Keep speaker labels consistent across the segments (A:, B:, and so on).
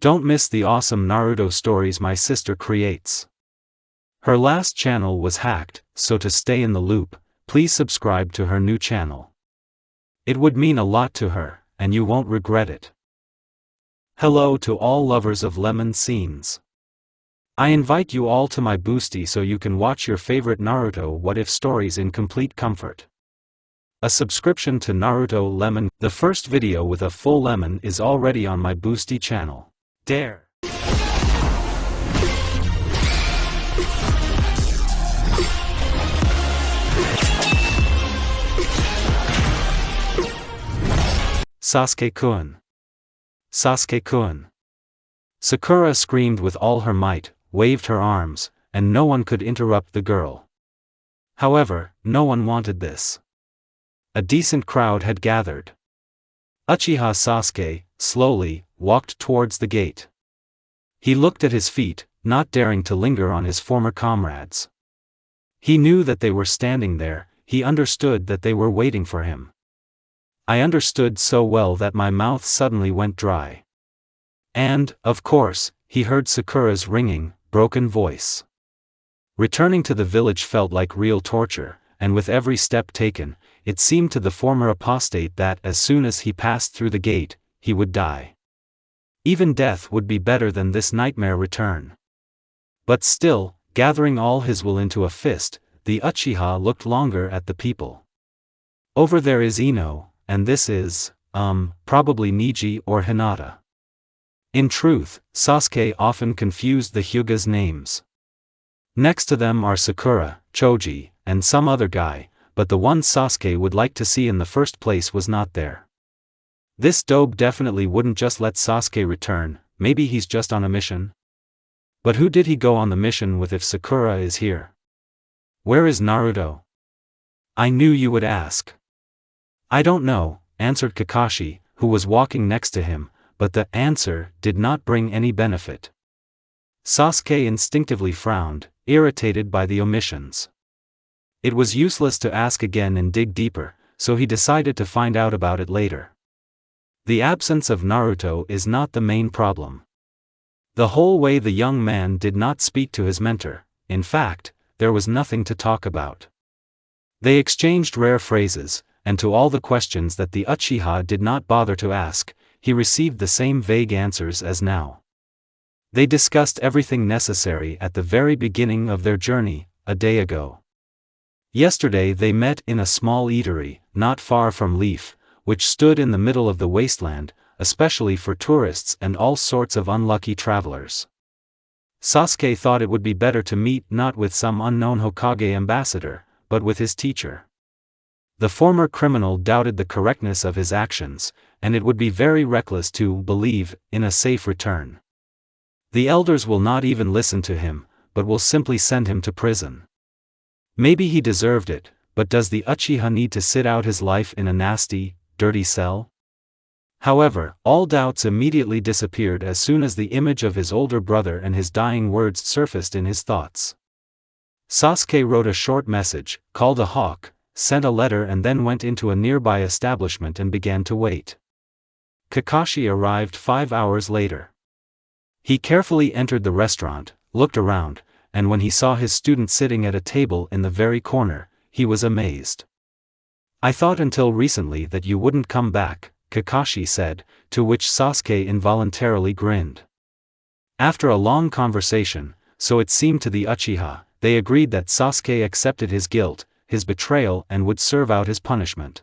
A: Don't miss the awesome Naruto stories my sister creates. Her last channel was hacked, so to stay in the loop, please subscribe to her new channel. It would mean a lot to her, and you won't regret it. Hello to all lovers of lemon scenes. I invite you all to my boosty so you can watch your favorite Naruto What If stories in complete comfort. A subscription to Naruto Lemon, the first video with a full lemon, is already on my boosty channel. Dare. Sasuke-kun. Sasuke-kun. Sakura screamed with all her might, waved her arms, and no one could interrupt the girl. However, no one wanted this. A decent crowd had gathered. Uchiha Sasuke, slowly, walked towards the gate. He looked at his feet, not daring to linger on his former comrades. He knew that they were standing there, he understood that they were waiting for him. I understood so well that my mouth suddenly went dry. And, of course, he heard Sakura's ringing, broken voice. Returning to the village felt like real torture, and with every step taken, it seemed to the former apostate that as soon as he passed through the gate, he would die. Even death would be better than this nightmare return. But still, gathering all his will into a fist, the Uchiha looked longer at the people. Over there is Ino, and this is, probably Neji or Hinata. In truth, Sasuke often confused the Hyuga's names. Next to them are Sakura, Choji, and some other guy, but the one Sasuke would like to see in the first place was not there. This dope definitely wouldn't just let Sasuke return, maybe he's just on a mission? But who did he go on the mission with if Sakura is here? Where is Naruto? I knew you would ask. I don't know, answered Kakashi, who was walking next to him, but the answer did not bring any benefit. Sasuke instinctively frowned, irritated by the omissions. It was useless to ask again and dig deeper, so he decided to find out about it later. The absence of Naruto is not the main problem. The whole way the young man did not speak to his mentor, in fact, there was nothing to talk about. They exchanged rare phrases, and to all the questions that the Uchiha did not bother to ask, he received the same vague answers as now. They discussed everything necessary at the very beginning of their journey, a day ago. Yesterday they met in a small eatery, not far from Leaf, which stood in the middle of the wasteland, especially for tourists and all sorts of unlucky travelers. Sasuke thought it would be better to meet not with some unknown Hokage ambassador, but with his teacher. The former criminal doubted the correctness of his actions, and it would be very reckless to believe in a safe return. The elders will not even listen to him, but will simply send him to prison. Maybe he deserved it, but does the Uchiha need to sit out his life in a nasty, dirty cell? However, all doubts immediately disappeared as soon as the image of his older brother and his dying words surfaced in his thoughts. Sasuke wrote a short message, called a hawk, sent a letter and then went into a nearby establishment and began to wait. Kakashi arrived 5 hours later. He carefully entered the restaurant, looked around, and when he saw his student sitting at a table in the very corner, he was amazed. I thought until recently that you wouldn't come back, Kakashi said, to which Sasuke involuntarily grinned. After a long conversation, so it seemed to the Uchiha, they agreed that Sasuke accepted his guilt, his betrayal and would serve out his punishment.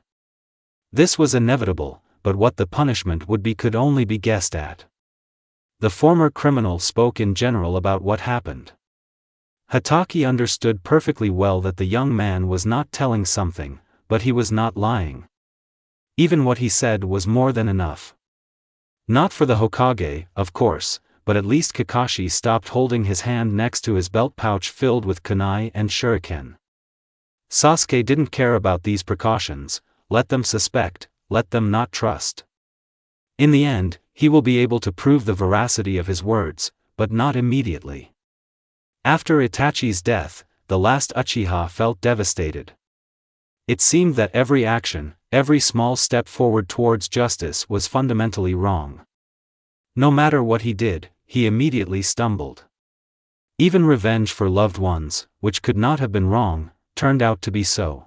A: This was inevitable, but what the punishment would be could only be guessed at. The former criminal spoke in general about what happened. Hatake understood perfectly well that the young man was not telling something, but he was not lying. Even what he said was more than enough. Not for the Hokage, of course, but at least Kakashi stopped holding his hand next to his belt pouch filled with kunai and shuriken. Sasuke didn't care about these precautions, let them suspect, let them not trust. In the end, he will be able to prove the veracity of his words, but not immediately. After Itachi's death, the last Uchiha felt devastated. It seemed that every action, every small step forward towards justice was fundamentally wrong. No matter what he did, he immediately stumbled. Even revenge for loved ones, which could not have been wrong, turned out to be so.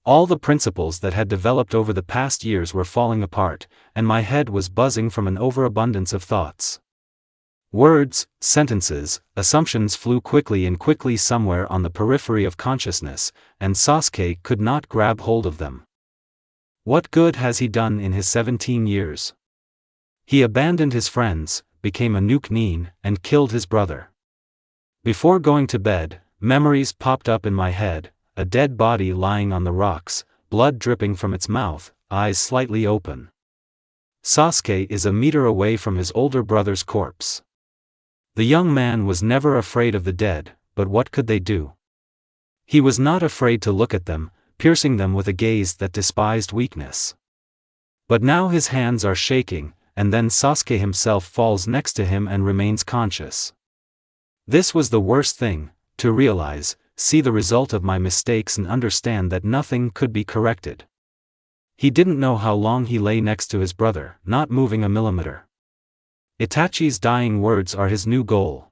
A: All the principles that had developed over the past years were falling apart, and my head was buzzing from an overabundance of thoughts. Words, sentences, assumptions flew quickly and quickly somewhere on the periphery of consciousness, and Sasuke could not grab hold of them. What good has he done in his 17 years? He abandoned his friends, became a nuke-nin, and killed his brother. Before going to bed, memories popped up in my head, a dead body lying on the rocks, blood dripping from its mouth, eyes slightly open. Sasuke is a meter away from his older brother's corpse. The young man was never afraid of the dead, but what could they do? He was not afraid to look at them, piercing them with a gaze that despised weakness. But now his hands are shaking, and then Sasuke himself falls next to him and remains conscious. This was the worst thing, to realize, see the result of my mistakes and understand that nothing could be corrected. He didn't know how long he lay next to his brother, not moving a millimeter. Itachi's dying words are his new goal.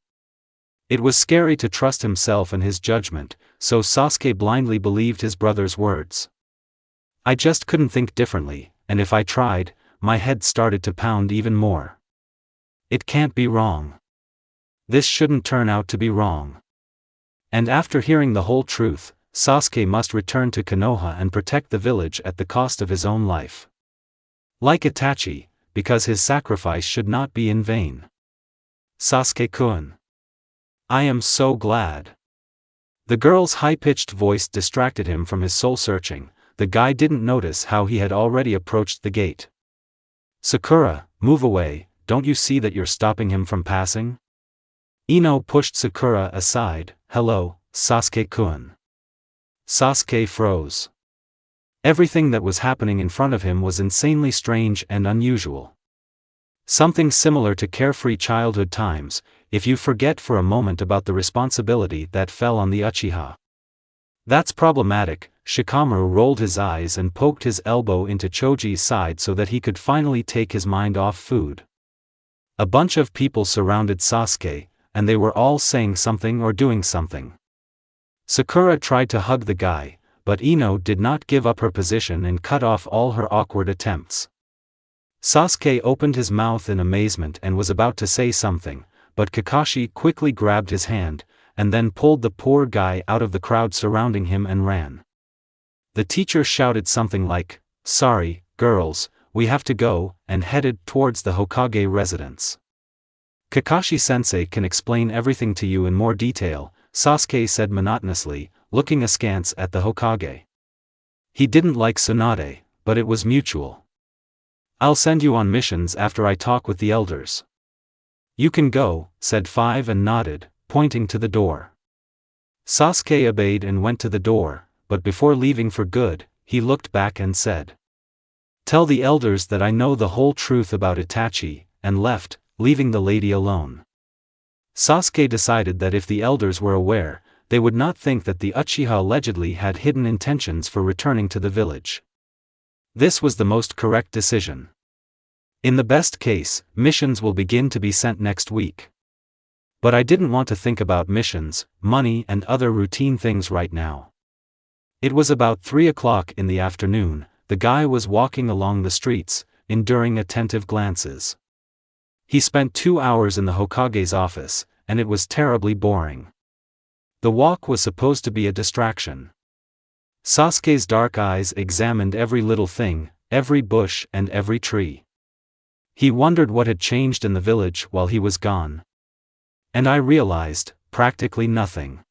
A: It was scary to trust himself and his judgment, so Sasuke blindly believed his brother's words. I just couldn't think differently, and if I tried, my head started to pound even more. It can't be wrong. This shouldn't turn out to be wrong. And after hearing the whole truth, Sasuke must return to Konoha and protect the village at the cost of his own life. Like Itachi, because his sacrifice should not be in vain. Sasuke-kun. I am so glad. The girl's high-pitched voice distracted him from his soul-searching. The guy didn't notice how he had already approached the gate. Sakura, move away, don't you see that you're stopping him from passing? Ino pushed Sakura aside. Hello, Sasuke-kun. Sasuke froze. Everything that was happening in front of him was insanely strange and unusual. Something similar to carefree childhood times, if you forget for a moment about the responsibility that fell on the Uchiha. That's problematic. Shikamaru rolled his eyes and poked his elbow into Choji's side so that he could finally take his mind off food. A bunch of people surrounded Sasuke, and they were all saying something or doing something. Sakura tried to hug the guy, but Ino did not give up her position and cut off all her awkward attempts. Sasuke opened his mouth in amazement and was about to say something, but Kakashi quickly grabbed his hand, and then pulled the poor guy out of the crowd surrounding him and ran. The teacher shouted something like, "Sorry, girls, we have to go," and headed towards the Hokage residence. Kakashi-sensei can explain everything to you in more detail, Sasuke said monotonously, looking askance at the Hokage. He didn't like Tsunade, but it was mutual. I'll send you on missions after I talk with the elders. You can go, said Five and nodded, pointing to the door. Sasuke obeyed and went to the door, but before leaving for good, he looked back and said, "Tell the elders that I know the whole truth about Itachi," and left, leaving the lady alone. Sasuke decided that if the elders were aware, they would not think that the Uchiha allegedly had hidden intentions for returning to the village. This was the most correct decision. In the best case, missions will begin to be sent next week. But I didn't want to think about missions, money and other routine things right now. It was about 3 o'clock in the afternoon. The guy was walking along the streets, enduring attentive glances. He spent 2 hours in the Hokage's office, and it was terribly boring. The walk was supposed to be a distraction. Sasuke's dark eyes examined every little thing, every bush and every tree. He wondered what had changed in the village while he was gone. And I realized, practically nothing.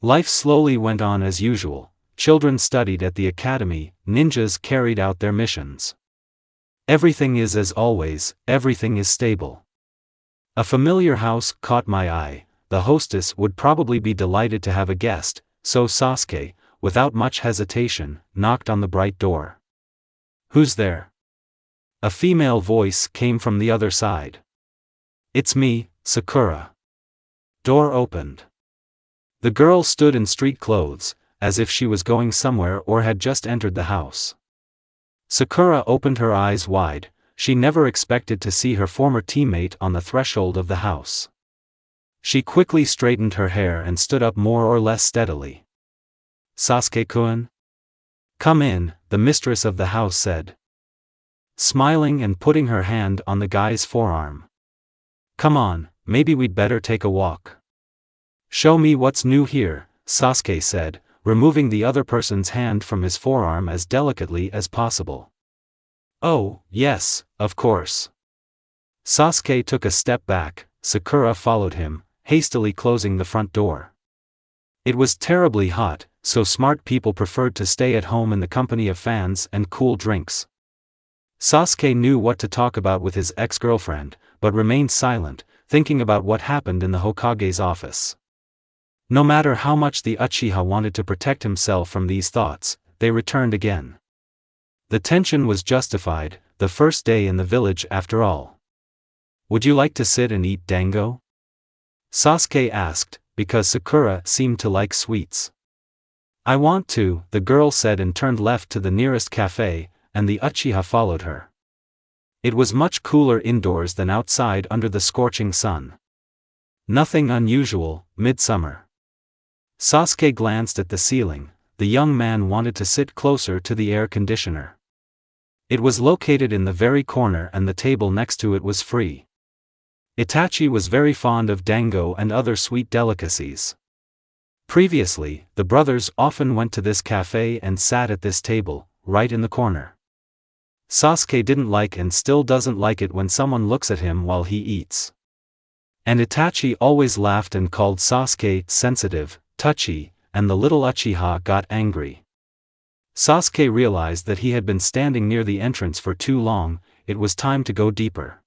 A: Life slowly went on as usual. Children studied at the academy, ninjas carried out their missions. Everything is as always, everything is stable. A familiar house caught my eye. The hostess would probably be delighted to have a guest, so Sasuke, without much hesitation, knocked on the bright door. "Who's there?" A female voice came from the other side. "It's me, Sakura." Door opened. The girl stood in street clothes, as if she was going somewhere or had just entered the house. Sakura opened her eyes wide. she never expected to see her former teammate on the threshold of the house. She quickly straightened her hair and stood up more or less steadily. "Sasuke-kun? Come in," the mistress of the house said, smiling and putting her hand on the guy's forearm. "Come on, maybe we'd better take a walk." "Show me what's new here," Sasuke said, removing the other person's hand from his forearm as delicately as possible. "Oh, yes, of course." Sasuke took a step back. Sakura followed him, hastily closing the front door. It was terribly hot, so smart people preferred to stay at home in the company of fans and cool drinks. Sasuke knew what to talk about with his ex-girlfriend, but remained silent, thinking about what happened in the Hokage's office. No matter how much the Uchiha wanted to protect himself from these thoughts, they returned again. The tension was justified, the first day in the village after all. "Would you like to sit and eat dango?" Sasuke asked, because Sakura seemed to like sweets. "I want to," the girl said and turned left to the nearest cafe, and the Uchiha followed her. It was much cooler indoors than outside under the scorching sun. Nothing unusual, midsummer. Sasuke glanced at the ceiling. The young man wanted to sit closer to the air conditioner. It was located in the very corner and the table next to it was free. Itachi was very fond of dango and other sweet delicacies. Previously, the brothers often went to this cafe and sat at this table, right in the corner. Sasuke didn't like and still doesn't like it when someone looks at him while he eats. And Itachi always laughed and called Sasuke sensitive, touchy, and the little Uchiha got angry. Sasuke realized that he had been standing near the entrance for too long. It was time to go deeper.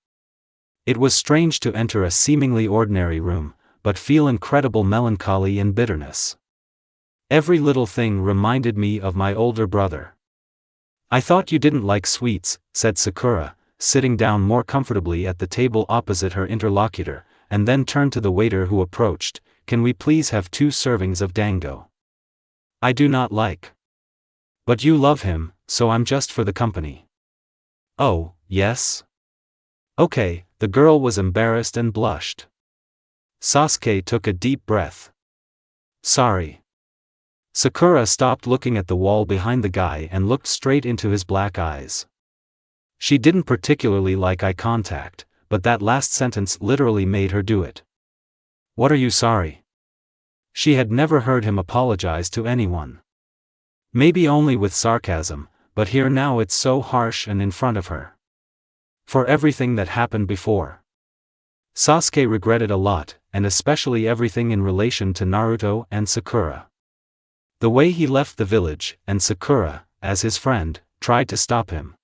A: It was strange to enter a seemingly ordinary room, but feel incredible melancholy and bitterness. Every little thing reminded me of my older brother. "I thought you didn't like sweets," said Sakura, sitting down more comfortably at the table opposite her interlocutor, and then turned to the waiter who approached. "Can we please have 2 servings of dango?" "I do not like." "But you love him, so I'm just for the company." "Oh, yes? Okay." The girl was embarrassed and blushed. Sasuke took a deep breath. "Sorry." Sakura stopped looking at the wall behind the guy and looked straight into his black eyes. She didn't particularly like eye contact, but that last sentence literally made her do it. "What are you sorry?" She had never heard him apologize to anyone. Maybe only with sarcasm, but here now it's so harsh and in front of her. For everything that happened before. Sasuke regretted a lot, and especially everything in relation to Naruto and Sakura. The way he left the village, and Sakura, as his friend, tried to stop him.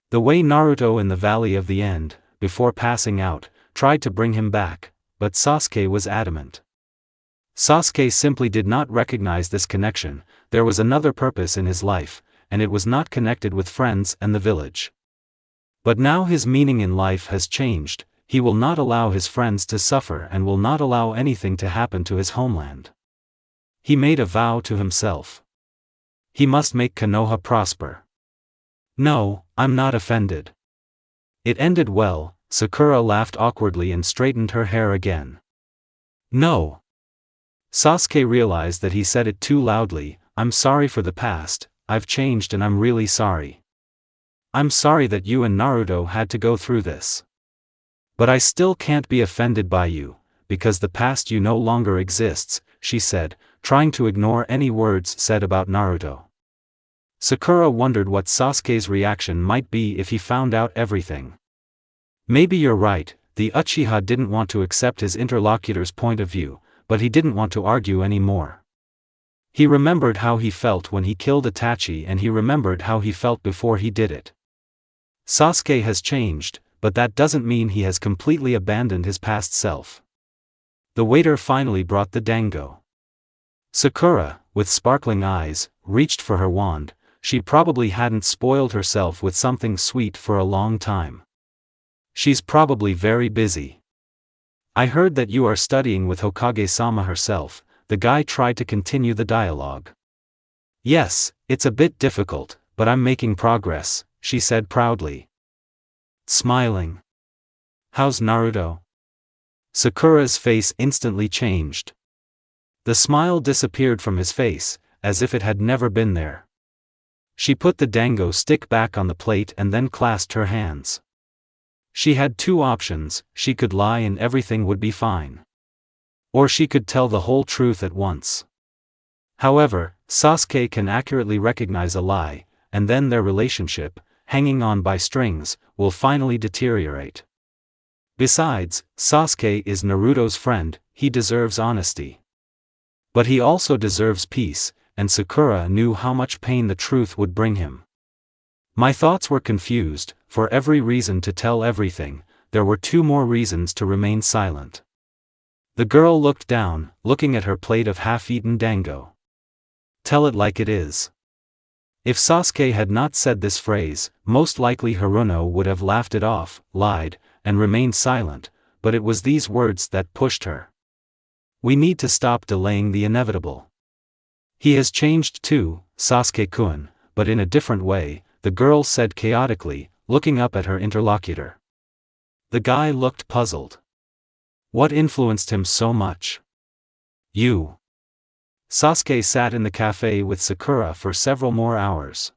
A: The way Naruto in the Valley of the End, before passing out, tried to bring him back, but Sasuke was adamant. Sasuke simply did not recognize this connection. There was another purpose in his life, and it was not connected with friends and the village. But now his meaning in life has changed. He will not allow his friends to suffer and will not allow anything to happen to his homeland. He made a vow to himself. He must make Konoha prosper. "No, I'm not offended." It ended well. Sakura laughed awkwardly and straightened her hair again. "No." Sasuke realized that he said it too loudly. "I'm sorry for the past, I've changed and I'm really sorry. I'm sorry that you and Naruto had to go through this. But I still can't be offended by you, because the past you no longer exists," she said, trying to ignore any words said about Naruto. Sakura wondered what Sasuke's reaction might be if he found out everything. Maybe you're right, the Uchiha didn't want to accept his interlocutor's point of view, but he didn't want to argue anymore. He remembered how he felt when he killed Itachi and he remembered how he felt before he did it. Sasuke has changed, but that doesn't mean he has completely abandoned his past self. The waiter finally brought the dango. Sakura, with sparkling eyes, reached for her wand. She probably hadn't spoiled herself with something sweet for a long time. She's probably very busy. "I heard that you are studying with Hokage-sama herself." The guy tried to continue the dialogue. "Yes, it's a bit difficult, but I'm making progress," she said proudly. smiling. "How's Naruto?" Sakura's face instantly changed. The smile disappeared from his face, as if it had never been there. She put the dango stick back on the plate and then clasped her hands. She had two options: she could lie and everything would be fine. Or she could tell the whole truth at once. However, Sasuke can accurately recognize a lie, and then their relationship, hanging on by strings, will finally deteriorate. Besides, Sasuke is Naruto's friend, he deserves honesty. But he also deserves peace, and Sakura knew how much pain the truth would bring him. My thoughts were confused. For every reason to tell everything, there were two more reasons to remain silent. The girl looked down, looking at her plate of half-eaten dango. Tell it like it is. If Sasuke had not said this phrase, most likely Haruno would have laughed it off, lied, and remained silent, but it was these words that pushed her. We need to stop delaying the inevitable. He has changed too, Sasuke-kun, but in a different way, the girl said chaotically, looking up at her interlocutor. The guy looked puzzled. What influenced him so much? You. Sasuke sat in the cafe with Sakura for several more hours.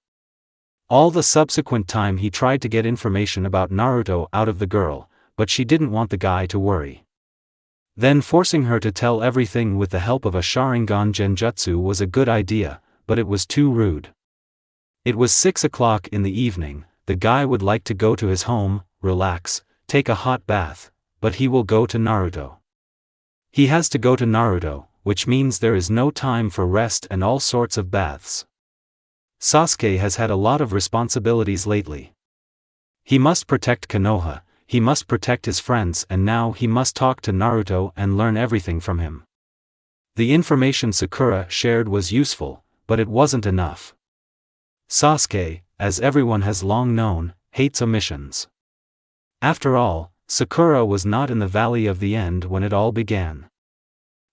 A: All the subsequent time he tried to get information about Naruto out of the girl, but she didn't want the guy to worry. Then forcing her to tell everything with the help of a Sharingan genjutsu was a good idea, but it was too rude. It was 6 o'clock in the evening. The guy would like to go to his home, relax, take a hot bath, but he will go to Naruto. He has to go to Naruto, which means there is no time for rest and all sorts of baths. Sasuke has had a lot of responsibilities lately. He must protect Konoha, he must protect his friends, and now he must talk to Naruto and learn everything from him. The information Sakura shared was useful, but it wasn't enough. Sasuke, as everyone has long known, hates omissions. After all, Sakura was not in the Valley of the End when it all began.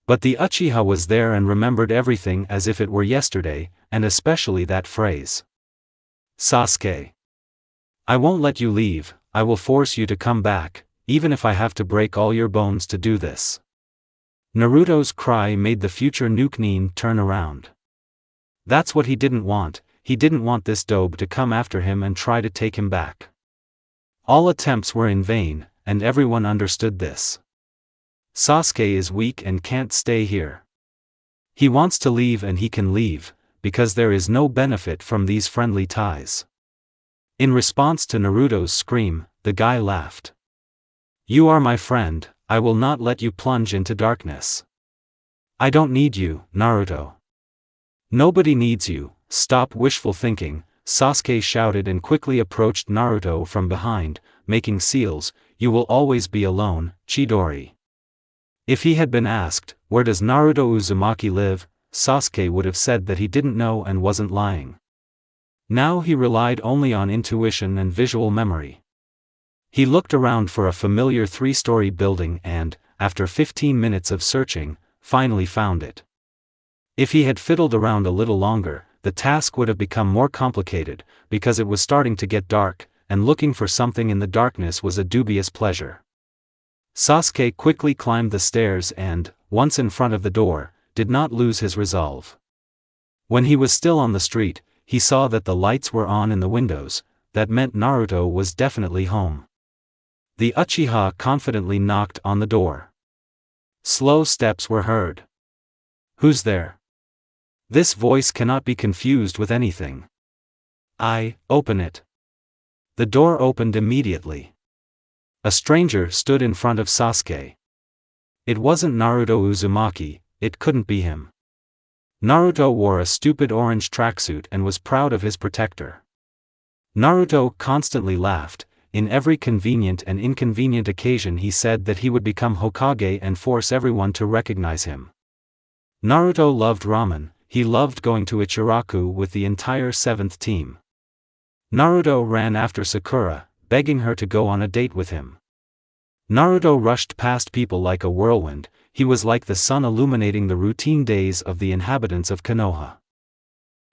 A: But the Uchiha was there and remembered everything as if it were yesterday, and especially that phrase. Sasuke. I won't let you leave, I will force you to come back, even if I have to break all your bones to do this. Naruto's cry made the future Nuke-nin turn around. That's what he didn't want. He didn't want this dobe to come after him and try to take him back. All attempts were in vain, and everyone understood this. Sasuke is weak and can't stay here. He wants to leave and he can leave, because there is no benefit from these friendly ties. In response to Naruto's scream, the guy laughed. You are my friend, I will not let you plunge into darkness. I don't need you, Naruto. Nobody needs you. Stop wishful thinking, Sasuke shouted and quickly approached Naruto from behind, making seals. You will always be alone, Chidori. If he had been asked, where does Naruto Uzumaki live, Sasuke would have said that he didn't know and wasn't lying. Now he relied only on intuition and visual memory. He looked around for a familiar 3-story building and, after 15 minutes of searching, finally found it. If he had fiddled around a little longer, the task would have become more complicated, because it was starting to get dark, and looking for something in the darkness was a dubious pleasure. Sasuke quickly climbed the stairs and, once in front of the door, did not lose his resolve. When he was still on the street, he saw that the lights were on in the windows. That meant Naruto was definitely home. The Uchiha confidently knocked on the door. Slow steps were heard. Who's there? This voice cannot be confused with anything. Open it. The door opened immediately. A stranger stood in front of Sasuke. It wasn't Naruto Uzumaki, it couldn't be him. Naruto wore a stupid orange tracksuit and was proud of his protector. Naruto constantly laughed. In every convenient and inconvenient occasion he said that he would become Hokage and force everyone to recognize him. Naruto loved ramen. He loved going to Ichiraku with the entire 7th team. Naruto ran after Sakura, begging her to go on a date with him. Naruto rushed past people like a whirlwind. He was like the sun illuminating the routine days of the inhabitants of Konoha.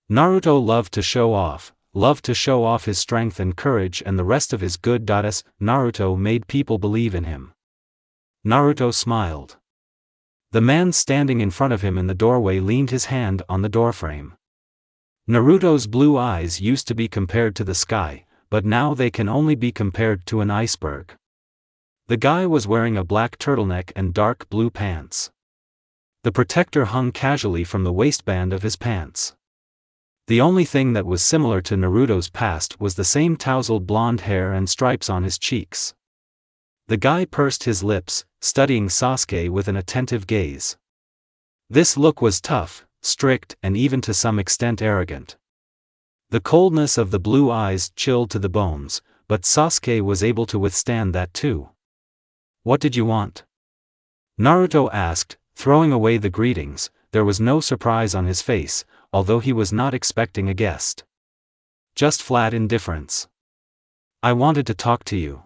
A: Naruto loved to show off, loved to show off his strength and courage and the rest of his good goddess. Naruto made people believe in him. Naruto smiled. The man standing in front of him in the doorway leaned his hand on the doorframe. Naruto's blue eyes used to be compared to the sky, but now they can only be compared to an iceberg. The guy was wearing a black turtleneck and dark blue pants. The protector hung casually from the waistband of his pants. The only thing that was similar to Naruto's past was the same tousled blonde hair and stripes on his cheeks. The guy pursed his lips, studying Sasuke with an attentive gaze. This look was tough, strict, and even to some extent arrogant. The coldness of the blue eyes chilled to the bones, but Sasuke was able to withstand that too. "What did you want?" Naruto asked, throwing away the greetings. There was no surprise on his face, although he was not expecting a guest. Just flat indifference. "I wanted to talk to you.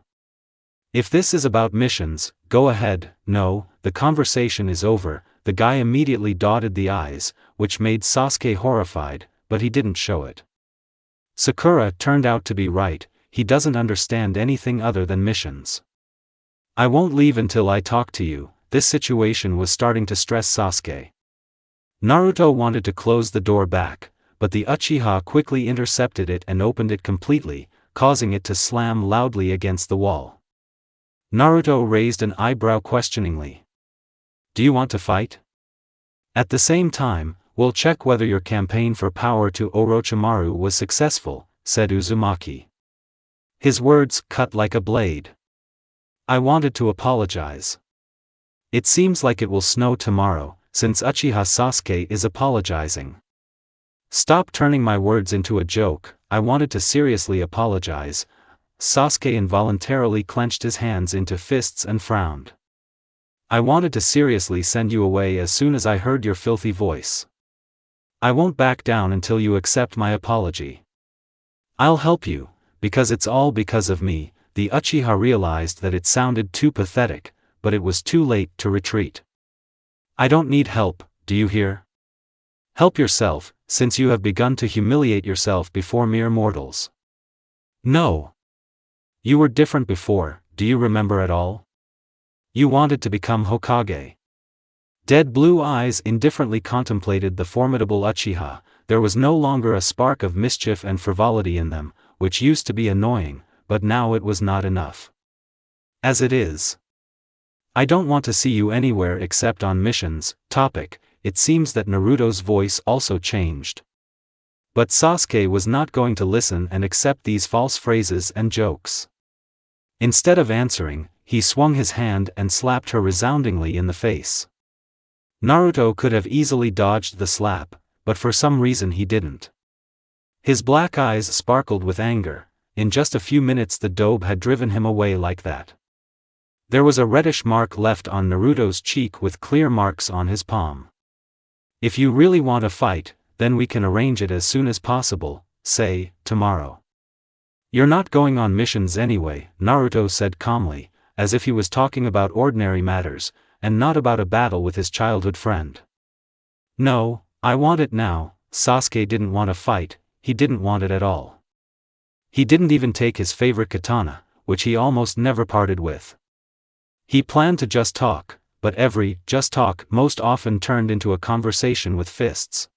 A: If this is about missions, go ahead." "No, the conversation is over." The guy immediately dotted the eyes, which made Sasuke horrified, but he didn't show it. Sakura turned out to be right, he doesn't understand anything other than missions. "I won't leave until I talk to you." This situation was starting to stress Sasuke. Naruto wanted to close the door back, but the Uchiha quickly intercepted it and opened it completely, causing it to slam loudly against the wall. Naruto raised an eyebrow questioningly. "Do you want to fight?" At the same time, "We'll check whether your campaign for power to Orochimaru was successful," said Uzumaki. His words cut like a blade. "I wanted to apologize. It seems like it will snow tomorrow, since Uchiha Sasuke is apologizing. Stop turning my words into a joke. I wanted to seriously apologize." Sasuke involuntarily clenched his hands into fists and frowned. "I wanted to seriously send you away as soon as I heard your filthy voice. I won't back down until you accept my apology. I'll help you, because it's all because of me." The Uchiha realized that it sounded too pathetic, but it was too late to retreat. "I don't need help, do you hear? Help yourself, since you have begun to humiliate yourself before mere mortals." "No. You were different before, do you remember at all? You wanted to become Hokage." Dead blue eyes indifferently contemplated the formidable Uchiha. There was no longer a spark of mischief and frivolity in them, which used to be annoying, but now it was not enough. "As it is, I don't want to see you anywhere except on missions." It seems that Naruto's voice also changed. But Sasuke was not going to listen and accept these false phrases and jokes. Instead of answering, he swung his hand and slapped her resoundingly in the face. Naruto could have easily dodged the slap, but for some reason he didn't. His black eyes sparkled with anger. In just a few minutes the dobe had driven him away like that. There was a reddish mark left on Naruto's cheek with clear marks on his palm. "If you really want a fight, then we can arrange it as soon as possible, say, tomorrow. You're not going on missions anyway," Naruto said calmly, as if he was talking about ordinary matters, and not about a battle with his childhood friend. "No, I want it now." Sasuke didn't want a fight, he didn't want it at all. He didn't even take his favorite katana, which he almost never parted with. He planned to just talk, but every just talk most often turned into a conversation with fists.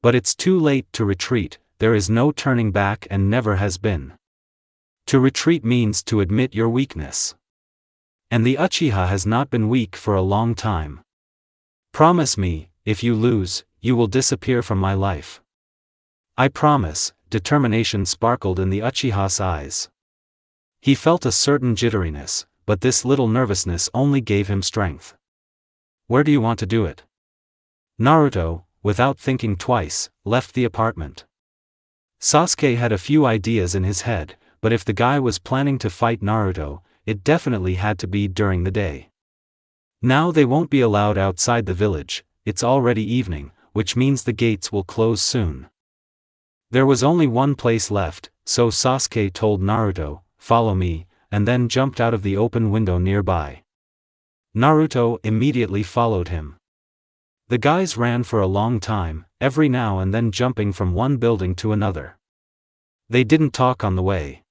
A: But it's too late to retreat, there is no turning back and never has been. To retreat means to admit your weakness. And the Uchiha has not been weak for a long time. "Promise me, if you lose, you will disappear from my life." "I promise." Determination sparkled in the Uchiha's eyes. He felt a certain jitteriness, but this little nervousness only gave him strength. "Where do you want to do it?" Naruto, without thinking twice, left the apartment. Sasuke had a few ideas in his head, but if the guy was planning to fight Naruto, it definitely had to be during the day. Now they won't be allowed outside the village, it's already evening, which means the gates will close soon. There was only one place left, so Sasuke told Naruto, "Follow me," and then jumped out of the open window nearby. Naruto immediately followed him. The guys ran for a long time, every now and then jumping from one building to another. They didn't talk on the way.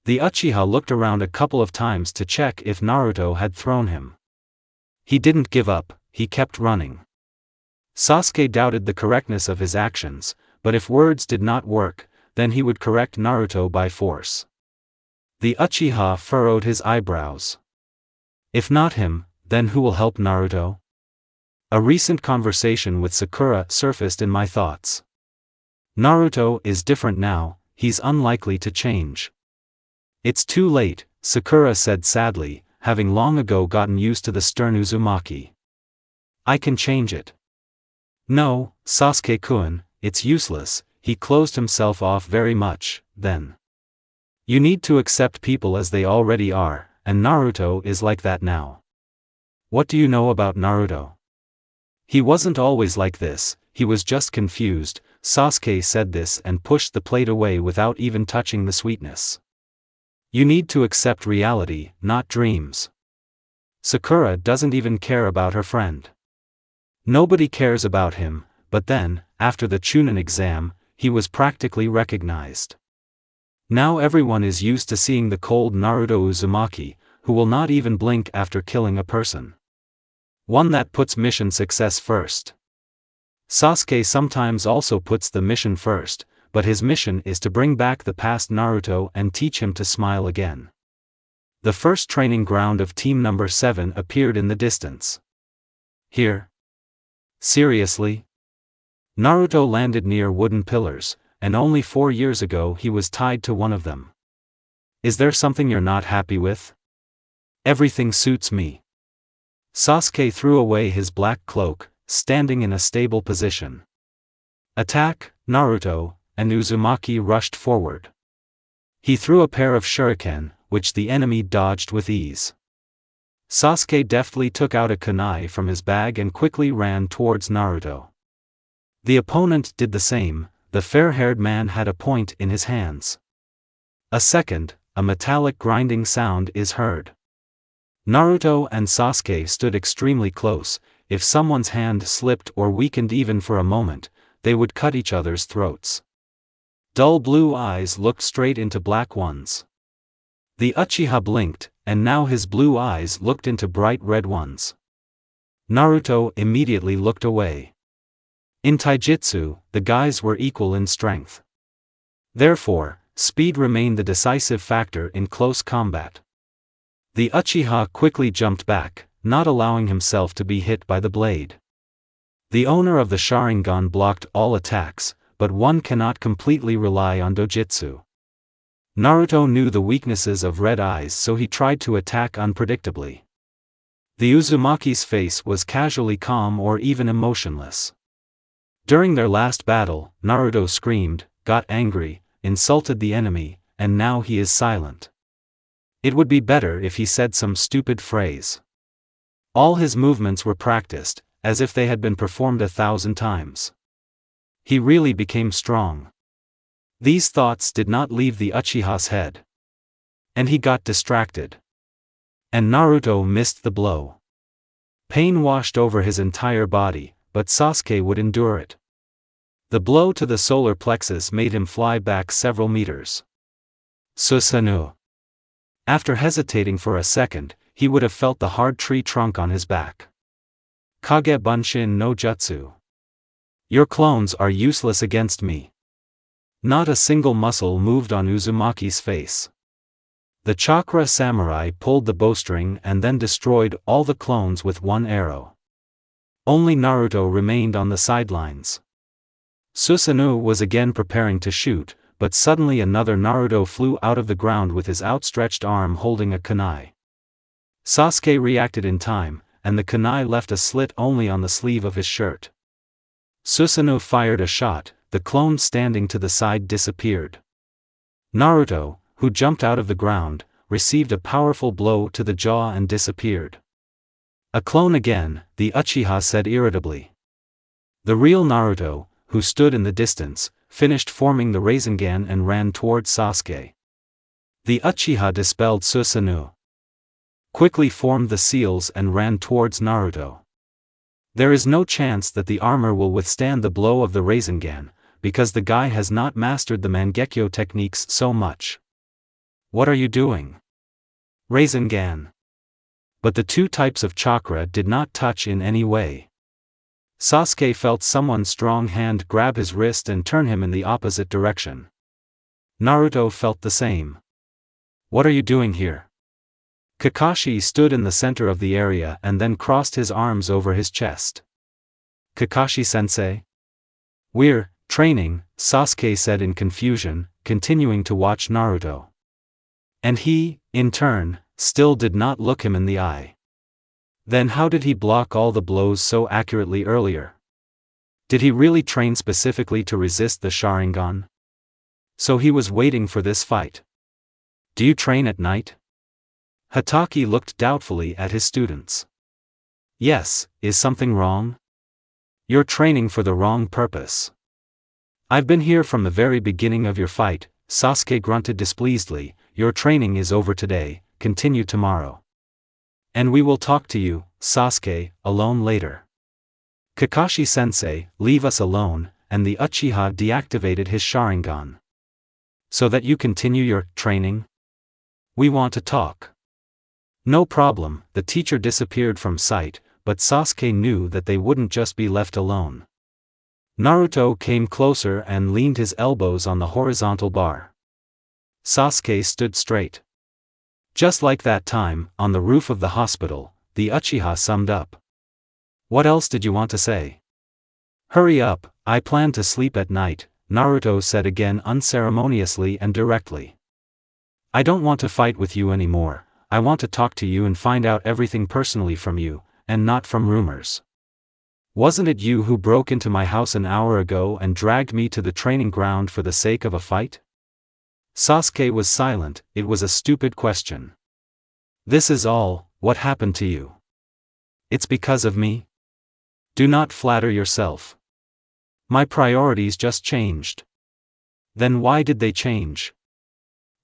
A: The Uchiha looked around a couple of times to check if Naruto had thrown him. He didn't give up, he kept running. Sasuke doubted the correctness of his actions, but if words did not work, then he would correct Naruto by force. The Uchiha furrowed his eyebrows. If not him, then who will help Naruto? A recent conversation with Sakura surfaced in my thoughts. Naruto is different now, he's unlikely to change. It's too late, Sakura said sadly, having long ago gotten used to the stern Uzumaki. I can change it. No, Sasuke-kun, it's useless, he closed himself off very much, then. You need to accept people as they already are, and Naruto is like that now. What do you know about Naruto? He wasn't always like this, he was just confused. Sasuke said this and pushed the plate away without even touching the sweetness. You need to accept reality, not dreams. Sakura doesn't even care about her friend. Nobody cares about him, but then, after the Chunin exam, he was practically recognized. Now everyone is used to seeing the cold Naruto Uzumaki, who will not even blink after killing a person. One that puts mission success first. Sasuke sometimes also puts the mission first, but his mission is to bring back the past Naruto and teach him to smile again. The first training ground of team number 7 appeared in the distance. Here? Seriously? Naruto landed near wooden pillars, and only 4 years ago he was tied to one of them. Is there something you're not happy with? Everything suits me. Sasuke threw away his black cloak, standing in a stable position. Attack, Naruto, and Uzumaki rushed forward. He threw a pair of shuriken, which the enemy dodged with ease. Sasuke deftly took out a kunai from his bag and quickly ran towards Naruto. The opponent did the same, the fair-haired man had a point in his hands. A second, a metallic grinding sound is heard. Naruto and Sasuke stood extremely close. If someone's hand slipped or weakened even for a moment, they would cut each other's throats. Dull blue eyes looked straight into black ones. The Uchiha blinked, and now his blue eyes looked into bright red ones. Naruto immediately looked away. In taijutsu, the guys were equal in strength. Therefore, speed remained the decisive factor in close combat. The Uchiha quickly jumped back, not allowing himself to be hit by the blade. The owner of the Sharingan blocked all attacks, but one cannot completely rely on dojutsu. Naruto knew the weaknesses of red eyes, so he tried to attack unpredictably. The Uzumaki's face was casually calm or even emotionless. During their last battle, Naruto screamed, got angry, insulted the enemy, and now he is silent. It would be better if he said some stupid phrase. All his movements were practiced, as if they had been performed 1,000 times. He really became strong. These thoughts did not leave the Uchiha's head. And he got distracted. And Naruto missed the blow. Pain washed over his entire body, but Sasuke would endure it. The blow to the solar plexus made him fly back several meters. Susanoo. After hesitating for a second, he would have felt the hard tree trunk on his back. Kage Bunshin no Jutsu. Your clones are useless against me. Not a single muscle moved on Uzumaki's face. The chakra samurai pulled the bowstring and then destroyed all the clones with one arrow. Only Naruto remained on the sidelines. Susanoo was again preparing to shoot, but suddenly another Naruto flew out of the ground with his outstretched arm holding a kunai. Sasuke reacted in time, and the kunai left a slit only on the sleeve of his shirt. Susanoo fired a shot, the clone standing to the side disappeared. Naruto, who jumped out of the ground, received a powerful blow to the jaw and disappeared. A clone again, the Uchiha said irritably. The real Naruto, who stood in the distance, finished forming the Rasengan and ran towards Sasuke. The Uchiha dispelled Susanoo. Quickly formed the seals and ran towards Naruto. There is no chance that the armor will withstand the blow of the Rasengan, because the guy has not mastered the Mangekyo techniques so much. What are you doing? Rasengan. But the two types of chakra did not touch in any way. Sasuke felt someone's strong hand grab his wrist and turn him in the opposite direction. Naruto felt the same. What are you doing here? Kakashi stood in the center of the area and then crossed his arms over his chest. Kakashi-sensei? We're training, Sasuke said in confusion, continuing to watch Naruto. And he, in turn, still did not look him in the eye. Then how did he block all the blows so accurately earlier? Did he really train specifically to resist the Sharingan? So he was waiting for this fight. Do you train at night? Hatake looked doubtfully at his students. Yes, is something wrong? You're training for the wrong purpose. I've been here from the very beginning of your fight, Sasuke grunted displeasedly. Your training is over today, continue tomorrow. And we will talk to you, Sasuke, alone later. Kakashi-sensei, leave us alone, and the Uchiha deactivated his Sharingan. So that you continue your training? We want to talk. No problem, the teacher disappeared from sight, but Sasuke knew that they wouldn't just be left alone. Naruto came closer and leaned his elbows on the horizontal bar. Sasuke stood straight. Just like that time, on the roof of the hospital, the Uchiha summed up. What else did you want to say? Hurry up, I plan to sleep at night, Naruto said again unceremoniously and directly. I don't want to fight with you anymore, I want to talk to you and find out everything personally from you, and not from rumors. Wasn't it you who broke into my house an hour ago and dragged me to the training ground for the sake of a fight? Sasuke was silent, it was a stupid question. This is all, what happened to you? It's because of me? Do not flatter yourself. My priorities just changed. Then why did they change?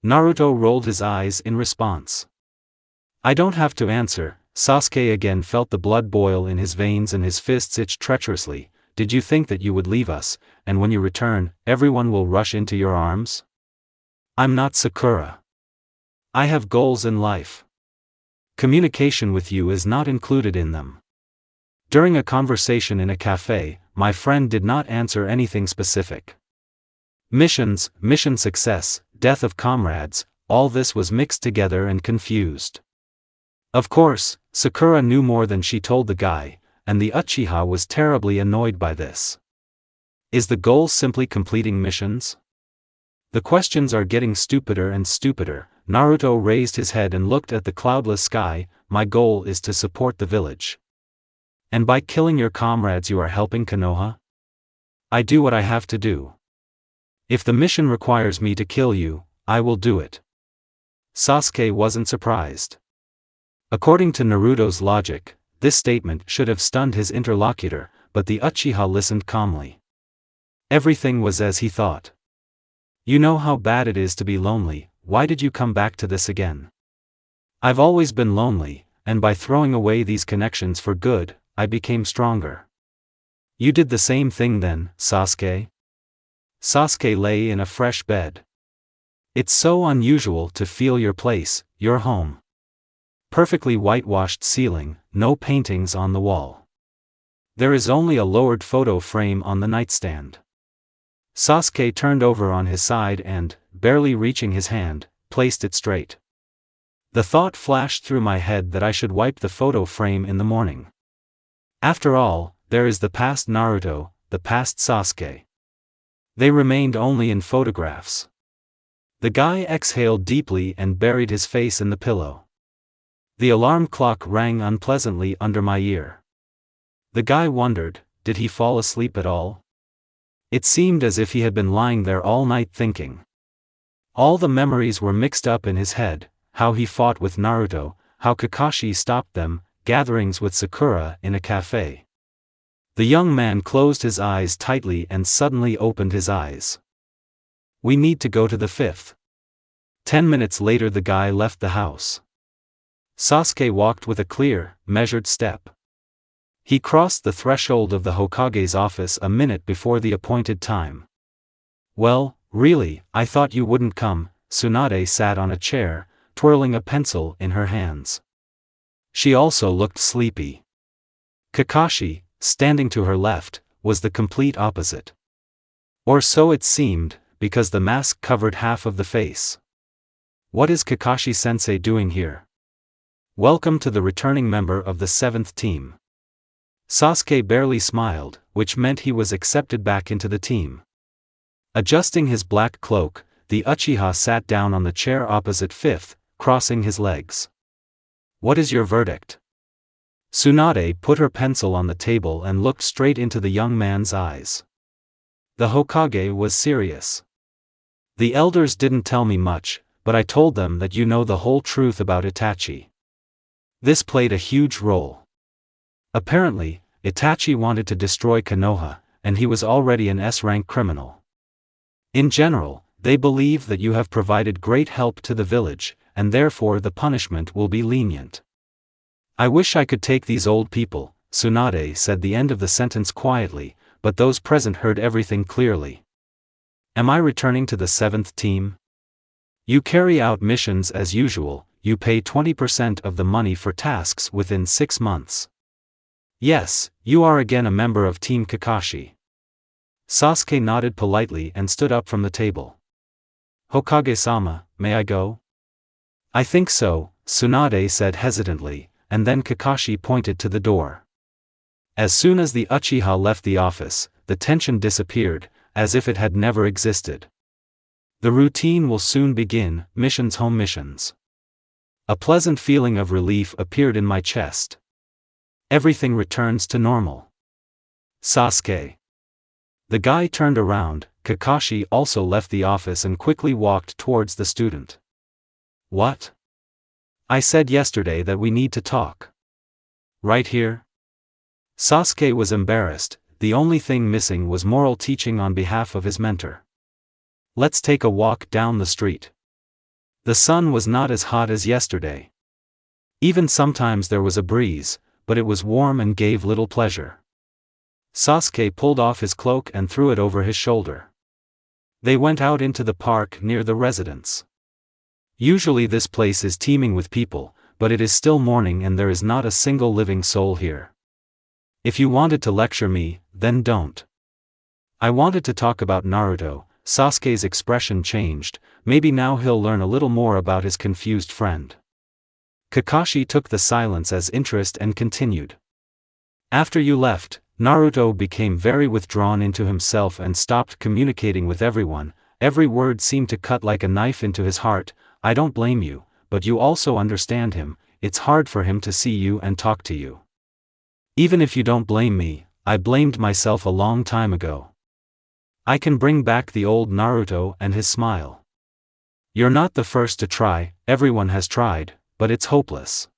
A: Naruto rolled his eyes in response. I don't have to answer, Sasuke again felt the blood boil in his veins and his fists itched treacherously. Did you think that you would leave us, and when you return, everyone will rush into your arms? I'm not Sakura. I have goals in life. Communication with you is not included in them. During a conversation in a cafe, my friend did not answer anything specific. Missions, mission success, death of comrades, all this was mixed together and confused. Of course, Sakura knew more than she told the guy, and the Uchiha was terribly annoyed by this. Is the goal simply completing missions? The questions are getting stupider and stupider. Naruto raised his head and looked at the cloudless sky. My goal is to support the village. And by killing your comrades you are helping Konoha? I do what I have to do. If the mission requires me to kill you, I will do it. Sasuke wasn't surprised. According to Naruto's logic, this statement should have stunned his interlocutor, but the Uchiha listened calmly. Everything was as he thought. You know how bad it is to be lonely, why did you come back to this again? I've always been lonely, and by throwing away these connections for good, I became stronger. You did the same thing then, Sasuke? Sasuke lay in a fresh bed. It's so unusual to feel your place, your home. Perfectly whitewashed ceiling, no paintings on the wall. There is only a lowered photo frame on the nightstand. Sasuke turned over on his side and, barely reaching his hand, placed it straight. The thought flashed through my head that I should wipe the photo frame in the morning. After all, there is the past Naruto, the past Sasuke. They remained only in photographs. The guy exhaled deeply and buried his face in the pillow. The alarm clock rang unpleasantly under my ear. The guy wondered, did he fall asleep at all? It seemed as if he had been lying there all night thinking. All the memories were mixed up in his head, how he fought with Naruto, how Kakashi stopped them, gatherings with Sakura in a cafe. The young man closed his eyes tightly and suddenly opened his eyes. We need to go to the 5th. 10 minutes later the guy left the house. Sasuke walked with a clear, measured step. He crossed the threshold of the Hokage's office a minute before the appointed time. Well, really, I thought you wouldn't come. Tsunade sat on a chair, twirling a pencil in her hands. She also looked sleepy. Kakashi, standing to her left, was the complete opposite. Or so it seemed, because the mask covered half of the face. What is Kakashi-sensei doing here? Welcome to the returning member of the 7th team. Sasuke barely smiled, which meant he was accepted back into the team. Adjusting his black cloak, the Uchiha sat down on the chair opposite 5th, crossing his legs. What is your verdict? Tsunade put her pencil on the table and looked straight into the young man's eyes. The Hokage was serious. The elders didn't tell me much, but I told them that you know the whole truth about Itachi. This played a huge role. Apparently, Itachi wanted to destroy Konoha, and he was already an S-rank criminal. In general, they believe that you have provided great help to the village, and therefore the punishment will be lenient. I wish I could take these old people, Tsunade said the end of the sentence quietly, but those present heard everything clearly. Am I returning to the 7th team? You carry out missions as usual, you pay 20% of the money for tasks within 6 months. Yes, you are again a member of Team Kakashi. Sasuke nodded politely and stood up from the table. Hokage-sama, may I go? I think so, Tsunade said hesitantly, and then Kakashi pointed to the door. As soon as the Uchiha left the office, the tension disappeared, as if it had never existed. The routine will soon begin, missions home missions. A pleasant feeling of relief appeared in my chest. Everything returns to normal. Sasuke. The guy turned around. Kakashi also left the office and quickly walked towards the student. What? I said yesterday that we need to talk. Right here? Sasuke was embarrassed, the only thing missing was moral teaching on behalf of his mentor. Let's take a walk down the street. The sun was not as hot as yesterday. Even sometimes there was a breeze, but it was warm and gave little pleasure. Sasuke pulled off his cloak and threw it over his shoulder. They went out into the park near the residence. Usually this place is teeming with people, but it is still morning and there is not a single living soul here. If you wanted to lecture me, then don't. I wanted to talk about Naruto. Sasuke's expression changed, maybe now he'll learn a little more about his confused friend. Kakashi took the silence as interest and continued. After you left, Naruto became very withdrawn into himself and stopped communicating with everyone. Every word seemed to cut like a knife into his heart. I don't blame you, but you also understand him, it's hard for him to see you and talk to you. Even if you don't blame me, I blamed myself a long time ago. I can bring back the old Naruto and his smile. You're not the first to try, everyone has tried, but it's hopeless.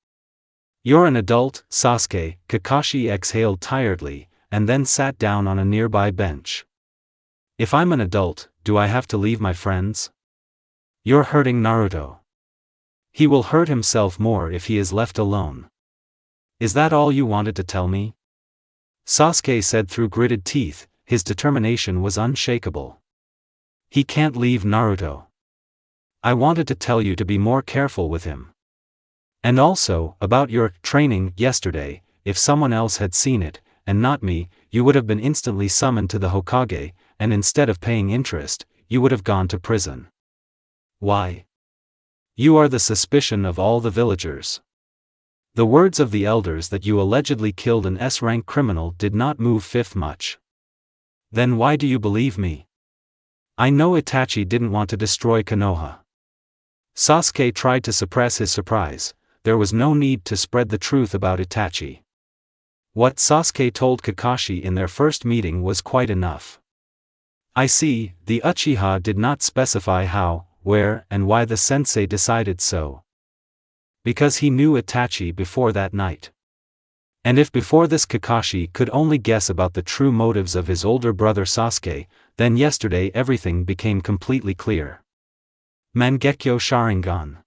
A: You're an adult, Sasuke. Kakashi exhaled tiredly, and then sat down on a nearby bench. If I'm an adult, do I have to leave my friends? You're hurting Naruto. He will hurt himself more if he is left alone. Is that all you wanted to tell me? Sasuke said through gritted teeth, his determination was unshakable. He can't leave Naruto. I wanted to tell you to be more careful with him. And also, about your training yesterday, if someone else had seen it, and not me, you would have been instantly summoned to the Hokage, and instead of paying interest, you would have gone to prison. Why? You are the suspicion of all the villagers. The words of the elders that you allegedly killed an S-rank criminal did not move 5th much. Then why do you believe me? I know Itachi didn't want to destroy Konoha. Sasuke tried to suppress his surprise. There was no need to spread the truth about Itachi. What Sasuke told Kakashi in their first meeting was quite enough. I see, the Uchiha did not specify how, where, and why the sensei decided so. Because he knew Itachi before that night. And if before this Kakashi could only guess about the true motives of his older brother Sasuke, then yesterday everything became completely clear. Mangekyo Sharingan.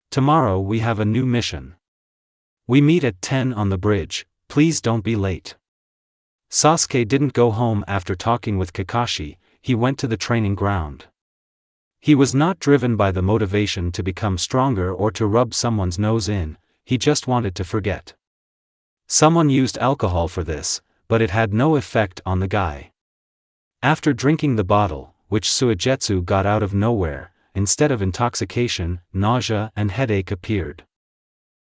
A: Tomorrow we have a new mission. We meet at 10 on the bridge, please don't be late. Sasuke didn't go home after talking with Kakashi, he went to the training ground. He was not driven by the motivation to become stronger or to rub someone's nose in, he just wanted to forget. Someone used alcohol for this, but it had no effect on the guy. After drinking the bottle, which Suigetsu got out of nowhere, instead of intoxication, nausea and headache appeared.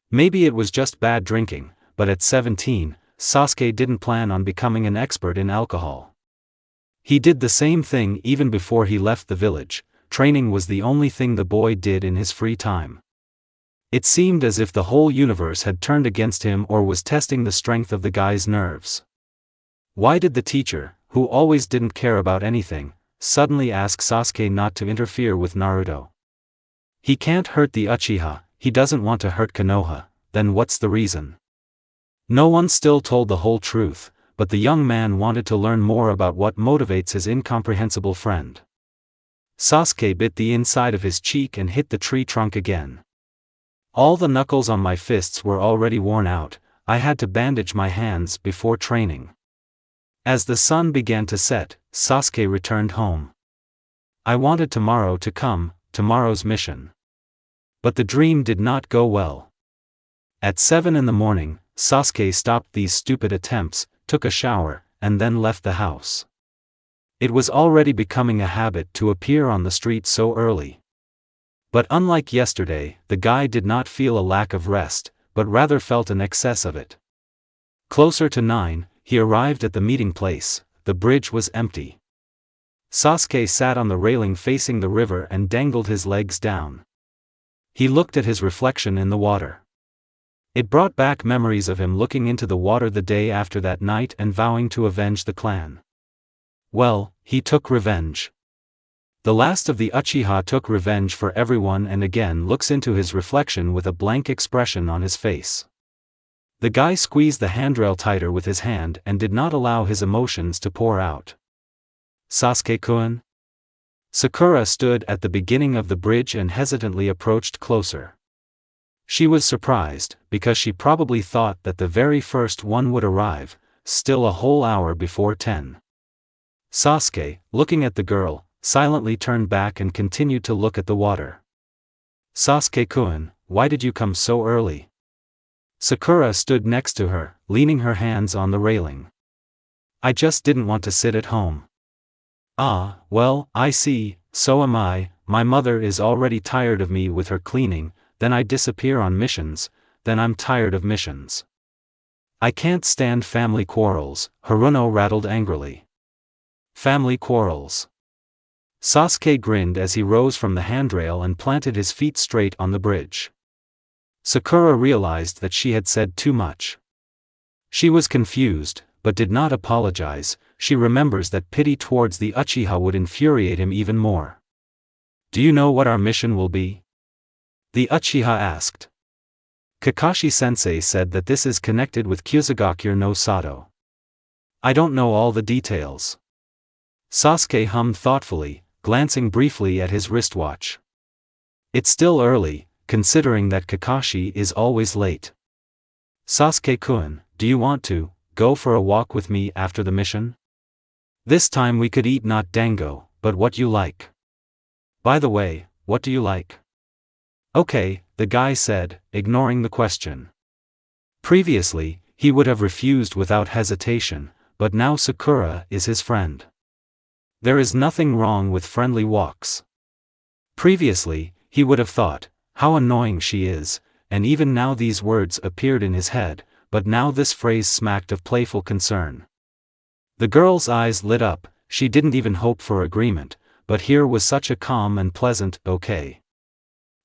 A: Maybe it was just bad drinking, but at 17, Sasuke didn't plan on becoming an expert in alcohol. He did the same thing even before he left the village. Training was the only thing the boy did in his free time. It seemed as if the whole universe had turned against him or was testing the strength of the guy's nerves. Why did the teacher, who always didn't care about anything, suddenly ask Sasuke not to interfere with Naruto? He can't hurt the Uchiha, he doesn't want to hurt Konoha, then what's the reason? No one still told the whole truth, but the young man wanted to learn more about what motivates his incomprehensible friend. Sasuke bit the inside of his cheek and hit the tree trunk again. All the knuckles on my fists were already worn out, I had to bandage my hands before training. As the sun began to set, Sasuke returned home. I wanted tomorrow to come, tomorrow's mission. But the dream did not go well. At 7 in the morning, Sasuke stopped these stupid attempts, took a shower, and then left the house. It was already becoming a habit to appear on the street so early. But unlike yesterday, the guy did not feel a lack of rest, but rather felt an excess of it. Closer to 9, he arrived at the meeting place. The bridge was empty. Sasuke sat on the railing facing the river and dangled his legs down. He looked at his reflection in the water. It brought back memories of him looking into the water the day after that night and vowing to avenge the clan. Well, he took revenge. The last of the Uchiha took revenge for everyone and again looks into his reflection with a blank expression on his face. The guy squeezed the handrail tighter with his hand and did not allow his emotions to pour out. Sasuke-kun? Sakura stood at the beginning of the bridge and hesitantly approached closer. She was surprised, because she probably thought that the very first one would arrive, still a whole hour before 10. Sasuke, looking at the girl, silently turned back and continued to look at the water. Sasuke-kun, why did you come so early? Sakura stood next to her, leaning her hands on the railing. I just didn't want to sit at home. Ah, well, I see, so am I. My mother is already tired of me with her cleaning, then I disappear on missions, then I'm tired of missions. I can't stand family quarrels, Haruno rattled angrily. Family quarrels. Sasuke grinned as he rose from the handrail and planted his feet straight on the bridge. Sakura realized that she had said too much. She was confused, but did not apologize. She remembers that pity towards the Uchiha would infuriate him even more. Do you know what our mission will be? The Uchiha asked. Kakashi-sensei said that this is connected with Kyuzugaku no Sato. I don't know all the details. Sasuke hummed thoughtfully, glancing briefly at his wristwatch. It's still early, considering that Kakashi is always late. Sasuke-kun, do you want to go for a walk with me after the mission? This time we could eat not dango, but what you like. By the way, what do you like? Okay, the guy said, ignoring the question. Previously, he would have refused without hesitation, but now Sakura is his friend. There is nothing wrong with friendly walks. Previously, he would have thought, how annoying she is, and even now these words appeared in his head, but now this phrase smacked of playful concern. The girl's eyes lit up, she didn't even hope for agreement, but here was such a calm and pleasant okay.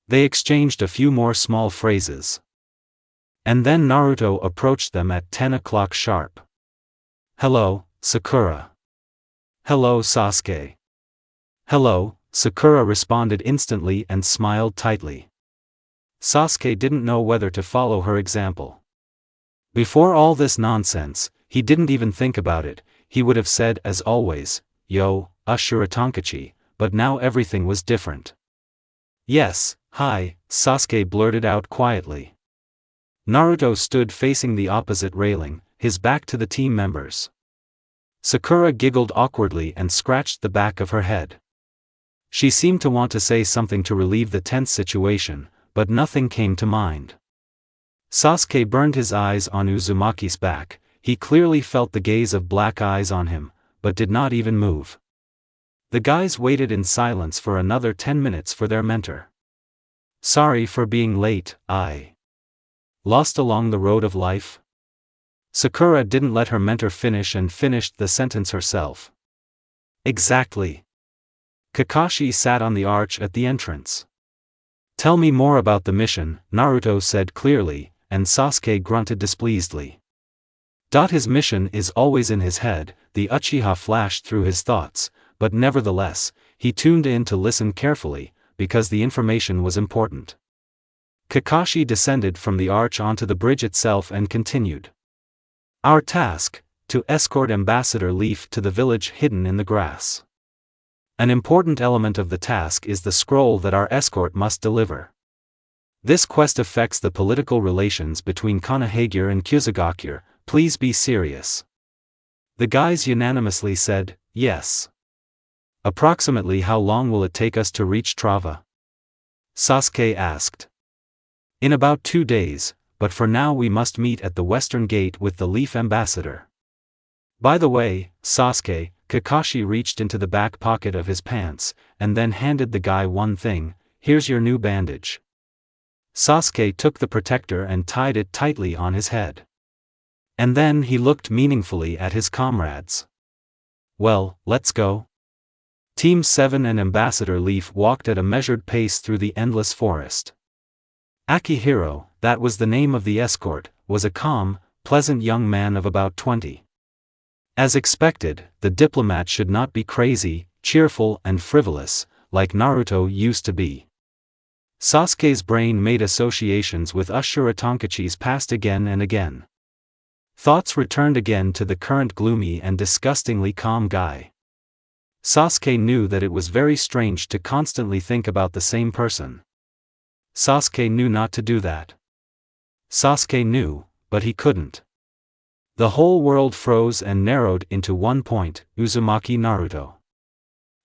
A: They exchanged a few more small phrases. And then Naruto approached them at 10 o'clock sharp. Hello, Sakura. Hello, Sasuke. Hello, Sakura responded instantly and smiled tightly. Sasuke didn't know whether to follow her example. Before all this nonsense, he didn't even think about it. He would have said as always, yo, Ashura Tonkachi, but now everything was different. Yes, hi, Sasuke blurted out quietly. Naruto stood facing the opposite railing, his back to the team members. Sakura giggled awkwardly and scratched the back of her head. She seemed to want to say something to relieve the tense situation, but nothing came to mind. Sasuke burned his eyes on Uzumaki's back. He clearly felt the gaze of black eyes on him, but did not even move. The guys waited in silence for another 10 minutes for their mentor. Sorry for being late, I lost along the road of life. Sakura didn't let her mentor finish and finished the sentence herself. Exactly. Kakashi sat on the arch at the entrance. Tell me more about the mission, Naruto said clearly, and Sasuke grunted displeasedly. His mission is always in his head, the Uchiha flashed through his thoughts, but nevertheless, he tuned in to listen carefully, because the information was important. Kakashi descended from the arch onto the bridge itself and continued. Our task, to escort Ambassador Leaf to the village hidden in the grass. An important element of the task is the scroll that our escort must deliver. This quest affects the political relations between Konohagure and Kyusugakure, please be serious. The guys unanimously said, yes. Approximately how long will it take us to reach Trava? Sasuke asked. In about 2 days, but for now we must meet at the western gate with the Leaf Ambassador. By the way, Sasuke, Kakashi reached into the back pocket of his pants, and then handed the guy one thing, here's your new bandage. Sasuke took the protector and tied it tightly on his head. And then he looked meaningfully at his comrades. Well, let's go. Team 7 and Ambassador Leaf walked at a measured pace through the endless forest. Akihiro, that was the name of the escort, was a calm, pleasant young man of about 20. As expected, the diplomat should not be crazy, cheerful and frivolous, like Naruto used to be. Sasuke's brain made associations with Ashura Tonkachi's past again and again. Thoughts returned again to the current gloomy and disgustingly calm guy. Sasuke knew that it was very strange to constantly think about the same person. Sasuke knew not to do that. Sasuke knew, but he couldn't. The whole world froze and narrowed into one point, Uzumaki Naruto.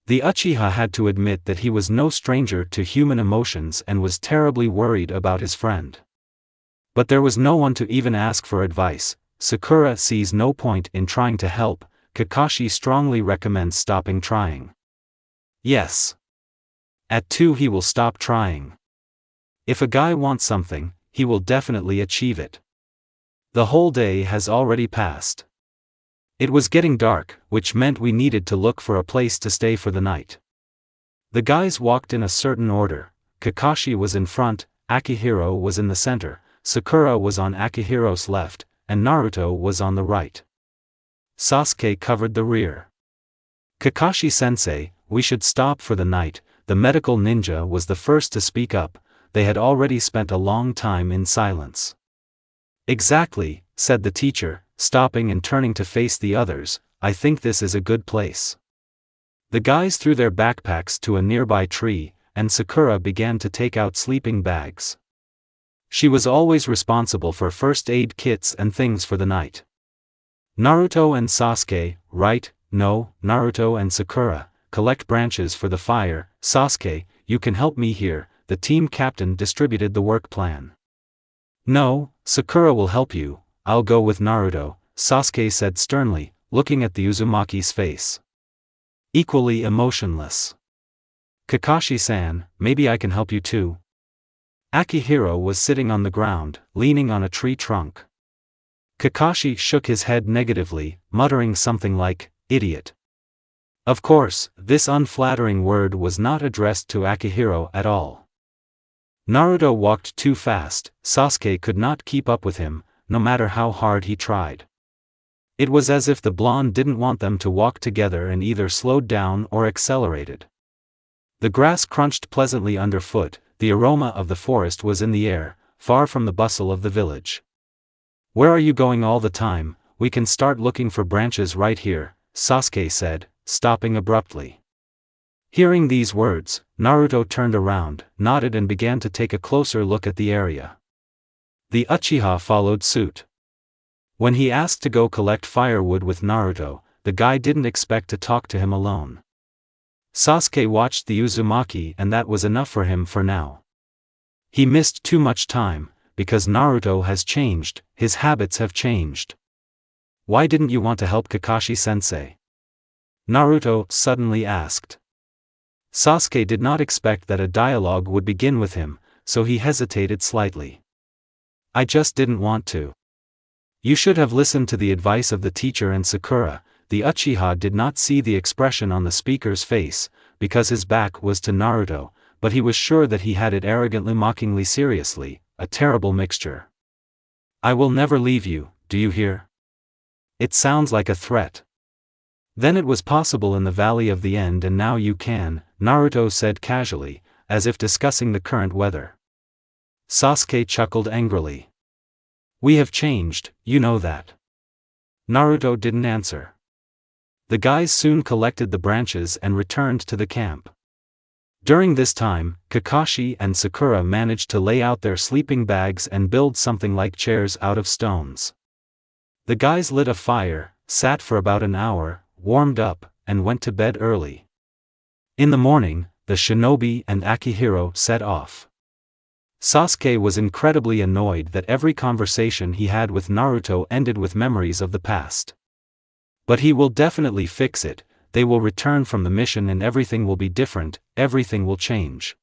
A: The Uchiha had to admit that he was no stranger to human emotions and was terribly worried about his friend. But there was no one to even ask for advice. Sakura sees no point in trying to help. Kakashi strongly recommends stopping trying. Yes. At 2 he will stop trying. If a guy wants something, he will definitely achieve it. The whole day has already passed. It was getting dark, which meant we needed to look for a place to stay for the night. The guys walked in a certain order. Kakashi was in front, Akihiro was in the center, Sakura was on Akihiro's left, and Naruto was on the right. Sasuke covered the rear. Kakashi-sensei, we should stop for the night. The medical ninja was the first to speak up. They had already spent a long time in silence. Exactly, said the teacher, stopping and turning to face the others, I think this is a good place. The guys threw their backpacks to a nearby tree, and Sakura began to take out sleeping bags. She was always responsible for first aid kits and things for the night. Naruto and Sasuke, right, no, Naruto and Sakura, collect branches for the fire. Sasuke, you can help me here, the team captain distributed the work plan. No, Sakura will help you, I'll go with Naruto, Sasuke said sternly, looking at the Uzumaki's face. Equally emotionless. Kakashi-san, maybe I can help you too. Akihiro was sitting on the ground, leaning on a tree trunk. Kakashi shook his head negatively, muttering something like, idiot. Of course, this unflattering word was not addressed to Akihiro at all. Naruto walked too fast, Sasuke could not keep up with him, no matter how hard he tried. It was as if the blonde didn't want them to walk together and either slowed down or accelerated. The grass crunched pleasantly underfoot, the aroma of the forest was in the air, far from the bustle of the village. Where are you going all the time? We can start looking for branches right here, Sasuke said, stopping abruptly. Hearing these words, Naruto turned around, nodded and began to take a closer look at the area. The Uchiha followed suit. When he asked to go collect firewood with Naruto, the guy didn't expect to talk to him alone. Sasuke watched the Uzumaki and that was enough for him for now. He missed too much time, because Naruto has changed, his habits have changed. Why didn't you want to help Kakashi-sensei? Naruto suddenly asked. Sasuke did not expect that a dialogue would begin with him, so he hesitated slightly. I just didn't want to. You should have listened to the advice of the teacher and Sakura. The Uchiha did not see the expression on the speaker's face, because his back was to Naruto, but he was sure that he had it arrogantly mockingly seriously, a terrible mixture. I will never leave you, do you hear? It sounds like a threat. Then it was possible in the Valley of the End and now you can, Naruto said casually, as if discussing the current weather. Sasuke chuckled angrily. We have changed, you know that. Naruto didn't answer. The guys soon collected the branches and returned to the camp. During this time, Kakashi and Sakura managed to lay out their sleeping bags and build something like chairs out of stones. The guys lit a fire, sat for about an hour, warmed up, and went to bed early. In the morning, the shinobi and Akihiro set off. Sasuke was incredibly annoyed that every conversation he had with Naruto ended with memories of the past. But he will definitely fix it, they will return from the mission and everything will be different, everything will change.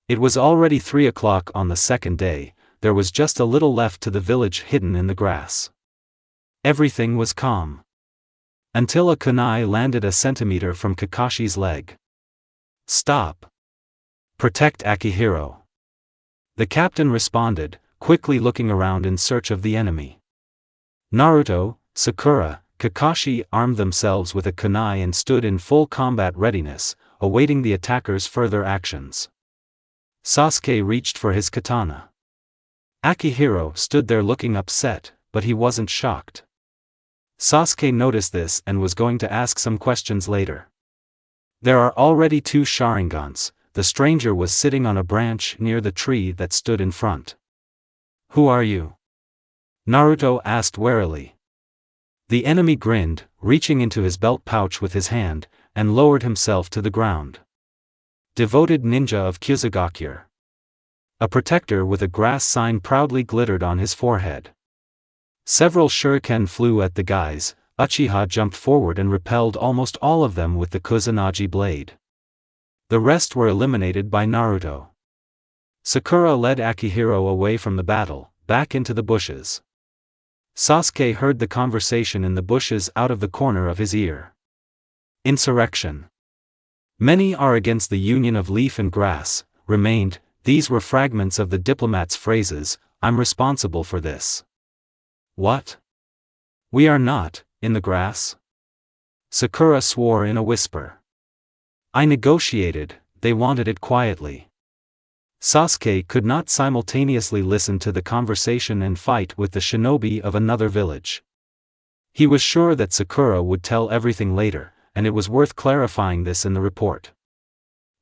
A: It was already 3 o'clock on the second day, there was just a little left to the village hidden in the grass. Everything was calm. Until a kunai landed a centimeter from Kakashi's leg. Stop. Protect Akihiro. The captain responded, quickly looking around in search of the enemy. Naruto, Sakura, Kakashi armed themselves with a kunai and stood in full combat readiness, awaiting the attacker's further actions. Sasuke reached for his katana. Akihiro stood there looking upset, but he wasn't shocked. Sasuke noticed this and was going to ask some questions later. There are already 2 Sharingans, the stranger was sitting on a branch near the tree that stood in front. Who are you? Naruto asked warily. The enemy grinned, reaching into his belt pouch with his hand, and lowered himself to the ground. Devoted ninja of Kyuzugakyur. A protector with a grass sign proudly glittered on his forehead. Several shuriken flew at the guys, Uchiha jumped forward and repelled almost all of them with the Kusanagi blade. The rest were eliminated by Naruto. Sakura led Akihiro away from the battle, back into the bushes. Sasuke heard the conversation in the bushes out of the corner of his ear. Insurrection. Many are against the union of leaf and grass, remained, these were fragments of the diplomat's phrases, I'm responsible for this. What? We are not, in the grass? Sakura swore in a whisper. I negotiated, they wanted it quietly. Sasuke could not simultaneously listen to the conversation and fight with the shinobi of another village. He was sure that Sakura would tell everything later, and it was worth clarifying this in the report.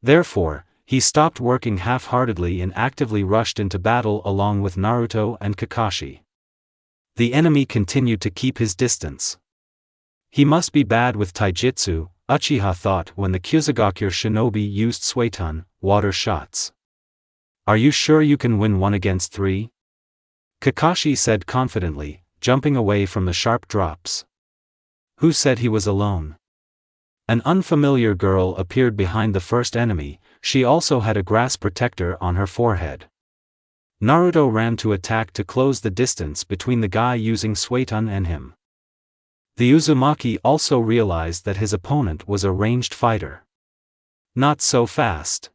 A: Therefore, he stopped working half-heartedly and actively rushed into battle along with Naruto and Kakashi. The enemy continued to keep his distance. He must be bad with taijutsu, Uchiha thought when the Kyuzugakyur shinobi used suiton, water shots. Are you sure you can win 1 against 3? Kakashi said confidently, jumping away from the sharp drops. Who said he was alone? An unfamiliar girl appeared behind the first enemy, she also had a grass protector on her forehead. Naruto ran to attack to close the distance between the guy using suiton and him. The Uzumaki also realized that his opponent was a ranged fighter. Not so fast,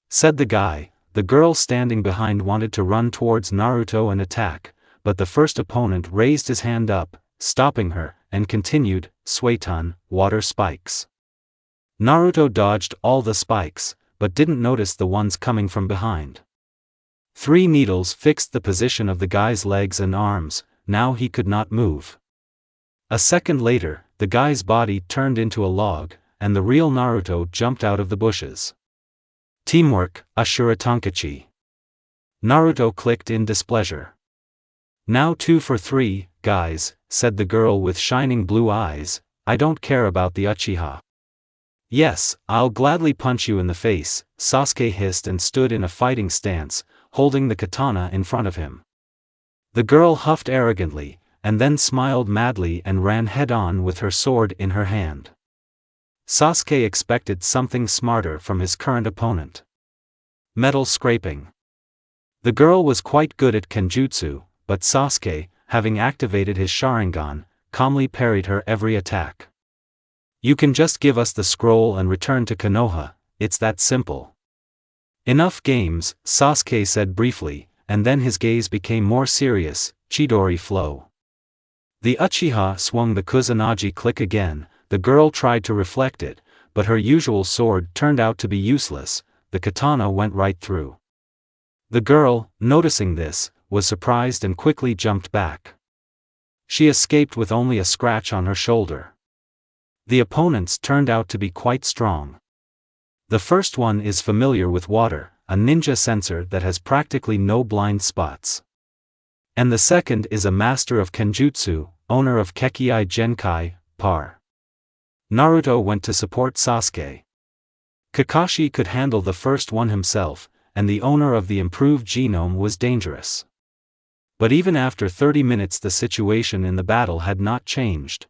A: said the guy. The girl standing behind wanted to run towards Naruto and attack, but the first opponent raised his hand up, stopping her, and continued, suiton, water spikes. Naruto dodged all the spikes, but didn't notice the ones coming from behind. 3 needles fixed the position of the guy's legs and arms, now he could not move. A second later, the guy's body turned into a log, and the real Naruto jumped out of the bushes. Teamwork, Ashura Tonkachi. Naruto clicked in displeasure. Now 2 for 3, guys, said the girl with shining blue eyes, I don't care about the Uchiha. Yes, I'll gladly punch you in the face, Sasuke hissed and stood in a fighting stance, holding the katana in front of him. The girl huffed arrogantly, and then smiled madly and ran head-on with her sword in her hand. Sasuke expected something smarter from his current opponent. Metal scraping. The girl was quite good at kenjutsu, but Sasuke, having activated his Sharingan, calmly parried her every attack. You can just give us the scroll and return to Konoha, it's that simple. Enough games, Sasuke said briefly, and then his gaze became more serious. Chidori flow. The Uchiha swung the Kusanagi click again. The girl tried to reflect it, but her usual sword turned out to be useless. The katana went right through. The girl, noticing this, was surprised and quickly jumped back. She escaped with only a scratch on her shoulder. The opponents turned out to be quite strong. The first one is familiar with water, a ninja sensor that has practically no blind spots. And the second is a master of kenjutsu, owner of Kekkei Genkai, par. Naruto went to support Sasuke. Kakashi could handle the first one himself, and the owner of the improved genome was dangerous. But even after 30 minutes the situation in the battle had not changed.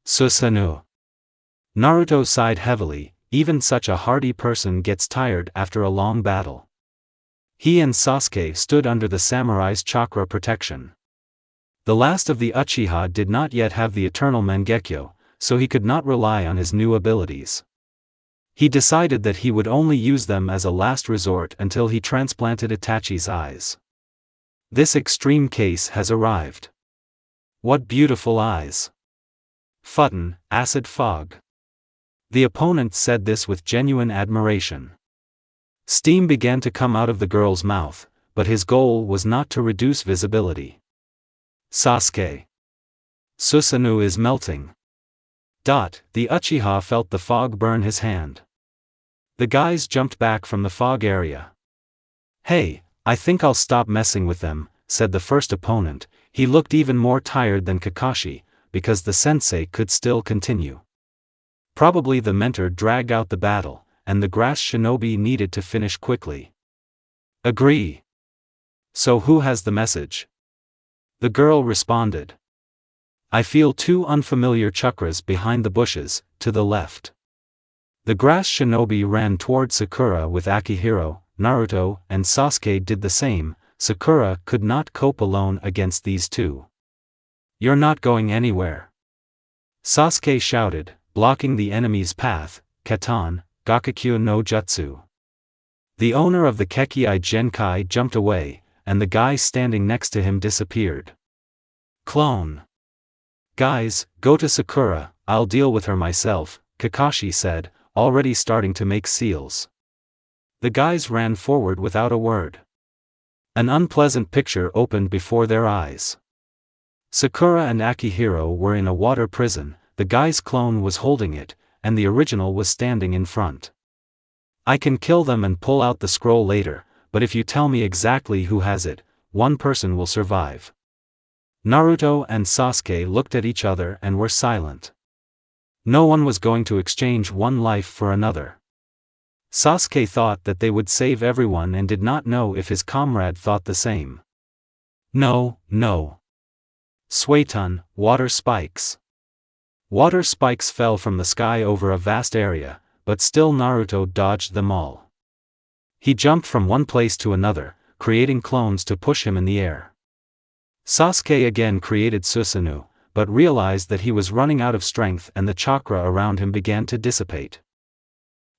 A: Susanoo. Naruto sighed heavily. Even such a hardy person gets tired after a long battle. He and Sasuke stood under the samurai's chakra protection. The last of the Uchiha did not yet have the eternal Mangekyo, so he could not rely on his new abilities. He decided that he would only use them as a last resort until he transplanted Itachi's eyes. This extreme case has arrived. What beautiful eyes! Futon, acid fog. The opponent said this with genuine admiration. Steam began to come out of the girl's mouth, but his goal was not to reduce visibility. Sasuke. Susanoo is melting. The Uchiha felt the fog burn his hand. The guys jumped back from the fog area. Hey, I think I'll stop messing with them, said the first opponent. He looked even more tired than Kakashi, because the sensei could still continue. Probably the mentor dragged out the battle, and the grass shinobi needed to finish quickly. Agree. So who has the message? The girl responded. I feel two unfamiliar chakras behind the bushes, to the left. The grass shinobi ran toward Sakura with Akihiro. Naruto and Sasuke did the same. Sakura could not cope alone against these two. You're not going anywhere. Sasuke shouted, blocking the enemy's path. Katan, Gakakyu no Jutsu. The owner of the Kekkei Genkai jumped away, and the guy standing next to him disappeared. Clone. Guys, go to Sakura, I'll deal with her myself, Kakashi said, already starting to make seals. The guys ran forward without a word. An unpleasant picture opened before their eyes. Sakura and Akihiro were in a water prison. The guy's clone was holding it, and the original was standing in front. I can kill them and pull out the scroll later, but if you tell me exactly who has it, one person will survive. Naruto and Sasuke looked at each other and were silent. No one was going to exchange one life for another. Sasuke thought that they would save everyone and did not know if his comrade thought the same. No. Suiton, water spikes. Water spikes fell from the sky over a vast area, but still Naruto dodged them all. He jumped from one place to another, creating clones to push him in the air. Sasuke again created Susanoo, but realized that he was running out of strength and the chakra around him began to dissipate.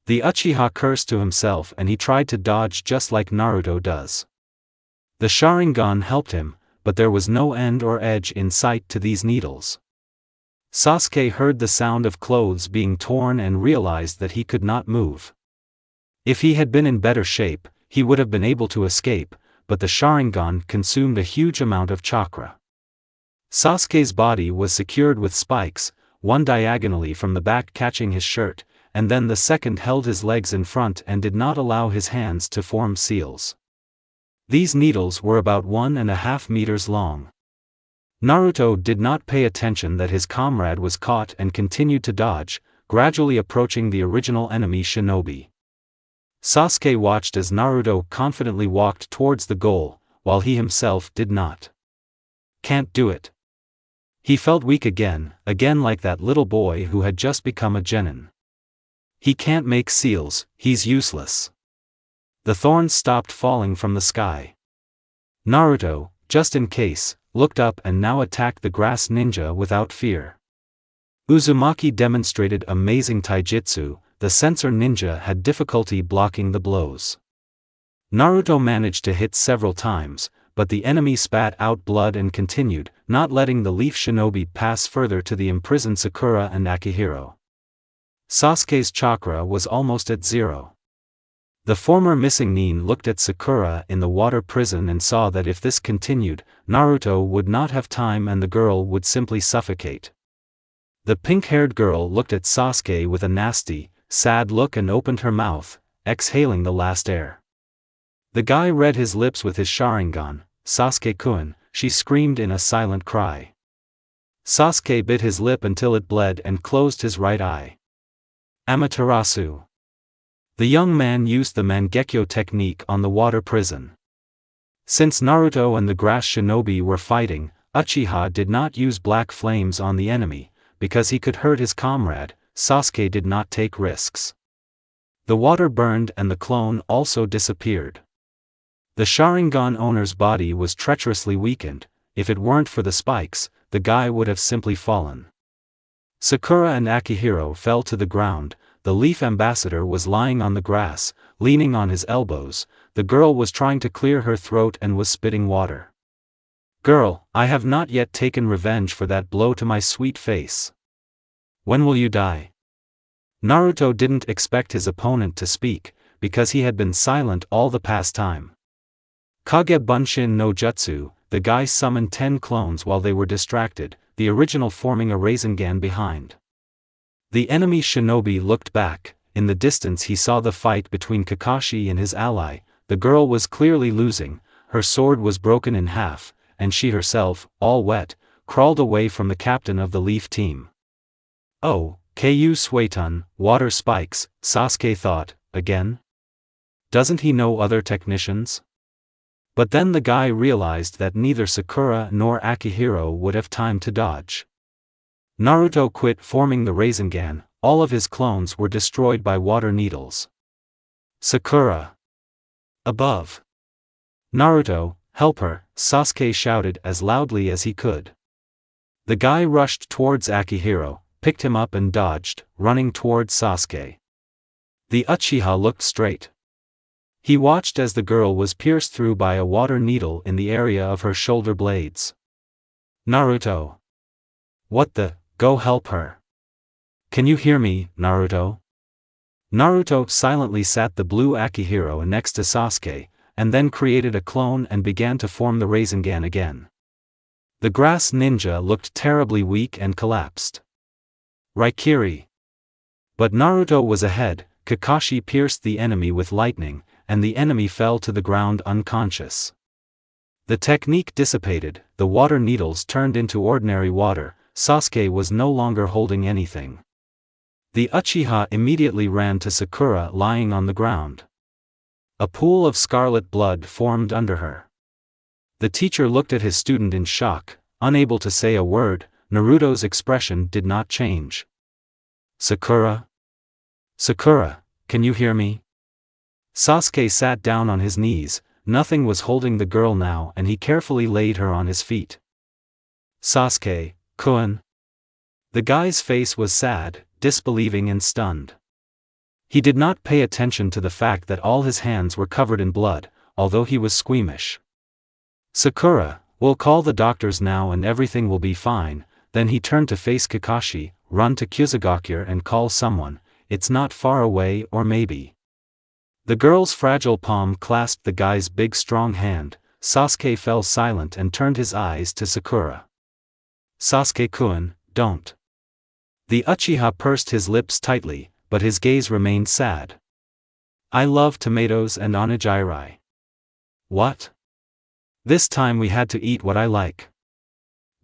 A: The Uchiha cursed to himself and he tried to dodge just like Naruto does. The Sharingan helped him, but there was no end or edge in sight to these needles. Sasuke heard the sound of clothes being torn and realized that he could not move. If he had been in better shape, he would have been able to escape, but the Sharingan consumed a huge amount of chakra. Sasuke's body was secured with spikes, one diagonally from the back catching his shirt, and then the second held his legs in front and did not allow his hands to form seals. These needles were about 1.5 meters long. Naruto did not pay attention that his comrade was caught and continued to dodge, gradually approaching the original enemy shinobi. Sasuke watched as Naruto confidently walked towards the goal, while he himself did not. Can't do it. He felt weak again like that little boy who had just become a genin. He can't make seals, he's useless. The thorns stopped falling from the sky. Naruto, just in case, looked up and now attacked the grass ninja without fear. Uzumaki demonstrated amazing taijutsu. The sensor ninja had difficulty blocking the blows. Naruto managed to hit several times, but the enemy spat out blood and continued, not letting the leaf shinobi pass further to the imprisoned Sakura and Akihiro. Sasuke's chakra was almost at zero. The former missing nin looked at Sakura in the water prison and saw that if this continued, Naruto would not have time and the girl would simply suffocate. The pink-haired girl looked at Sasuke with a nasty, sad look and opened her mouth, exhaling the last air. The guy read his lips with his Sharingan. "Sasuke-kun," she screamed in a silent cry. Sasuke bit his lip until it bled and closed his right eye. Amaterasu. The young man used the Mangekyo technique on the water prison. Since Naruto and the grass shinobi were fighting, Uchiha did not use black flames on the enemy, because he could hurt his comrade. Sasuke did not take risks. The water burned and the clone also disappeared. The Sharingan owner's body was treacherously weakened. If it weren't for the spikes, the guy would have simply fallen. Sakura and Akihiro fell to the ground. The leaf ambassador was lying on the grass, leaning on his elbows. The girl was trying to clear her throat and was spitting water. "Girl, I have not yet taken revenge for that blow to my sweet face. When will you die?" Naruto didn't expect his opponent to speak, because he had been silent all the past time. Kage Bunshin no Jutsu, the guy summoned 10 clones while they were distracted, the original forming a Rasengan behind. The enemy shinobi looked back. In the distance he saw the fight between Kakashi and his ally. The girl was clearly losing, her sword was broken in half, and she herself, all wet, crawled away from the captain of the leaf team. "Oh, Ku Suetun, water spikes," Sasuke thought, again? Doesn't he know other technicians? But then the guy realized that neither Sakura nor Akihiro would have time to dodge. Naruto quit forming the Rasengan. All of his clones were destroyed by water needles. Sakura. Above. "Naruto, help her," Sasuke shouted as loudly as he could. The guy rushed towards Akihiro, picked him up and dodged, running towards Sasuke. The Uchiha looked straight. He watched as the girl was pierced through by a water needle in the area of her shoulder blades. "Naruto. What the, go help her. Can you hear me, Naruto?" Naruto silently sat the blue Akihiro next to Sasuke, and then created a clone and began to form the Rasengan again. The grass ninja looked terribly weak and collapsed. Raikiri. But Naruto was ahead. Kakashi pierced the enemy with lightning, and the enemy fell to the ground unconscious. The technique dissipated, the water needles turned into ordinary water. Sasuke was no longer holding anything. The Uchiha immediately ran to Sakura lying on the ground. A pool of scarlet blood formed under her. The teacher looked at his student in shock, unable to say a word. Naruto's expression did not change. "Sakura? Sakura, can you hear me?" Sasuke sat down on his knees. Nothing was holding the girl now and he carefully laid her on his feet. "Sasuke-kun." The guy's face was sad, disbelieving and stunned. He did not pay attention to the fact that all his hands were covered in blood, although he was squeamish. "Sakura, we'll call the doctors now and everything will be fine." Then he turned to face Kakashi. "Run to Kusagakure and call someone, it's not far away or maybe." The girl's fragile palm clasped the guy's big strong hand. Sasuke fell silent and turned his eyes to Sakura. "Sasuke-kun, don't." The Uchiha pursed his lips tightly, but his gaze remained sad. "I love tomatoes and onigiri." "What?" "This time we had to eat what I like."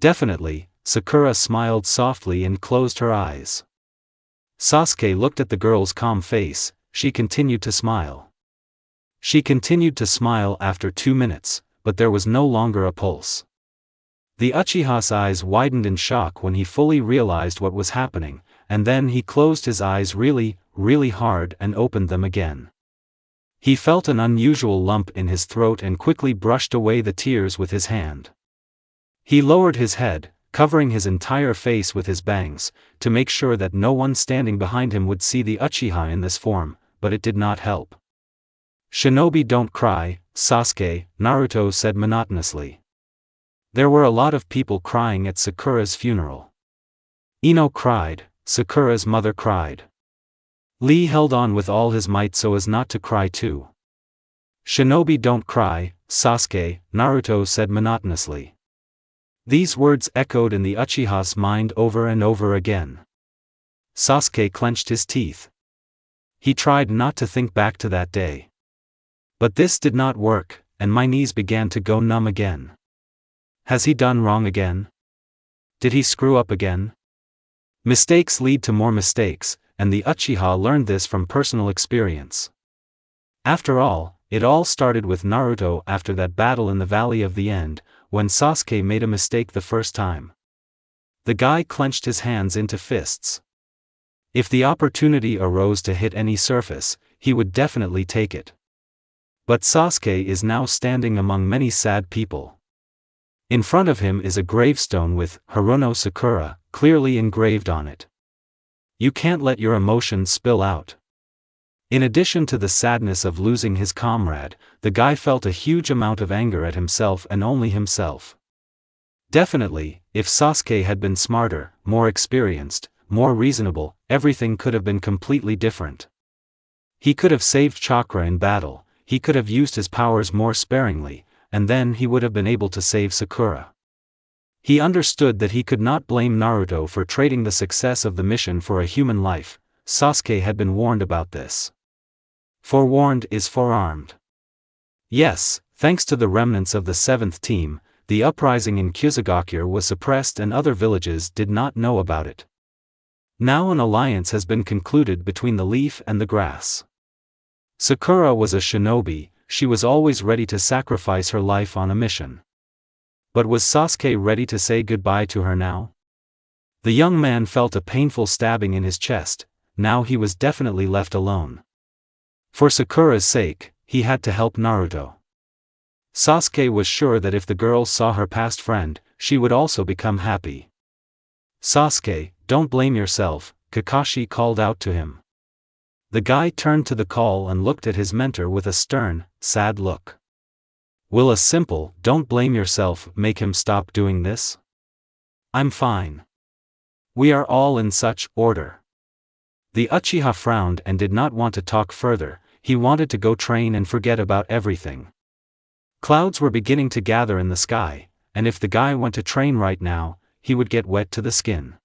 A: Definitely, Sakura smiled softly and closed her eyes. Sasuke looked at the girl's calm face. She continued to smile. She continued to smile after 2 minutes, but there was no longer a pulse. The Uchiha's eyes widened in shock when he fully realized what was happening, and then he closed his eyes really, really hard and opened them again. He felt an unusual lump in his throat and quickly brushed away the tears with his hand. He lowered his head, covering his entire face with his bangs, to make sure that no one standing behind him would see the Uchiha in this form, but it did not help. "Shinobi, don't cry, Sasuke," Naruto said monotonously. There were a lot of people crying at Sakura's funeral. Ino cried, Sakura's mother cried. Lee held on with all his might so as not to cry too. "Shinobi, don't cry, Sasuke," Naruto said monotonously. These words echoed in the Uchiha's mind over and over again. Sasuke clenched his teeth. He tried not to think back to that day. But this did not work, and my knees began to go numb again. Has he done wrong again? Did he screw up again? Mistakes lead to more mistakes, and the Uchiha learned this from personal experience. After all, it all started with Naruto after that battle in the Valley of the End, when Sasuke made a mistake the first time. The guy clenched his hands into fists. If the opportunity arose to hit any surface, he would definitely take it. But Sasuke is now standing among many sad people. In front of him is a gravestone with Haruno Sakura clearly engraved on it. You can't let your emotions spill out. In addition to the sadness of losing his comrade, the guy felt a huge amount of anger at himself and only himself. Definitely, if Sasuke had been smarter, more experienced, more reasonable, everything could have been completely different. He could have saved chakra in battle, he could have used his powers more sparingly, and then he would have been able to save Sakura. He understood that he could not blame Naruto for trading the success of the mission for a human life. Sasuke had been warned about this. Forewarned is forearmed. Yes, thanks to the remnants of the 7th team, the uprising in Kusagakure was suppressed and other villages did not know about it. Now an alliance has been concluded between the leaf and the grass. Sakura was a shinobi, she was always ready to sacrifice her life on a mission. But was Sasuke ready to say goodbye to her now? The young man felt a painful stabbing in his chest. Now he was definitely left alone. For Sakura's sake, he had to help Naruto. Sasuke was sure that if the girl saw her past friend, she would also become happy. "Sasuke, don't blame yourself," Kakashi called out to him. The guy turned to the call and looked at his mentor with a stern, sad look. Will a simple, "don't blame yourself," make him stop doing this? "I'm fine. We are all in such order." The Uchiha frowned and did not want to talk further. He wanted to go train and forget about everything. Clouds were beginning to gather in the sky, and if the guy went to train right now, he would get wet to the skin.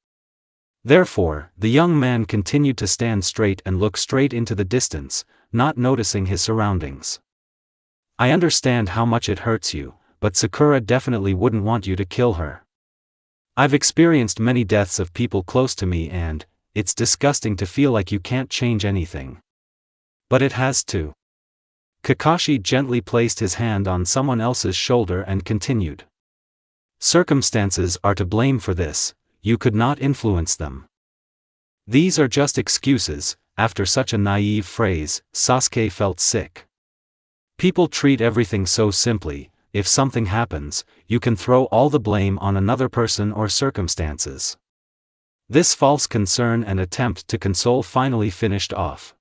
A: Therefore, the young man continued to stand straight and look straight into the distance, not noticing his surroundings. "I understand how much it hurts you, but Sakura definitely wouldn't want you to kill her. I've experienced many deaths of people close to me and it's disgusting to feel like you can't change anything. But it has to." Kakashi gently placed his hand on someone else's shoulder and continued. "Circumstances are to blame for this, you could not influence them. These are just excuses." After such a naive phrase, Sasuke felt sick. People treat everything so simply. If something happens, you can throw all the blame on another person or circumstances. This false concern and attempt to console finally finished off.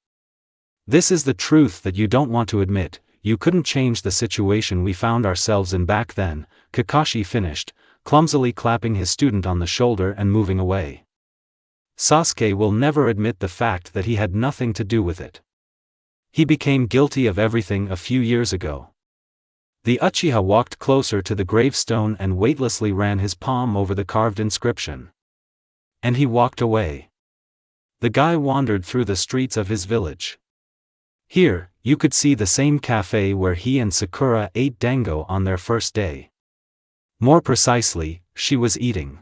A: "This is the truth that you don't want to admit. You couldn't change the situation we found ourselves in back then," Kakashi finished, clumsily clapping his student on the shoulder and moving away. Sasuke will never admit the fact that he had nothing to do with it. He became guilty of everything a few years ago. The Uchiha walked closer to the gravestone and weightlessly ran his palm over the carved inscription. And he walked away. The guy wandered through the streets of his village. Here, you could see the same cafe where he and Sakura ate dango on their first day. More precisely, she was eating.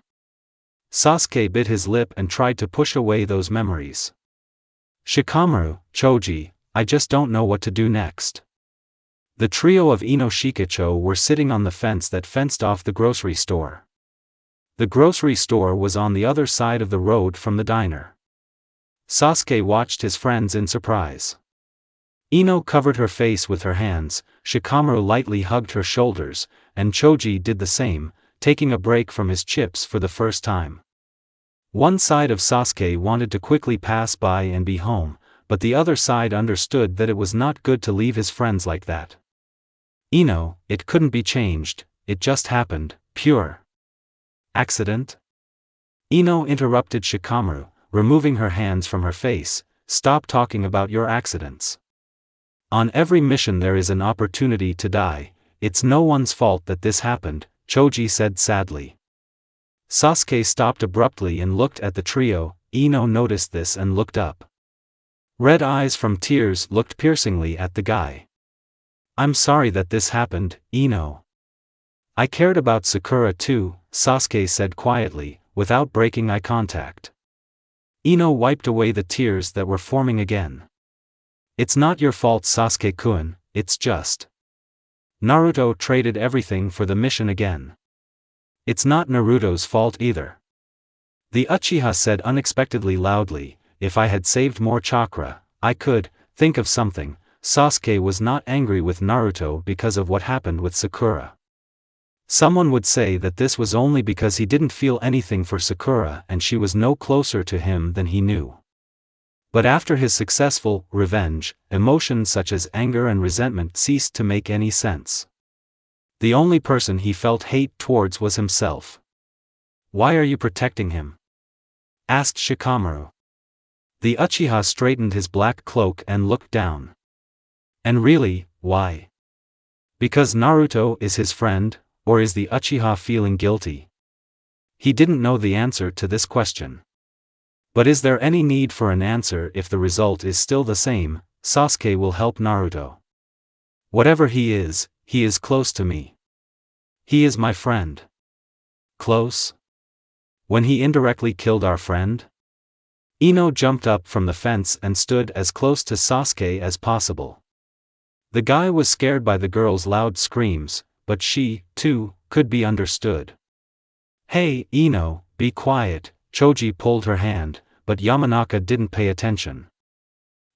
A: Sasuke bit his lip and tried to push away those memories. Shikamaru, Choji, I just don't know what to do next. The trio of Ino Shikicho were sitting on the fence that fenced off the grocery store. The grocery store was on the other side of the road from the diner. Sasuke watched his friends in surprise. Ino covered her face with her hands, Shikamaru lightly hugged her shoulders, and Choji did the same, taking a break from his chips for the first time. One side of Sasuke wanted to quickly pass by and be home, but the other side understood that it was not good to leave his friends like that. Ino, it couldn't be changed, it just happened, pure accident? Ino interrupted Shikamaru, removing her hands from her face. Stop talking about your accidents. On every mission there is an opportunity to die, it's no one's fault that this happened, Choji said sadly. Sasuke stopped abruptly and looked at the trio. Ino noticed this and looked up. Red eyes from tears looked piercingly at the guy. I'm sorry that this happened, Ino. I cared about Sakura too, Sasuke said quietly, without breaking eye contact. Ino wiped away the tears that were forming again. It's not your fault, Sasuke-kun, it's just. Naruto traded everything for the mission again. It's not Naruto's fault either. The Uchiha said unexpectedly loudly, if I had saved more chakra, I could think of something. Sasuke was not angry with Naruto because of what happened with Sakura. Someone would say that this was only because he didn't feel anything for Sakura and she was no closer to him than he knew. But after his successful revenge, emotions such as anger and resentment ceased to make any sense. The only person he felt hate towards was himself. Why are you protecting him? Asked Shikamaru. The Uchiha straightened his black cloak and looked down. And really, why? Because Naruto is his friend, or is the Uchiha feeling guilty? He didn't know the answer to this question. But is there any need for an answer if the result is still the same? Sasuke will help Naruto. Whatever he is close to me. He is my friend. Close? When he indirectly killed our friend? Ino jumped up from the fence and stood as close to Sasuke as possible. The guy was scared by the girl's loud screams, but she, too, could be understood. Hey, Ino, be quiet, Choji pulled her hand, but Yamanaka didn't pay attention.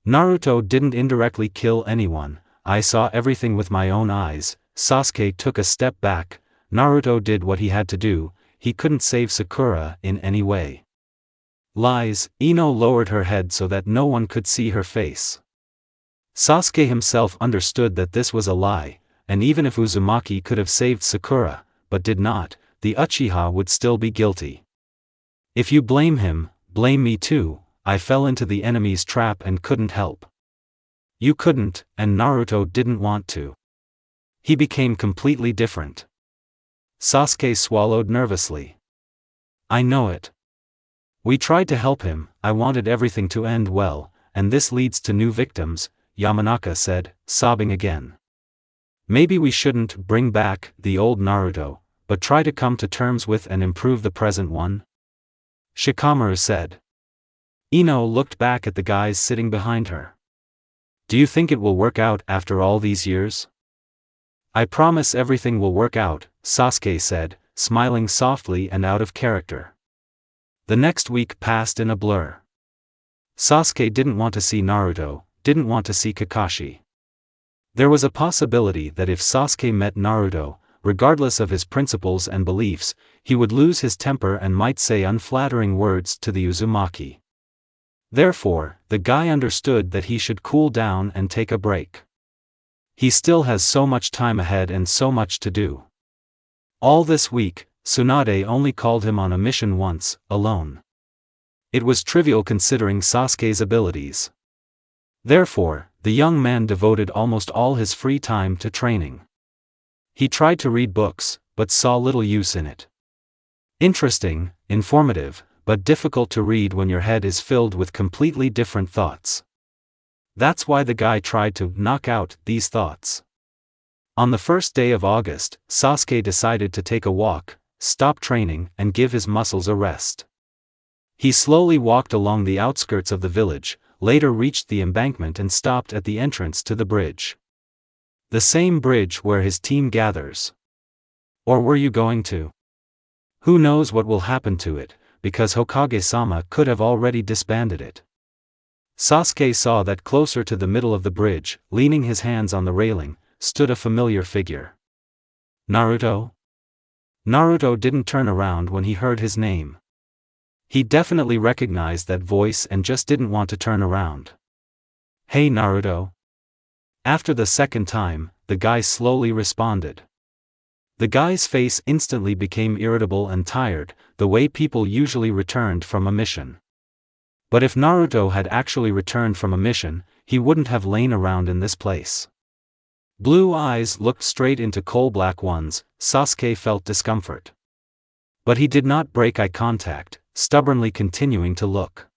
A: Naruto didn't indirectly kill anyone, I saw everything with my own eyes. Sasuke took a step back. Naruto did what he had to do, he couldn't save Sakura in any way. Lies. Ino lowered her head so that no one could see her face. Sasuke himself understood that this was a lie, and even if Uzumaki could have saved Sakura, but did not, the Uchiha would still be guilty. If you blame him, blame me too. I fell into the enemy's trap and couldn't help. You couldn't, and Naruto didn't want to. He became completely different. Sasuke swallowed nervously. I know it. We tried to help him, I wanted everything to end well, and this leads to new victims, Yamanaka said, sobbing again. Maybe we shouldn't bring back the old Naruto, but try to come to terms with and improve the present one? Shikamaru said. Ino looked back at the guys sitting behind her. Do you think it will work out after all these years? I promise everything will work out, Sasuke said, smiling softly and out of character. The next week passed in a blur. Sasuke didn't want to see Naruto, didn't want to see Kakashi. There was a possibility that if Sasuke met Naruto, regardless of his principles and beliefs, he would lose his temper and might say unflattering words to the Uzumaki. Therefore, the guy understood that he should cool down and take a break. He still has so much time ahead and so much to do. All this week, Tsunade only called him on a mission once, alone. It was trivial considering Sasuke's abilities. Therefore, the young man devoted almost all his free time to training. He tried to read books, but saw little use in it. Interesting, informative, but difficult to read when your head is filled with completely different thoughts. That's why the guy tried to knock out these thoughts. On the first day of August, Sasuke decided to take a walk, stop training, and give his muscles a rest. He slowly walked along the outskirts of the village, later reached the embankment and stopped at the entrance to the bridge. The same bridge where his team gathers. Or were you going to? Who knows what will happen to it, because Hokage-sama could have already disbanded it. Sasuke saw that closer to the middle of the bridge, leaning his hands on the railing, stood a familiar figure. Naruto? Naruto didn't turn around when he heard his name. He definitely recognized that voice and just didn't want to turn around. Hey Naruto? After the second time, the guy slowly responded. The guy's face instantly became irritable and tired, the way people usually returned from a mission. But if Naruto had actually returned from a mission, he wouldn't have lain around in this place. Blue eyes looked straight into coal-black ones. Sasuke felt discomfort. But he did not break eye contact, stubbornly continuing to look.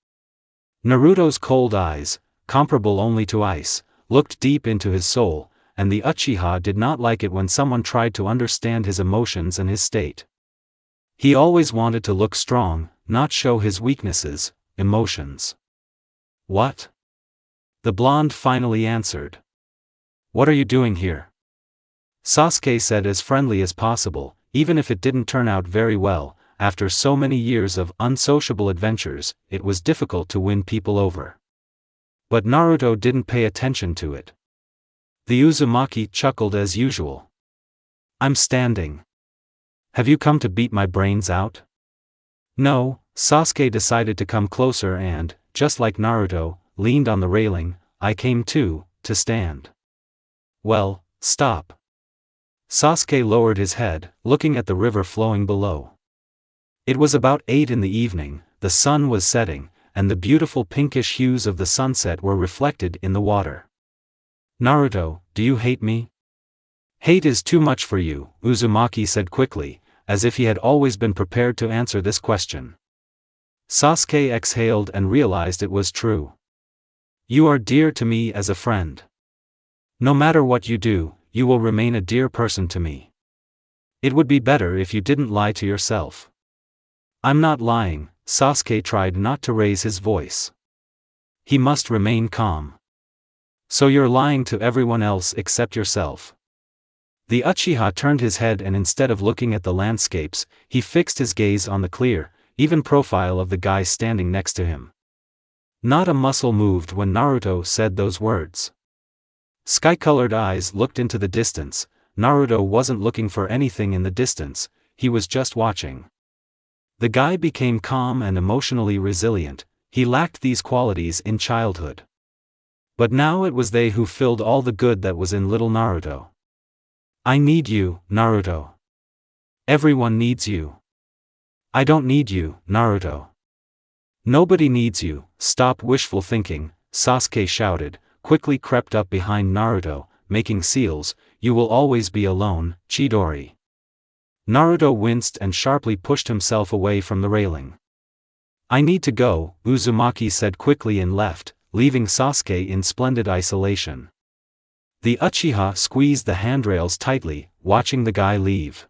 A: Naruto's cold eyes, comparable only to ice, looked deep into his soul, and the Uchiha did not like it when someone tried to understand his emotions and his state. He always wanted to look strong, not show his weaknesses, emotions. What? The blonde finally answered. What are you doing here? Sasuke said as friendly as possible, even if it didn't turn out very well. After so many years of unsociable adventures, it was difficult to win people over. But Naruto didn't pay attention to it. The Uzumaki chuckled as usual. I'm standing. Have you come to beat my brains out? No, Sasuke decided to come closer and, just like Naruto, leaned on the railing. I came too, to stand. Well, stop. Sasuke lowered his head, looking at the river flowing below. It was about 8 in the evening, the sun was setting, and the beautiful pinkish hues of the sunset were reflected in the water. Naruto, do you hate me? Hate is too much for you, Uzumaki said quickly, as if he had always been prepared to answer this question. Sasuke exhaled and realized it was true. You are dear to me as a friend. No matter what you do, you will remain a dear person to me. It would be better if you didn't lie to yourself. I'm not lying. Sasuke tried not to raise his voice. He must remain calm. So you're lying to everyone else except yourself. The Uchiha turned his head and instead of looking at the landscapes, he fixed his gaze on the clear, even profile of the guy standing next to him. Not a muscle moved when Naruto said those words. Sky-colored eyes looked into the distance. Naruto wasn't looking for anything in the distance, he was just watching. The guy became calm and emotionally resilient. He lacked these qualities in childhood. But now it was they who filled all the good that was in little Naruto. I need you, Naruto. Everyone needs you. I don't need you, Naruto. Nobody needs you. Stop wishful thinking, Sasuke shouted, quickly crept up behind Naruto, making seals. You will always be alone, Chidori. Naruto winced and sharply pushed himself away from the railing. I need to go, Uzumaki said quickly and left, leaving Sasuke in splendid isolation. The Uchiha squeezed the handrails tightly, watching the guy leave.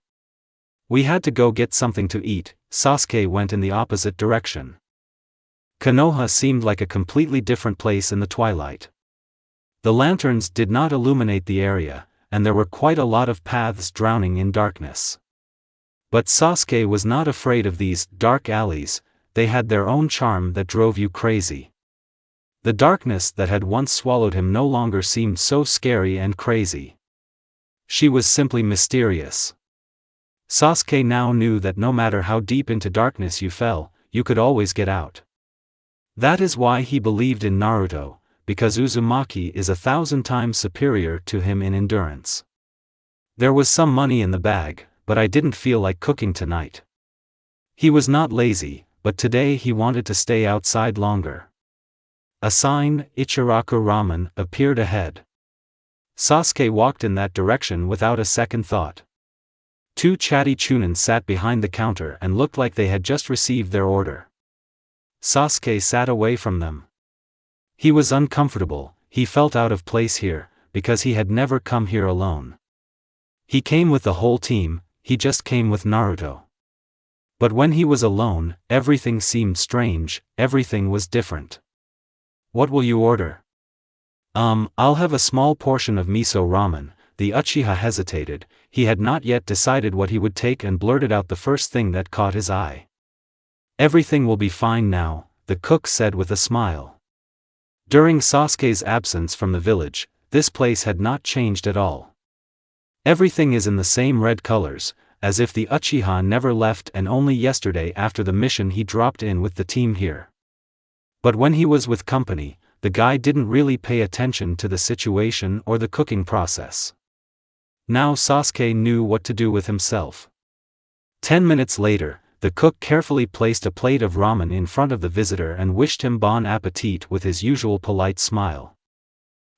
A: We had to go get something to eat. Sasuke went in the opposite direction. Konoha seemed like a completely different place in the twilight. The lanterns did not illuminate the area, and there were quite a lot of paths drowning in darkness. But Sasuke was not afraid of these dark alleys. They had their own charm that drove you crazy. The darkness that had once swallowed him no longer seemed so scary and crazy. She was simply mysterious. Sasuke now knew that no matter how deep into darkness you fell, you could always get out. That is why he believed in Naruto, because Uzumaki is 1,000 times superior to him in endurance. There was some money in the bag, but I didn't feel like cooking tonight. He was not lazy, but today he wanted to stay outside longer. A sign, Ichiraku Ramen, appeared ahead. Sasuke walked in that direction without a second thought. 2 chatty Chunin sat behind the counter and looked like they had just received their order. Sasuke sat away from them. He was uncomfortable. He felt out of place here, because he had never come here alone. He came with the whole team, he just came with Naruto. But when he was alone, everything seemed strange, everything was different. What will you order? I'll have a small portion of miso ramen. The Uchiha hesitated, he had not yet decided what he would take and blurted out the first thing that caught his eye. Everything will be fine now, the cook said with a smile. During Sasuke's absence from the village, this place had not changed at all. Everything is in the same red colors, as if the Uchiha never left, and only yesterday after the mission he dropped in with the team here. But when he was with company, the guy didn't really pay attention to the situation or the cooking process. Now Sasuke knew what to do with himself. 10 minutes later, the cook carefully placed a plate of ramen in front of the visitor and wished him bon appetit with his usual polite smile.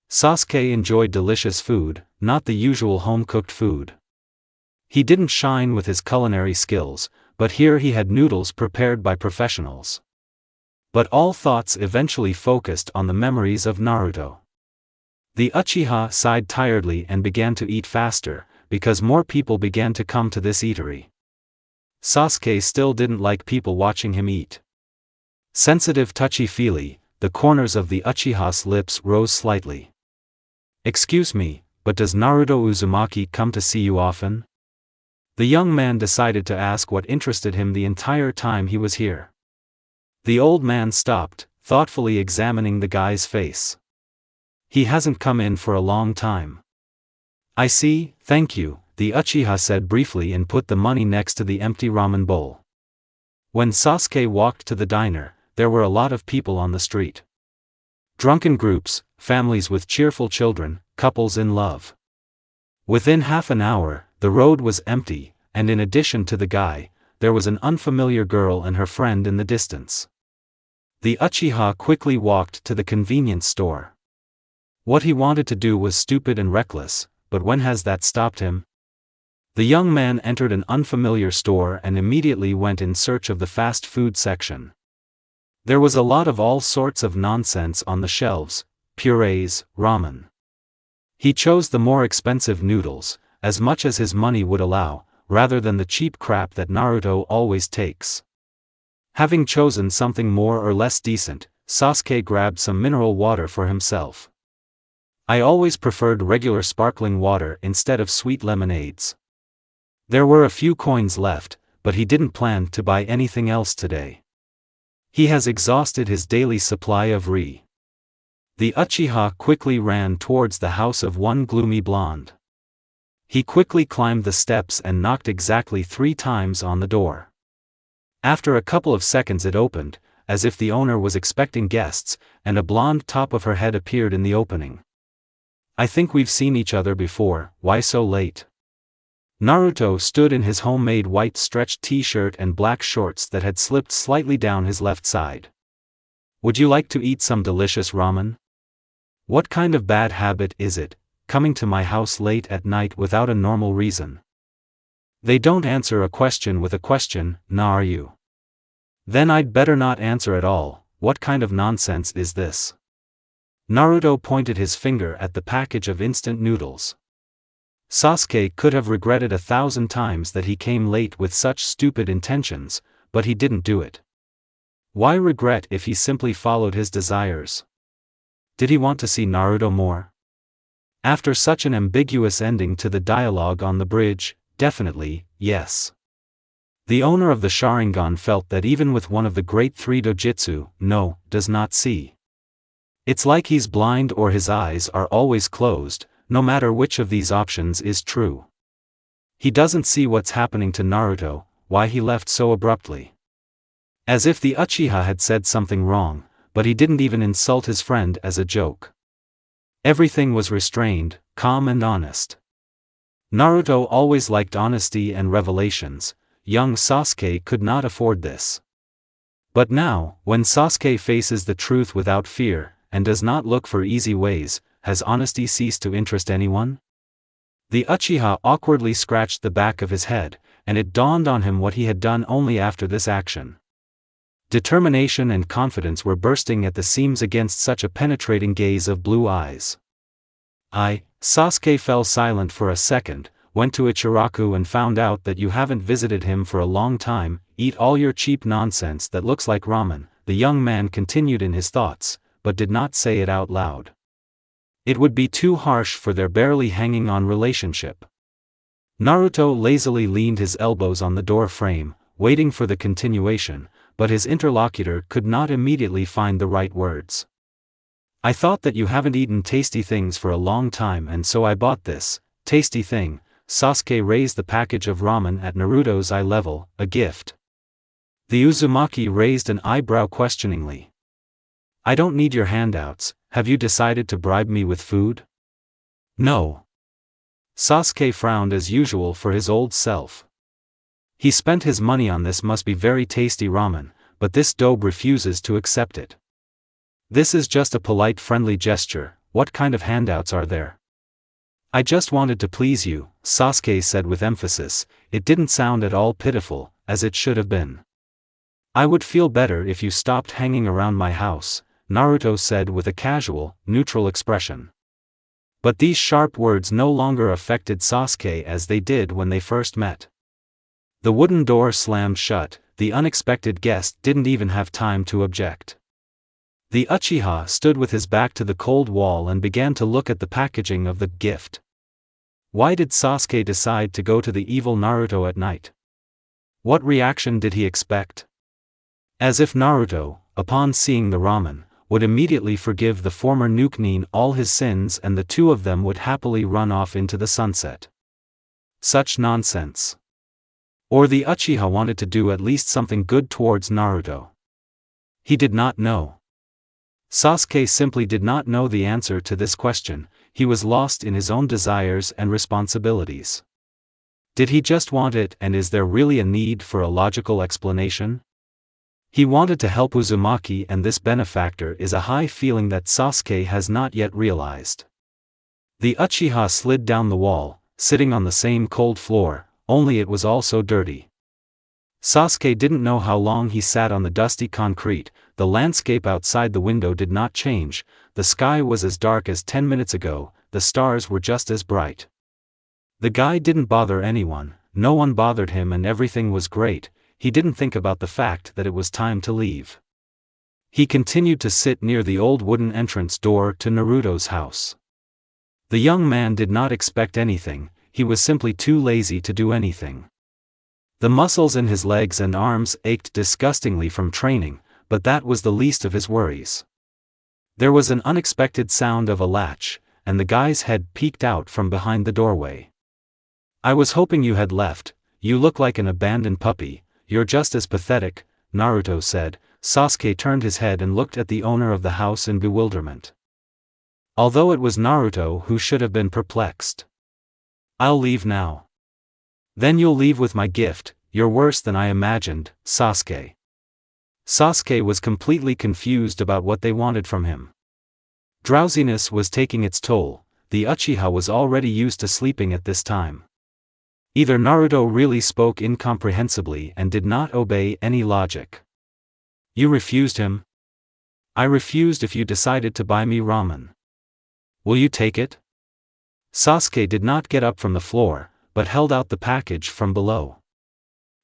A: Sasuke enjoyed delicious food, not the usual home-cooked food. He didn't shine with his culinary skills, but here he had noodles prepared by professionals. But all thoughts eventually focused on the memories of Naruto. The Uchiha sighed tiredly and began to eat faster, because more people began to come to this eatery. Sasuke still didn't like people watching him eat. Sensitive touchy-feely, the corners of the Uchiha's lips rose slightly. Excuse me, but does Naruto Uzumaki come to see you often? The young man decided to ask what interested him the entire time he was here. The old man stopped, thoughtfully examining the guy's face. He hasn't come in for a long time. I see, thank you, the Uchiha said briefly and put the money next to the empty ramen bowl. When Sasuke walked to the diner, there were a lot of people on the street. Drunken groups, families with cheerful children, couples in love. Within half an hour, the road was empty, and in addition to the guy, there was an unfamiliar girl and her friend in the distance. The Uchiha quickly walked to the convenience store. What he wanted to do was stupid and reckless, but when has that stopped him? The young man entered an unfamiliar store and immediately went in search of the fast food section. There was a lot of all sorts of nonsense on the shelves, purees, ramen. He chose the more expensive noodles, as much as his money would allow, rather than the cheap crap that Naruto always takes. Having chosen something more or less decent, Sasuke grabbed some mineral water for himself. I always preferred regular sparkling water instead of sweet lemonades. There were a few coins left, but he didn't plan to buy anything else today. He has exhausted his daily supply of ri. The Uchiha quickly ran towards the house of one gloomy blonde. He quickly climbed the steps and knocked exactly 3 times on the door. After a couple of seconds it opened, as if the owner was expecting guests, and a blonde top of her head appeared in the opening. I think we've seen each other before, why so late? Naruto stood in his homemade white stretched t-shirt and black shorts that had slipped slightly down his left side. Would you like to eat some delicious ramen? What kind of bad habit is it, coming to my house late at night without a normal reason? They don't answer a question with a question, nah are you? Then I'd better not answer at all, what kind of nonsense is this? Naruto pointed his finger at the package of instant noodles. Sasuke could have regretted 1,000 times that he came late with such stupid intentions, but he didn't do it. Why regret if he simply followed his desires? Did he want to see Naruto more? After such an ambiguous ending to the dialogue on the bridge, definitely, yes. The owner of the Sharingan felt that even with one of the great 3 dojutsu, does not see. It's like he's blind or his eyes are always closed, no matter which of these options is true. He doesn't see what's happening to Naruto, why he left so abruptly. As if the Uchiha had said something wrong, but he didn't even insult his friend as a joke. Everything was restrained, calm and honest. Naruto always liked honesty and revelations, young Sasuke could not afford this. But now, when Sasuke faces the truth without fear, and does not look for easy ways, has honesty ceased to interest anyone? The Uchiha awkwardly scratched the back of his head, and it dawned on him what he had done only after this action. Determination and confidence were bursting at the seams against such a penetrating gaze of blue eyes. Sasuke fell silent for a second, went to Ichiraku and found out that you haven't visited him for a long time, eat all your cheap nonsense that looks like ramen, the young man continued in his thoughts, but did not say it out loud. It would be too harsh for their barely hanging on relationship. Naruto lazily leaned his elbows on the door frame, waiting for the continuation, but his interlocutor could not immediately find the right words. I thought that you haven't eaten tasty things for a long time and so I bought this tasty thing. Sasuke raised the package of ramen at Naruto's eye level, a gift. The Uzumaki raised an eyebrow questioningly. I don't need your handouts, have you decided to bribe me with food? No. Sasuke frowned as usual for his old self. He spent his money on this must be very tasty ramen, but this dobe refuses to accept it. This is just a polite friendly gesture, what kind of handouts are there? I just wanted to please you, Sasuke said with emphasis. It didn't sound at all pitiful, as it should have been. I would feel better if you stopped hanging around my house, Naruto said with a casual, neutral expression. But these sharp words no longer affected Sasuke as they did when they first met. The wooden door slammed shut, the unexpected guest didn't even have time to object. The Uchiha stood with his back to the cold wall and began to look at the packaging of the gift. Why did Sasuke decide to go to the evil Naruto at night? What reaction did he expect? As if Naruto, upon seeing the ramen, would immediately forgive the former Nukenin all his sins and the two of them would happily run off into the sunset. Such nonsense. Or the Uchiha wanted to do at least something good towards Naruto. He did not know. Sasuke simply did not know the answer to this question. He was lost in his own desires and responsibilities. Did he just want it, and is there really a need for a logical explanation? He wanted to help Uzumaki, and this benefactor is a high feeling that Sasuke has not yet realized. The Uchiha slid down the wall, sitting on the same cold floor, only it was also dirty. Sasuke didn't know how long he sat on the dusty concrete. The landscape outside the window did not change, the sky was as dark as 10 minutes ago, the stars were just as bright. The guy didn't bother anyone, no one bothered him and everything was great. He didn't think about the fact that it was time to leave. He continued to sit near the old wooden entrance door to Naruto's house. The young man did not expect anything, he was simply too lazy to do anything. The muscles in his legs and arms ached disgustingly from training, but that was the least of his worries. There was an unexpected sound of a latch, and the guy's head peeked out from behind the doorway. I was hoping you had left, you look like an abandoned puppy, you're just as pathetic, Naruto said. Sasuke turned his head and looked at the owner of the house in bewilderment. Although it was Naruto who should have been perplexed. I'll leave now. Then you'll leave with my gift, you're worse than I imagined, Sasuke. Sasuke was completely confused about what they wanted from him. Drowsiness was taking its toll, the Uchiha was already used to sleeping at this time. Either Naruto really spoke incomprehensibly and did not obey any logic. You refused him? I refused if you decided to buy me ramen. Will you take it? Sasuke did not get up from the floor, but held out the package from below.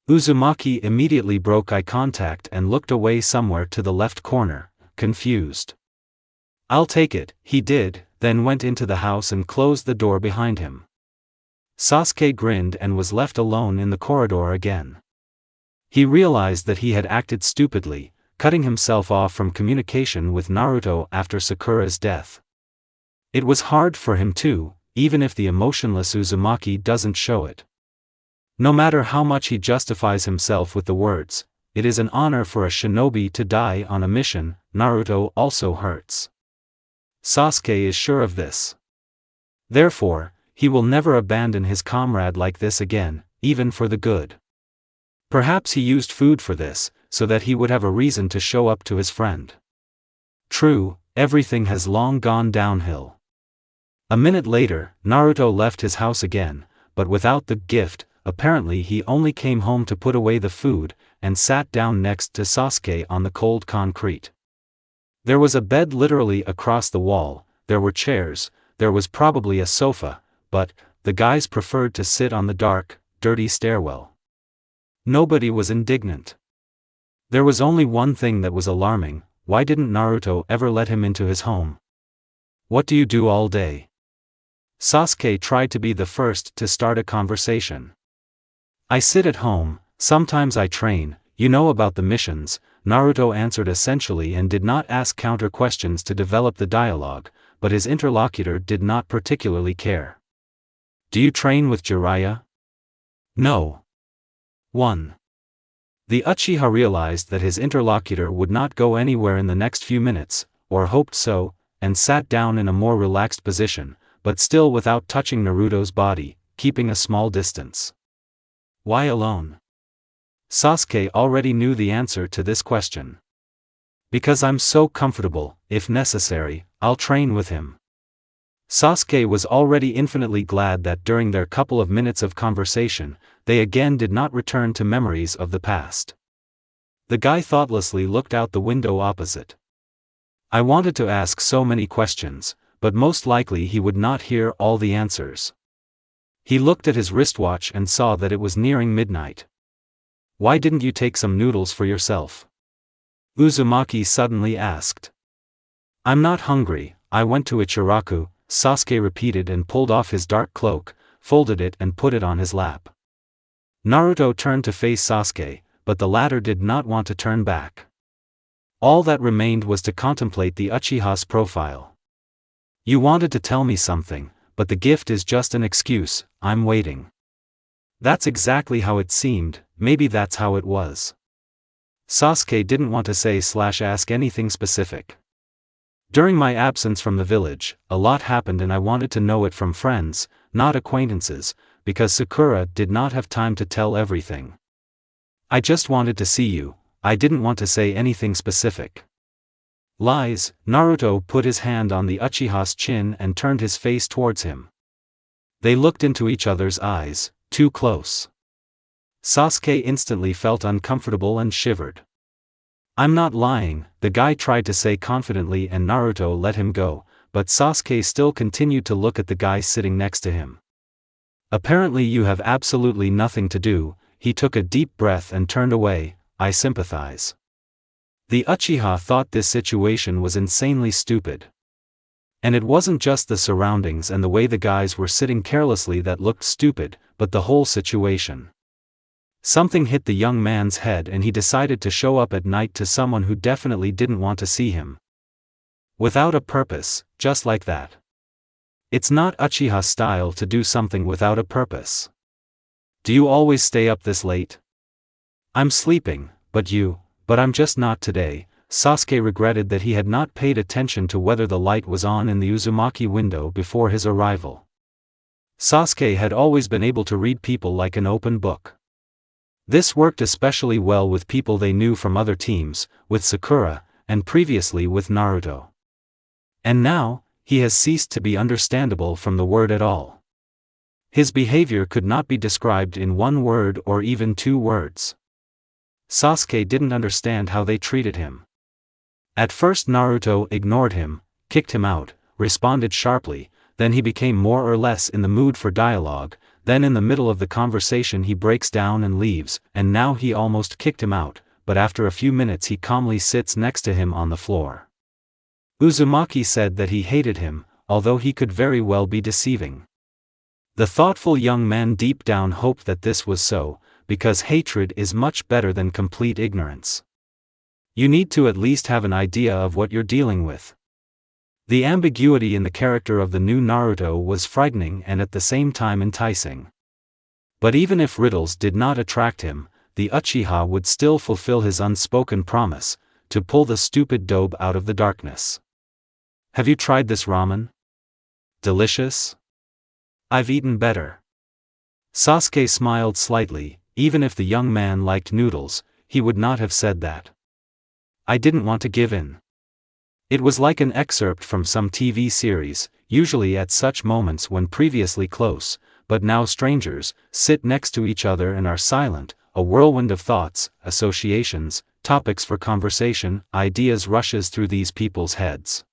A: Uzumaki immediately broke eye contact and looked away somewhere to the left corner, confused. I'll take it, he did, then went into the house and closed the door behind him. Sasuke grinned and was left alone in the corridor again. He realized that he had acted stupidly, cutting himself off from communication with Naruto after Sakura's death. It was hard for him too, even if the emotionless Uzumaki doesn't show it. No matter how much he justifies himself with the words, it is an honor for a shinobi to die on a mission, Naruto also hurts. Sasuke is sure of this. Therefore, he will never abandon his comrade like this again, even for the good. Perhaps he used food for this, so that he would have a reason to show up to his friend. True, everything has long gone downhill. A minute later, Naruto left his house again, but without the gift. Apparently he only came home to put away the food, and sat down next to Sasuke on the cold concrete. There was a bed literally across the wall, there were chairs, there was probably a sofa, but the guys preferred to sit on the dark, dirty stairwell. Nobody was indignant. There was only one thing that was alarming: why didn't Naruto ever let him into his home? "What do you do all day?" Sasuke tried to be the first to start a conversation. "I sit at home, sometimes I train, you know about the missions," Naruto answered essentially and did not ask counter questions to develop the dialogue, but his interlocutor did not particularly care. "Do you train with Jiraiya?" "No." 1. The Uchiha realized that his interlocutor would not go anywhere in the next few minutes, or hoped so, and sat down in a more relaxed position, but still without touching Naruto's body, keeping a small distance. "Why alone?" Sasuke already knew the answer to this question. "Because I'm so comfortable, if necessary, I'll train with him." Sasuke was already infinitely glad that during their couple of minutes of conversation, they again did not return to memories of the past. The guy thoughtlessly looked out the window opposite. I wanted to ask so many questions, but most likely he would not hear all the answers. He looked at his wristwatch and saw that it was nearing midnight. "Why didn't you take some noodles for yourself?" Uzumaki suddenly asked. "I'm not hungry, I went to Ichiraku," Sasuke repeated and pulled off his dark cloak, folded it and put it on his lap. Naruto turned to face Sasuke, but the latter did not want to turn back. All that remained was to contemplate the Uchiha's profile. "You wanted to tell me something, but the gift is just an excuse, I'm waiting." That's exactly how it seemed, maybe that's how it was. Sasuke didn't want to say/ask anything specific. "During my absence from the village, a lot happened and I wanted to know it from friends, not acquaintances, because Sakura did not have time to tell everything. I just wanted to see you, I didn't want to say anything specific." "Lies." Naruto put his hand on the Uchiha's chin and turned his face towards him. They looked into each other's eyes, too close. Sasuke instantly felt uncomfortable and shivered. "I'm not lying," the guy tried to say confidently, and Naruto let him go, but Sasuke still continued to look at the guy sitting next to him. "Apparently you have absolutely nothing to do." He took a deep breath and turned away. "I sympathize." The Uchiha thought this situation was insanely stupid. And it wasn't just the surroundings and the way the guys were sitting carelessly that looked stupid, but the whole situation. Something hit the young man's head and he decided to show up at night to someone who definitely didn't want to see him. Without a purpose, just like that. It's not Uchiha style to do something without a purpose. "Do you always stay up this late?" "I'm sleeping, but I'm just not today." Sasuke regretted that he had not paid attention to whether the light was on in the Uzumaki window before his arrival. Sasuke had always been able to read people like an open book. This worked especially well with people they knew from other teams, with Sakura, and previously with Naruto. And now, he has ceased to be understandable from the word at all. His behavior could not be described in one word or even 2 words. Sasuke didn't understand how they treated him. At first Naruto ignored him, kicked him out, responded sharply, then he became more or less in the mood for dialogue, then in the middle of the conversation he breaks down and leaves, and now he almost kicked him out, but after a few minutes he calmly sits next to him on the floor. Uzumaki said that he hated him, although he could very well be deceiving. The thoughtful young man deep down hoped that this was so, because hatred is much better than complete ignorance. You need to at least have an idea of what you're dealing with. The ambiguity in the character of the new Naruto was frightening and at the same time enticing. But even if riddles did not attract him, the Uchiha would still fulfill his unspoken promise, to pull the stupid dobe out of the darkness. "Have you tried this ramen? Delicious? I've eaten better." Sasuke smiled slightly. Even if the young man liked noodles, he would not have said that. "I didn't want to give in." It was like an excerpt from some TV series, usually at such moments when previously close, but now strangers, sit next to each other and are silent. A whirlwind of thoughts, associations, topics for conversation, ideas rushes through these people's heads.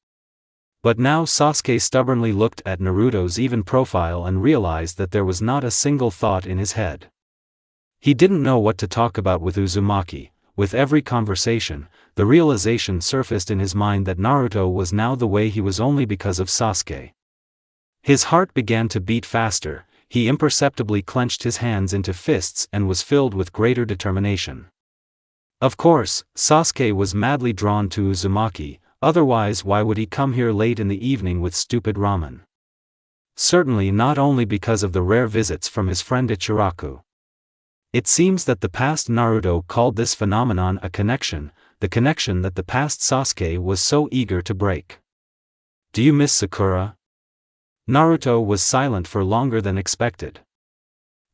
A: But now Sasuke stubbornly looked at Naruto's even profile and realized that there was not a single thought in his head. He didn't know what to talk about with Uzumaki. With every conversation, the realization surfaced in his mind that Naruto was now the way he was only because of Sasuke. His heart began to beat faster, he imperceptibly clenched his hands into fists and was filled with greater determination. Of course, Sasuke was madly drawn to Uzumaki, otherwise why would he come here late in the evening with stupid ramen? Certainly not only because of the rare visits from his friend Ichiraku. It seems that the past Naruto called this phenomenon a connection, the connection that the past Sasuke was so eager to break. Do you miss Sakura? Naruto was silent for longer than expected.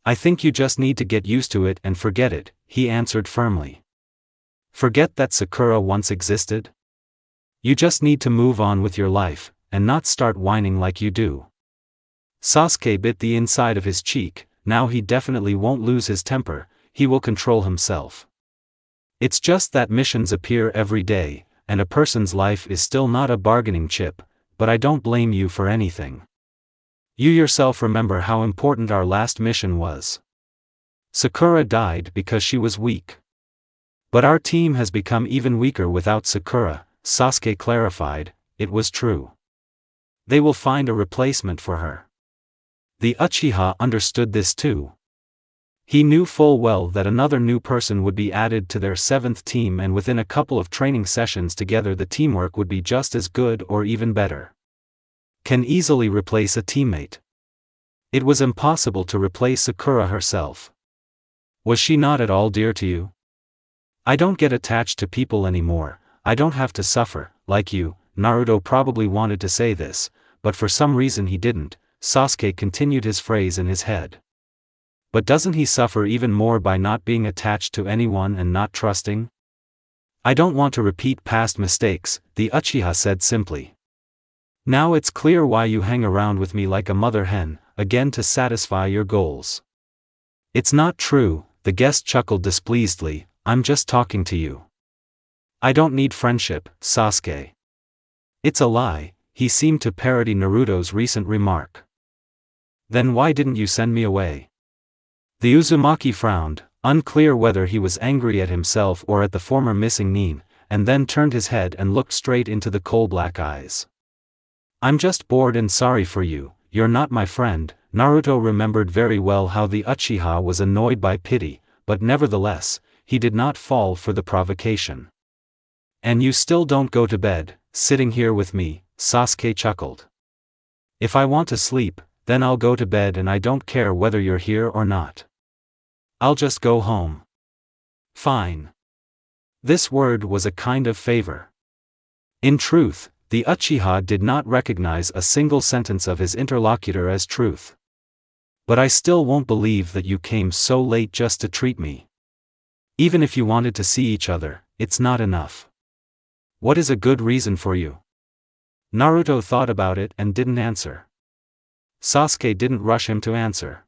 A: I think you just need to get used to it and forget it, he answered firmly. Forget that Sakura once existed? You just need to move on with your life, and not start whining like you do. Sasuke bit the inside of his cheek. Now he definitely won't lose his temper, he will control himself. It's just that missions appear every day, and a person's life is still not a bargaining chip, but I don't blame you for anything. You yourself remember how important our last mission was. Sakura died because she was weak. But our team has become even weaker without Sakura, Sasuke clarified. It was true. They will find a replacement for her. The Uchiha understood this too. He knew full well that another new person would be added to their 7th team, and within a couple of training sessions together the teamwork would be just as good or even better. Can easily replace a teammate. It was impossible to replace Sakura herself. Was she not at all dear to you? I don't get attached to people anymore, I don't have to suffer, like you. Naruto probably wanted to say this, but for some reason he didn't. Sasuke continued his phrase in his head. But doesn't he suffer even more by not being attached to anyone and not trusting? I don't want to repeat past mistakes, the Uchiha said simply. Now it's clear why you hang around with me like a mother hen, again to satisfy your goals. It's not true, the guest chuckled displeasedly, I'm just talking to you. I don't need friendship, Sasuke. It's a lie, he seemed to parody Naruto's recent remark. Then why didn't you send me away? The Uzumaki frowned, unclear whether he was angry at himself or at the former missing Nin, and then turned his head and looked straight into the coal-black eyes. I'm just bored and sorry for you, you're not my friend. Naruto remembered very well how the Uchiha was annoyed by pity, but nevertheless, he did not fall for the provocation. And you still don't go to bed, sitting here with me, Sasuke chuckled. If I want to sleep, then I'll go to bed and I don't care whether you're here or not. I'll just go home. Fine. This word was a kind of favor. In truth, the Uchiha did not recognize a single sentence of his interlocutor as truth. But I still won't believe that you came so late just to treat me. Even if you wanted to see each other, it's not enough. What is a good reason for you? Naruto thought about it and didn't answer. Sasuke didn't rush him to answer.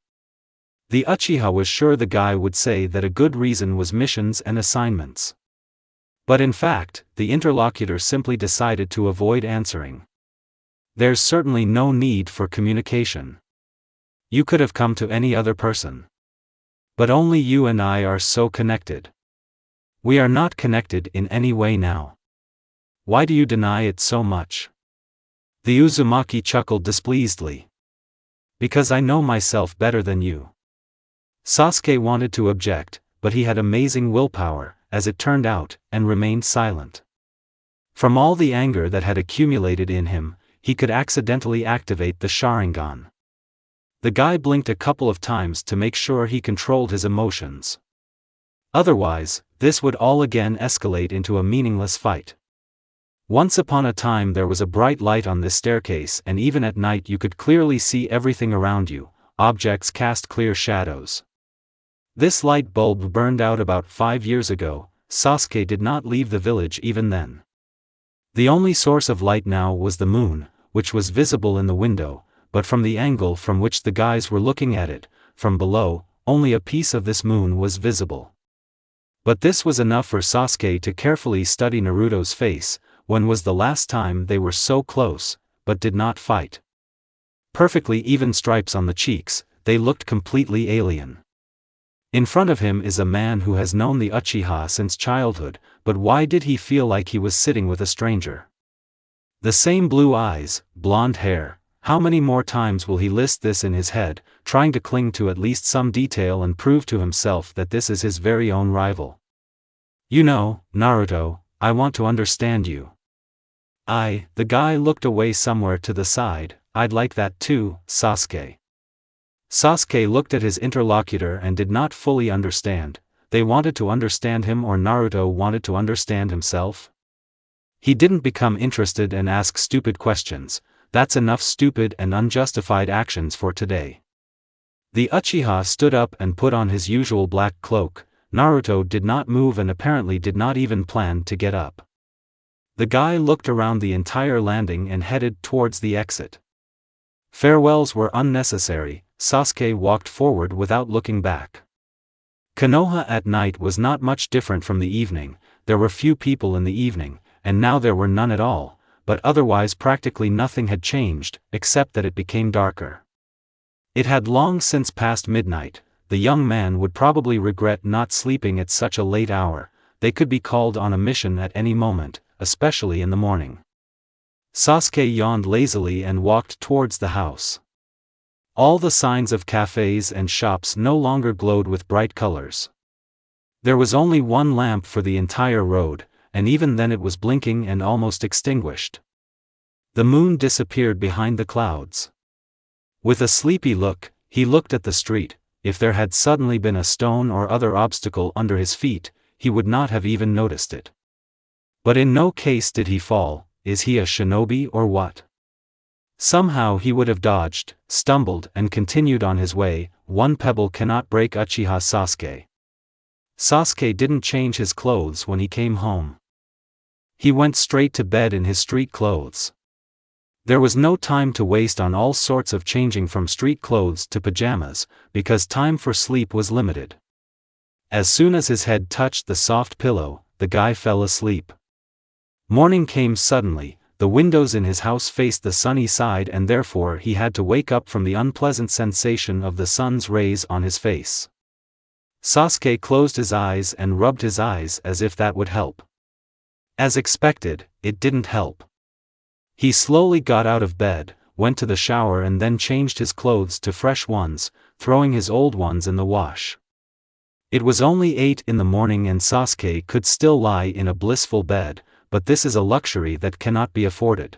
A: The Uchiha was sure the guy would say that a good reason was missions and assignments. But in fact, the interlocutor simply decided to avoid answering. There's certainly no need for communication. You could have come to any other person. But only you and I are so connected. We are not connected in any way now. Why do you deny it so much? The Uzumaki chuckled displeasedly. Because I know myself better than you. Sasuke wanted to object, but he had amazing willpower, as it turned out, and remained silent. From all the anger that had accumulated in him, he could accidentally activate the Sharingan. The guy blinked a couple of times to make sure he controlled his emotions. Otherwise, this would all again escalate into a meaningless fight. Once upon a time there was a bright light on this staircase, and even at night you could clearly see everything around you. Objects cast clear shadows. This light bulb burned out about 5 years ago. Sasuke did not leave the village even then. The only source of light now was the moon, which was visible in the window, but from the angle from which the guys were looking at it, from below, only a piece of this moon was visible. But this was enough for Sasuke to carefully study Naruto's face. When was the last time they were so close? but did not fight. Perfectly even stripes on the cheeks, they looked completely alien. In front of him is a man who has known the Uchiha since childhood, but why did he feel like he was sitting with a stranger? The same blue eyes, blonde hair. How many more times will he list this in his head, trying to cling to at least some detail and prove to himself that this is his very own rival? You know, Naruto, I want to understand you. The guy looked away somewhere to the side. I'd like that too, Sasuke. Sasuke looked at his interlocutor and did not fully understand. They wanted to understand him or Naruto wanted to understand himself? He didn't become interested and ask stupid questions. That's enough stupid and unjustified actions for today. The Uchiha stood up and put on his usual black cloak. Naruto did not move and apparently did not even plan to get up. The guy looked around the entire landing and headed towards the exit. Farewells were unnecessary. Sasuke walked forward without looking back. Konoha at night was not much different from the evening. There were few people in the evening, and now there were none at all. But otherwise practically nothing had changed, except that it became darker. It had long since passed midnight. The young man would probably regret not sleeping at such a late hour. They could be called on a mission at any moment, especially in the morning. Sasuke yawned lazily and walked towards the house. All the signs of cafes and shops no longer glowed with bright colors. There was only one lamp for the entire road, and even then it was blinking and almost extinguished. The moon disappeared behind the clouds. With a sleepy look, he looked at the street. If there had suddenly been a stone or other obstacle under his feet, he would not have even noticed it. But in no case did he fall. Is he a shinobi or what? Somehow he would have dodged, stumbled and continued on his way. One pebble cannot break Uchiha Sasuke. Sasuke didn't change his clothes when he came home. He went straight to bed in his street clothes. There was no time to waste on all sorts of changing from street clothes to pajamas, because time for sleep was limited. As soon as his head touched the soft pillow, the guy fell asleep. Morning came suddenly. The windows in his house faced the sunny side and therefore he had to wake up from the unpleasant sensation of the sun's rays on his face. Sasuke closed his eyes and rubbed his eyes as if that would help. As expected, it didn't help. He slowly got out of bed, went to the shower and then changed his clothes to fresh ones, throwing his old ones in the wash. It was only 8 in the morning and Sasuke could still lie in a blissful bed, but this is a luxury that cannot be afforded.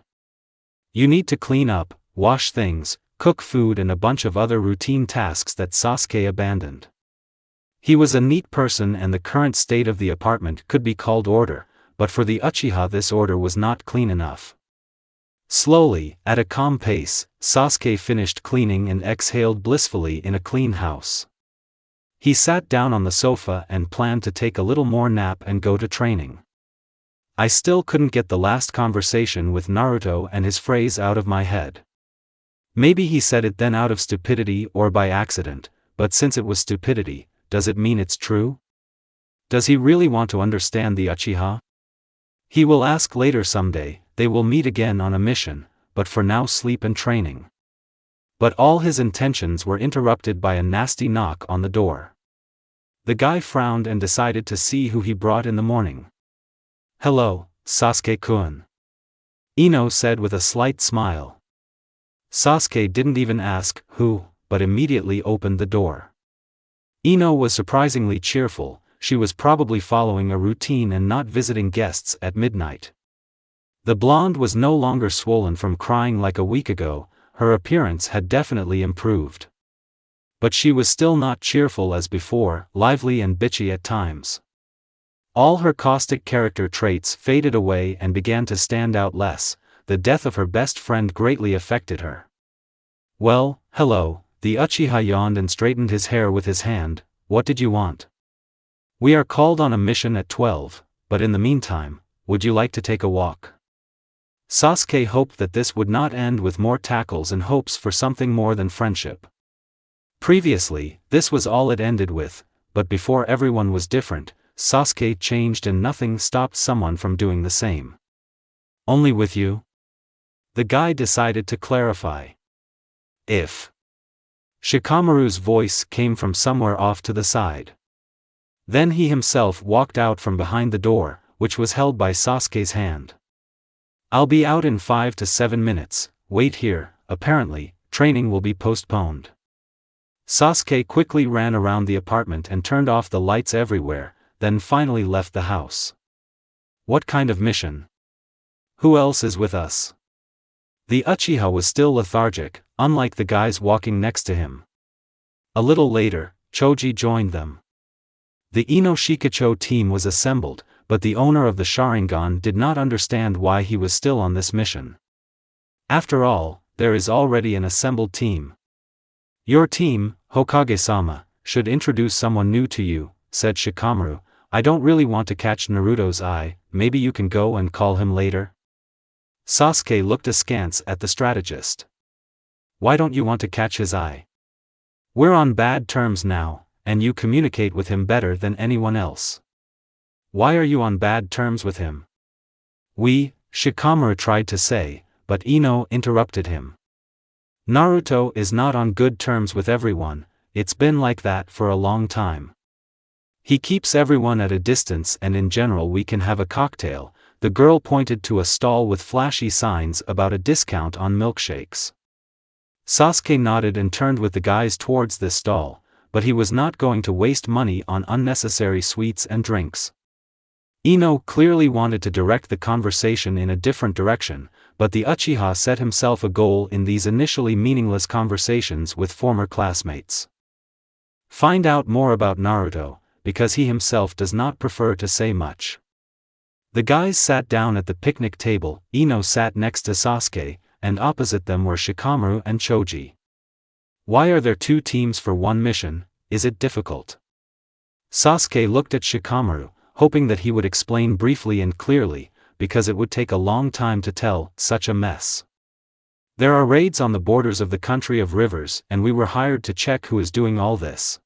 A: You need to clean up, wash things, cook food and a bunch of other routine tasks that Sasuke abandoned. He was a neat person and the current state of the apartment could be called order, but for the Uchiha this order was not clean enough. Slowly, at a calm pace, Sasuke finished cleaning and exhaled blissfully in a clean house. He sat down on the sofa and planned to take a little more nap and go to training. I still couldn't get the last conversation with Naruto and his phrase out of my head. Maybe he said it then out of stupidity or by accident, but since it was stupidity, does it mean it's true? Does he really want to understand the Uchiha? He will ask later someday. They will meet again on a mission, but for now sleep and training. But all his intentions were interrupted by a nasty knock on the door. The guy frowned and decided to see who he brought in the morning. "Hello, Sasuke-kun," Ino said with a slight smile. Sasuke didn't even ask who, but immediately opened the door. Ino was surprisingly cheerful. She was probably following a routine and not visiting guests at midnight. The blonde was no longer swollen from crying like a week ago. Her appearance had definitely improved. But she was still not cheerful as before, lively and bitchy at times. All her caustic character traits faded away and began to stand out less. The death of her best friend greatly affected her. "Well, hello," the Uchiha yawned and straightened his hair with his hand. "What did you want?" "We are called on a mission at 12, but in the meantime, would you like to take a walk?" Sasuke hoped that this would not end with more tackles and hopes for something more than friendship. Previously, this was all it ended with, but before everyone was different, Sasuke changed and nothing stopped someone from doing the same. "Only with you?" The guy decided to clarify. If. Shikamaru's voice came from somewhere off to the side. Then he himself walked out from behind the door, which was held by Sasuke's hand. I'll be out in 5 to 7 minutes, wait here, apparently, training will be postponed. Sasuke quickly ran around the apartment and turned off the lights everywhere, then finally left the house. What kind of mission? Who else is with us? The Uchiha was still lethargic, unlike the guys walking next to him. A little later, Choji joined them. The Ino Shikacho team was assembled, but the owner of the Sharingan did not understand why he was still on this mission. After all, there is already an assembled team. Your team, Hokage-sama, should introduce someone new to you, said Shikamaru. I don't really want to catch Naruto's eye, maybe you can go and call him later? Sasuke looked askance at the strategist. Why don't you want to catch his eye? We're on bad terms now, and you communicate with him better than anyone else. Why are you on bad terms with him? Shikamaru tried to say, but Ino interrupted him. Naruto is not on good terms with everyone, it's been like that for a long time. He keeps everyone at a distance and in general we can have a cocktail. The girl pointed to a stall with flashy signs about a discount on milkshakes. Sasuke nodded and turned with the guys towards this stall, but he was not going to waste money on unnecessary sweets and drinks. Ino clearly wanted to direct the conversation in a different direction, but the Uchiha set himself a goal in these initially meaningless conversations with former classmates. Find out more about Naruto, because he himself does not prefer to say much. The guys sat down at the picnic table. Ino sat next to Sasuke, and opposite them were Shikamaru and Choji. Why are there two teams for one mission? Is it difficult? Sasuke looked at Shikamaru, hoping that he would explain briefly and clearly, because it would take a long time to tell such a mess. There are raids on the borders of the country of rivers, and we were hired to check who is doing all this.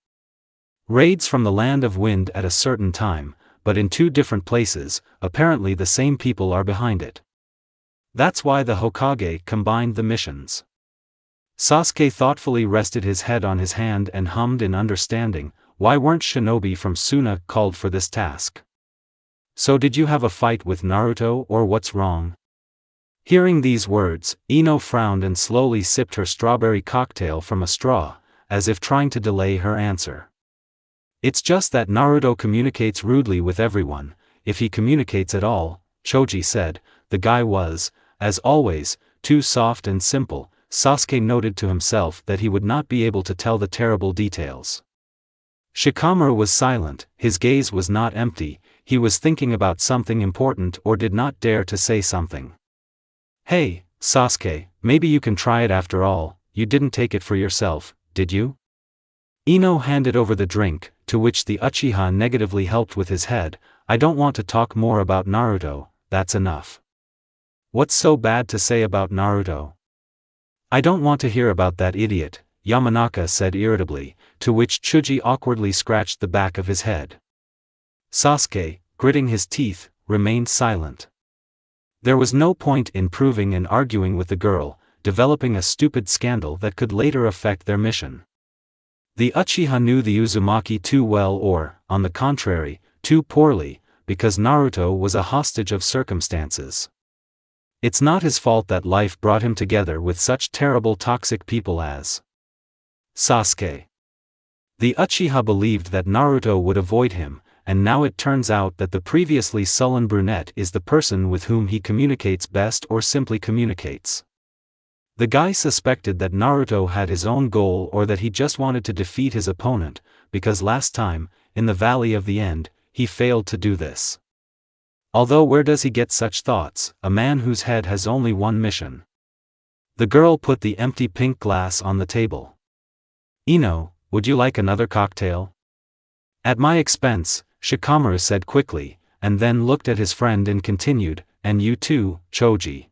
A: Raids from the land of wind at a certain time, but in two different places. Apparently the same people are behind it. That's why the Hokage combined the missions. Sasuke thoughtfully rested his head on his hand and hummed in understanding. Why weren't shinobi from Suna called for this task? So did you have a fight with Naruto or what's wrong? Hearing these words, Ino frowned and slowly sipped her strawberry cocktail from a straw, as if trying to delay her answer. It's just that Naruto communicates rudely with everyone, if he communicates at all, Choji said. The guy was, as always, too soft and simple. Sasuke noted to himself that he would not be able to tell the terrible details. Shikamaru was silent, his gaze was not empty, he was thinking about something important or did not dare to say something. Hey, Sasuke, maybe you can try it after all, you didn't take it for yourself, did you? Ino handed over the drink, to which the Uchiha negatively helped with his head. I don't want to talk more about Naruto, that's enough. What's so bad to say about Naruto? I don't want to hear about that idiot, Yamanaka said irritably, to which Chuji awkwardly scratched the back of his head. Sasuke, gritting his teeth, remained silent. There was no point in proving and arguing with the girl, developing a stupid scandal that could later affect their mission. The Uchiha knew the Uzumaki too well or, on the contrary, too poorly, because Naruto was a hostage of circumstances. It's not his fault that life brought him together with such terrible toxic people as Sasuke. The Uchiha believed that Naruto would avoid him, and now it turns out that the previously sullen brunette is the person with whom he communicates best or simply communicates. The guy suspected that Naruto had his own goal or that he just wanted to defeat his opponent, because last time, in the Valley of the End, he failed to do this. Although where does he get such thoughts, a man whose head has only one mission? The girl put the empty pink glass on the table. Ino, would you like another cocktail? At my expense, Shikamaru said quickly, and then looked at his friend and continued, and you too, Choji.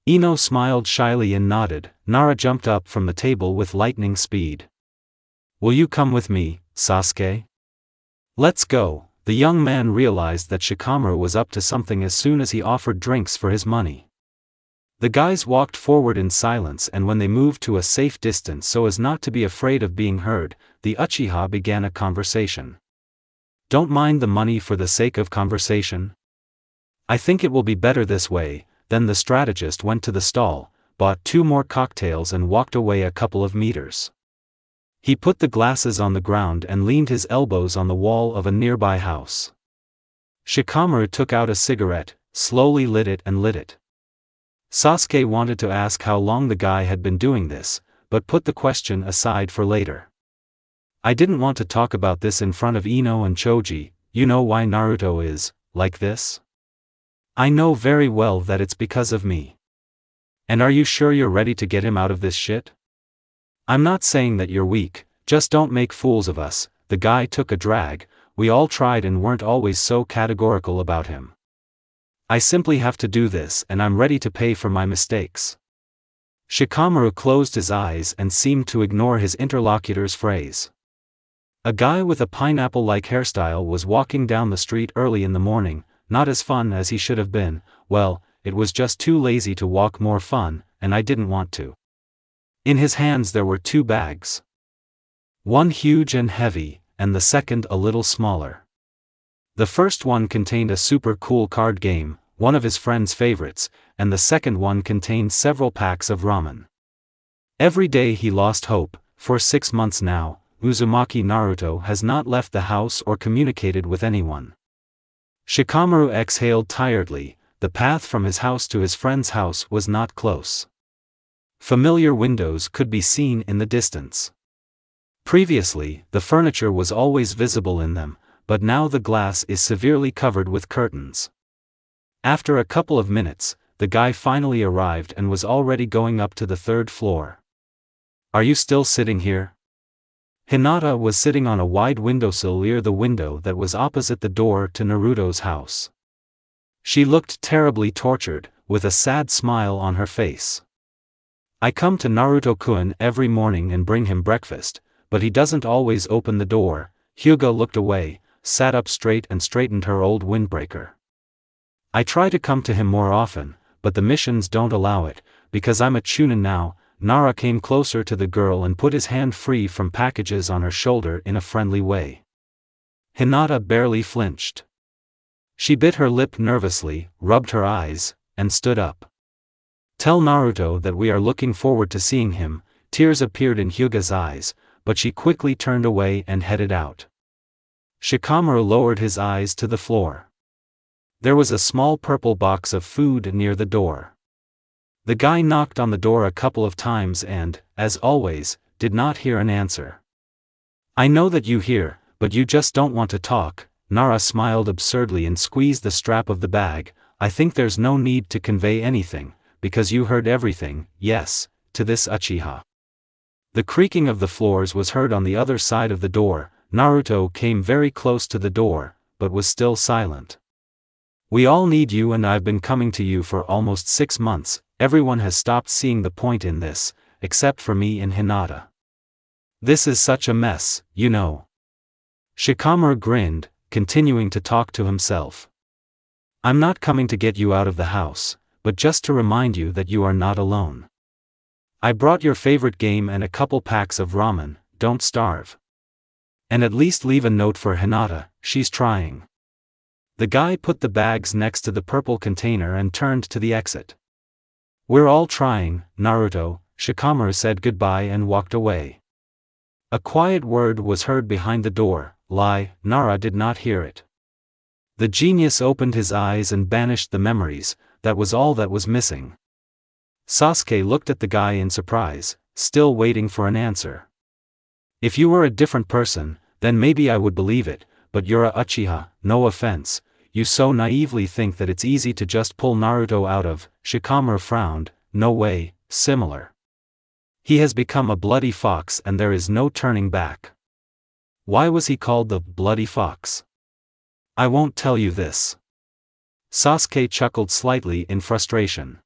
A: Ino smiled shyly and nodded. Nara jumped up from the table with lightning speed. Will you come with me, Sasuke? Let's go. The young man realized that Shikamaru was up to something as soon as he offered drinks for his money. The guys walked forward in silence, and when they moved to a safe distance so as not to be afraid of being heard, the Uchiha began a conversation. Don't mind the money for the sake of conversation. I think it will be better this way. Then the strategist went to the stall, bought 2 more cocktails and walked away a couple of meters. He put the glasses on the ground and leaned his elbows on the wall of a nearby house. Shikamaru took out a cigarette, slowly lit it and lit it. Sasuke wanted to ask how long the guy had been doing this, but put the question aside for later. I didn't want to talk about this in front of Ino and Choji. You know why Naruto is like this? I know very well that it's because of me. And are you sure you're ready to get him out of this shit? I'm not saying that you're weak, just don't make fools of us. The guy took a drag, we all tried and weren't always so categorical about him. I simply have to do this and I'm ready to pay for my mistakes. Shikamaru closed his eyes and seemed to ignore his interlocutor's phrase. A guy with a pineapple-like hairstyle was walking down the street early in the morning, not as fun as he should have been. Well, it was just too lazy to walk more fun, and I didn't want to. In his hands there were 2 bags. One huge and heavy, and the second a little smaller. The first one contained a super cool card game, one of his friend's favorites, and the second one contained several packs of ramen. Every day he lost hope. For 6 months now, Uzumaki Naruto has not left the house or communicated with anyone. Shikamaru exhaled tiredly. The path from his house to his friend's house was not close. Familiar windows could be seen in the distance. Previously, the furniture was always visible in them, but now the glass is severely covered with curtains. After a couple of minutes, the guy finally arrived and was already going up to the 3rd floor. Are you still sitting here? Hinata was sitting on a wide windowsill near the window that was opposite the door to Naruto's house. She looked terribly tortured, with a sad smile on her face. I come to Naruto-kun every morning and bring him breakfast, but he doesn't always open the door. Hyuga looked away, sat up straight and straightened her old windbreaker. I try to come to him more often, but the missions don't allow it, because I'm a Shounen now. Nara came closer to the girl and put his hand free from packages on her shoulder in a friendly way. Hinata barely flinched. She bit her lip nervously, rubbed her eyes, and stood up. Tell Naruto that we are looking forward to seeing him. Tears appeared in Hyuga's eyes, but she quickly turned away and headed out. Shikamaru lowered his eyes to the floor. There was a small purple box of food near the door. The guy knocked on the door a couple of times and, as always, did not hear an answer. I know that you hear, but you just don't want to talk. Nara smiled absurdly and squeezed the strap of the bag. I think there's no need to convey anything, because you heard everything, yes, to this Uchiha. The creaking of the floors was heard on the other side of the door. Naruto came very close to the door, but was still silent. We all need you and I've been coming to you for almost 6 months. Everyone has stopped seeing the point in this, except for me and Hinata. This is such a mess, you know. Shikamaru grinned, continuing to talk to himself. I'm not coming to get you out of the house, but just to remind you that you are not alone. I brought your favorite game and a couple packs of ramen. Don't starve. And at least leave a note for Hinata, she's trying. The guy put the bags next to the purple container and turned to the exit. We're all trying, Naruto. Shikamaru said goodbye and walked away. A quiet word was heard behind the door. Lie, Nara did not hear it. The genius opened his eyes and banished the memories. That was all that was missing. Sasuke looked at the guy in surprise, still waiting for an answer. If you were a different person, then maybe I would believe it, but you're a Uchiha, no offense. You so naively think that it's easy to just pull Naruto out of. Shikamaru frowned. No way, similar. He has become a bloody fox and there is no turning back. Why was he called the bloody fox? I won't tell you this. Sasuke chuckled slightly in frustration.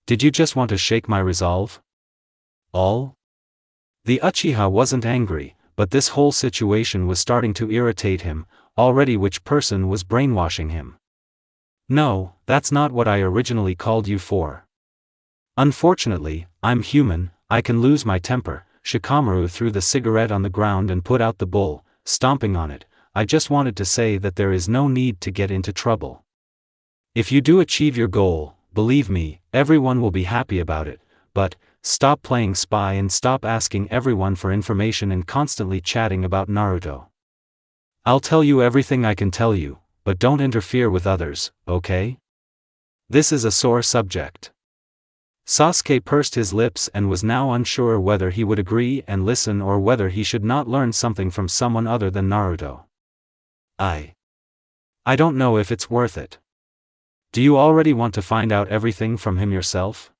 A: Did you just want to shake my resolve? All? The Uchiha wasn't angry, but this whole situation was starting to irritate him. Already which person was brainwashing him? No, that's not what I originally called you for. Unfortunately, I'm human, I can lose my temper. Shikamaru threw the cigarette on the ground and put out the bowl, stomping on it. I just wanted to say that there is no need to get into trouble. If you do achieve your goal, believe me, everyone will be happy about it, but, stop playing spy and stop asking everyone for information and constantly chatting about Naruto. I'll tell you everything I can tell you, but don't interfere with others, okay? This is a sore subject. Sasuke pursed his lips and was now unsure whether he would agree and listen or whether he should not learn something from someone other than Naruto. I don't know if it's worth it. Do you already want to find out everything from him yourself?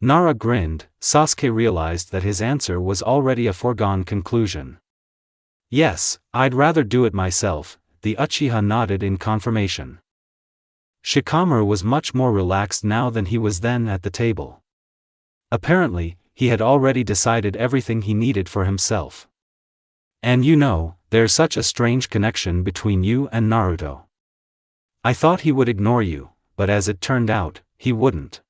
A: Nara grinned. Sasuke realized that his answer was already a foregone conclusion. Yes, I'd rather do it myself, the Uchiha nodded in confirmation. Shikamaru was much more relaxed now than he was then at the table. Apparently, he had already decided everything he needed for himself. And you know, there's such a strange connection between you and Naruto. I thought he would ignore you, but as it turned out, he wouldn't.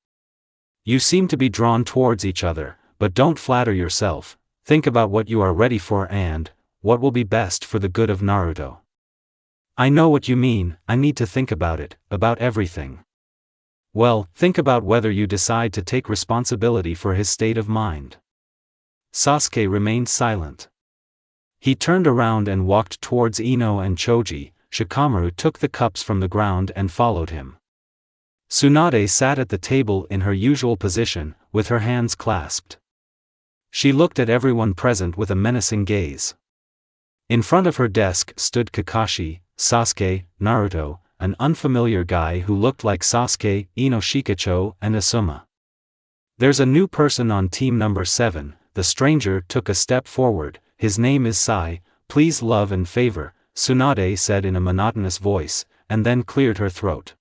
A: You seem to be drawn towards each other, but don't flatter yourself, think about what you are ready for and what will be best for the good of Naruto. I know what you mean, I need to think about it, about everything. Well, think about whether you decide to take responsibility for his state of mind. Sasuke remained silent. He turned around and walked towards Ino and Choji. Shikamaru took the cups from the ground and followed him. Tsunade sat at the table in her usual position, with her hands clasped. She looked at everyone present with a menacing gaze. In front of her desk stood Kakashi, Sasuke, Naruto, an unfamiliar guy who looked like Sasuke, Ino Shikacho, and Asuma. There's a new person on team number 7, the stranger took a step forward. His name is Sai, please love and favor, Tsunade said in a monotonous voice, and then cleared her throat.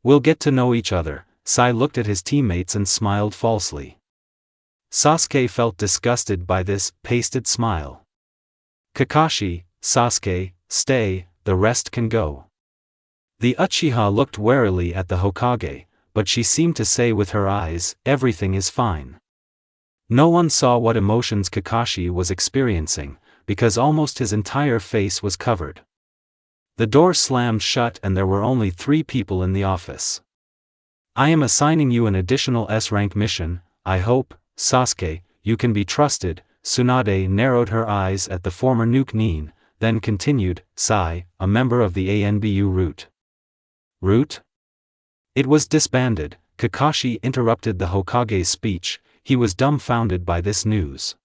A: We'll get to know each other. Sai looked at his teammates and smiled falsely. Sasuke felt disgusted by this pasted smile. Kakashi, Sasuke, stay, the rest can go. The Uchiha looked warily at the Hokage, but she seemed to say with her eyes, everything is fine. No one saw what emotions Kakashi was experiencing, because almost his entire face was covered. The door slammed shut and there were only 3 people in the office. I am assigning you an additional S-rank mission, I hope, Sasuke, you can be trusted. Tsunade narrowed her eyes at the former Nuke Nin, then continued, Sai, a member of the ANBU route. Route? It was disbanded. Kakashi interrupted the Hokage's speech, he was dumbfounded by this news.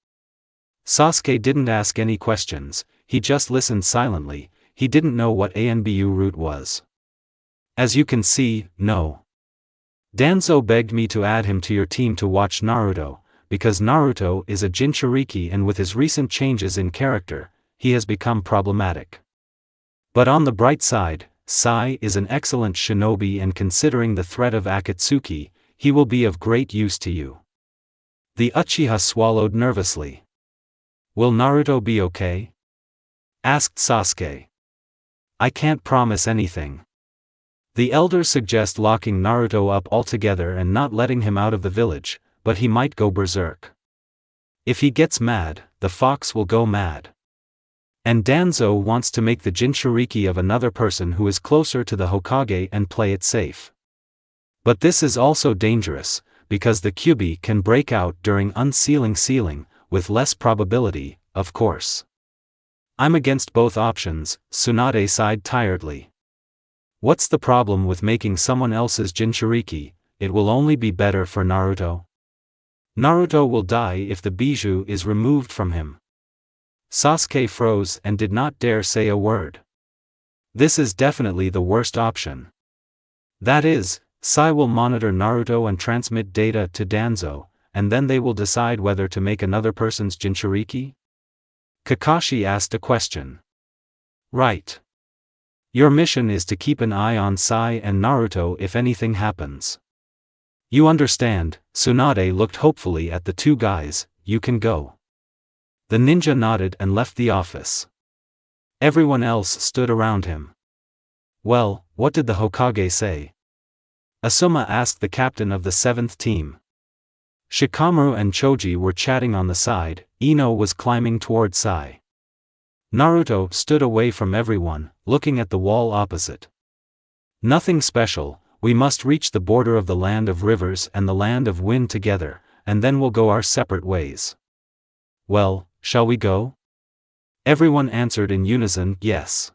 A: Sasuke didn't ask any questions, he just listened silently, he didn't know what ANBU route was. As you can see, no. Danzo begged me to add him to your team to watch Naruto, because Naruto is a Jinchuriki and with his recent changes in character, he has become problematic. But on the bright side, Sai is an excellent shinobi and considering the threat of Akatsuki, he will be of great use to you. The Uchiha swallowed nervously. Will Naruto be okay? Asked Sasuke. I can't promise anything. The elders suggest locking Naruto up altogether and not letting him out of the village, but he might go berserk. If he gets mad, the fox will go mad. And Danzo wants to make the Jinchuriki of another person who is closer to the Hokage and play it safe. But this is also dangerous, because the Kyuubi can break out during sealing, with less probability, of course. I'm against both options, Tsunade sighed tiredly. What's the problem with making someone else's Jinchuriki? It will only be better for Naruto. Naruto will die if the bijou is removed from him. Sasuke froze and did not dare say a word. This is definitely the worst option. That is, Sai will monitor Naruto and transmit data to Danzo, and then they will decide whether to make another person's Jinchuriki? Kakashi asked a question. Right. Your mission is to keep an eye on Sai and Naruto if anything happens. You understand, Tsunade looked hopefully at the 2 guys, you can go. The ninja nodded and left the office. Everyone else stood around him. Well, what did the Hokage say? Asuma asked the captain of the 7th team. Shikamaru and Choji were chatting on the side, Ino was climbing toward Sai. Naruto stood away from everyone, looking at the wall opposite. Nothing special, we must reach the border of the land of rivers and the land of wind together, and then we'll go our separate ways. Well, shall we go? Everyone answered in unison, yes.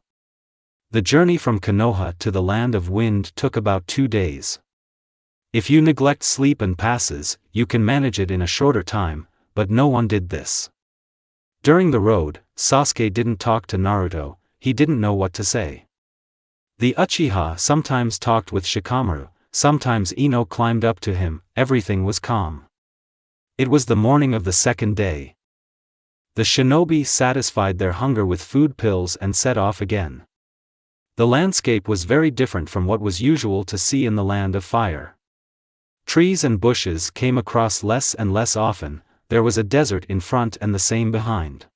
A: The journey from Konoha to the land of wind took about 2 days. If you neglect sleep and passes, you can manage it in a shorter time, but no one did this. During the road, Sasuke didn't talk to Naruto, he didn't know what to say. The Uchiha sometimes talked with Shikamaru, sometimes Ino climbed up to him, everything was calm. It was the morning of the second day. The shinobi satisfied their hunger with food pills and set off again. The landscape was very different from what was usual to see in the land of fire. Trees and bushes came across less and less often, there was a desert in front and the same behind.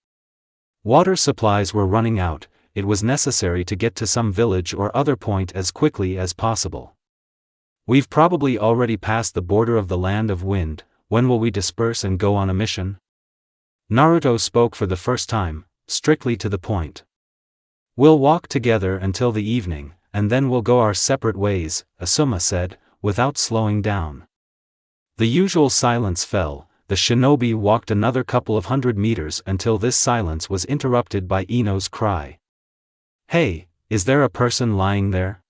A: Water supplies were running out, it was necessary to get to some village or other point as quickly as possible. We've probably already passed the border of the land of wind, when will we disperse and go on a mission? Naruto spoke for the first time, strictly to the point. We'll walk together until the evening, and then we'll go our separate ways, Asuma said, without slowing down. The usual silence fell, the shinobi walked another couple of 100 meters until this silence was interrupted by Ino's cry. Hey, is there a person lying there?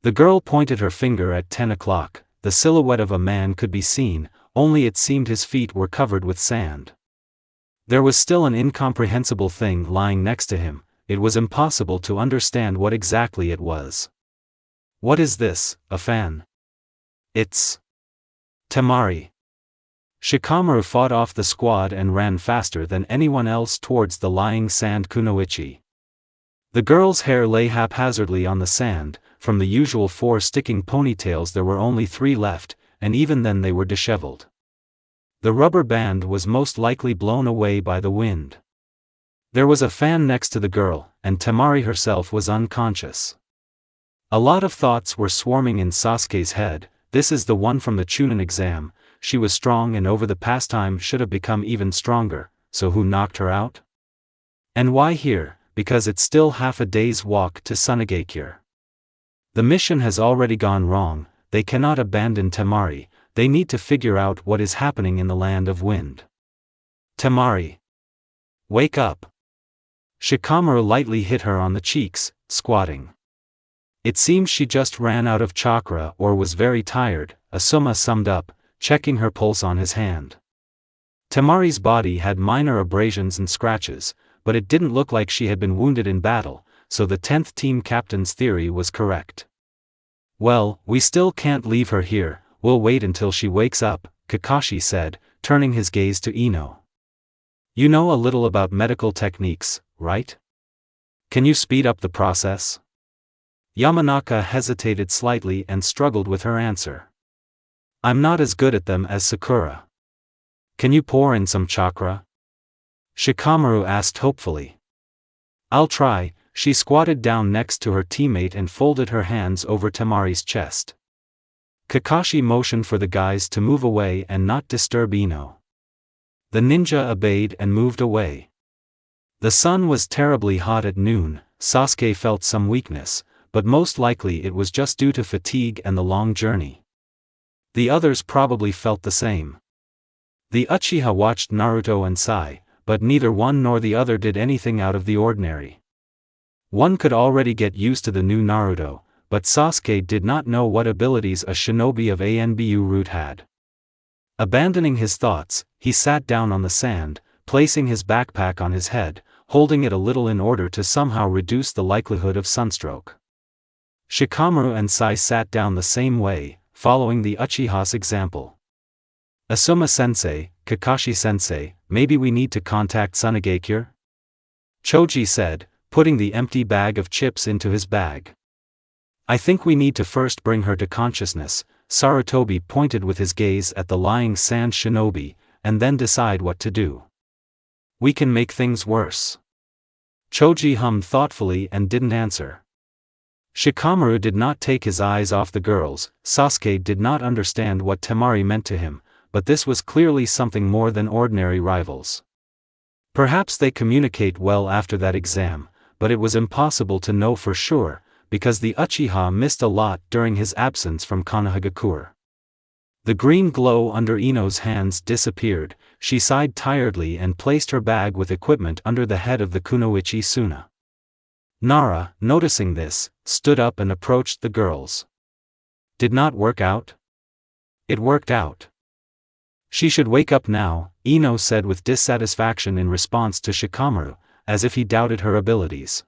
A: The girl pointed her finger at 10 o'clock, the silhouette of a man could be seen, only it seemed his feet were covered with sand. There was still an incomprehensible thing lying next to him, it was impossible to understand what exactly it was. What is this, a fan? It's Temari. Shikamaru fought off the squad and ran faster than anyone else towards the lying sand kunoichi. The girl's hair lay haphazardly on the sand, from the usual 4 sticking ponytails there were only 3 left, and even then they were disheveled. The rubber band was most likely blown away by the wind. There was a fan next to the girl, and Temari herself was unconscious. A lot of thoughts were swarming in Sasuke's head, this is the one from the Chunin exam, she was strong and over the pastime should have become even stronger, so who knocked her out? And why here? Because it's still half a day's walk to Sunagakure. The mission has already gone wrong, they cannot abandon Temari, they need to figure out what is happening in the land of wind. Temari! Wake up! Shikamaru lightly hit her on the cheeks, squatting. It seems she just ran out of chakra or was very tired, Asuma summed up, checking her pulse on his hand. Temari's body had minor abrasions and scratches, but it didn't look like she had been wounded in battle, so the 10th team captain's theory was correct. Well, we still can't leave her here, we'll wait until she wakes up, Kakashi said, turning his gaze to Ino. You know a little about medical techniques, right? Can you speed up the process? Yamanaka hesitated slightly and struggled with her answer. I'm not as good at them as Sakura. Can you pour in some chakra? Shikamaru asked hopefully. I'll try, she squatted down next to her teammate and folded her hands over Temari's chest. Kakashi motioned for the guys to move away and not disturb Ino. The ninja obeyed and moved away. The sun was terribly hot at noon, Sasuke felt some weakness, but most likely it was just due to fatigue and the long journey. The others probably felt the same. The Uchiha watched Naruto and Sai, but neither one nor the other did anything out of the ordinary. One could already get used to the new Naruto, but Sasuke did not know what abilities a shinobi of Anbu root had. Abandoning his thoughts, he sat down on the sand, placing his backpack on his head, holding it a little in order to somehow reduce the likelihood of sunstroke. Shikamaru and Sai sat down the same way, following the Uchiha's example. Asuma-sensei, Kakashi-sensei, maybe we need to contact Sunagakure? Choji said, putting the empty bag of chips into his bag. I think we need to first bring her to consciousness, Sarutobi pointed with his gaze at the lying sand shinobi, and then decide what to do. We can make things worse. Choji hummed thoughtfully and didn't answer. Shikamaru did not take his eyes off the girls, Sasuke did not understand what Temari meant to him, but this was clearly something more than ordinary rivals. Perhaps they communicate well after that exam, but it was impossible to know for sure, because the Uchiha missed a lot during his absence from Konohagakure. The green glow under Ino's hands disappeared. She sighed tiredly and placed her bag with equipment under the head of the kunoichi Suna. Nara, noticing this, stood up and approached the girls. Did not work out? It worked out. She should wake up now, Ino said with dissatisfaction in response to Shikamaru, as if he doubted her abilities.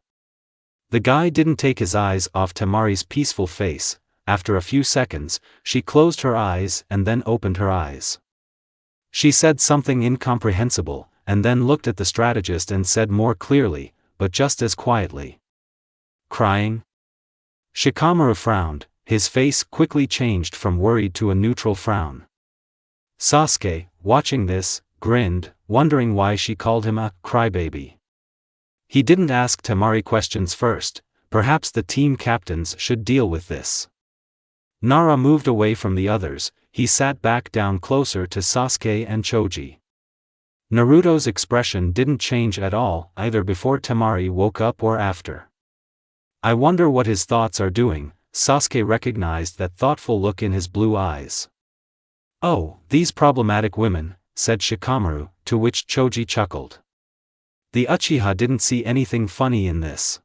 A: The guy didn't take his eyes off Temari's peaceful face. After a few seconds, she closed her eyes and then opened her eyes. She said something incomprehensible, and then looked at the strategist and said more clearly, but just as quietly. Crying? Shikamaru frowned, his face quickly changed from worried to a neutral frown. Sasuke, watching this, grinned, wondering why she called him a crybaby. He didn't ask Temari questions first. Perhaps the team captains should deal with this. Nara moved away from the others. He sat back down closer to Sasuke and Choji. Naruto's expression didn't change at all, either before Temari woke up or after. I wonder what his thoughts are doing. Sasuke recognized that thoughtful look in his blue eyes. Oh, these problematic women, said Shikamaru, to which Choji chuckled. The Uchiha didn't see anything funny in this.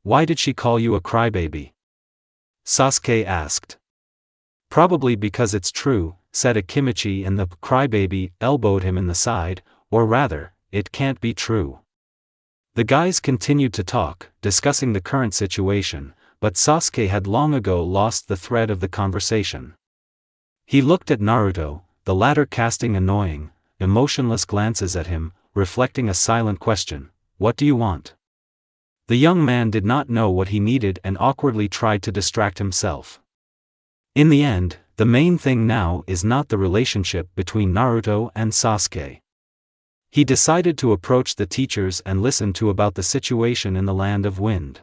A: Why did she call you a crybaby? Sasuke asked. Probably because it's true, said Akimichi, and the crybaby elbowed him in the side, or rather, it can't be true. The guys continued to talk, discussing the current situation, but Sasuke had long ago lost the thread of the conversation. He looked at Naruto, the latter casting annoying, emotionless glances at him, reflecting a silent question, "What do you want?" The young man did not know what he needed and awkwardly tried to distract himself. In the end, the main thing now is not the relationship between Naruto and Sasuke. He decided to approach the teachers and listen to about the situation in the Land of Wind.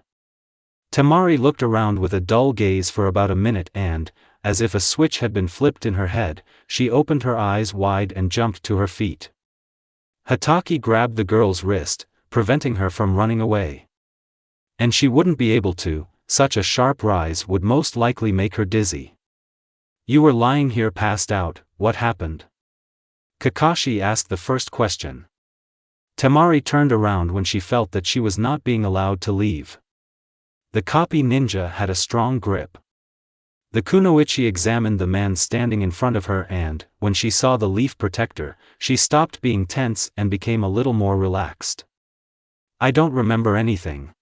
A: Temari looked around with a dull gaze for about a minute and, as if a switch had been flipped in her head, she opened her eyes wide and jumped to her feet. Hatake grabbed the girl's wrist, preventing her from running away. And she wouldn't be able to, such a sharp rise would most likely make her dizzy. You were lying here passed out, what happened? Kakashi asked the first question. Temari turned around when she felt that she was not being allowed to leave. The copy ninja had a strong grip. The kunoichi examined the man standing in front of her and, when she saw the leaf protector, she stopped being tense and became a little more relaxed. I don't remember anything.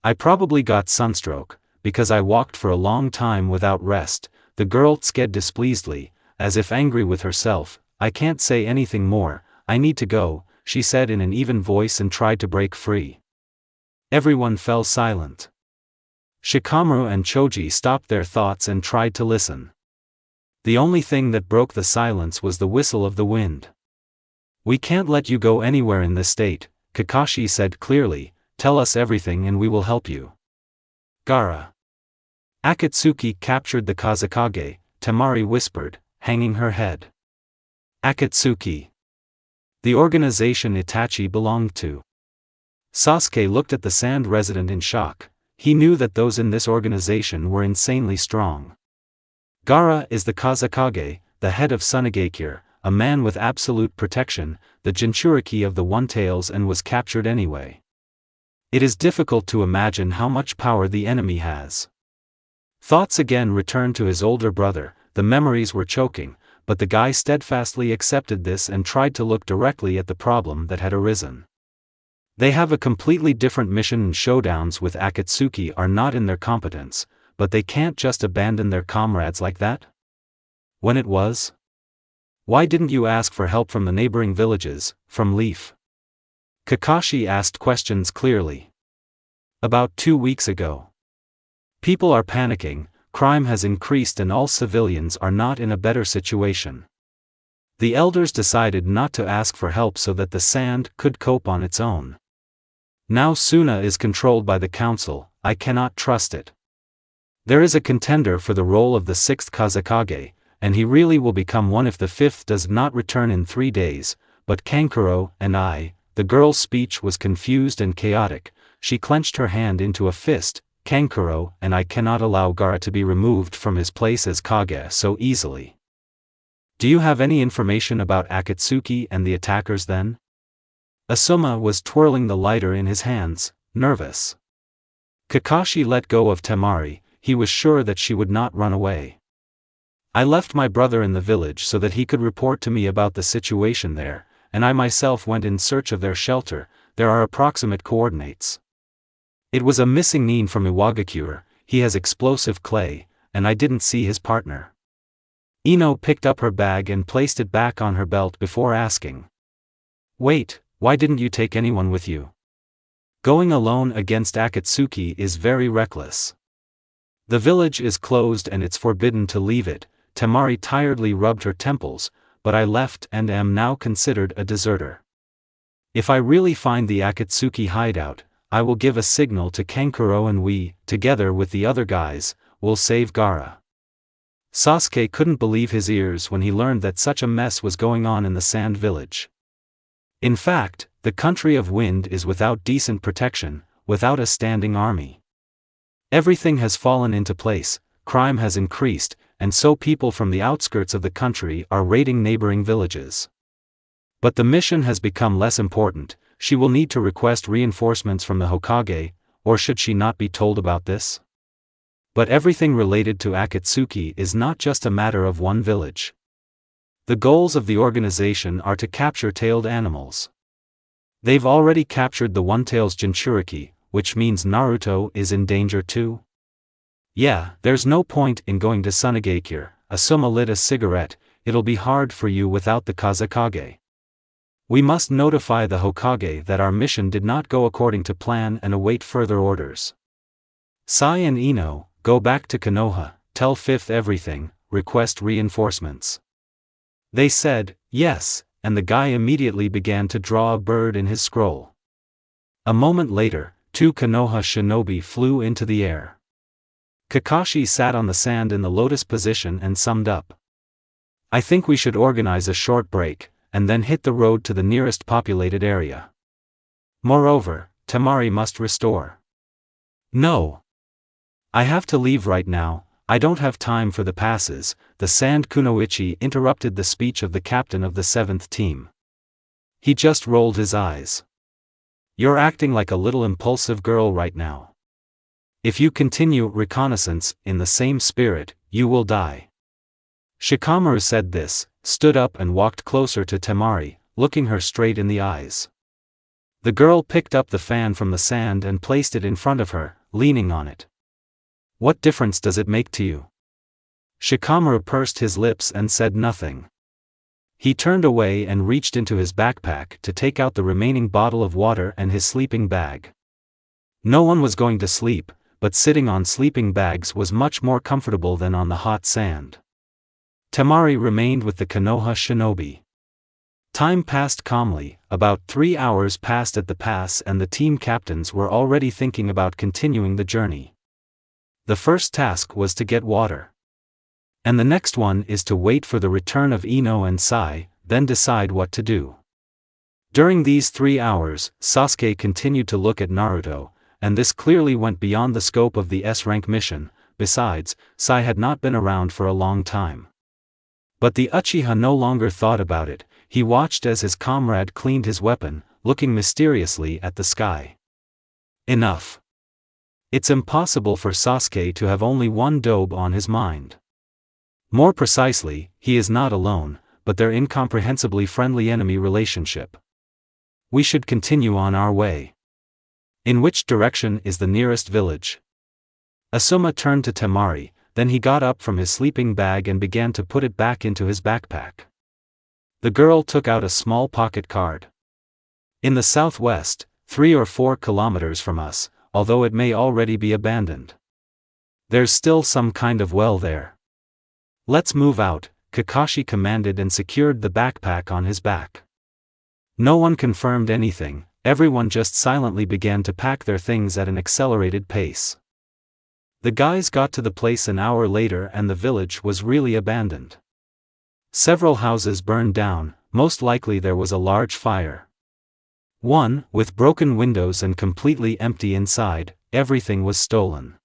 A: I probably got sunstroke, because I walked for a long time without rest, the girl said displeasedly, as if angry with herself. I can't say anything more, I need to go, she said in an even voice and tried to break free. Everyone fell silent. Shikamaru and Choji stopped their thoughts and tried to listen. The only thing that broke the silence was the whistle of the wind. We can't let you go anywhere in this state, Kakashi said clearly. Tell us everything and we will help you. Gaara. Akatsuki captured the Kazekage, Temari whispered, hanging her head. Akatsuki. The organization Itachi belonged to. Sasuke looked at the sand resident in shock. He knew that those in this organization were insanely strong. Gaara is the Kazekage, the head of Tsunegakure, a man with absolute protection, the Jinchuriki of the One-Tails, and was captured anyway. It is difficult to imagine how much power the enemy has. Thoughts again returned to his older brother, the memories were choking, but the guy steadfastly accepted this and tried to look directly at the problem that had arisen. They have a completely different mission and showdowns with Akatsuki are not in their competence, but they can't just abandon their comrades like that? When it was? Why didn't you ask for help from the neighboring villages, from Leaf? Kakashi asked questions clearly. About 2 weeks ago. People are panicking, crime has increased and all civilians are not in a better situation. The elders decided not to ask for help so that the sand could cope on its own. Now Suna is controlled by the council, I cannot trust it. There is a contender for the role of the 6th Kazekage, and he really will become one if the fifth does not return in 3 days, but Kankuro and I. The girl's speech was confused and chaotic. She clenched her hand into a fist. Kankuro and I cannot allow Gaara to be removed from his place as Kage so easily. Do you have any information about Akatsuki and the attackers then? Asuma was twirling the lighter in his hands, nervous. Kakashi let go of Temari. He was sure that she would not run away. I left my brother in the village so that he could report to me about the situation there, and I myself went in search of their shelter. There are approximate coordinates. It was a missing nin from Iwagakure. He has explosive clay, and I didn't see his partner. Ino picked up her bag and placed it back on her belt before asking. Wait, why didn't you take anyone with you? Going alone against Akatsuki is very reckless. The village is closed and it's forbidden to leave it. Temari tiredly rubbed her temples, but I left and am now considered a deserter. If I really find the Akatsuki hideout, I will give a signal to Kankuro and we, together with the other guys, will save Gaara. Sasuke couldn't believe his ears when he learned that such a mess was going on in the Sand Village. In fact, the country of wind is without decent protection, without a standing army. Everything has fallen into place, crime has increased, and so people from the outskirts of the country are raiding neighboring villages. But the mission has become less important. She will need to request reinforcements from the Hokage, or should she not be told about this? But everything related to Akatsuki is not just a matter of one village. The goals of the organization are to capture tailed animals. They've already captured the one-tailed Jinchuriki, which means Naruto is in danger too? Yeah, there's no point in going to Sunagakure. Asuma lit a cigarette. It'll be hard for you without the Kazekage. We must notify the Hokage that our mission did not go according to plan and await further orders. Sai and Ino, go back to Konoha, tell Fifth everything, request reinforcements. They said, yes, and the guy immediately began to draw a bird in his scroll. A moment later, 2 Konoha shinobi flew into the air. Kakashi sat on the sand in the lotus position and summed up. I think we should organize a short break, and then hit the road to the nearest populated area. Moreover, Temari must restore. No. I have to leave right now. I don't have time for the passes. The Sand Kunoichi interrupted the speech of the captain of the 7th team. He just rolled his eyes. You're acting like a little impulsive girl right now. If you continue reconnaissance in the same spirit, you will die. Shikamaru said this, stood up and walked closer to Temari, looking her straight in the eyes. The girl picked up the fan from the sand and placed it in front of her, leaning on it. What difference does it make to you? Shikamaru pursed his lips and said nothing. He turned away and reached into his backpack to take out the remaining bottle of water and his sleeping bag. No one was going to sleep, but sitting on sleeping bags was much more comfortable than on the hot sand. Temari remained with the Konoha shinobi. Time passed calmly. About 3 hours passed at the pass and the team captains were already thinking about continuing the journey. The first task was to get water. And the next one is to wait for the return of Ino and Sai, then decide what to do. During these 3 hours, Sasuke continued to look at Naruto, and this clearly went beyond the scope of the S-rank mission. Besides, Sai had not been around for a long time. But the Uchiha no longer thought about it. He watched as his comrade cleaned his weapon, looking mysteriously at the sky. Enough. It's impossible for Sasuke to have only one dobe on his mind. More precisely, he is not alone, but their incomprehensibly friendly enemy relationship. We should continue on our way. In which direction is the nearest village? Asuma turned to Temari, then he got up from his sleeping bag and began to put it back into his backpack. The girl took out a small pocket card. In the southwest, 3 or 4 kilometers from us, although it may already be abandoned. There's still some kind of well there. Let's move out, Kakashi commanded and secured the backpack on his back. No one confirmed anything, everyone just silently began to pack their things at an accelerated pace. The guys got to the place an hour later and the village was really abandoned. Several houses burned down, most likely there was a large fire. One, with broken windows and completely empty inside, everything was stolen.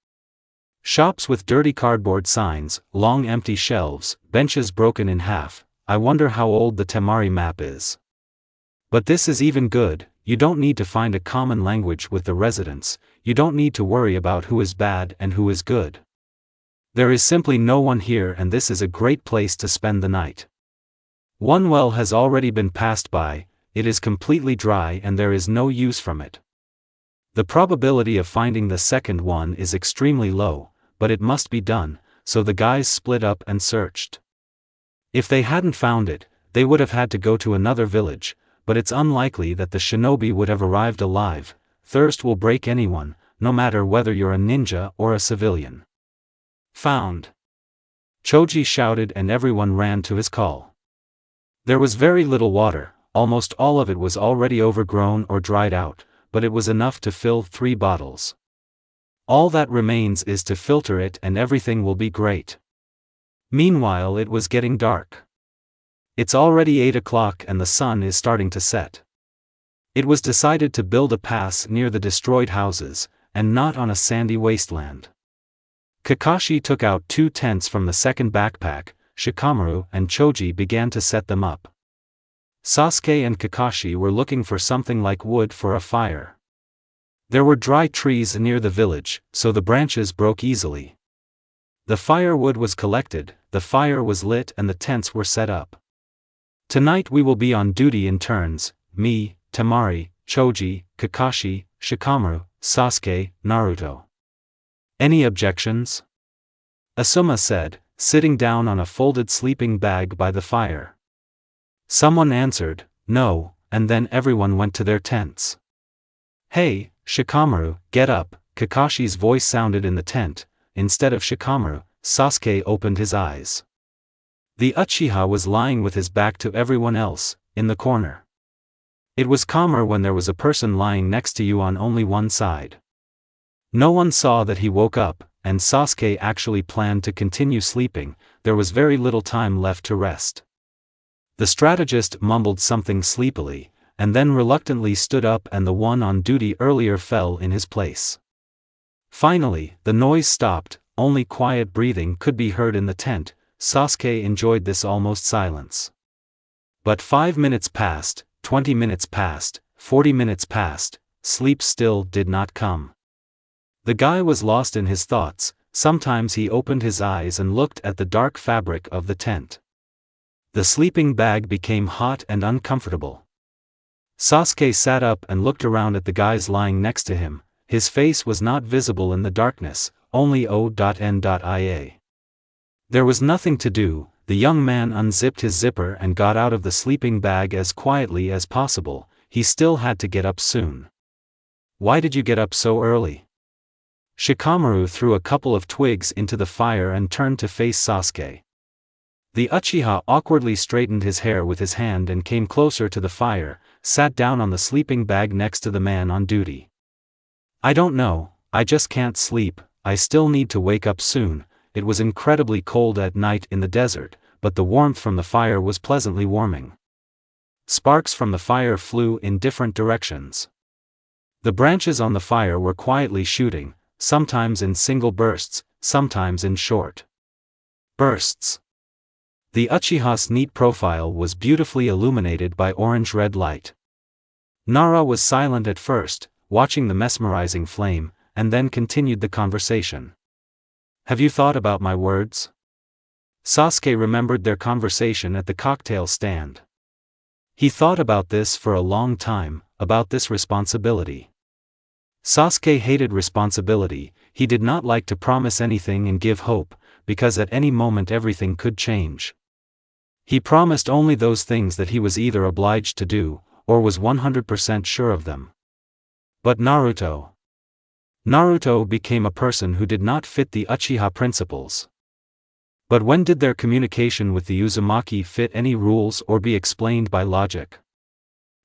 A: Shops with dirty cardboard signs, long empty shelves, benches broken in half. I wonder how old the Temari map is. But this is even good. You don't need to find a common language with the residents, you don't need to worry about who is bad and who is good. There is simply no one here, and this is a great place to spend the night. One well has already been passed by, it is completely dry and there is no use from it. The probability of finding the second one is extremely low, but it must be done, so the guys split up and searched. If they hadn't found it, they would have had to go to another village, but it's unlikely that the shinobi would have arrived alive. Thirst will break anyone, no matter whether you're a ninja or a civilian. Found! Choji shouted and everyone ran to his call. There was very little water, almost all of it was already overgrown or dried out, but it was enough to fill 3 bottles. All that remains is to filter it and everything will be great. Meanwhile it was getting dark. It's already 8 o'clock and the sun is starting to set. It was decided to build a pass near the destroyed houses, and not on a sandy wasteland. Kakashi took out 2 tents from the second backpack. Shikamaru and Choji began to set them up. Sasuke and Kakashi were looking for something like wood for a fire. There were dry trees near the village, so the branches broke easily. The firewood was collected, the fire was lit and the tents were set up. Tonight we will be on duty in turns, me, Temari, Choji, Kakashi, Shikamaru, Sasuke, Naruto. Any objections? Asuma said, sitting down on a folded sleeping bag by the fire. Someone answered, no, and then everyone went to their tents. Hey, Shikamaru, get up, Kakashi's voice sounded in the tent. Instead of Shikamaru, Sasuke opened his eyes. The Uchiha was lying with his back to everyone else, in the corner. It was calmer when there was a person lying next to you on only one side. No one saw that he woke up, and Sasuke actually planned to continue sleeping. There was very little time left to rest. The strategist mumbled something sleepily, and then reluctantly stood up and the one on duty earlier fell in his place. Finally, the noise stopped, only quiet breathing could be heard in the tent. Sasuke enjoyed this almost silence. But 5 minutes passed, 20 minutes passed, 40 minutes passed, sleep still did not come. The guy was lost in his thoughts. Sometimes he opened his eyes and looked at the dark fabric of the tent. The sleeping bag became hot and uncomfortable. Sasuke sat up and looked around at the guys lying next to him. His face was not visible in the darkness, only O.N.ia. There was nothing to do. The young man unzipped his zipper and got out of the sleeping bag as quietly as possible. He still had to get up soon. Why did you get up so early? Shikamaru threw a couple of twigs into the fire and turned to face Sasuke. The Uchiha awkwardly straightened his hair with his hand and came closer to the fire, sat down on the sleeping bag next to the man on duty. I don't know, I just can't sleep, I still need to wake up soon. It was incredibly cold at night in the desert, but the warmth from the fire was pleasantly warming. Sparks from the fire flew in different directions. The branches on the fire were quietly shooting, sometimes in single bursts, sometimes in short bursts. The Uchiha's neat profile was beautifully illuminated by orange-red light. Nara was silent at first, watching the mesmerizing flame, and then continued the conversation. Have you thought about my words? Sasuke remembered their conversation at the cocktail stand. He thought about this for a long time, about this responsibility. Sasuke hated responsibility. He did not like to promise anything and give hope, because at any moment everything could change. He promised only those things that he was either obliged to do, or was 100% sure of them. But Naruto became a person who did not fit the Uchiha principles. But when did their communication with the Uzumaki fit any rules or be explained by logic?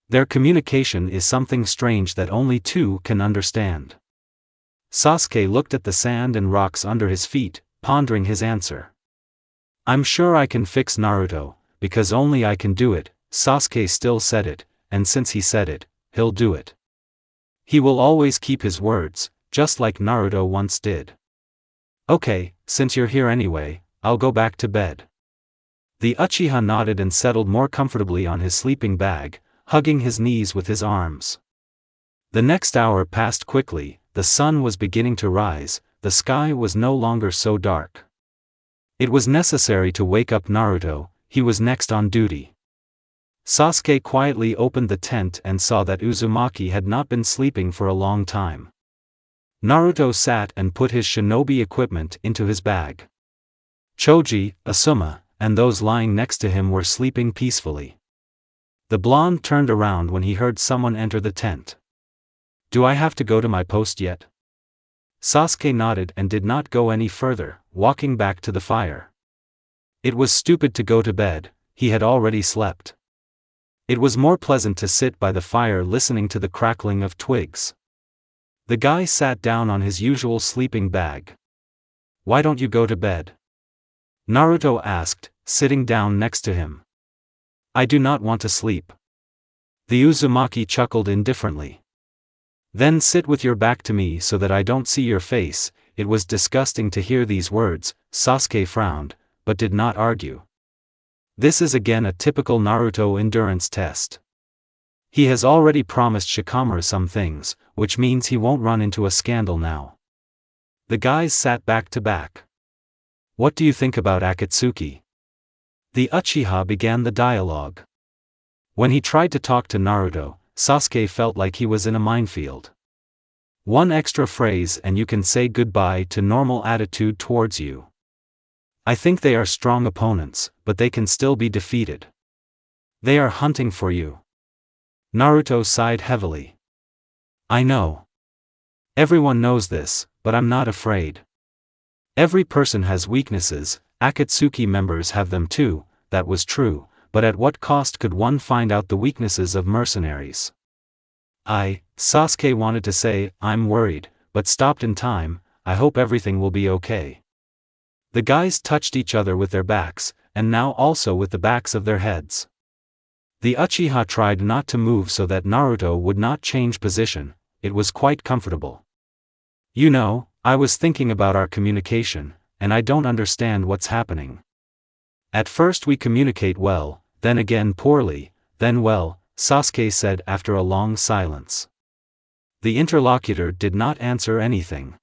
A: Their communication is something strange that only two can understand. Sasuke looked at the sand and rocks under his feet, pondering his answer. I'm sure I can fix Naruto, because only I can do it." Sasuke still said it, and since he said it, he'll do it. He will always keep his words, just like Naruto once did. "Okay, since you're here anyway, I'll go back to bed." The Uchiha nodded and settled more comfortably on his sleeping bag, hugging his knees with his arms. The next hour passed quickly, the sun was beginning to rise, the sky was no longer so dark. It was necessary to wake up Naruto, he was next on duty. Sasuke quietly opened the tent and saw that Uzumaki had not been sleeping for a long time. Naruto sat and put his shinobi equipment into his bag. Choji, Asuma, and those lying next to him were sleeping peacefully. The blonde turned around when he heard someone enter the tent. "Do I have to go to my post yet?" Sasuke nodded and did not go any further, walking back to the fire. It was stupid to go to bed, he had already slept. It was more pleasant to sit by the fire listening to the crackling of twigs. The guy sat down on his usual sleeping bag. "Why don't you go to bed?" Naruto asked, sitting down next to him. "I do not want to sleep." The Uzumaki chuckled indifferently. "Then sit with your back to me so that I don't see your face." It was disgusting to hear these words. Sasuke frowned, but did not argue. This is again a typical Naruto endurance test. He has already promised Shikamaru some things, which means he won't run into a scandal now. The guys sat back to back. "What do you think about Akatsuki?" The Uchiha began the dialogue. When he tried to talk to Naruto, Sasuke felt like he was in a minefield. One extra phrase and you can say goodbye to normal attitude towards you. "I think they are strong opponents, but they can still be defeated. They are hunting for you." Naruto sighed heavily. "I know. Everyone knows this, but I'm not afraid. Every person has weaknesses, Akatsuki members have them too." That was true, but at what cost could one find out the weaknesses of mercenaries? Sasuke wanted to say, "I'm worried," but stopped in time. "I hope everything will be okay." The guys touched each other with their backs, and now also with the backs of their heads. The Uchiha tried not to move so that Naruto would not change position. It was quite comfortable. "You know, I was thinking about our communication, and I don't understand what's happening. At first we communicate well, then again poorly, then well," Sasuke said after a long silence. The interlocutor did not answer anything.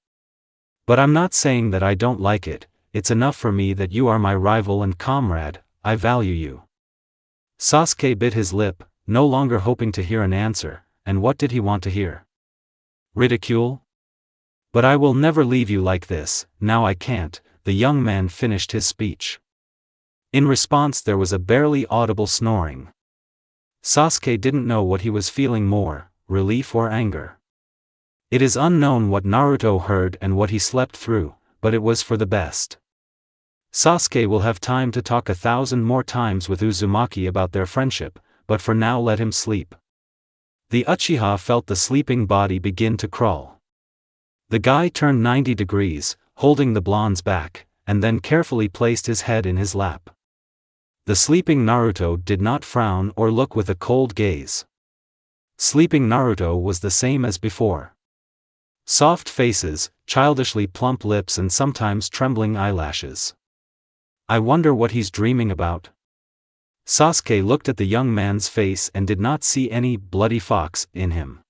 A: "But I'm not saying that I don't like it. It's enough for me that you are my rival and comrade. I value you." Sasuke bit his lip, no longer hoping to hear an answer, and what did he want to hear? Ridicule? "But I will never leave you like this." "Now I can't," the young man finished his speech. In response there was a barely audible snoring. Sasuke didn't know what he was feeling more, relief or anger. It is unknown what Naruto heard and what he slept through, but it was for the best. Sasuke will have time to talk 1,000 more times with Uzumaki about their friendship, but for now let him sleep. The Uchiha felt the sleeping body begin to crawl. The guy turned 90 degrees, holding the blonde's back, and then carefully placed his head in his lap. The sleeping Naruto did not frown or look with a cold gaze. Sleeping Naruto was the same as before. Soft faces, childishly plump lips and sometimes trembling eyelashes. "I wonder what he's dreaming about." Sasuke looked at the young man's face and did not see any bloody fox in him.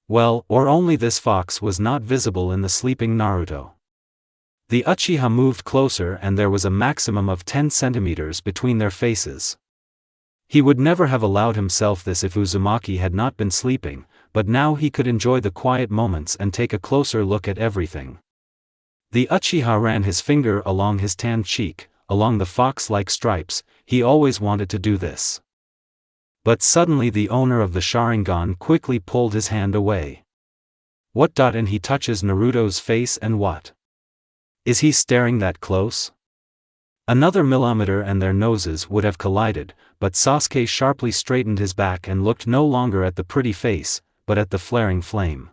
A: Well, or only this fox was not visible in the sleeping Naruto. The Uchiha moved closer and there was a maximum of 10 centimeters between their faces. He would never have allowed himself this if Uzumaki had not been sleeping, but now he could enjoy the quiet moments and take a closer look at everything. The Uchiha ran his finger along his tanned cheek, along the fox-like stripes. He always wanted to do this. But suddenly the owner of the Sharingan quickly pulled his hand away. "What?" And he touches Naruto's face and what? Is he staring that close? Another millimeter and their noses would have collided, but Sasuke sharply straightened his back and looked no longer at the pretty face, but at the flaring flame.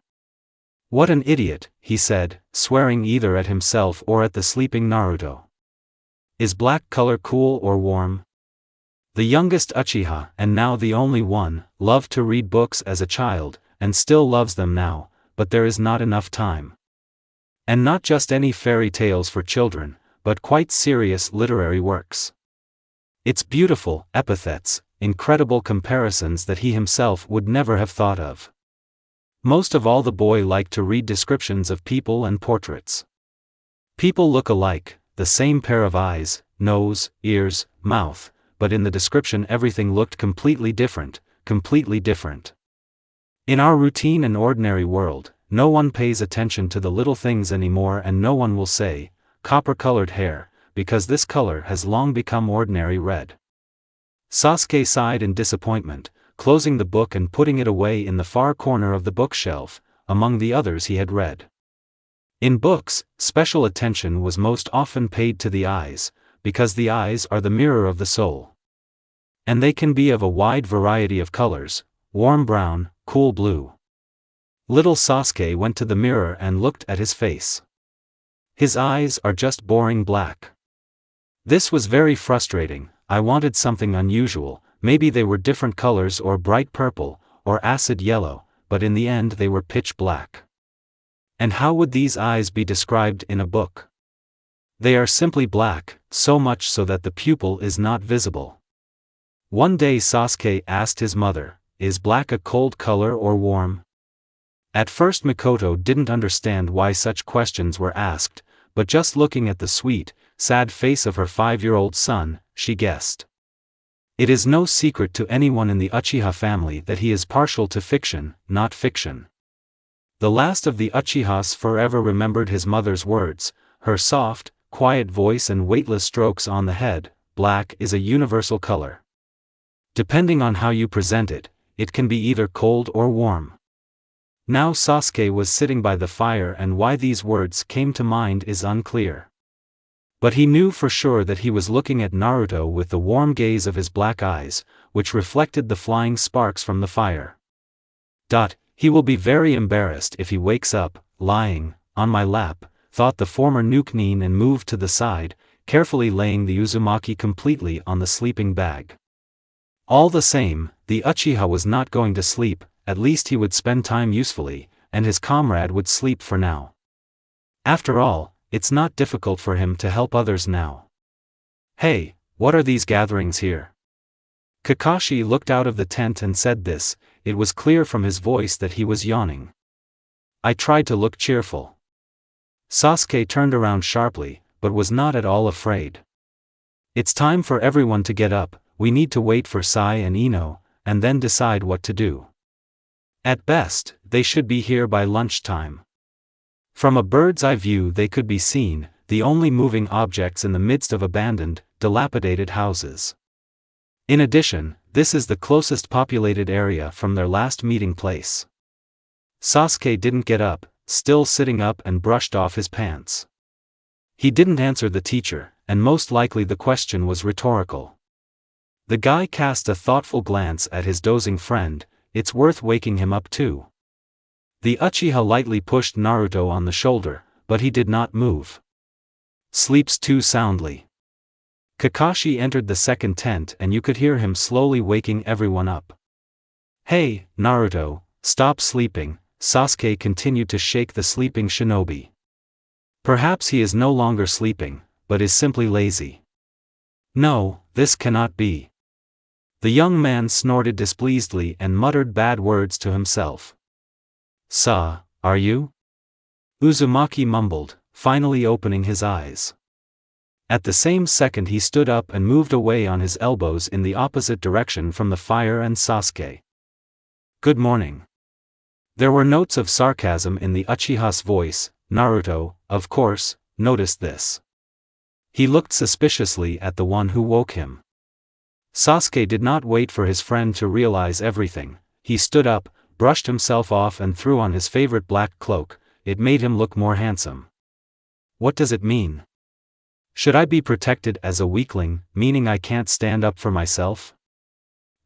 A: "What an idiot," he said, swearing either at himself or at the sleeping Naruto. "Is black color cool or warm?" The youngest Uchiha, and now the only one, loved to read books as a child, and still loves them now, but there is not enough time. And not just any fairy tales for children, but quite serious literary works. It's beautiful epithets, incredible comparisons that he himself would never have thought of. Most of all, the boy liked to read descriptions of people and portraits. People look alike, the same pair of eyes, nose, ears, mouth, but in the description everything looked completely different, completely different. In our routine and ordinary world, no one pays attention to the little things anymore, and no one will say, copper-colored hair, because this color has long become ordinary red. Sasuke sighed in disappointment, closing the book and putting it away in the far corner of the bookshelf, among the others he had read. In books, special attention was most often paid to the eyes, because the eyes are the mirror of the soul. And they can be of a wide variety of colors, warm brown, cool blue. Little Sasuke went to the mirror and looked at his face. His eyes are just boring black. This was very frustrating. I wanted something unusual, maybe they were different colors or bright purple, or acid yellow, but in the end they were pitch black. And how would these eyes be described in a book? They are simply black, so much so that the pupil is not visible. One day Sasuke asked his mother, "Is black a cold color or warm?" At first Mikoto didn't understand why such questions were asked, but just looking at the sweet, sad face of her 5-year-old son, she guessed. It is no secret to anyone in the Uchiha family that he is partial to fiction, not fiction. The last of the Uchihas forever remembered his mother's words, her soft, quiet voice and weightless strokes on the head. Black is a universal color. Depending on how you present it, it can be either cold or warm. Now Sasuke was sitting by the fire, and why these words came to mind is unclear. But he knew for sure that he was looking at Naruto with the warm gaze of his black eyes, which reflected the flying sparks from the fire. He will be very embarrassed if he wakes up, lying on my lap, thought the former Nuke-nin, and moved to the side, carefully laying the Uzumaki completely on the sleeping bag. All the same, the Uchiha was not going to sleep, at least he would spend time usefully, and his comrade would sleep for now. After all, it's not difficult for him to help others now. Hey, what are these gatherings here? Kakashi looked out of the tent and said this. It was clear from his voice that he was yawning. I tried to look cheerful. Sasuke turned around sharply, but was not at all afraid. It's time for everyone to get up, we need to wait for Sai and Ino, and then decide what to do. At best, they should be here by lunchtime. From a bird's eye view they could be seen, the only moving objects in the midst of abandoned, dilapidated houses. In addition, this is the closest populated area from their last meeting place. Sasuke didn't get up, still sitting up, and brushed off his pants. He didn't answer the teacher, and most likely the question was rhetorical. The guy cast a thoughtful glance at his dozing friend. It's worth waking him up too. The Uchiha lightly pushed Naruto on the shoulder, but he did not move. Sleeps too soundly. Kakashi entered the second tent and you could hear him slowly waking everyone up. Hey, Naruto, stop sleeping, Sasuke continued to shake the sleeping shinobi. Perhaps he is no longer sleeping, but is simply lazy. No, this cannot be. The young man snorted displeasedly and muttered bad words to himself. Are you? Uzumaki mumbled, finally opening his eyes. At the same second he stood up and moved away on his elbows in the opposite direction from the fire and Sasuke. Good morning. There were notes of sarcasm in the Uchiha's voice. Naruto, of course, noticed this. He looked suspiciously at the one who woke him. Sasuke did not wait for his friend to realize everything. He stood up, brushed himself off and threw on his favorite black cloak. It made him look more handsome. What does it mean? Should I be protected as a weakling, meaning I can't stand up for myself?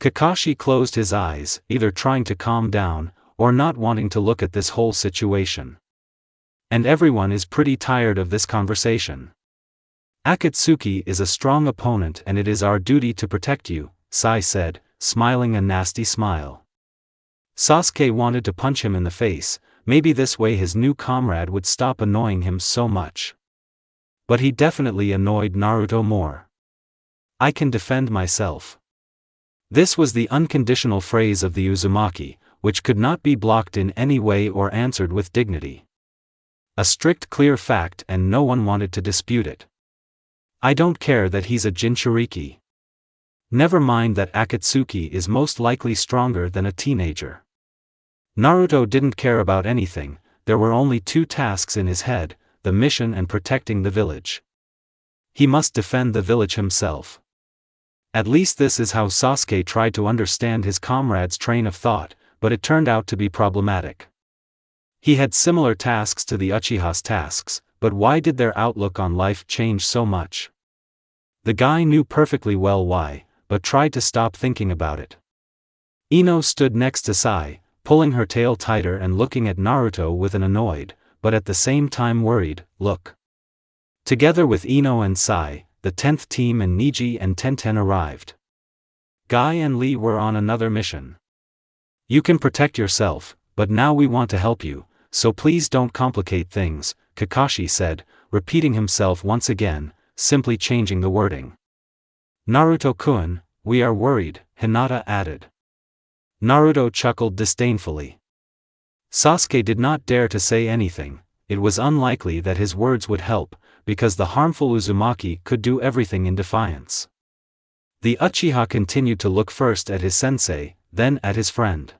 A: Kakashi closed his eyes, either trying to calm down, or not wanting to look at this whole situation. And everyone is pretty tired of this conversation. Akatsuki is a strong opponent and it is our duty to protect you, Sai said, smiling a nasty smile. Sasuke wanted to punch him in the face, maybe this way his new comrade would stop annoying him so much. But he definitely annoyed Naruto more. I can defend myself. This was the unconditional phrase of the Uzumaki, which could not be blocked in any way or answered with dignity. A strict clear fact and no one wanted to dispute it. I don't care that he's a Jinchuriki. Never mind that Akatsuki is most likely stronger than a teenager. Naruto didn't care about anything, there were only two tasks in his head, the mission and protecting the village. He must defend the village himself. At least this is how Sasuke tried to understand his comrade's train of thought, but it turned out to be problematic. He had similar tasks to the Uchiha's tasks, but why did their outlook on life change so much? The guy knew perfectly well why, but tried to stop thinking about it. Ino stood next to Sai, pulling her tail tighter and looking at Naruto with an annoyed, but at the same time worried, look. Together with Ino and Sai, the 10th team and Niji and Tenten arrived. Guy and Lee were on another mission. You can protect yourself, but now we want to help you, so please don't complicate things, Kakashi said, repeating himself once again, simply changing the wording. Naruto-kun, we are worried, Hinata added. Naruto chuckled disdainfully. Sasuke did not dare to say anything, it was unlikely that his words would help, because the harmful Uzumaki could do everything in defiance. The Uchiha continued to look first at his sensei, then at his friend.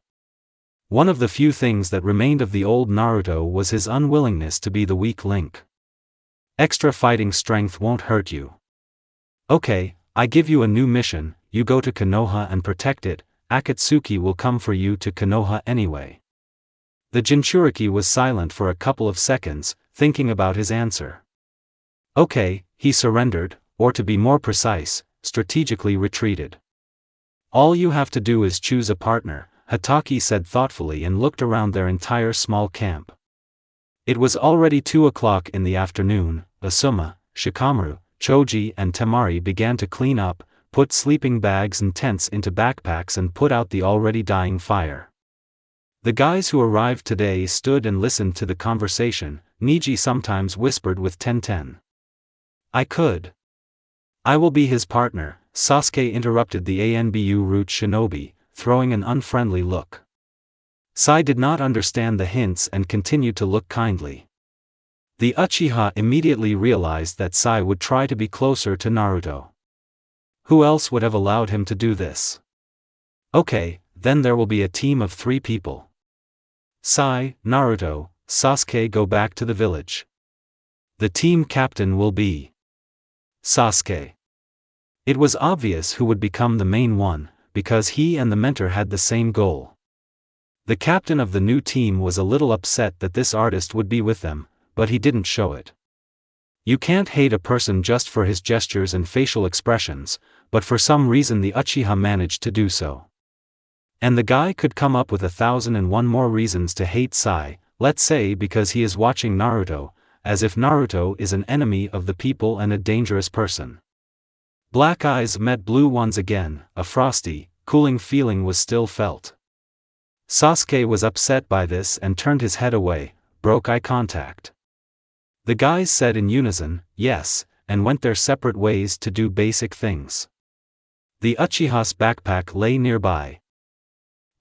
A: One of the few things that remained of the old Naruto was his unwillingness to be the weak link. Extra fighting strength won't hurt you. Okay, I give you a new mission, you go to Konoha and protect it, Akatsuki will come for you to Konoha anyway. The Jinchuriki was silent for a couple of seconds, thinking about his answer. Okay, he surrendered, or to be more precise, strategically retreated. All you have to do is choose a partner, Hatake said thoughtfully and looked around their entire small camp. It was already 2 o'clock in the afternoon. Asuma, Shikamaru, Choji and Temari began to clean up, put sleeping bags and tents into backpacks and put out the already dying fire. The guys who arrived today stood and listened to the conversation. Niji sometimes whispered with Tenten. I will be his partner, Sasuke interrupted the Anbu root shinobi, throwing an unfriendly look. Sai did not understand the hints and continued to look kindly. The Uchiha immediately realized that Sai would try to be closer to Naruto. Who else would have allowed him to do this? Okay, then there will be a team of 3 people. Sai, Naruto, Sasuke go back to the village. The team captain will be Sasuke. It was obvious who would become the main one, because he and the mentor had the same goal. The captain of the new team was a little upset that this artist would be with them, but he didn't show it. You can't hate a person just for his gestures and facial expressions, but for some reason the Uchiha managed to do so. And the guy could come up with 1,001 more reasons to hate Sai, let's say because he is watching Naruto, as if Naruto is an enemy of the people and a dangerous person. Black eyes met blue ones again, a frosty, cooling feeling was still felt. Sasuke was upset by this and turned his head away, broke eye contact. The guys said in unison, yes, and went their separate ways to do basic things. The Uchiha's backpack lay nearby.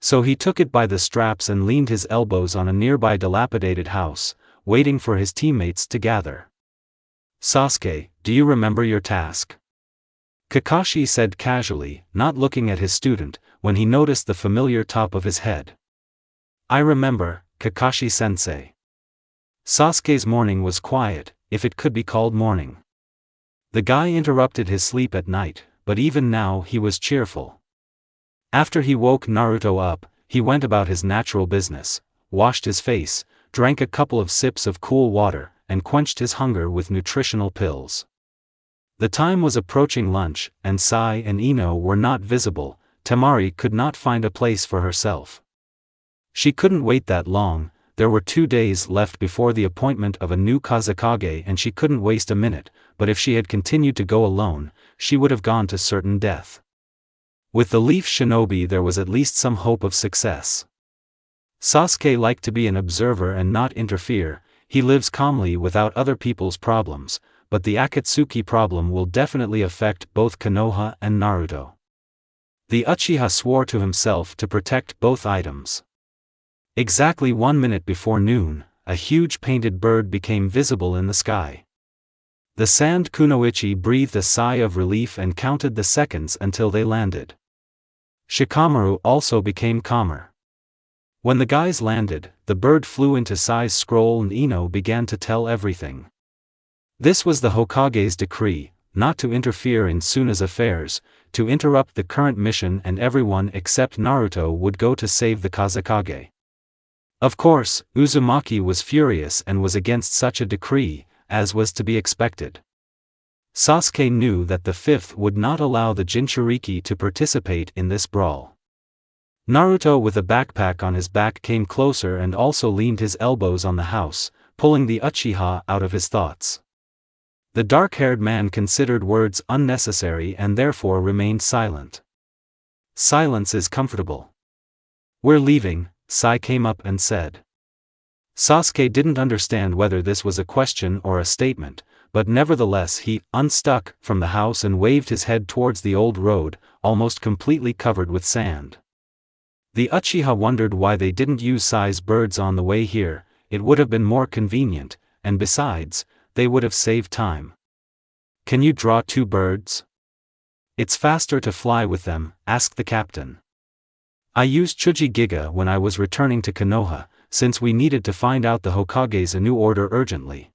A: So he took it by the straps and leaned his elbows on a nearby dilapidated house, waiting for his teammates to gather. Sasuke, do you remember your task? Kakashi said casually, not looking at his student, when he noticed the familiar top of his head. I remember, Kakashi-sensei. Sasuke's morning was quiet, if it could be called morning. The guy interrupted his sleep at night, but even now he was cheerful. After he woke Naruto up, he went about his natural business, washed his face, drank a couple of sips of cool water, and quenched his hunger with nutritional pills. The time was approaching lunch, and Sai and Ino were not visible. Temari could not find a place for herself. She couldn't wait that long, there were 2 days left before the appointment of a new Kazekage and she couldn't waste a minute, but if she had continued to go alone, she would have gone to certain death. With the leaf shinobi there was at least some hope of success. Sasuke liked to be an observer and not interfere. He lives calmly without other people's problems, but the Akatsuki problem will definitely affect both Konoha and Naruto. The Uchiha swore to himself to protect both items. Exactly 1 minute before noon, a huge painted bird became visible in the sky. The sand kunoichi breathed a sigh of relief and counted the seconds until they landed. Shikamaru also became calmer. When the guys landed, the bird flew into Sai's scroll and Ino began to tell everything. This was the Hokage's decree, not to interfere in Tsuna's affairs, to interrupt the current mission, and everyone except Naruto would go to save the Kazekage. Of course, Uzumaki was furious and was against such a decree, as was to be expected. Sasuke knew that the fifth would not allow the Jinchuriki to participate in this brawl. Naruto with a backpack on his back came closer and also leaned his elbows on the house, pulling the Uchiha out of his thoughts. The dark-haired man considered words unnecessary and therefore remained silent. Silence is comfortable. We're leaving, Sai came up and said. Sasuke didn't understand whether this was a question or a statement, but nevertheless he unstuck from the house and waved his head towards the old road, almost completely covered with sand. The Uchiha wondered why they didn't use Sai's birds on the way here. It would have been more convenient, and besides, they would have saved time. Can you draw 2 birds? It's faster to fly with them, asked the captain. I used Chuji Giga when I was returning to Konoha, since we needed to find out the Hokage's new order urgently.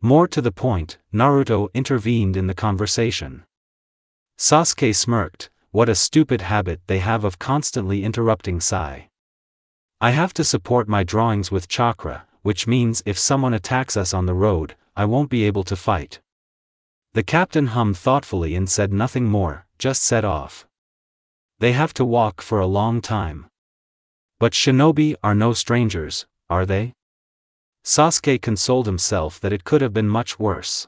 A: More to the point, Naruto intervened in the conversation. Sasuke smirked. What a stupid habit they have of constantly interrupting Sai. I have to support my drawings with chakra, which means if someone attacks us on the road, I won't be able to fight. The captain hummed thoughtfully and said nothing more, just set off. They have to walk for a long time. But shinobi are no strangers, are they? Sasuke consoled himself that it could have been much worse.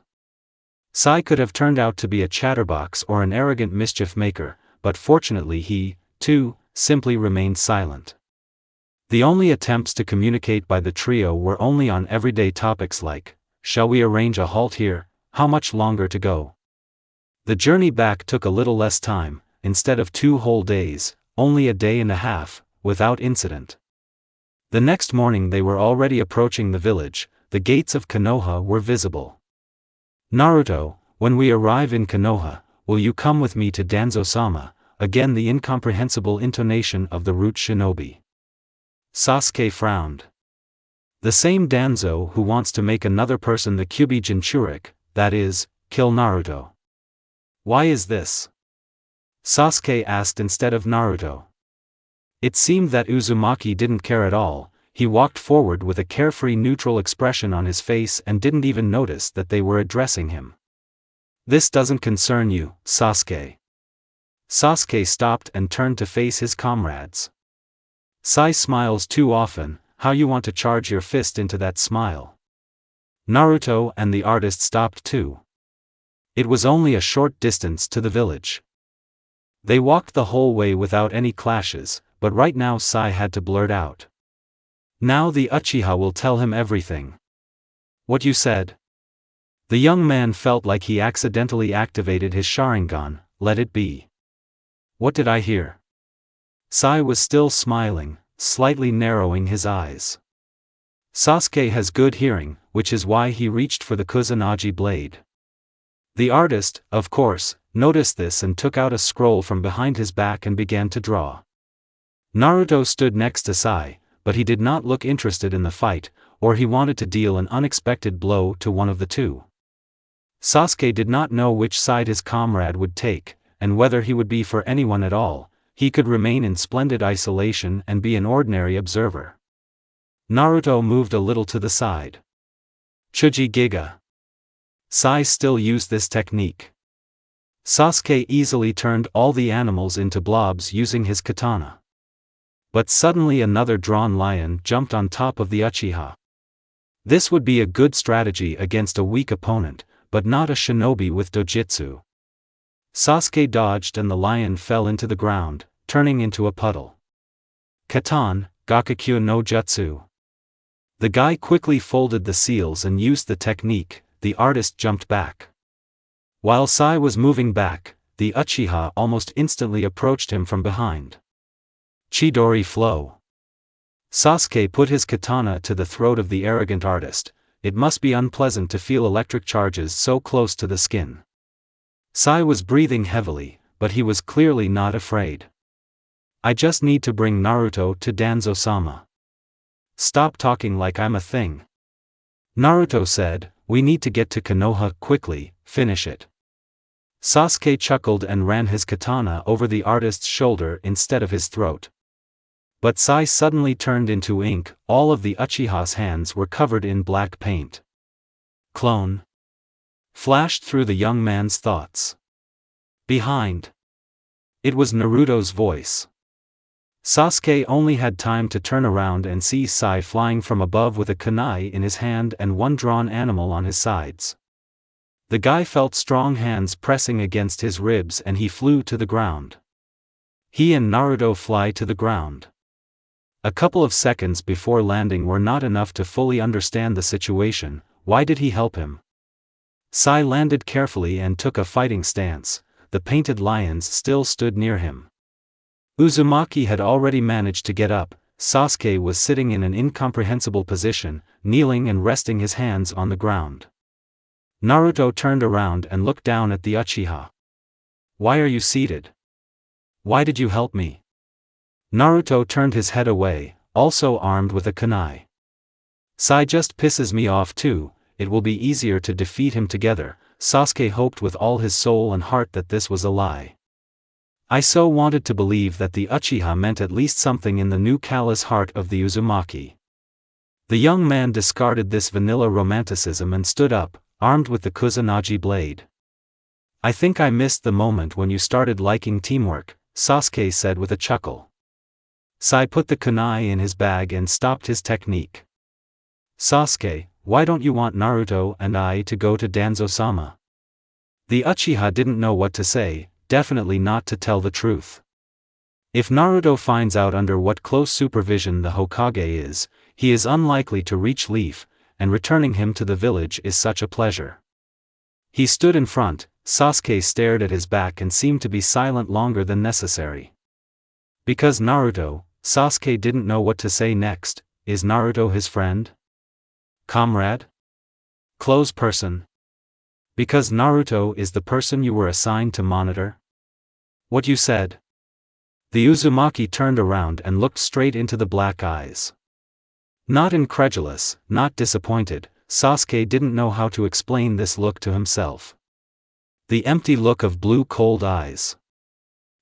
A: Sai could have turned out to be a chatterbox or an arrogant mischief maker, but fortunately he, too, simply remained silent. The only attempts to communicate by the trio were only on everyday topics like, shall we arrange a halt here, how much longer to go? The journey back took a little less time, instead of 2 whole days, only a day and a half, without incident. The next morning they were already approaching the village. The gates of Konoha were visible. Naruto, when we arrive in Konoha, will you come with me to Danzo-sama? Again the incomprehensible intonation of the root shinobi. Sasuke frowned. The same Danzo who wants to make another person the Kyuubi Jinchuriki, that is, kill Naruto. Why is this? Sasuke asked instead of Naruto. It seemed that Uzumaki didn't care at all. He walked forward with a carefree neutral expression on his face and didn't even notice that they were addressing him. This doesn't concern you, Sasuke. Sasuke stopped and turned to face his comrades. Sai smiles too often, how you want to charge your fist into that smile. Naruto and the artist stopped too. It was only a short distance to the village. They walked the whole way without any clashes, but right now Sai had to blurt out. Now the Uchiha will tell him everything. What you said? The young man felt like he accidentally activated his Sharingan. Let it be. What did I hear? Sai was still smiling, slightly narrowing his eyes. Sasuke has good hearing, which is why he reached for the Kusanagi blade. The artist, of course, noticed this and took out a scroll from behind his back and began to draw. Naruto stood next to Sai, but he did not look interested in the fight, or he wanted to deal an unexpected blow to one of the two. Sasuke did not know which side his comrade would take, and whether he would be for anyone at all. He could remain in splendid isolation and be an ordinary observer. Naruto moved a little to the side. Chuji Giga. Sai still used this technique. Sasuke easily turned all the animals into blobs using his katana. But suddenly another drawn lion jumped on top of the Uchiha. This would be a good strategy against a weak opponent, but not a shinobi with dojutsu. Sasuke dodged and the lion fell into the ground, turning into a puddle. Katan, Gakukyu no Jutsu. The guy quickly folded the seals and used the technique. The artist jumped back. While Sai was moving back, the Uchiha almost instantly approached him from behind. Chidori flow. Sasuke put his katana to the throat of the arrogant artist. It must be unpleasant to feel electric charges so close to the skin. Sai was breathing heavily, but he was clearly not afraid. I just need to bring Naruto to Danzo-sama. Stop talking like I'm a thing. Naruto said, we need to get to Konoha quickly, finish it. Sasuke chuckled and ran his katana over the artist's shoulder instead of his throat. But Sai suddenly turned into ink. All of the Uchiha's hands were covered in black paint. Clone flashed through the young man's thoughts. Behind. It was Naruto's voice. Sasuke only had time to turn around and see Sai flying from above with a kunai in his hand and one drawn animal on his sides. The guy felt strong hands pressing against his ribs and he flew to the ground. He and Naruto fly to the ground. A couple of seconds before landing were not enough to fully understand the situation. Why did he help him? Sai landed carefully and took a fighting stance. The painted lions still stood near him. Uzumaki had already managed to get up. Sasuke was sitting in an incomprehensible position, kneeling and resting his hands on the ground. Naruto turned around and looked down at the Uchiha. Why are you seated? Why did you help me? Naruto turned his head away, also armed with a kunai. Sai just pisses me off too. It will be easier to defeat him together. Sasuke hoped with all his soul and heart that this was a lie. I so wanted to believe that the Uchiha meant at least something in the new callous heart of the Uzumaki. The young man discarded this vanilla romanticism and stood up, armed with the Kusanagi blade. I think I missed the moment when you started liking teamwork, Sasuke said with a chuckle. Sai put the kunai in his bag and stopped his technique. Sasuke, why don't you want Naruto and I to go to Danzo-sama? The Uchiha didn't know what to say. Definitely not to tell the truth. If Naruto finds out under what close supervision the Hokage is, he is unlikely to reach Leaf, and returning him to the village is such a pleasure. He stood in front. Sasuke stared at his back and seemed to be silent longer than necessary. Because Naruto, Sasuke didn't know what to say next. Is Naruto his friend? Comrade? Close person? Because Naruto is the person you were assigned to monitor? What you said? The Uzumaki turned around and looked straight into the black eyes. Not incredulous, not disappointed, Sasuke didn't know how to explain this look to himself. The empty look of blue cold eyes.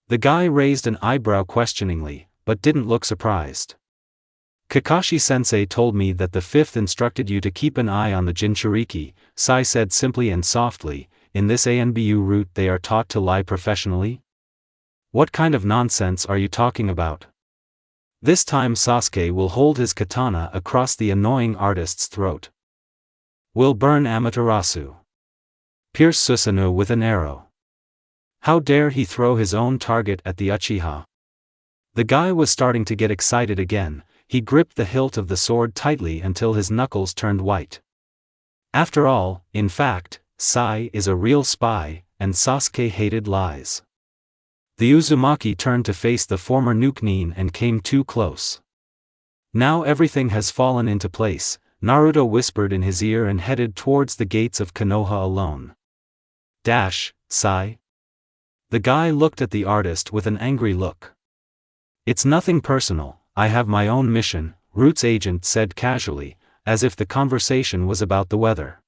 A: The guy raised an eyebrow questioningly, but didn't look surprised. Kakashi-sensei told me that the fifth instructed you to keep an eye on the Jinchuriki, Sai said simply and softly. In this ANBU route they are taught to lie professionally? What kind of nonsense are you talking about? This time Sasuke will hold his katana across the annoying artist's throat. Will burn Amaterasu. Pierce Susanoo with an arrow. How dare he throw his own target at the Uchiha? The guy was starting to get excited again. He gripped the hilt of the sword tightly until his knuckles turned white. After all, in fact, Sai is a real spy, and Sasuke hated lies. The Uzumaki turned to face the former Nukenin and came too close. Now everything has fallen into place, Naruto whispered in his ear and headed towards the gates of Konoha alone. Sai? The guy looked at the artist with an angry look. It's nothing personal. I have my own mission, Root's agent said casually, as if the conversation was about the weather.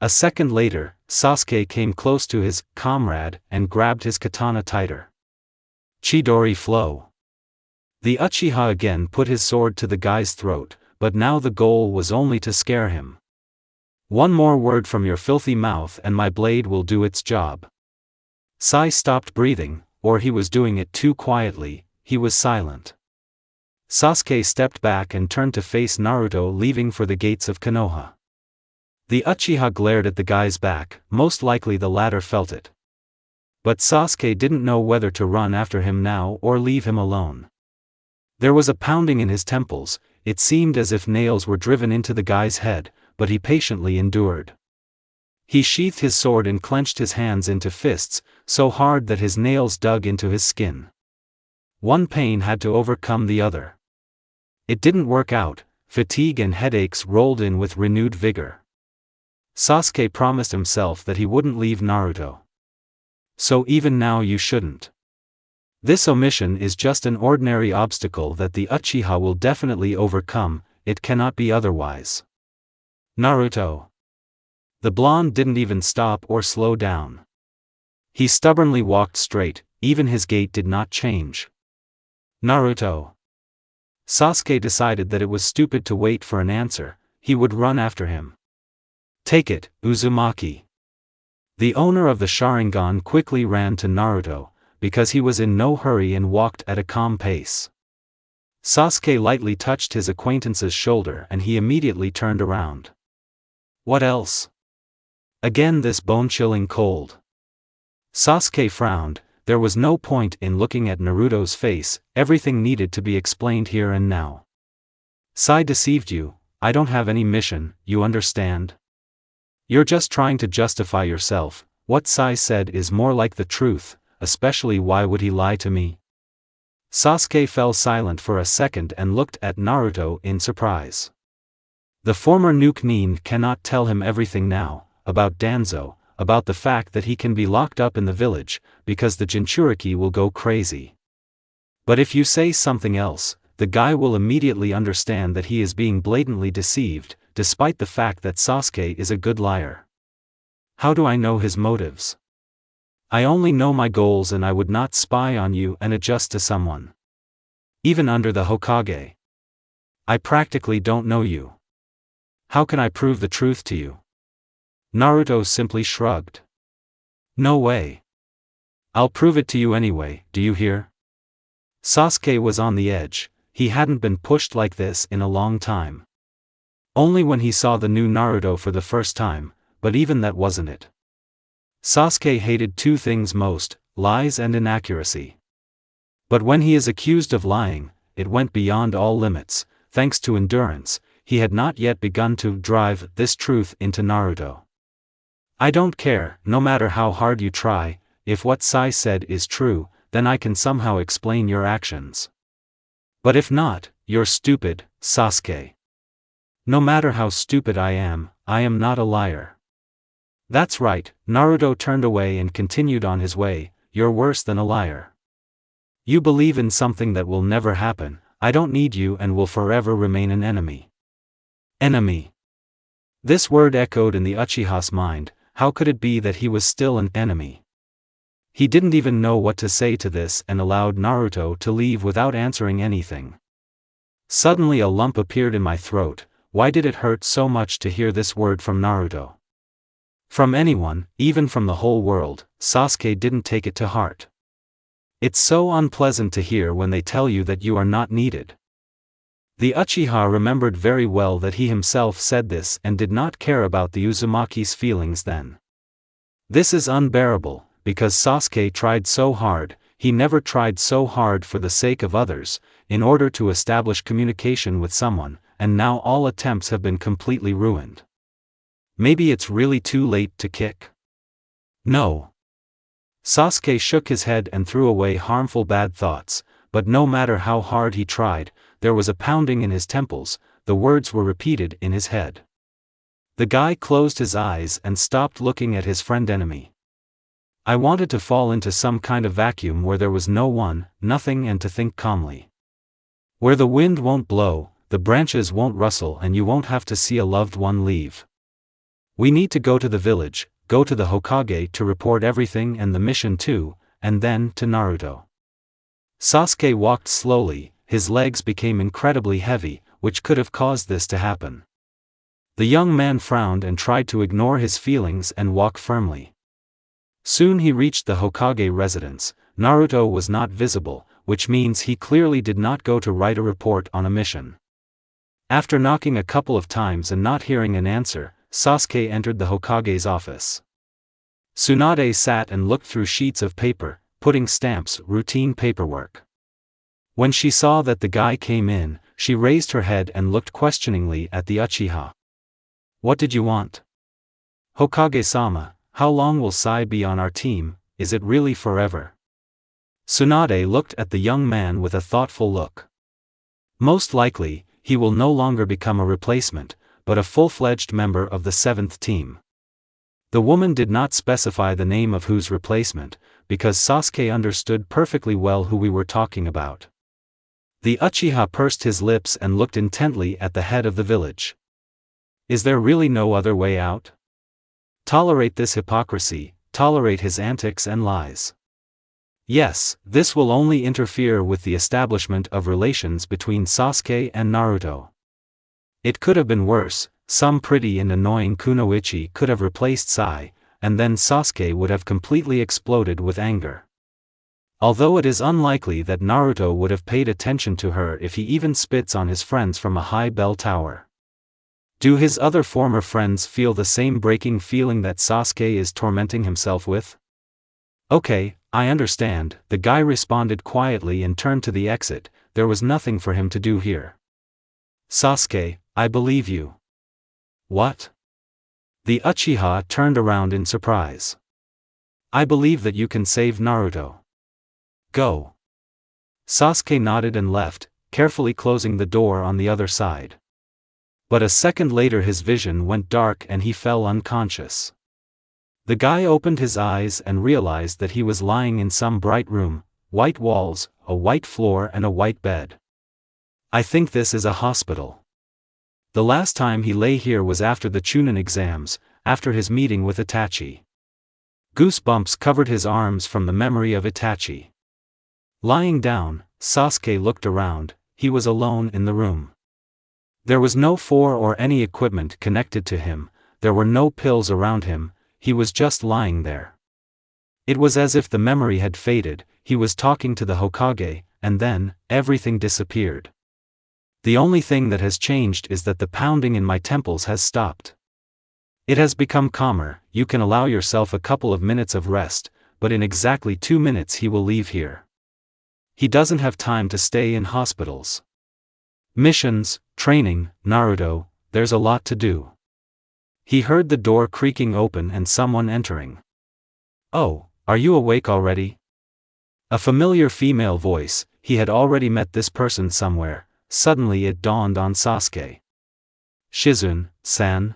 A: A second later, Sasuke came close to his comrade and grabbed his katana tighter. Chidori flow. The Uchiha again put his sword to the guy's throat, but now the goal was only to scare him. One more word from your filthy mouth and my blade will do its job. Sai stopped breathing, or he was doing it too quietly. He was silent. Sasuke stepped back and turned to face Naruto leaving for the gates of Konoha. The Uchiha glared at the guy's back, most likely the latter felt it. But Sasuke didn't know whether to run after him now or leave him alone. There was a pounding in his temples. It seemed as if nails were driven into the guy's head, but he patiently endured. He sheathed his sword and clenched his hands into fists, so hard that his nails dug into his skin. One pain had to overcome the other. It didn't work out. Fatigue and headaches rolled in with renewed vigor. Sasuke promised himself that he wouldn't leave Naruto. So even now you shouldn't. This omission is just an ordinary obstacle that the Uchiha will definitely overcome, it cannot be otherwise. Naruto. The blonde didn't even stop or slow down. He stubbornly walked straight, even his gait did not change. Naruto. Sasuke decided that it was stupid to wait for an answer, he would run after him. Take it, Uzumaki. The owner of the Sharingan quickly ran to Naruto, because he was in no hurry and walked at a calm pace. Sasuke lightly touched his acquaintance's shoulder and he immediately turned around. What else? Again this bone-chilling cold. Sasuke frowned. There was no point in looking at Naruto's face, everything needed to be explained here and now. Sai deceived you, I don't have any mission, you understand? You're just trying to justify yourself, what Sai said is more like the truth, especially why would he lie to me? Sasuke fell silent for a second and looked at Naruto in surprise. The former Nuke Nin cannot tell him everything now, about Danzo, about the fact that he can be locked up in the village, because the Jinchuriki will go crazy. But if you say something else, the guy will immediately understand that he is being blatantly deceived, despite the fact that Sasuke is a good liar. How do I know his motives? I only know my goals and I would not spy on you and adjust to someone. Even under the Hokage. I practically don't know you. How can I prove the truth to you? Naruto simply shrugged. No way. I'll prove it to you anyway, do you hear? Sasuke was on the edge, he hadn't been pushed like this in a long time. Only when he saw the new Naruto for the first time, but even that wasn't it. Sasuke hated two things most, lies and inaccuracy. But when he is accused of lying, it went beyond all limits. Thanks to endurance, he had not yet begun to drive this truth into Naruto. I don't care, no matter how hard you try, if what Sai said is true, then I can somehow explain your actions. But if not, you're stupid, Sasuke. No matter how stupid I am not a liar. That's right, Naruto turned away and continued on his way, you're worse than a liar. You believe in something that will never happen, I don't need you and will forever remain an enemy. Enemy. This word echoed in the Uchiha's mind. How could it be that he was still an enemy? He didn't even know what to say to this and allowed Naruto to leave without answering anything. Suddenly a lump appeared in my throat. Why did it hurt so much to hear this word from Naruto? From anyone, even from the whole world, Sasuke didn't take it to heart. It's so unpleasant to hear when they tell you that you are not needed. The Uchiha remembered very well that he himself said this and did not care about the Uzumaki's feelings then. This is unbearable, because Sasuke tried so hard, he never tried so hard for the sake of others, in order to establish communication with someone, and now all attempts have been completely ruined. Maybe it's really too late to kick? No. Sasuke shook his head and threw away harmful bad thoughts, but no matter how hard he tried, there was a pounding in his temples, the words were repeated in his head. The guy closed his eyes and stopped looking at his friend enemy. I wanted to fall into some kind of vacuum where there was no one, nothing and to think calmly. Where the wind won't blow, the branches won't rustle and you won't have to see a loved one leave. We need to go to the village, go to the Hokage to report everything and the mission too, and then to Naruto. Sasuke walked slowly, his legs became incredibly heavy, which could have caused this to happen. The young man frowned and tried to ignore his feelings and walk firmly. Soon he reached the Hokage residence. Naruto was not visible, which means he clearly did not go to write a report on a mission. After knocking a couple of times and not hearing an answer, Sasuke entered the Hokage's office. Tsunade sat and looked through sheets of paper, putting stamps, routine paperwork. When she saw that the guy came in, she raised her head and looked questioningly at the Uchiha. What did you want? Hokage-sama, how long will Sai be on our team, is it really forever? Tsunade looked at the young man with a thoughtful look. Most likely, he will no longer become a replacement, but a full-fledged member of the 7th team. The woman did not specify the name of whose replacement, because Sasuke understood perfectly well who we were talking about. The Uchiha pursed his lips and looked intently at the head of the village. Is there really no other way out? Tolerate this hypocrisy, tolerate his antics and lies. Yes, this will only interfere with the establishment of relations between Sasuke and Naruto. It could have been worse. Some pretty and annoying kunoichi could have replaced Sai, and then Sasuke would have completely exploded with anger. Although it is unlikely that Naruto would have paid attention to her if he even spits on his friends from a high bell tower. Do his other former friends feel the same breaking feeling that Sasuke is tormenting himself with? Okay, I understand, the guy responded quietly and turned to the exit. There was nothing for him to do here. Sasuke, I believe you. What? The Uchiha turned around in surprise. I believe that you can save Naruto. Go. Sasuke nodded and left, carefully closing the door on the other side. But a second later his vision went dark and he fell unconscious. The guy opened his eyes and realized that he was lying in some bright room, white walls, a white floor and a white bed. I think this is a hospital. The last time he lay here was after the Chunin exams, after his meeting with Itachi. Goosebumps covered his arms from the memory of Itachi. Lying down, Sasuke looked around. He was alone in the room. There was no phone or any equipment connected to him, there were no pills around him, he was just lying there. It was as if the memory had faded. He was talking to the Hokage, and then, everything disappeared. The only thing that has changed is that the pounding in my temples has stopped. It has become calmer. You can allow yourself a couple of minutes of rest, but in exactly 2 minutes he will leave here. He doesn't have time to stay in hospitals. Missions, training, Naruto, there's a lot to do. He heard the door creaking open and someone entering. Oh, are you awake already? A familiar female voice. He had already met this person somewhere. Suddenly it dawned on Sasuke. Shizune-san.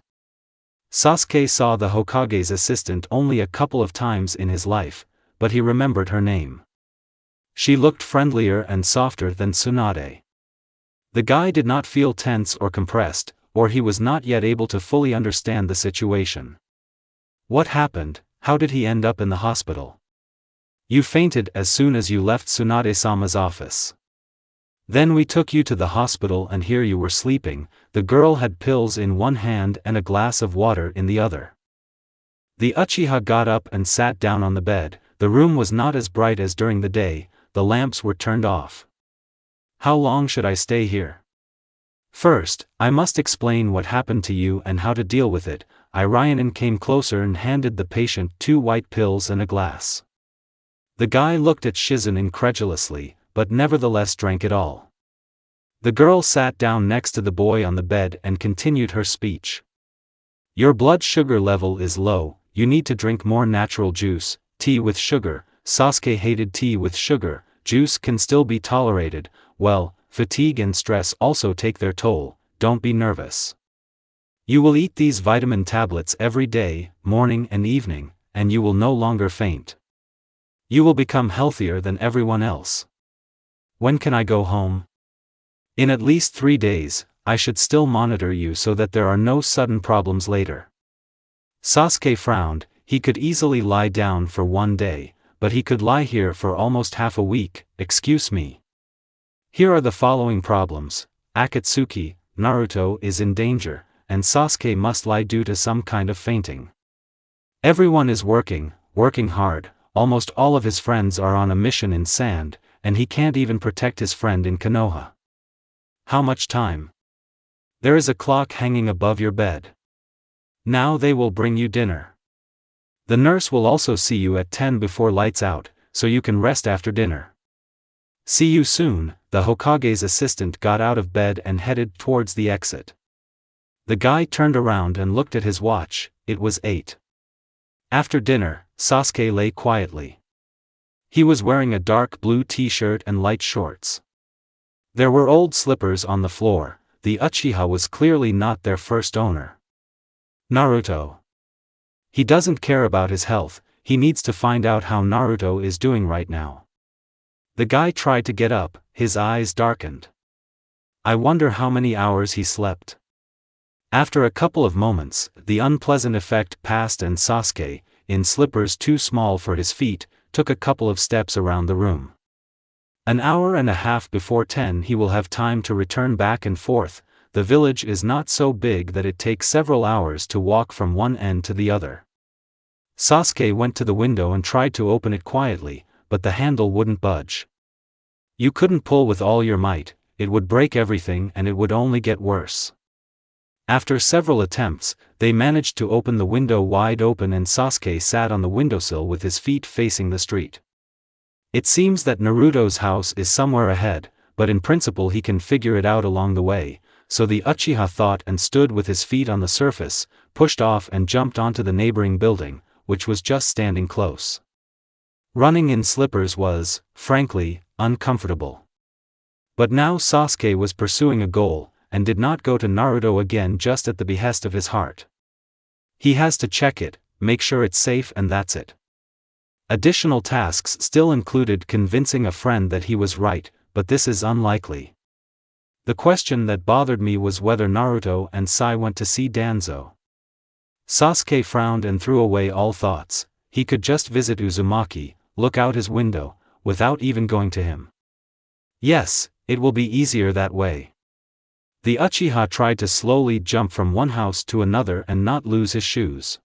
A: Sasuke saw the Hokage's assistant only a couple of times in his life, but he remembered her name. She looked friendlier and softer than Tsunade. The guy did not feel tense or compressed, or he was not yet able to fully understand the situation. What happened? How did he end up in the hospital? You fainted as soon as you left Tsunade-sama's office. Then we took you to the hospital and here you were sleeping. The girl had pills in one hand and a glass of water in the other. The Uchiha got up and sat down on the bed. The room was not as bright as during the day, the lamps were turned off. How long should I stay here? First, I must explain what happened to you and how to deal with it. Ryanin came closer and handed the patient 2 white pills and a glass. The guy looked at Shizune incredulously, but nevertheless drank it all. The girl sat down next to the boy on the bed and continued her speech. Your blood sugar level is low, you need to drink more natural juice, tea with sugar. Sasuke hated tea with sugar. Juice can still be tolerated. Well, fatigue and stress also take their toll, don't be nervous. You will eat these vitamin tablets every day, morning and evening, and you will no longer faint. You will become healthier than everyone else. When can I go home? In at least 3 days, I should still monitor you so that there are no sudden problems later. Sasuke frowned. He could easily lie down for 1 day, but he could lie here for almost half a week. Excuse me. Here are the following problems. Akatsuki, Naruto is in danger, and Sasuke must lie due to some kind of fainting. Everyone is working hard. Almost all of his friends are on a mission in sand, and he can't even protect his friend in Konoha. How much time? There is a clock hanging above your bed. Now they will bring you dinner. The nurse will also see you at 10 before lights out, so you can rest after dinner. See you soon." The Hokage's assistant got out of bed and headed towards the exit. The guy turned around and looked at his watch. It was 8. After dinner, Sasuke lay quietly. He was wearing a dark blue t-shirt and light shorts. There were old slippers on the floor. The Uchiha was clearly not their first owner. Naruto. He doesn't care about his health, he needs to find out how Naruto is doing right now. The guy tried to get up, his eyes darkened. I wonder how many hours he slept. After a couple of moments, the unpleasant effect passed and Sasuke, in slippers too small for his feet, took a couple of steps around the room. An hour and a half before 10 he will have time to return back and forth. The village is not so big that it takes several hours to walk from one end to the other. Sasuke went to the window and tried to open it quietly, but the handle wouldn't budge. You couldn't pull with all your might, it would break everything and it would only get worse. After several attempts, they managed to open the window wide open and Sasuke sat on the windowsill with his feet facing the street. It seems that Naruto's house is somewhere ahead, but in principle he can figure it out along the way, so the Uchiha thought and stood with his feet on the surface, pushed off and jumped onto the neighboring building, which was just standing close. Running in slippers was, frankly, uncomfortable. But now Sasuke was pursuing a goal, and did not go to Naruto again just at the behest of his heart. He has to check it, make sure it's safe and that's it. Additional tasks still included convincing a friend that he was right, but this is unlikely. The question that bothered me was whether Naruto and Sai went to see Danzo. Sasuke frowned and threw away all thoughts. He could just visit Uzumaki, look out his window, without even going to him. Yes, it will be easier that way. The Uchiha tried to slowly jump from one house to another and not lose his shoes.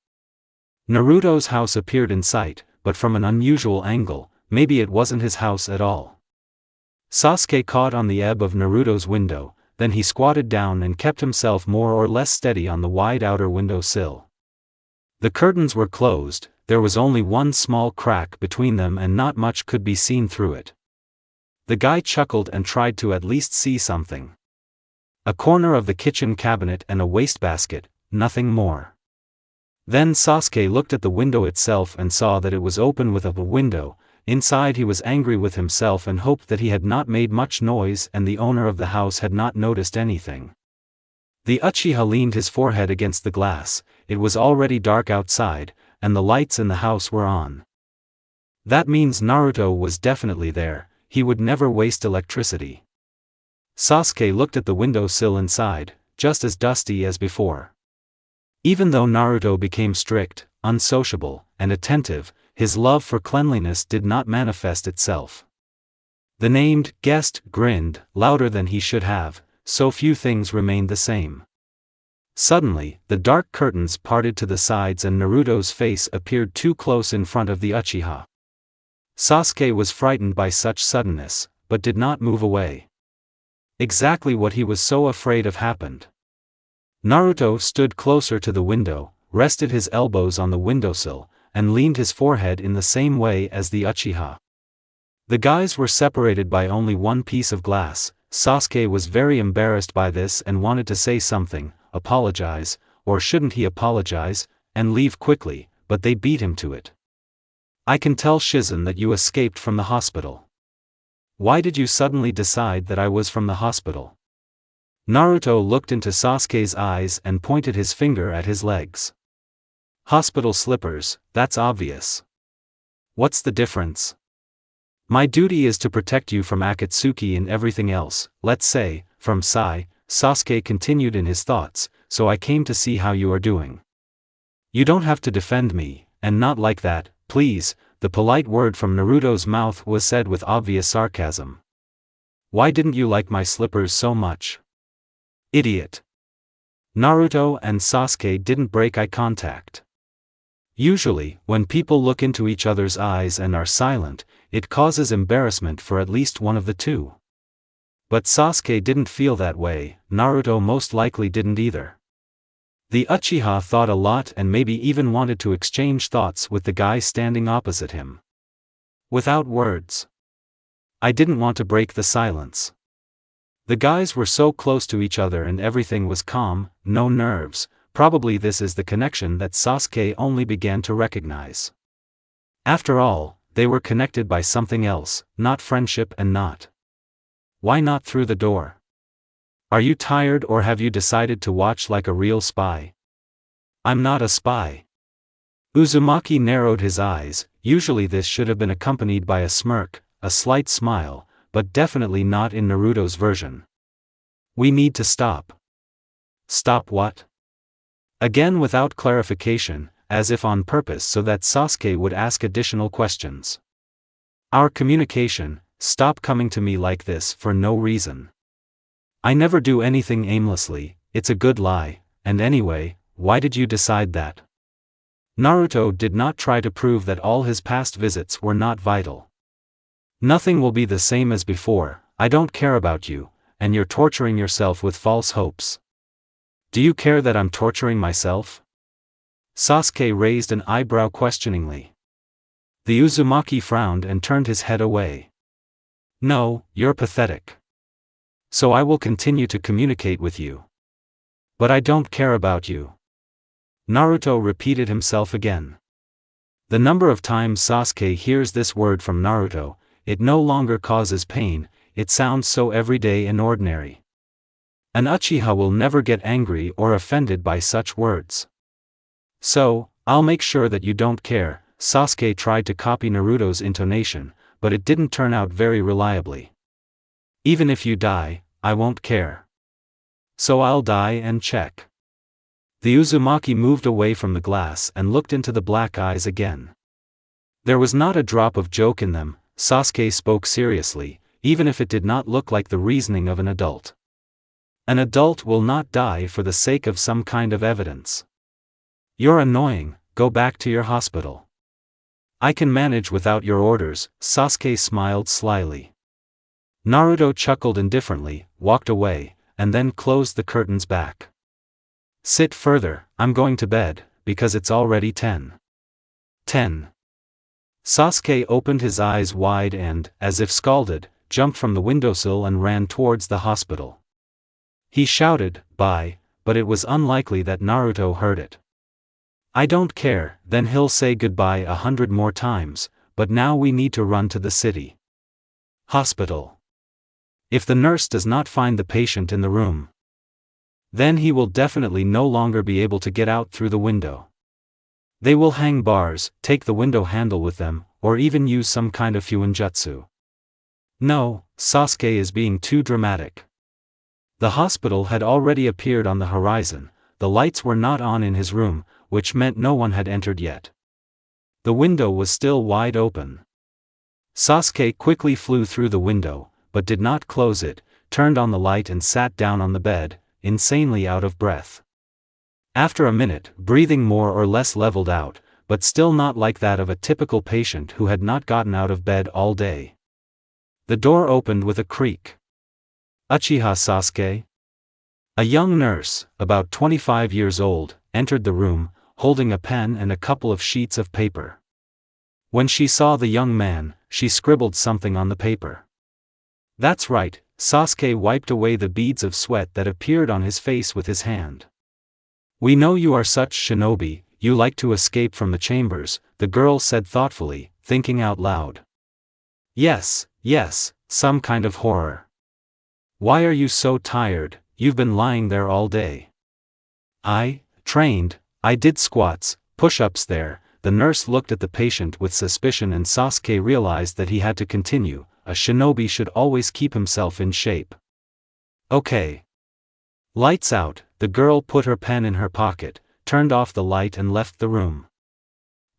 A: Naruto's house appeared in sight, but from an unusual angle, maybe it wasn't his house at all. Sasuke caught on the ebb of Naruto's window, then he squatted down and kept himself more or less steady on the wide outer window sill. The curtains were closed, there was only one small crack between them and not much could be seen through it. The guy chuckled and tried to at least see something. A corner of the kitchen cabinet and a wastebasket, nothing more. Then Sasuke looked at the window itself and saw that it was open with a window. Inside he was angry with himself and hoped that he had not made much noise and the owner of the house had not noticed anything. The Uchiha leaned his forehead against the glass. It was already dark outside, and the lights in the house were on. That means Naruto was definitely there, he would never waste electricity. Sasuke looked at the windowsill inside, just as dusty as before. Even though Naruto became strict, unsociable, and attentive, his love for cleanliness did not manifest itself. The named guest grinned, louder than he should have, so few things remained the same. Suddenly, the dark curtains parted to the sides and Naruto's face appeared too close in front of the Uchiha. Sasuke was frightened by such suddenness, but did not move away. Exactly what he was so afraid of happened. Naruto stood closer to the window, rested his elbows on the windowsill, and leaned his forehead in the same way as the Uchiha. The guys were separated by only one piece of glass. Sasuke was very embarrassed by this and wanted to say something, apologize, or shouldn't he apologize, and leave quickly, but they beat him to it. I can tell Shizen that you escaped from the hospital. Why did you suddenly decide that I was from the hospital? Naruto looked into Sasuke's eyes and pointed his finger at his legs. Hospital slippers, that's obvious. What's the difference? My duty is to protect you from Akatsuki and everything else, let's say, from Sai. Sasuke continued in his thoughts, so I came to see how you are doing. You don't have to defend me, and not like that, please. The polite word from Naruto's mouth was said with obvious sarcasm. Why didn't you like my slippers so much? Idiot. Naruto and Sasuke didn't break eye contact. Usually, when people look into each other's eyes and are silent, it causes embarrassment for at least one of the two. But Sasuke didn't feel that way, Naruto most likely didn't either. The Uchiha thought a lot and maybe even wanted to exchange thoughts with the guy standing opposite him. Without words. I didn't want to break the silence. The guys were so close to each other and everything was calm, no nerves. Probably this is the connection that Sasuke only began to recognize. After all, they were connected by something else, not friendship and not. Why not through the door? Are you tired or have you decided to watch like a real spy? I'm not a spy. Uzumaki narrowed his eyes. Usually this should have been accompanied by a smirk, a slight smile, but definitely not in Naruto's version. We need to stop. Stop what? Again without clarification, as if on purpose so that Sasuke would ask additional questions. Our communication, stop coming to me like this for no reason. I never do anything aimlessly, it's a good lie, and anyway, why did you decide that? Naruto did not try to prove that all his past visits were not vital. Nothing will be the same as before, I don't care about you, and you're torturing yourself with false hopes. Do you care that I'm torturing myself? Sasuke raised an eyebrow questioningly. The Uzumaki frowned and turned his head away. No, you're pathetic. So I will continue to communicate with you. But I don't care about you. Naruto repeated himself again. The number of times Sasuke hears this word from Naruto, it no longer causes pain, it sounds so everyday and ordinary. An Uchiha will never get angry or offended by such words. So, I'll make sure that you don't care. Sasuke tried to copy Naruto's intonation, but it didn't turn out very reliably. Even if you die, I won't care. So I'll die and check. The Uzumaki moved away from the glass and looked into the black eyes again. There was not a drop of joke in them. Sasuke spoke seriously, even if it did not look like the reasoning of an adult. An adult will not die for the sake of some kind of evidence. You're annoying, go back to your hospital. I can manage without your orders, Sasuke smiled slyly. Naruto chuckled indifferently, walked away, and then closed the curtains back. Sit further, I'm going to bed, because it's already 10. 10. Sasuke opened his eyes wide and, as if scalded, jumped from the windowsill and ran towards the hospital. He shouted, "Bye," but it was unlikely that Naruto heard it. I don't care, then he'll say goodbye 100 more times, but now we need to run to the city. Hospital. If the nurse does not find the patient in the room, then he will definitely no longer be able to get out through the window. They will hang bars, take the window handle with them, or even use some kind of fuinjutsu. No, Sasuke is being too dramatic. The hospital had already appeared on the horizon, the lights were not on in his room, which meant no one had entered yet. The window was still wide open. Sasuke quickly flew through the window, but did not close it, turned on the light and sat down on the bed, insanely out of breath. After a minute, breathing more or less leveled out, but still not like that of a typical patient who had not gotten out of bed all day. The door opened with a creak. Uchiha Sasuke? A young nurse, about 25 years old, entered the room, holding a pen and a couple of sheets of paper. When she saw the young man, she scribbled something on the paper. That's right, Sasuke wiped away the beads of sweat that appeared on his face with his hand. We know you are such shinobi, you like to escape from the chambers, the girl said thoughtfully, thinking out loud. Yes, some kind of horror. Why are you so tired? You've been lying there all day. I trained, I did squats, push-ups there. The nurse looked at the patient with suspicion and Sasuke realized that he had to continue. A shinobi should always keep himself in shape. Okay. Lights out, the girl put her pen in her pocket, turned off the light and left the room.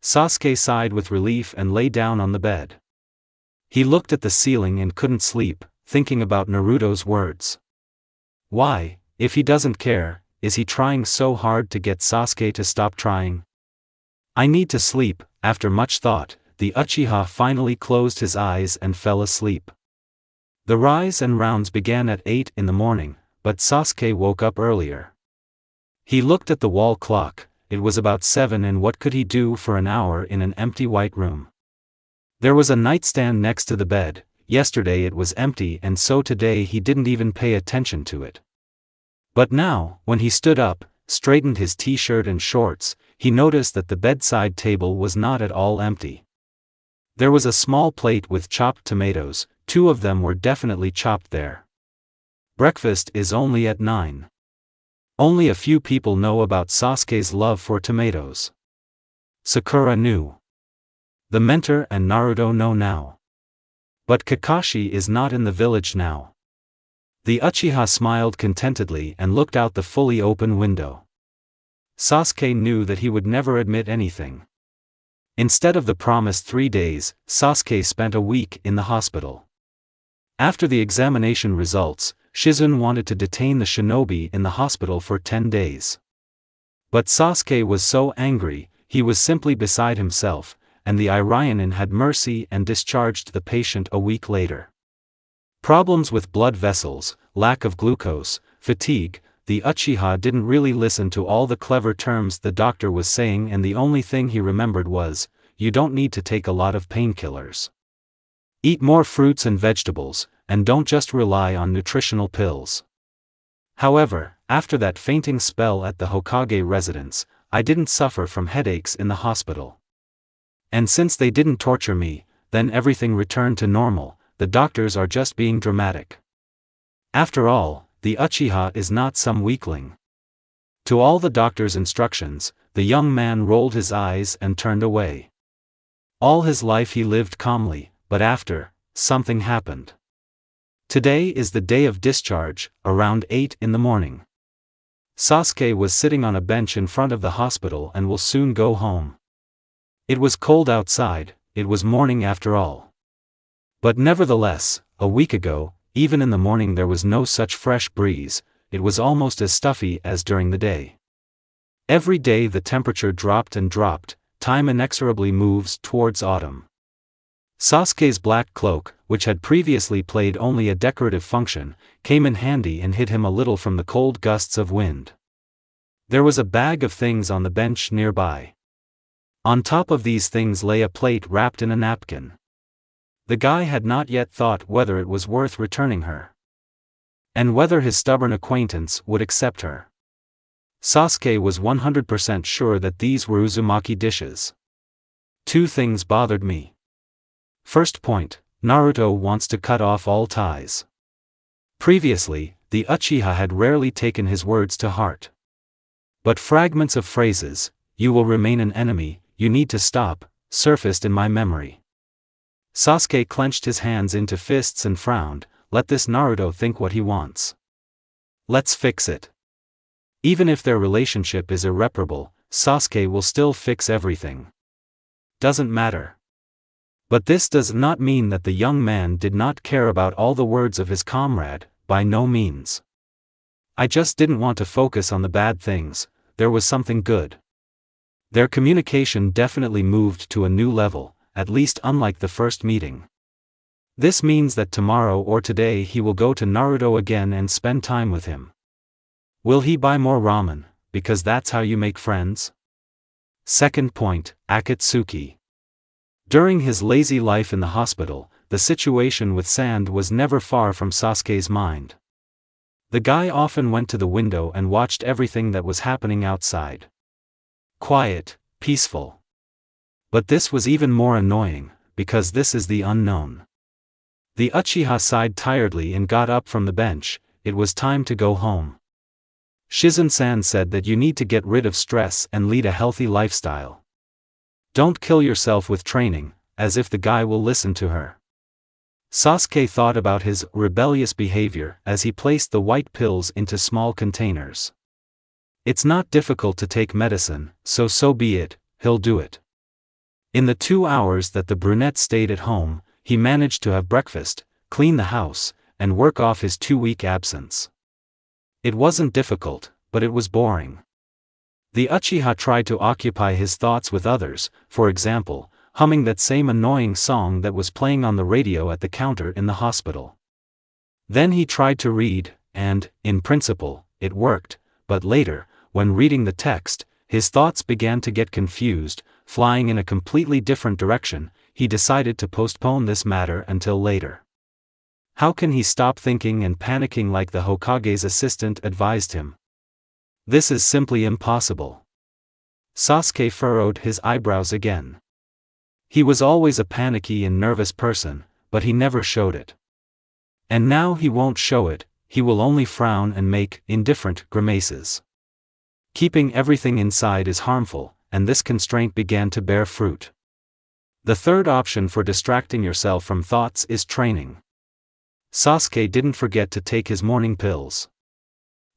A: Sasuke sighed with relief and lay down on the bed. He looked at the ceiling and couldn't sleep, thinking about Naruto's words. Why, if he doesn't care, is he trying so hard to get Sasuke to stop trying? I need to sleep. After much thought, the Uchiha finally closed his eyes and fell asleep. The rise and rounds began at 8 in the morning, but Sasuke woke up earlier. He looked at the wall clock. It was about 7, and what could he do for an hour in an empty white room? There was a nightstand next to the bed. Yesterday it was empty, and so today he didn't even pay attention to it. But now, when he stood up, straightened his t-shirt and shorts, he noticed that the bedside table was not at all empty. There was a small plate with chopped tomatoes. 2 of them were definitely chopped there. Breakfast is only at 9. Only a few people know about Sasuke's love for tomatoes. Sakura knew. The mentor and Naruto know now. But Kakashi is not in the village now. The Uchiha smiled contentedly and looked out the fully open window. Sasuke knew that he would never admit anything. Instead of the promised 3 days, Sasuke spent a week in the hospital. After the examination results, Shizune wanted to detain the shinobi in the hospital for 10 days. But Sasuke was so angry, he was simply beside himself, and the Irionin had mercy and discharged the patient a week later. Problems with blood vessels, lack of glucose, fatigue. The Uchiha didn't really listen to all the clever terms the doctor was saying, and the only thing he remembered was, you don't need to take a lot of painkillers. Eat more fruits and vegetables, and don't just rely on nutritional pills. However, after that fainting spell at the Hokage residence, I didn't suffer from headaches in the hospital. And since they didn't torture me, then everything returned to normal. The doctors are just being dramatic. After all, the Uchiha is not some weakling. To all the doctor's instructions, the young man rolled his eyes and turned away. All his life he lived calmly, but after, something happened. Today is the day of discharge, around 8 in the morning. Sasuke was sitting on a bench in front of the hospital and will soon go home. It was cold outside, it was morning after all. But nevertheless, a week ago, even in the morning there was no such fresh breeze, it was almost as stuffy as during the day. Every day the temperature dropped and dropped, time inexorably moves towards autumn. Sasuke's black cloak, which had previously played only a decorative function, came in handy and hid him a little from the cold gusts of wind. There was a bag of things on the bench nearby. On top of these things lay a plate wrapped in a napkin. The guy had not yet thought whether it was worth returning her, and whether his stubborn acquaintance would accept her. Sasuke was 100% sure that these were Uzumaki dishes. 2 things bothered me. First point, Naruto wants to cut off all ties. Previously, the Uchiha had rarely taken his words to heart. But fragments of phrases, "you will remain an enemy, you need to stop," surfaced in my memory. Sasuke clenched his hands into fists and frowned. Let this Naruto think what he wants. Let's fix it. Even if their relationship is irreparable, Sasuke will still fix everything. Doesn't matter. But this does not mean that the young man did not care about all the words of his comrade, by no means. I just didn't want to focus on the bad things. There was something good. Their communication definitely moved to a new level, at least unlike the first meeting. This means that tomorrow or today he will go to Naruto again and spend time with him. Will he buy more ramen, because that's how you make friends? Second point, Akatsuki. During his lazy life in the hospital, the situation with sand was never far from Sasuke's mind. The guy often went to the window and watched everything that was happening outside. Quiet, peaceful. But this was even more annoying, because this is the unknown. The Uchiha sighed tiredly and got up from the bench. It was time to go home. Shizune-san said that you need to get rid of stress and lead a healthy lifestyle. Don't kill yourself with training, as if the guy will listen to her. Sasuke thought about his rebellious behavior as he placed the white pills into small containers. It's not difficult to take medicine, so be it, he'll do it. In the 2 hours that the brunette stayed at home, he managed to have breakfast, clean the house, and work off his 2-week absence. It wasn't difficult, but it was boring. The Uchiha tried to occupy his thoughts with others, for example, humming that same annoying song that was playing on the radio at the counter in the hospital. Then he tried to read, and, in principle, it worked, but later, when reading the text, his thoughts began to get confused, flying in a completely different direction. He decided to postpone this matter until later. How can he stop thinking and panicking like the Hokage's assistant advised him? This is simply impossible. Sasuke furrowed his eyebrows again. He was always a panicky and nervous person, but he never showed it. And now he won't show it, he will only frown and make indifferent grimaces. Keeping everything inside is harmful, and this constraint began to bear fruit. The third option for distracting yourself from thoughts is training. Sasuke didn't forget to take his morning pills.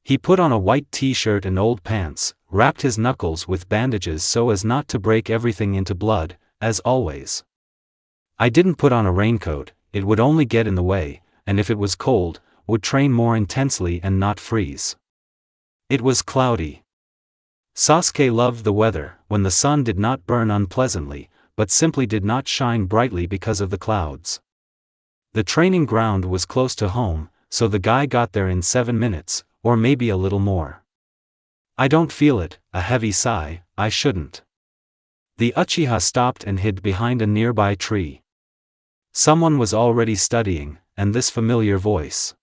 A: He put on a white t-shirt and old pants, wrapped his knuckles with bandages so as not to break everything into blood, as always. I didn't put on a raincoat, it would only get in the way, and if it was cold, would train more intensely and not freeze. It was cloudy. Sasuke loved the weather, when the sun did not burn unpleasantly, but simply did not shine brightly because of the clouds. The training ground was close to home, so the guy got there in 7 minutes, or maybe a little more. I don't feel it, a heavy sigh, I shouldn't. The Uchiha stopped and hid behind a nearby tree. Someone was already studying, and this familiar voice.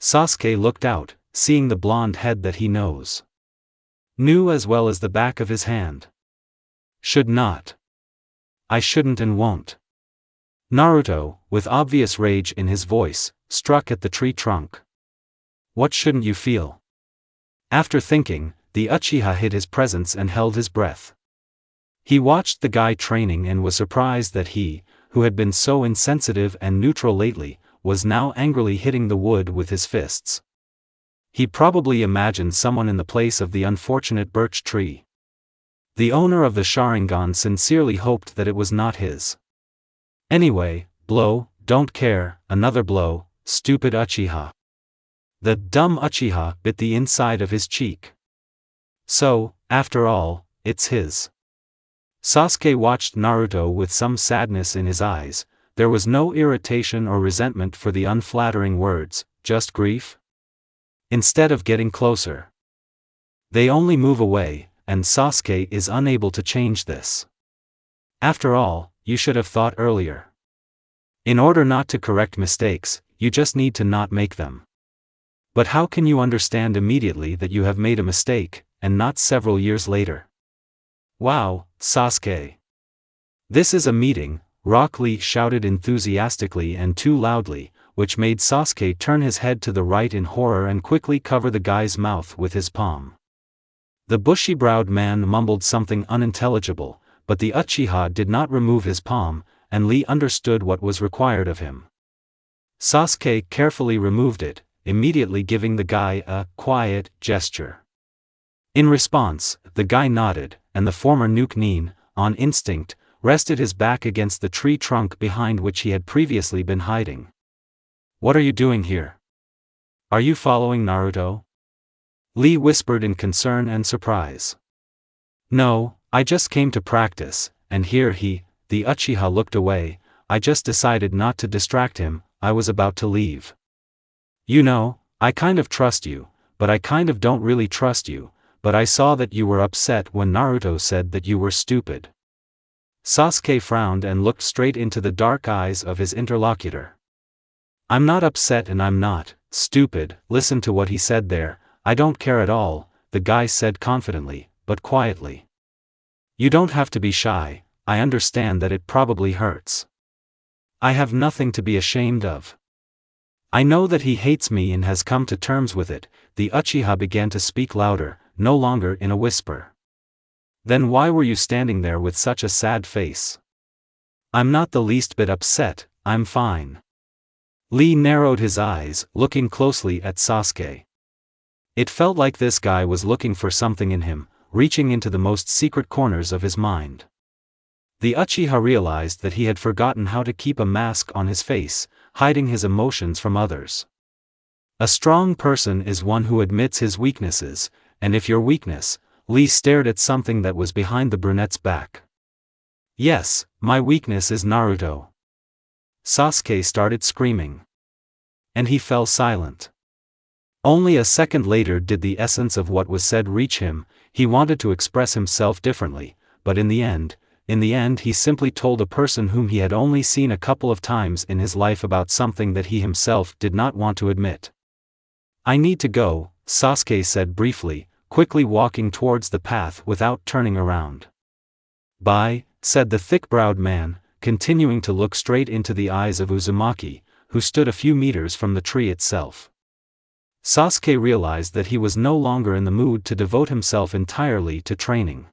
A: Sasuke looked out, seeing the blonde head that he knew as well as the back of his hand. Should not. I shouldn't and won't. Naruto, with obvious rage in his voice, struck at the tree trunk. What shouldn't you feel? After thinking, the Uchiha hid his presence and held his breath. He watched the guy training and was surprised that he, who had been so insensitive and neutral lately, was now angrily hitting the wood with his fists. He probably imagined someone in the place of the unfortunate birch tree. The owner of the Sharingan sincerely hoped that it was not his. Anyway, blow, don't care, another blow, stupid Uchiha. The dumb Uchiha bit the inside of his cheek. So, after all, it's his. Sasuke watched Naruto with some sadness in his eyes. There was no irritation or resentment for the unflattering words, just grief. Instead of getting closer, they only move away, and Sasuke is unable to change this. After all, you should have thought earlier. In order not to correct mistakes, you just need to not make them. But how can you understand immediately that you have made a mistake, and not several years later? Wow, Sasuke. This is a meeting, Rock Lee shouted enthusiastically and too loudly, which made Sasuke turn his head to the right in horror and quickly cover the guy's mouth with his palm. The bushy-browed man mumbled something unintelligible, but the Uchiha did not remove his palm, and Lee understood what was required of him. Sasuke carefully removed it, immediately giving the guy a quiet gesture. In response, the guy nodded, and the former Nuke Nin, on instinct, rested his back against the tree trunk behind which he had previously been hiding. What are you doing here? Are you following Naruto? Lee whispered in concern and surprise. No, I just came to practice, and here the Uchiha looked away. I just decided not to distract him, I was about to leave. You know, I kind of trust you, but I kind of don't really trust you, but I saw that you were upset when Naruto said that you were stupid. Sasuke frowned and looked straight into the dark eyes of his interlocutor. I'm not upset and I'm not stupid, listen to what he said there, I don't care at all, the guy said confidently, but quietly. You don't have to be shy, I understand that it probably hurts. I have nothing to be ashamed of. I know that he hates me and has come to terms with it. The Uchiha began to speak louder, no longer in a whisper. Then why were you standing there with such a sad face? I'm not the least bit upset, I'm fine. Lee narrowed his eyes, looking closely at Sasuke. It felt like this guy was looking for something in him, reaching into the most secret corners of his mind. The Uchiha realized that he had forgotten how to keep a mask on his face, hiding his emotions from others. A strong person is one who admits his weaknesses, and if your weakness, Lee stared at something that was behind the brunette's back. Yes, my weakness is Naruto. Sasuke started screaming. And he fell silent. Only a second later did the essence of what was said reach him. He wanted to express himself differently, but in the end he simply told a person whom he had only seen a couple of times in his life about something that he himself did not want to admit. "I need to go," Sasuke said briefly, quickly walking towards the path without turning around. "Bye," said the thick-browed man, continuing to look straight into the eyes of Uzumaki, who stood a few meters from the tree itself. Sasuke realized that he was no longer in the mood to devote himself entirely to training.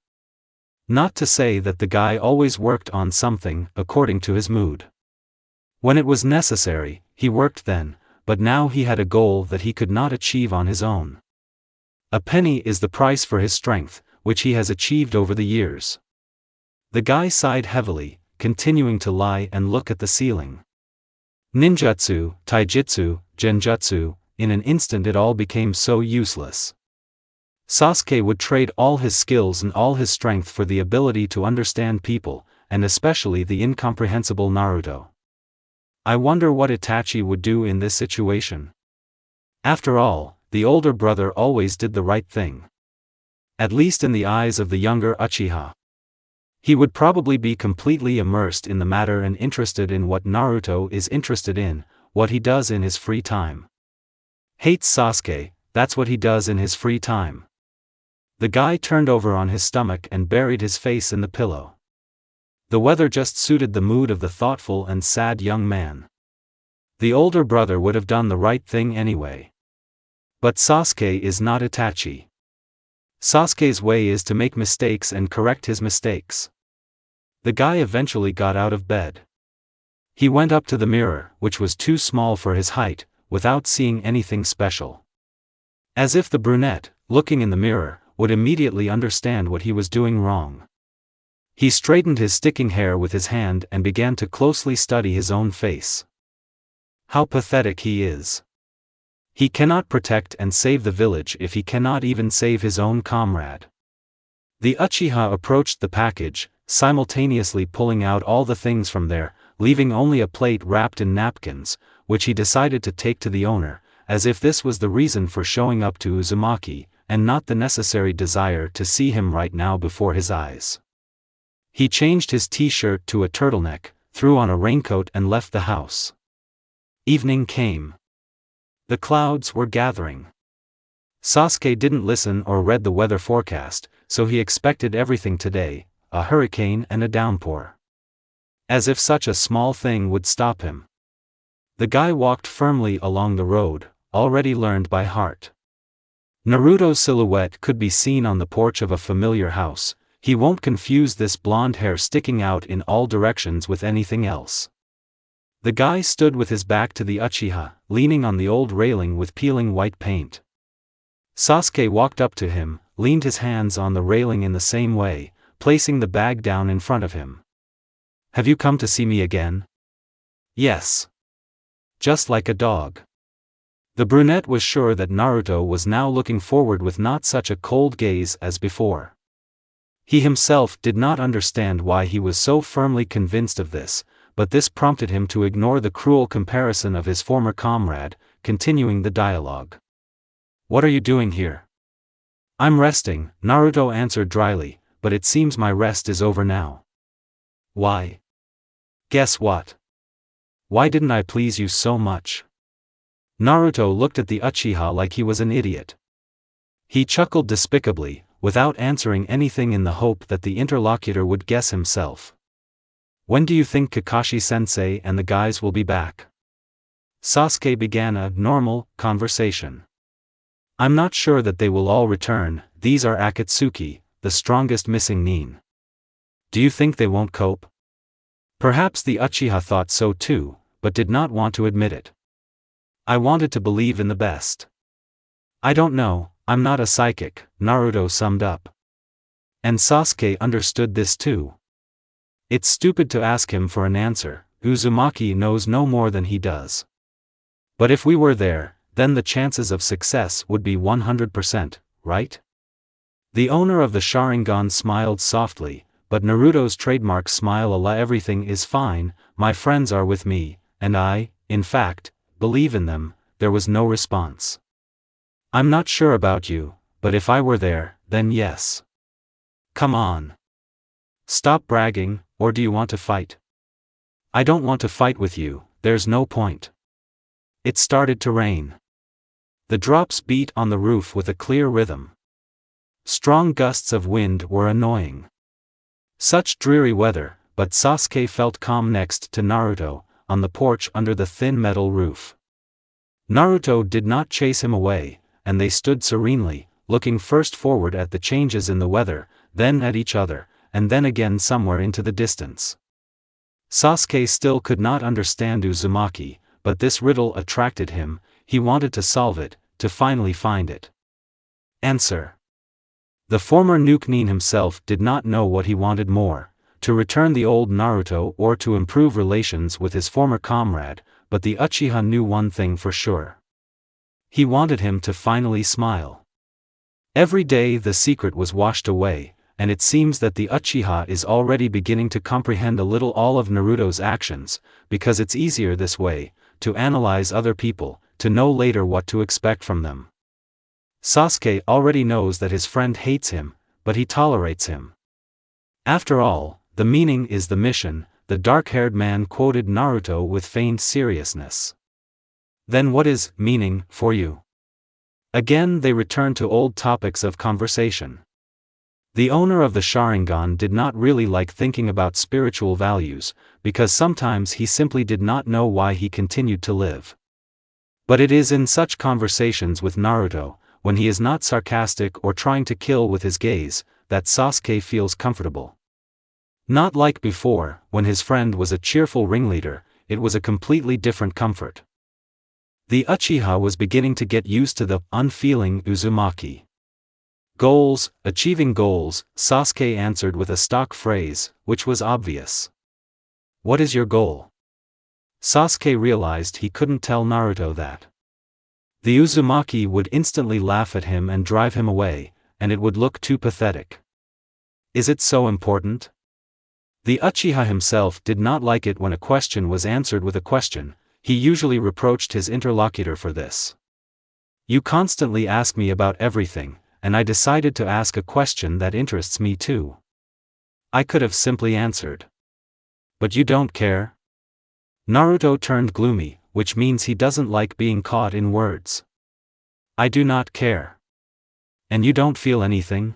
A: Not to say that the guy always worked on something according to his mood. When it was necessary, he worked then, but now he had a goal that he could not achieve on his own. A penny is the price for his strength, which he has achieved over the years. The guy sighed heavily, continuing to lie and look at the ceiling. Ninjutsu, taijutsu, genjutsu, in an instant it all became so useless. Sasuke would trade all his skills and all his strength for the ability to understand people, and especially the incomprehensible Naruto. I wonder what Itachi would do in this situation. After all, the older brother always did the right thing. At least in the eyes of the younger Uchiha. He would probably be completely immersed in the matter and interested in what Naruto is interested in, what he does in his free time. Hates Sasuke, that's what he does in his free time. The guy turned over on his stomach and buried his face in the pillow. The weather just suited the mood of the thoughtful and sad young man. The older brother would have done the right thing anyway. But Sasuke is not Itachi. Sasuke's way is to make mistakes and correct his mistakes. The guy eventually got out of bed. He went up to the mirror, which was too small for his height, without seeing anything special. As if the brunette, looking in the mirror, would immediately understand what he was doing wrong. He straightened his sticking hair with his hand and began to closely study his own face. How pathetic he is. He cannot protect and save the village if he cannot even save his own comrade. The Uchiha approached the package, simultaneously pulling out all the things from there, leaving only a plate wrapped in napkins, which he decided to take to the owner, as if this was the reason for showing up to Uzumaki, and not the necessary desire to see him right now before his eyes. He changed his t-shirt to a turtleneck, threw on a raincoat and left the house. Evening came. The clouds were gathering. Sasuke didn't listen or read the weather forecast, so he expected everything today, a hurricane and a downpour. As if such a small thing would stop him. The guy walked firmly along the road, already learned by heart. Naruto's silhouette could be seen on the porch of a familiar house. He won't confuse this blonde hair sticking out in all directions with anything else. The guy stood with his back to the Uchiha, leaning on the old railing with peeling white paint. Sasuke walked up to him, leaned his hands on the railing in the same way, placing the bag down in front of him. "Have you come to see me again?" "Yes." Just like a dog. The brunette was sure that Naruto was now looking forward with not such a cold gaze as before. He himself did not understand why he was so firmly convinced of this, but this prompted him to ignore the cruel comparison of his former comrade, continuing the dialogue. "What are you doing here?" "I'm resting," Naruto answered dryly, "but it seems my rest is over now." "Why?" "Guess what? Why didn't I please you so much?" Naruto looked at the Uchiha like he was an idiot. He chuckled despicably, without answering anything in the hope that the interlocutor would guess himself. "When do you think Kakashi-sensei and the guys will be back?" Sasuke began a normal conversation. "I'm not sure that they will all return. These are Akatsuki, the strongest missing nin. Do you think they won't cope?" Perhaps the Uchiha thought so too, but did not want to admit it. "I wanted to believe in the best." "I don't know, I'm not a psychic," Naruto summed up. And Sasuke understood this too. It's stupid to ask him for an answer. Uzumaki knows no more than he does. But if we were there, then the chances of success would be 100%, right? The owner of the Sharingan smiled softly, but Naruto's trademark smile a la "everything is fine, my friends are with me, and I, in fact, believe in them." There was no response. I'm not sure about you, but if I were there, then yes. Come on. Stop bragging, or do you want to fight? I don't want to fight with you, there's no point. It started to rain. The drops beat on the roof with a clear rhythm. Strong gusts of wind were annoying. Such dreary weather, but Sasuke felt calm next to Naruto, on the porch under the thin metal roof. Naruto did not chase him away, and they stood serenely, looking first forward at the changes in the weather, then at each other, and then again somewhere into the distance. Sasuke still could not understand Uzumaki, but this riddle attracted him. He wanted to solve it, to finally find it. Answer. The former Nuke-nin himself did not know what he wanted more, to return the old Naruto or to improve relations with his former comrade, but the Uchiha knew one thing for sure. He wanted him to finally smile. Every day the secret was washed away, and it seems that the Uchiha is already beginning to comprehend a little all of Naruto's actions, because it's easier this way, to analyze other people, to know later what to expect from them. Sasuke already knows that his friend hates him, but he tolerates him. After all, the meaning is the mission, the dark-haired man quoted Naruto with feigned seriousness. Then what is meaning for you? Again they return to old topics of conversation. The owner of the Sharingan did not really like thinking about spiritual values, because sometimes he simply did not know why he continued to live. But it is in such conversations with Naruto, when he is not sarcastic or trying to kill with his gaze, that Sasuke feels comfortable. Not like before, when his friend was a cheerful ringleader, it was a completely different comfort. The Uchiha was beginning to get used to the unfeeling Uzumaki. Goals, achieving goals, Sasuke answered with a stock phrase, which was obvious. What is your goal? Sasuke realized he couldn't tell Naruto that. The Uzumaki would instantly laugh at him and drive him away, and it would look too pathetic. Is it so important? The Uchiha himself did not like it when a question was answered with a question. He usually reproached his interlocutor for this. You constantly ask me about everything, and I decided to ask a question that interests me too. I could have simply answered. But you don't care? Naruto turned gloomy, which means he doesn't like being caught in words. I do not care. And you don't feel anything?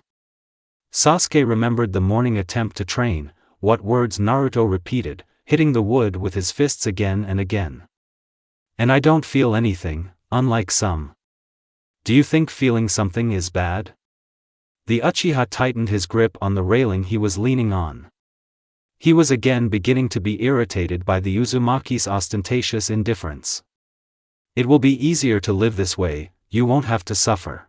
A: Sasuke remembered the morning attempt to train, what words Naruto repeated, hitting the wood with his fists again and again. And I don't feel anything, unlike some. Do you think feeling something is bad? The Uchiha tightened his grip on the railing he was leaning on. He was again beginning to be irritated by the Uzumaki's ostentatious indifference. It will be easier to live this way, you won't have to suffer.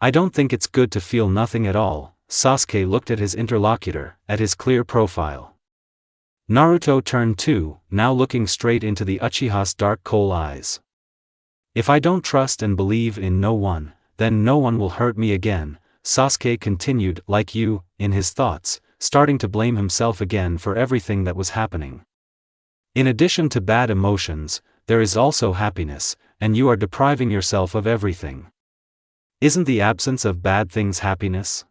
A: I don't think it's good to feel nothing at all. Sasuke looked at his interlocutor, at his clear profile. Naruto turned too, now looking straight into the Uchiha's dark coal eyes. If I don't trust and believe in no one, then no one will hurt me again, Sasuke continued, like you, in his thoughts, starting to blame himself again for everything that was happening. In addition to bad emotions, there is also happiness, and you are depriving yourself of everything. Isn't the absence of bad things happiness?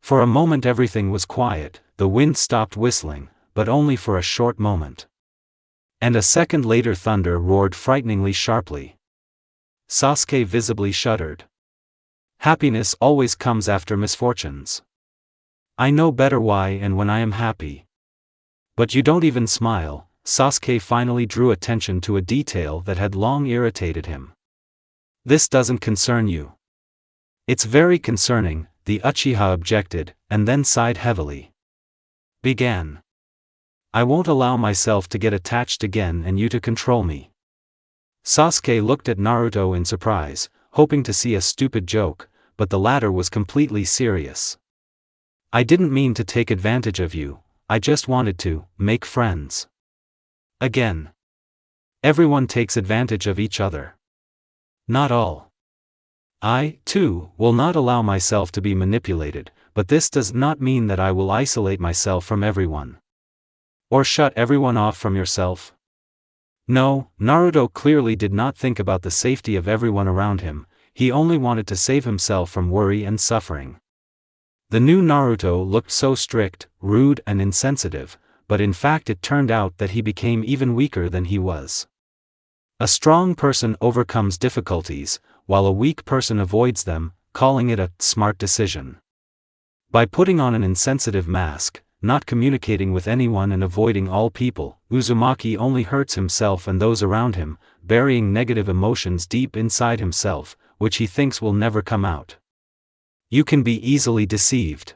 A: For a moment everything was quiet, the wind stopped whistling, but only for a short moment. And a second later thunder roared frighteningly sharply. Sasuke visibly shuddered. Happiness always comes after misfortunes. I know better why and when I am happy. But you don't even smile. Sasuke finally drew attention to a detail that had long irritated him. This doesn't concern you. It's very concerning, the Uchiha objected, and then sighed heavily. Began. I won't allow myself to get attached again and you to control me. Sasuke looked at Naruto in surprise, hoping to see a stupid joke, but the latter was completely serious. I didn't mean to take advantage of you, I just wanted to make friends. Again. Everyone takes advantage of each other. Not all. I, too, will not allow myself to be manipulated, but this does not mean that I will isolate myself from everyone. Or shut everyone off from yourself? No, Naruto clearly did not think about the safety of everyone around him. he only wanted to save himself from worry and suffering. The new Naruto looked so strict, rude and insensitive, but in fact it turned out that he became even weaker than he was. A strong person overcomes difficulties, while a weak person avoids them, calling it a smart decision. By putting on an insensitive mask, not communicating with anyone and avoiding all people, Uzumaki only hurts himself and those around him, burying negative emotions deep inside himself, which he thinks will never come out. You can be easily deceived.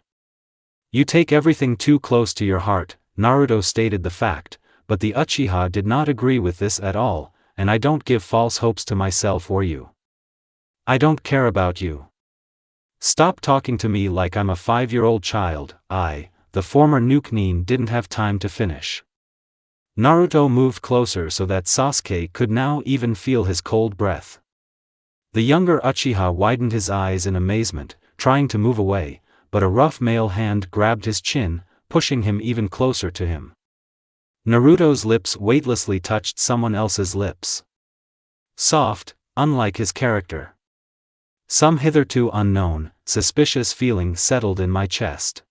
A: You take everything too close to your heart, Naruto stated the fact, but the Uchiha did not agree with this at all, and I don't give false hopes to myself or you. I don't care about you. Stop talking to me like I'm a 5-year-old child. The former Nukenin didn't have time to finish. Naruto moved closer so that Sasuke could now even feel his cold breath. The younger Uchiha widened his eyes in amazement, trying to move away, but a rough male hand grabbed his chin, pushing him even closer to him. Naruto's lips weightlessly touched someone else's lips. Soft, unlike his character. Some hitherto unknown, suspicious feeling settled in my chest.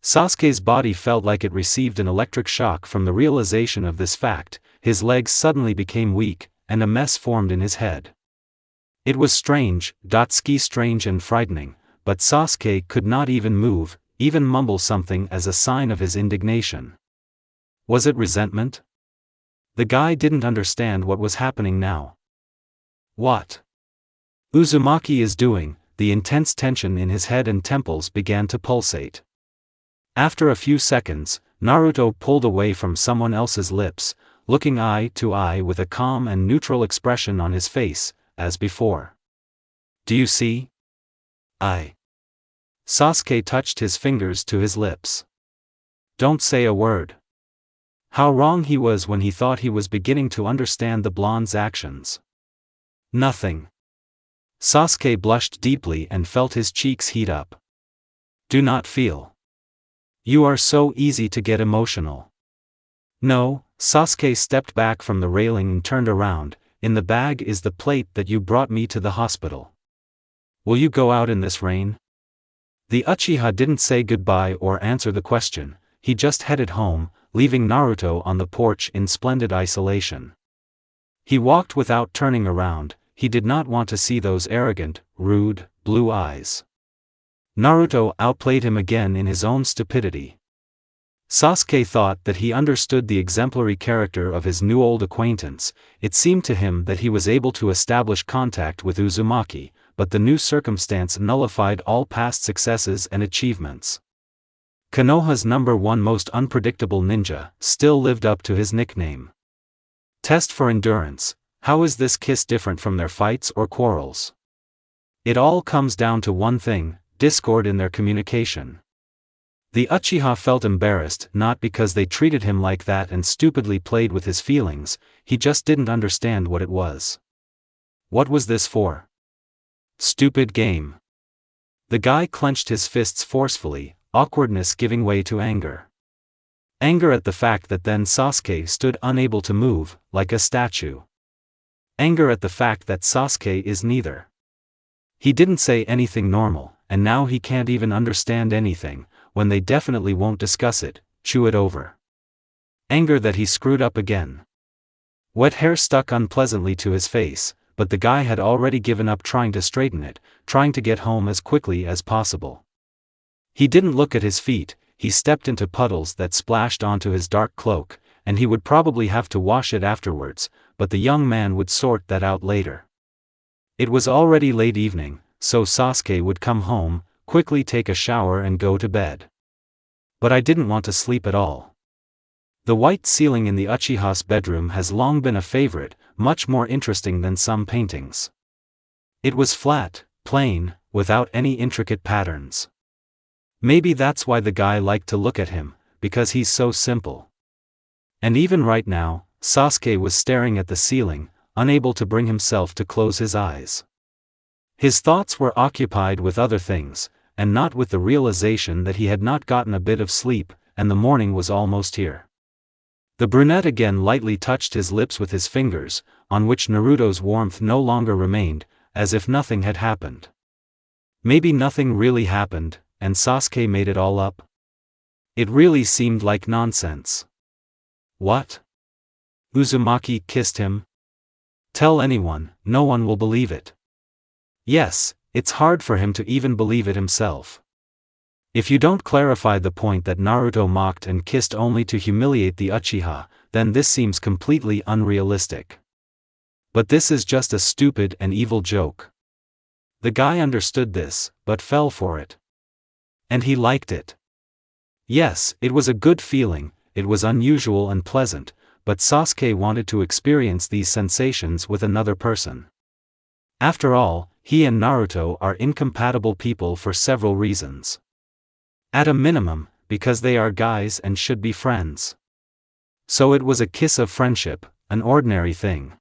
A: Sasuke's body felt like it received an electric shock from the realization of this fact. His legs suddenly became weak, and a mess formed in his head. It was strange and frightening, but Sasuke could not even move, even mumble something as a sign of his indignation. Was it resentment? The guy didn't understand what was happening now. What Uzumaki is doing, the intense tension in his head and temples began to pulsate. After a few seconds, Naruto pulled away from someone else's lips, looking eye to eye with a calm and neutral expression on his face, as before. Do you see? Sasuke touched his fingers to his lips. Don't say a word. How wrong he was when he thought he was beginning to understand the blonde's actions. Nothing. Sasuke blushed deeply and felt his cheeks heat up. Do not feel. You are so easy to get emotional. No, Sasuke stepped back from the railing and turned around. In the bag is the plate that you brought me to the hospital. Will you go out in this rain? The Uchiha didn't say goodbye or answer the question, he just headed home, leaving Naruto on the porch in splendid isolation. He walked without turning around, he did not want to see those arrogant, rude, blue eyes. Naruto outplayed him again in his own stupidity. Sasuke thought that he understood the exemplary character of his new old acquaintance. It seemed to him that he was able to establish contact with Uzumaki, but the new circumstance nullified all past successes and achievements. Konoha's #1 most unpredictable ninja still lived up to his nickname. Test for endurance. How is this kiss different from their fights or quarrels? It all comes down to one thing: discord in their communication. The Uchiha felt embarrassed not because they treated him like that and stupidly played with his feelings, he just didn't understand what it was. What was this for? Stupid game. The guy clenched his fists forcefully, awkwardness giving way to anger. Anger at the fact that then Sasuke stood unable to move, like a statue. Anger at the fact that Sasuke is neither. He didn't say anything normal, and now he can't even understand anything. When they definitely won't discuss it, chew it over. Anger that he screwed up again. Wet hair stuck unpleasantly to his face, but the guy had already given up trying to straighten it, trying to get home as quickly as possible. He didn't look at his feet, he stepped into puddles that splashed onto his dark cloak, and he would probably have to wash it afterwards, but the young man would sort that out later. It was already late evening, so Sasuke would come home, quickly take a shower and go to bed. But I didn't want to sleep at all. The white ceiling in the Uchiha's bedroom has long been a favorite, much more interesting than some paintings. It was flat, plain, without any intricate patterns. Maybe that's why the guy liked to look at him, because he's so simple. And even right now, Sasuke was staring at the ceiling, unable to bring himself to close his eyes. His thoughts were occupied with other things, and not with the realization that he had not gotten a bit of sleep, and the morning was almost here. The brunette again lightly touched his lips with his fingers, on which Naruto's warmth no longer remained, as if nothing had happened. Maybe nothing really happened, and Sasuke made it all up? It really seemed like nonsense. What? Uzumaki kissed him? Tell anyone, no one will believe it. Yes, it's hard for him to even believe it himself. If you don't clarify the point that Naruto mocked and kissed only to humiliate the Uchiha, then this seems completely unrealistic. But this is just a stupid and evil joke. The guy understood this, but fell for it. And he liked it. Yes, it was a good feeling, it was unusual and pleasant, but Sasuke wanted to experience these sensations with another person. After all, he and Naruto are incompatible people for several reasons. At a minimum, because they are guys and should be friends. So it was a kiss of friendship, an ordinary thing.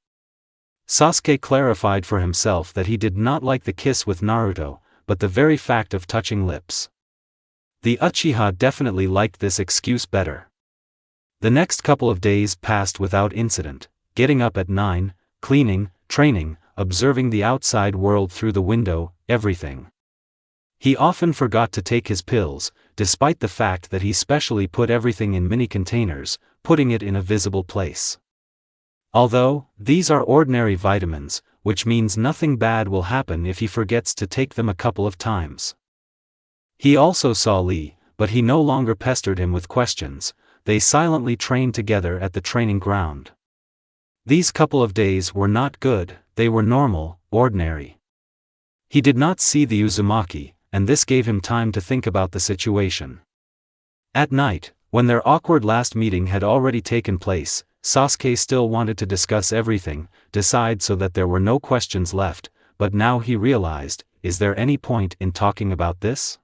A: Sasuke clarified for himself that he did not like the kiss with Naruto, but the very fact of touching lips. The Uchiha definitely liked this excuse better. The next couple of days passed without incident, getting up at 9, cleaning, training, observing the outside world through the window, everything. He often forgot to take his pills, despite the fact that he specially put everything in mini containers, putting it in a visible place. Although, these are ordinary vitamins, which means nothing bad will happen if he forgets to take them a couple of times. He also saw Lee, but he no longer pestered him with questions. They silently trained together at the training ground. These couple of days were not good, they were normal, ordinary. He did not see the Uzumaki, and this gave him time to think about the situation. At night, when their awkward last meeting had already taken place, Sasuke still wanted to discuss everything, decide so that there were no questions left, but now he realized, is there any point in talking about this?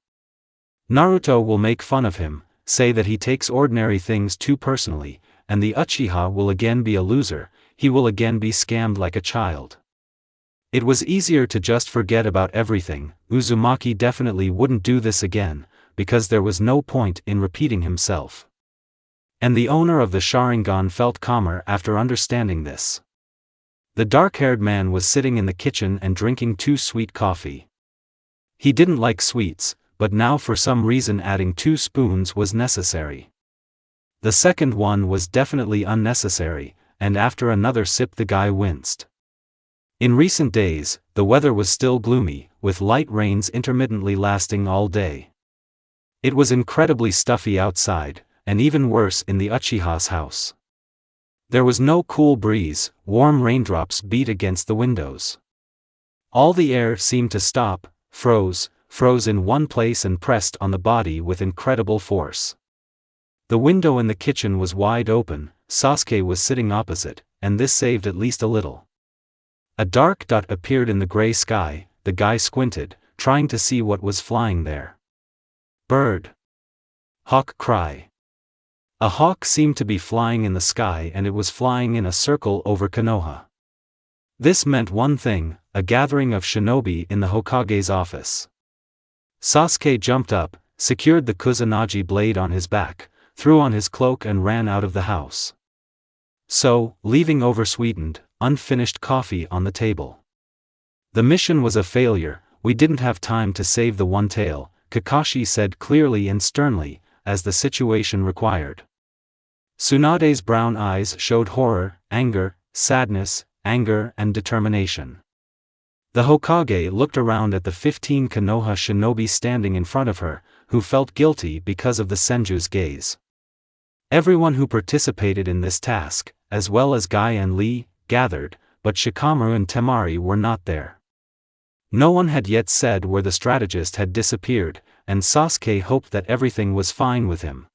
A: Naruto will make fun of him, say that he takes ordinary things too personally, and the Uchiha will again be a loser, he will again be scammed like a child. It was easier to just forget about everything. Uzumaki definitely wouldn't do this again, because there was no point in repeating himself. And the owner of the Sharingan felt calmer after understanding this. The dark-haired man was sitting in the kitchen and drinking 2 sweet coffee. He didn't like sweets, but now for some reason adding 2 spoons was necessary. The second one was definitely unnecessary, and after another sip the guy winced. In recent days, the weather was still gloomy, with light rains intermittently lasting all day. It was incredibly stuffy outside, and even worse in the Uchiha's house. There was no cool breeze, warm raindrops beat against the windows. All the air seemed to stop, froze in one place and pressed on the body with incredible force. The window in the kitchen was wide open, Sasuke was sitting opposite, and this saved at least a little. A dark dot appeared in the gray sky, the guy squinted, trying to see what was flying there. Bird. Hawk cry. A hawk seemed to be flying in the sky and it was flying in a circle over Konoha. This meant one thing, a gathering of shinobi in the Hokage's office. Sasuke jumped up, secured the Kusanagi blade on his back, threw on his cloak and ran out of the house. So, leaving oversweetened, unfinished coffee on the table. The mission was a failure, we didn't have time to save the one tail, Kakashi said clearly and sternly, as the situation required. Tsunade's brown eyes showed horror, anger, sadness, anger and determination. The Hokage looked around at the 15 Konoha shinobi standing in front of her, who felt guilty because of the Senju's gaze. Everyone who participated in this task, as well as Guy and Lee, gathered, but Shikamaru and Temari were not there. No one had yet said where the strategist had disappeared, and Sasuke hoped that everything was fine with him.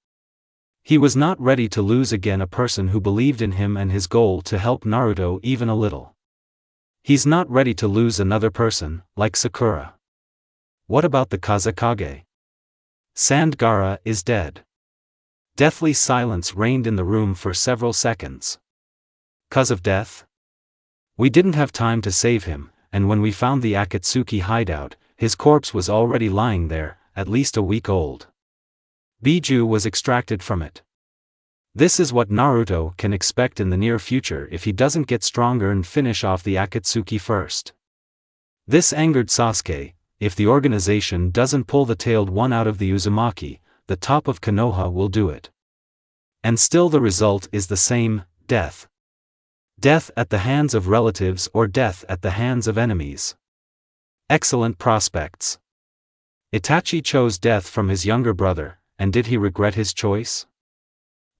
A: He was not ready to lose again a person who believed in him and his goal to help Naruto even a little. He's not ready to lose another person, like Sakura. What about the Kazekage? Sandgara is dead. Deathly silence reigned in the room for several seconds. 'Cause of death? We didn't have time to save him, and when we found the Akatsuki hideout, his corpse was already lying there, at least a week old. Biju was extracted from it. This is what Naruto can expect in the near future if he doesn't get stronger and finish off the Akatsuki first. This angered Sasuke. If the organization doesn't pull the tailed one out of the Uzumaki, the top of Konoha will do it. And still the result is the same, death. Death at the hands of relatives or death at the hands of enemies. Excellent prospects. Itachi chose death from his younger brother, and did he regret his choice?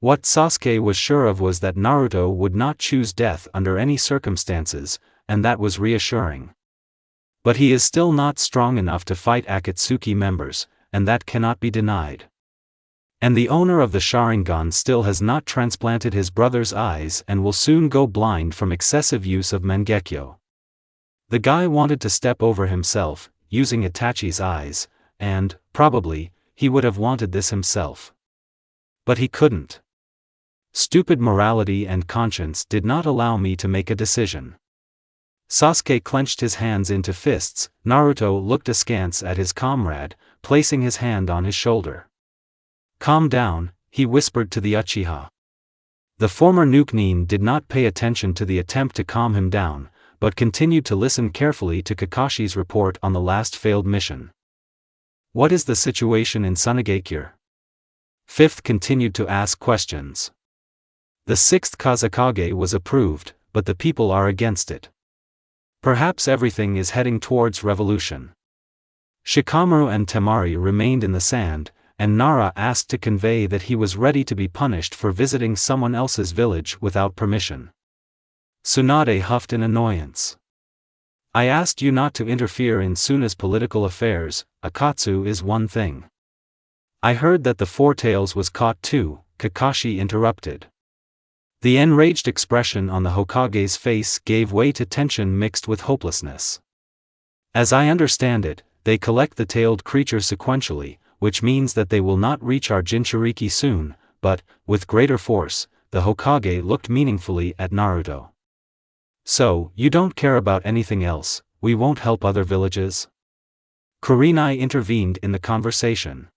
A: What Sasuke was sure of was that Naruto would not choose death under any circumstances, and that was reassuring. But he is still not strong enough to fight Akatsuki members, and that cannot be denied. And the owner of the Sharingan still has not transplanted his brother's eyes and will soon go blind from excessive use of Mangekyo. The guy wanted to step over himself, using Itachi's eyes, and, probably, he would have wanted this himself. But he couldn't. Stupid morality and conscience did not allow me to make a decision. Sasuke clenched his hands into fists. Naruto looked askance at his comrade, placing his hand on his shoulder. "Calm down," he whispered to the Uchiha. The former Nukenin did not pay attention to the attempt to calm him down, but continued to listen carefully to Kakashi's report on the last failed mission. "What is the situation in Sunagakure?" Fifth continued to ask questions. "The 6th Kazekage was approved, but the people are against it. Perhaps everything is heading towards revolution." Shikamaru and Temari remained in the sand, and Nara asked to convey that he was ready to be punished for visiting someone else's village without permission. Tsunade huffed in annoyance. "I asked you not to interfere in Suna's political affairs. Akatsu is one thing." "I heard that the Four Tails was caught too," Kakashi interrupted. The enraged expression on the Hokage's face gave way to tension mixed with hopelessness. "As I understand it, they collect the tailed creatures sequentially, which means that they will not reach our Jinchuriki soon, but, with greater force." The Hokage looked meaningfully at Naruto. "So, you don't care about anything else? We won't help other villages?" Kurenai intervened in the conversation.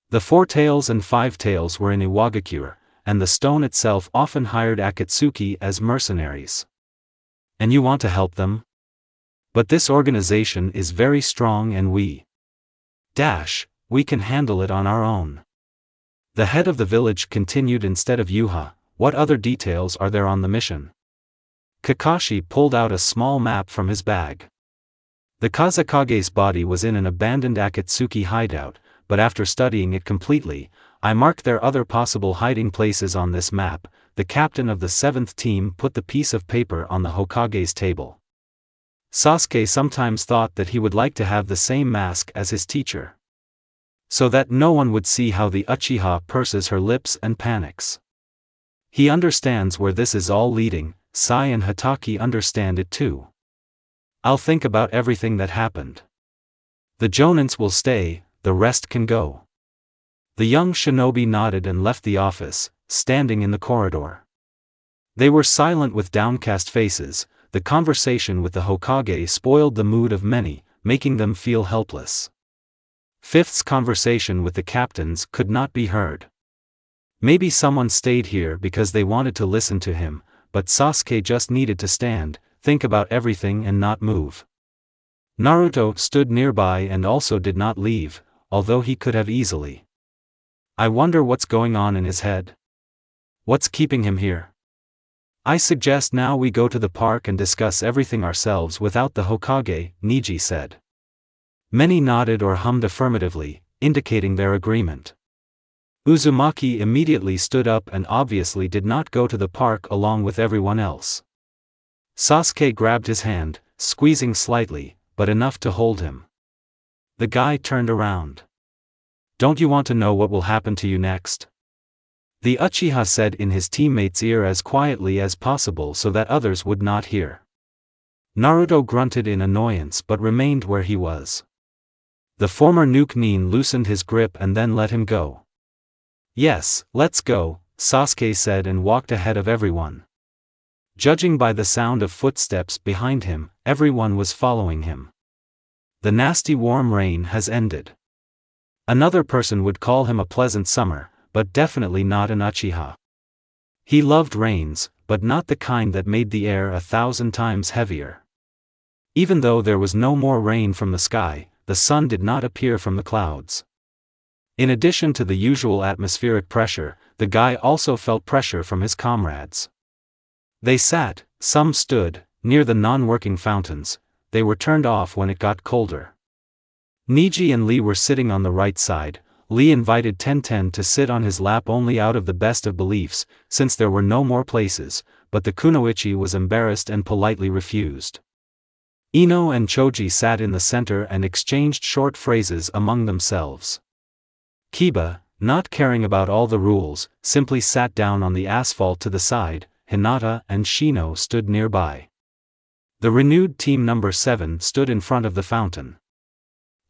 A: The 4 Tails and 5 Tails were in Iwagakure, and the stone itself often hired Akatsuki as mercenaries. "And you want to help them? But this organization is very strong and we can handle it on our own." The head of the village continued instead of Yuha. "What other details are there on the mission?" Kakashi pulled out a small map from his bag. The Kazekage's body was in an abandoned Akatsuki hideout, but after studying it completely, I marked their other possible hiding places on this map. The captain of the 7th team put the piece of paper on the Hokage's table. Sasuke sometimes thought that he would like to have the same mask as his teacher, so that no one would see how the Uchiha purses her lips and panics. He understands where this is all leading. Sai and Hatake understand it too. "I'll think about everything that happened. The Jonins will stay, the rest can go." The young shinobi nodded and left the office, standing in the corridor. They were silent with downcast faces. The conversation with the Hokage spoiled the mood of many, making them feel helpless. Fifth's conversation with the captains could not be heard. Maybe someone stayed here because they wanted to listen to him, but Sasuke just needed to stand, think about everything and not move. Naruto stood nearby and also did not leave, although he could have easily. I wonder what's going on in his head. What's keeping him here? I suggest now we go to the park and discuss everything ourselves without the Hokage, Niji said. Many nodded or hummed affirmatively, indicating their agreement. Uzumaki immediately stood up and obviously did not go to the park along with everyone else. Sasuke grabbed his hand, squeezing slightly, but enough to hold him. The guy turned around. Don't you want to know what will happen to you next? The Uchiha said in his teammate's ear as quietly as possible so that others would not hear. Naruto grunted in annoyance but remained where he was. The former Nukenin loosened his grip and then let him go. Yes, let's go, Sasuke said and walked ahead of everyone. Judging by the sound of footsteps behind him, everyone was following him. The nasty warm rain has ended. Another person would call him a pleasant summer, but definitely not an Uchiha. He loved rains, but not the kind that made the air 1,000 times heavier. Even though there was no more rain from the sky, the sun did not appear from the clouds. In addition to the usual atmospheric pressure, the guy also felt pressure from his comrades. They sat, some stood, near the non-working fountains. They were turned off when it got colder. Niji and Lee were sitting on the right side. Lee invited Tenten to sit on his lap only out of the best of beliefs, since there were no more places, but the kunoichi was embarrassed and politely refused. Ino and Choji sat in the center and exchanged short phrases among themselves. Kiba, not caring about all the rules, simply sat down on the asphalt to the side. Hinata and Shino stood nearby. The renewed team number 7 stood in front of the fountain.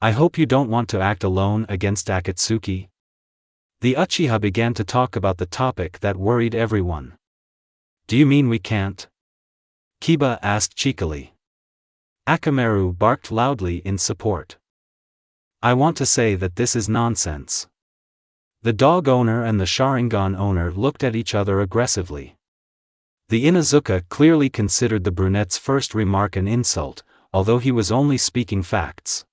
A: I hope you don't want to act alone against Akatsuki. The Uchiha began to talk about the topic that worried everyone. Do you mean we can't? Kiba asked cheekily. Akamaru barked loudly in support. I want to say that this is nonsense. The dog owner and the Sharingan owner looked at each other aggressively. The Inuzuka clearly considered the brunette's first remark an insult, although he was only speaking facts.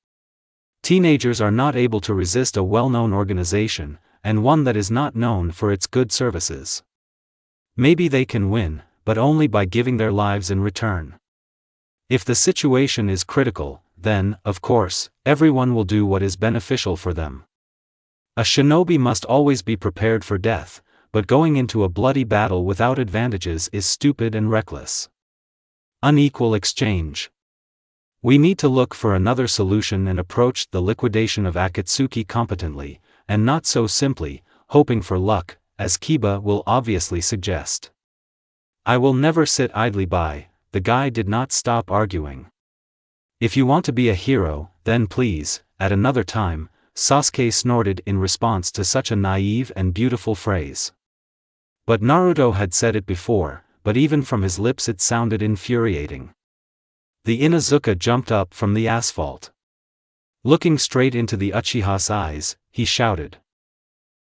A: Teenagers are not able to resist a well-known organization, and one that is not known for its good services. Maybe they can win, but only by giving their lives in return. If the situation is critical, then, of course, everyone will do what is beneficial for them. A shinobi must always be prepared for death, but going into a bloody battle without advantages is stupid and reckless. Unequal exchange. We need to look for another solution and approach the liquidation of Akatsuki competently, and not so simply, hoping for luck, as Kiba will obviously suggest. I will never sit idly by. The guy did not stop arguing. If you want to be a hero, then please, at another time, Sasuke snorted in response to such a naive and beautiful phrase. But Naruto had said it before, but even from his lips it sounded infuriating. The Inuzuka jumped up from the asphalt. Looking straight into the Uchiha's eyes, he shouted.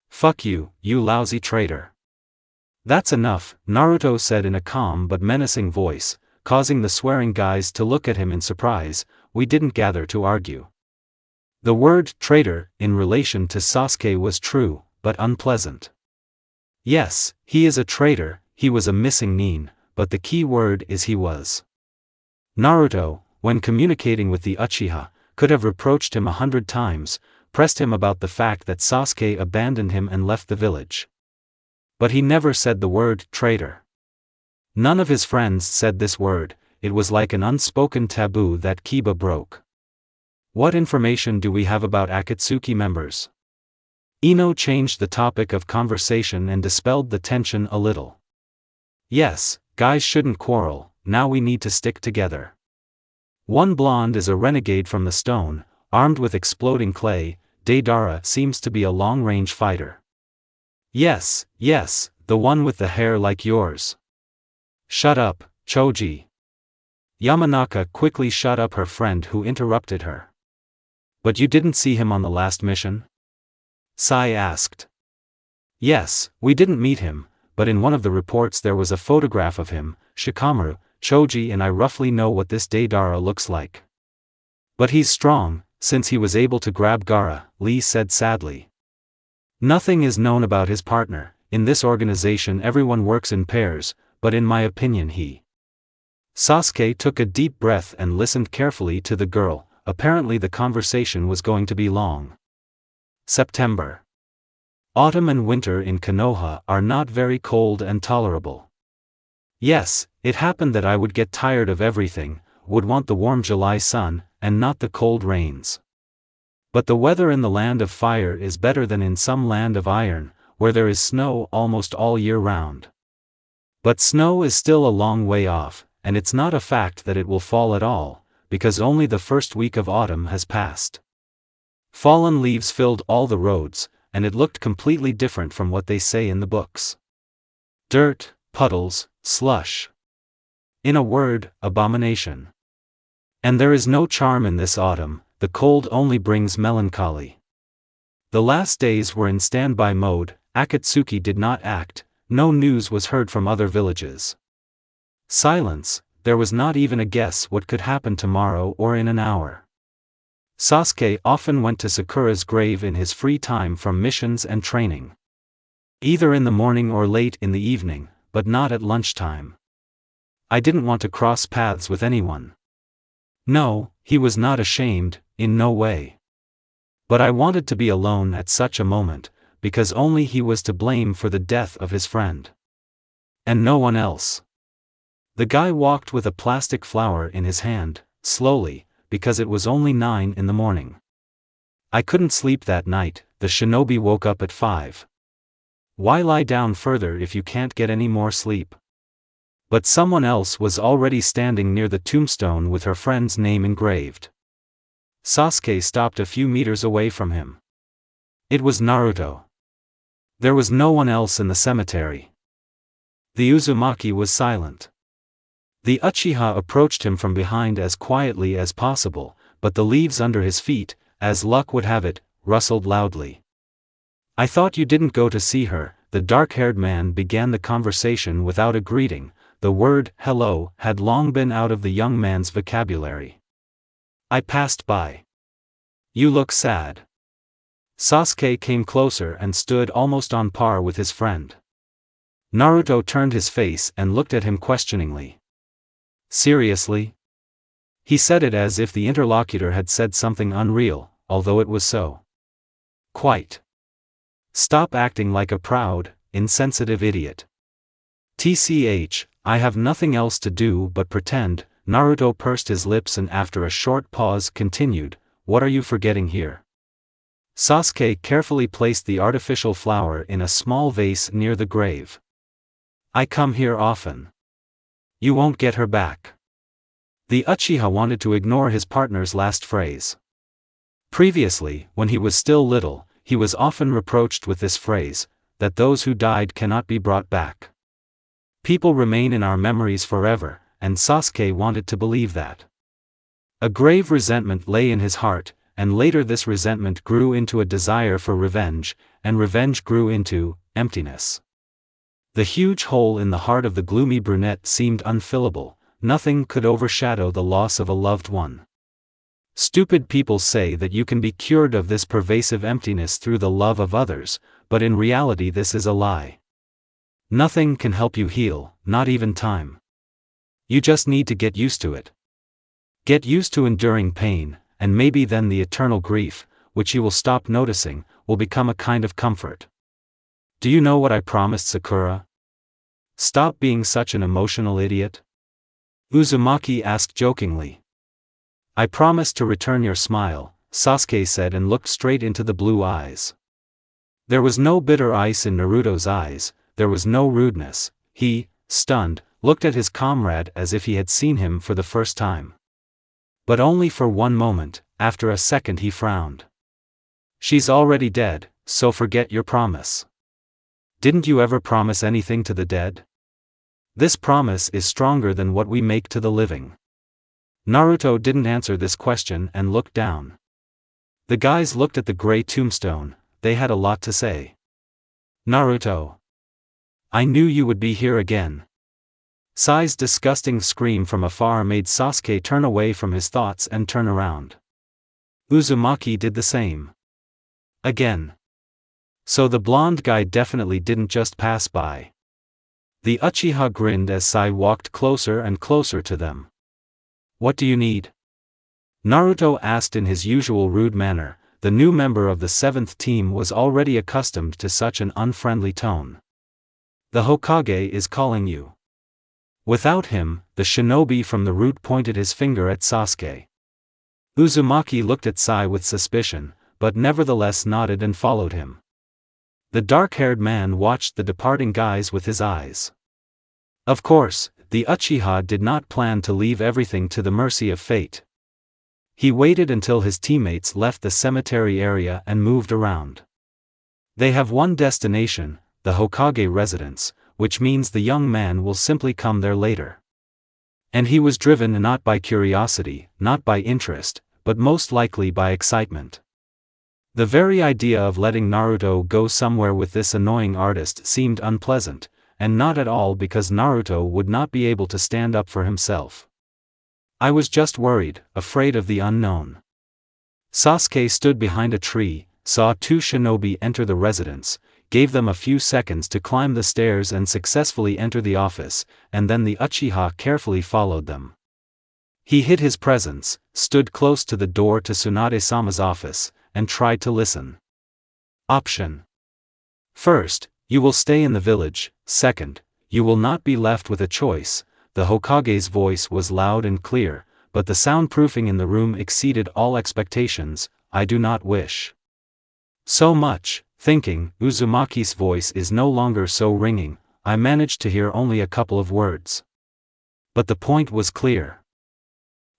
A: Fuck you, you lousy traitor. That's enough, Naruto said in a calm but menacing voice, causing the swearing guys to look at him in surprise. We didn't gather to argue. The word traitor in relation to Sasuke was true, but unpleasant. Yes, he is a traitor, he was a missing nin, but the key word is he was. Naruto, when communicating with the Uchiha, could have reproached him 100 times, pressed him about the fact that Sasuke abandoned him and left the village. But he never said the word traitor. None of his friends said this word. It was like an unspoken taboo that Kiba broke. What information do we have about Akatsuki members? Ino changed the topic of conversation and dispelled the tension a little. Yes, guys shouldn't quarrel, now we need to stick together. One blonde is a renegade from the stone, armed with exploding clay. Deidara seems to be a long-range fighter. Yes, the one with the hair like yours. Shut up, Choji. Yamanaka quickly shut up her friend who interrupted her. But you didn't see him on the last mission? Sai asked. Yes, we didn't meet him, but in one of the reports there was a photograph of him. Shikamaru, Choji and I roughly know what this Deidara looks like. But he's strong, since he was able to grab Gaara, Lee said sadly. Nothing is known about his partner. In this organization everyone works in pairs, but in my opinion he. Sasuke took a deep breath and listened carefully to the girl. Apparently the conversation was going to be long. September. Autumn and winter in Konoha are not very cold and tolerable. Yes, it happened that I would get tired of everything, would want the warm July sun, and not the cold rains. But the weather in the land of fire is better than in some land of iron, where there is snow almost all year round. But snow is still a long way off, and it's not a fact that it will fall at all, because only the first week of autumn has passed. Fallen leaves filled all the roads, and it looked completely different from what they say in the books. Dirt, puddles, slush. In a word, abomination. And there is no charm in this autumn, the cold only brings melancholy. The last days were in standby mode. Akatsuki did not act, no news was heard from other villages. Silence, there was not even a guess what could happen tomorrow or in an hour. Sasuke often went to Sakura's grave in his free time from missions and training. Either in the morning or late in the evening, but not at lunchtime. I didn't want to cross paths with anyone. No, he was not ashamed, in no way. But I wanted to be alone at such a moment, because only he was to blame for the death of his friend. And no one else. The guy walked with a plastic flower in his hand, slowly, because it was only 9 in the morning. I couldn't sleep that night. The shinobi woke up at 5. Why lie down further if you can't get any more sleep? But someone else was already standing near the tombstone with her friend's name engraved. Sasuke stopped a few meters away from him. It was Naruto. There was no one else in the cemetery. The Uzumaki was silent. The Uchiha approached him from behind as quietly as possible, but the leaves under his feet, as luck would have it, rustled loudly. I thought you didn't go to see her. The dark-haired man began the conversation without a greeting. The word hello had long been out of the young man's vocabulary. I passed by. You look sad. Sasuke came closer and stood almost on par with his friend. Naruto turned his face and looked at him questioningly. Seriously? He said it as if the interlocutor had said something unreal, although it was so. Quite. Stop acting like a proud, insensitive idiot. TCH, I have nothing else to do but pretend. Naruto pursed his lips and after a short pause continued, what are you forgetting here? Sasuke carefully placed the artificial flower in a small vase near the grave. I come here often. You won't get her back. The Uchiha wanted to ignore his partner's last phrase. Previously, when he was still little, he was often reproached with this phrase, that those who died cannot be brought back. People remain in our memories forever, and Sasuke wanted to believe that. A grave resentment lay in his heart, and later this resentment grew into a desire for revenge, and revenge grew into emptiness. The huge hole in the heart of the gloomy brunette seemed unfillable. Nothing could overshadow the loss of a loved one. Stupid people say that you can be cured of this pervasive emptiness through the love of others, but in reality this is a lie. Nothing can help you heal, not even time. You just need to get used to it. Get used to enduring pain, and maybe then the eternal grief, which you will stop noticing, will become a kind of comfort. Do you know what I promised Sakura? Stop being such an emotional idiot. Uzumaki asked jokingly. I promised to return your smile, Sasuke said and looked straight into the blue eyes. There was no bitter ice in Naruto's eyes, there was no rudeness. He, stunned, looked at his comrade as if he had seen him for the first time. But only for one moment. After a second he frowned. She's already dead, so forget your promise. Didn't you ever promise anything to the dead? This promise is stronger than what we make to the living. Naruto didn't answer this question and looked down. The guys looked at the gray tombstone. They had a lot to say. Naruto. I knew you would be here again. Sai's disgusting scream from afar made Sasuke turn away from his thoughts and turn around. Uzumaki did the same. Again. So the blonde guy definitely didn't just pass by. The Uchiha grinned as Sai walked closer and closer to them. What do you need? Naruto asked in his usual rude manner. The new member of the 7th team was already accustomed to such an unfriendly tone. The Hokage is calling you. Without him, the shinobi from the root pointed his finger at Sasuke. Uzumaki looked at Sai with suspicion, but nevertheless nodded and followed him. The dark-haired man watched the departing guys with his eyes. Of course, the Uchiha did not plan to leave everything to the mercy of fate. He waited until his teammates left the cemetery area and moved around. They have one destination, the Hokage residence, which means the young man will simply come there later. And he was driven not by curiosity, not by interest, but most likely by excitement. The very idea of letting Naruto go somewhere with this annoying artist seemed unpleasant, and not at all because Naruto would not be able to stand up for himself. I was just worried, afraid of the unknown. Sasuke stood behind a tree, saw two shinobi enter the residence, gave them a few seconds to climb the stairs and successfully enter the office, and then the Uchiha carefully followed them. He hid his presence, stood close to the door to Tsunade-sama's office, and tried to listen. Option. First, you will stay in the village. Second, you will not be left with a choice. The Hokage's voice was loud and clear, but the soundproofing in the room exceeded all expectations. I do not wish so much. Thinking, Uzumaki's voice is no longer so ringing, I managed to hear only a couple of words. But the point was clear.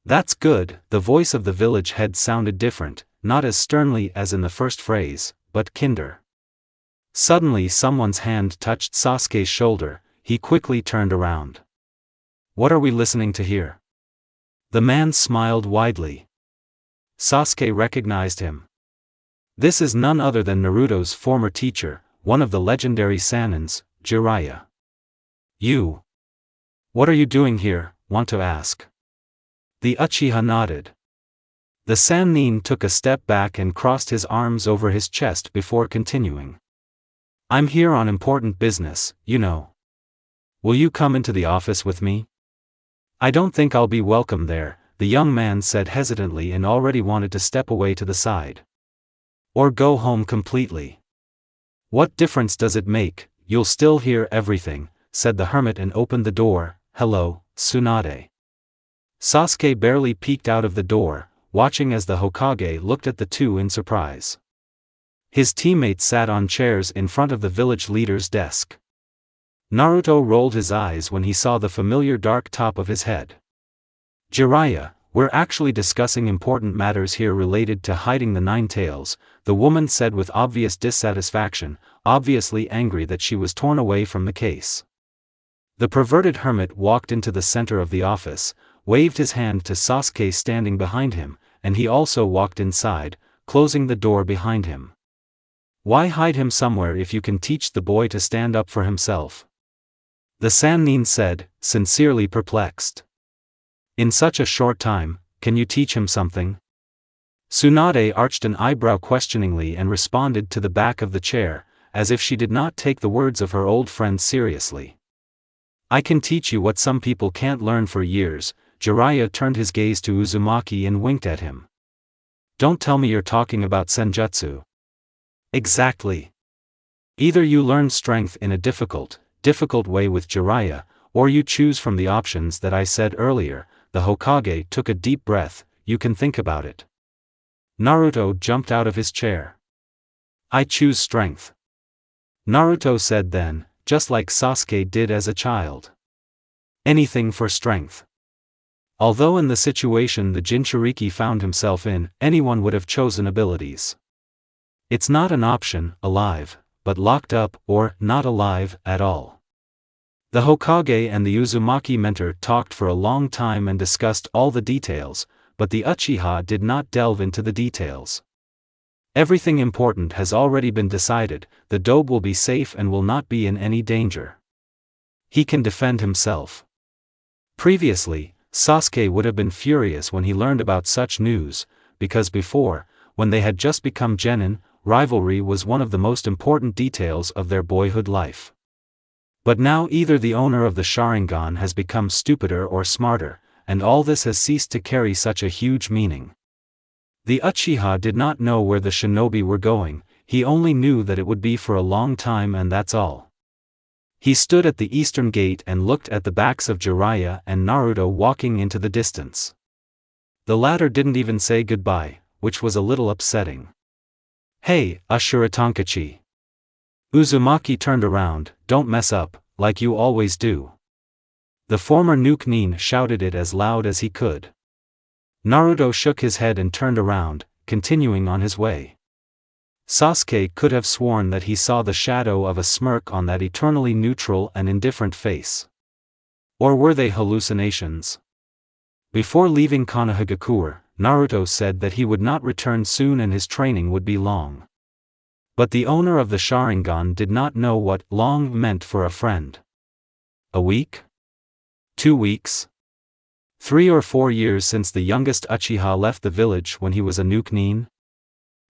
A: That's good. The voice of the village head sounded different, not as sternly as in the first phrase, but kinder. Suddenly someone's hand touched Sasuke's shoulder. He quickly turned around. What are we listening to here? The man smiled widely. Sasuke recognized him. This is none other than Naruto's former teacher, one of the legendary Sanins, Jiraiya. You. What are you doing here? Want to ask. The Uchiha nodded. The Sannin took a step back and crossed his arms over his chest before continuing. I'm here on important business, you know. Will you come into the office with me? I don't think I'll be welcome there, the young man said hesitantly and already wanted to step away to the side. Or go home completely. What difference does it make? You'll still hear everything, said the hermit and opened the door. Hello, Tsunade. Sasuke barely peeked out of the door, watching as the Hokage looked at the two in surprise. His teammates sat on chairs in front of the village leader's desk. Naruto rolled his eyes when he saw the familiar dark top of his head. Jiraiya, we're actually discussing important matters here related to hiding the nine tails, the woman said with obvious dissatisfaction, obviously angry that she was torn away from the case. The perverted hermit walked into the center of the office, waved his hand to Sasuke standing behind him, and he also walked inside, closing the door behind him. Why hide him somewhere if you can teach the boy to stand up for himself? The Sannin said, sincerely perplexed. In such a short time, can you teach him something? Tsunade arched an eyebrow questioningly and responded to the back of the chair, as if she did not take the words of her old friend seriously. I can teach you what some people can't learn for years. Jiraiya turned his gaze to Uzumaki and winked at him. Don't tell me you're talking about senjutsu. Exactly. Either you learn strength in a difficult way with Jiraiya, or you choose from the options that I said earlier. The Hokage took a deep breath. You can think about it. Naruto jumped out of his chair. I choose strength. Naruto said then, just like Sasuke did as a child. Anything for strength. Although in the situation the Jinchuriki found himself in, anyone would have chosen abilities. It's not an option, alive, but locked up, or not alive at all. The Hokage and the Uzumaki mentor talked for a long time and discussed all the details, but the Uchiha did not delve into the details. Everything important has already been decided. The dobe will be safe and will not be in any danger. He can defend himself. Previously, Sasuke would have been furious when he learned about such news, because before, when they had just become genin, rivalry was one of the most important details of their boyhood life. But now either the owner of the Sharingan has become stupider or smarter, and all this has ceased to carry such a huge meaning. The Uchiha did not know where the shinobi were going, he only knew that it would be for a long time and that's all. He stood at the eastern gate and looked at the backs of Jiraiya and Naruto walking into the distance. The latter didn't even say goodbye, which was a little upsetting. Hey, Ashura Tonkachi. Uzumaki turned around, don't mess up, like you always do. The former Nuke Nin shouted it as loud as he could. Naruto shook his head and turned around, continuing on his way. Sasuke could have sworn that he saw the shadow of a smirk on that eternally neutral and indifferent face. Or were they hallucinations? Before leaving Konohagakure, Naruto said that he would not return soon and his training would be long. But the owner of the Sharingan did not know what long meant for a friend. A week? 2 weeks? 3 or 4 years since the youngest Uchiha left the village when he was a nuke-nin?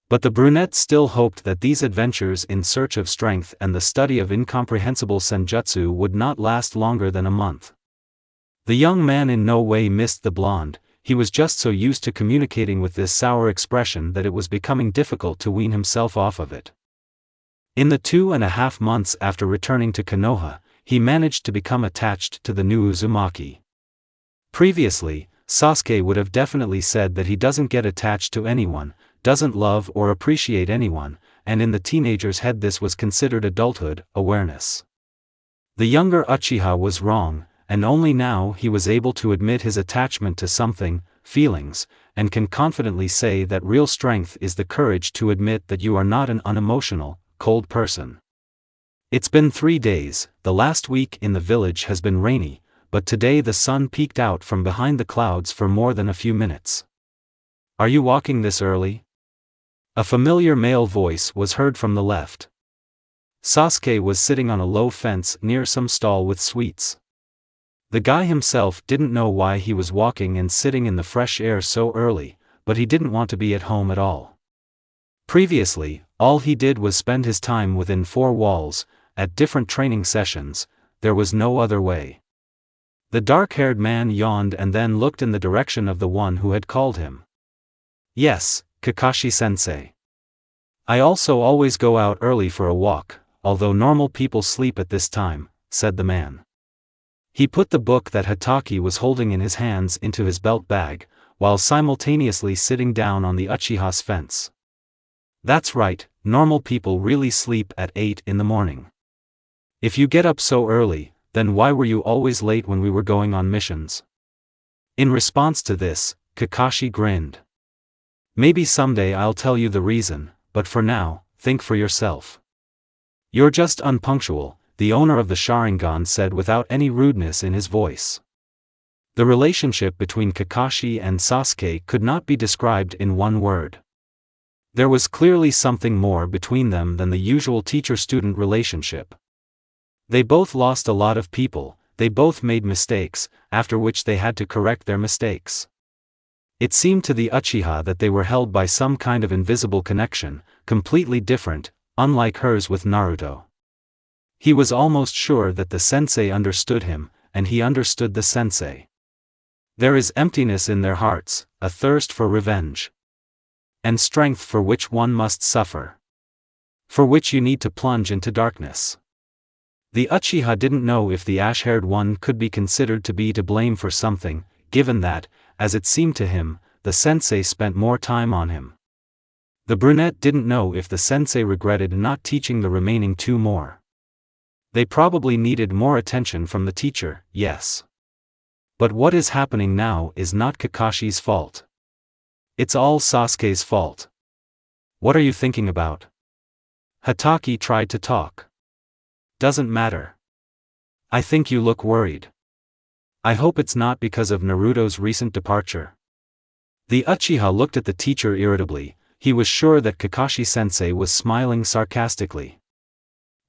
A: But the brunette still hoped that these adventures in search of strength and the study of incomprehensible senjutsu would not last longer than a month. The young man in no way missed the blonde, he was just so used to communicating with this sour expression that it was becoming difficult to wean himself off of it. In the 2.5 months after returning to Konoha, he managed to become attached to the new Uzumaki. Previously, Sasuke would have definitely said that he doesn't get attached to anyone, doesn't love or appreciate anyone, and in the teenager's head this was considered adulthood awareness. The younger Uchiha was wrong, and only now he was able to admit his attachment to something, feelings, and can confidently say that real strength is the courage to admit that you are not an unemotional, cold person. It's been 3 days, the last week in the village has been rainy, but today the sun peeked out from behind the clouds for more than a few minutes. Are you walking this early? A familiar male voice was heard from the left. Sasuke was sitting on a low fence near some stall with sweets. The guy himself didn't know why he was walking and sitting in the fresh air so early, but he didn't want to be at home at all. Previously, all he did was spend his time within 4 walls, at different training sessions. There was no other way. The dark-haired man yawned and then looked in the direction of the one who had called him. Yes, Kakashi-sensei. I also always go out early for a walk, although normal people sleep at this time, said the man. He put the book that Hatake was holding in his hands into his belt bag, while simultaneously sitting down on the Uchiha's fence. That's right, normal people really sleep at 8 in the morning. If you get up so early, then why were you always late when we were going on missions? In response to this, Kakashi grinned. Maybe someday I'll tell you the reason, but for now, think for yourself. You're just unpunctual, the owner of the Sharingan said without any rudeness in his voice. The relationship between Kakashi and Sasuke could not be described in one word. There was clearly something more between them than the usual teacher-student relationship. They both lost a lot of people, they both made mistakes, after which they had to correct their mistakes. It seemed to the Uchiha that they were held by some kind of invisible connection, completely different, unlike hers with Naruto. He was almost sure that the sensei understood him, and he understood the sensei. There is emptiness in their hearts, a thirst for revenge. And strength for which one must suffer. For which you need to plunge into darkness. The Uchiha didn't know if the ash-haired one could be considered to be to blame for something, given that, as it seemed to him, the sensei spent more time on him. The brunette didn't know if the sensei regretted not teaching the remaining 2 more. They probably needed more attention from the teacher, yes. But what is happening now is not Kakashi's fault. It's all Sasuke's fault. What are you thinking about? Hatake tried to talk. Doesn't matter. I think you look worried. I hope it's not because of Naruto's recent departure. The Uchiha looked at the teacher irritably, he was sure that Kakashi-sensei was smiling sarcastically.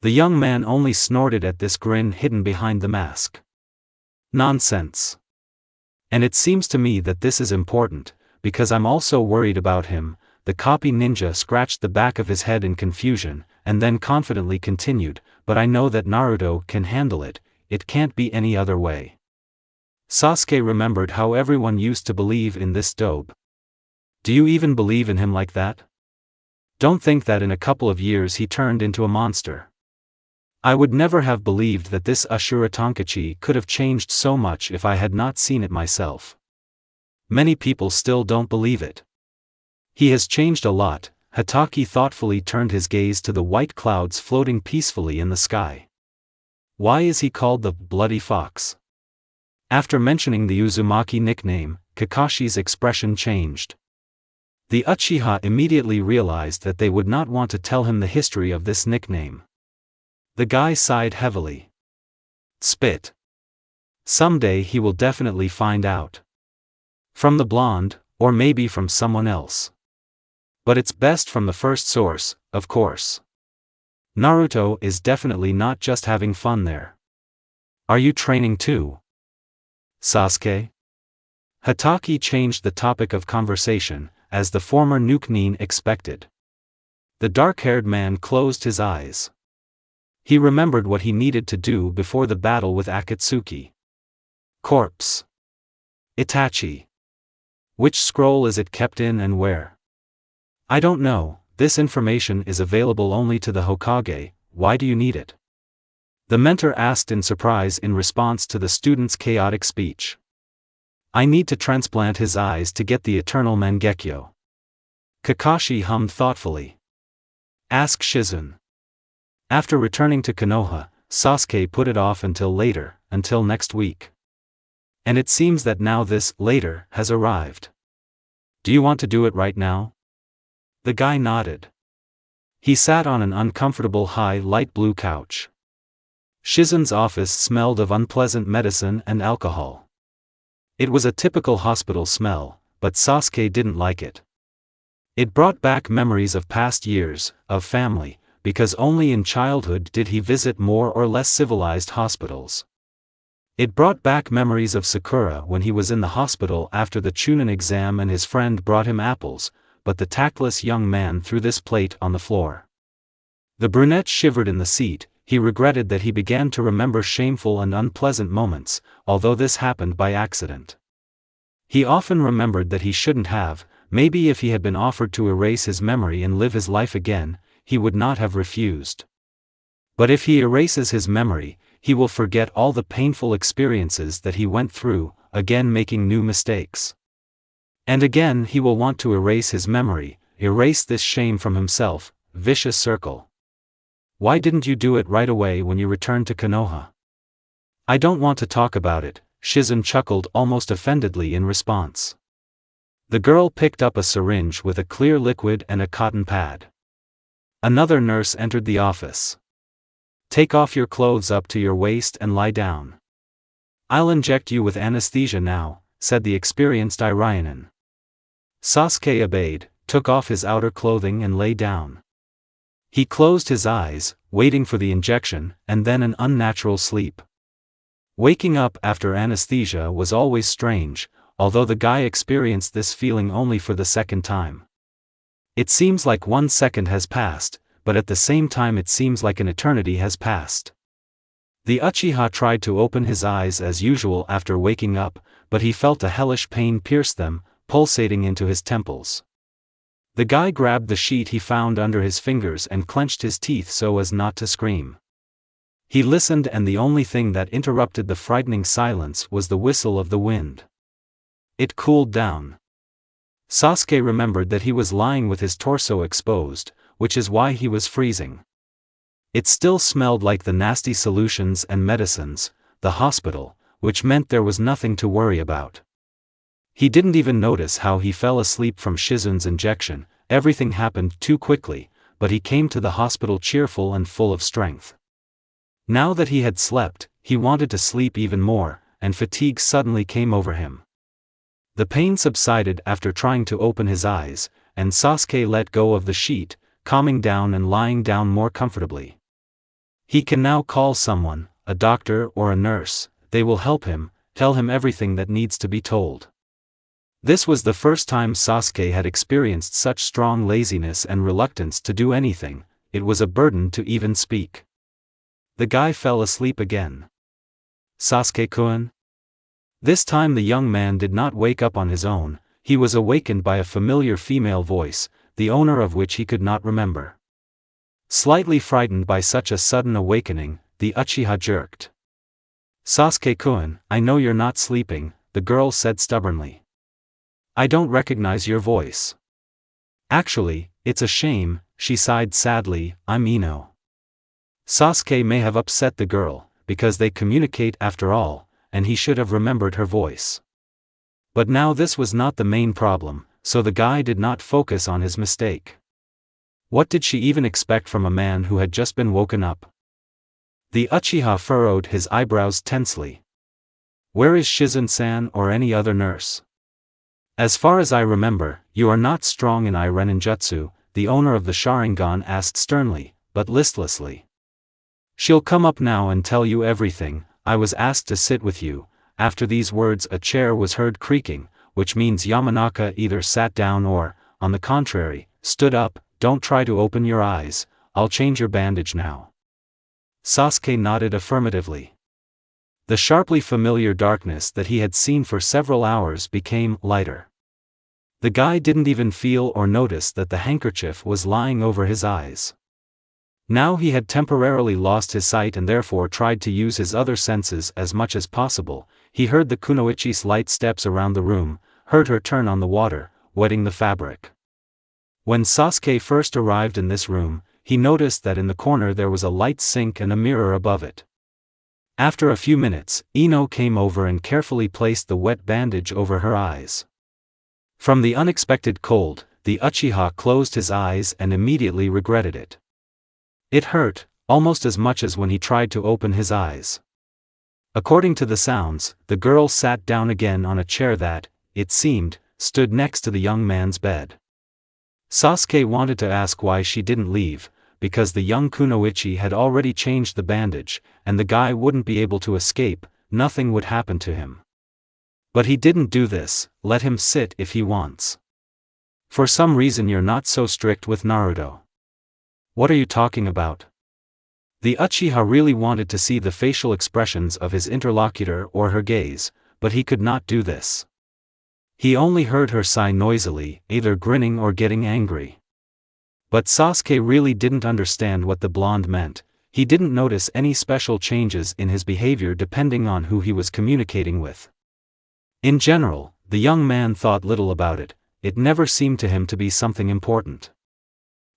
A: The young man only snorted at this grin hidden behind the mask. Nonsense. And it seems to me that this is important, because I'm also worried about him. The copy ninja scratched the back of his head in confusion, and then confidently continued, but I know that Naruto can handle it, it can't be any other way. Sasuke remembered how everyone used to believe in this dobe. Do you even believe in him like that? Don't think that in a couple of years he turned into a monster. I would never have believed that this Ashura Tonkachi could have changed so much if I had not seen it myself. Many people still don't believe it. He has changed a lot. Hatake thoughtfully turned his gaze to the white clouds floating peacefully in the sky. Why is he called the Bloody Fox? After mentioning the Uzumaki nickname, Kakashi's expression changed. The Uchiha immediately realized that they would not want to tell him the history of this nickname. The guy sighed heavily. Spit. Someday he will definitely find out. From the blonde, or maybe from someone else. But it's best from the first source, of course. Naruto is definitely not just having fun there. Are you training too, Sasuke? Hatake changed the topic of conversation, as the former Nuke expected. The dark-haired man closed his eyes. He remembered what he needed to do before the battle with Akatsuki. Corpse. Itachi. Which scroll is it kept in and where? I don't know, this information is available only to the Hokage, why do you need it? The mentor asked in surprise in response to the student's chaotic speech. I need to transplant his eyes to get the eternal Mangekyo. Kakashi hummed thoughtfully. Ask Shizune. After returning to Konoha, Sasuke put it off until later, until next week. And it seems that now this later has arrived. Do you want to do it right now? The guy nodded. He sat on an uncomfortable high light blue couch. Shizune's office smelled of unpleasant medicine and alcohol. It was a typical hospital smell, but Sasuke didn't like it. It brought back memories of past years, of family, because only in childhood did he visit more or less civilized hospitals. It brought back memories of Sakura when he was in the hospital after the Chunin exam and his friend brought him apples, but the tactless young man threw this plate on the floor. The brunette shivered in the seat. He regretted that he began to remember shameful and unpleasant moments, although this happened by accident. He often remembered that he shouldn't have. Maybe if he had been offered to erase his memory and live his life again, he would not have refused. But if he erases his memory, he will forget all the painful experiences that he went through, again making new mistakes. And again he will want to erase his memory, erase this shame from himself, vicious circle. Why didn't you do it right away when you returned to Konoha? I don't want to talk about it, Shizune chuckled almost offendedly in response. The girl picked up a syringe with a clear liquid and a cotton pad. Another nurse entered the office. Take off your clothes up to your waist and lie down. I'll inject you with anesthesia now, said the experienced Irionin. Sasuke obeyed, took off his outer clothing and lay down. He closed his eyes, waiting for the injection, and then an unnatural sleep. Waking up after anesthesia was always strange, although the guy experienced this feeling only for the second time. It seems like 1 second has passed, but at the same time it seems like an eternity has passed. The Uchiha tried to open his eyes as usual after waking up, but he felt a hellish pain pierce them, pulsating into his temples. The guy grabbed the sheet he found under his fingers and clenched his teeth so as not to scream. He listened, and the only thing that interrupted the frightening silence was the whistle of the wind. It cooled down. Sasuke remembered that he was lying with his torso exposed, which is why he was freezing. It still smelled like the nasty solutions and medicines, the hospital, which meant there was nothing to worry about. He didn't even notice how he fell asleep from Shizune's injection. Everything happened too quickly, but he came to the hospital cheerful and full of strength. Now that he had slept, he wanted to sleep even more, and fatigue suddenly came over him. The pain subsided after trying to open his eyes, and Sasuke let go of the sheet, calming down and lying down more comfortably. He can now call someone, a doctor or a nurse. They will help him, tell him everything that needs to be told. This was the first time Sasuke had experienced such strong laziness and reluctance to do anything. It was a burden to even speak. The guy fell asleep again. Sasuke-kun? This time the young man did not wake up on his own. He was awakened by a familiar female voice, the owner of which he could not remember. Slightly frightened by such a sudden awakening, the Uchiha jerked. Sasuke-kun, I know you're not sleeping, the girl said stubbornly. I don't recognize your voice. Actually, it's a shame, she sighed sadly, I'm Ino. Sasuke may have upset the girl, because they communicate after all, and he should have remembered her voice. But now this was not the main problem, so the guy did not focus on his mistake. What did she even expect from a man who had just been woken up? The Uchiha furrowed his eyebrows tensely. Where is Shizune-san or any other nurse? As far as I remember, you are not strong in Ireninjutsu, the owner of the Sharingan asked sternly, but listlessly. She'll come up now and tell you everything, I was asked to sit with you." After these words a chair was heard creaking, which means Yamanaka either sat down or, on the contrary, stood up. "Don't try to open your eyes, I'll change your bandage now." Sasuke nodded affirmatively. The sharply familiar darkness that he had seen for several hours became lighter. The guy didn't even feel or notice that the handkerchief was lying over his eyes. Now he had temporarily lost his sight and therefore tried to use his other senses as much as possible. He heard the kunoichi's light steps around the room, heard her turn on the water, wetting the fabric. When Sasuke first arrived in this room, he noticed that in the corner there was a light sink and a mirror above it. After a few minutes, Ino came over and carefully placed the wet bandage over her eyes. From the unexpected cold, the Uchiha closed his eyes and immediately regretted it. It hurt, almost as much as when he tried to open his eyes. According to the sounds, the girl sat down again on a chair that, it seemed, stood next to the young man's bed. Sasuke wanted to ask why she didn't leave, because the young kunoichi had already changed the bandage, and the guy wouldn't be able to escape, nothing would happen to him. But he didn't do this. Let him sit if he wants. For some reason you're not so strict with Naruto. What are you talking about? The Uchiha really wanted to see the facial expressions of his interlocutor or her gaze, but he could not do this. He only heard her sigh noisily, either grinning or getting angry. But Sasuke really didn't understand what the blonde meant. He didn't notice any special changes in his behavior depending on who he was communicating with. In general, the young man thought little about it. It never seemed to him to be something important.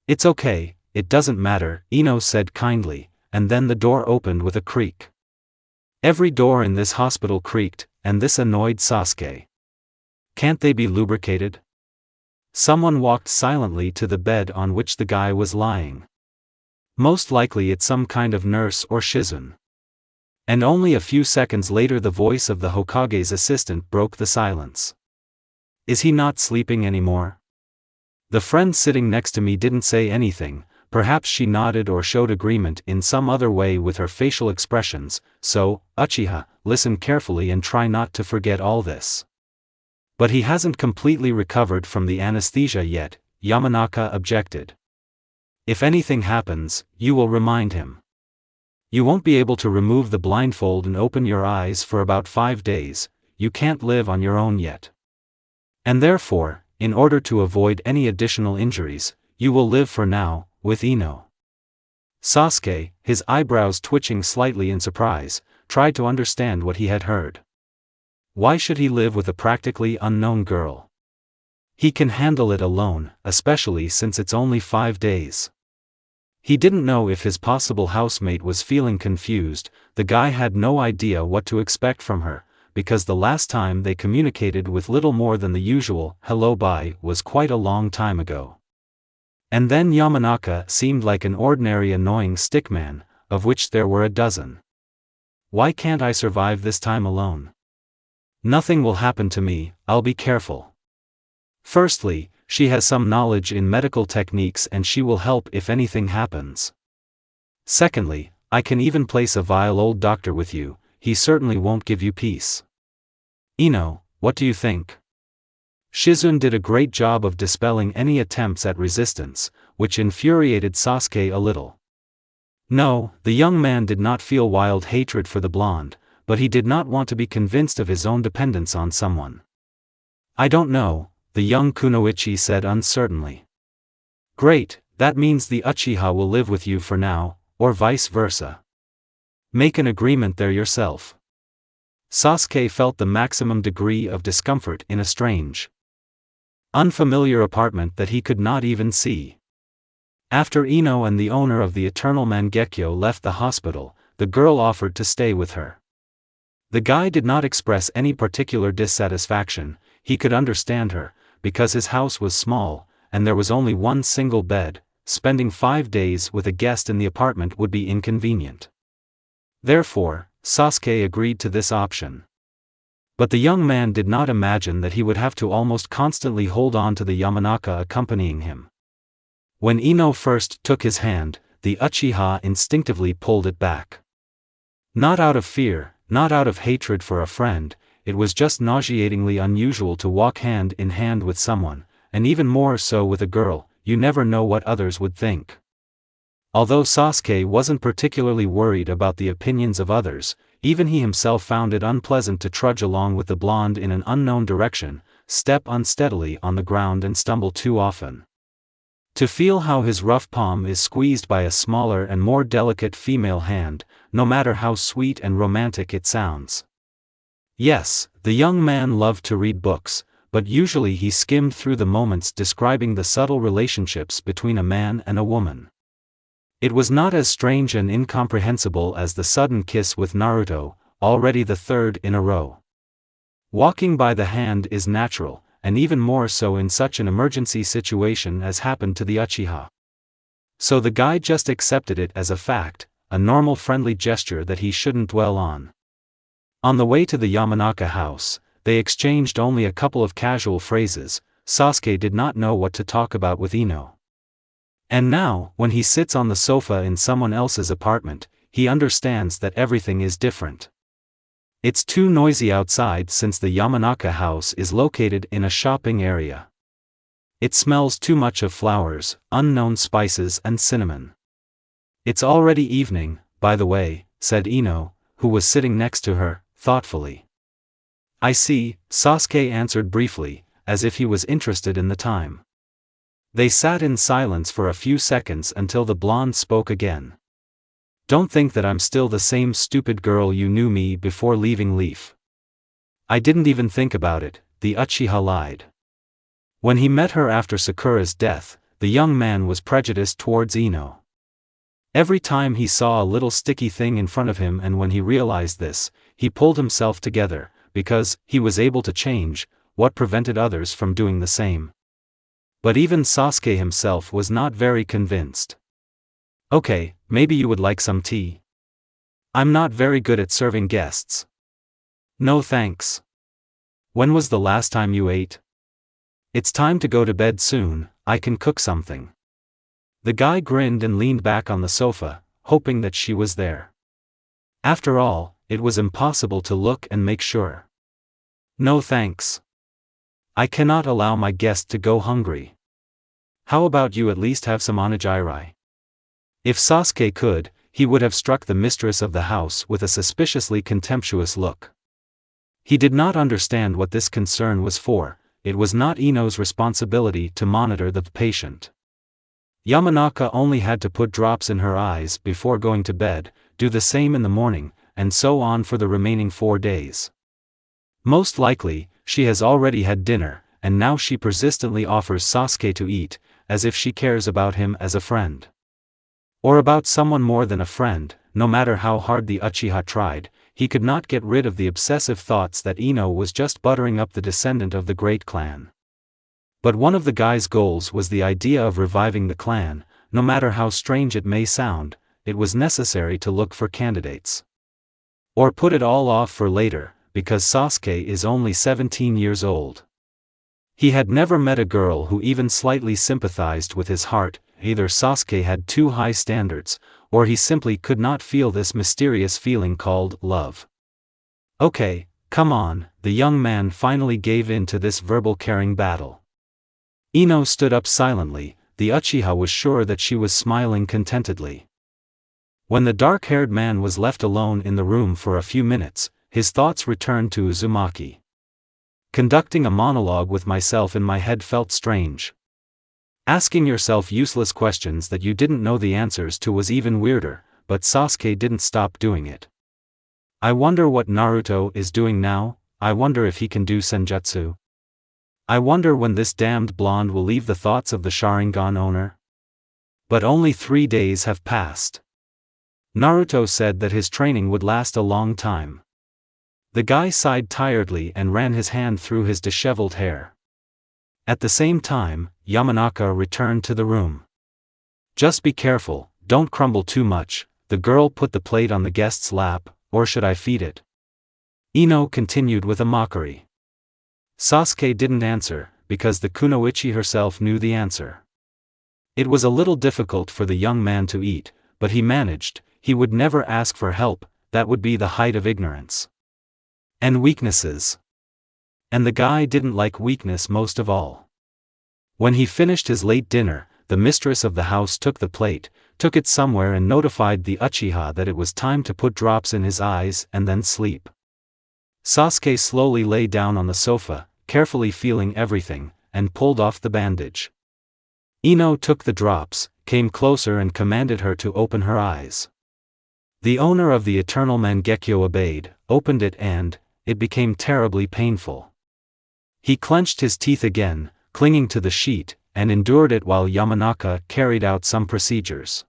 A: "It's okay, it doesn't matter," Ino said kindly, and then the door opened with a creak. Every door in this hospital creaked, and this annoyed Sasuke. Can't they be lubricated? Someone walked silently to the bed on which the guy was lying. Most likely it's some kind of nurse or Shizun. And only a few seconds later the voice of the Hokage's assistant broke the silence. "Is he not sleeping anymore?" The friend sitting next to me didn't say anything. Perhaps she nodded or showed agreement in some other way with her facial expressions. "So, Uchiha, listen carefully and try not to forget all this. But he hasn't completely recovered from the anesthesia yet," Yamanaka objected. "If anything happens, you will remind him. You won't be able to remove the blindfold and open your eyes for about 5 days, you can't live on your own yet. And therefore, in order to avoid any additional injuries, you will live for now, with Ino." Sasuke, his eyebrows twitching slightly in surprise, tried to understand what he had heard. Why should he live with a practically unknown girl? He can handle it alone, especially since it's only 5 days. He didn't know if his possible housemate was feeling confused. The guy had no idea what to expect from her, because the last time they communicated with little more than the usual "hello bye" was quite a long time ago. And then Yamanaka seemed like an ordinary annoying stickman, of which there were a dozen. Why can't I survive this time alone? Nothing will happen to me, I'll be careful. Firstly, she has some knowledge in medical techniques and she will help if anything happens. Secondly, I can even place a vile old doctor with you, he certainly won't give you peace. Ino, what do you think? Shizun did a great job of dispelling any attempts at resistance, which infuriated Sasuke a little. No, the young man did not feel wild hatred for the blonde, but he did not want to be convinced of his own dependence on someone. I don't know, the young kunoichi said uncertainly. Great, that means the Uchiha will live with you for now, or vice versa. Make an agreement there yourself. Sasuke felt the maximum degree of discomfort in a strange, unfamiliar apartment that he could not even see. After Ino and the owner of the Eternal Mangekyo left the hospital, the girl offered to stay with her. The guy did not express any particular dissatisfaction. He could understand her, because his house was small, and there was only one single bed. Spending 5 days with a guest in the apartment would be inconvenient. Therefore, Sasuke agreed to this option. But the young man did not imagine that he would have to almost constantly hold on to the Yamanaka accompanying him. When Ino first took his hand, the Uchiha instinctively pulled it back. Not out of fear, not out of hatred for a friend. It was just nauseatingly unusual to walk hand in hand with someone, and even more so with a girl. You never know what others would think. Although Sasuke wasn't particularly worried about the opinions of others, even he himself found it unpleasant to trudge along with the blonde in an unknown direction, step unsteadily on the ground and stumble too often. To feel how his rough palm is squeezed by a smaller and more delicate female hand, no matter how sweet and romantic it sounds. Yes, the young man loved to read books, but usually he skimmed through the moments describing the subtle relationships between a man and a woman. It was not as strange and incomprehensible as the sudden kiss with Naruto, already the third in a row. Walking by the hand is natural, and even more so in such an emergency situation as happened to the Uchiha. So the guy just accepted it as a fact, a normal friendly gesture that he shouldn't dwell on. On the way to the Yamanaka house, they exchanged only a couple of casual phrases. Sasuke did not know what to talk about with Ino. And now, when he sits on the sofa in someone else's apartment, he understands that everything is different. It's too noisy outside since the Yamanaka house is located in a shopping area. It smells too much of flowers, unknown spices and cinnamon. It's already evening, by the way, said Ino, who was sitting next to her, thoughtfully. I see, Sasuke answered briefly, as if he was interested in the time. They sat in silence for a few seconds until the blonde spoke again. Don't think that I'm still the same stupid girl you knew me before leaving Leaf. I didn't even think about it, the Uchiha lied. When he met her after Sakura's death, the young man was prejudiced towards Ino. Every time he saw a little sticky thing in front of him, and when he realized this, he pulled himself together, because he was able to change. What prevented others from doing the same? But even Sasuke himself was not very convinced. Okay, maybe you would like some tea? I'm not very good at serving guests. No thanks. When was the last time you ate? It's time to go to bed soon, I can cook something. The guy grinned and leaned back on the sofa, hoping that she was there. After all, it was impossible to look and make sure. No thanks. I cannot allow my guest to go hungry. How about you at least have some onigiri? If Sasuke could, he would have struck the mistress of the house with a suspiciously contemptuous look. He did not understand what this concern was for. It was not Ino's responsibility to monitor the patient. Yamanaka only had to put drops in her eyes before going to bed, do the same in the morning, and so on for the remaining 4 days. Most likely, she has already had dinner, and now she persistently offers Sasuke to eat, as if she cares about him as a friend. Or about someone more than a friend. No matter how hard the Uchiha tried, he could not get rid of the obsessive thoughts that Ino was just buttering up the descendant of the great clan. But one of the guy's goals was the idea of reviving the clan. No matter how strange it may sound, it was necessary to look for candidates. Or put it all off for later, because Sasuke is only 17 years old. He had never met a girl who even slightly sympathized with his heart. Either Sasuke had too high standards, or he simply could not feel this mysterious feeling called love. Okay, come on, the young man finally gave in to this verbal caring battle. Ino stood up silently. The Uchiha was sure that she was smiling contentedly. When the dark-haired man was left alone in the room for a few minutes, his thoughts returned to Uzumaki. Conducting a monologue with myself in my head felt strange. Asking yourself useless questions that you didn't know the answers to was even weirder, but Sasuke didn't stop doing it. I wonder what Naruto is doing now. I wonder if he can do senjutsu. I wonder when this damned blonde will leave the thoughts of the Sharingan owner. But only 3 days have passed. Naruto said that his training would last a long time. The guy sighed tiredly and ran his hand through his disheveled hair. At the same time, Yamanaka returned to the room. Just be careful, don't crumble too much. The girl put the plate on the guest's lap. Or should I feed it? Ino continued with a mockery. Sasuke didn't answer, because the kunoichi herself knew the answer. It was a little difficult for the young man to eat, but he managed. He would never ask for help, that would be the height of ignorance. And weaknesses. And the guy didn't like weakness most of all. When he finished his late dinner, the mistress of the house took the plate, took it somewhere and notified the Uchiha that it was time to put drops in his eyes and then sleep. Sasuke slowly lay down on the sofa, carefully feeling everything, and pulled off the bandage. Ino took the drops, came closer and commanded her to open her eyes. The owner of the eternal Mangekyo obeyed, opened it and, it became terribly painful. He clenched his teeth again, clinging to the sheet, and endured it while Yamanaka carried out some procedures.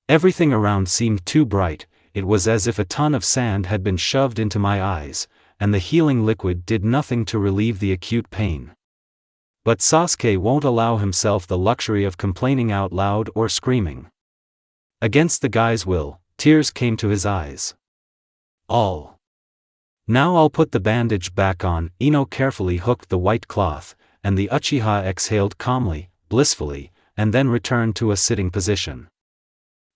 A: Everything around seemed too bright, it was as if a ton of sand had been shoved into my eyes, and the healing liquid did nothing to relieve the acute pain. But Sasuke won't allow himself the luxury of complaining out loud or screaming. Against the guy's will, tears came to his eyes. Now I'll put the bandage back on. Ino carefully hooked the white cloth, and the Uchiha exhaled calmly, blissfully, and then returned to a sitting position.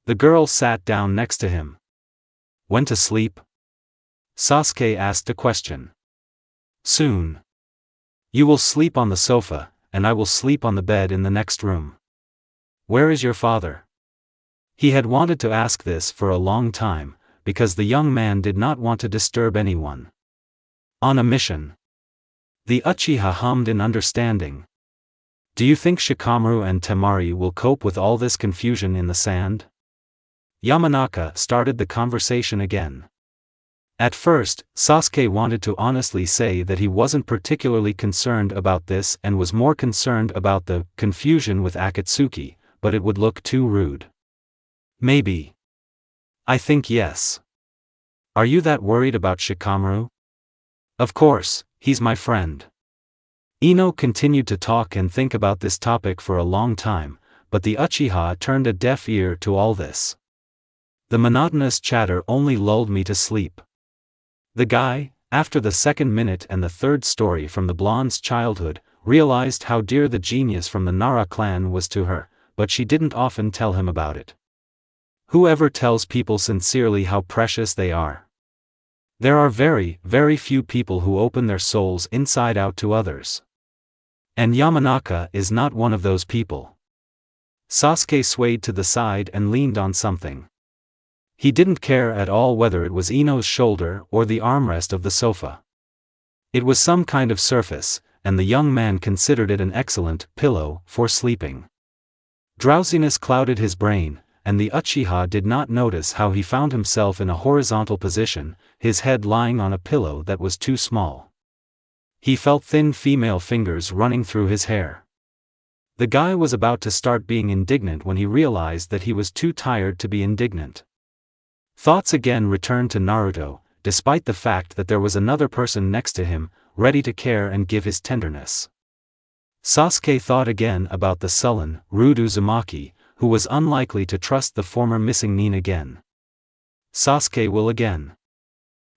A: The girl sat down next to him. Went to sleep? Sasuke asked a question. Soon. You will sleep on the sofa, and I will sleep on the bed in the next room. Where is your father? He had wanted to ask this for a long time, because the young man did not want to disturb anyone. On a mission. The Uchiha hummed in understanding. Do you think Shikamaru and Temari will cope with all this confusion in the sand? Yamanaka started the conversation again. At first, Sasuke wanted to honestly say that he wasn't particularly concerned about this and was more concerned about the confusion with Akatsuki, but it would look too rude. Maybe. I think yes. Are you that worried about Shikamaru? Of course, he's my friend. Ino continued to talk and think about this topic for a long time, but the Uchiha turned a deaf ear to all this. The monotonous chatter only lulled me to sleep. The guy, after the second minute and the third story from the blonde's childhood, realized how dear the genius from the Nara clan was to her, but she didn't often tell him about it. Whoever tells people sincerely how precious they are? There are very, very few people who open their souls inside out to others. And Yamanaka is not one of those people. Sasuke swayed to the side and leaned on something. He didn't care at all whether it was Ino's shoulder or the armrest of the sofa. It was some kind of surface, and the young man considered it an excellent pillow for sleeping. Drowsiness clouded his brain, and the Uchiha did not notice how he found himself in a horizontal position, his head lying on a pillow that was too small. He felt thin female fingers running through his hair. The guy was about to start being indignant when he realized that he was too tired to be indignant. Thoughts again returned to Naruto, despite the fact that there was another person next to him, ready to care and give his tenderness. Sasuke thought again about the sullen, rude Uzumaki, who was unlikely to trust the former missing Nin again. Sasuke will again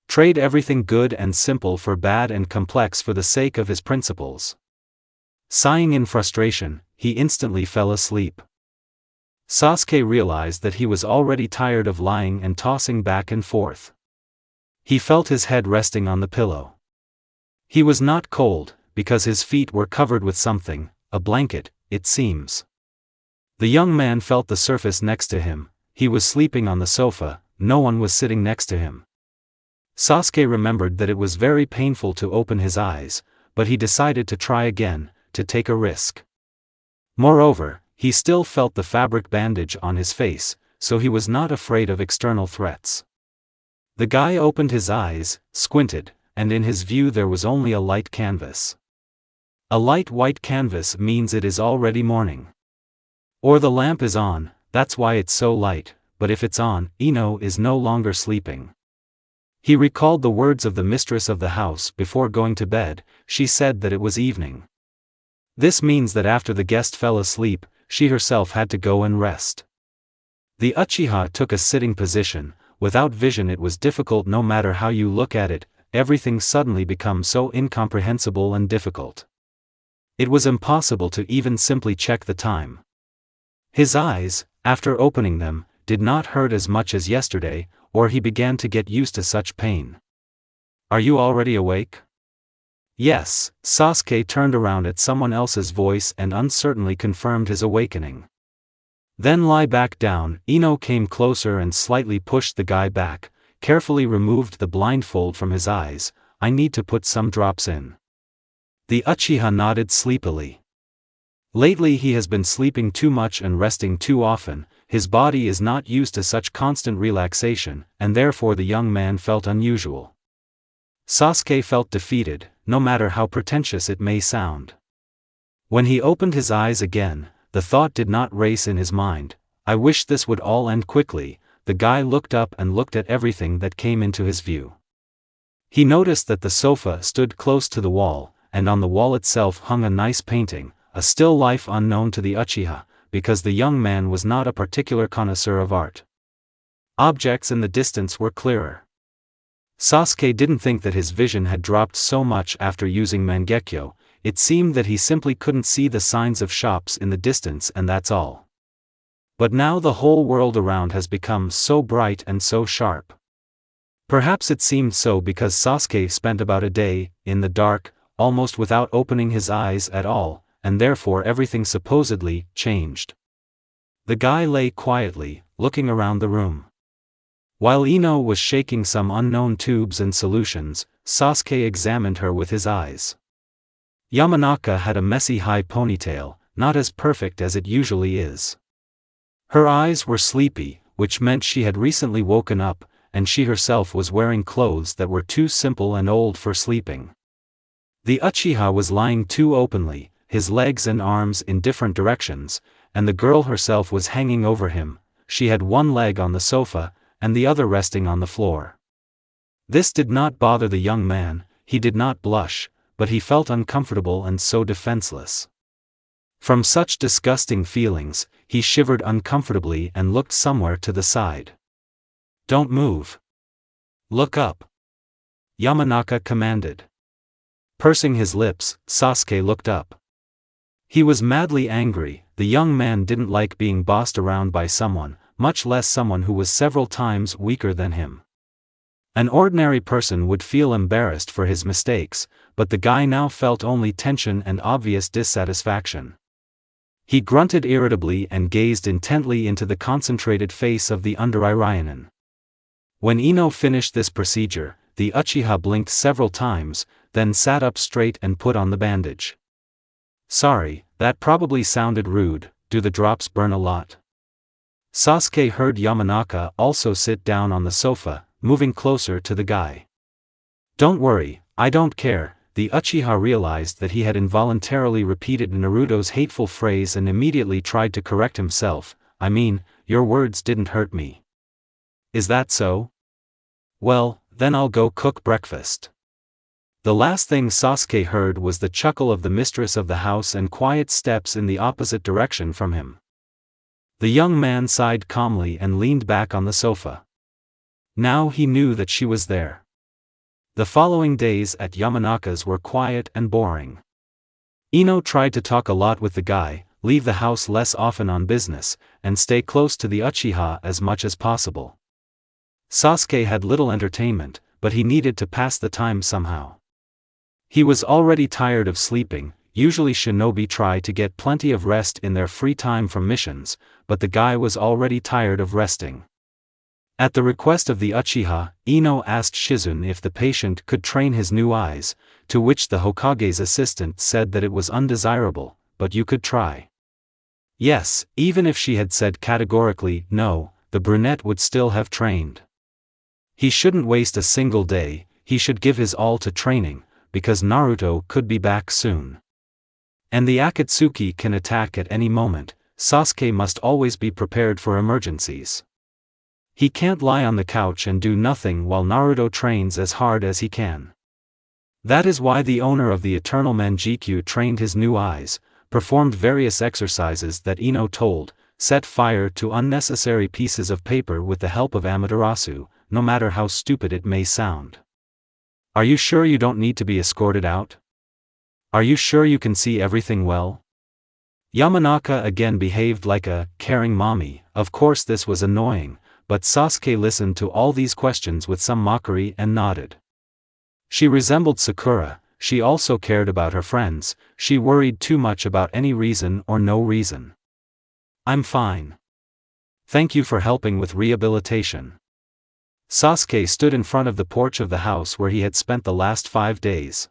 A: trade everything good and simple for bad and complex for the sake of his principles. Sighing in frustration, he instantly fell asleep. Sasuke realized that he was already tired of lying and tossing back and forth. He felt his head resting on the pillow. He was not cold, because his feet were covered with something, a blanket, it seems. The young man felt the surface next to him. He was sleeping on the sofa, no one was sitting next to him. Sasuke remembered that it was very painful to open his eyes, but he decided to try again, to take a risk. Moreover, he still felt the fabric bandage on his face, so he was not afraid of external threats. The guy opened his eyes, squinted, and in his view there was only a light canvas. A light white canvas means it is already morning. Or the lamp is on, that's why it's so light, but if it's on, Ino is no longer sleeping. He recalled the words of the mistress of the house before going to bed. She said that it was evening. This means that after the guest fell asleep, she herself had to go and rest. The Uchiha took a sitting position. Without vision it was difficult. No matter how you look at it, everything suddenly becomes so incomprehensible and difficult. It was impossible to even simply check the time. His eyes, after opening them, did not hurt as much as yesterday, or he began to get used to such pain. "Are you already awake?" "Yes." Sasuke turned around at someone else's voice and uncertainly confirmed his awakening. "Then lie back down." Ino came closer and slightly pushed the guy back, carefully removed the blindfold from his eyes. "I need to put some drops in." The Uchiha nodded sleepily. Lately he has been sleeping too much and resting too often. His body is not used to such constant relaxation, and therefore the young man felt unusual. Sasuke felt defeated, no matter how pretentious it may sound. When he opened his eyes again, the thought did not race in his mind, "I wish this would all end quickly." The guy looked up and looked at everything that came into his view. He noticed that the sofa stood close to the wall, and on the wall itself hung a nice painting, a still life unknown to the Uchiha, because the young man was not a particular connoisseur of art. Objects in the distance were clearer. Sasuke didn't think that his vision had dropped so much after using Mangekyo. It seemed that he simply couldn't see the signs of shops in the distance, and that's all. But now the whole world around has become so bright and so sharp. Perhaps it seemed so because Sasuke spent about a day in the dark, almost without opening his eyes at all, and therefore everything supposedly changed. The guy lay quietly, looking around the room. While Ino was shaking some unknown tubes and solutions, Sasuke examined her with his eyes. Yamanaka had a messy high ponytail, not as perfect as it usually is. Her eyes were sleepy, which meant she had recently woken up, and she herself was wearing clothes that were too simple and old for sleeping. The Uchiha was lying too openly, his legs and arms in different directions, and the girl herself was hanging over him. She had one leg on the sofa, and the other resting on the floor. This did not bother the young man. He did not blush, but he felt uncomfortable and so defenseless. From such disgusting feelings, he shivered uncomfortably and looked somewhere to the side. "Don't move. Look up," Yamanaka commanded. Pursing his lips, Sasuke looked up. He was madly angry. The young man didn't like being bossed around by someone, much less someone who was several times weaker than him. An ordinary person would feel embarrassed for his mistakes, but the guy now felt only tension and obvious dissatisfaction. He grunted irritably and gazed intently into the concentrated face of the under-Irionen. When Ino finished this procedure, the Uchiha blinked several times, then sat up straight and put on the bandage. "Sorry, that probably sounded rude. Do the drops burn a lot?" Sasuke heard Yamanaka also sit down on the sofa, moving closer to the guy. "Don't worry, I don't care." The Uchiha realized that he had involuntarily repeated Naruto's hateful phrase and immediately tried to correct himself. "I mean, your words didn't hurt me." "Is that so? Well, then I'll go cook breakfast." The last thing Sasuke heard was the chuckle of the mistress of the house and quiet steps in the opposite direction from him. The young man sighed calmly and leaned back on the sofa. Now he knew that she was there. The following days at Yamanaka's were quiet and boring. Ino tried to talk a lot with the guy, leave the house less often on business, and stay close to the Uchiha as much as possible. Sasuke had little entertainment, but he needed to pass the time somehow. He was already tired of sleeping. Usually shinobi try to get plenty of rest in their free time from missions, but the guy was already tired of resting. At the request of the Uchiha, Ino asked Shizune if the patient could train his new eyes, to which the Hokage's assistant said that it was undesirable, but you could try. Yes, even if she had said categorically no, the brunette would still have trained. He shouldn't waste a single day. He should give his all to training, because Naruto could be back soon. And the Akatsuki can attack at any moment. Sasuke must always be prepared for emergencies. He can't lie on the couch and do nothing while Naruto trains as hard as he can. That is why the owner of the Eternal Manjikyu trained his new eyes, performed various exercises that Ino told, set fire to unnecessary pieces of paper with the help of Amaterasu, no matter how stupid it may sound. "Are you sure you don't need to be escorted out? Are you sure you can see everything well?" Yamanaka again behaved like a caring mommy. Of course this was annoying, but Sasuke listened to all these questions with some mockery and nodded. She resembled Sakura, she also cared about her friends, she worried too much about any reason or no reason. I'm fine. Thank you for helping with rehabilitation. Sasuke stood in front of the porch of the house where he had spent the last 5 days.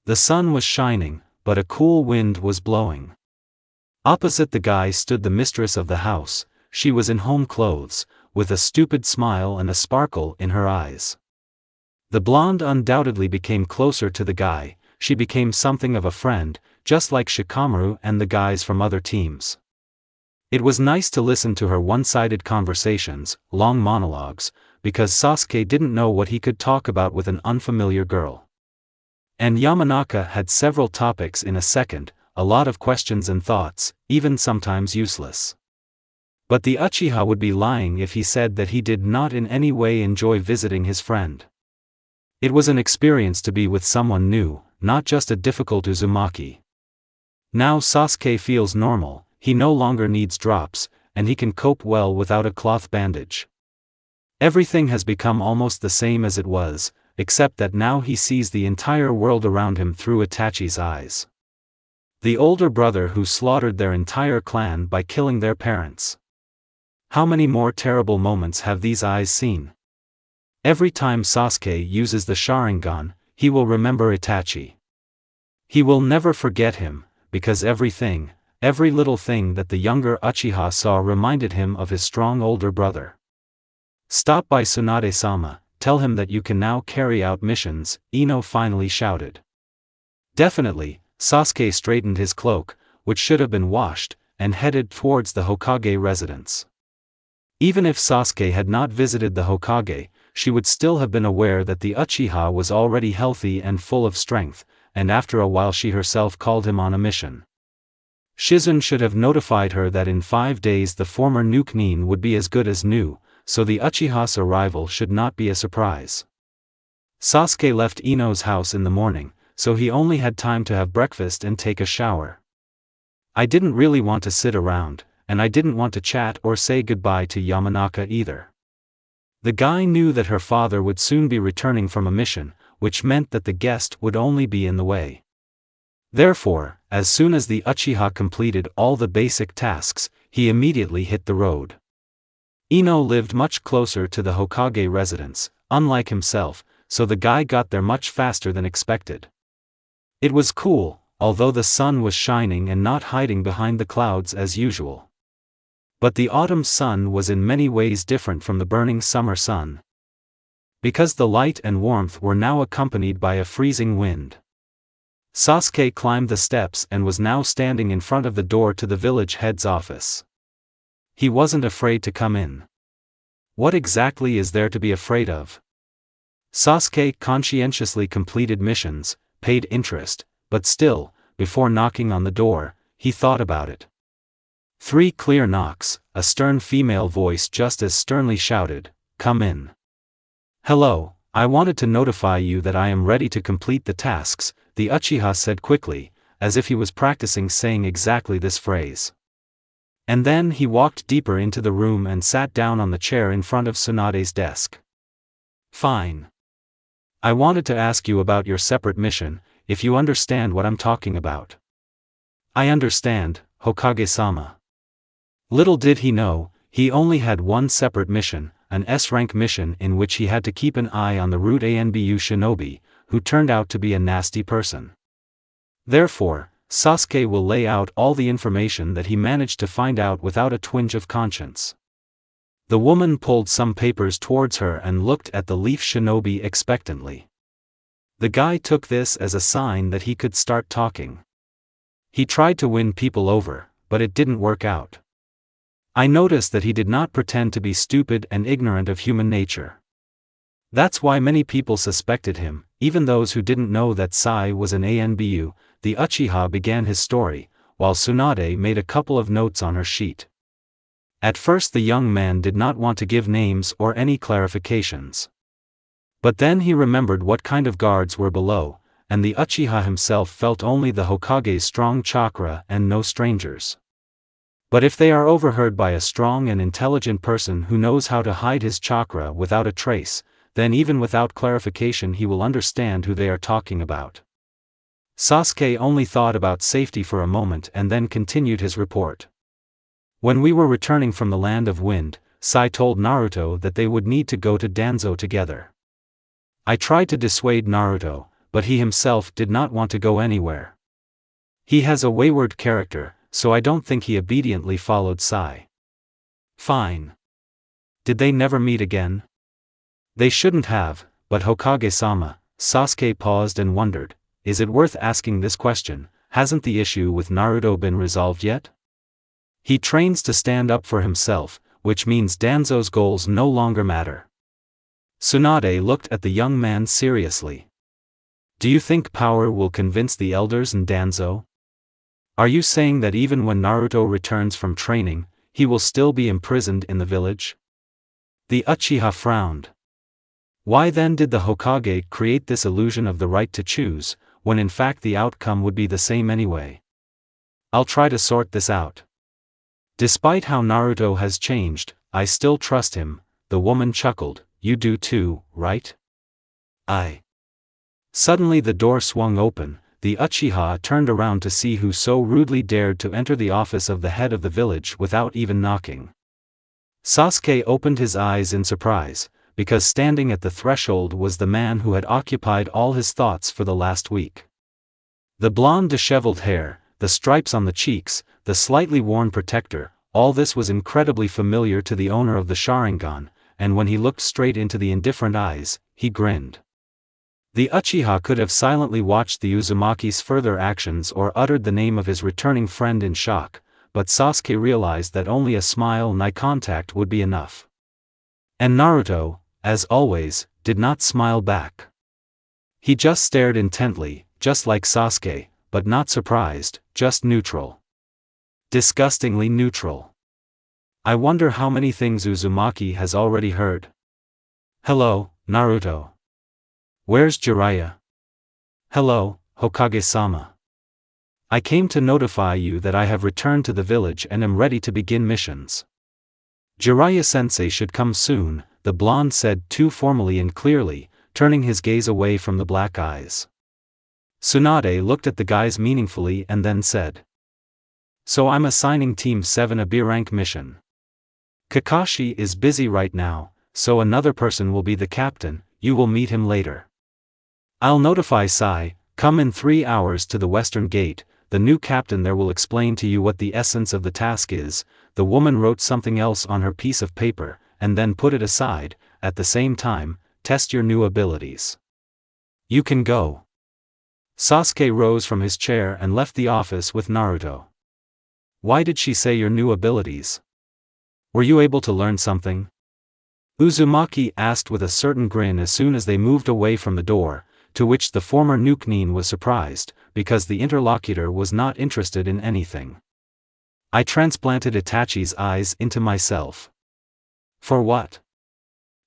A: The sun was shining, but a cool wind was blowing. Opposite the guy stood the mistress of the house. She was in home clothes, with a stupid smile and a sparkle in her eyes. The blonde undoubtedly became closer to the guy, she became something of a friend, just like Shikamaru and the guys from other teams. It was nice to listen to her one-sided conversations, long monologues, because Sasuke didn't know what he could talk about with an unfamiliar girl. And Yamanaka had several topics in a second, a lot of questions and thoughts, even sometimes useless. But the Uchiha would be lying if he said that he did not in any way enjoy visiting his friend. It was an experience to be with someone new, not just a difficult Uzumaki. Now Sasuke feels normal, he no longer needs drops, and he can cope well without a cloth bandage. Everything has become almost the same as it was, except that now he sees the entire world around him through Itachi's eyes. The older brother who slaughtered their entire clan by killing their parents. How many more terrible moments have these eyes seen? Every time Sasuke uses the Sharingan, he will remember Itachi. He will never forget him, because every little thing that the younger Uchiha saw reminded him of his strong older brother. Stop by Tsunade-sama, tell him that you can now carry out missions, Ino finally shouted. Definitely, Sasuke straightened his cloak, which should have been washed, and headed towards the Hokage residence. Even if Sasuke had not visited the Hokage, she would still have been aware that the Uchiha was already healthy and full of strength, and after a while she herself called him on a mission. Shizune should have notified her that in 5 days the former Nukenin would be as good as new, so the Uchiha's arrival should not be a surprise. Sasuke left Ino's house in the morning, so he only had time to have breakfast and take a shower. I didn't really want to sit around, and I didn't want to chat or say goodbye to Yamanaka either. The guy knew that her father would soon be returning from a mission, which meant that the guest would only be in the way. Therefore, as soon as the Uchiha completed all the basic tasks, he immediately hit the road. Ino lived much closer to the Hokage residence, unlike himself, so the guy got there much faster than expected. It was cool, although the sun was shining and not hiding behind the clouds as usual. But the autumn sun was in many ways different from the burning summer sun. Because the light and warmth were now accompanied by a freezing wind. Sasuke climbed the steps and was now standing in front of the door to the village head's office. He wasn't afraid to come in. What exactly is there to be afraid of? Sasuke conscientiously completed missions, paid interest, but still, before knocking on the door, he thought about it. 3 clear knocks, a stern female voice just as sternly shouted, "Come in." "Hello, I wanted to notify you that I am ready to complete the tasks," the Uchiha said quickly, as if he was practicing saying exactly this phrase. And then he walked deeper into the room and sat down on the chair in front of Tsunade's desk. "Fine. I wanted to ask you about your separate mission, if you understand what I'm talking about." "I understand, Hokage-sama." Little did he know, he only had one separate mission, an S-rank mission in which he had to keep an eye on the Root Anbu shinobi, who turned out to be a nasty person. Therefore, Sasuke will lay out all the information that he managed to find out without a twinge of conscience. The woman pulled some papers towards her and looked at the leaf shinobi expectantly. The guy took this as a sign that he could start talking. He tried to win people over, but it didn't work out. I noticed that he did not pretend to be stupid and ignorant of human nature. That's why many people suspected him, even those who didn't know that Sai was an Anbu. The Uchiha began his story, while Tsunade made a couple of notes on her sheet. At first the young man did not want to give names or any clarifications. But then he remembered what kind of guards were below, and the Uchiha himself felt only the Hokage's strong chakra and no strangers. But if they are overheard by a strong and intelligent person who knows how to hide his chakra without a trace, then even without clarification he will understand who they are talking about. Sasuke only thought about safety for a moment and then continued his report. When we were returning from the Land of Wind, Sai told Naruto that they would need to go to Danzo together. I tried to dissuade Naruto, but he himself did not want to go anywhere. He has a wayward character, so I don't think he obediently followed Sai. Fine. Did they never meet again? They shouldn't have, but Hokage-sama. Sasuke paused and wondered, is it worth asking this question? Hasn't the issue with Naruto been resolved yet? He trains to stand up for himself, which means Danzo's goals no longer matter. Tsunade looked at the young man seriously. Do you think power will convince the elders in Danzo? Are you saying that even when Naruto returns from training, he will still be imprisoned in the village? The Uchiha frowned. Why then did the Hokage create this illusion of the right to choose, when in fact the outcome would be the same anyway? I'll try to sort this out. Despite how Naruto has changed, I still trust him, the woman chuckled. You do too, right? Suddenly the door swung open, the Uchiha turned around to see who so rudely dared to enter the office of the head of the village without even knocking. Sasuke opened his eyes in surprise, because standing at the threshold was the man who had occupied all his thoughts for the last week. The blonde disheveled hair, the stripes on the cheeks, the slightly worn protector, all this was incredibly familiar to the owner of the Sharingan, and when he looked straight into the indifferent eyes, he grinned. The Uchiha could have silently watched the Uzumaki's further actions or uttered the name of his returning friend in shock, but Sasuke realized that only a smile and eye contact would be enough. And Naruto, as always, did not smile back. He just stared intently, just like Sasuke, but not surprised, just neutral. Disgustingly neutral. I wonder how many things Uzumaki has already heard. Hello, Naruto. Where's Jiraiya? Hello, Hokage-sama. I came to notify you that I have returned to the village and am ready to begin missions. Jiraiya-sensei should come soon, the blonde said too formally and clearly, turning his gaze away from the black eyes. Tsunade looked at the guys meaningfully and then said. So I'm assigning Team 7 a B-rank mission. Kakashi is busy right now, so another person will be the captain, you will meet him later. I'll notify Sai, come in 3 hours to the western gate, the new captain there will explain to you what the essence of the task is. The woman wrote something else on her piece of paper, and then put it aside. At the same time, test your new abilities. You can go. Sasuke rose from his chair and left the office with Naruto. Why did she say your new abilities? Were you able to learn something? Uzumaki asked with a certain grin as soon as they moved away from the door, to which the former Nukenin was surprised, because the interlocutor was not interested in anything. I transplanted Itachi's eyes into myself. For what?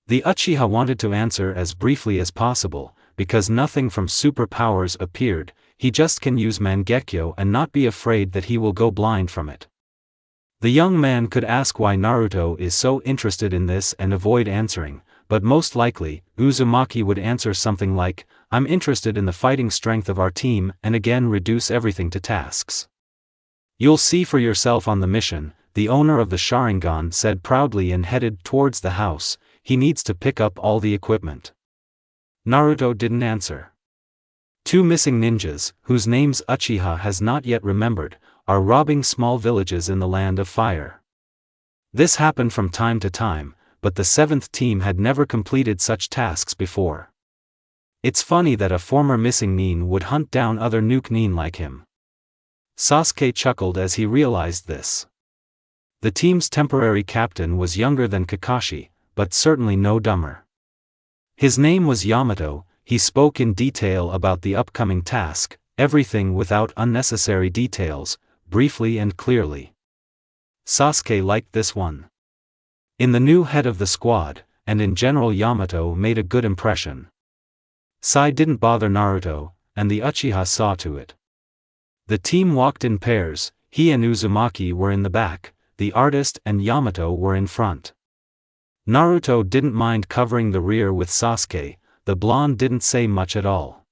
A: The Uchiha wanted to answer as briefly as possible, because nothing from superpowers appeared. He just can use Mangekyo and not be afraid that he will go blind from it. The young man could ask why Naruto is so interested in this and avoid answering, but most likely, Uzumaki would answer something like, I'm interested in the fighting strength of our team, and again reduce everything to tasks. You'll see for yourself on the mission, the owner of the Sharingan said proudly and headed towards the house. He needs to pick up all the equipment. Naruto didn't answer. 2 missing ninjas, whose names Uchiha has not yet remembered, are robbing small villages in the Land of Fire. This happened from time to time, but the 7th team had never completed such tasks before. It's funny that a former missing nin would hunt down other nuke nin like him. Sasuke chuckled as he realized this. The team's temporary captain was younger than Kakashi, but certainly no dumber. His name was Yamato. He spoke in detail about the upcoming task, everything without unnecessary details, briefly and clearly. Sasuke liked this one. In the new head of the squad, and in general Yamato made a good impression. Sai didn't bother Naruto, and the Uchiha saw to it. The team walked in pairs. he and Uzumaki were in the back, the artist and Yamato were in front. Naruto didn't mind covering the rear with Sasuke, the blonde didn't say much at all.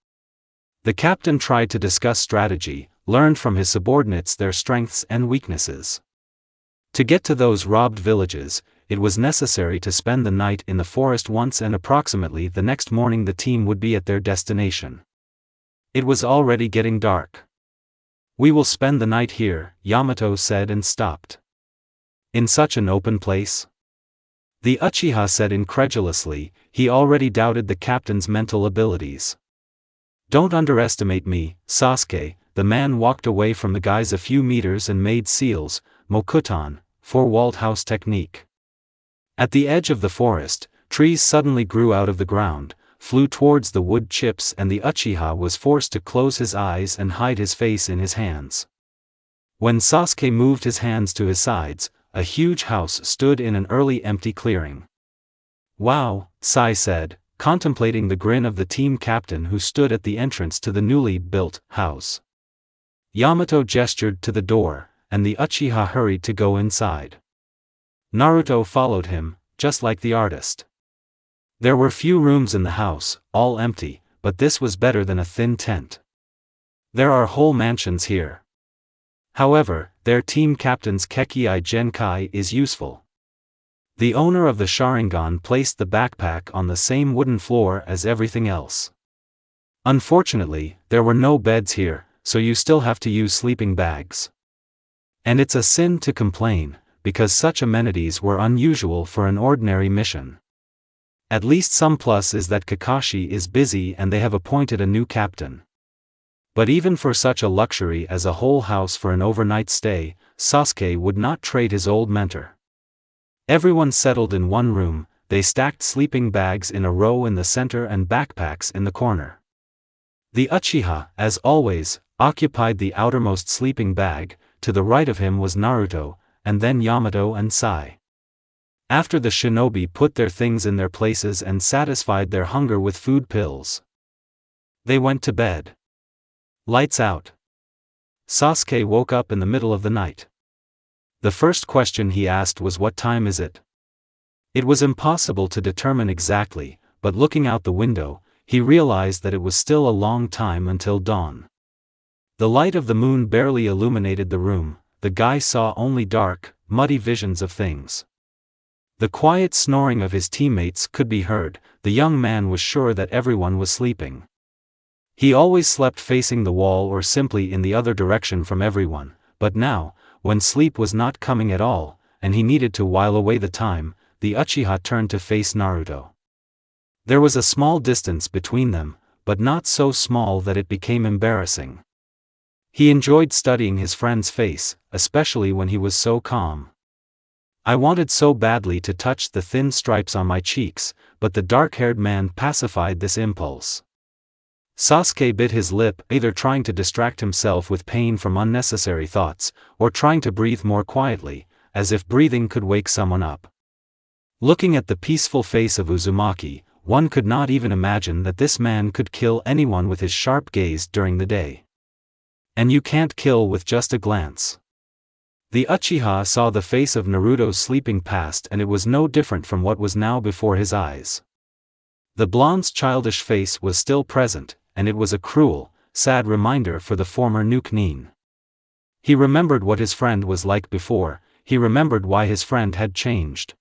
A: The captain tried to discuss strategy, learned from his subordinates their strengths and weaknesses. To get to those robbed villages, it was necessary to spend the night in the forest once, and approximately the next morning the team would be at their destination. It was already getting dark. "We will spend the night here," Yamato said and stopped. "In such an open place?" The Uchiha said incredulously. He already doubted the captain's mental abilities. "Don't underestimate me, Sasuke." The man walked away from the guys a few meters and made seals, mokutan, four-walled house technique. At the edge of the forest, trees suddenly grew out of the ground, flew towards the wood chips, and the Uchiha was forced to close his eyes and hide his face in his hands. When Sasuke moved his hands to his sides, a huge house stood in an early empty clearing. "Wow," Sai said, contemplating the grin of the team captain who stood at the entrance to the newly built house. Yamato gestured to the door, and the Uchiha hurried to go inside. Naruto followed him, just like the artist. There were few rooms in the house, all empty, but this was better than a thin tent. There are whole mansions here. However, their team captain's Kekii Genkai is useful. The owner of the Sharingan placed the backpack on the same wooden floor as everything else. Unfortunately, there were no beds here, so you still have to use sleeping bags. And it's a sin to complain, because such amenities were unusual for an ordinary mission. At least some plus is that Kakashi is busy and they have appointed a new captain. But even for such a luxury as a whole house for an overnight stay, Sasuke would not trade his old mentor. Everyone settled in one room, they stacked sleeping bags in a row in the center and backpacks in the corner. The Uchiha, as always, occupied the outermost sleeping bag. To the right of him was Naruto, and then Yamato and Sai. After the shinobi put their things in their places and satisfied their hunger with food pills, they went to bed. Lights out. Sasuke woke up in the middle of the night. The first question he asked was, "What time is it?" It was impossible to determine exactly, but looking out the window, he realized that it was still a long time until dawn. The light of the moon barely illuminated the room, the guy saw only dark, muddy visions of things. The quiet snoring of his teammates could be heard. The young man was sure that everyone was sleeping. He always slept facing the wall or simply in the other direction from everyone, but now, when sleep was not coming at all, and he needed to while away the time, the Uchiha turned to face Naruto. There was a small distance between them, but not so small that it became embarrassing. He enjoyed studying his friend's face, especially when he was so calm. "I wanted so badly to touch the thin stripes on my cheeks, but the dark-haired man pacified this impulse." Sasuke bit his lip, either trying to distract himself with pain from unnecessary thoughts, or trying to breathe more quietly, as if breathing could wake someone up. Looking at the peaceful face of Uzumaki, one could not even imagine that this man could kill anyone with his sharp gaze during the day. And you can't kill with just a glance. The Uchiha saw the face of Naruto sleeping past, and it was no different from what was now before his eyes. The blonde's childish face was still present, and it was a cruel, sad reminder for the former Nuke-nin. He remembered what his friend was like before, he remembered why his friend had changed.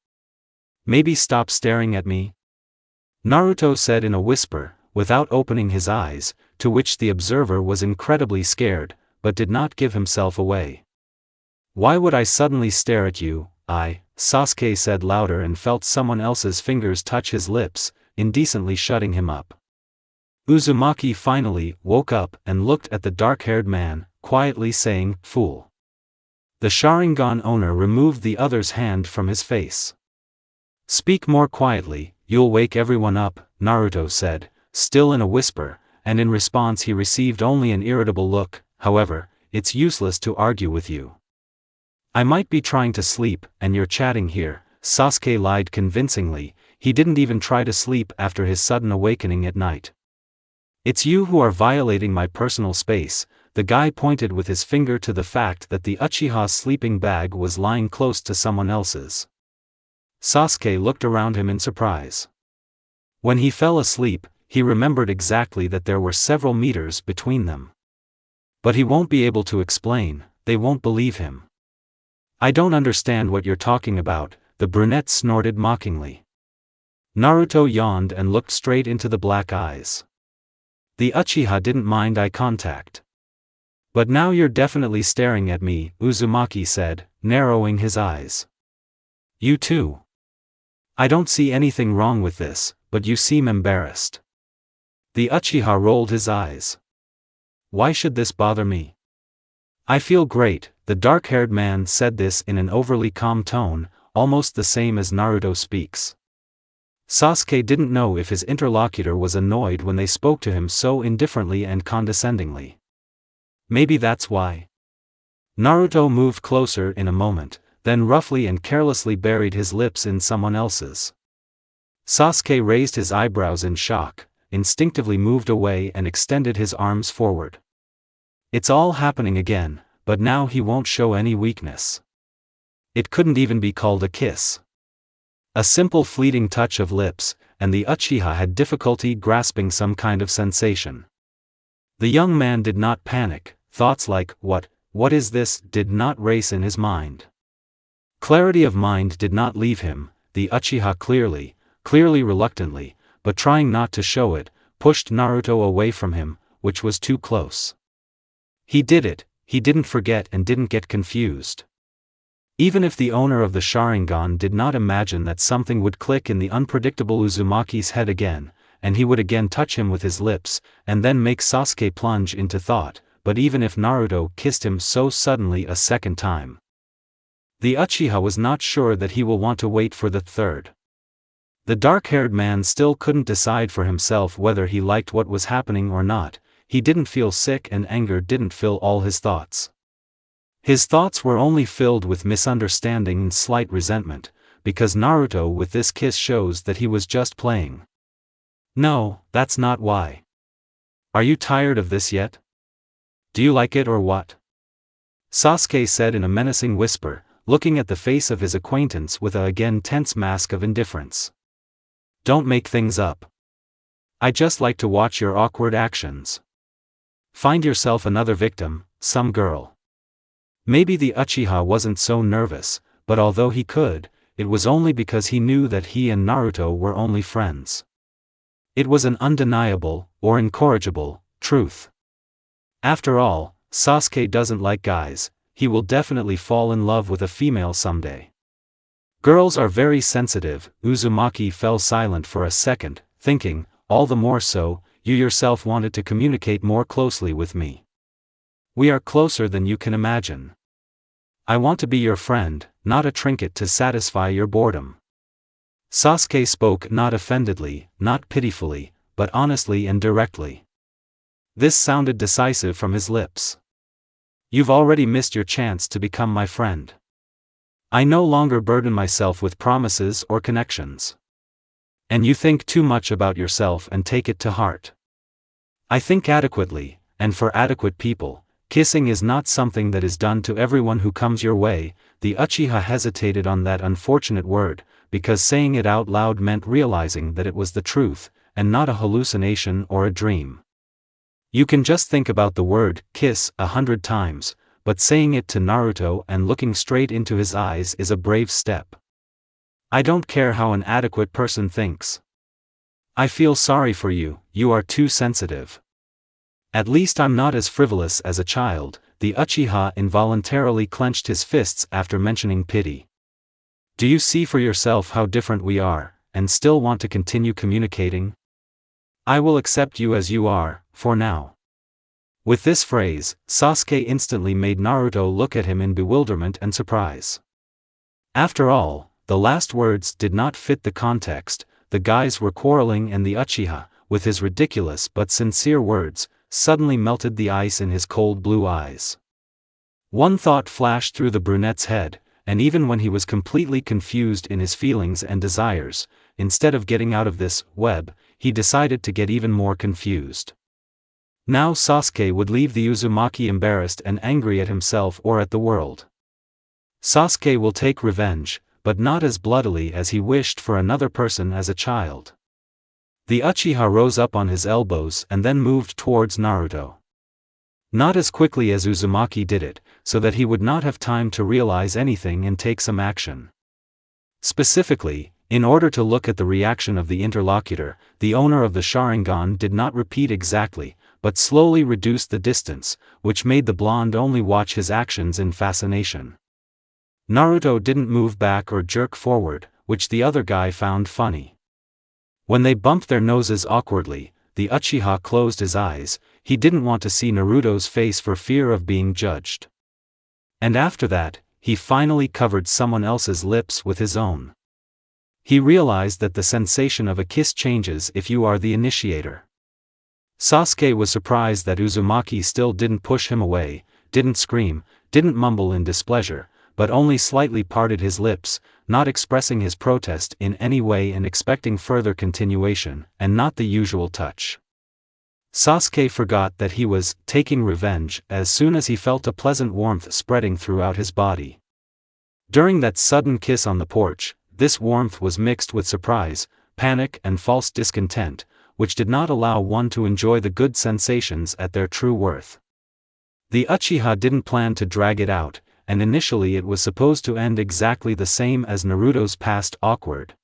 A: "Maybe stop staring at me?" Naruto said in a whisper, without opening his eyes, to which the observer was incredibly scared, but did not give himself away. "Why would I suddenly stare at you?" Sasuke said louder and felt someone else's fingers touch his lips, indecently shutting him up. Uzumaki finally woke up and looked at the dark-haired man, quietly saying, "Fool." The Sharingan owner removed the other's hand from his face. "Speak more quietly, you'll wake everyone up," Naruto said, still in a whisper, and in response he received only an irritable look. "However, it's useless to argue with you. I might be trying to sleep, and you're chatting here." Sasuke lied convincingly. He didn't even try to sleep after his sudden awakening at night. "It's you who are violating my personal space," the guy pointed with his finger to the fact that the Uchiha's sleeping bag was lying close to someone else's. Sasuke looked around him in surprise. When he fell asleep, he remembered exactly that there were several meters between them. But he won't be able to explain, they won't believe him. I don't understand what you're talking about, the brunette snorted mockingly. Naruto yawned and looked straight into the black eyes. The Uchiha didn't mind eye contact. But now you're definitely staring at me, Uzumaki said, narrowing his eyes. You too. I don't see anything wrong with this, but you seem embarrassed. The Uchiha rolled his eyes. Why should this bother me? I feel great, the dark-haired man said this in an overly calm tone, almost the same as Naruto speaks. Sasuke didn't know if his interlocutor was annoyed when they spoke to him so indifferently and condescendingly. Maybe that's why. Naruto moved closer in a moment, then roughly and carelessly buried his lips in someone else's. Sasuke raised his eyebrows in shock, instinctively moved away and extended his arms forward. It's all happening again, but now he won't show any weakness. It couldn't even be called a kiss. A simple fleeting touch of lips, and the Uchiha had difficulty grasping some kind of sensation. The young man did not panic, thoughts like, what is this, did not race in his mind. Clarity of mind did not leave him, the Uchiha clearly reluctantly, but trying not to show it, pushed Naruto away from him, which was too close. He did it, he didn't forget and didn't get confused. Even if the owner of the Sharingan did not imagine that something would click in the unpredictable Uzumaki's head again, and he would again touch him with his lips, and then make Sasuke plunge into thought, but even if Naruto kissed him so suddenly a second time, the Uchiha was not sure that he will want to wait for the third. The dark-haired man still couldn't decide for himself whether he liked what was happening or not. He didn't feel sick and anger didn't fill all his thoughts. His thoughts were only filled with misunderstanding and slight resentment, because Naruto with this kiss shows that he was just playing. No, that's not why. Are you tired of this yet? Do you like it or what? Sasuke said in a menacing whisper, looking at the face of his acquaintance with a again tense mask of indifference. Don't make things up. I just like to watch your awkward actions. Find yourself another victim, some girl. Maybe the Uchiha wasn't so nervous, but although he could, it was only because he knew that he and Naruto were only friends. It was an undeniable, or incorrigible, truth. After all, Sasuke doesn't like guys, he will definitely fall in love with a female someday. Girls are very sensitive. Uzumaki fell silent for a second, thinking, all the more so, you yourself wanted to communicate more closely with me. We are closer than you can imagine. I want to be your friend, not a trinket to satisfy your boredom. Sasuke spoke not offendedly, not pitifully, but honestly and directly. This sounded decisive from his lips. You've already missed your chance to become my friend. I no longer burden myself with promises or connections. And you think too much about yourself and take it to heart. I think adequately, and for adequate people. Kissing is not something that is done to everyone who comes your way. The Uchiha hesitated on that unfortunate word, because saying it out loud meant realizing that it was the truth, and not a hallucination or a dream. You can just think about the word, kiss, 100 times, but saying it to Naruto and looking straight into his eyes is a brave step. I don't care how an adequate person thinks. I feel sorry for you, you are too sensitive. At least I'm not as frivolous as a child. The Uchiha involuntarily clenched his fists after mentioning pity. Do you see for yourself how different we are, and still want to continue communicating? I will accept you as you are, for now. With this phrase, Sasuke instantly made Naruto look at him in bewilderment and surprise. After all, the last words did not fit the context. The guys were quarreling and the Uchiha, with his ridiculous but sincere words, suddenly melted the ice in his cold blue eyes. One thought flashed through the brunette's head, and even when he was completely confused in his feelings and desires, instead of getting out of this web, he decided to get even more confused. Now Sasuke would leave the Uzumaki embarrassed and angry at himself or at the world. Sasuke will take revenge, but not as bloodily as he wished for another person as a child. The Uchiha rose up on his elbows and then moved towards Naruto. Not as quickly as Uzumaki did it, so that he would not have time to realize anything and take some action. Specifically, in order to look at the reaction of the interlocutor, the owner of the Sharingan did not repeat exactly, but slowly reduced the distance, which made the blonde only watch his actions in fascination. Naruto didn't move back or jerk forward, which the other guy found funny. When they bumped their noses awkwardly, the Uchiha closed his eyes. He didn't want to see Naruto's face for fear of being judged. And after that, he finally covered someone else's lips with his own. He realized that the sensation of a kiss changes if you are the initiator. Sasuke was surprised that Uzumaki still didn't push him away, didn't scream, didn't mumble in displeasure, but only slightly parted his lips, not expressing his protest in any way and expecting further continuation, and not the usual touch. Sasuke forgot that he was taking revenge as soon as he felt a pleasant warmth spreading throughout his body. During that sudden kiss on the porch, this warmth was mixed with surprise, panic and false discontent, which did not allow one to enjoy the good sensations at their true worth. The Uchiha didn't plan to drag it out, and initially it was supposed to end exactly the same as Naruto's past awkward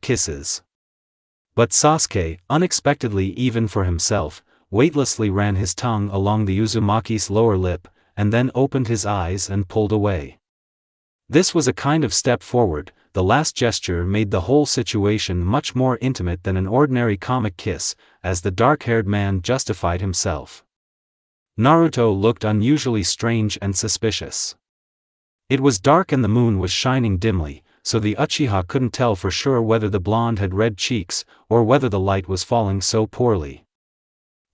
A: kisses. But Sasuke, unexpectedly even for himself, weightlessly ran his tongue along the Uzumaki's lower lip, and then opened his eyes and pulled away. This was a kind of step forward. The last gesture made the whole situation much more intimate than an ordinary comic kiss, as the dark-haired man justified himself. Naruto looked unusually strange and suspicious. It was dark and the moon was shining dimly, so the Uchiha couldn't tell for sure whether the blonde had red cheeks, or whether the light was falling so poorly.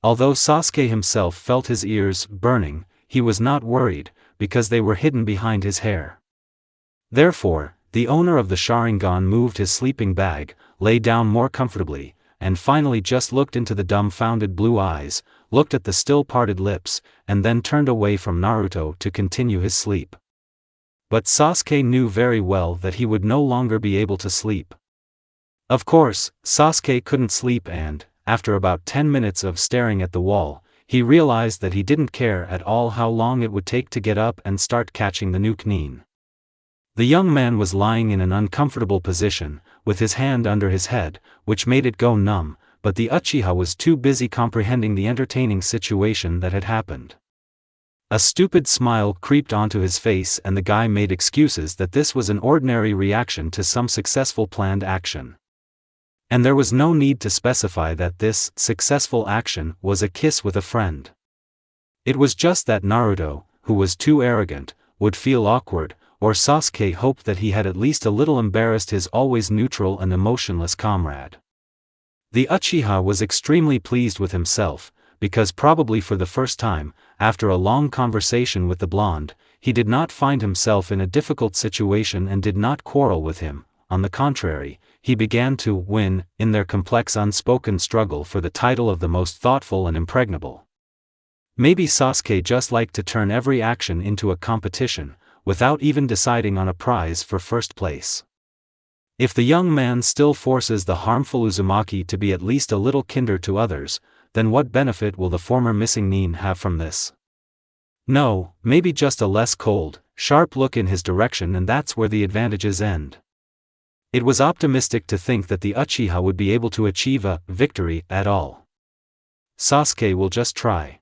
A: Although Sasuke himself felt his ears burning, he was not worried, because they were hidden behind his hair. Therefore, the owner of the Sharingan moved his sleeping bag, lay down more comfortably, and finally just looked into the dumbfounded blue eyes, looked at the still parted lips, and then turned away from Naruto to continue his sleep. But Sasuke knew very well that he would no longer be able to sleep. Of course, Sasuke couldn't sleep and, after about 10 minutes of staring at the wall, he realized that he didn't care at all how long it would take to get up and start catching the new Knin. The young man was lying in an uncomfortable position, with his hand under his head, which made it go numb, but the Uchiha was too busy comprehending the entertaining situation that had happened. A stupid smile creeped onto his face and the guy made excuses that this was an ordinary reaction to some successful planned action. And there was no need to specify that this successful action was a kiss with a friend. It was just that Naruto, who was too arrogant, would feel awkward, or Sasuke hoped that he had at least a little embarrassed his always neutral and emotionless comrade. The Uchiha was extremely pleased with himself, because probably for the first time, after a long conversation with the blonde, he did not find himself in a difficult situation and did not quarrel with him. On the contrary, he began to win in their complex unspoken struggle for the title of the most thoughtful and impregnable. Maybe Sasuke just liked to turn every action into a competition, without even deciding on a prize for first place. If the young man still forces the harmful Uzumaki to be at least a little kinder to others, then what benefit will the former missing Nin have from this? No, maybe just a less cold, sharp look in his direction, and that's where the advantages end. It was optimistic to think that the Uchiha would be able to achieve a victory at all. Sasuke will just try.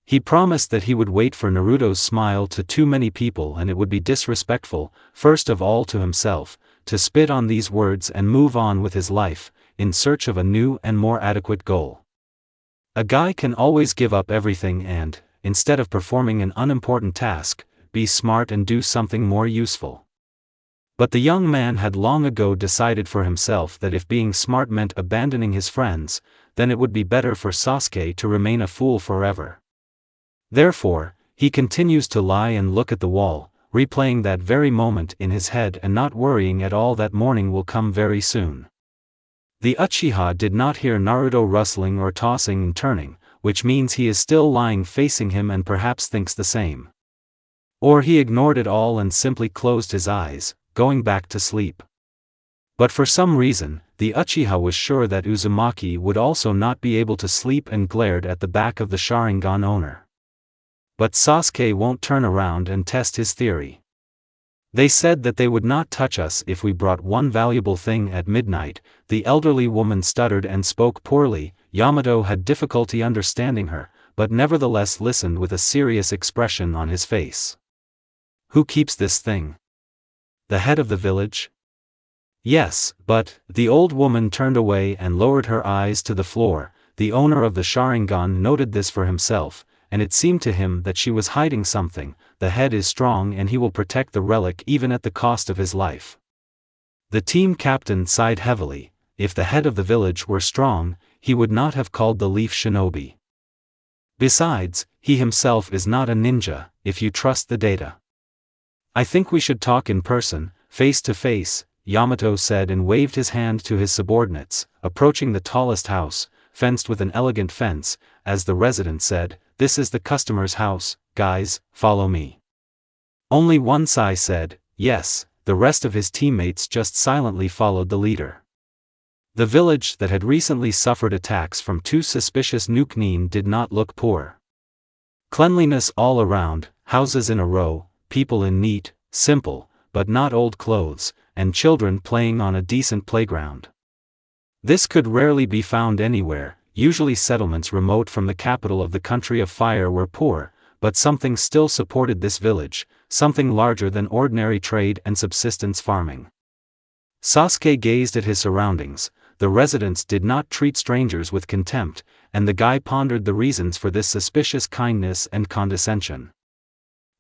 A: He promised that he would wait for Naruto's smile. To too many people, and it would be disrespectful, first of all to himself, to spit on these words and move on with his life, in search of a new and more adequate goal. A guy can always give up everything and, instead of performing an unimportant task, be smart and do something more useful. But the young man had long ago decided for himself that if being smart meant abandoning his friends, then it would be better for Sasuke to remain a fool forever. Therefore, he continues to lie and look at the wall, replaying that very moment in his head and not worrying at all that morning will come very soon. The Uchiha did not hear Naruto rustling or tossing and turning, which means he is still lying facing him and perhaps thinks the same. Or he ignored it all and simply closed his eyes, going back to sleep. But for some reason, the Uchiha was sure that Uzumaki would also not be able to sleep and glared at the back of the Sharingan owner. But Sasuke won't turn around and test his theory. They said that they would not touch us if we brought one valuable thing at midnight. The elderly woman stuttered and spoke poorly. Yamato had difficulty understanding her, but nevertheless listened with a serious expression on his face. Who keeps this thing? The head of the village? Yes, but, the old woman turned away and lowered her eyes to the floor. The owner of the Sharingan noted this for himself, and it seemed to him that she was hiding something. The head is strong and he will protect the relic even at the cost of his life. The team captain sighed heavily. If the head of the village were strong, he would not have called the leaf shinobi. Besides, he himself is not a ninja, if you trust the data. I think we should talk in person, face to face, Yamato said and waved his hand to his subordinates, approaching the tallest house, fenced with an elegant fence. As the resident said, "This is the customer's house, guys, follow me." Only one Sai said, yes. The rest of his teammates just silently followed the leader. The village that had recently suffered attacks from two suspicious Nukenin did not look poor. Cleanliness all around, houses in a row, people in neat, simple, but not old clothes, and children playing on a decent playground. This could rarely be found anywhere. Usually settlements remote from the capital of the country of fire were poor, but something still supported this village, something larger than ordinary trade and subsistence farming. Sasuke gazed at his surroundings. The residents did not treat strangers with contempt, and the guy pondered the reasons for this suspicious kindness and condescension.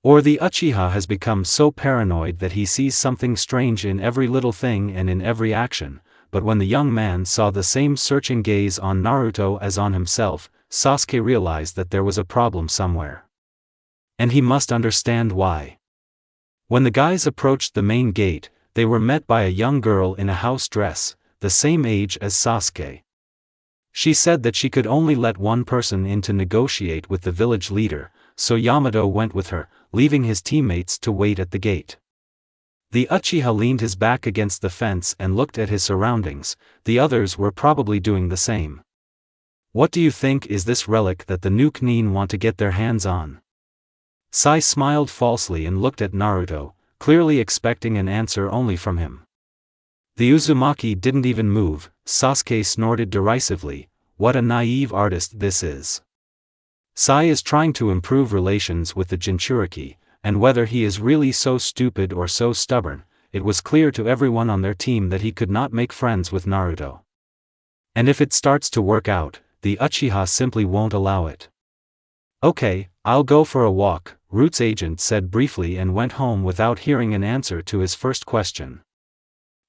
A: Or the Uchiha has become so paranoid that he sees something strange in every little thing and in every action. But when the young man saw the same searching gaze on Naruto as on himself, Sasuke realized that there was a problem somewhere. And he must understand why. When the guys approached the main gate, they were met by a young girl in a house dress, the same age as Sasuke. She said that she could only let one person in to negotiate with the village leader, so Yamato went with her, leaving his teammates to wait at the gate. The Uchiha leaned his back against the fence and looked at his surroundings. The others were probably doing the same. What do you think is this relic that the Nukenin want to get their hands on? Sai smiled falsely and looked at Naruto, clearly expecting an answer only from him. The Uzumaki didn't even move. Sasuke snorted derisively. What a naive artist this is. Sai is trying to improve relations with the Jinchuriki, and whether he is really so stupid or so stubborn, it was clear to everyone on their team that he could not make friends with Naruto. And if it starts to work out, the Uchiha simply won't allow it. Okay, I'll go for a walk, Root's agent said briefly and went home without hearing an answer to his first question.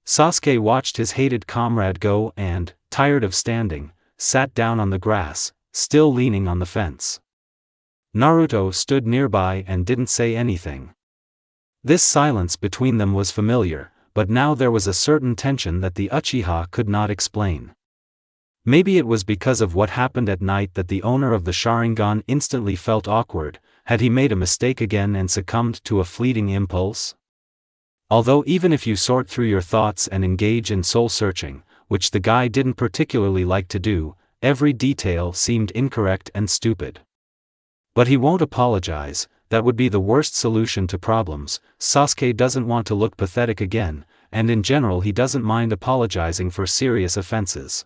A: Sasuke watched his hated comrade go and, tired of standing, sat down on the grass, still leaning on the fence. Naruto stood nearby and didn't say anything. This silence between them was familiar, but now there was a certain tension that the Uchiha could not explain. Maybe it was because of what happened at night that the owner of the Sharingan instantly felt awkward. Had he made a mistake again and succumbed to a fleeting impulse? Although even if you sort through your thoughts and engage in soul-searching, which the guy didn't particularly like to do, every detail seemed incorrect and stupid. But he won't apologize. That would be the worst solution to problems. Sasuke doesn't want to look pathetic again, and in general he doesn't mind apologizing for serious offenses.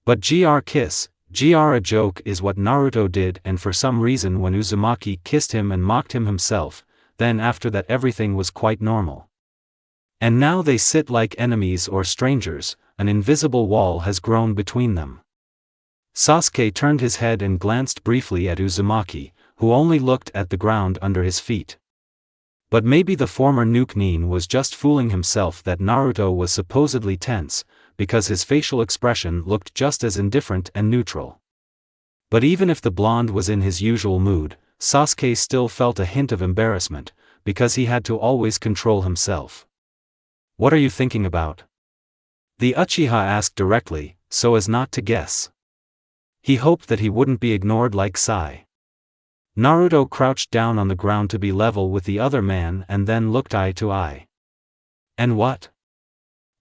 A: But a joke is what Naruto did, and for some reason when Uzumaki kissed him and mocked him himself, then after that everything was quite normal. And now they sit like enemies or strangers. An invisible wall has grown between them. Sasuke turned his head and glanced briefly at Uzumaki, who only looked at the ground under his feet. But maybe the former Nukenin was just fooling himself that Naruto was supposedly tense, because his facial expression looked just as indifferent and neutral. But even if the blonde was in his usual mood, Sasuke still felt a hint of embarrassment, because he had to always control himself. What are you thinking about? The Uchiha asked directly, so as not to guess. He hoped that he wouldn't be ignored like Sai. Naruto crouched down on the ground to be level with the other man and then looked eye to eye. And what?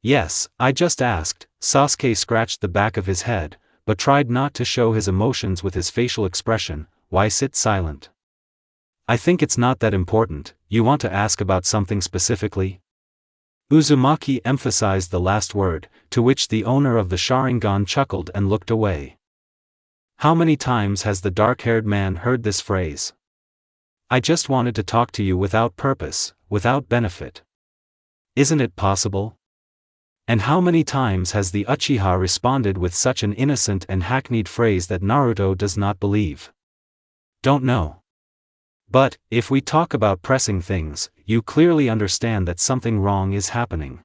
A: Yes, I just asked. Sasuke scratched the back of his head, but tried not to show his emotions with his facial expression. Why sit silent? I think it's not that important. You want to ask about something specifically? Uzumaki emphasized the last word, to which the owner of the Sharingan chuckled and looked away. How many times has the dark-haired man heard this phrase? I just wanted to talk to you without purpose, without benefit. Isn't it possible? And how many times has the Uchiha responded with such an innocent and hackneyed phrase that Naruto does not believe? Don't know. But, if we talk about pressing things, you clearly understand that something wrong is happening.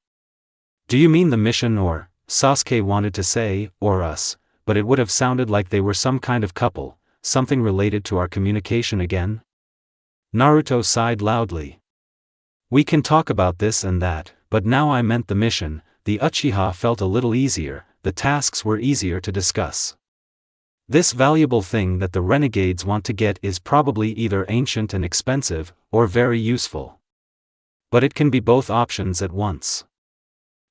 A: Do you mean the mission or, Sasuke wanted to say, or us, but it would have sounded like they were some kind of couple, something related to our communication again? Naruto sighed loudly. We can talk about this and that, but now I meant the mission. The Uchiha felt a little easier, the tasks were easier to discuss. This valuable thing that the renegades want to get is probably either ancient and expensive, or very useful. But it can be both options at once.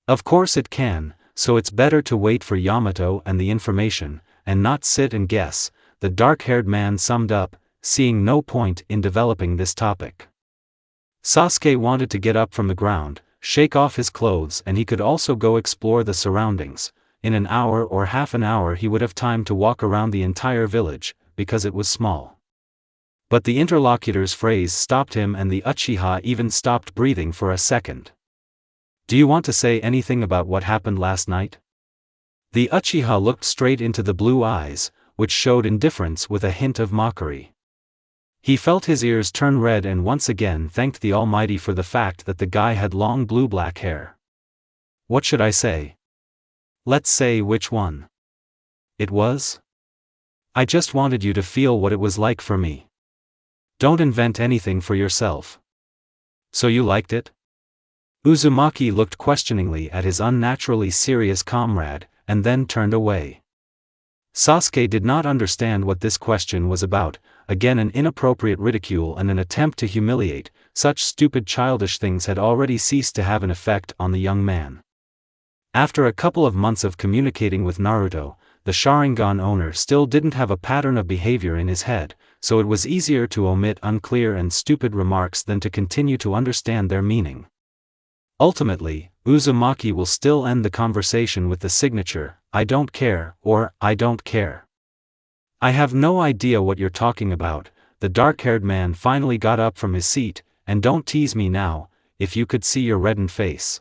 A: Of course it can, so it's better to wait for Yamato and the information, and not sit and guess, the dark-haired man summed up, seeing no point in developing this topic. Sasuke wanted to get up from the ground, shake off his clothes, and he could also go explore the surroundings. In an hour or half an hour he would have time to walk around the entire village, because it was small. But the interlocutor's phrase stopped him and the Uchiha even stopped breathing for a second. Do you want to say anything about what happened last night? The Uchiha looked straight into the blue eyes, which showed indifference with a hint of mockery. He felt his ears turn red and once again thanked the Almighty for the fact that the guy had long blue-black hair. What should I say? Let's say which one. It was? I just wanted you to feel what it was like for me. Don't invent anything for yourself. So you liked it? Uzumaki looked questioningly at his unnaturally serious comrade, and then turned away. Sasuke did not understand what this question was about, again an inappropriate ridicule and an attempt to humiliate. Such stupid childish things had already ceased to have an effect on the young man. After a couple of months of communicating with Naruto, the Sharingan owner still didn't have a pattern of behavior in his head, so it was easier to omit unclear and stupid remarks than to continue to understand their meaning. Ultimately, Uzumaki will still end the conversation with the signature, I don't care, or, I don't care. I have no idea what you're talking about. The dark-haired man finally got up from his seat, and don't tease me now, if you could see your reddened face.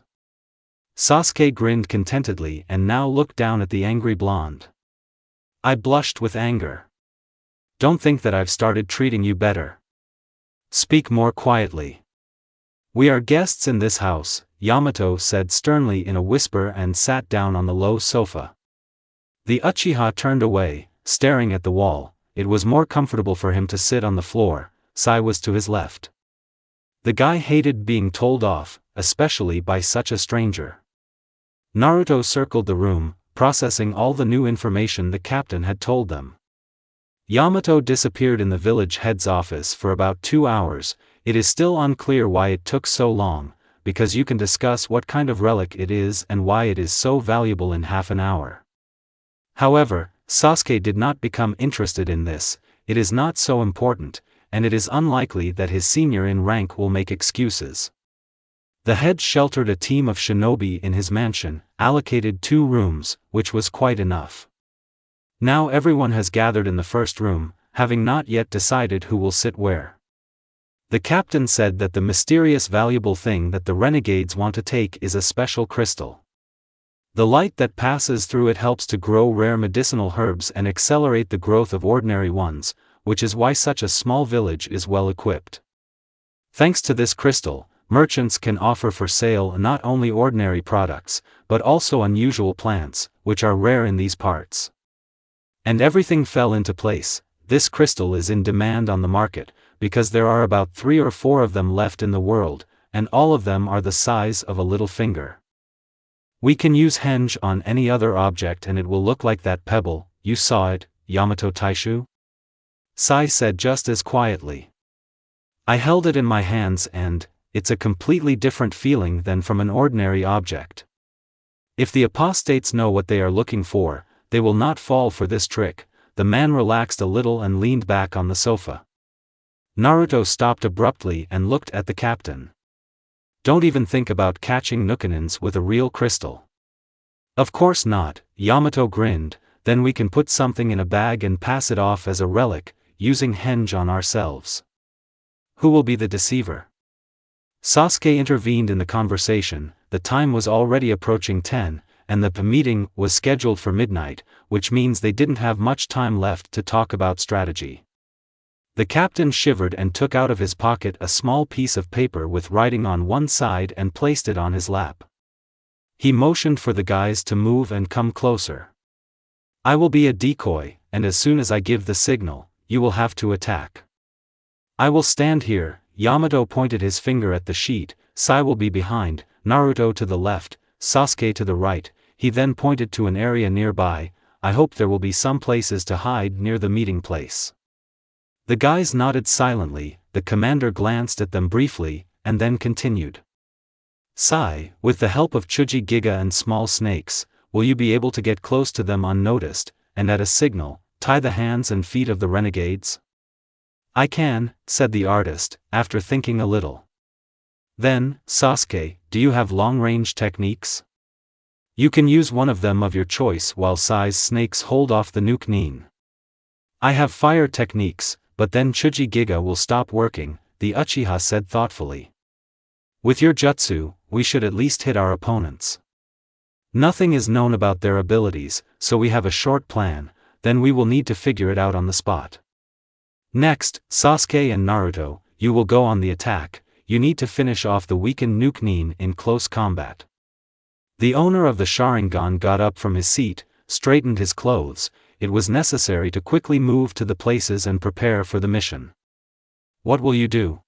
A: Sasuke grinned contentedly and now looked down at the angry blonde. I blushed with anger. Don't think that I've started treating you better. Speak more quietly. We are guests in this house, Yamato said sternly in a whisper and sat down on the low sofa. The Uchiha turned away, staring at the wall. It was more comfortable for him to sit on the floor. Sai was to his left. The guy hated being told off, especially by such a stranger. Naruto circled the room, processing all the new information the captain had told them. Yamato disappeared in the village head's office for about 2 hours. It is still unclear why it took so long, because you can discuss what kind of relic it is and why it is so valuable in half an hour. However, Sasuke did not become interested in this. It is not so important, and it is unlikely that his senior in rank will make excuses. The head sheltered a team of shinobi in his mansion, allocated 2 rooms, which was quite enough. Now everyone has gathered in the first room, having not yet decided who will sit where. The captain said that the mysterious valuable thing that the renegades want to take is a special crystal. The light that passes through it helps to grow rare medicinal herbs and accelerate the growth of ordinary ones, which is why such a small village is well equipped. Thanks to this crystal, merchants can offer for sale not only ordinary products, but also unusual plants, which are rare in these parts. And everything fell into place. This crystal is in demand on the market, because there are about 3 or 4 of them left in the world, and all of them are the size of a little finger. We can use henge on any other object and it will look like that pebble. You saw it, Yamato Taishu? Sai said just as quietly. I held it in my hands and, it's a completely different feeling than from an ordinary object. If the apostates know what they are looking for, they will not fall for this trick. The man relaxed a little and leaned back on the sofa. Naruto stopped abruptly and looked at the captain. Don't even think about catching Nukanins with a real crystal. Of course not, Yamato grinned, then we can put something in a bag and pass it off as a relic, using henge on ourselves. Who will be the deceiver? Sasuke intervened in the conversation. The time was already approaching 10, and the meeting was scheduled for midnight, which means they didn't have much time left to talk about strategy. The captain shivered and took out of his pocket a small piece of paper with writing on one side and placed it on his lap. He motioned for the guys to move and come closer. I will be a decoy, and as soon as I give the signal, you will have to attack. I will stand here. Yamato pointed his finger at the sheet. Sai will be behind, Naruto to the left, Sasuke to the right. He then pointed to an area nearby. I hope there will be some places to hide near the meeting place. The guys nodded silently. The commander glanced at them briefly, and then continued. Sai, with the help of Chuji Giga and small snakes, will you be able to get close to them unnoticed, and at a signal, tie the hands and feet of the renegades? I can, said the artist, after thinking a little. Then, Sasuke, do you have long-range techniques? You can use one of them of your choice while Sai's snakes hold off the Nukanine. I have fire techniques, but then Chuji Giga will stop working, the Uchiha said thoughtfully. With your jutsu, we should at least hit our opponents. Nothing is known about their abilities, so we have a short plan, then we will need to figure it out on the spot. Next, Sasuke and Naruto, you will go on the attack. You need to finish off the weakened Nukanine in close combat. The owner of the Sharingan got up from his seat, straightened his clothes. It was necessary to quickly move to the places and prepare for the mission. What will you do?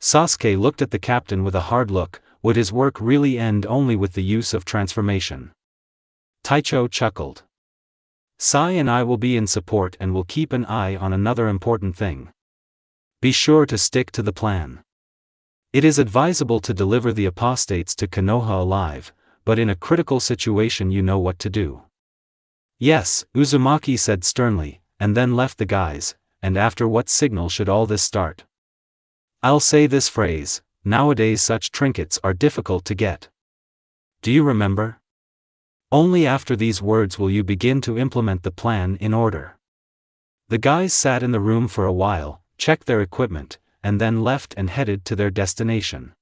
A: Sasuke looked at the captain with a hard look. Would his work really end only with the use of transformation? Taicho chuckled. Sai and I will be in support and will keep an eye on another important thing. Be sure to stick to the plan. It is advisable to deliver the apostates to Konoha alive, but in a critical situation you know what to do. Yes, Uzumaki said sternly, and then left the guys. And after what signal should all this start? I'll say this phrase, nowadays such trinkets are difficult to get. Do you remember? Only after these words will you begin to implement the plan in order. The guys sat in the room for a while, checked their equipment, and then left and headed to their destination.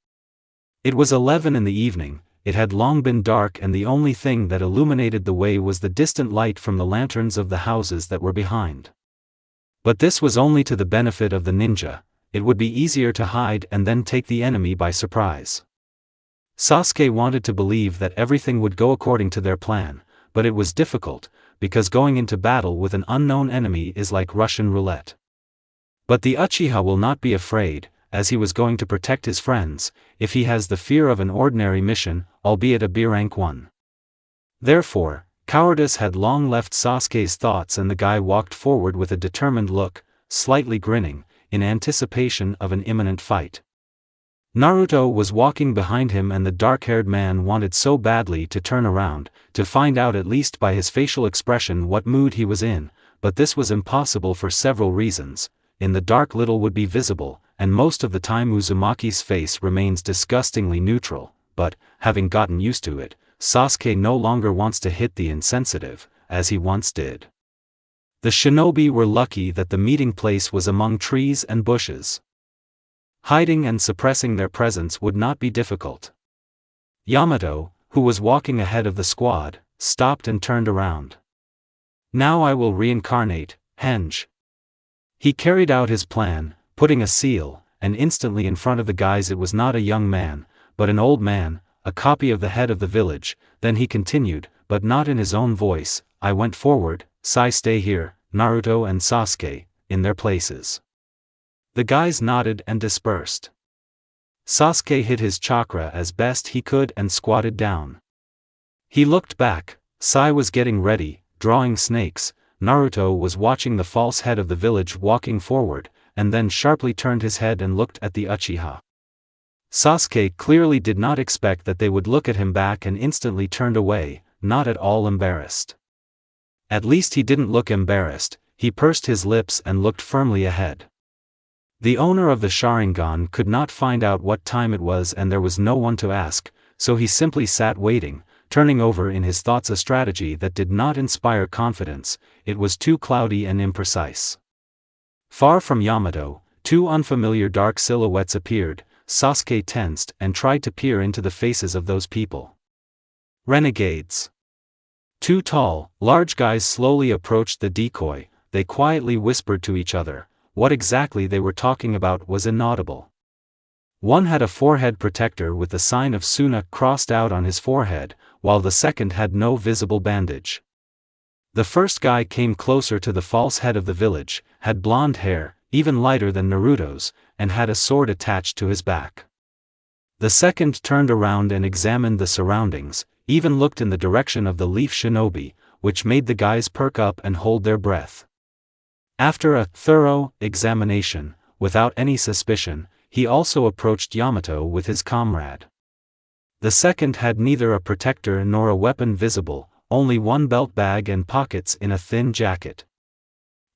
A: It was 11 in the evening. It had long been dark and the only thing that illuminated the way was the distant light from the lanterns of the houses that were behind. But this was only to the benefit of the ninja. It would be easier to hide and then take the enemy by surprise. Sasuke wanted to believe that everything would go according to their plan, but it was difficult, because going into battle with an unknown enemy is like Russian roulette. But the Uchiha will not be afraid, as he was going to protect his friends, if he has the fear of an ordinary mission, albeit a B-rank one. Therefore, cowardice had long left Sasuke's thoughts and the guy walked forward with a determined look, slightly grinning, in anticipation of an imminent fight. Naruto was walking behind him and the dark-haired man wanted so badly to turn around, to find out at least by his facial expression what mood he was in, but this was impossible for several reasons. In the dark little would be visible, and most of the time Uzumaki's face remains disgustingly neutral, but, having gotten used to it, Sasuke no longer wants to hit the insensitive, as he once did. The shinobi were lucky that the meeting place was among trees and bushes. Hiding and suppressing their presence would not be difficult. Yamato, who was walking ahead of the squad, stopped and turned around. Now I will reincarnate, henge. He carried out his plan, putting a seal, and instantly in front of the guys it was not a young man, but an old man, a copy of the head of the village. Then he continued, but not in his own voice, I went forward, Sai stay here, Naruto and Sasuke, in their places. The guys nodded and dispersed. Sasuke hid his chakra as best he could and squatted down. He looked back. Sai was getting ready, drawing snakes. Naruto was watching the false head of the village walking forward, and then sharply turned his head and looked at the Uchiha. Sasuke clearly did not expect that they would look at him back and instantly turned away, not at all embarrassed. At least he didn't look embarrassed, he pursed his lips and looked firmly ahead. The owner of the Sharingan could not find out what time it was and there was no one to ask, so he simply sat waiting, turning over in his thoughts a strategy that did not inspire confidence. It was too cloudy and imprecise. Far from Yamato, two unfamiliar dark silhouettes appeared. Sasuke tensed and tried to peer into the faces of those people. Renegades. Two tall, large guys slowly approached the decoy. They quietly whispered to each other. What exactly they were talking about was inaudible. One had a forehead protector with the sign of Suna crossed out on his forehead, while the second had no visible bandage. The first guy came closer to the false head of the village, had blonde hair, even lighter than Naruto's, and had a sword attached to his back. The second turned around and examined the surroundings, even looked in the direction of the leaf shinobi, which made the guys perk up and hold their breath. After a thorough examination, without any suspicion, he also approached Yamato with his comrade. The second had neither a protector nor a weapon visible, only one belt bag and pockets in a thin jacket.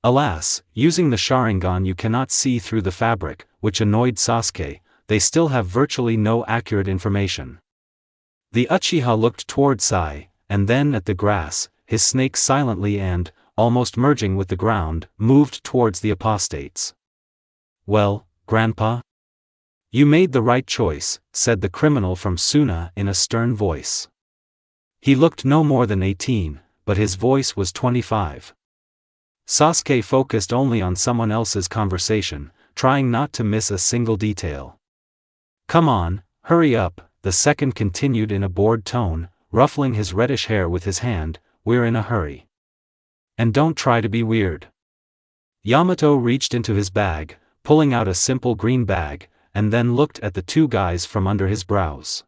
A: Alas, using the Sharingan you cannot see through the fabric, which annoyed Sasuke. They still have virtually no accurate information. The Uchiha looked toward Sai, and then at the grass. His snake silently and, almost merging with the ground, moved towards the apostates. "Well, Grandpa? You made the right choice," said the criminal from Suna in a stern voice. He looked no more than 18, but his voice was 25. Sasuke focused only on someone else's conversation, trying not to miss a single detail. "Come on, hurry up," the second continued in a bored tone, ruffling his reddish hair with his hand. "We're in a hurry. And don't try to be weird." Yamato reached into his bag, pulling out a simple green bag, and then looked at the two guys from under his brows.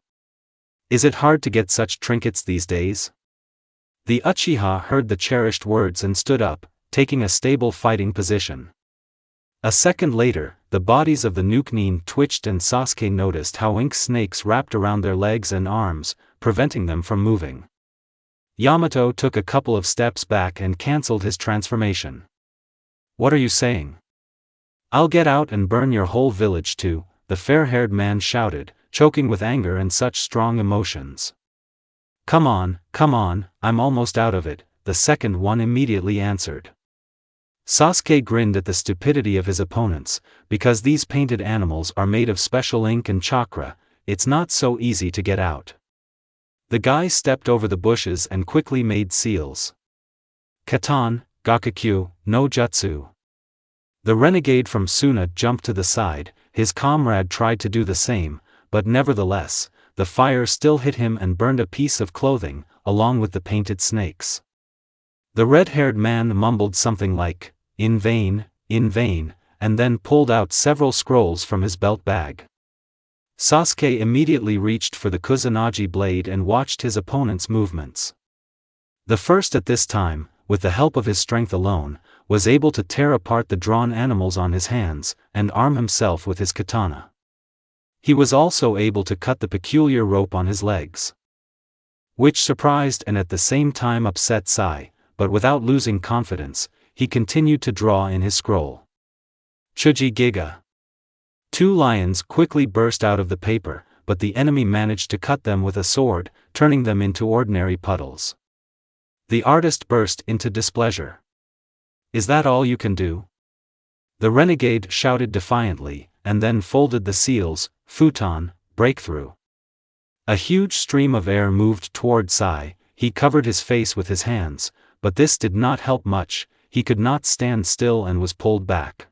A: "Is it hard to get such trinkets these days?" The Uchiha heard the cherished words and stood up, taking a stable fighting position. A second later, the bodies of the Nukenin twitched and Sasuke noticed how ink snakes wrapped around their legs and arms, preventing them from moving. Yamato took a couple of steps back and cancelled his transformation. "What are you saying? I'll get out and burn your whole village too," the fair-haired man shouted, choking with anger and such strong emotions. Come on, I'm almost out of it," the second one immediately answered. Sasuke grinned at the stupidity of his opponents. Because these painted animals are made of special ink and chakra, it's not so easy to get out. The guy stepped over the bushes and quickly made seals. "Katan, Gakukyu, no Jutsu." The renegade from Suna jumped to the side. His comrade tried to do the same, but nevertheless, the fire still hit him and burned a piece of clothing, along with the painted snakes. The red-haired man mumbled something like, in vain, and then pulled out several scrolls from his belt bag. Sasuke immediately reached for the Kusanagi blade and watched his opponent's movements. The first at this time, with the help of his strength alone, was able to tear apart the drawn animals on his hands, and arm himself with his katana. He was also able to cut the peculiar rope on his legs, which surprised and at the same time upset Sai. But without losing confidence, he continued to draw in his scroll. Chuji Giga. Two lions quickly burst out of the paper, but the enemy managed to cut them with a sword, turning them into ordinary puddles. The artist burst into displeasure. "Is that all you can do?" The renegade shouted defiantly, and then folded the seals. Futon, breakthrough. A huge stream of air moved toward Sai. He covered his face with his hands, but this did not help much. He could not stand still and was pulled back.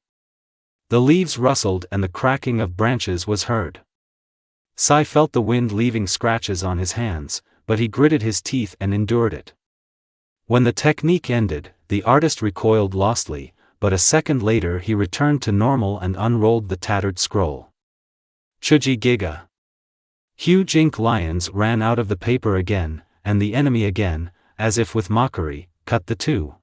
A: The leaves rustled and the cracking of branches was heard. Sai felt the wind leaving scratches on his hands, but he gritted his teeth and endured it. When the technique ended, the artist recoiled lostly, but a second later he returned to normal and unrolled the tattered scroll. Chuji Giga. Huge ink lions ran out of the paper again, and the enemy again, as if with mockery, cut the two.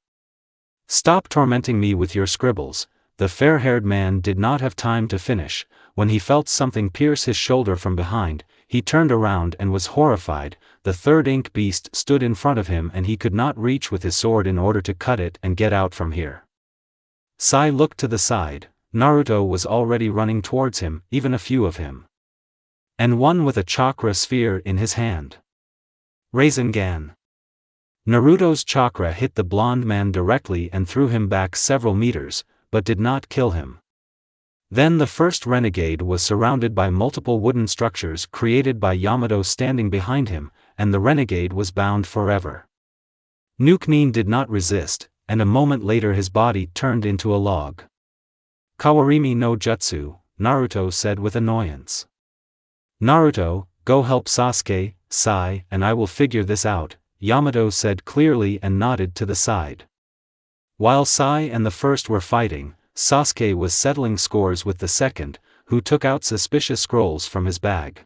A: Stop tormenting me with your scribbles." The fair-haired man did not have time to finish. When he felt something pierce his shoulder from behind, he turned around and was horrified. The third ink beast stood in front of him and he could not reach with his sword in order to cut it and get out from here. Sai looked to the side. Naruto was already running towards him, even a few of him. And one with a chakra sphere in his hand. Rasengan. Naruto's chakra hit the blonde man directly and threw him back several meters, but did not kill him. Then the first renegade was surrounded by multiple wooden structures created by Yamato standing behind him, and the renegade was bound forever. Nuke-nin did not resist, and a moment later his body turned into a log. "Kawarimi no jutsu," Naruto said with annoyance. "Naruto, go help Sasuke, Sai, and I will figure this out," Yamato said clearly and nodded to the side. While Sai and the first were fighting, Sasuke was settling scores with the second, who took out suspicious scrolls from his bag.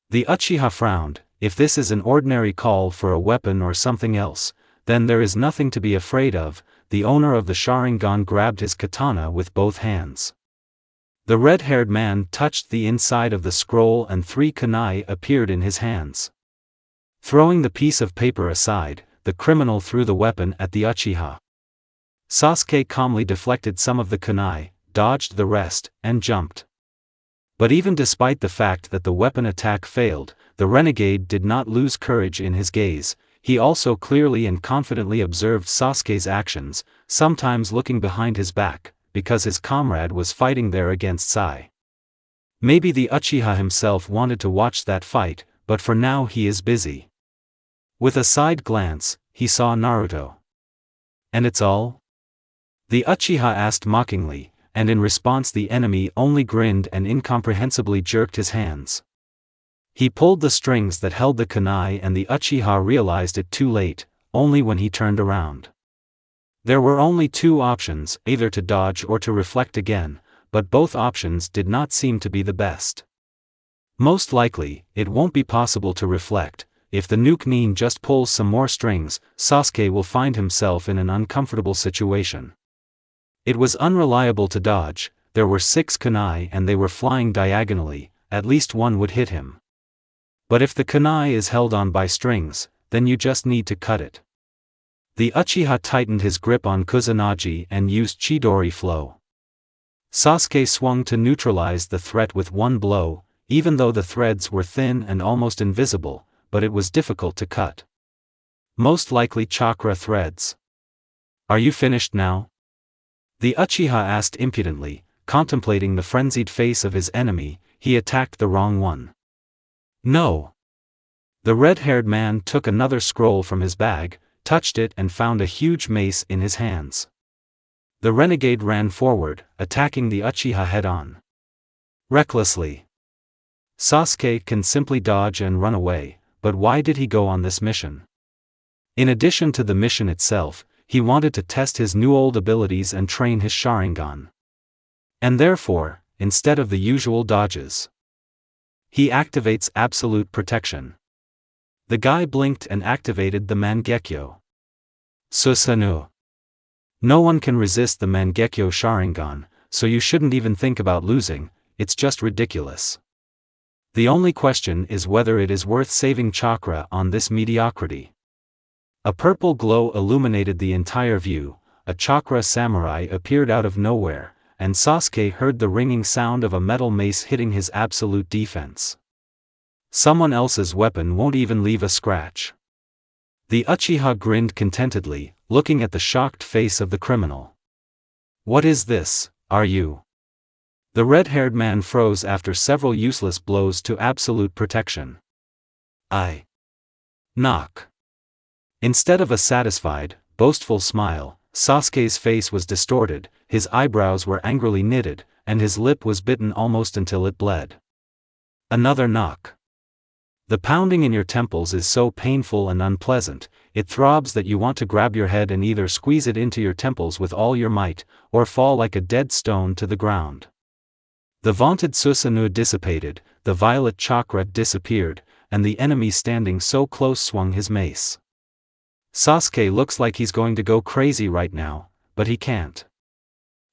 A: The Uchiha frowned. If this is an ordinary call for a weapon or something else, then there is nothing to be afraid of. The owner of the Sharingan grabbed his katana with both hands. The red-haired man touched the inside of the scroll and 3 kunai appeared in his hands. Throwing the piece of paper aside, the criminal threw the weapon at the Uchiha. Sasuke calmly deflected some of the kunai, dodged the rest, and jumped. But even despite the fact that the weapon attack failed, the renegade did not lose courage in his gaze. He also clearly and confidently observed Sasuke's actions, sometimes looking behind his back, because his comrade was fighting there against Sai. Maybe the Uchiha himself wanted to watch that fight, but for now he is busy. With a side glance, he saw Naruto. "And it's all?" The Uchiha asked mockingly, and in response the enemy only grinned and incomprehensibly jerked his hands. He pulled the strings that held the kunai and the Uchiha realized it too late, only when he turned around. There were only 2 options, either to dodge or to reflect again, but both options did not seem to be the best. Most likely, it won't be possible to reflect. If the Nuke-nin just pulls some more strings, Sasuke will find himself in an uncomfortable situation. It was unreliable to dodge. There were 6 kunai and they were flying diagonally, at least one would hit him. But if the kunai is held on by strings, then you just need to cut it. The Uchiha tightened his grip on Kusanagi and used Chidori flow. Sasuke swung to neutralize the threat with one blow, even though the threads were thin and almost invisible, but it was difficult to cut. Most likely chakra threads. "Are you finished now?" The Uchiha asked impudently, contemplating the frenzied face of his enemy. He attacked the wrong one. "No." The red-haired man took another scroll from his bag, touched it and found a huge mace in his hands. The renegade ran forward, attacking the Uchiha head-on. Recklessly. Sasuke can simply dodge and run away, but why did he go on this mission? In addition to the mission itself, he wanted to test his new old abilities and train his Sharingan. And therefore, instead of the usual dodges, he activates absolute protection. The guy blinked and activated the Mangekyo. Susanoo. No one can resist the Mangekyo Sharingan, so you shouldn't even think about losing. It's just ridiculous. The only question is whether it is worth saving chakra on this mediocrity. A purple glow illuminated the entire view. A chakra samurai appeared out of nowhere, and Sasuke heard the ringing sound of a metal mace hitting his absolute defense. Someone else's weapon won't even leave a scratch. The Uchiha grinned contentedly, looking at the shocked face of the criminal. "What is this, are you?" The red-haired man froze after several useless blows to absolute protection. "I knock." Instead of a satisfied, boastful smile, Sasuke's face was distorted, his eyebrows were angrily knitted, and his lip was bitten almost until it bled. "Another knock. The pounding in your temples is so painful and unpleasant, it throbs that you want to grab your head and either squeeze it into your temples with all your might, or fall like a dead stone to the ground." The vaunted Susanoo dissipated, the violet chakra disappeared, and the enemy standing so close swung his mace. "Sasuke looks like he's going to go crazy right now," but he can't.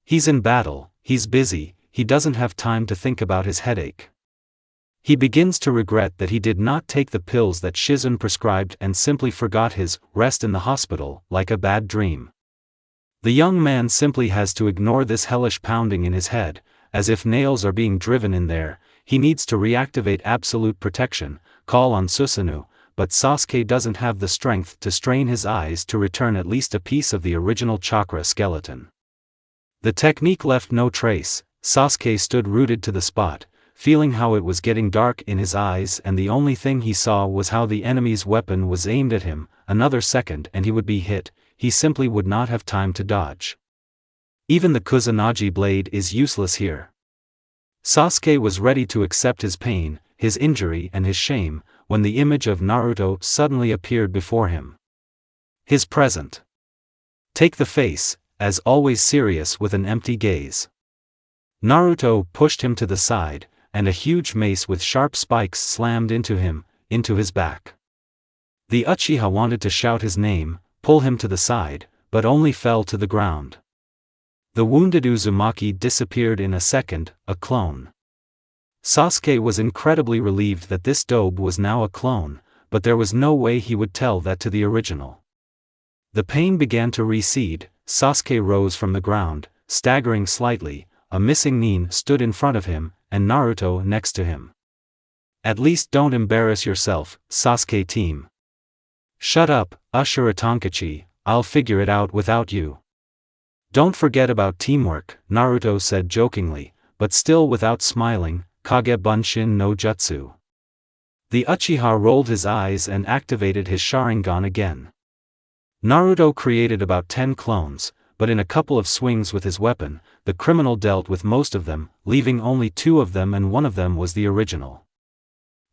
A: He's in battle, he's busy, he doesn't have time to think about his headache. He begins to regret that he did not take the pills that Shizun prescribed and simply forgot his rest in the hospital, like a bad dream. The young man simply has to ignore this hellish pounding in his head, as if nails are being driven in there. He needs to reactivate absolute protection, call on Susanoo, but Sasuke doesn't have the strength to strain his eyes to return at least a piece of the original chakra skeleton. The technique left no trace. Sasuke stood rooted to the spot, feeling how it was getting dark in his eyes, and the only thing he saw was how the enemy's weapon was aimed at him. Another second and he would be hit. He simply would not have time to dodge. Even the Kusanagi blade is useless here. Sasuke was ready to accept his pain, his injury and his shame, when the image of Naruto suddenly appeared before him. His present. Take the face, as always serious with an empty gaze. Naruto pushed him to the side, and a huge mace with sharp spikes slammed into him, into his back. The Uchiha wanted to shout his name, pull him to the side, but only fell to the ground. The wounded Uzumaki disappeared in a second, a clone. Sasuke was incredibly relieved that this dobe was now a clone, but there was no way he would tell that to the original. The pain began to recede. Sasuke rose from the ground, staggering slightly. A missing Nin stood in front of him, and Naruto next to him. At least don't embarrass yourself, Sasuke team. Shut up, Ashura Tonkachi, I'll figure it out without you. Don't forget about teamwork, Naruto said jokingly, but still without smiling. Kage Bunshin no Jutsu. The Uchiha rolled his eyes and activated his Sharingan again. Naruto created about 10 clones, but in a couple of swings with his weapon, the criminal dealt with most of them, leaving only 2 of them, and one of them was the original.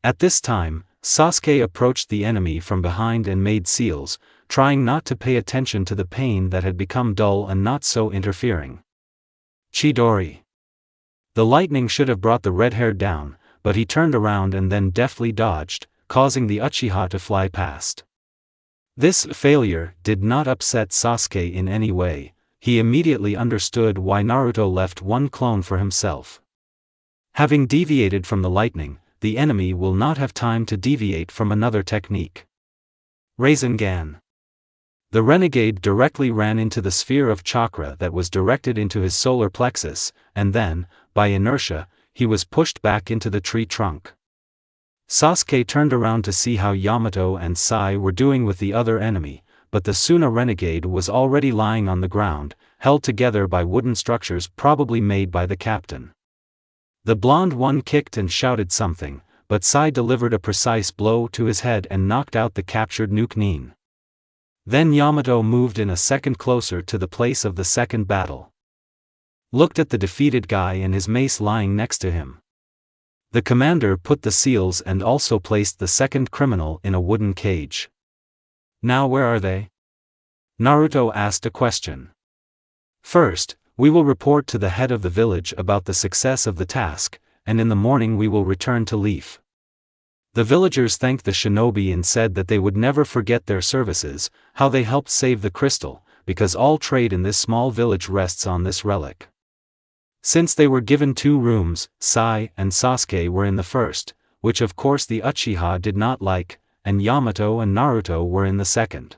A: At this time, Sasuke approached the enemy from behind and made seals, trying not to pay attention to the pain that had become dull and not so interfering. Chidori. The lightning should have brought the red hair down, but he turned around and then deftly dodged, causing the Uchiha to fly past. This failure did not upset Sasuke in any way. He immediately understood why Naruto left 1 clone for himself. Having deviated from the lightning, the enemy will not have time to deviate from another technique. Rasengan. The renegade directly ran into the sphere of chakra that was directed into his solar plexus, and then, by inertia, he was pushed back into the tree trunk. Sasuke turned around to see how Yamato and Sai were doing with the other enemy, but the Suna renegade was already lying on the ground, held together by wooden structures probably made by the captain. The blonde one kicked and shouted something, but Sai delivered a precise blow to his head and knocked out the captured Nuke Nin. Then Yamato moved in a second closer to the place of the second battle. Looked at the defeated guy and his mace lying next to him. The commander put the seals and also placed the second criminal in a wooden cage. Now where are they? Naruto asked a question. First, we will report to the head of the village about the success of the task, and in the morning we will return to Leaf. The villagers thanked the shinobi and said that they would never forget their services, how they helped save the crystal, because all trade in this small village rests on this relic. Since they were given 2 rooms, Sai and Sasuke were in the first, which of course the Uchiha did not like, and Yamato and Naruto were in the second.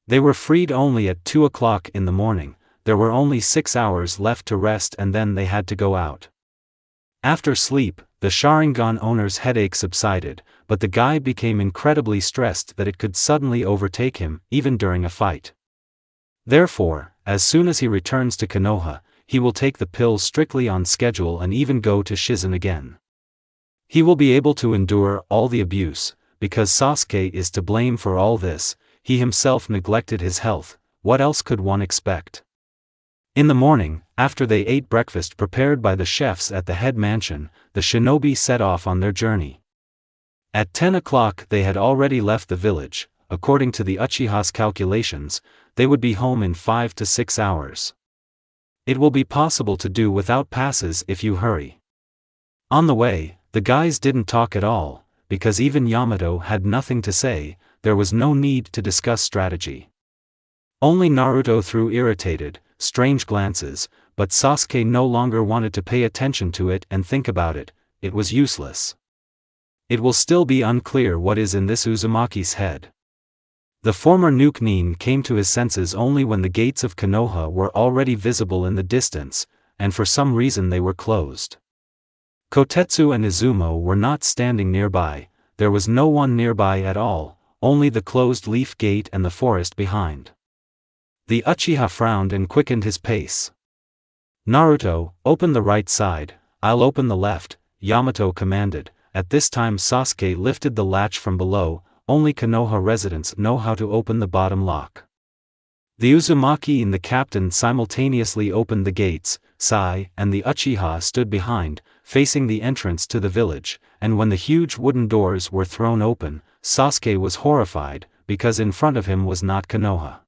A: They were freed only at 2 o'clock in the morning. There were only 6 hours left to rest and then they had to go out. After sleep, the Sharingan owner's headache subsided, but the guy became incredibly stressed that it could suddenly overtake him, even during a fight. Therefore, as soon as he returns to Konoha, he will take the pills strictly on schedule and even go to Shizen again. He will be able to endure all the abuse, because Sasuke is to blame for all this. He himself neglected his health. What else could one expect? In the morning, after they ate breakfast prepared by the chefs at the head mansion, the shinobi set off on their journey. At 10 o'clock they had already left the village. According to the Uchiha's calculations, they would be home in 5 to 6 hours. It will be possible to do without passes if you hurry. On the way, the guys didn't talk at all, because even Yamato had nothing to say. There was no need to discuss strategy. Only Naruto threw irritated, strange glances, but Sasuke no longer wanted to pay attention to it and think about it. It was useless. It will still be unclear what is in this Uzumaki's head. The former Nuke Nin came to his senses only when the gates of Konoha were already visible in the distance, and for some reason they were closed. Kotetsu and Izumo were not standing nearby, there was no one nearby at all, only the closed leaf gate and the forest behind. The Uchiha frowned and quickened his pace. "Naruto, open the right side, I'll open the left," Yamato commanded. At this time Sasuke lifted the latch from below. Only Konoha residents know how to open the bottom lock. The Uzumaki and the captain simultaneously opened the gates. Sai and the Uchiha stood behind, facing the entrance to the village, and when the huge wooden doors were thrown open, Sasuke was horrified, because in front of him was not Konoha.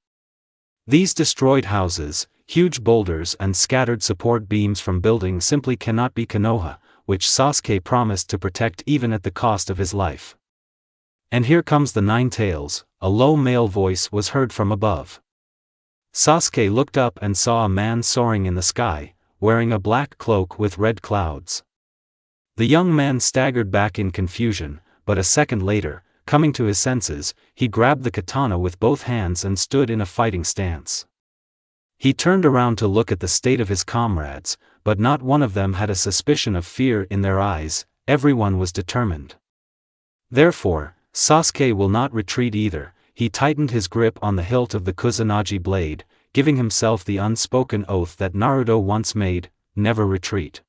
A: These destroyed houses, huge boulders and scattered support beams from buildings simply cannot be Konoha, which Sasuke promised to protect even at the cost of his life. "And here comes the Nine Tails," a low male voice was heard from above. Sasuke looked up and saw a man soaring in the sky, wearing a black cloak with red clouds. The young man staggered back in confusion, but a second later, coming to his senses, he grabbed the katana with both hands and stood in a fighting stance. He turned around to look at the state of his comrades, but not one of them had a suspicion of fear in their eyes. Everyone was determined. Therefore, Sasuke will not retreat either. He tightened his grip on the hilt of the Kusanagi blade, giving himself the unspoken oath that Naruto once made: never retreat.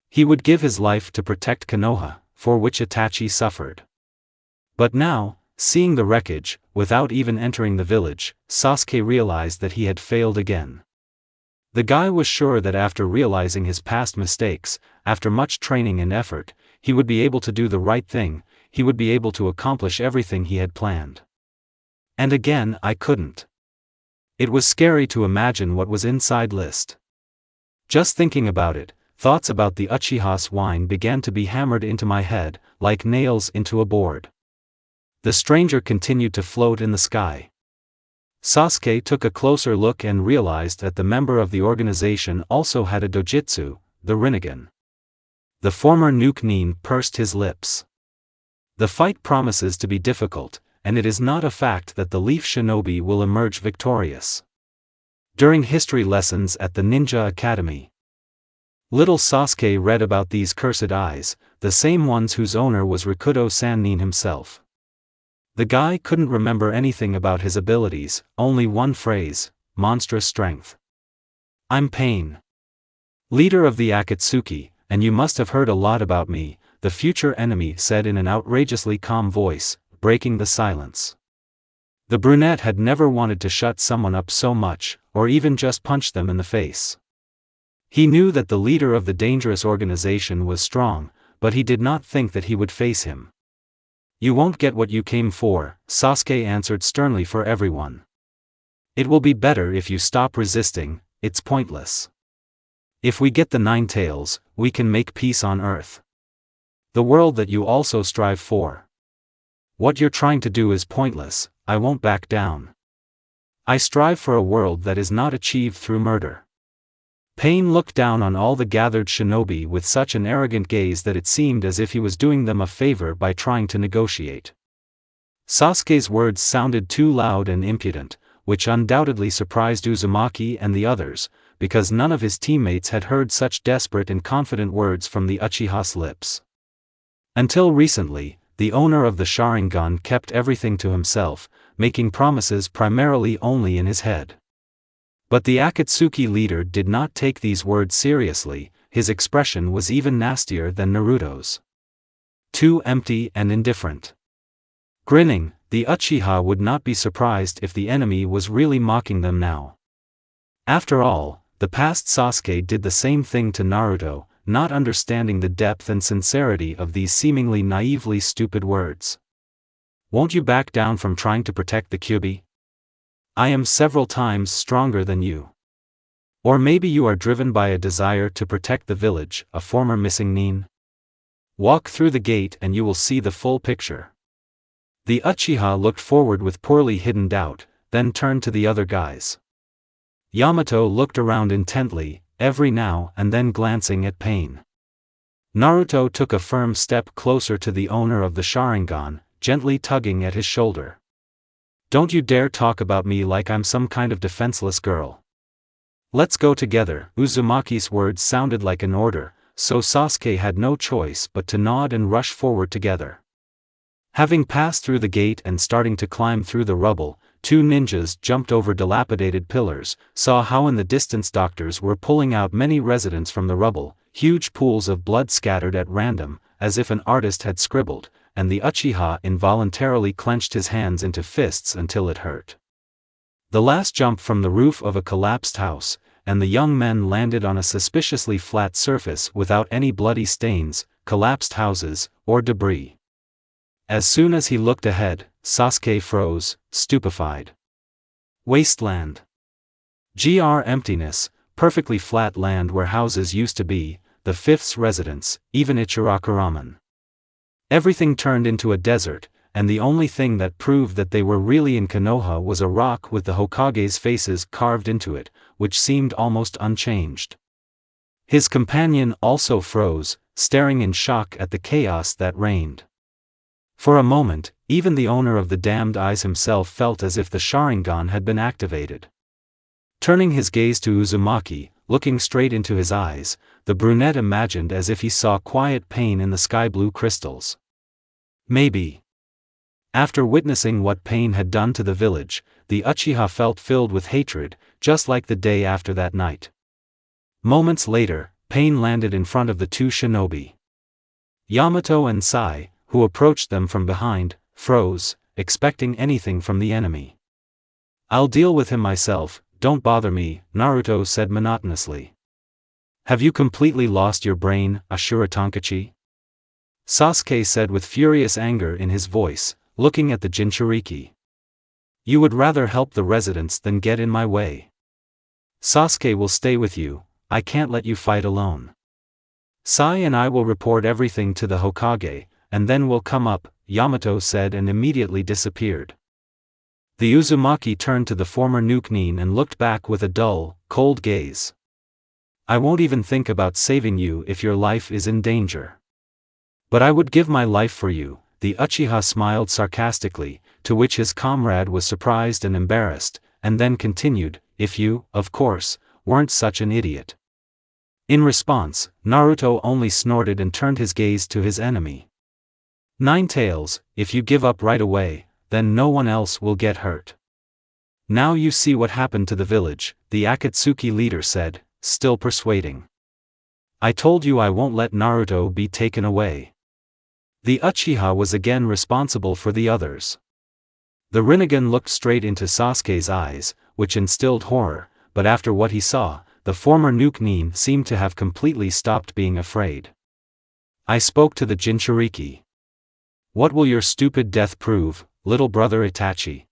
A: He would give his life to protect Konoha, for which Itachi suffered. But now, seeing the wreckage, without even entering the village, Sasuke realized that he had failed again. The guy was sure that after realizing his past mistakes, after much training and effort, he would be able to do the right thing. He would be able to accomplish everything he had planned. And again I couldn't. It was scary to imagine what was inside list. Just thinking about it, thoughts about the Uchiha's wine began to be hammered into my head, like nails into a board. The stranger continued to float in the sky. Sasuke took a closer look and realized that the member of the organization also had a dojutsu, the Rinnegan. The former Nuke Nin pursed his lips. The fight promises to be difficult, and it is not a fact that the Leaf Shinobi will emerge victorious. During history lessons at the Ninja Academy, little Sasuke read about these cursed eyes, the same ones whose owner was Rikudo Sannin himself. The guy couldn't remember anything about his abilities, only one phrase: monstrous strength. "I'm Pain, leader of the Akatsuki, and you must have heard a lot about me," the future enemy said in an outrageously calm voice, breaking the silence. The brunette had never wanted to shut someone up so much, or even just punch them in the face. He knew that the leader of the dangerous organization was strong, but he did not think that he would face him. "You won't get what you came for," Sasuke answered sternly for everyone. "It will be better if you stop resisting, it's pointless. If we get the Nine Tails, we can make peace on Earth. The world that you also strive for. What you're trying to do is pointless. I won't back down. I strive for a world that is not achieved through murder." Pain looked down on all the gathered shinobi with such an arrogant gaze that it seemed as if he was doing them a favor by trying to negotiate. Sasuke's words sounded too loud and impudent, which undoubtedly surprised Uzumaki and the others, because none of his teammates had heard such desperate and confident words from the Uchiha's lips. Until recently, the owner of the Sharingan kept everything to himself, making promises primarily only in his head. But the Akatsuki leader did not take these words seriously. His expression was even nastier than Naruto's. Too empty and indifferent. Grinning, the Uchiha would not be surprised if the enemy was really mocking them now. After all, the past Sasuke did the same thing to Naruto, not understanding the depth and sincerity of these seemingly naively stupid words. "Won't you back down from trying to protect the Kyuubi? I am several times stronger than you. Or maybe you are driven by a desire to protect the village, a former missing Nin. Walk through the gate and you will see the full picture." The Uchiha looked forward with poorly hidden doubt. then turned to the other guys. Yamato looked around intently, every now and then glancing at Pain. Naruto took a firm step closer to the owner of the Sharingan, gently tugging at his shoulder. "Don't you dare talk about me like I'm some kind of defenseless girl. Let's go together." Uzumaki's words sounded like an order, so Sasuke had no choice but to nod and rush forward together. Having passed through the gate and starting to climb through the rubble, two ninjas jumped over dilapidated pillars, saw how in the distance doctors were pulling out many residents from the rubble, huge pools of blood scattered at random, as if an artist had scribbled, and the Uchiha involuntarily clenched his hands into fists until it hurt. The last jump from the roof of a collapsed house, and the young men landed on a suspiciously flat surface without any bloody stains, collapsed houses, or debris. As soon as he looked ahead, Sasuke froze, stupefied. Wasteland. Emptiness, perfectly flat land where houses used to be, the fifth's residence, even Ichirakuramen. Everything turned into a desert, and the only thing that proved that they were really in Konoha was a rock with the Hokage's faces carved into it, which seemed almost unchanged. His companion also froze, staring in shock at the chaos that reigned. For a moment, even the owner of the damned eyes himself felt as if the Sharingan had been activated. Turning his gaze to Uzumaki, looking straight into his eyes, the brunette imagined as if he saw quiet pain in the sky-blue crystals. Maybe. After witnessing what Pain had done to the village, the Uchiha felt filled with hatred, just like the day after that night. Moments later, Pain landed in front of the two shinobi. Yamato and Sai, who approached them from behind, froze, expecting anything from the enemy. "I'll deal with him myself, don't bother me," Naruto said monotonously. "Have you completely lost your brain, Ashura Tonkachi?" Sasuke said with furious anger in his voice, looking at the Jinchuriki. "You would rather help the residents than get in my way. Sasuke will stay with you, I can't let you fight alone. Sai and I will report everything to the Hokage, and then we'll come up," Yamato said and immediately disappeared. The Uzumaki turned to the former Nukenin and looked back with a dull, cold gaze. "I won't even think about saving you if your life is in danger. But I would give my life for you," the Uchiha smiled sarcastically, to which his comrade was surprised and embarrassed, and then continued, "If you, of course, weren't such an idiot." In response, Naruto only snorted and turned his gaze to his enemy. "Nine Tails, if you give up right away, then no one else will get hurt. Now you see what happened to the village," the Akatsuki leader said, still persuading. "I told you I won't let Naruto be taken away." The Uchiha was again responsible for the others. The Rinnegan looked straight into Sasuke's eyes, which instilled horror, but after what he saw, the former Nukenin seemed to have completely stopped being afraid. "I spoke to the Jinchuriki. What will your stupid death prove, little brother Itachi?"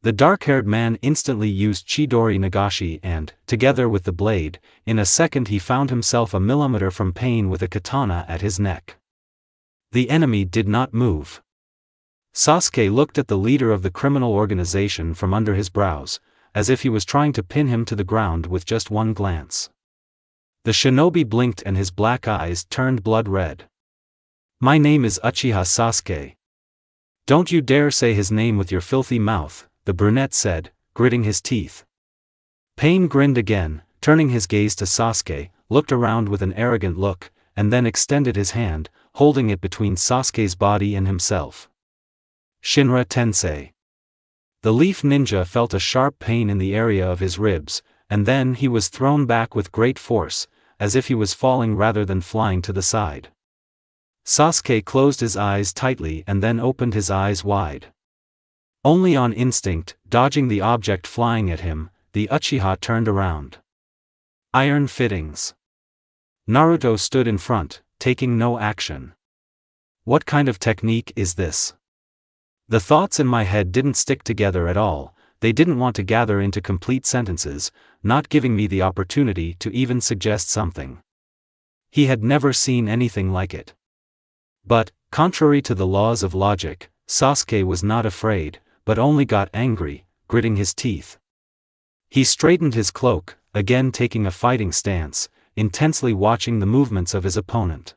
A: The dark-haired man instantly used Chidori Nagashi and, together with the blade, in a second he found himself a millimeter from Pain with a katana at his neck. The enemy did not move. Sasuke looked at the leader of the criminal organization from under his brows, as if he was trying to pin him to the ground with just one glance. The shinobi blinked and his black eyes turned blood red. "My name is Uchiha Sasuke. Don't you dare say his name with your filthy mouth," the brunette said, gritting his teeth. Pain grinned again, turning his gaze to Sasuke, looked around with an arrogant look, and then extended his hand, holding it between Sasuke's body and himself. "Shinra Tensei." The leaf ninja felt a sharp pain in the area of his ribs, and then he was thrown back with great force, as if he was falling rather than flying to the side. Sasuke closed his eyes tightly and then opened his eyes wide. Only on instinct, dodging the object flying at him, the Uchiha turned around. Iron fittings. Naruto stood in front, taking no action. What kind of technique is this? The thoughts in my head didn't stick together at all, they didn't want to gather into complete sentences, not giving me the opportunity to even suggest something. He had never seen anything like it. But, contrary to the laws of logic, Sasuke was not afraid, but only got angry, gritting his teeth. He straightened his cloak, again taking a fighting stance, intensely watching the movements of his opponent.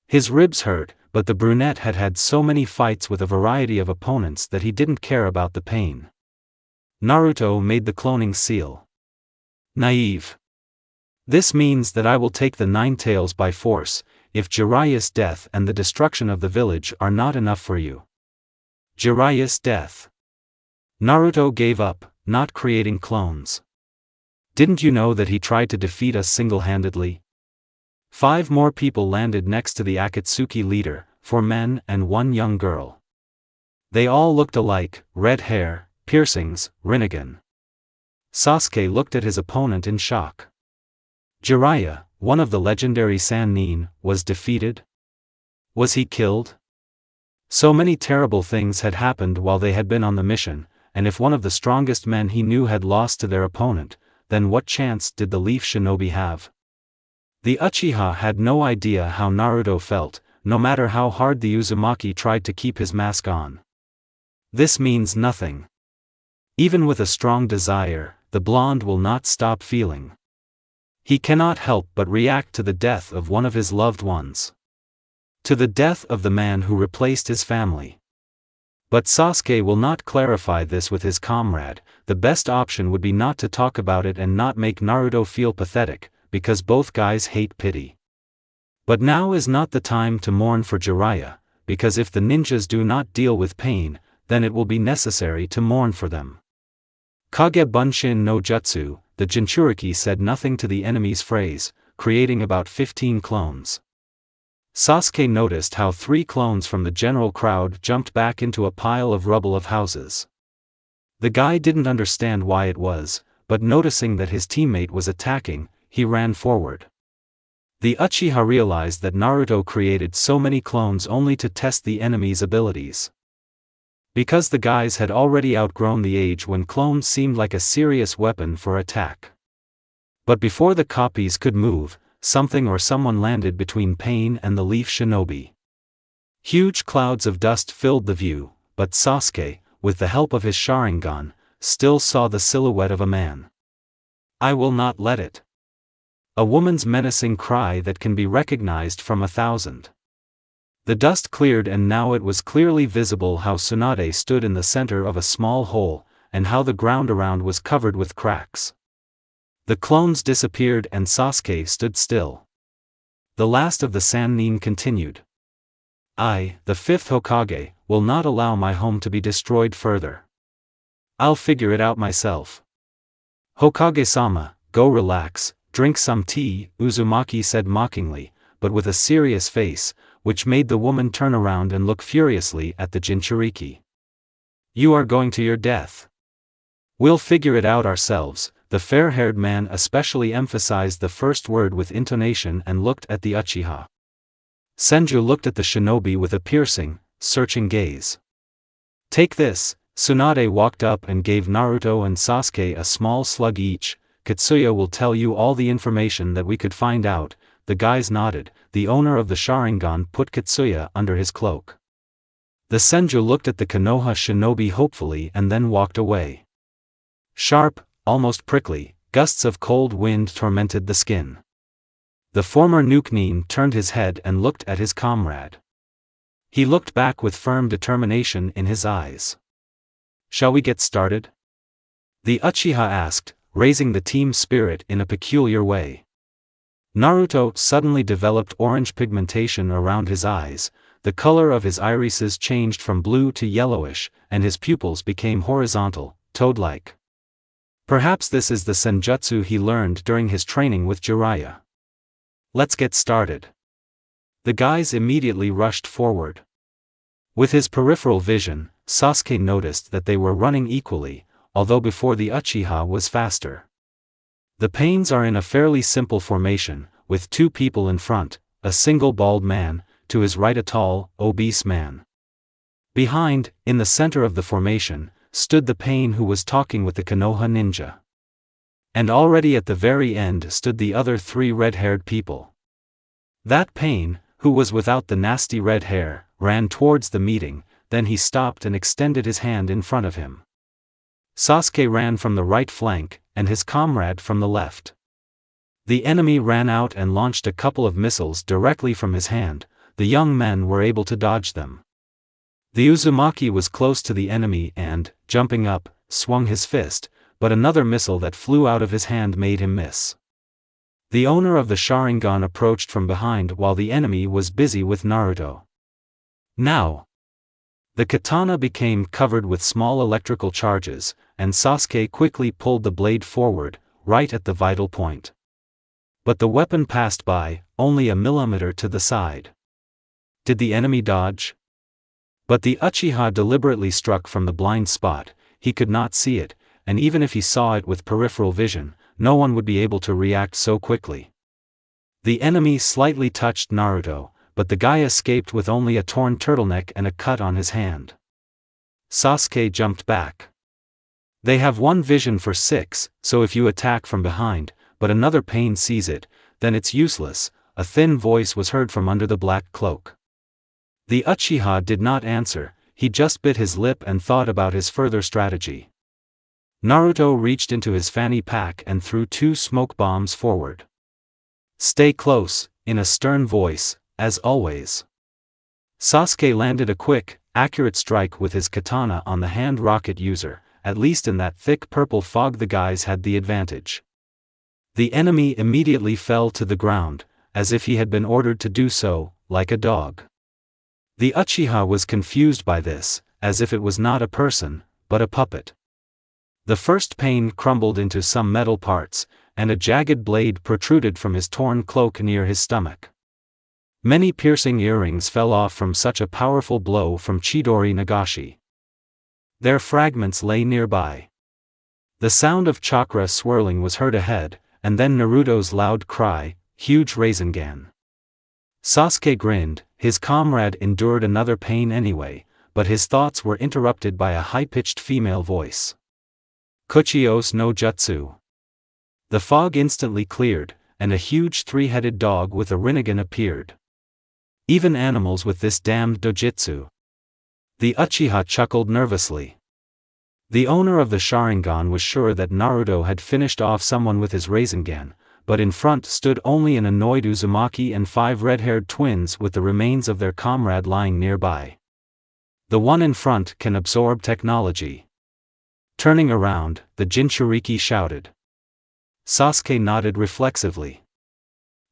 A: His ribs hurt, but the brunette had had so many fights with a variety of opponents that he didn't care about the pain. Naruto made the cloning seal. Naive. This means that I will take the 9 tails by force, if Jiraiya's death and the destruction of the village are not enough for you. Jiraiya's death. Naruto gave up, not creating clones. Didn't you know that he tried to defeat us single-handedly? 5 more people landed next to the Akatsuki leader, 4 men and 1 young girl. They all looked alike, red hair, piercings, Rinnegan. Sasuke looked at his opponent in shock. Jiraiya, one of the legendary Sannin, was defeated? Was he killed? So many terrible things had happened while they had been on the mission, and if one of the strongest men he knew had lost to their opponent, then what chance did the Leaf Shinobi have? The Uchiha had no idea how Naruto felt, no matter how hard the Uzumaki tried to keep his mask on. This means nothing. Even with a strong desire, the blonde will not stop feeling. He cannot help but react to the death of one of his loved ones. To the death of the man who replaced his family. But Sasuke will not clarify this with his comrade. The best option would be not to talk about it and not make Naruto feel pathetic, because both guys hate pity. But now is not the time to mourn for Jiraiya, because if the ninjas do not deal with pain, then it will be necessary to mourn for them. Kage Bunshin no Jutsu, the Jinchuriki said nothing to the enemy's phrase, creating about 15 clones. Sasuke noticed how 3 clones from the general crowd jumped back into a pile of rubble of houses. The guy didn't understand why it was, but noticing that his teammate was attacking, he ran forward. The Uchiha realized that Naruto created so many clones only to test the enemy's abilities. Because the guys had already outgrown the age when clones seemed like a serious weapon for attack. But before the copies could move, something or someone landed between Pain and the Leaf Shinobi. Huge clouds of dust filled the view, but Sasuke, with the help of his Sharingan, still saw the silhouette of a man. I will not let it. A woman's menacing cry that can be recognized from 1,000. The dust cleared and now it was clearly visible how Tsunade stood in the center of a small hole, and how the ground around was covered with cracks. The clones disappeared and Sasuke stood still. The last of the Sannin continued. I, the 5th Hokage, will not allow my home to be destroyed further. I'll figure it out myself. Hokage-sama, go relax, drink some tea, Uzumaki said mockingly, but with a serious face, which made the woman turn around and look furiously at the Jinchuriki. You are going to your death. We'll figure it out ourselves. The fair-haired man especially emphasized the first word with intonation and looked at the Uchiha. Senju looked at the shinobi with a piercing, searching gaze. Take this. Tsunade walked up and gave Naruto and Sasuke a small slug each. Katsuya will tell you all the information that we could find out. The guys nodded. The owner of the Sharingan put Katsuya under his cloak. The Senju looked at the Konoha shinobi hopefully and then walked away. Sharp, almost prickly, gusts of cold wind tormented the skin. The former Nukenin turned his head and looked at his comrade. He looked back with firm determination in his eyes. Shall we get started? The Uchiha asked, raising the team's spirit in a peculiar way. Naruto suddenly developed orange pigmentation around his eyes, the color of his irises changed from blue to yellowish, and his pupils became horizontal, toad-like. Perhaps this is the senjutsu he learned during his training with Jiraiya. Let's get started. The guys immediately rushed forward. With his peripheral vision, Sasuke noticed that they were running equally, although before the Uchiha was faster. The Pains are in a fairly simple formation, with 2 people in front, a single bald man, to his right a tall, obese man. Behind, in the center of the formation, stood the Pain who was talking with the Konoha ninja. And already at the very end stood the other 3 red-haired people. That Pain, who was without the nasty red hair, ran towards the meeting, then he stopped and extended his hand in front of him. Sasuke ran from the right flank, and his comrade from the left. The enemy ran out and launched a couple of missiles directly from his hand. The young men were able to dodge them. The Uzumaki was close to the enemy and, jumping up, swung his fist, but another missile that flew out of his hand made him miss. The owner of the Sharingan approached from behind while the enemy was busy with Naruto. Now, the katana became covered with small electrical charges, and Sasuke quickly pulled the blade forward, right at the vital point. But the weapon passed by, only a millimeter to the side. Did the enemy dodge? But the Uchiha deliberately struck from the blind spot. He could not see it, and even if he saw it with peripheral vision, no one would be able to react so quickly. The enemy slightly touched Naruto, but the guy escaped with only a torn turtleneck and a cut on his hand. Sasuke jumped back. They have one vision for 6, so if you attack from behind, but another pain sees it, then it's useless. A thin voice was heard from under the black cloak. The Uchiha did not answer, he just bit his lip and thought about his further strategy. Naruto reached into his fanny pack and threw 2 smoke bombs forward. "Stay close," in a stern voice, as always. Sasuke landed a quick, accurate strike with his katana on the hand rocket user. At least in that thick purple fog the guys had the advantage. The enemy immediately fell to the ground, as if he had been ordered to do so, like a dog. The Uchiha was confused by this, as if it was not a person, but a puppet. The first pain crumbled into some metal parts, and a jagged blade protruded from his torn cloak near his stomach. Many piercing earrings fell off from such a powerful blow from Chidori Nagashi. Their fragments lay nearby. The sound of chakra swirling was heard ahead, and then Naruto's loud cry, "Huge Rasengan." Sasuke grinned. His comrade endured another pain anyway, but his thoughts were interrupted by a high-pitched female voice. "Kuchios no Jutsu." The fog instantly cleared, and a huge 3-headed dog with a Rinnegan appeared. Even animals with this damned dojutsu. The Uchiha chuckled nervously. The owner of the Sharingan was sure that Naruto had finished off someone with his Rasengan, but in front stood only an annoyed Uzumaki and 5 red-haired twins with the remains of their comrade lying nearby. The one in front can absorb technology. Turning around, the Jinchuriki shouted. Sasuke nodded reflexively.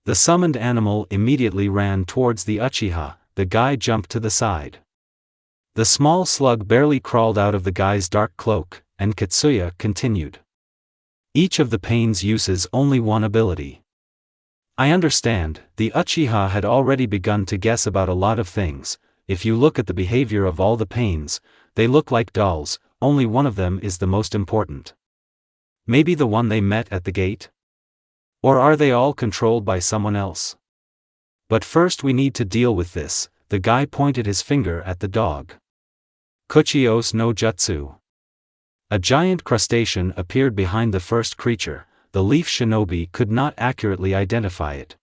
A: The summoned animal immediately ran towards the Uchiha. The guy jumped to the side. The small slug barely crawled out of the guy's dark cloak, and Katsuya continued. Each of the pains uses only one ability. I understand, the Uchiha had already begun to guess about a lot of things. If you look at the behavior of all the pains, they look like dolls, only one of them is the most important. Maybe the one they met at the gate? Or are they all controlled by someone else? But first we need to deal with this. The guy pointed his finger at the dog. Kuchios no Jutsu. A giant crustacean appeared behind the first creature. The leaf shinobi could not accurately identify it.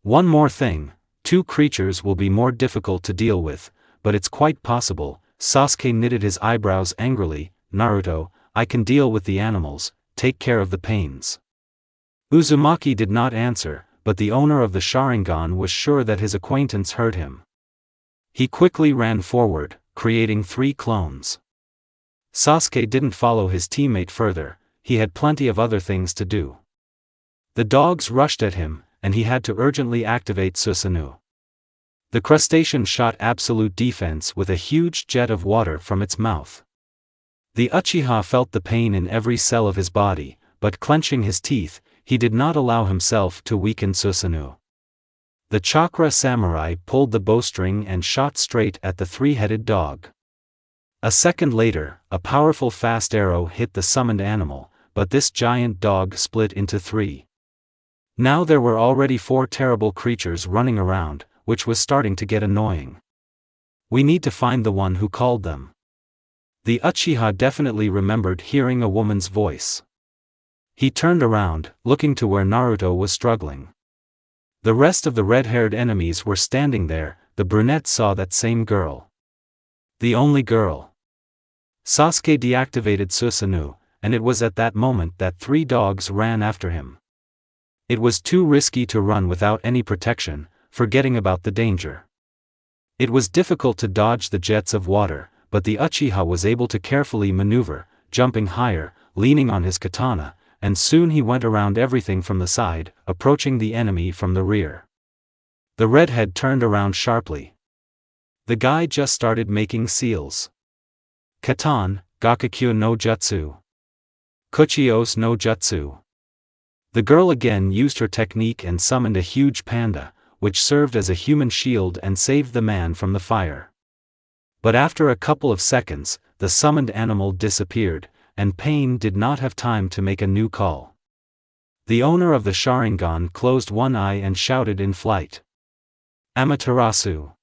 A: One more thing, 2 creatures will be more difficult to deal with, but it's quite possible. Sasuke knitted his eyebrows angrily. Naruto, I can deal with the animals, take care of the pains. Uzumaki did not answer, but the owner of the Sharingan was sure that his acquaintance heard him. He quickly ran forward, creating 3 clones. Sasuke didn't follow his teammate further, he had plenty of other things to do. The dogs rushed at him, and he had to urgently activate Susanoo. The crustacean shot absolute defense with a huge jet of water from its mouth. The Uchiha felt the pain in every cell of his body, but clenching his teeth, he did not allow himself to weaken Susanoo. The chakra samurai pulled the bowstring and shot straight at the 3-headed dog. A second later, a powerful fast arrow hit the summoned animal, but this giant dog split into 3. Now there were already 4 terrible creatures running around, which was starting to get annoying. We need to find the one who called them. The Uchiha definitely remembered hearing a woman's voice. He turned around, looking to where Naruto was struggling. The rest of the red-haired enemies were standing there. The brunette saw that same girl. The only girl. Sasuke deactivated Susanoo, and it was at that moment that 3 dogs ran after him. It was too risky to run without any protection, forgetting about the danger. It was difficult to dodge the jets of water, but the Uchiha was able to carefully maneuver, jumping higher, leaning on his katana, and soon he went around everything from the side, approaching the enemy from the rear. The redhead turned around sharply. The guy just started making seals. Katan, Gakakyu no Jutsu. Kuchios no Jutsu. The girl again used her technique and summoned a huge panda, which served as a human shield and saved the man from the fire. But after a couple of seconds, the summoned animal disappeared, and Pain did not have time to make a new call. The owner of the Sharingan closed one eye and shouted in flight. Amaterasu.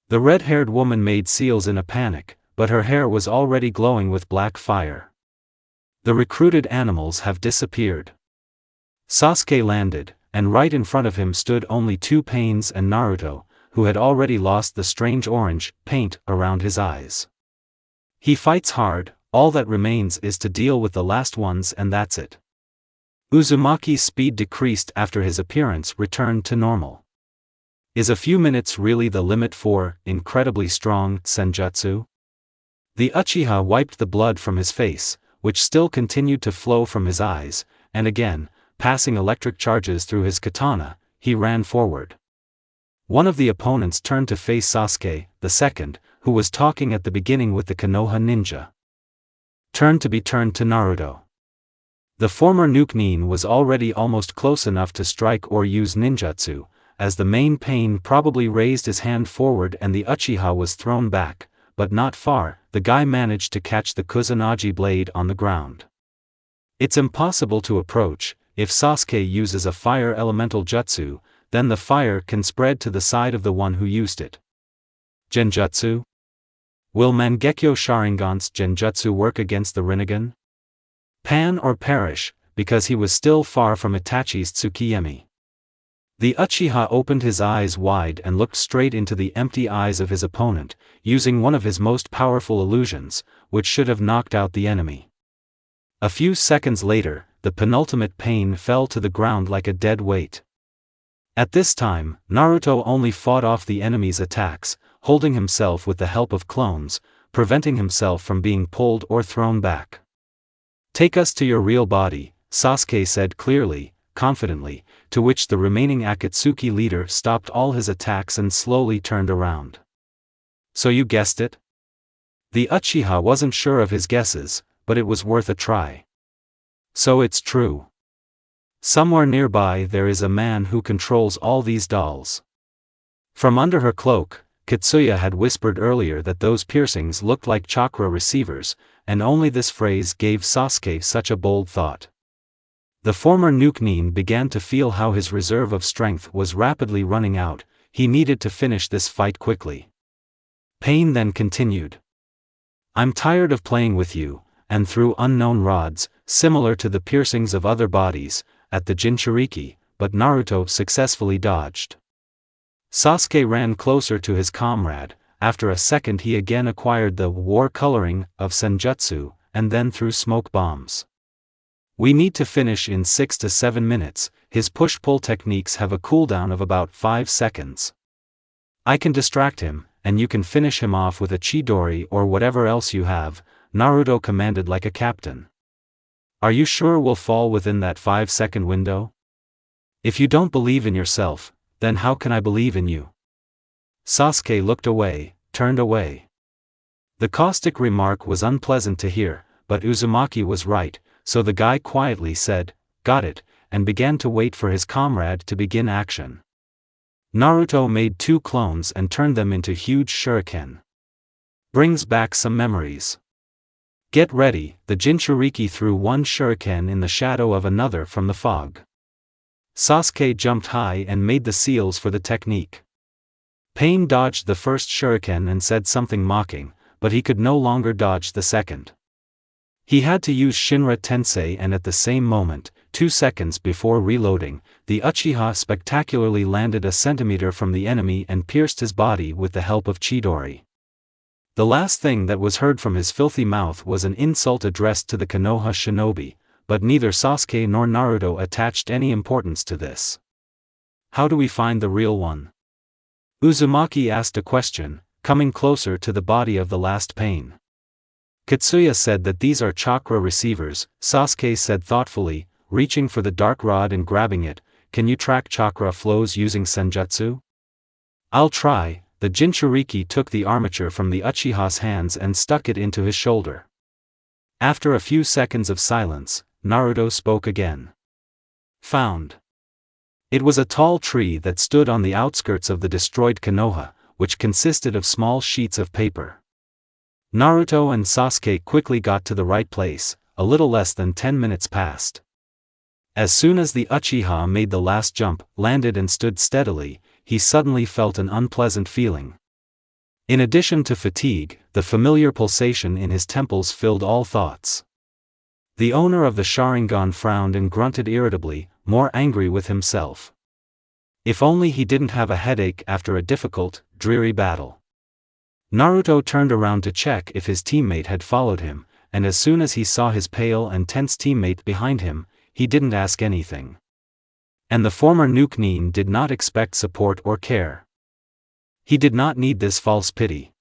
A: The red-haired woman made seals in a panic, but her hair was already glowing with black fire. The recruited animals have disappeared. Sasuke landed, and right in front of him stood only 2 Pains and Naruto, who had already lost the strange orange paint around his eyes. He fights hard, all that remains is to deal with the last ones and that's it. Uzumaki's speed decreased after his appearance returned to normal. Is a few minutes really the limit for incredibly strong senjutsu? The Uchiha wiped the blood from his face, which still continued to flow from his eyes, and again, passing electric charges through his katana, he ran forward. One of the opponents turned to face Sasuke, the second, who was talking at the beginning with the Konoha ninja. Turned to Naruto. The former Nuke-nin was already almost close enough to strike or use ninjutsu, as the main Pain probably raised his hand forward and the Uchiha was thrown back, but not far. The guy managed to catch the Kusanagi blade on the ground. It's impossible to approach. If Sasuke uses a fire elemental jutsu, then the fire can spread to the side of the one who used it. Genjutsu? Will Mangekyo Sharingan's Genjutsu work against the Rinnegan? Pan or perish, because he was still far from Itachi's Tsukiyemi. The Uchiha opened his eyes wide and looked straight into the empty eyes of his opponent, using one of his most powerful illusions, which should have knocked out the enemy. A few seconds later, the penultimate Pain fell to the ground like a dead weight. At this time, Naruto only fought off the enemy's attacks, holding himself with the help of clones, preventing himself from being pulled or thrown back. "Take us to your real body," Sasuke said clearly, confidently, to which the remaining Akatsuki leader stopped all his attacks and slowly turned around. "So you guessed it?" The Uchiha wasn't sure of his guesses, but it was worth a try. "So it's true. Somewhere nearby there is a man who controls all these dolls." From under her cloak, Katsuya had whispered earlier that those piercings looked like chakra receivers, and only this phrase gave Sasuke such a bold thought. The former Nuke-nin began to feel how his reserve of strength was rapidly running out. He needed to finish this fight quickly. Pain then continued. "I'm tired of playing with you," and threw unknown rods, similar to the piercings of other bodies, at the Jinchuriki, but Naruto successfully dodged. Sasuke ran closer to his comrade. After a second he again acquired the war coloring of senjutsu, and then threw smoke bombs. "We need to finish in 6 to 7 minutes, his push-pull techniques have a cooldown of about 5 seconds. I can distract him, and you can finish him off with a Chidori or whatever else you have," Naruto commanded like a captain. "Are you sure we'll fall within that 5-second window? If you don't believe in yourself, then how can I believe in you?" Sasuke looked away, turned away. The caustic remark was unpleasant to hear, but Uzumaki was right, so the guy quietly said, "Got it," and began to wait for his comrade to begin action. Naruto made 2 clones and turned them into huge shuriken. Brings back some memories. Get ready, the Jinchuriki threw one shuriken in the shadow of another from the fog. Sasuke jumped high and made the seals for the technique. Pain dodged the first shuriken and said something mocking, but he could no longer dodge the second. He had to use Shinra Tensei, and at the same moment, 2 seconds before reloading, the Uchiha spectacularly landed a centimeter from the enemy and pierced his body with the help of Chidori. The last thing that was heard from his filthy mouth was an insult addressed to the Konoha shinobi, but neither Sasuke nor Naruto attached any importance to this. How do we find the real one? Uzumaki asked a question, coming closer to the body of the last pain. Katsuya said that these are chakra receivers, Sasuke said thoughtfully, reaching for the dark rod and grabbing it. Can you track chakra flows using senjutsu? I'll try. The Jinchuriki took the armature from the Uchiha's hands and stuck it into his shoulder. After a few seconds of silence, Naruto spoke again. Found. It was a tall tree that stood on the outskirts of the destroyed Konoha, which consisted of small sheets of paper. Naruto and Sasuke quickly got to the right place. A little less than 10 minutes passed. As soon as the Uchiha made the last jump, landed and stood steadily, he suddenly felt an unpleasant feeling. In addition to fatigue, the familiar pulsation in his temples filled all thoughts. The owner of the Sharingan frowned and grunted irritably, more angry with himself. If only he didn't have a headache after a difficult, dreary battle. Naruto turned around to check if his teammate had followed him, and as soon as he saw his pale and tense teammate behind him, he didn't ask anything. And the former Nukenin did not expect support or care. He did not need this false pity.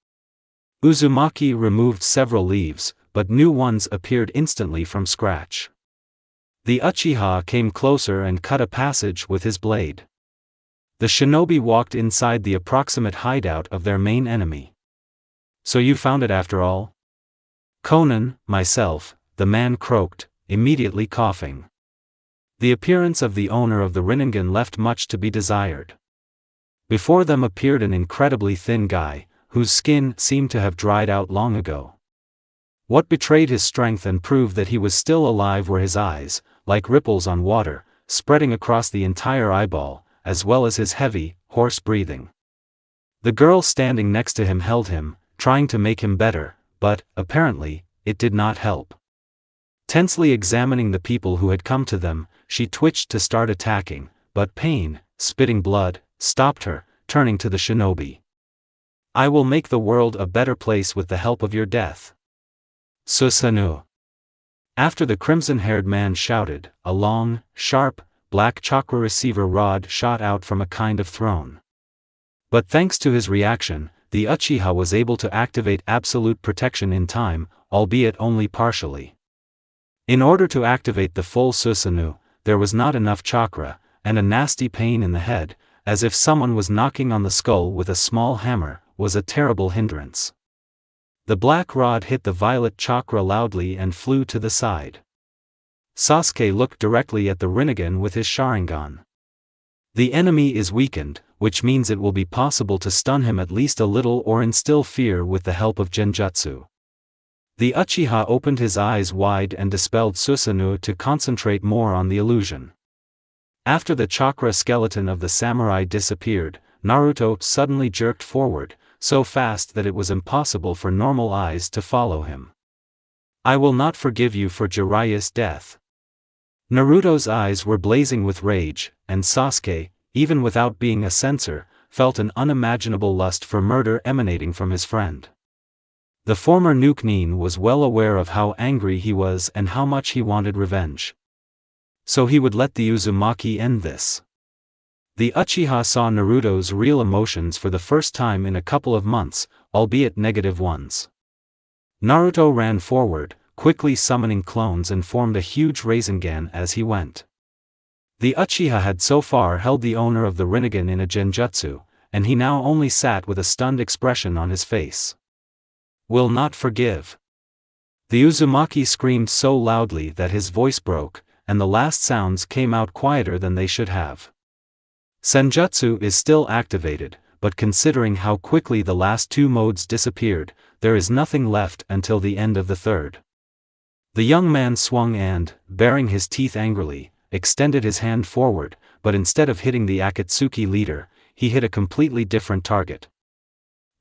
A: Uzumaki removed several leaves, but new ones appeared instantly from scratch. The Uchiha came closer and cut a passage with his blade. The shinobi walked inside the approximate hideout of their main enemy. So you found it after all? Conan, myself, the man croaked, immediately coughing. The appearance of the owner of the Rinnegan left much to be desired. Before them appeared an incredibly thin guy, whose skin seemed to have dried out long ago. What betrayed his strength and proved that he was still alive were his eyes, like ripples on water, spreading across the entire eyeball, as well as his heavy, hoarse breathing. The girl standing next to him held him, trying to make him better, but, apparently, it did not help. Tensely examining the people who had come to them, she twitched to start attacking, but pain, spitting blood, stopped her, turning to the shinobi. I will make the world a better place with the help of your death. Susanoo. After the crimson-haired man shouted, a long, sharp, black chakra receiver rod shot out from a kind of throne. But thanks to his reaction, the Uchiha was able to activate absolute protection in time, albeit only partially. In order to activate the full Susanoo, there was not enough chakra, and a nasty pain in the head, as if someone was knocking on the skull with a small hammer, was a terrible hindrance. The black rod hit the violet chakra loudly and flew to the side. Sasuke looked directly at the Rinnegan with his Sharingan. The enemy is weakened, which means it will be possible to stun him at least a little or instill fear with the help of Genjutsu. The Uchiha opened his eyes wide and dispelled Susanoo to concentrate more on the illusion. After the chakra skeleton of the samurai disappeared, Naruto suddenly jerked forward, so fast that it was impossible for normal eyes to follow him. I will not forgive you for Jiraiya's death. Naruto's eyes were blazing with rage, and Sasuke, even without being a censor, felt an unimaginable lust for murder emanating from his friend. The former Nukenin was well aware of how angry he was and how much he wanted revenge. So he would let the Uzumaki end this. The Uchiha saw Naruto's real emotions for the first time in a couple of months, albeit negative ones. Naruto ran forward, quickly summoning clones and formed a huge Rasengan as he went. The Uchiha had so far held the owner of the Rinnegan in a genjutsu, and he now only sat with a stunned expression on his face. Will not forgive. The Uzumaki screamed so loudly that his voice broke, and the last sounds came out quieter than they should have. Senjutsu is still activated, but considering how quickly the last two modes disappeared, there is nothing left until the end of the third. The young man swung and, baring his teeth angrily, extended his hand forward, but instead of hitting the Akatsuki leader, he hit a completely different target.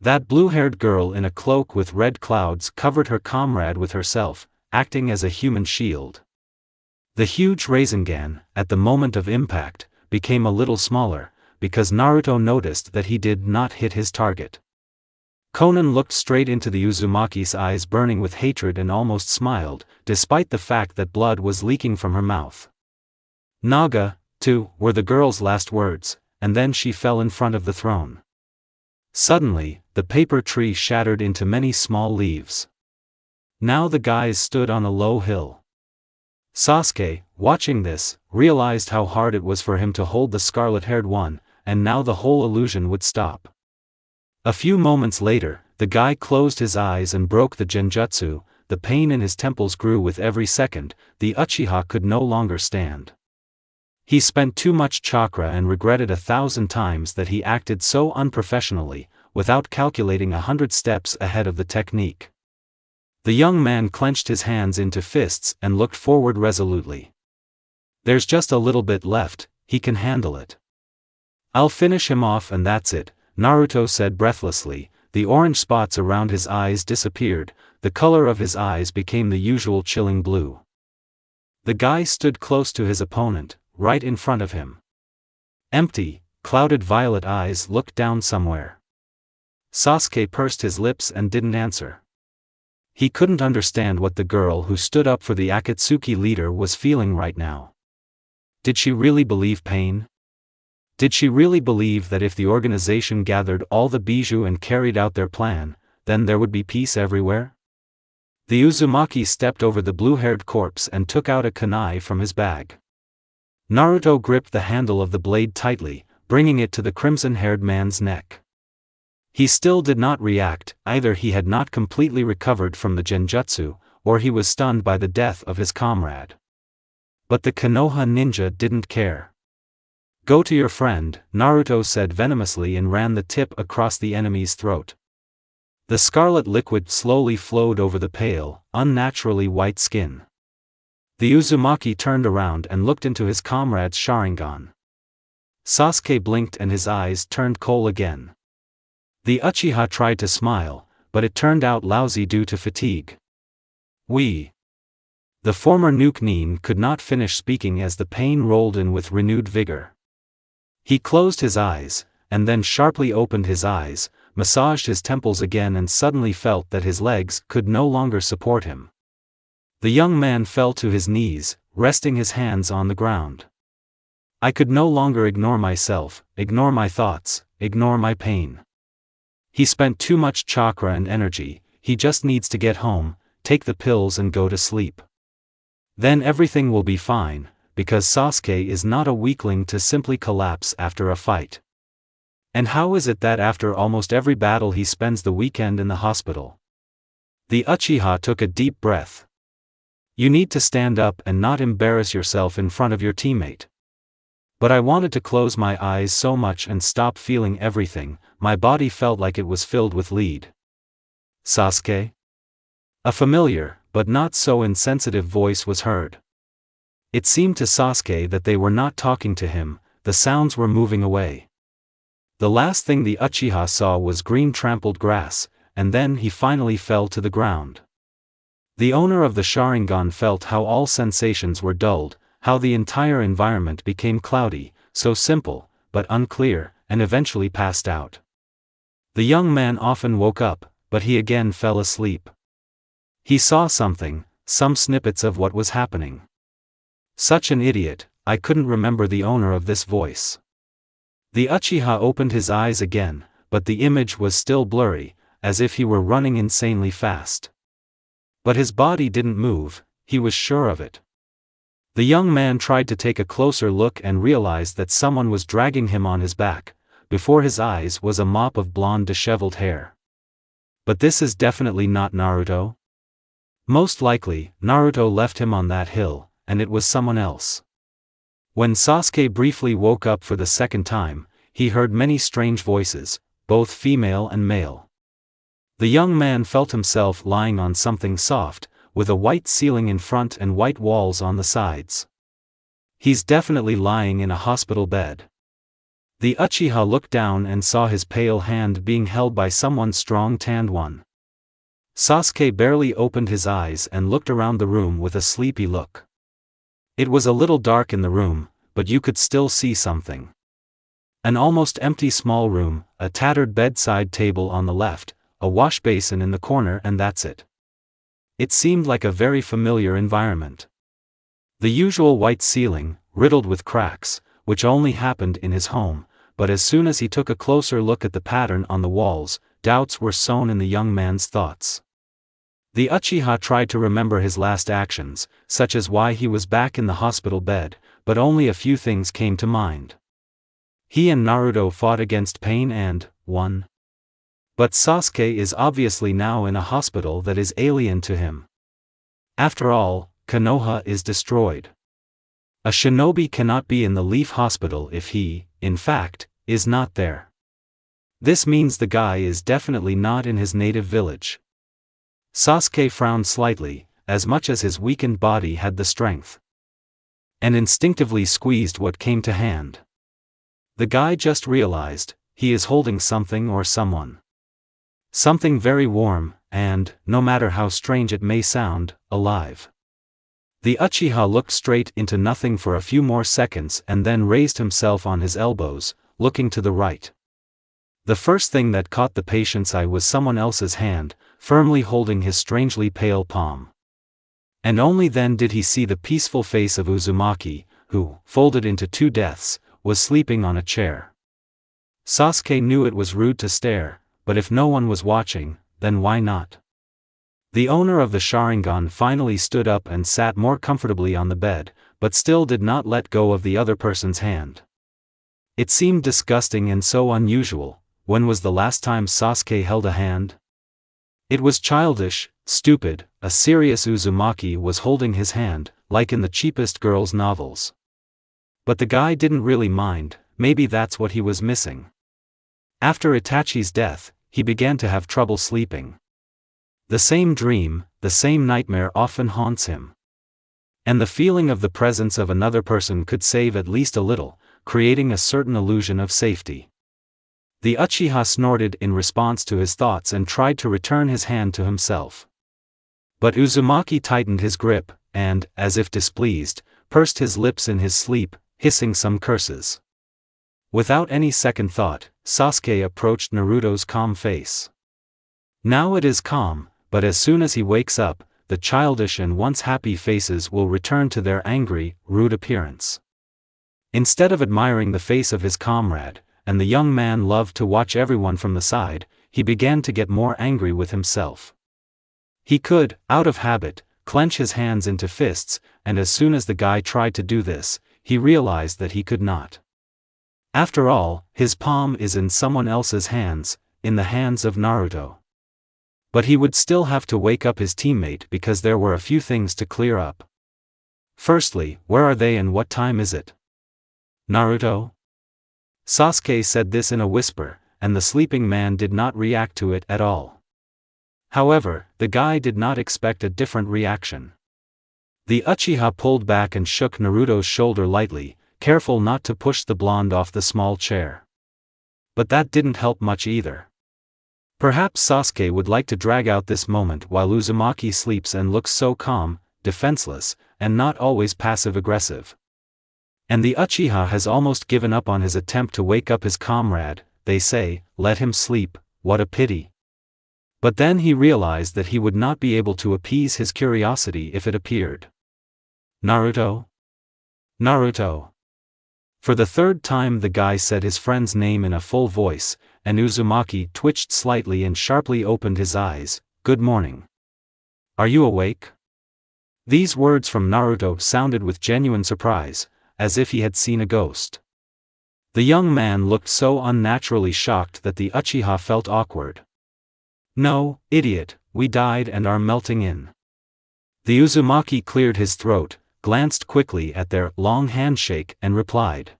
A: That blue-haired girl in a cloak with red clouds covered her comrade with herself, acting as a human shield. The huge Rasengan, at the moment of impact, became a little smaller, because Naruto noticed that he did not hit his target. Conan looked straight into the Uzumaki's eyes burning with hatred and almost smiled, despite the fact that blood was leaking from her mouth. Naga, too, were the girl's last words, and then she fell in front of the throne. Suddenly, the paper tree shattered into many small leaves. Now the guys stood on a low hill. Sasuke, watching this, realized how hard it was for him to hold the scarlet-haired one, and now the whole illusion would stop. A few moments later, the guy closed his eyes and broke the genjutsu. The pain in his temples grew with every second. The Uchiha could no longer stand. He spent too much chakra and regretted 1,000 times that he acted so unprofessionally, without calculating 100 steps ahead of the technique. The young man clenched his hands into fists and looked forward resolutely. There's just a little bit left, he can handle it. I'll finish him off and that's it, Naruto said breathlessly. The orange spots around his eyes disappeared, the color of his eyes became the usual chilling blue. The guy stood close to his opponent, right in front of him. Empty, clouded violet eyes looked down somewhere. Sasuke pursed his lips and didn't answer. He couldn't understand what the girl who stood up for the Akatsuki leader was feeling right now. Did she really believe pain? Did she really believe that if the organization gathered all the bijou and carried out their plan, then there would be peace everywhere? The Uzumaki stepped over the blue-haired corpse and took out a kunai from his bag. Naruto gripped the handle of the blade tightly, bringing it to the crimson-haired man's neck. He still did not react. Either he had not completely recovered from the genjutsu, or he was stunned by the death of his comrade. But the Konoha ninja didn't care. Go to your friend, Naruto said venomously and ran the tip across the enemy's throat. The scarlet liquid slowly flowed over the pale, unnaturally white skin. The Uzumaki turned around and looked into his comrade's Sharingan. Sasuke blinked and his eyes turned coal again. The Uchiha tried to smile, but it turned out lousy due to fatigue. The former Nuke Nin could not finish speaking as the pain rolled in with renewed vigor. He closed his eyes, and then sharply opened his eyes, massaged his temples again and suddenly felt that his legs could no longer support him. The young man fell to his knees, resting his hands on the ground. I could no longer ignore myself, ignore my thoughts, ignore my pain. He spent too much chakra and energy. He just needs to get home, take the pills and go to sleep. Then everything will be fine, because Sasuke is not a weakling to simply collapse after a fight. And how is it that after almost every battle he spends the weekend in the hospital? The Uchiha took a deep breath. You need to stand up and not embarrass yourself in front of your teammate. But I wanted to close my eyes so much and stop feeling everything. My body felt like it was filled with lead. Sasuke? A familiar, but not so insensitive voice was heard. It seemed to Sasuke that they were not talking to him, the sounds were moving away. The last thing the Uchiha saw was green trampled grass, and then he finally fell to the ground. The owner of the Sharingan felt how all sensations were dulled, how the entire environment became cloudy, so simple, but unclear, and eventually passed out. The young man often woke up, but he again fell asleep. He saw something, some snippets of what was happening. Such an idiot, I couldn't remember the owner of this voice. The Uchiha opened his eyes again, but the image was still blurry, as if he were running insanely fast. But his body didn't move, he was sure of it. The young man tried to take a closer look and realized that someone was dragging him on his back. Before his eyes was a mop of blonde disheveled hair. But this is definitely not Naruto. Most likely, Naruto left him on that hill, and it was someone else. When Sasuke briefly woke up for the second time, he heard many strange voices, both female and male. The young man felt himself lying on something soft, with a white ceiling in front and white walls on the sides. He's definitely lying in a hospital bed. The Uchiha looked down and saw his pale hand being held by someone's strong tanned one. Sasuke barely opened his eyes and looked around the room with a sleepy look. It was a little dark in the room, but you could still see something. An almost empty small room, a tattered bedside table on the left, a wash basin in the corner, and that's it. It seemed like a very familiar environment. The usual white ceiling, riddled with cracks, which only happened in his home, but as soon as he took a closer look at the pattern on the walls, doubts were sown in the young man's thoughts. The Uchiha tried to remember his last actions, such as why he was back in the hospital bed, but only a few things came to mind. He and Naruto fought against pain and won. But Sasuke is obviously now in a hospital that is alien to him. After all, Konoha is destroyed. A shinobi cannot be in the Leaf Hospital if he, in fact, is not there. This means the guy is definitely not in his native village. Sasuke frowned slightly, as much as his weakened body had the strength, and instinctively squeezed what came to hand. The guy just realized, he is holding something or someone. Something very warm, and, no matter how strange it may sound, alive. The Uchiha looked straight into nothing for a few more seconds and then raised himself on his elbows, looking to the right. The first thing that caught the patient's eye was someone else's hand, firmly holding his strangely pale palm. And only then did he see the peaceful face of Uzumaki, who, folded into two deaths, was sleeping on a chair. Sasuke knew it was rude to stare, but if no one was watching, then why not? The owner of the Sharingan finally stood up and sat more comfortably on the bed, but still did not let go of the other person's hand. It seemed disgusting and so unusual. When was the last time Sasuke held a hand? It was childish, stupid. A serious Uzumaki was holding his hand, like in the cheapest girls' novels. But the guy didn't really mind, maybe that's what he was missing. After Itachi's death, he began to have trouble sleeping. The same dream, the same nightmare often haunts him. And the feeling of the presence of another person could save at least a little, creating a certain illusion of safety. The Uchiha snorted in response to his thoughts and tried to return his hand to himself. But Uzumaki tightened his grip, and, as if displeased, pursed his lips in his sleep, hissing some curses. Without any second thought, Sasuke approached Naruto's calm face. Now it is calm, but as soon as he wakes up, the childish and once happy faces will return to their angry, rude appearance. Instead of admiring the face of his comrade, and the young man loved to watch everyone from the side, he began to get more angry with himself. He could, out of habit, clench his hands into fists, and as soon as the guy tried to do this, he realized that he could not. After all, his palm is in someone else's hands, in the hands of Naruto. But he would still have to wake up his teammate because there were a few things to clear up. Firstly, where are they and what time is it? Naruto? Sasuke said this in a whisper, and the sleeping man did not react to it at all. However, the guy did not expect a different reaction. The Uchiha pulled back and shook Naruto's shoulder lightly, careful not to push the blonde off the small chair. But that didn't help much either. Perhaps Sasuke would like to drag out this moment while Uzumaki sleeps and looks so calm, defenseless, and not always passive-aggressive. And the Uchiha has almost given up on his attempt to wake up his comrade. They say, let him sleep, what a pity. But then he realized that he would not be able to appease his curiosity if it appeared. Naruto? Naruto. For the third time the guy said his friend's name in a full voice, and Uzumaki twitched slightly and sharply opened his eyes. Good morning. Are you awake? These words from Naruto sounded with genuine surprise, as if he had seen a ghost. The young man looked so unnaturally shocked that the Uchiha felt awkward. No, idiot, we died and are melting in. The Uzumaki cleared his throat, glanced quickly at their long handshake and replied.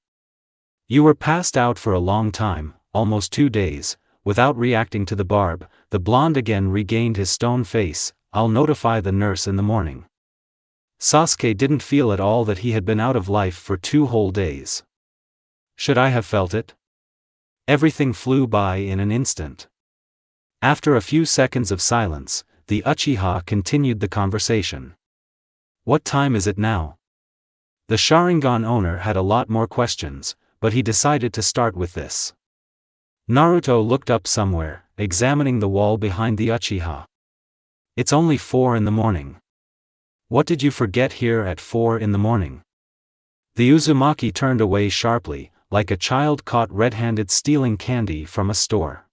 A: You were passed out for a long time, almost 2 days. Without reacting to the barb, the blonde again regained his stone face. I'll notify the nurse in the morning. Sasuke didn't feel at all that he had been out of life for 2 whole days. Should I have felt it? Everything flew by in an instant. After a few seconds of silence, the Uchiha continued the conversation. What time is it now? The Sharingan owner had a lot more questions, but he decided to start with this. Naruto looked up somewhere, examining the wall behind the Uchiha. It's only 4 in the morning. What did you forget here at 4 in the morning? The Uzumaki turned away sharply, like a child caught red-handed stealing candy from a store.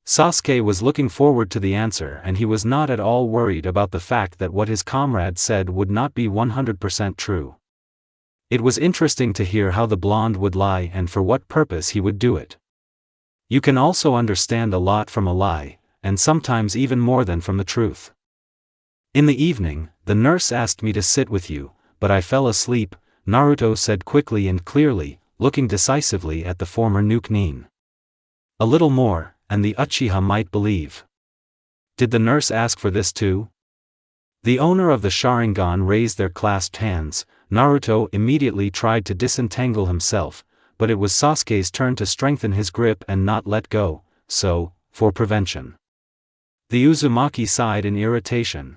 A: Sasuke was looking forward to the answer, and he was not at all worried about the fact that what his comrade said would not be 100% true. It was interesting to hear how the blonde would lie and for what purpose he would do it. You can also understand a lot from a lie, and sometimes even more than from the truth. In the evening, the nurse asked me to sit with you, but I fell asleep, Naruto said quickly and clearly, looking decisively at the former Nuke-nin. A little more, and the Uchiha might believe. Did the nurse ask for this too? The owner of the Sharingan raised their clasped hands. Naruto immediately tried to disentangle himself, but it was Sasuke's turn to strengthen his grip and not let go, so, for prevention. The Uzumaki sighed in irritation.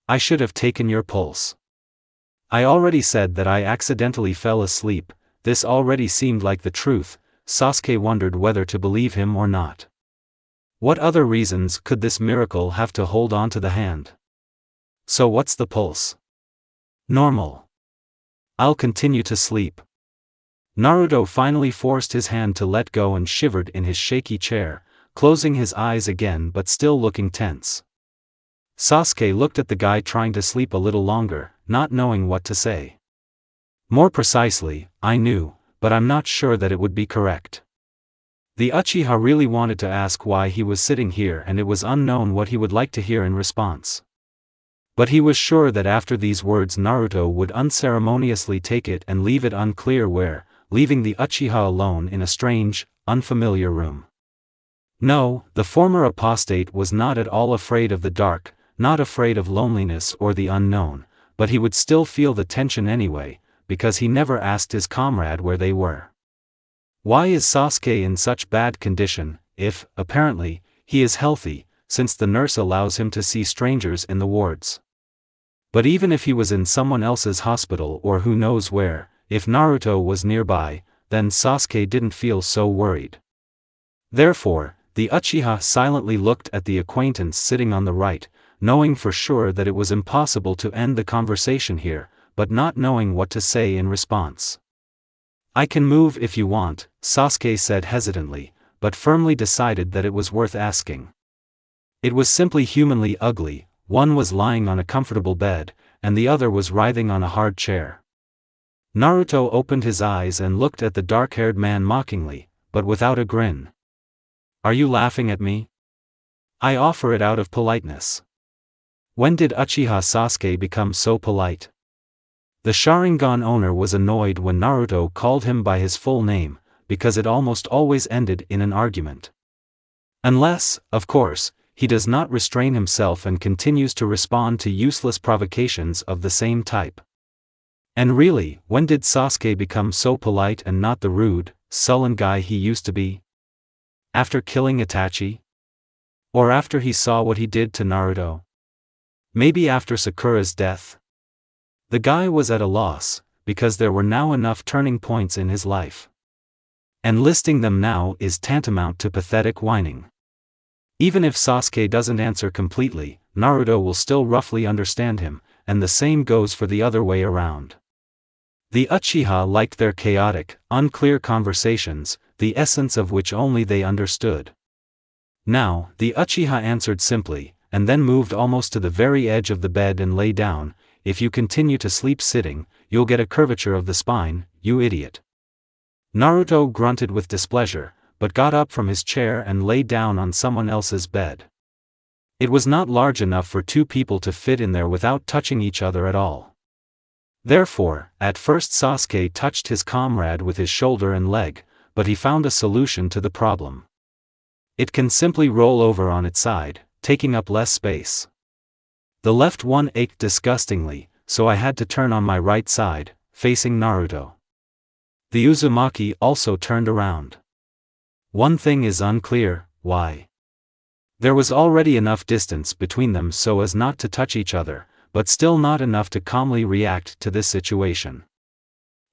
A: I should have taken your pulse. I already said that I accidentally fell asleep. This already seemed like the truth. Sasuke wondered whether to believe him or not. What other reasons could this miracle have to hold on to the hand? So what's the pulse? Normal. I'll continue to sleep. Naruto finally forced his hand to let go and shivered in his shaky chair, closing his eyes again but still looking tense. Sasuke looked at the guy trying to sleep a little longer, not knowing what to say. More precisely, I knew, but I'm not sure that it would be correct. The Uchiha really wanted to ask why he was sitting here, and it was unknown what he would like to hear in response. But he was sure that after these words Naruto would unceremoniously take it and leave it unclear where, leaving the Uchiha alone in a strange, unfamiliar room. No, the former apostate was not at all afraid of the dark, not afraid of loneliness or the unknown, but he would still feel the tension anyway, because he never asked his comrade where they were. Why is Sasuke in such bad condition, if, apparently, he is healthy, since the nurse allows him to see strangers in the wards? But even if he was in someone else's hospital or who knows where, if Naruto was nearby, then Sasuke didn't feel so worried. Therefore, the Uchiha silently looked at the acquaintance sitting on the right, knowing for sure that it was impossible to end the conversation here, but not knowing what to say in response. I can move if you want, Sasuke said hesitantly, but firmly decided that it was worth asking. It was simply humanly ugly. One was lying on a comfortable bed, and the other was writhing on a hard chair. Naruto opened his eyes and looked at the dark-haired man mockingly, but without a grin. Are you laughing at me? I offer it out of politeness. When did Uchiha Sasuke become so polite? The Sharingan owner was annoyed when Naruto called him by his full name, because it almost always ended in an argument. Unless, of course, he does not restrain himself and continues to respond to useless provocations of the same type. And really, when did Sasuke become so polite and not the rude, sullen guy he used to be? After killing Itachi? Or after he saw what he did to Naruto? Maybe after Sakura's death? The guy was at a loss, because there were now enough turning points in his life. And listing them now is tantamount to pathetic whining. Even if Sasuke doesn't answer completely, Naruto will still roughly understand him, and the same goes for the other way around. The Uchiha liked their chaotic, unclear conversations, the essence of which only they understood. Now, the Uchiha answered simply, and then moved almost to the very edge of the bed and lay down. If you continue to sleep sitting, you'll get a curvature of the spine, you idiot. Naruto grunted with displeasure, but got up from his chair and lay down on someone else's bed. It was not large enough for two people to fit in there without touching each other at all. Therefore, at first Sasuke touched his comrade with his shoulder and leg, but he found a solution to the problem. It can simply roll over on its side, taking up less space. The left one ached disgustingly, so I had to turn on my right side, facing Naruto. The Uzumaki also turned around. One thing is unclear, why? There was already enough distance between them so as not to touch each other, but still not enough to calmly react to this situation.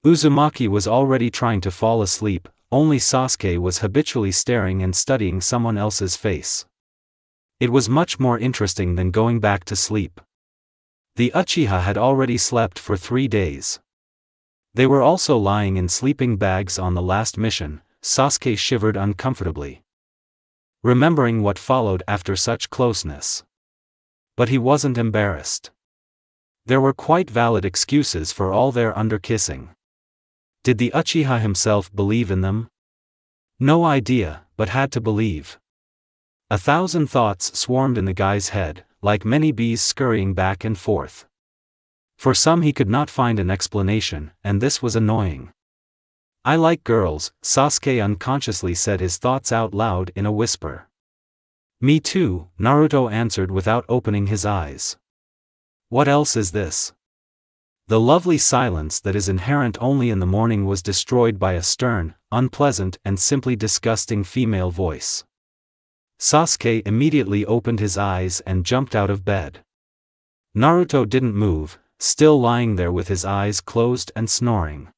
A: Uzumaki was already trying to fall asleep, only Sasuke was habitually staring and studying someone else's face. It was much more interesting than going back to sleep. The Uchiha had already slept for 3 days. They were also lying in sleeping bags on the last mission. Sasuke shivered uncomfortably, remembering what followed after such closeness. But he wasn't embarrassed. There were quite valid excuses for all their underkissing. Did the Uchiha himself believe in them? No idea, but had to believe. 1,000 thoughts swarmed in the guy's head, like many bees scurrying back and forth. For some he could not find an explanation, and this was annoying. I like girls, Sasuke unconsciously said his thoughts out loud in a whisper. Me too, Naruto answered without opening his eyes. What else is this? The lovely silence that is inherent only in the morning was destroyed by a stern, unpleasant and simply disgusting female voice. Sasuke immediately opened his eyes and jumped out of bed. Naruto didn't move, still lying there with his eyes closed and snoring.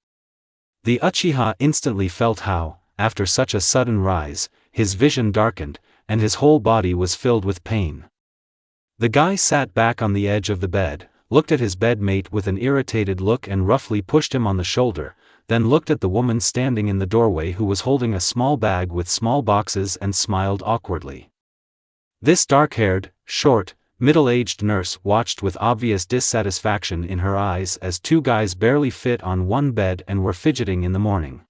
A: The Uchiha instantly felt how, after such a sudden rise, his vision darkened, and his whole body was filled with pain. The guy sat back on the edge of the bed, looked at his bedmate with an irritated look and roughly pushed him on the shoulder, then looked at the woman standing in the doorway who was holding a small bag with small boxes and smiled awkwardly. This dark-haired, short, middle-aged nurse watched with obvious dissatisfaction in her eyes as 2 guys barely fit on one bed and were fidgeting in the morning.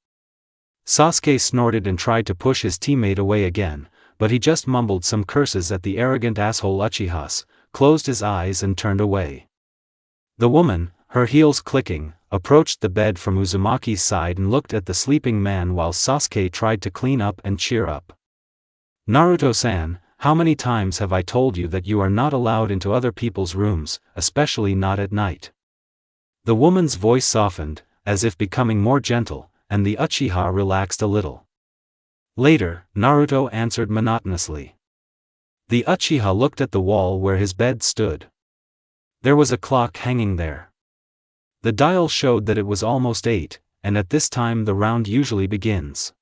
A: Sasuke snorted and tried to push his teammate away again, but he just mumbled some curses at the arrogant asshole Uchihas, closed his eyes and turned away. The woman, her heels clicking, approached the bed from Uzumaki's side and looked at the sleeping man while Sasuke tried to clean up and cheer up. Naruto-san, how many times have I told you that you are not allowed into other people's rooms, especially not at night? The woman's voice softened, as if becoming more gentle, and the Uchiha relaxed a little. Later, Naruto answered monotonously. The Uchiha looked at the wall where his bed stood. There was a clock hanging there. The dial showed that it was almost 8, and at this time the round usually begins.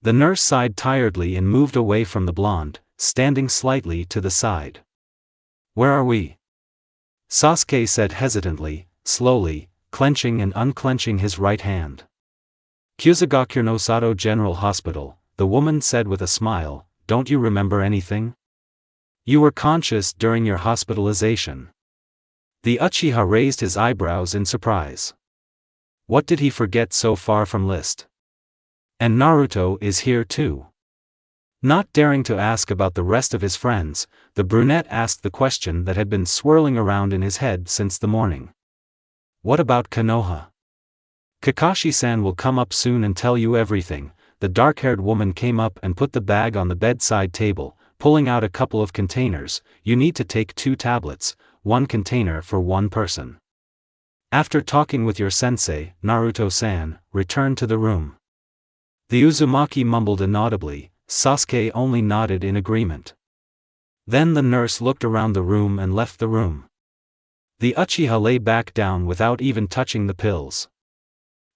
A: The nurse sighed tiredly and moved away from the blonde, standing slightly to the side. Where are we? Sasuke said hesitantly, slowly, clenching and unclenching his right hand. Kusagaku no Sato General Hospital, the woman said with a smile. Don't you remember anything? You were conscious during your hospitalization. The Uchiha raised his eyebrows in surprise. What did he forget so far from list? And Naruto is here too. Not daring to ask about the rest of his friends, the brunette asked the question that had been swirling around in his head since the morning. What about Konoha? Kakashi-san will come up soon and tell you everything. The dark-haired woman came up and put the bag on the bedside table, pulling out a couple of containers. You need to take 2 tablets, 1 container for 1 person. After talking with your sensei, Naruto-san, return to the room. The Uzumaki mumbled inaudibly. Sasuke only nodded in agreement. Then the nurse looked around the room and left the room. The Uchiha lay back down without even touching the pills.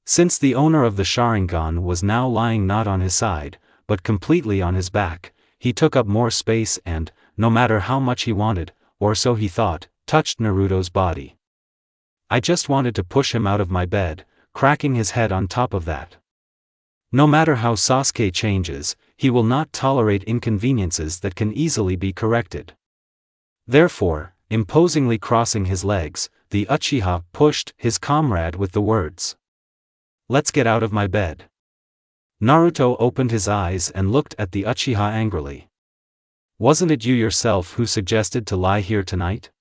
A: Since the owner of the Sharingan was now lying not on his side, but completely on his back, he took up more space and, no matter how much he wanted, or so he thought, touched Naruto's body. I just wanted to push him out of my bed, cracking his head on top of that. No matter how Sasuke changes, he will not tolerate inconveniences that can easily be corrected. Therefore, imposingly crossing his legs, the Uchiha pushed his comrade with the words. Let's get out of my bed. Naruto opened his eyes and looked at the Uchiha angrily. Wasn't it you yourself who suggested to lie here tonight?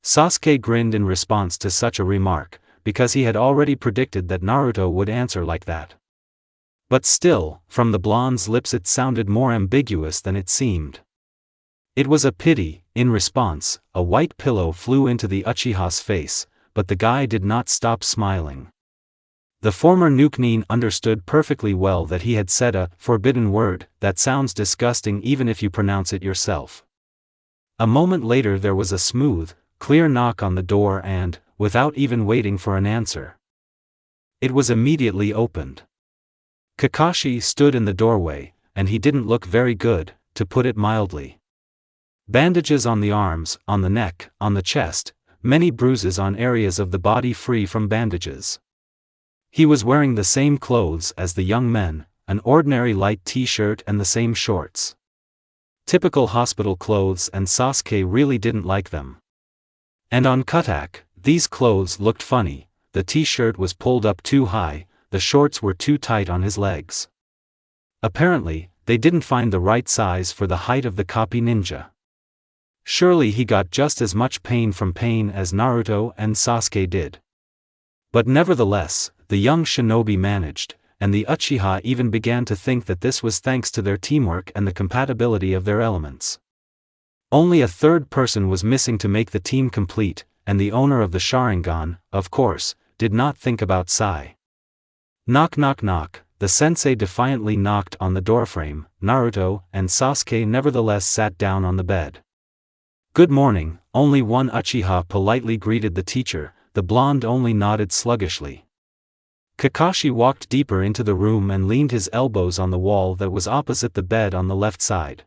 A: Sasuke grinned in response to such a remark, because he had already predicted that Naruto would answer like that. But still, from the blonde's lips it sounded more ambiguous than it seemed. It was a pity. In response, a white pillow flew into the Uchiha's face, but the guy did not stop smiling. The former Nukenin understood perfectly well that he had said a forbidden word that sounds disgusting even if you pronounce it yourself. A moment later there was a smooth, clear knock on the door and, without even waiting for an answer, it was immediately opened. Kakashi stood in the doorway, and he didn't look very good, to put it mildly. Bandages on the arms, on the neck, on the chest, many bruises on areas of the body free from bandages. He was wearing the same clothes as the young men, an ordinary light t-shirt and the same shorts. Typical hospital clothes, and Sasuke really didn't like them. And on Kutak, these clothes looked funny. The t-shirt was pulled up too high, the shorts were too tight on his legs. Apparently, they didn't find the right size for the height of the copy ninja. Surely he got just as much pain from pain as Naruto and Sasuke did. But nevertheless, the young shinobi managed, and the Uchiha even began to think that this was thanks to their teamwork and the compatibility of their elements. Only a third person was missing to make the team complete, and the owner of the Sharingan, of course, did not think about Sai. Knock knock knock, the sensei defiantly knocked on the doorframe. Naruto and Sasuke nevertheless sat down on the bed. Good morning. Only one Uchiha politely greeted the teacher, the blonde only nodded sluggishly. Kakashi walked deeper into the room and leaned his elbows on the wall that was opposite the bed on the left side.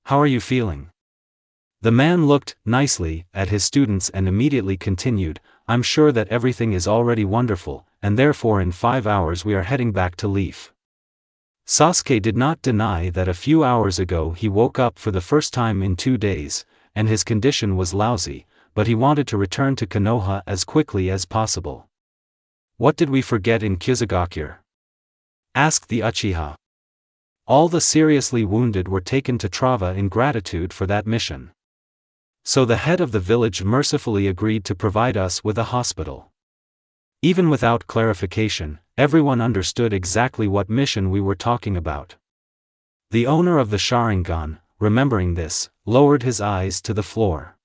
A: How are you feeling? The man looked nicely at his students and immediately continued, I'm sure that everything is already wonderful, and therefore in 5 hours we are heading back to Leaf. Sasuke did not deny that a few hours ago he woke up for the first time in 2 days, and his condition was lousy, but he wanted to return to Konoha as quickly as possible. What did we forget in Kyusugakure? Asked the Uchiha. All the seriously wounded were taken to Trava in gratitude for that mission. So the head of the village mercifully agreed to provide us with a hospital. Even without clarification, everyone understood exactly what mission we were talking about. The owner of the Sharingan, remembering this, lowered his eyes to the floor.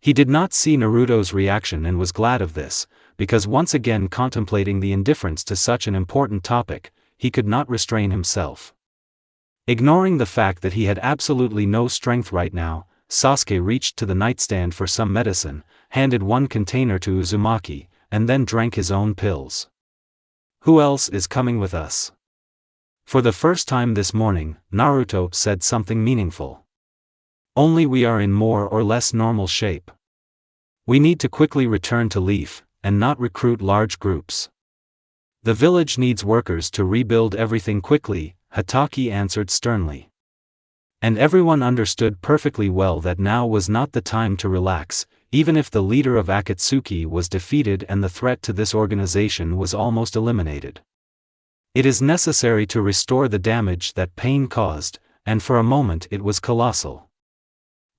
A: He did not see Naruto's reaction and was glad of this, because once again contemplating the indifference to such an important topic, he could not restrain himself. Ignoring the fact that he had absolutely no strength right now, Sasuke reached to the nightstand for some medicine, handed one container to Uzumaki, and then drank his own pills. Who else is coming with us? For the first time this morning, Naruto said something meaningful. Only we are in more or less normal shape. We need to quickly return to Leaf, and not recruit large groups. The village needs workers to rebuild everything quickly, Hatake answered sternly. And everyone understood perfectly well that now was not the time to relax, even if the leader of Akatsuki was defeated and the threat to this organization was almost eliminated. It is necessary to restore the damage that pain caused, and for a moment it was colossal.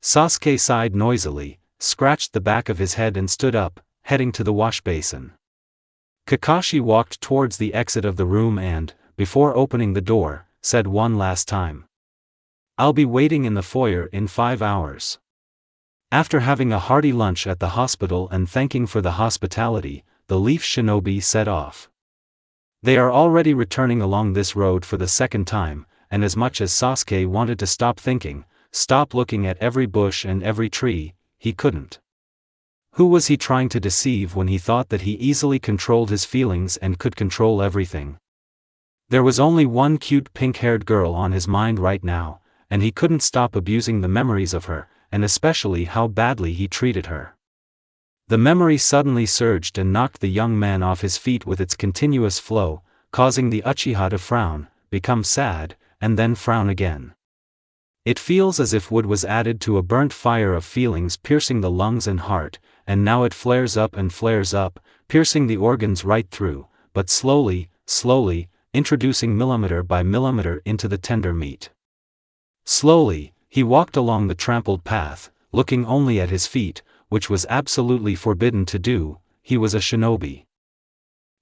A: Sasuke sighed noisily, scratched the back of his head and stood up, heading to the wash basin. Kakashi walked towards the exit of the room and, before opening the door, said one last time. I'll be waiting in the foyer in 5 hours. After having a hearty lunch at the hospital and thanking for the hospitality, the Leaf Shinobi set off. They are already returning along this road for the second time, and as much as Sasuke wanted to stop thinking, stop looking at every bush and every tree, he couldn't. Who was he trying to deceive when he thought that he easily controlled his feelings and could control everything? There was only one cute pink-haired girl on his mind right now, and he couldn't stop abusing the memories of her, and especially how badly he treated her. The memory suddenly surged and knocked the young man off his feet with its continuous flow, causing the Uchiha to frown, become sad, and then frown again. It feels as if wood was added to a burnt fire of feelings piercing the lungs and heart, and now it flares up and flares up, piercing the organs right through, but slowly, slowly, introducing millimeter by millimeter into the tender meat. Slowly, he walked along the trampled path, looking only at his feet, which was absolutely forbidden to do. He was a shinobi.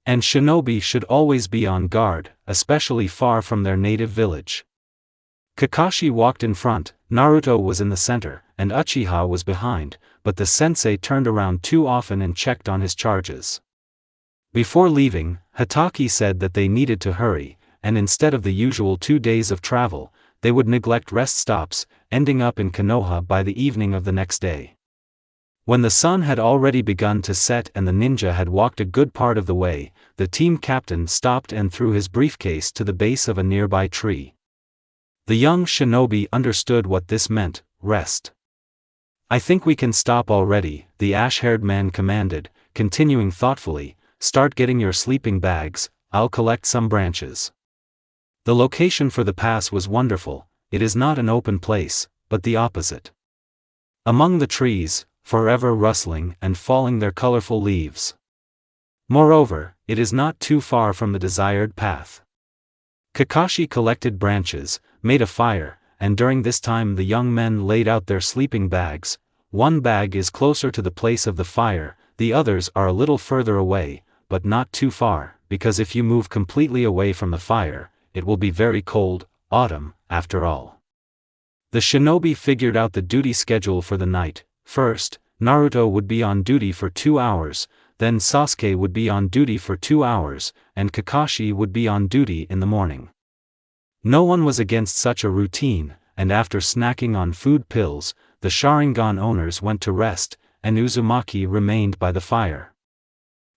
A: And shinobi should always be on guard, especially far from their native village. Kakashi walked in front, Naruto was in the center, and Uchiha was behind, but the sensei turned around too often and checked on his charges. Before leaving, Hatake said that they needed to hurry, and instead of the usual 2 days of travel, they would neglect rest stops, ending up in Konoha by the evening of the next day. When the sun had already begun to set and the ninja had walked a good part of the way, the team captain stopped and threw his briefcase to the base of a nearby tree. The young shinobi understood what this meant: rest. "I think we can stop already," the ash-haired man commanded, continuing thoughtfully, "Start getting your sleeping bags, I'll collect some branches." The location for the pass was wonderful. It is not an open place, but the opposite. Among the trees, forever rustling and falling their colorful leaves. Moreover, it is not too far from the desired path. Kakashi collected branches, made a fire, and during this time the young men laid out their sleeping bags. One bag is closer to the place of the fire, the others are a little further away, but not too far, because if you move completely away from the fire, it will be very cold. Autumn, after all. The shinobi figured out the duty schedule for the night. First, Naruto would be on duty for 2 hours, then Sasuke would be on duty for 2 hours, and Kakashi would be on duty in the morning. No one was against such a routine, and after snacking on food pills, the Sharingan owners went to rest, and Uzumaki remained by the fire.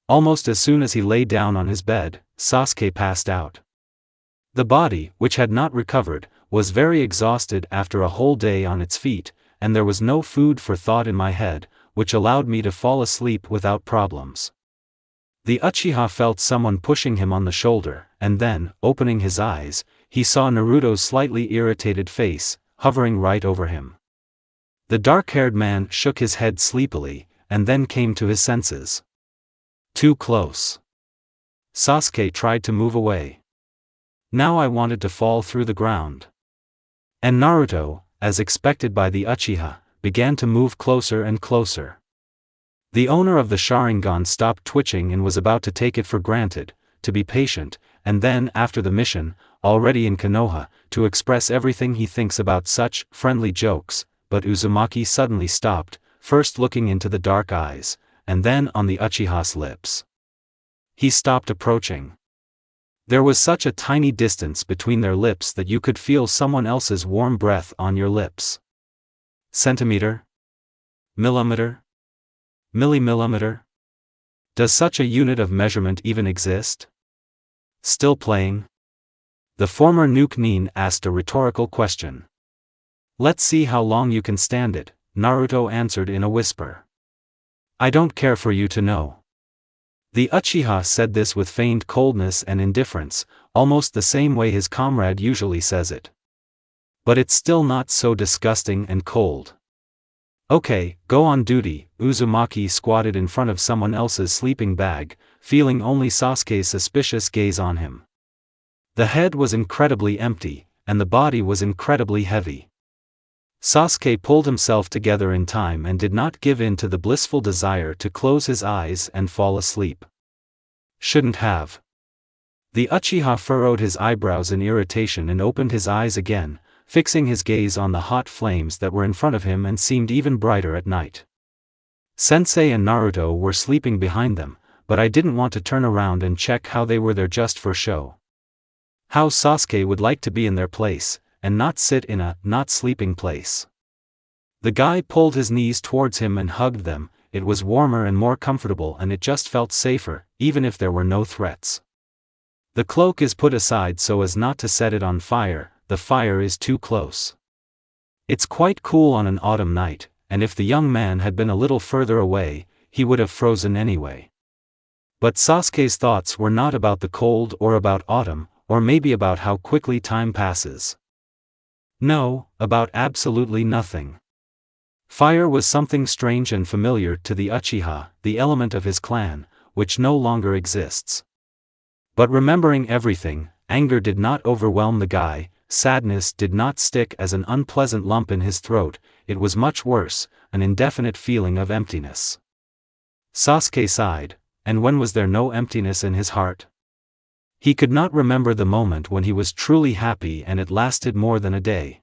A: Almost as soon as he lay down on his bed, Sasuke passed out. The body, which had not recovered, was very exhausted after a whole day on its feet, and there was no food for thought in my head, which allowed me to fall asleep without problems. The Uchiha felt someone pushing him on the shoulder, and then, opening his eyes, he saw Naruto's slightly irritated face, hovering right over him. The dark-haired man shook his head sleepily, and then came to his senses. Too close. Sasuke tried to move away. Now I wanted to fall through the ground. And Naruto, as expected by the Uchiha, began to move closer and closer. The owner of the Sharingan stopped twitching and was about to take it for granted, to be patient, and then, after the mission, already in Konoha, to express everything he thinks about such friendly jokes, but Uzumaki suddenly stopped, first looking into the dark eyes, and then on the Uchiha's lips. He stopped approaching. There was such a tiny distance between their lips that you could feel someone else's warm breath on your lips. Centimeter? Millimeter? Millimillimeter? Does such a unit of measurement even exist? Still playing? The former Nuke Nin asked a rhetorical question. Let's see how long you can stand it, Naruto answered in a whisper. I don't care for you to know. The Uchiha said this with feigned coldness and indifference, almost the same way his comrade usually says it. But it's still not so disgusting and cold. Okay, go on duty. Uzumaki squatted in front of someone else's sleeping bag, feeling only Sasuke's suspicious gaze on him. The head was incredibly empty, and the body was incredibly heavy. Sasuke pulled himself together in time and did not give in to the blissful desire to close his eyes and fall asleep. Shouldn't have. The Uchiha furrowed his eyebrows in irritation and opened his eyes again, fixing his gaze on the hot flames that were in front of him and seemed even brighter at night. Sensei and Naruto were sleeping behind them, but I didn't want to turn around and check how they were there just for show. How Sasuke would like to be in their place, and not sit in a not-sleeping place. The guy pulled his knees towards him and hugged them. It was warmer and more comfortable and it just felt safer, even if there were no threats. The cloak is put aside so as not to set it on fire, the fire is too close. It's quite cool on an autumn night, and if the young man had been a little further away, he would have frozen anyway. But Sasuke's thoughts were not about the cold or about autumn, or maybe about how quickly time passes. No, about absolutely nothing. Fire was something strange and familiar to the Uchiha, the element of his clan, which no longer exists. But remembering everything, anger did not overwhelm the guy, sadness did not stick as an unpleasant lump in his throat, it was much worse, an indefinite feeling of emptiness. Sasuke sighed, and when was there no emptiness in his heart? He could not remember the moment when he was truly happy and it lasted more than a day.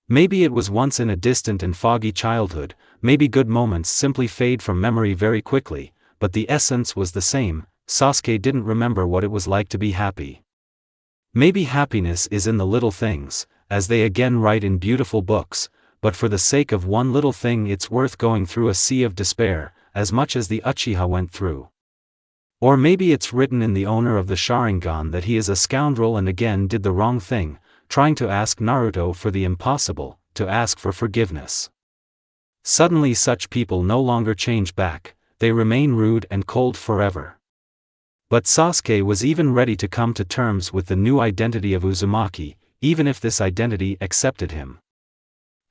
A: Maybe it was once in a distant and foggy childhood, maybe good moments simply fade from memory very quickly, but the essence was the same. Sasuke didn't remember what it was like to be happy. Maybe happiness is in the little things, as they again write in beautiful books, but for the sake of one little thing it's worth going through a sea of despair, as much as the Uchiha went through. Or maybe it's written in the owner of the Sharingan that he is a scoundrel and again did the wrong thing, trying to ask Naruto for the impossible, to ask for forgiveness. Suddenly such people no longer change back, they remain rude and cold forever. But Sasuke was even ready to come to terms with the new identity of Uzumaki, even if this identity accepted him.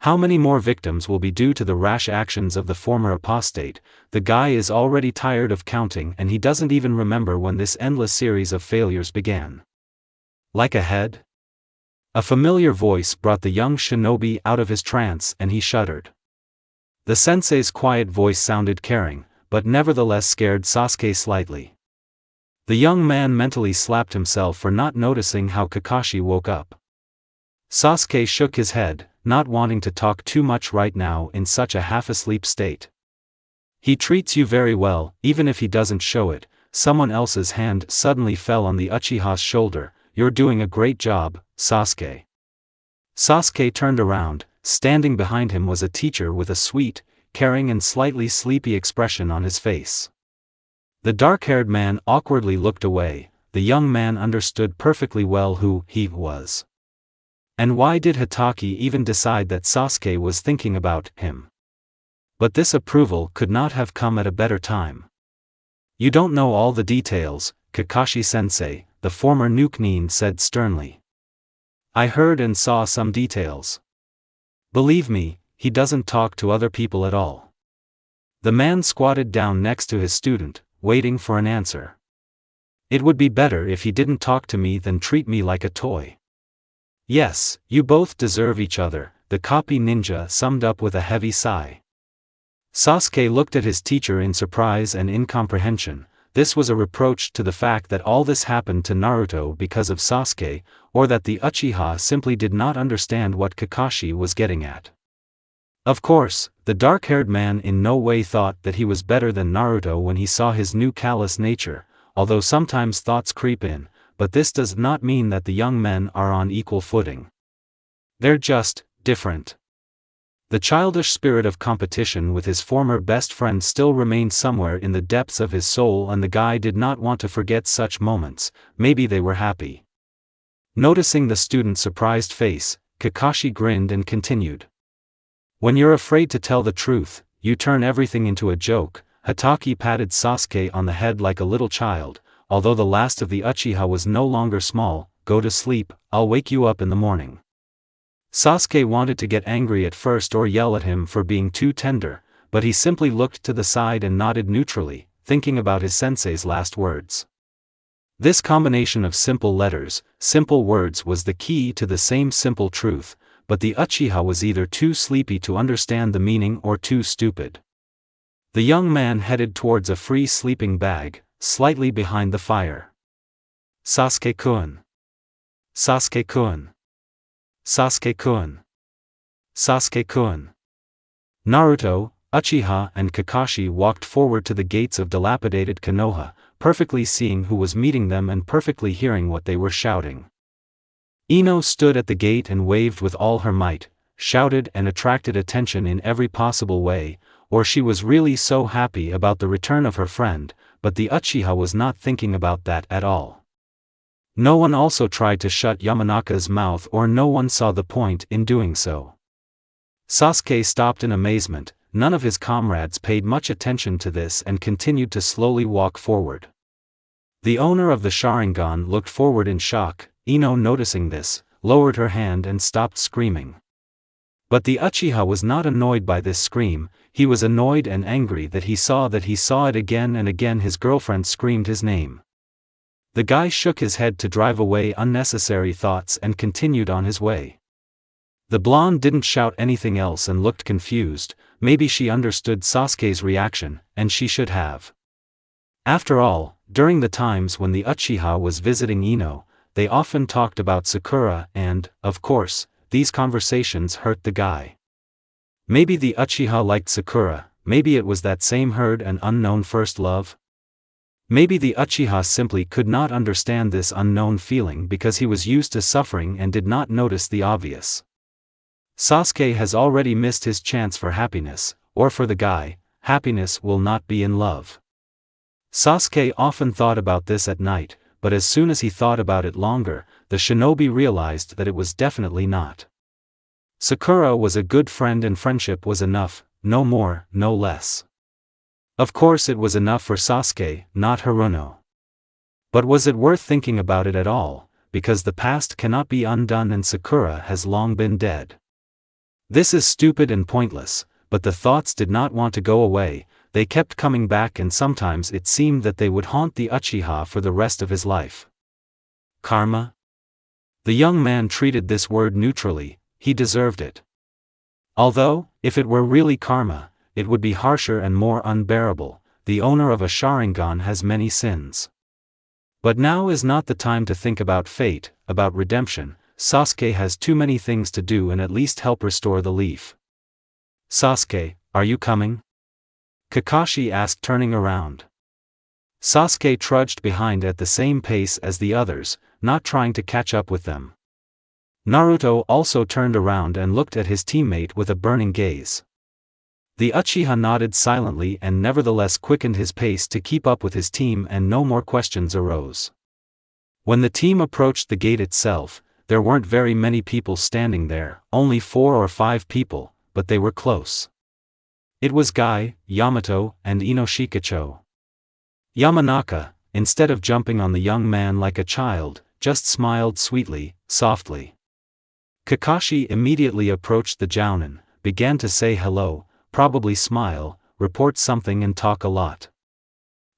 A: How many more victims will be due to the rash actions of the former apostate? The guy is already tired of counting and he doesn't even remember when this endless series of failures began. Like a head? A familiar voice brought the young shinobi out of his trance and he shuddered. The sensei's quiet voice sounded caring, but nevertheless scared Sasuke slightly. The young man mentally slapped himself for not noticing how Kakashi woke up. Sasuke shook his head, not wanting to talk too much right now in such a half-asleep state. He treats you very well, even if he doesn't show it. Someone else's hand suddenly fell on the Uchiha's shoulder. You're doing a great job, Sasuke. Sasuke turned around. Standing behind him was a teacher with a sweet, caring and slightly sleepy expression on his face. The dark-haired man awkwardly looked away. The young man understood perfectly well who he was. And why did Hatake even decide that Sasuke was thinking about him? But this approval could not have come at a better time. You don't know all the details, Kakashi-sensei, the former Nuke-nin said sternly. I heard and saw some details. Believe me, he doesn't talk to other people at all. The man squatted down next to his student, waiting for an answer. It would be better if he didn't talk to me than treat me like a toy. Yes, you both deserve each other, the copy ninja summed up with a heavy sigh. Sasuke looked at his teacher in surprise and incomprehension. This was a reproach to the fact that all this happened to Naruto because of Sasuke, or that the Uchiha simply did not understand what Kakashi was getting at. Of course, the dark-haired man in no way thought that he was better than Naruto when he saw his new callous nature, although sometimes thoughts creep in, but this does not mean that the young men are on equal footing. They're just different. The childish spirit of competition with his former best friend still remained somewhere in the depths of his soul and the guy did not want to forget such moments. Maybe they were happy. Noticing the student's surprised face, Kakashi grinned and continued. When you're afraid to tell the truth, you turn everything into a joke. Hatake patted Sasuke on the head like a little child. Although the last of the Uchiha was no longer small. Go to sleep, I'll wake you up in the morning. Sasuke wanted to get angry at first or yell at him for being too tender, but he simply looked to the side and nodded neutrally, thinking about his sensei's last words. This combination of simple letters, simple words was the key to the same simple truth, but the Uchiha was either too sleepy to understand the meaning or too stupid. The young man headed towards a free sleeping bag, slightly behind the fire. Sasuke-kun. Sasuke-kun. Sasuke-kun. Sasuke-kun. Naruto, Uchiha and Kakashi walked forward to the gates of dilapidated Konoha, perfectly seeing who was meeting them and perfectly hearing what they were shouting. Ino stood at the gate and waved with all her might, shouted and attracted attention in every possible way, or she was really so happy about the return of her friend, but the Uchiha was not thinking about that at all. No one also tried to shut Yamanaka's mouth or no one saw the point in doing so. Sasuke stopped in amazement. None of his comrades paid much attention to this and continued to slowly walk forward. The owner of the Sharingan looked forward in shock. Ino, noticing this, lowered her hand and stopped screaming. But the Uchiha was not annoyed by this scream. He was annoyed and angry that he saw it again and again. His girlfriend screamed his name. The guy shook his head to drive away unnecessary thoughts and continued on his way. The blonde didn't shout anything else and looked confused. Maybe she understood Sasuke's reaction, and she should have. After all, during the times when the Uchiha was visiting Ino, they often talked about Sakura and, of course, these conversations hurt the guy. Maybe the Uchiha liked Sakura, maybe it was that same herd and unknown first love. Maybe the Uchiha simply could not understand this unknown feeling because he was used to suffering and did not notice the obvious. Sasuke has already missed his chance for happiness, or for the guy, happiness will not be in love. Sasuke often thought about this at night, but as soon as he thought about it longer, the shinobi realized that it was definitely not. Sakura was a good friend and friendship was enough, no more, no less. Of course it was enough for Sasuke, not Haruno. But was it worth thinking about it at all, because the past cannot be undone and Sakura has long been dead. This is stupid and pointless, but the thoughts did not want to go away, they kept coming back and sometimes it seemed that they would haunt the Uchiha for the rest of his life. Karma? The young man treated this word neutrally, he deserved it. Although, if it were really karma, it would be harsher and more unbearable, the owner of a Sharingan has many sins. But now is not the time to think about fate, about redemption. Sasuke has too many things to do and at least help restore the leaf. Sasuke, are you coming? Kakashi asked turning around. Sasuke trudged behind at the same pace as the others, not trying to catch up with them. Naruto also turned around and looked at his teammate with a burning gaze. The Uchiha nodded silently and nevertheless quickened his pace to keep up with his team and no more questions arose. When the team approached the gate itself, there weren't very many people standing there, only 4 or 5 people, but they were close. It was Guy, Yamato, and Inoshikacho. Yamanaka, instead of jumping on the young man like a child, just smiled sweetly, softly. Kakashi immediately approached the Jounin, began to say hello, probably smile, report something and talk a lot.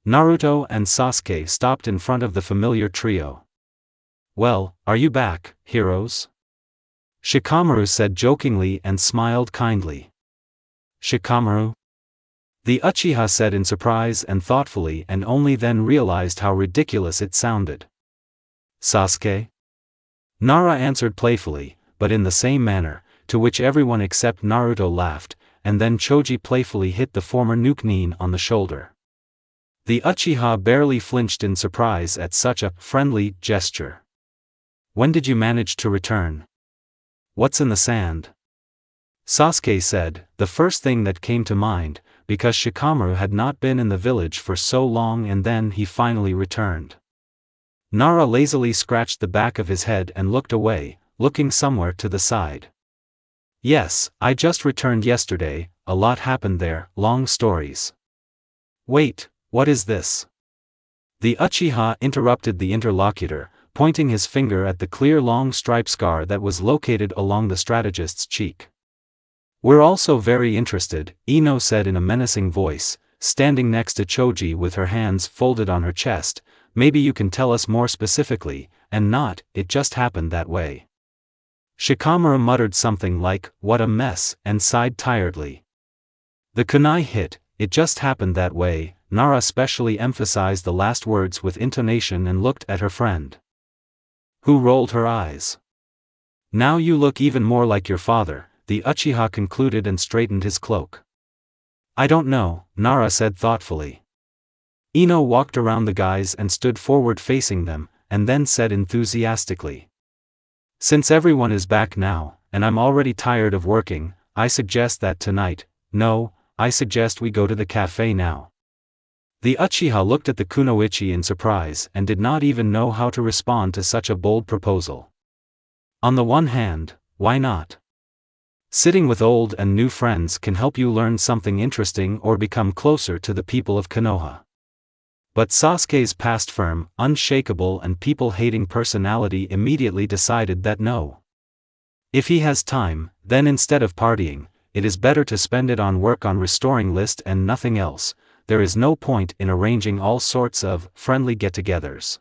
A: Naruto and Sasuke stopped in front of the familiar trio. Well, are you back, heroes? Shikamaru said jokingly and smiled kindly. Shikamaru? The Uchiha said in surprise and thoughtfully and only then realized how ridiculous it sounded. Sasuke? Nara answered playfully, but in the same manner, to which everyone except Naruto laughed, and then Choji playfully hit the former Nukenin on the shoulder. The Uchiha barely flinched in surprise at such a friendly gesture. When did you manage to return? What's in the sand? Sasuke said, the first thing that came to mind, because Shikamaru had not been in the village for so long and then he finally returned. Nara lazily scratched the back of his head and looked away, looking somewhere to the side. Yes, I just returned yesterday, a lot happened there, long stories. Wait, what is this? The Uchiha interrupted the interlocutor, pointing his finger at the clear long stripe scar that was located along the strategist's cheek. We're also very interested, Ino said in a menacing voice, standing next to Choji with her hands folded on her chest. Maybe you can tell us more specifically, and not, it just happened that way. Shikamaru muttered something like, what a mess, and sighed tiredly. The kunai hit, it just happened that way. Nara specially emphasized the last words with intonation and looked at her friend, who rolled her eyes. Now you look even more like your father, the Uchiha concluded and straightened his cloak. I don't know, Nara said thoughtfully. Ino walked around the guys and stood forward facing them, and then said enthusiastically. Since everyone is back now, and I'm already tired of working, I suggest that tonight, no, I suggest we go to the cafe now. The Uchiha looked at the kunoichi in surprise and did not even know how to respond to such a bold proposal. On the one hand, why not? Sitting with old and new friends can help you learn something interesting or become closer to the people of Konoha. But Sasuke's past firm, unshakable and people-hating personality immediately decided that no. If he has time, then instead of partying, it is better to spend it on work on restoring list and nothing else. There is no point in arranging all sorts of friendly get-togethers.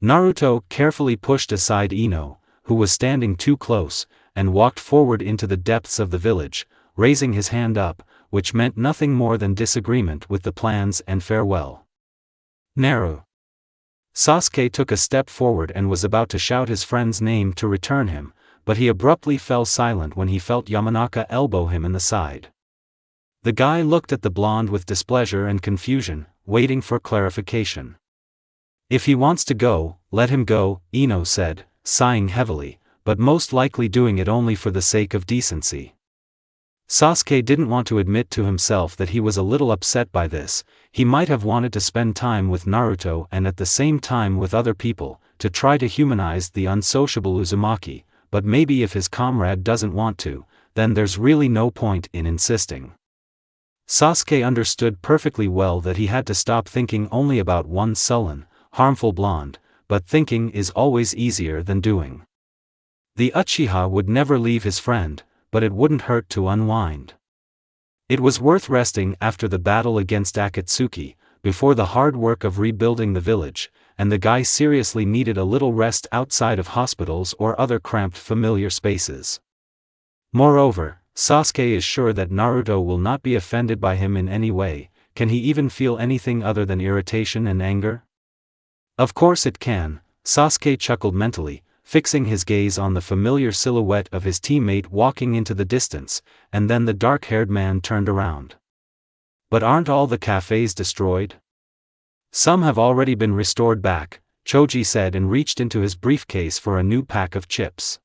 A: Naruto carefully pushed aside Ino, who was standing too close, and walked forward into the depths of the village, raising his hand up, which meant nothing more than disagreement with the plans and farewell. Naru. Sasuke took a step forward and was about to shout his friend's name to return him, but he abruptly fell silent when he felt Yamanaka elbow him in the side. The guy looked at the blonde with displeasure and confusion, waiting for clarification. If he wants to go, let him go, Ino said, sighing heavily, but most likely doing it only for the sake of decency. Sasuke didn't want to admit to himself that he was a little upset by this. He might have wanted to spend time with Naruto and at the same time with other people, to try to humanize the unsociable Uzumaki, but maybe if his comrade doesn't want to, then there's really no point in insisting. Sasuke understood perfectly well that he had to stop thinking only about one sullen, harmful blonde, but thinking is always easier than doing. The Uchiha would never leave his friend, but it wouldn't hurt to unwind. It was worth resting after the battle against Akatsuki, before the hard work of rebuilding the village, and the guy seriously needed a little rest outside of hospitals or other cramped familiar spaces. Moreover, Sasuke is sure that Naruto will not be offended by him in any way. Can he even feel anything other than irritation and anger? Of course it can, Sasuke chuckled mentally, fixing his gaze on the familiar silhouette of his teammate walking into the distance, and then the dark-haired man turned around. But aren't all the cafes destroyed? Some have already been restored back, Choji said and reached into his briefcase for a new pack of chips.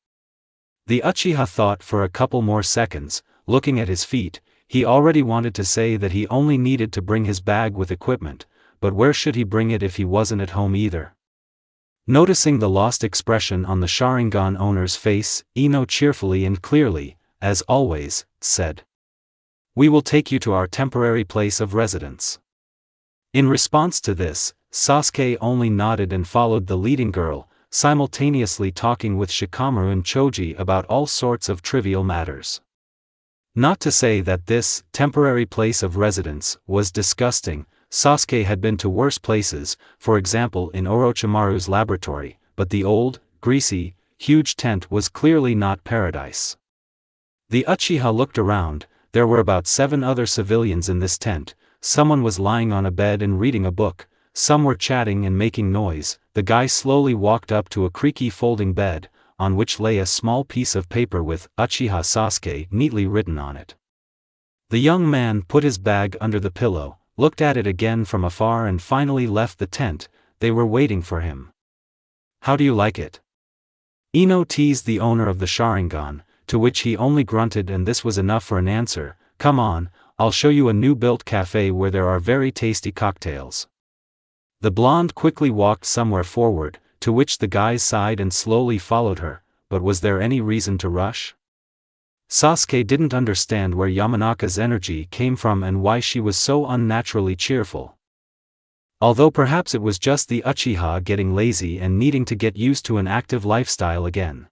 A: The Uchiha thought for a couple more seconds, looking at his feet. He already wanted to say that he only needed to bring his bag with equipment, but where should he bring it if he wasn't at home either? Noticing the lost expression on the Sharingan owner's face, Ino cheerfully and clearly, as always, said, "We will take you to our temporary place of residence." In response to this, Sasuke only nodded and followed the leading girl, simultaneously talking with Shikamaru and Choji about all sorts of trivial matters. Not to say that this temporary place of residence was disgusting. Sasuke had been to worse places, for example in Orochimaru's laboratory, but the old, greasy, huge tent was clearly not paradise. The Uchiha looked around. There were about 7 other civilians in this tent. Someone was lying on a bed and reading a book, some were chatting and making noise. The guy slowly walked up to a creaky folding bed, on which lay a small piece of paper with Uchiha Sasuke neatly written on it. The young man put his bag under the pillow, looked at it again from afar and finally left the tent. They were waiting for him. "How do you like it?" Ino teased the owner of the Sharingan, to which he only grunted, and this was enough for an answer. "Come on, I'll show you a new-built cafe where there are very tasty cocktails." The blonde quickly walked somewhere forward, to which the guy sighed and slowly followed her, but was there any reason to rush? Sasuke didn't understand where Yamanaka's energy came from and why she was so unnaturally cheerful. Although perhaps it was just the Uchiha getting lazy and needing to get used to an active lifestyle again.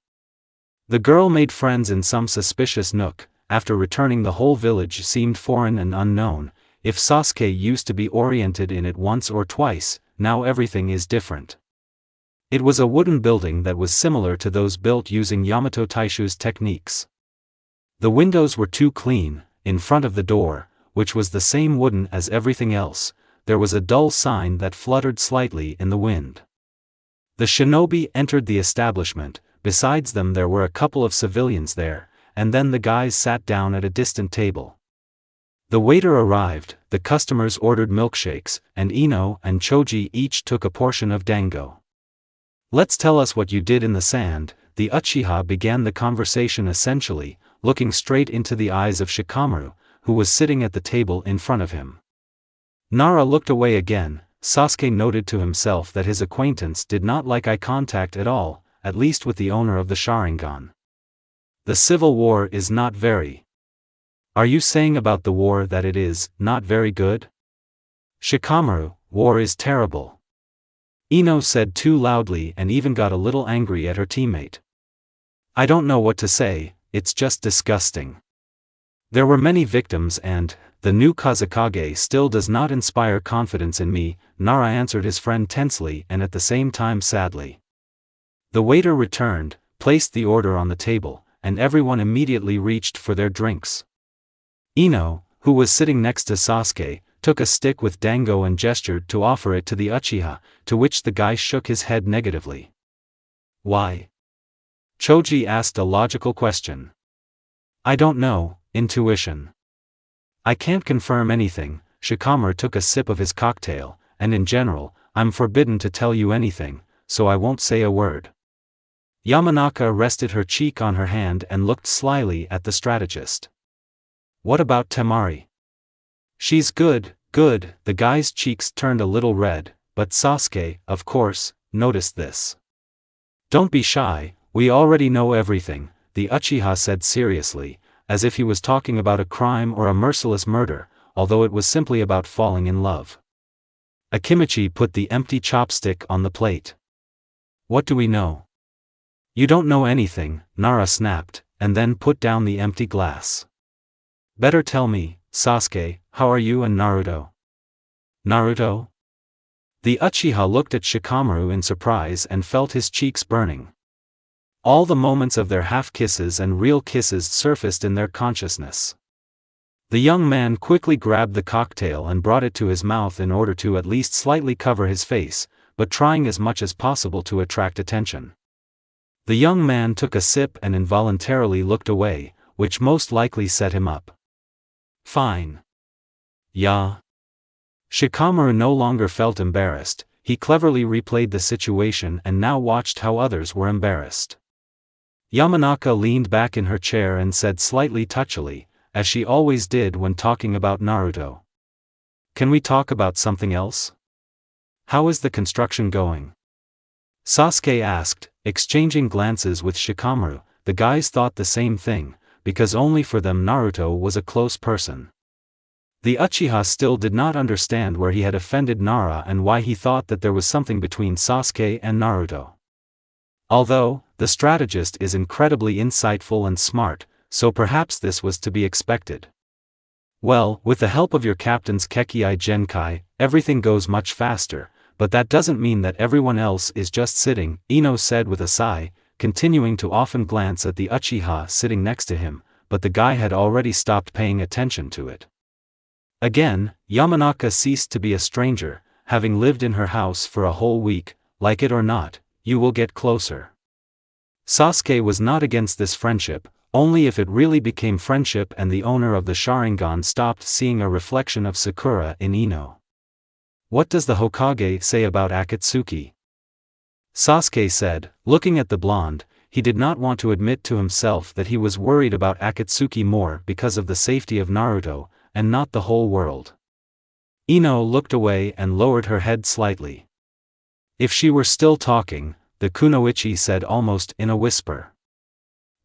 A: The girl made friends in some suspicious nook. After returning, the whole village seemed foreign and unknown. If Sasuke used to be oriented in it once or twice, now everything is different. It was a wooden building that was similar to those built using Yamato Taishu's techniques. The windows were too clean. In front of the door, which was the same wooden as everything else, there was a dull sign that fluttered slightly in the wind. The shinobi entered the establishment. Besides them there were a couple of civilians there, and then the guys sat down at a distant table. The waiter arrived, the customers ordered milkshakes, and Ino and Choji each took a portion of dango. "Let's tell us what you did in the sand," the Uchiha began the conversation essentially, looking straight into the eyes of Shikamaru, who was sitting at the table in front of him. Nara looked away again. Sasuke noted to himself that his acquaintance did not like eye contact at all, at least with the owner of the Sharingan. "The civil war is not very..." "Are you saying about the war that it is not very good?" "Shikamaru, war is terrible," Ino said too loudly and even got a little angry at her teammate. "I don't know what to say, it's just disgusting. There were many victims and the new Kazekage still does not inspire confidence in me," Nara answered his friend tensely and at the same time sadly. The waiter returned, placed the order on the table, and everyone immediately reached for their drinks. Ino, who was sitting next to Sasuke, took a stick with dango and gestured to offer it to the Uchiha, to which the guy shook his head negatively. "Why?" Choji asked a logical question. "I don't know, intuition. I can't confirm anything." Shikamaru took a sip of his cocktail, "and in general, I'm forbidden to tell you anything, so I won't say a word." Yamanaka rested her cheek on her hand and looked slyly at the strategist. What about Temari? She's good, good. The guy's cheeks turned a little red, but Sasuke, of course, noticed this. Don't be shy, we already know everything, the Uchiha said seriously, as if he was talking about a crime or a merciless murder, although it was simply about falling in love. Akimichi put the empty chopstick on the plate. What do we know? You don't know anything, Nara snapped, and then put down the empty glass. Better tell me, Sasuke, how are you and Naruto? Naruto? The Uchiha looked at Shikamaru in surprise and felt his cheeks burning. All the moments of their half-kisses and real kisses surfaced in their consciousness. The young man quickly grabbed the cocktail and brought it to his mouth in order to at least slightly cover his face, but trying as much as possible to attract attention. The young man took a sip and involuntarily looked away, which most likely set him up. Fine. Yeah. Shikamaru no longer felt embarrassed, he cleverly replayed the situation and now watched how others were embarrassed. Yamanaka leaned back in her chair and said slightly touchily, as she always did when talking about Naruto. Can we talk about something else? How is the construction going? Sasuke asked, exchanging glances with Shikamaru. The guys thought the same thing, because only for them Naruto was a close person. The Uchiha still did not understand where he had offended Nara and why he thought that there was something between Sasuke and Naruto. Although, the strategist is incredibly insightful and smart, so perhaps this was to be expected. Well, with the help of your captain's Kekkai Genkai, everything goes much faster, but that doesn't mean that everyone else is just sitting, Ino said with a sigh, continuing to often glance at the Uchiha sitting next to him, but the guy had already stopped paying attention to it. Again, Yamanaka ceased to be a stranger, having lived in her house for a whole week. Like it or not, you will get closer. Sasuke was not against this friendship, only if it really became friendship and the owner of the Sharingan stopped seeing a reflection of Sakura in Ino. What does the Hokage say about Akatsuki? Sasuke said, looking at the blonde. He did not want to admit to himself that he was worried about Akatsuki more because of the safety of Naruto, and not the whole world. Ino looked away and lowered her head slightly. If she were still talking, the Kunoichi said almost in a whisper.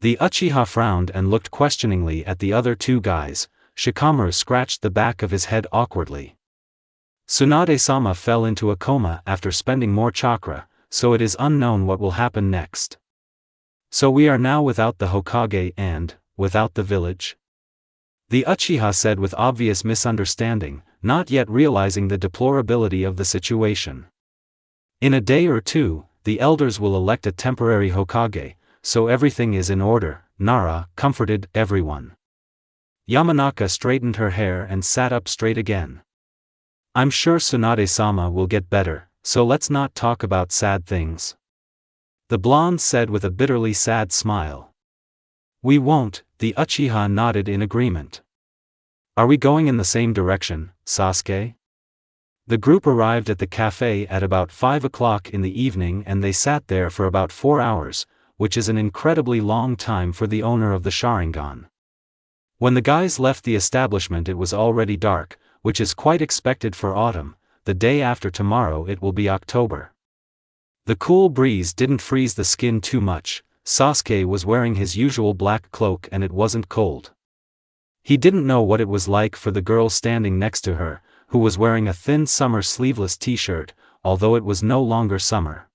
A: The Uchiha frowned and looked questioningly at the other two guys. Shikamaru scratched the back of his head awkwardly. Tsunade-sama fell into a coma after spending more chakra, so it is unknown what will happen next. So we are now without the Hokage and, without the village? The Uchiha said with obvious misunderstanding, not yet realizing the deplorability of the situation. In a day or two, the elders will elect a temporary Hokage, so everything is in order, Nara comforted everyone. Yamanaka straightened her hair and sat up straight again. I'm sure Tsunade-sama will get better, so let's not talk about sad things. The blonde said with a bitterly sad smile. We won't, the Uchiha nodded in agreement. Are we going in the same direction, Sasuke? The group arrived at the cafe at about 5 o'clock in the evening and they sat there for about 4 hours, which is an incredibly long time for the owner of the Sharingan. When the guys left the establishment it was already dark, which is quite expected for autumn. The day after tomorrow it will be October. The cool breeze didn't freeze the skin too much. Sasuke was wearing his usual black cloak and it wasn't cold. He didn't know what it was like for the girl standing next to her, who was wearing a thin summer sleeveless t-shirt, although it was no longer summer.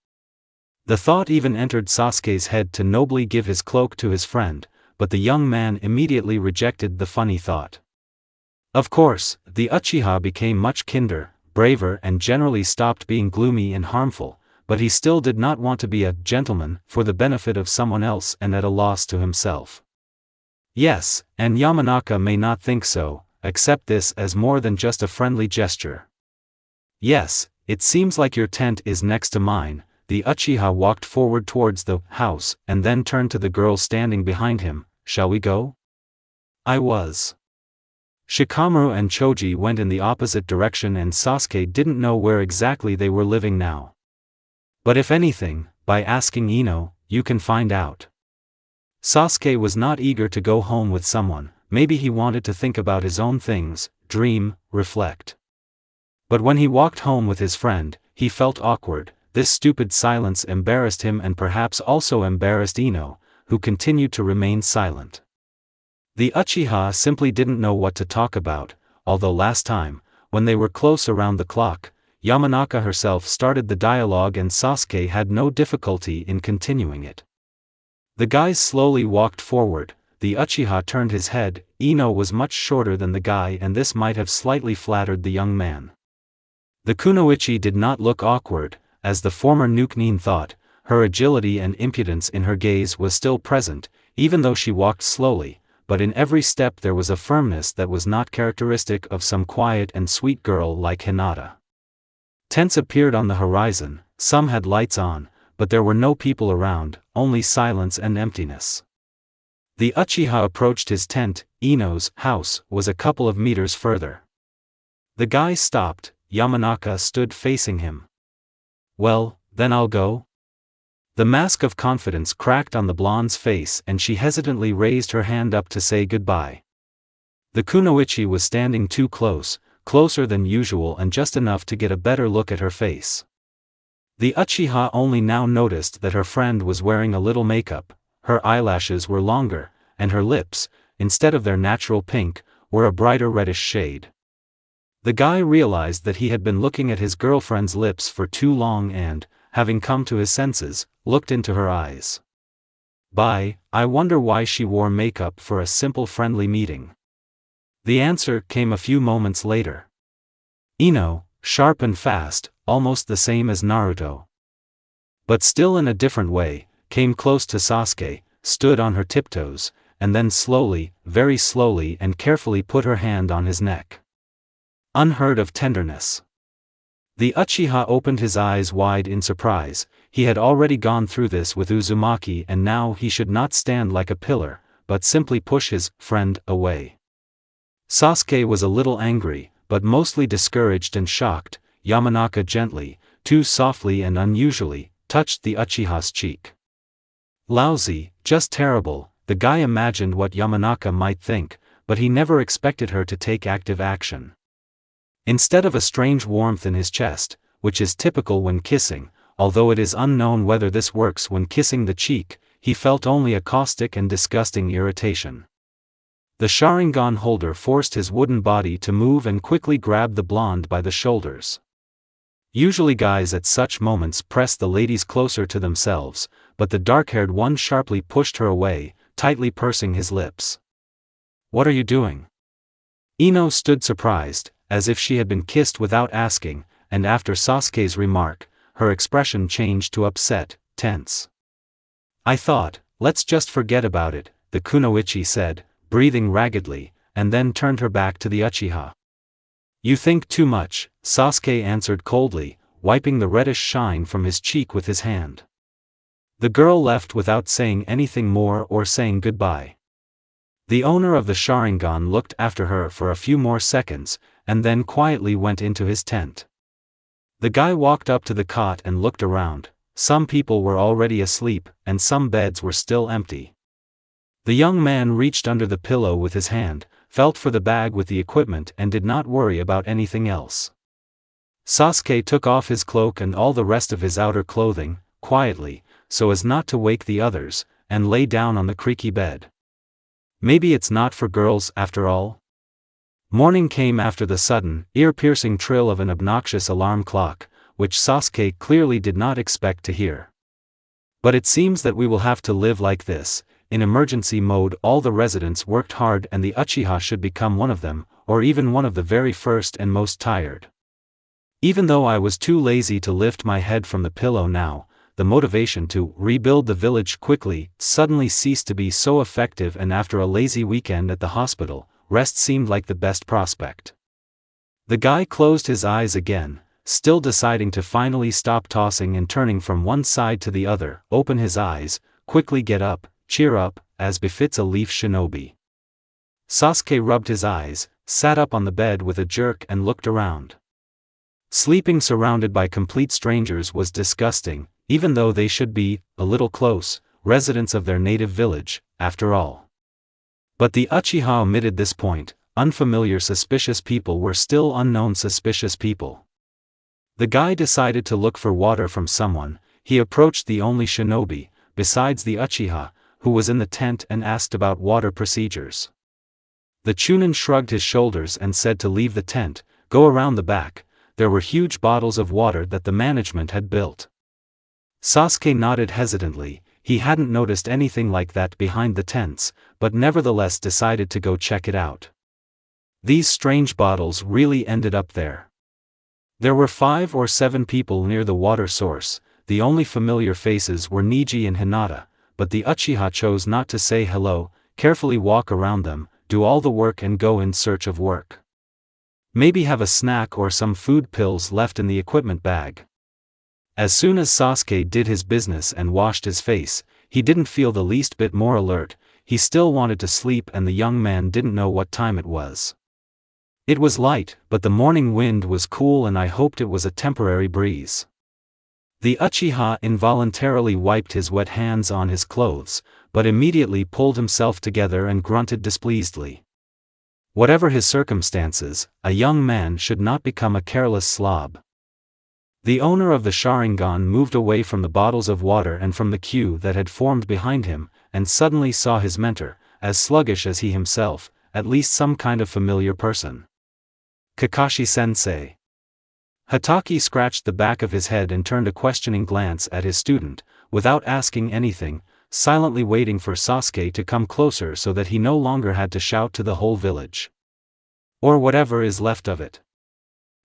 A: The thought even entered Sasuke's head to nobly give his cloak to his friend, but the young man immediately rejected the funny thought. Of course, the Uchiha became much kinder, braver and generally stopped being gloomy and harmful, but he still did not want to be a gentleman for the benefit of someone else and at a loss to himself. Yes, and Yamanaka may not think so, accept this as more than just a friendly gesture. Yes, it seems like your tent is next to mine. The Uchiha walked forward towards the house and then turned to the girl standing behind him. Shall we go? I was. Shikamaru and Choji went in the opposite direction and Sasuke didn't know where exactly they were living now. But if anything, by asking Ino, you can find out. Sasuke was not eager to go home with someone, maybe he wanted to think about his own things, dream, reflect. But when he walked home with his friend, he felt awkward. This stupid silence embarrassed him and perhaps also embarrassed Ino, who continued to remain silent. The Uchiha simply didn't know what to talk about, although last time, when they were close around the clock, Yamanaka herself started the dialogue and Sasuke had no difficulty in continuing it. The guys slowly walked forward, the Uchiha turned his head. Ino was much shorter than the guy and this might have slightly flattered the young man. The kunoichi did not look awkward, as the former Nukenin thought. Her agility and impudence in her gaze was still present, even though she walked slowly, but in every step there was a firmness that was not characteristic of some quiet and sweet girl like Hinata. Tents appeared on the horizon, some had lights on, but there were no people around, only silence and emptiness. The Uchiha approached his tent. Ino's house was a couple of meters further. The guy stopped. Yamanaka stood facing him. Well, then I'll go? The mask of confidence cracked on the blonde's face and she hesitantly raised her hand up to say goodbye. The kunoichi was standing too close, closer than usual and just enough to get a better look at her face. The Uchiha only now noticed that her friend was wearing a little makeup. Her eyelashes were longer, and her lips, instead of their natural pink, were a brighter reddish shade. The guy realized that he had been looking at his girlfriend's lips for too long and, having come to his senses, looked into her eyes. I wonder why she wore makeup for a simple friendly meeting. The answer came a few moments later. Ino, sharp and fast, almost the same as Naruto. But still in a different way, came close to Sasuke, stood on her tiptoes, and then slowly, very slowly and carefully put her hand on his neck. Unheard of tenderness. The Uchiha opened his eyes wide in surprise. He had already gone through this with Uzumaki and now he should not stand like a pillar, but simply push his friend away. Sasuke was a little angry, but mostly discouraged and shocked. Yamanaka gently, too softly and unusually, touched the Uchiha's cheek. Lousy, just terrible. The guy imagined what Yamanaka might think, but he never expected her to take active action. Instead of a strange warmth in his chest, which is typical when kissing, although it is unknown whether this works when kissing the cheek, he felt only a caustic and disgusting irritation. The Sharingan holder forced his wooden body to move and quickly grabbed the blonde by the shoulders. Usually guys at such moments press the ladies closer to themselves, but the dark-haired one sharply pushed her away, tightly pursing his lips. What are you doing? Ino stood surprised, as if she had been kissed without asking, and after Sasuke's remark, her expression changed to upset, tense. I thought, let's just forget about it, the kunoichi said, breathing raggedly, and then turned her back to the Uchiha. You think too much, Sasuke answered coldly, wiping the reddish shine from his cheek with his hand. The girl left without saying anything more or saying goodbye. The owner of the Sharingan looked after her for a few more seconds, and then quietly went into his tent. The guy walked up to the cot and looked around. Some people were already asleep, and some beds were still empty. The young man reached under the pillow with his hand, felt for the bag with the equipment and did not worry about anything else. Sasuke took off his cloak and all the rest of his outer clothing, quietly, so as not to wake the others, and lay down on the creaky bed. Maybe it's not for girls after all? Morning came after the sudden, ear-piercing trill of an obnoxious alarm clock, which Sasuke clearly did not expect to hear. But it seems that we will have to live like this. In emergency mode all the residents worked hard and the Uchiha should become one of them, or even one of the very first and most tired. Even though I was too lazy to lift my head from the pillow now, the motivation to rebuild the village quickly suddenly ceased to be so effective, and after a lazy weekend at the hospital, rest seemed like the best prospect. The guy closed his eyes again, still deciding to finally stop tossing and turning from one side to the other, open his eyes, quickly get up, cheer up, as befits a leaf shinobi. Sasuke rubbed his eyes, sat up on the bed with a jerk and looked around. Sleeping surrounded by complete strangers was disgusting. even though they should be, a little close, residents of their native village, after all. But the Uchiha omitted this point. Unfamiliar suspicious people were still unknown suspicious people. The guy decided to look for water from someone. He approached the only shinobi, besides the Uchiha, who was in the tent and asked about water procedures. The Chunin shrugged his shoulders and said to leave the tent, go around the back. There were huge bottles of water that the management had built. Sasuke nodded hesitantly. He hadn't noticed anything like that behind the tents, but nevertheless decided to go check it out. These strange bottles really ended up there. There were 5 or 7 people near the water source. The only familiar faces were Niji and Hinata, but the Uchiha chose not to say hello, carefully walk around them, do all the work and go in search of work. Maybe have a snack or some food pills left in the equipment bag. As soon as Sasuke did his business and washed his face, he didn't feel the least bit more alert. He still wanted to sleep and the young man didn't know what time it was. It was light, but the morning wind was cool and I hoped it was a temporary breeze. The Uchiha involuntarily wiped his wet hands on his clothes, but immediately pulled himself together and grunted displeasedly. Whatever his circumstances, a young man should not become a careless slob. The owner of the Sharingan moved away from the bottles of water and from the queue that had formed behind him, and suddenly saw his mentor, as sluggish as he himself, at least some kind of familiar person. Kakashi-sensei. Hatake scratched the back of his head and turned a questioning glance at his student, without asking anything, silently waiting for Sasuke to come closer so that he no longer had to shout to the whole village. Or whatever is left of it.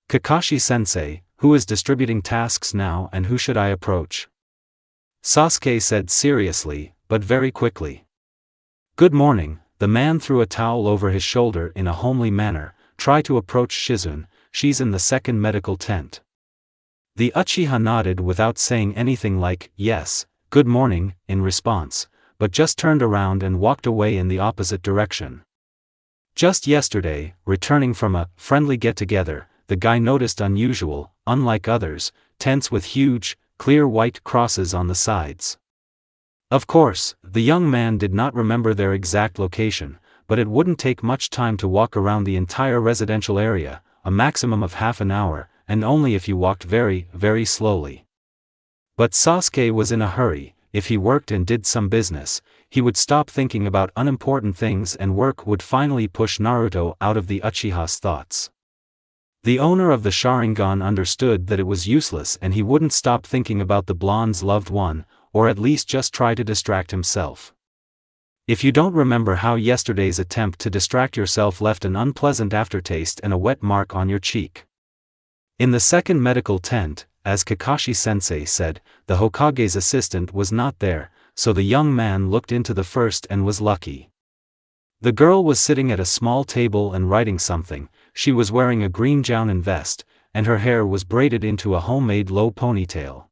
A: Kakashi-sensei, who is distributing tasks now and who should I approach? Sasuke said seriously, but very quickly. Good morning. The man threw a towel over his shoulder in a homely manner. Try to approach Shizune, she's in the second medical tent. The Uchiha nodded without saying anything like, yes, good morning, in response, but just turned around and walked away in the opposite direction. Just yesterday, returning from a friendly get-together, the guy noticed unusual, unlike others, tents with huge, clear white crosses on the sides. Of course, the young man did not remember their exact location, but it wouldn't take much time to walk around the entire residential area, a maximum of half an hour, and only if you walked very, very slowly. But Sasuke was in a hurry. If he worked and did some business, he would stop thinking about unimportant things and work would finally push Naruto out of the Uchiha's thoughts. The owner of the Sharingan understood that it was useless and he wouldn't stop thinking about the blonde's loved one, or at least just try to distract himself. If you don't remember how yesterday's attempt to distract yourself left an unpleasant aftertaste and a wet mark on your cheek. In the second medical tent, as Kakashi-sensei said, the Hokage's assistant was not there, so the young man looked into the first and was lucky. The girl was sitting at a small table and writing something. She was wearing a green Shounen vest, and her hair was braided into a homemade low ponytail.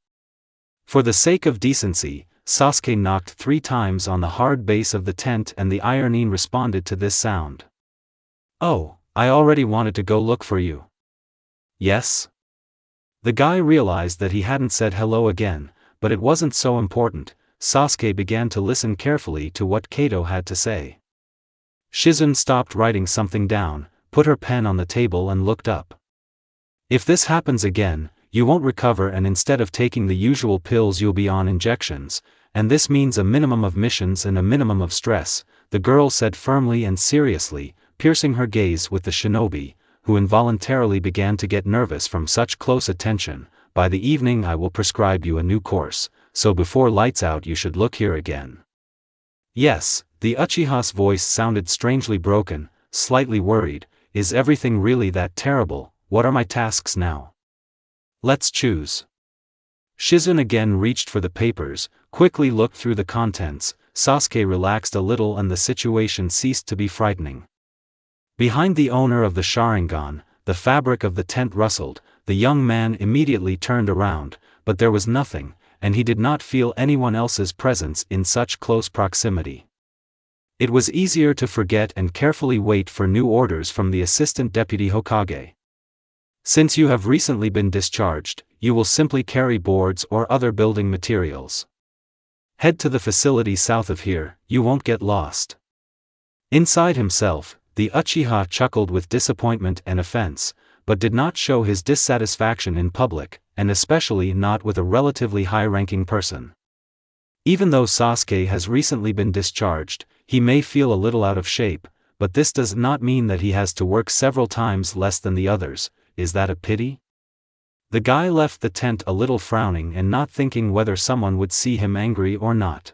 A: For the sake of decency, Sasuke knocked 3 times on the hard base of the tent and the ironing responded to this sound. Oh, I already wanted to go look for you. Yes? The guy realized that he hadn't said hello again, but it wasn't so important. Sasuke began to listen carefully to what Kato had to say. Shizune stopped writing something down, put her pen on the table and looked up. If this happens again, you won't recover and instead of taking the usual pills you'll be on injections, and this means a minimum of missions and a minimum of stress, the girl said firmly and seriously, piercing her gaze with the shinobi, who involuntarily began to get nervous from such close attention. By the evening I will prescribe you a new course, so before lights out you should look here again. Yes, the Uchiha's voice sounded strangely broken, slightly worried. Is everything really that terrible? What are my tasks now? Let's choose. Shizune again reached for the papers, quickly looked through the contents. Sasuke relaxed a little and the situation ceased to be frightening. Behind the owner of the Sharingan, the fabric of the tent rustled. The young man immediately turned around, but there was nothing, and he did not feel anyone else's presence in such close proximity. It was easier to forget and carefully wait for new orders from the assistant deputy Hokage. Since you have recently been discharged, you will simply carry boards or other building materials. Head to the facility south of here, you won't get lost. Inside himself, the Uchiha chuckled with disappointment and offense, but did not show his dissatisfaction in public, and especially not with a relatively high-ranking person. Even though Sasuke has recently been discharged, he may feel a little out of shape, but this does not mean that he has to work several times less than the others. Is that a pity? The guy left the tent a little frowning and not thinking whether someone would see him angry or not.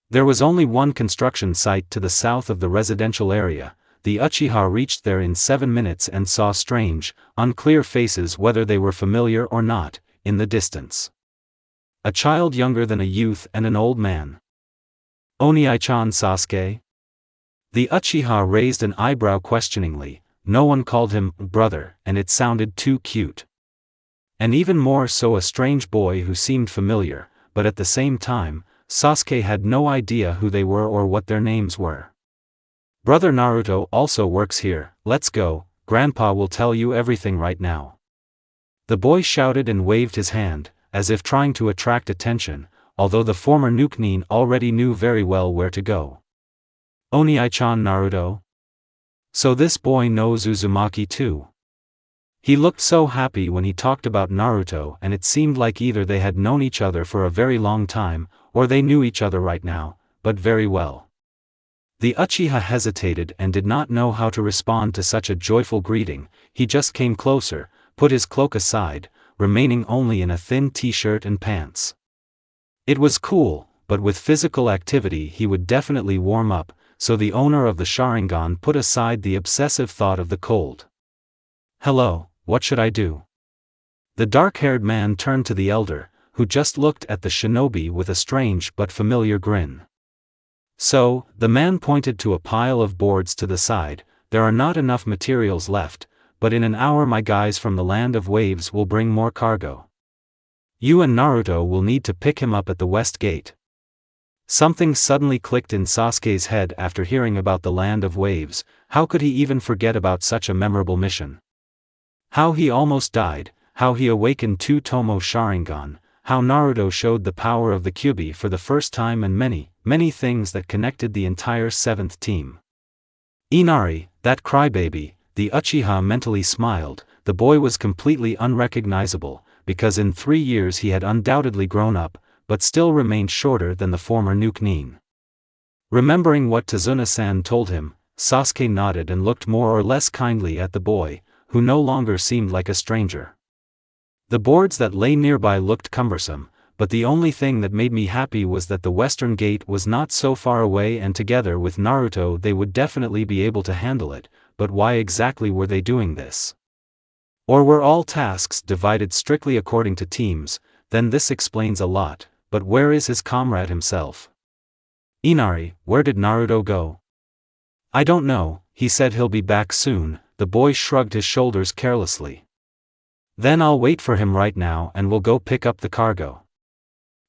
A: There was only one construction site to the south of the residential area. The Uchiha reached there in 7 minutes and saw strange, unclear faces, whether they were familiar or not, in the distance. A child younger than a youth and an old man. Oni-chan Sasuke? The Uchiha raised an eyebrow questioningly. No one called him brother, and it sounded too cute. And even more so a strange boy who seemed familiar, but at the same time, Sasuke had no idea who they were or what their names were. Brother Naruto also works here, let's go, Grandpa will tell you everything right now. The boy shouted and waved his hand, as if trying to attract attention, although the former Nukenin already knew very well where to go. Oni-chan Naruto? So this boy knows Uzumaki too. He looked so happy when he talked about Naruto, and it seemed like either they had known each other for a very long time, or they knew each other right now, but very well. The Uchiha hesitated and did not know how to respond to such a joyful greeting. He just came closer, put his cloak aside, remaining only in a thin t-shirt and pants. It was cool, but with physical activity he would definitely warm up, so the owner of the Sharingan put aside the obsessive thought of the cold. Hello, what should I do? The dark-haired man turned to the elder, who just looked at the shinobi with a strange but familiar grin. So, the man pointed to a pile of boards to the side. There are not enough materials left, but in an hour my guys from the Land of Waves will bring more cargo. You and Naruto will need to pick him up at the West Gate. Something suddenly clicked in Sasuke's head after hearing about the Land of Waves. How could he even forget about such a memorable mission? How he almost died, how he awakened two Tomo Sharingan, how Naruto showed the power of the Kyuubi for the first time, and many, many things that connected the entire 7th team. Inari, that crybaby, the Uchiha mentally smiled. The boy was completely unrecognizable, because in 3 years he had undoubtedly grown up, but still remained shorter than the former Nukenin. Remembering what Tazuna-san told him, Sasuke nodded and looked more or less kindly at the boy, who no longer seemed like a stranger. The boards that lay nearby looked cumbersome, but the only thing that made me happy was that the Western Gate was not so far away, and together with Naruto they would definitely be able to handle it. But why exactly were they doing this? Or were all tasks divided strictly according to teams? Then this explains a lot. But where is his comrade himself? Inari, where did Naruto go? I don't know, he said he'll be back soon. The boy shrugged his shoulders carelessly. Then I'll wait for him right now and we'll go pick up the cargo.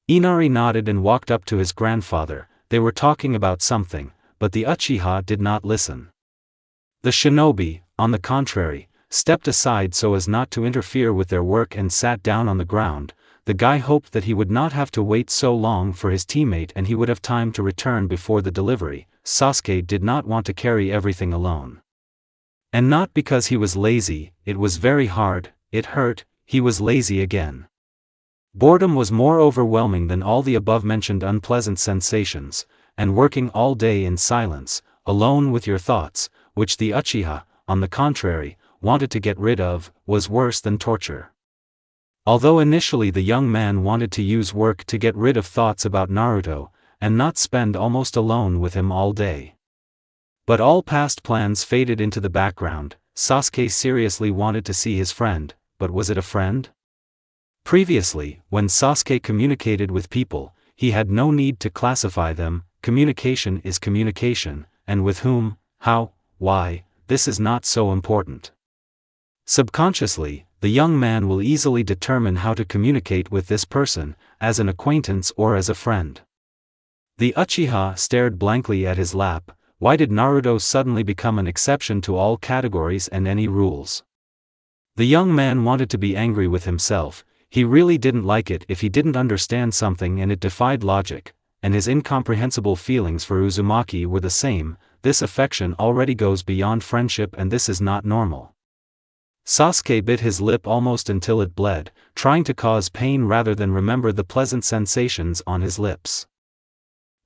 A: Inari nodded and walked up to his grandfather. They were talking about something, but the Uchiha did not listen. The shinobi, on the contrary, stepped aside so as not to interfere with their work and sat down on the ground. The guy hoped that he would not have to wait so long for his teammate and he would have time to return before the delivery. Sasuke did not want to carry everything alone. And not because he was lazy, it was very hard, it hurt, he was lazy again. Boredom was more overwhelming than all the above-mentioned unpleasant sensations, and working all day in silence, alone with your thoughts, which the Uchiha, on the contrary, wanted to get rid of, was worse than torture. Although initially the young man wanted to use work to get rid of thoughts about Naruto, and not spend almost alone with him all day. But all past plans faded into the background. Sasuke seriously wanted to see his friend, but was it a friend? Previously, when Sasuke communicated with people, he had no need to classify them. Communication is communication, and with whom, how, why, this is not so important. Subconsciously, the young man will easily determine how to communicate with this person, as an acquaintance or as a friend. The Uchiha stared blankly at his lap. Why did Naruto suddenly become an exception to all categories and any rules? The young man wanted to be angry with himself. He really didn't like it if he didn't understand something and it defied logic, and his incomprehensible feelings for Uzumaki were the same. This affection already goes beyond friendship and this is not normal. Sasuke bit his lip almost until it bled, trying to cause pain rather than remember the pleasant sensations on his lips.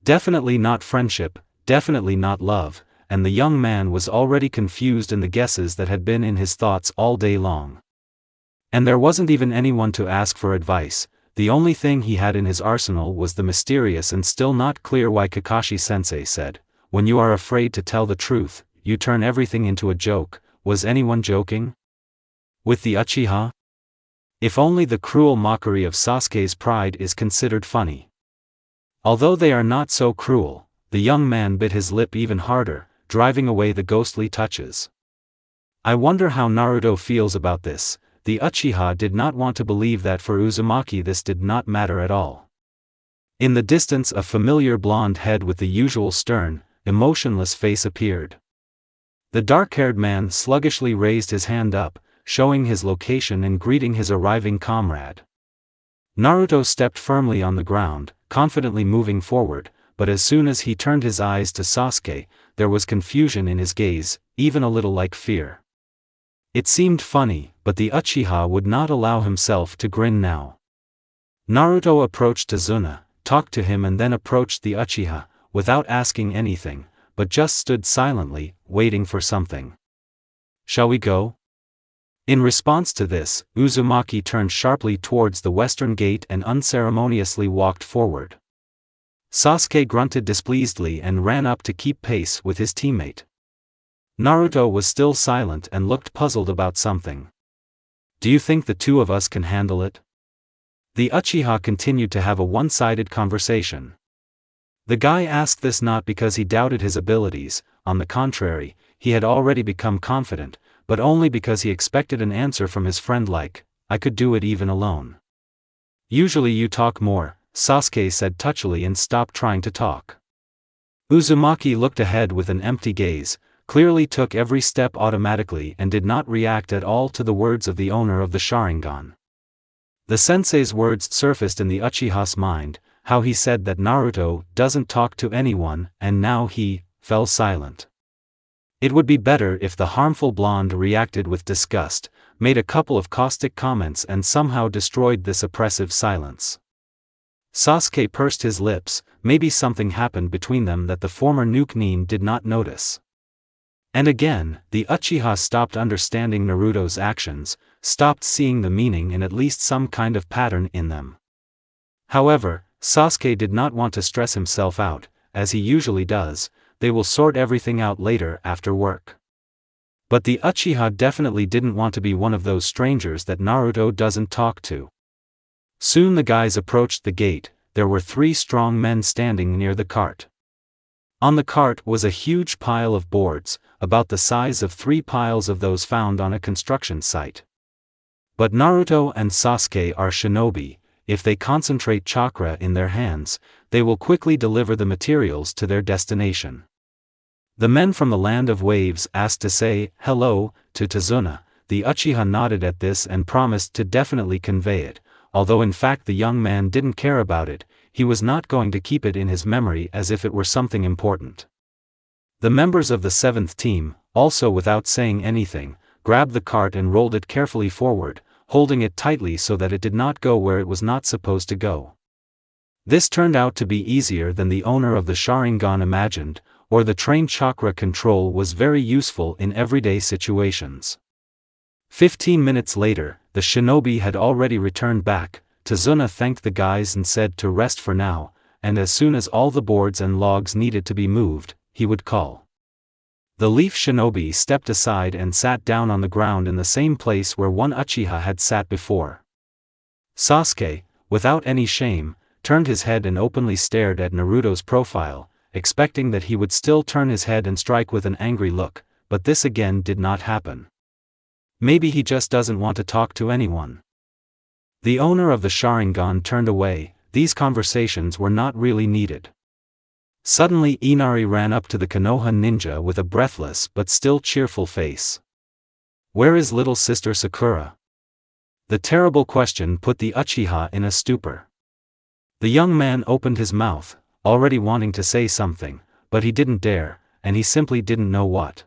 A: Definitely not friendship, definitely not love, and the young man was already confused in the guesses that had been in his thoughts all day long. And there wasn't even anyone to ask for advice. The only thing he had in his arsenal was the mysterious and still not clear why Kakashi-sensei said, "When you are afraid to tell the truth, you turn everything into a joke." Was anyone joking? With the Uchiha? If only the cruel mockery of Sasuke's pride is considered funny. Although they are not so cruel, the young man bit his lip even harder, driving away the ghostly touches. I wonder how Naruto feels about this. The Uchiha did not want to believe that for Uzumaki this did not matter at all. In the distance a familiar blonde head with the usual stern, emotionless face appeared. The dark-haired man sluggishly raised his hand up, showing his location and greeting his arriving comrade. Naruto stepped firmly on the ground, confidently moving forward, but as soon as he turned his eyes to Sasuke, there was confusion in his gaze, even a little like fear. It seemed funny, but the Uchiha would not allow himself to grin now. Naruto approached Tazuna, talked to him and then approached the Uchiha, without asking anything, but just stood silently, waiting for something. "Shall we go?" In response to this, Uzumaki turned sharply towards the western gate and unceremoniously walked forward. Sasuke grunted displeasedly and ran up to keep pace with his teammate. Naruto was still silent and looked puzzled about something. "Do you think the two of us can handle it?" The Uchiha continued to have a one-sided conversation. The guy asked this not because he doubted his abilities, on the contrary, he had already become confident, but only because he expected an answer from his friend like, "I could do it even alone." "Usually you talk more," Sasuke said touchily and stopped trying to talk. Uzumaki looked ahead with an empty gaze, clearly took every step automatically and did not react at all to the words of the owner of the Sharingan. The sensei's words surfaced in the Uchiha's mind, how he said that Naruto doesn't talk to anyone, and now he fell silent. It would be better if the harmful blonde reacted with disgust, made a couple of caustic comments and somehow destroyed this oppressive silence. Sasuke pursed his lips, maybe something happened between them that the former Nuke-nin did not notice. And again, the Uchiha stopped understanding Naruto's actions, stopped seeing the meaning and at least some kind of pattern in them. However, Sasuke did not want to stress himself out, as he usually does. They will sort everything out later after work. But the Uchiha definitely didn't want to be one of those strangers that Naruto doesn't talk to. Soon the guys approached the gate. There were 3 strong men standing near the cart. On the cart was a huge pile of boards, about the size of 3 piles of those found on a construction site. But Naruto and Sasuke are shinobi. If they concentrate chakra in their hands, they will quickly deliver the materials to their destination. The men from the land of waves asked to say hello to Tazuna. The Uchiha nodded at this and promised to definitely convey it, although in fact the young man didn't care about it. He was not going to keep it in his memory as if it were something important. The members of the 7th team, also without saying anything, grabbed the cart and rolled it carefully forward, holding it tightly so that it did not go where it was not supposed to go. This turned out to be easier than the owner of the Sharingan imagined, or the trained chakra control was very useful in everyday situations. 15 minutes later, the shinobi had already returned back. Tazuna thanked the guys and said to rest for now, and as soon as all the boards and logs needed to be moved, he would call. The leaf shinobi stepped aside and sat down on the ground in the same place where one Uchiha had sat before. Sasuke, without any shame, turned his head and openly stared at Naruto's profile, expecting that he would still turn his head and strike with an angry look, but this again did not happen. Maybe he just doesn't want to talk to anyone. The owner of the Sharingan turned away. These conversations were not really needed. Suddenly Inari ran up to the Konoha ninja with a breathless but still cheerful face. "Where is little sister Sakura?" The terrible question put the Uchiha in a stupor. The young man opened his mouth, already wanting to say something, but he didn't dare, and he simply didn't know what.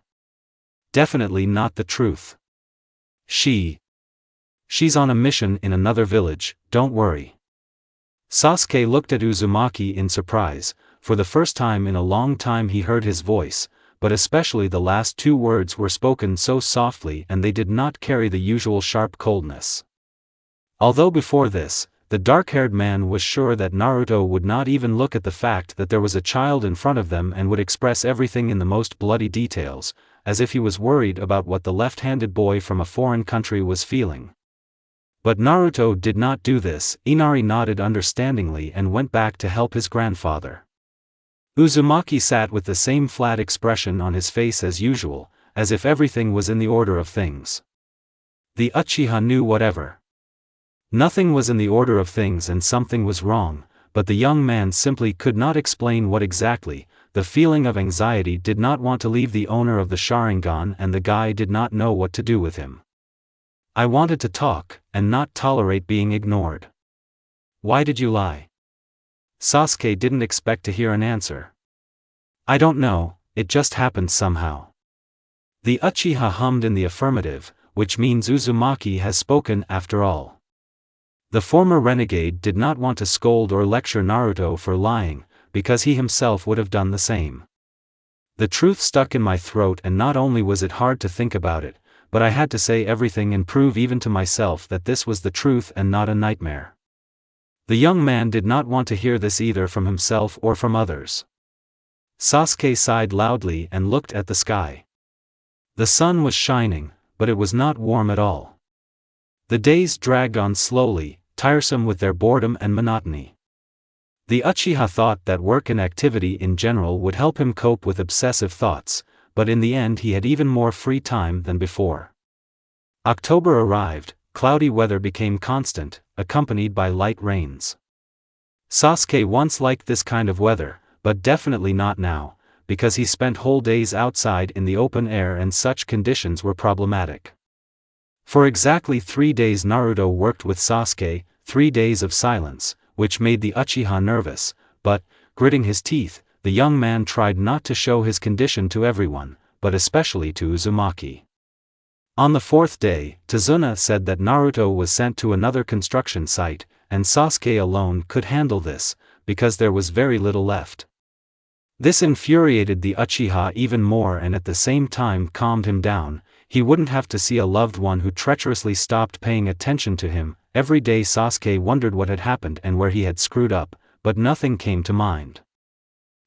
A: Definitely not the truth. She's on a mission in another village, don't worry. Sasuke looked at Uzumaki in surprise. For the first time in a long time he heard his voice, but especially the last two words were spoken so softly and they did not carry the usual sharp coldness. Although before this, the dark-haired man was sure that Naruto would not even look at the fact that there was a child in front of them and would express everything in the most bloody details, as if he was worried about what the left-handed boy from a foreign country was feeling. But Naruto did not do this. Inari nodded understandingly and went back to help his grandfather. Uzumaki sat with the same flat expression on his face as usual, as if everything was in the order of things. The Uchiha knew whatever. Nothing was in the order of things and something was wrong, but the young man simply could not explain what exactly. The feeling of anxiety did not want to leave the owner of the Sharingan and the guy did not know what to do with him. I wanted to talk, and not tolerate being ignored. Why did you lie? Sasuke didn't expect to hear an answer. I don't know, it just happened somehow. The Uchiha hummed in the affirmative, which means Uzumaki has spoken after all. The former renegade did not want to scold or lecture Naruto for lying, because he himself would have done the same. The truth stuck in my throat and not only was it hard to think about it, but I had to say everything and prove even to myself that this was the truth and not a nightmare. The young man did not want to hear this either from himself or from others. Sasuke sighed loudly and looked at the sky. The sun was shining, but it was not warm at all. The days dragged on slowly, tiresome with their boredom and monotony. The Uchiha thought that work and activity in general would help him cope with obsessive thoughts, but in the end he had even more free time than before. October arrived, cloudy weather became constant, accompanied by light rains. Sasuke once liked this kind of weather, but definitely not now, because he spent whole days outside in the open air and such conditions were problematic. For exactly 3 days Naruto worked with Sasuke, 3 days of silence, which made the Uchiha nervous, but, gritting his teeth, the young man tried not to show his condition to everyone, but especially to Uzumaki. On the 4th day, Tazuna said that Naruto was sent to another construction site, and Sasuke alone could handle this, because there was very little left. This infuriated the Uchiha even more and at the same time calmed him down. He wouldn't have to see a loved one who treacherously stopped paying attention to him. Every day Sasuke wondered what had happened and where he had screwed up, but nothing came to mind.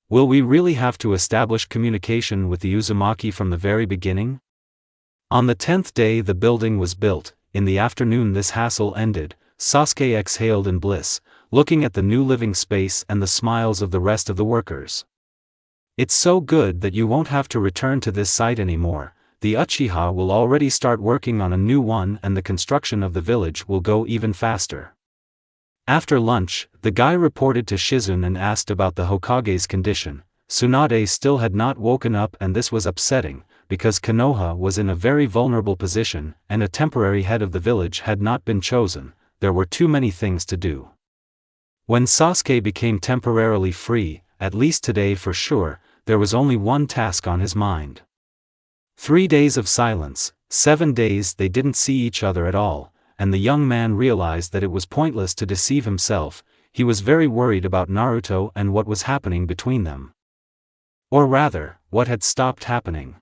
A: Will we really have to establish communication with the Uzumaki from the very beginning? On the 10th day the building was built. In the afternoon this hassle ended. Sasuke exhaled in bliss, looking at the new living space and the smiles of the rest of the workers. It's so good that you won't have to return to this site anymore. The Uchiha will already start working on a new one and the construction of the village will go even faster. After lunch, the guy reported to Shizune and asked about the Hokage's condition. Tsunade still had not woken up and this was upsetting, because Konoha was in a very vulnerable position and a temporary head of the village had not been chosen. There were too many things to do. When Sasuke became temporarily free, at least today for sure, there was only one task on his mind. 3 days of silence, 7 days they didn't see each other at all, and the young man realized that it was pointless to deceive himself. He was very worried about Naruto and what was happening between them. Or rather, what had stopped happening.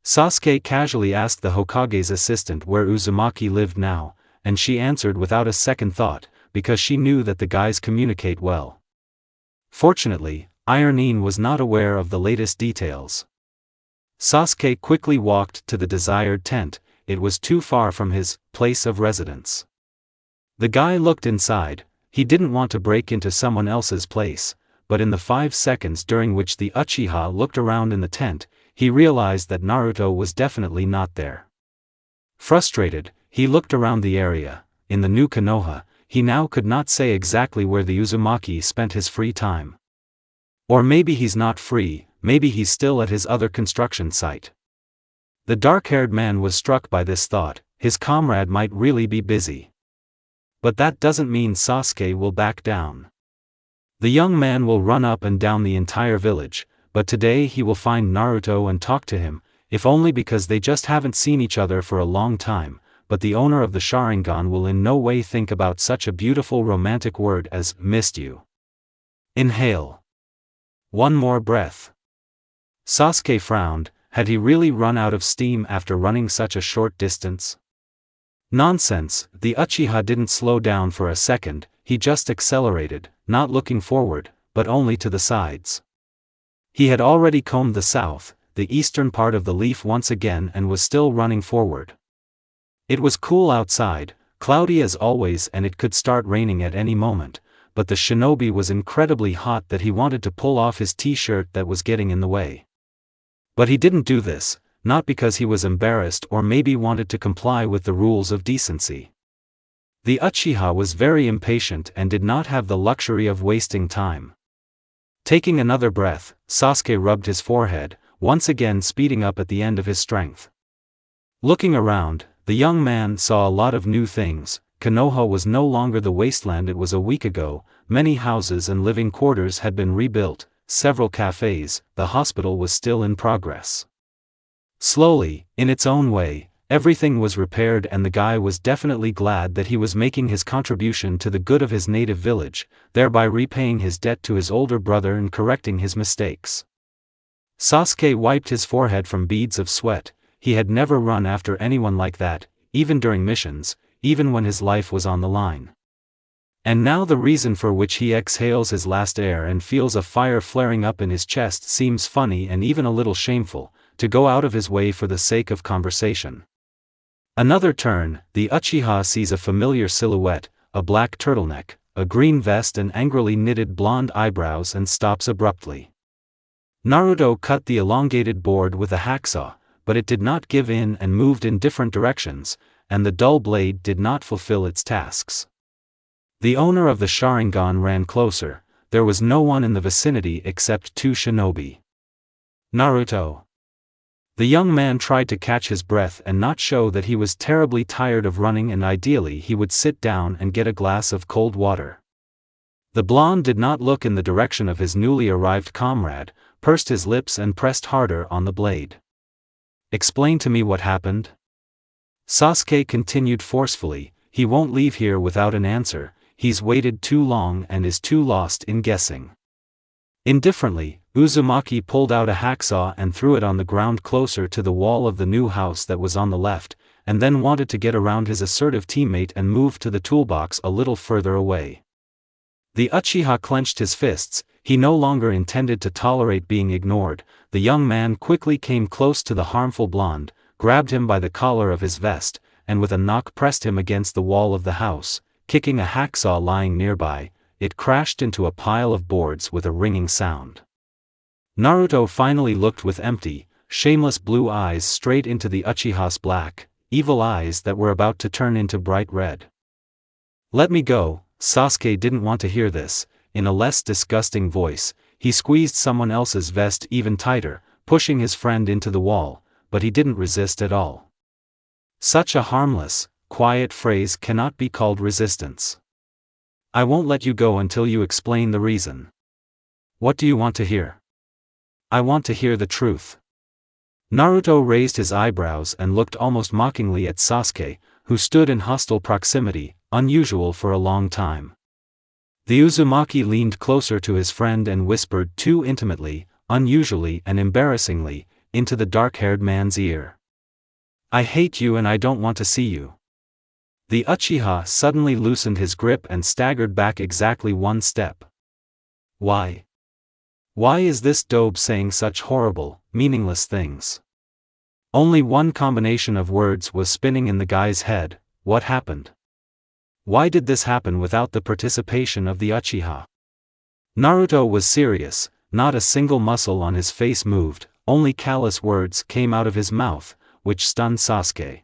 A: Sasuke casually asked the Hokage's assistant where Uzumaki lived now, and she answered without a second thought, because she knew that the guys communicate well. Fortunately, Ironin was not aware of the latest details. Sasuke quickly walked to the desired tent. It was too far from his place of residence. The guy looked inside. He didn't want to break into someone else's place, but in the 5 seconds during which the Uchiha looked around in the tent, he realized that Naruto was definitely not there. Frustrated, he looked around the area. In the new Konoha, he now could not say exactly where the Uzumaki spent his free time. Or maybe he's not free, maybe he's still at his other construction site. The dark-haired man was struck by this thought. his comrade might really be busy. But that doesn't mean Sasuke will back down. The young man will run up and down the entire village, but today he will find Naruto and talk to him, if only because they just haven't seen each other for a long time, but the owner of the Sharingan will in no way think about such a beautiful romantic word as missed you. Inhale. One more breath. Sasuke frowned. Had he really run out of steam after running such a short distance? Nonsense, the Uchiha didn't slow down for a second, he just accelerated, not looking forward, but only to the sides. He had already combed the south, the eastern part of the leaf once again and was still running forward. It was cool outside, cloudy as always, and it could start raining at any moment, but the shinobi was incredibly hot that he wanted to pull off his t-shirt that was getting in the way. But he didn't do this, not because he was embarrassed or maybe wanted to comply with the rules of decency. The Uchiha was very impatient and did not have the luxury of wasting time. Taking another breath, Sasuke rubbed his forehead, once again speeding up at the end of his strength. Looking around, the young man saw a lot of new things. Konoha was no longer the wasteland it was a week ago, many houses and living quarters had been rebuilt, several cafes, the hospital was still in progress. Slowly, in its own way, everything was repaired and the guy was definitely glad that he was making his contribution to the good of his native village, thereby repaying his debt to his older brother and correcting his mistakes. Sasuke wiped his forehead from beads of sweat. He had never run after anyone like that, even during missions, even when his life was on the line. And now the reason for which he exhales his last air and feels a fire flaring up in his chest seems funny and even a little shameful, to go out of his way for the sake of conversation. Another turn, the Uchiha sees a familiar silhouette, a black turtleneck, a green vest and angrily knitted blonde eyebrows and stops abruptly. Naruto cut the elongated board with a hacksaw, but it did not give in and moved in different directions, and the dull blade did not fulfill its tasks. The owner of the Sharingan ran closer. There was no one in the vicinity except two shinobi. Naruto. The young man tried to catch his breath and not show that he was terribly tired of running, and ideally he would sit down and get a glass of cold water. The blonde did not look in the direction of his newly arrived comrade, pursed his lips and pressed harder on the blade. Explain to me what happened? Sasuke continued forcefully, he won't leave here without an answer, he's waited too long and is too lost in guessing. Indifferently, Uzumaki pulled out a hacksaw and threw it on the ground closer to the wall of the new house that was on the left, and then wanted to get around his assertive teammate and move to the toolbox a little further away. The Uchiha clenched his fists. He no longer intended to tolerate being ignored. The young man quickly came close to the harmful blonde, grabbed him by the collar of his vest, and with a knock pressed him against the wall of the house, kicking a hacksaw lying nearby. It crashed into a pile of boards with a ringing sound. Naruto finally looked with empty, shameless blue eyes straight into the Uchiha's black, evil eyes that were about to turn into bright red. Let me go. Sasuke didn't want to hear this. In a less disgusting voice, he squeezed someone else's vest even tighter, pushing his friend into the wall, but he didn't resist at all. Such a harmless, quiet phrase cannot be called resistance. I won't let you go until you explain the reason. What do you want to hear? I want to hear the truth. Naruto raised his eyebrows and looked almost mockingly at Sasuke, who stood in hostile proximity, unusual for a long time. The Uzumaki leaned closer to his friend and whispered too intimately, unusually and embarrassingly, into the dark-haired man's ear. I hate you and I don't want to see you. The Uchiha suddenly loosened his grip and staggered back exactly one step. Why? Why is this dope saying such horrible, meaningless things? Only one combination of words was spinning in the guy's head. What happened? Why did this happen without the participation of the Uchiha? Naruto was serious, not a single muscle on his face moved, only callous words came out of his mouth, which stunned Sasuke.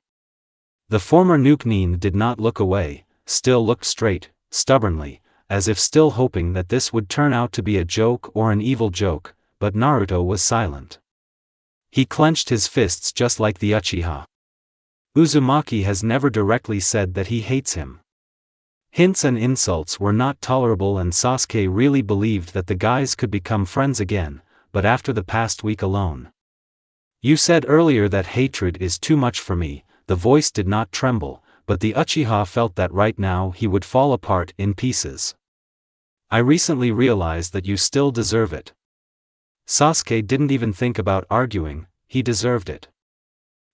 A: The former Nuke-nin did not look away, still looked straight, stubbornly, as if still hoping that this would turn out to be a joke or an evil joke, but Naruto was silent. He clenched his fists just like the Uchiha. Uzumaki has never directly said that he hates him. Hints and insults were not tolerable, and Sasuke really believed that the guys could become friends again, but after the past week alone. You said earlier that hatred is too much for me. The voice did not tremble, but the Uchiha felt that right now he would fall apart in pieces. I recently realized that you still deserve it. Sasuke didn't even think about arguing, he deserved it.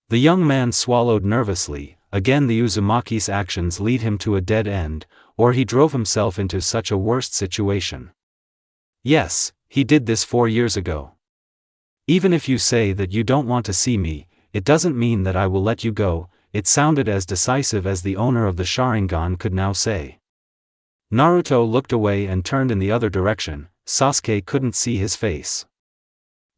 A: The young man swallowed nervously. Again, the Uzumaki's actions lead him to a dead end, or he drove himself into such a worst situation. Yes, he did this 4 years ago. Even if you say that you don't want to see me, it doesn't mean that I will let you go. It sounded as decisive as the owner of the Sharingan could now say. Naruto looked away and turned in the other direction. Sasuke couldn't see his face.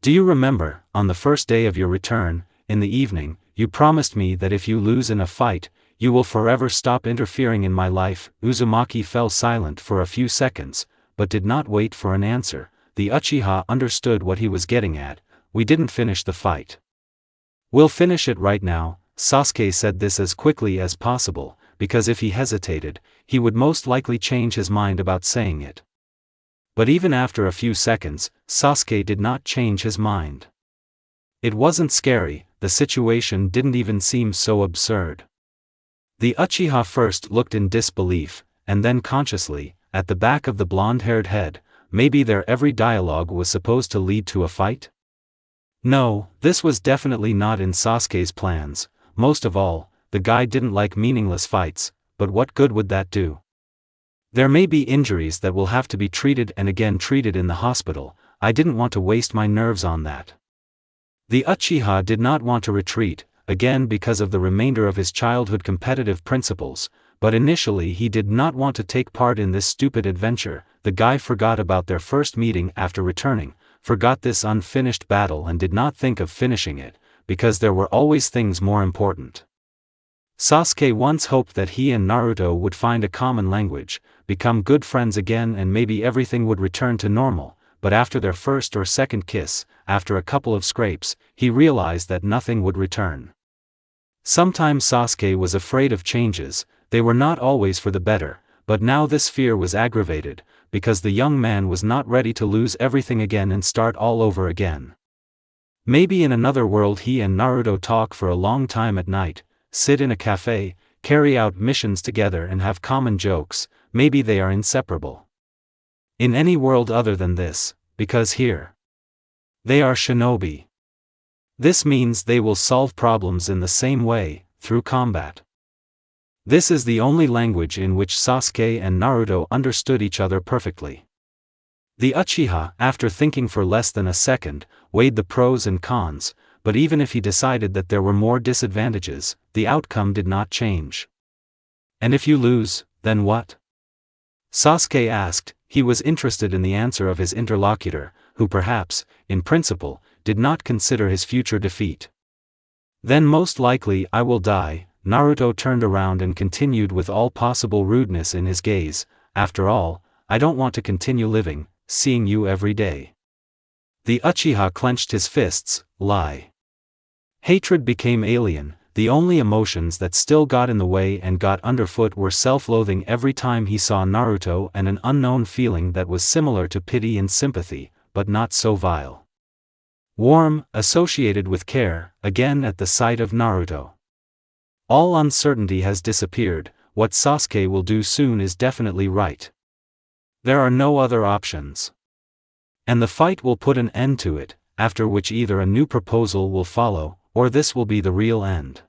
A: Do you remember, on the first day of your return, in the evening, you promised me that if you lose in a fight, you will forever stop interfering in my life? Uzumaki fell silent for a few seconds, but did not wait for an answer. The Uchiha understood what he was getting at. We didn't finish the fight. We'll finish it right now. Sasuke said this as quickly as possible, because if he hesitated, he would most likely change his mind about saying it. But even after a few seconds, Sasuke did not change his mind. It wasn't scary, the situation didn't even seem so absurd. The Uchiha first looked in disbelief, and then consciously, at the back of the blonde-haired head. Maybe their every dialogue was supposed to lead to a fight? No, this was definitely not in Sasuke's plans. Most of all, the guy didn't like meaningless fights, but what good would that do? There may be injuries that will have to be treated and again treated in the hospital. I didn't want to waste my nerves on that. The Uchiha did not want to retreat, again because of the remainder of his childhood competitive principles, but initially he did not want to take part in this stupid adventure. The guy forgot about their first meeting after returning, forgot this unfinished battle, and did not think of finishing it, because there were always things more important. Sasuke once hoped that he and Naruto would find a common language, become good friends again, and maybe everything would return to normal, but after their first or second kiss, after a couple of scrapes, he realized that nothing would return. Sometimes Sasuke was afraid of changes, they were not always for the better, but now this fear was aggravated, because the young man was not ready to lose everything again and start all over again. Maybe in another world he and Naruto talk for a long time at night, sit in a cafe, carry out missions together and have common jokes. Maybe they are inseparable. In any world other than this, because here they are shinobi. This means they will solve problems in the same way, through combat. This is the only language in which Sasuke and Naruto understood each other perfectly. The Uchiha, after thinking for less than a second, weighed the pros and cons, but even if he decided that there were more disadvantages, the outcome did not change. And if you lose, then what? Sasuke asked. He was interested in the answer of his interlocutor, who perhaps, in principle, did not consider his future defeat. Then most likely I will die. Naruto turned around and continued with all possible rudeness in his gaze. After all, I don't want to continue living, seeing you every day. The Uchiha clenched his fists. Lie. Hatred became alien. The only emotions that still got in the way and got underfoot were self-loathing every time he saw Naruto, and an unknown feeling that was similar to pity and sympathy, but not so vile. Warm, associated with care, again at the sight of Naruto. All uncertainty has disappeared. What Sasuke will do soon is definitely right. There are no other options. And the fight will put an end to it, after which either a new proposal will follow, or this will be the real end.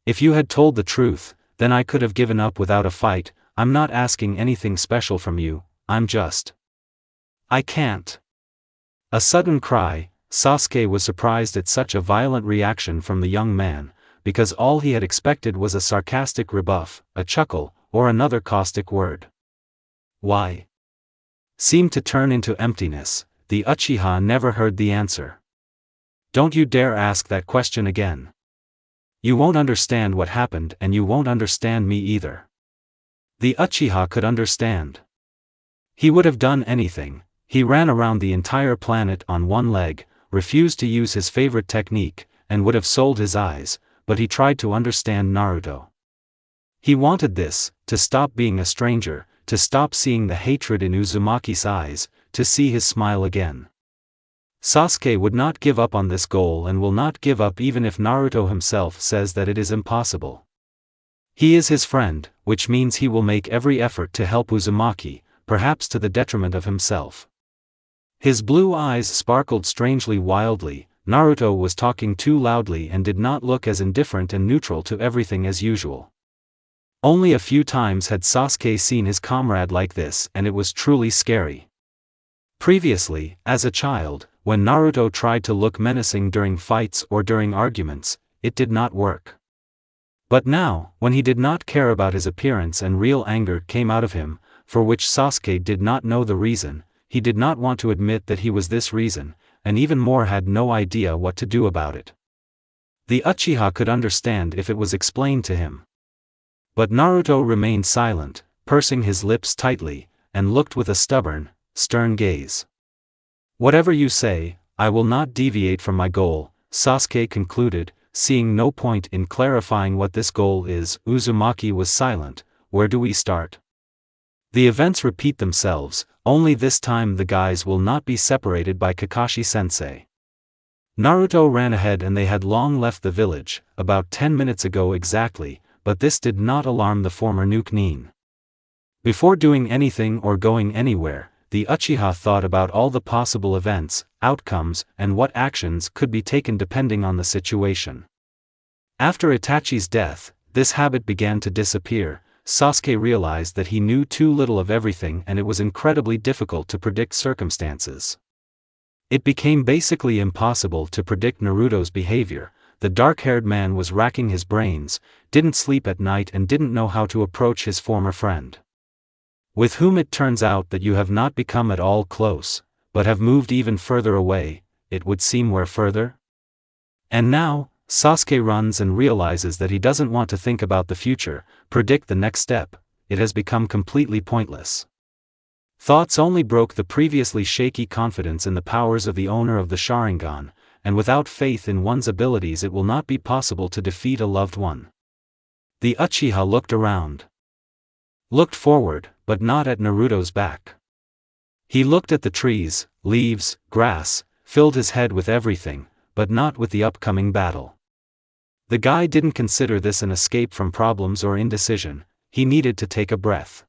A: If you had told the truth, then I could have given up without a fight. I'm not asking anything special from you, I can't. A sudden cry. Sasuke was surprised at such a violent reaction from the young man, because all he had expected was a sarcastic rebuff, a chuckle, or another caustic word. Why? Seemed to turn into emptiness. The Uchiha never heard the answer. Don't you dare ask that question again. You won't understand what happened, and you won't understand me either. The Uchiha could understand. He would have done anything. He ran around the entire planet on one leg, refused to use his favorite technique, and would have sold his eyes, but he tried to understand Naruto. He wanted this, to stop being a stranger, to stop seeing the hatred in Uzumaki's eyes, to see his smile again. Sasuke would not give up on this goal and will not give up even if Naruto himself says that it is impossible. He is his friend, which means he will make every effort to help Uzumaki, perhaps to the detriment of himself. His blue eyes sparkled strangely wildly. Naruto was talking too loudly and did not look as indifferent and neutral to everything as usual. Only a few times had Sasuke seen his comrade like this, and it was truly scary. Previously, as a child, when Naruto tried to look menacing during fights or during arguments, it did not work. But now, when he did not care about his appearance and real anger came out of him, for which Sasuke did not know the reason, he did not want to admit that he was this reason, and even more had no idea what to do about it. The Uchiha could understand if it was explained to him. But Naruto remained silent, pursing his lips tightly, and looked with a stubborn, stern gaze. "Whatever you say, I will not deviate from my goal," Sasuke concluded, seeing no point in clarifying what this goal is. Uzumaki was silent. "Where do we start?" The events repeat themselves, only this time the guys will not be separated by Kakashi-sensei. Naruto ran ahead and they had long left the village, about 10 minutes ago exactly, but this did not alarm the former Nuke-nin. Before doing anything or going anywhere, the Uchiha thought about all the possible events, outcomes, and what actions could be taken depending on the situation. After Itachi's death, this habit began to disappear. Sasuke realized that he knew too little of everything and it was incredibly difficult to predict circumstances. It became basically impossible to predict Naruto's behavior. The dark-haired man was racking his brains, didn't sleep at night and didn't know how to approach his former friend, with whom it turns out that you have not become at all close, but have moved even further away. It would seem where further? And now, Sasuke runs and realizes that he doesn't want to think about the future, predict the next step. It has become completely pointless. Thoughts only broke the previously shaky confidence in the powers of the owner of the Sharingan, and without faith in one's abilities it will not be possible to defeat a loved one. The Uchiha looked around. Looked forward, but not at Naruto's back. He looked at the trees, leaves, grass, filled his head with everything, but not with the upcoming battle. The guy didn't consider this an escape from problems or indecision. He needed to take a breath.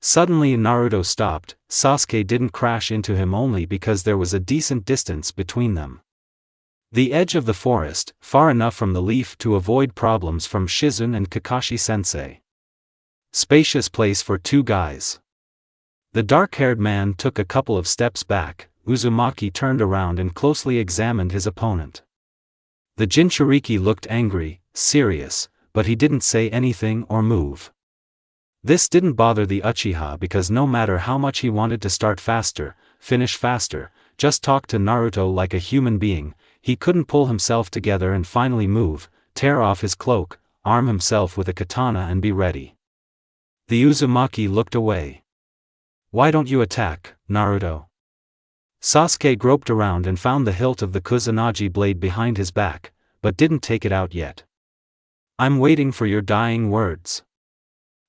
A: Suddenly Naruto stopped. Sasuke didn't crash into him only because there was a decent distance between them. The edge of the forest, far enough from the leaf to avoid problems from Shizune and Kakashi-sensei. Spacious place for two guys. The dark-haired man took a couple of steps back. Uzumaki turned around and closely examined his opponent. The Jinchuriki looked angry, serious, but he didn't say anything or move. This didn't bother the Uchiha because no matter how much he wanted to start faster, finish faster, just talk to Naruto like a human being, he couldn't pull himself together and finally move, tear off his cloak, arm himself with a katana and be ready. The Uzumaki looked away. "Why don't you attack, Naruto?" Sasuke groped around and found the hilt of the Kusanagi blade behind his back, but didn't take it out yet. "I'm waiting for your dying words."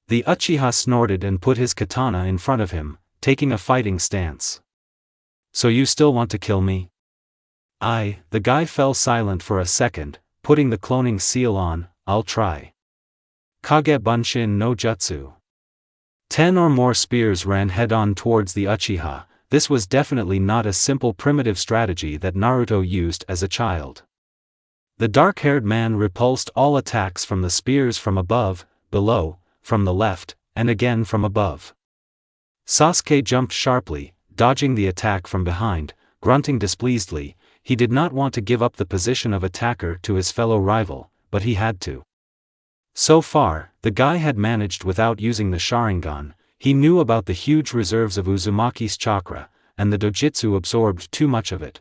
A: The Uchiha snorted and put his katana in front of him, taking a fighting stance. "So you still want to kill me?" The guy fell silent for a second, putting the cloning seal on. "I'll try." Kage Bunshin no Jutsu. 10 or more spears ran head-on towards the Uchiha. This was definitely not a simple primitive strategy that Naruto used as a child. The dark-haired man repulsed all attacks from the spears from above, below, from the left, and again from above. Sasuke jumped sharply, dodging the attack from behind, grunting displeasedly. He did not want to give up the position of attacker to his fellow rival, but he had to. So far, the guy had managed without using the Sharingan. He knew about the huge reserves of Uzumaki's chakra, and the dojutsu absorbed too much of it.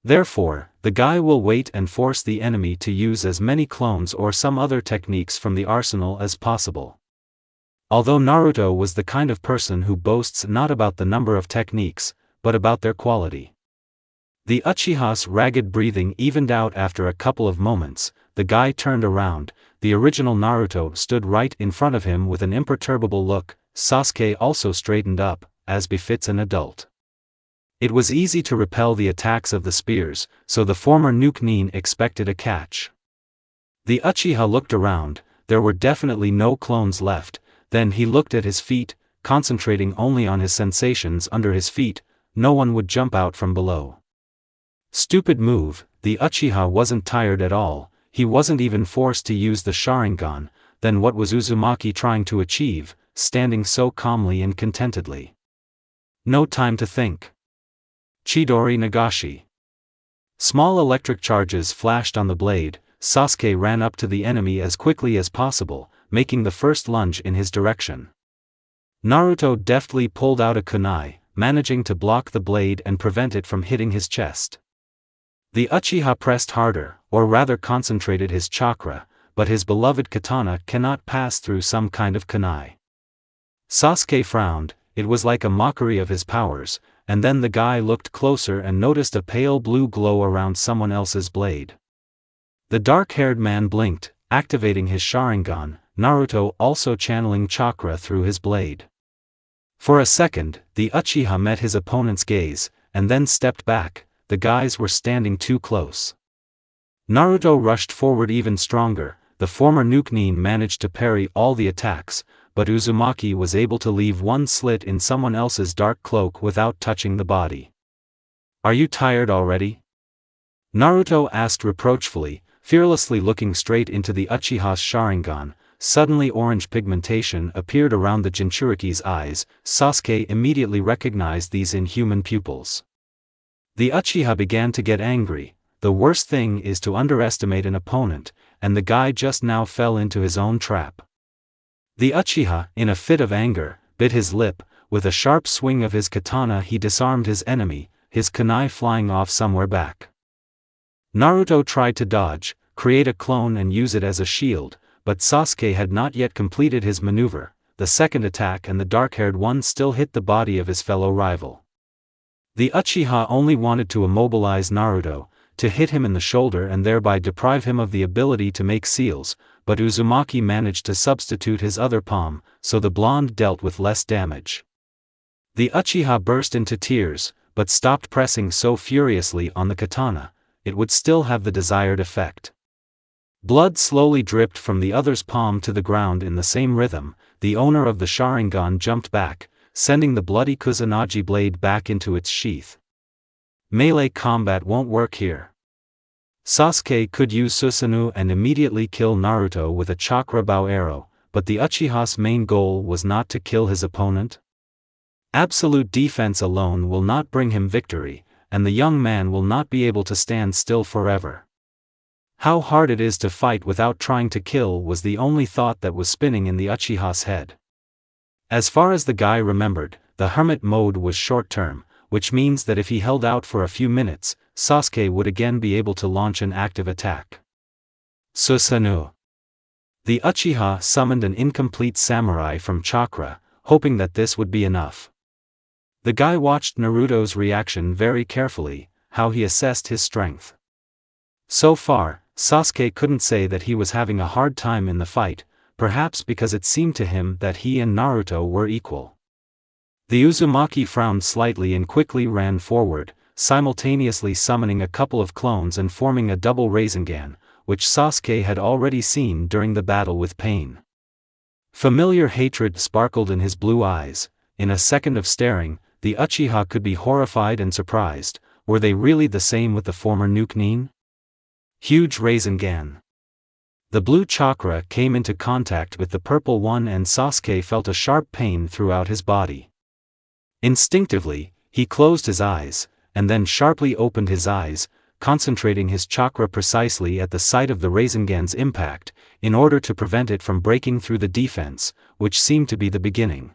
A: Therefore, the guy will wait and force the enemy to use as many clones or some other techniques from the arsenal as possible. Although Naruto was the kind of person who boasts not about the number of techniques, but about their quality. The Uchiha's ragged breathing evened out after a couple of moments, the guy turned around. The original Naruto stood right in front of him with an imperturbable look. Sasuke also straightened up, as befits an adult. It was easy to repel the attacks of the spears, so the former Nuke-nin expected a catch. The Uchiha looked around. There were definitely no clones left. Then he looked at his feet, concentrating only on his sensations under his feet. No one would jump out from below. Stupid move. The Uchiha wasn't tired at all. He wasn't even forced to use the Sharingan. Then what was Uzumaki trying to achieve, standing so calmly and contentedly? No time to think. Chidori Nagashi. Small electric charges flashed on the blade. Sasuke ran up to the enemy as quickly as possible, making the first lunge in his direction. Naruto deftly pulled out a kunai, managing to block the blade and prevent it from hitting his chest. The Uchiha pressed harder, or rather concentrated his chakra, but his beloved katana cannot pass through some kind of kunai. Sasuke frowned. It was like a mockery of his powers, and then the guy looked closer and noticed a pale blue glow around someone else's blade. The dark-haired man blinked, activating his Sharingan, Naruto also channeling chakra through his blade. For a second, the Uchiha met his opponent's gaze, and then stepped back. The guys were standing too close. Naruto rushed forward even stronger. The former Nuke-nin managed to parry all the attacks, but Uzumaki was able to leave one slit in someone else's dark cloak without touching the body. "Are you tired already?" Naruto asked reproachfully, fearlessly looking straight into the Uchiha's Sharingan. Suddenly orange pigmentation appeared around the Jinchuriki's eyes. Sasuke immediately recognized these inhuman pupils. The Uchiha began to get angry. The worst thing is to underestimate an opponent, and the guy just now fell into his own trap. The Uchiha, in a fit of anger, bit his lip. With a sharp swing of his katana he disarmed his enemy, his kunai flying off somewhere back. Naruto tried to dodge, create a clone and use it as a shield, but Sasuke had not yet completed his maneuver. The second attack and the dark-haired one still hit the body of his fellow rival. The Uchiha only wanted to immobilize Naruto, to hit him in the shoulder and thereby deprive him of the ability to make seals, but Uzumaki managed to substitute his other palm, so the blonde dealt with less damage. The Uchiha burst into tears, but stopped pressing so furiously on the katana. It would still have the desired effect. Blood slowly dripped from the other's palm to the ground in the same rhythm. The owner of the Sharingan jumped back, sending the bloody Kusanagi blade back into its sheath. Melee combat won't work here. Sasuke could use Susanoo and immediately kill Naruto with a chakra bow arrow, but the Uchiha's main goal was not to kill his opponent. Absolute defense alone will not bring him victory, and the young man will not be able to stand still forever. How hard it is to fight without trying to kill was the only thought that was spinning in the Uchiha's head. As far as the guy remembered, the hermit mode was short-term, which means that if he held out for a few minutes, Sasuke would again be able to launch an active attack. Susanoo. The Uchiha summoned an incomplete samurai from chakra, hoping that this would be enough. The guy watched Naruto's reaction very carefully, how he assessed his strength. So far, Sasuke couldn't say that he was having a hard time in the fight, perhaps because it seemed to him that he and Naruto were equal. The Uzumaki frowned slightly and quickly ran forward, simultaneously summoning a couple of clones and forming a double Rasengan, which Sasuke had already seen during the battle with Pain. Familiar hatred sparkled in his blue eyes. In a second of staring, the Uchiha could be horrified and surprised. Were they really the same with the former Nuke-nin? Huge Rasengan. The blue chakra came into contact with the purple one and Sasuke felt a sharp pain throughout his body. Instinctively, he closed his eyes, and then sharply opened his eyes, concentrating his chakra precisely at the site of the Rasengan's impact, in order to prevent it from breaking through the defense, which seemed to be the beginning.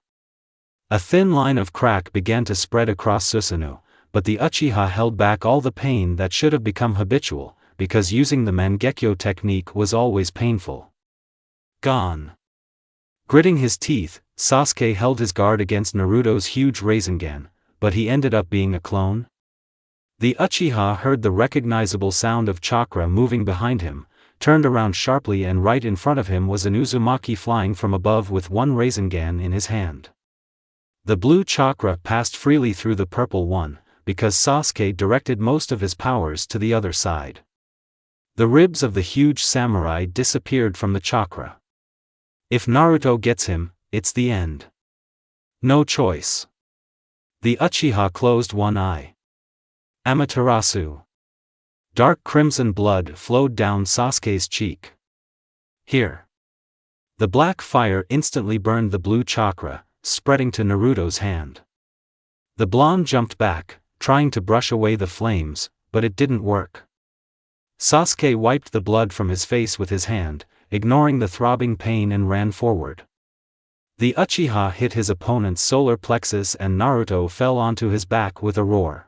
A: A thin line of crack began to spread across Susanoo, but the Uchiha held back all the pain that should have become habitual, because using the Mangekyo technique was always painful. Gone. Gritting his teeth, Sasuke held his guard against Naruto's huge Rasengan, but he ended up being a clone. The Uchiha heard the recognizable sound of chakra moving behind him, turned around sharply, and right in front of him was an Uzumaki flying from above with one Rasengan in his hand. The blue chakra passed freely through the purple one, because Sasuke directed most of his powers to the other side. The ribs of the huge samurai disappeared from the chakra. If Naruto gets him, it's the end. No choice. The Uchiha closed one eye. Amaterasu. Dark crimson blood flowed down Sasuke's cheek. Here. The black fire instantly burned the blue chakra, spreading to Naruto's hand. The blonde jumped back, trying to brush away the flames, but it didn't work. Sasuke wiped the blood from his face with his hand, ignoring the throbbing pain, and ran forward. The Uchiha hit his opponent's solar plexus and Naruto fell onto his back with a roar.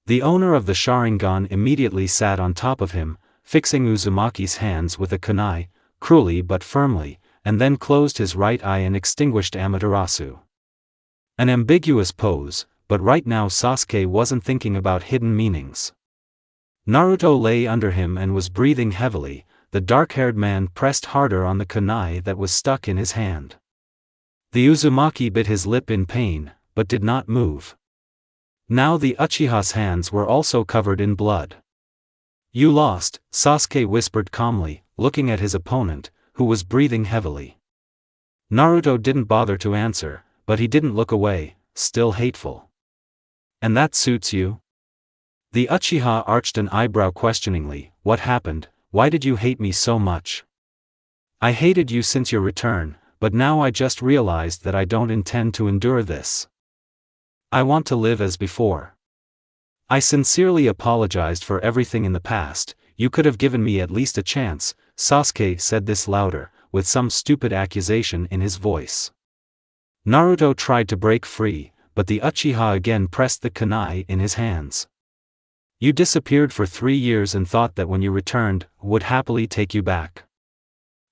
A: The owner of the Sharingan immediately sat on top of him, fixing Uzumaki's hands with a kunai, cruelly but firmly, and then closed his right eye and extinguished Amaterasu. An ambiguous pose, but right now Sasuke wasn't thinking about hidden meanings. Naruto lay under him and was breathing heavily. The dark-haired man pressed harder on the kunai that was stuck in his hand. The Uzumaki bit his lip in pain, but did not move. Now the Uchiha's hands were also covered in blood. "You lost," Sasuke whispered calmly, looking at his opponent, who was breathing heavily. Naruto didn't bother to answer, but he didn't look away, still hateful. "And that suits you?" The Uchiha arched an eyebrow questioningly. "What happened? Why did you hate me so much?" "I hated you since your return, but now I just realized that I don't intend to endure this. I want to live as before. I sincerely apologized for everything in the past. You could have given me at least a chance." Sasuke said this louder, with some stupid accusation in his voice. Naruto tried to break free, but the Uchiha again pressed the kunai in his hands. "You disappeared for 3 years and thought that when you returned, would happily take you back.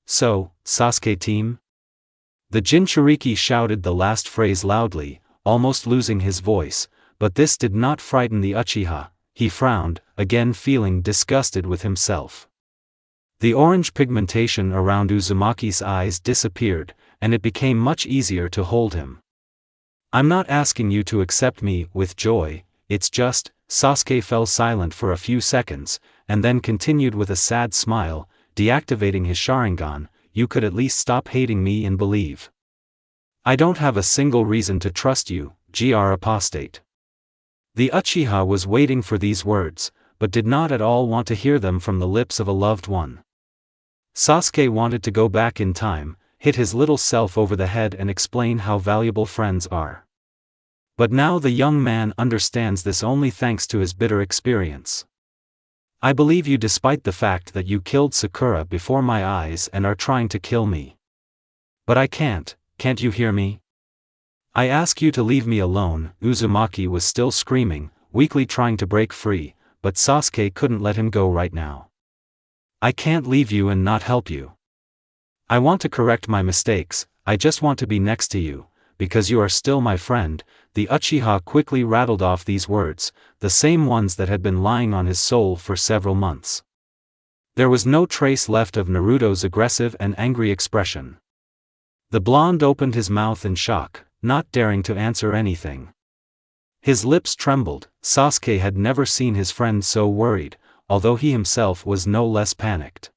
A: So, Sasuke team?" The Jinchuriki shouted the last phrase loudly, almost losing his voice, but this did not frighten the Uchiha. He frowned, again feeling disgusted with himself. The orange pigmentation around Uzumaki's eyes disappeared, and it became much easier to hold him. "I'm not asking you to accept me with joy, it's just," Sasuke fell silent for a few seconds, and then continued with a sad smile, deactivating his Sharingan, "You could at least stop hating me and believe. I don't have a single reason to trust you, Gr apostate." The Uchiha was waiting for these words, but did not at all want to hear them from the lips of a loved one. Sasuke wanted to go back in time, hit his little self over the head and explain how valuable friends are. But now the young man understands this only thanks to his bitter experience. "I believe you despite the fact that you killed Sakura before my eyes and are trying to kill me. But I can't you hear me? I ask you to leave me alone." Uzumaki was still screaming, weakly trying to break free, but Sasuke couldn't let him go right now. "I can't leave you and not help you. I want to correct my mistakes, I just want to be next to you, because you are still my friend." The Uchiha quickly rattled off these words, the same ones that had been lying on his soul for several months. There was no trace left of Naruto's aggressive and angry expression. The blonde opened his mouth in shock, not daring to answer anything. His lips trembled. Sasuke had never seen his friend so worried, although he himself was no less panicked.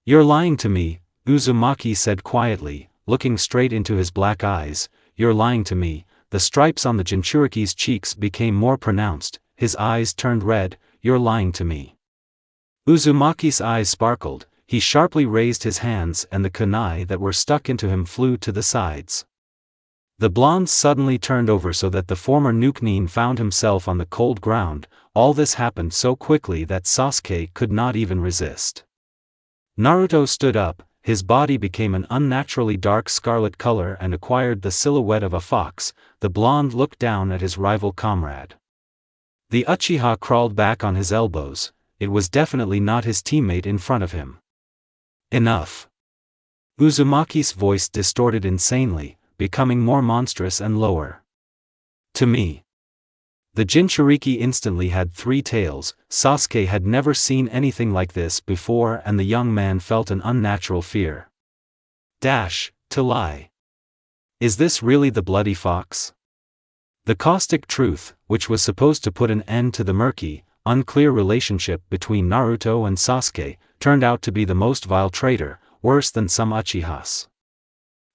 A: "You're lying to me," Uzumaki said quietly, looking straight into his black eyes. "You're lying to me." The stripes on the Jinchuriki's cheeks became more pronounced, his eyes turned red. "You're lying to me." Uzumaki's eyes sparkled, he sharply raised his hands and the kunai that were stuck into him flew to the sides. The blonde suddenly turned over so that the former Nukenin found himself on the cold ground. All this happened so quickly that Sasuke could not even resist. Naruto stood up, his body became an unnaturally dark scarlet color and acquired the silhouette of a fox. The blonde looked down at his rival comrade. The Uchiha crawled back on his elbows. It was definitely not his teammate in front of him. "Enough." Uzumaki's voice distorted insanely, becoming more monstrous and lower. "To me. The Jinchuriki instantly had 3 tails. Sasuke had never seen anything like this before, and the young man felt an unnatural fear. To lie. Is this really the bloody fox? The caustic truth, which was supposed to put an end to the murky, unclear relationship between Naruto and Sasuke, turned out to be the most vile traitor, worse than some Uchihas.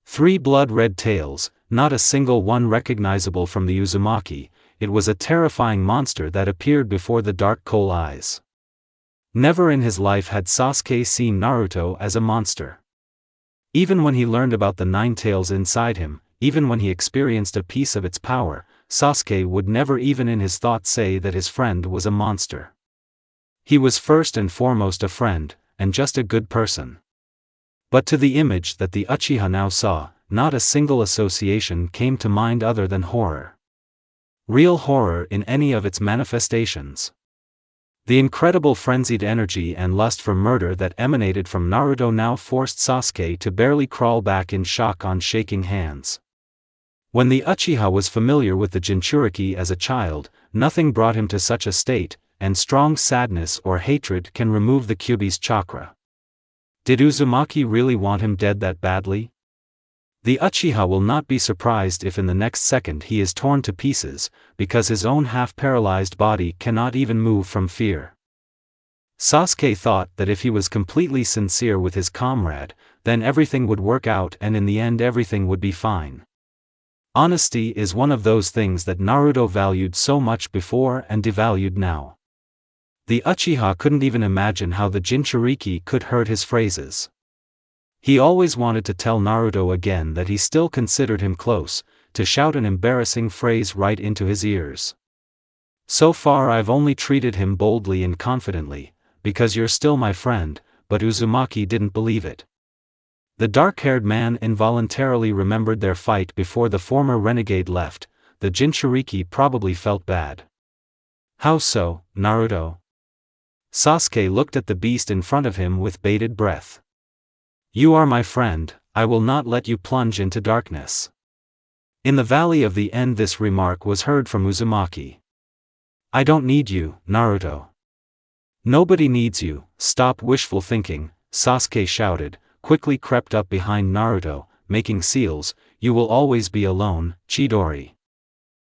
A: 3 blood-red tails, not a single one recognizable from the Uzumaki. It was a terrifying monster that appeared before the dark coal eyes. Never in his life had Sasuke seen Naruto as a monster. Even when he learned about the 9 tails inside him, even when he experienced a piece of its power, Sasuke would never even in his thoughts say that his friend was a monster. He was first and foremost a friend, and just a good person. But to the image that the Uchiha now saw, not a single association came to mind other than horror. Real horror in any of its manifestations. The incredible frenzied energy and lust for murder that emanated from Naruto now forced Sasuke to barely crawl back in shock on shaking hands. When the Uchiha was familiar with the Jinchuriki as a child, nothing brought him to such a state, and strong sadness or hatred can remove the Kyuubi's chakra. Did Uzumaki really want him dead that badly? The Uchiha will not be surprised if in the next second he is torn to pieces, because his own half-paralyzed body cannot even move from fear. Sasuke thought that if he was completely sincere with his comrade, then everything would work out and in the end everything would be fine. Honesty is one of those things that Naruto valued so much before and devalued now. The Uchiha couldn't even imagine how the Jinchuriki could hurt his phrases. He always wanted to tell Naruto again that he still considered him close, to shout an embarrassing phrase right into his ears. So far I've only treated him boldly and confidently, because you're still my friend, but Uzumaki didn't believe it. The dark-haired man involuntarily remembered their fight before the former renegade left. The Jinchuriki probably felt bad. How so, Naruto? Sasuke looked at the beast in front of him with bated breath. You are my friend, I will not let you plunge into darkness. In the Valley of the End this remark was heard from Uzumaki. I don't need you, Naruto. Nobody needs you, stop wishful thinking, Sasuke shouted, quickly crept up behind Naruto, making seals. You will always be alone, Chidori.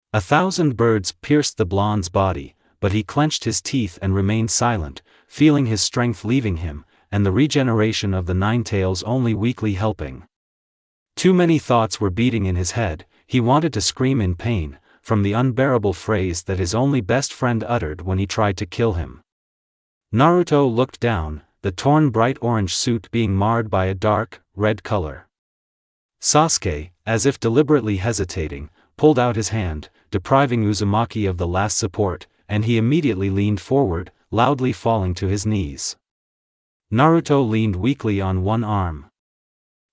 A: 1,000 birds pierced the blonde's body, but he clenched his teeth and remained silent, feeling his strength leaving him, and the regeneration of the 9 tails only weakly helping. Too many thoughts were beating in his head. He wanted to scream in pain, from the unbearable phrase that his only best friend uttered when he tried to kill him. Naruto looked down, the torn bright orange suit being marred by a dark, red color. Sasuke, as if deliberately hesitating, pulled out his hand, depriving Uzumaki of the last support, and he immediately leaned forward, loudly falling to his knees. Naruto leaned weakly on one arm.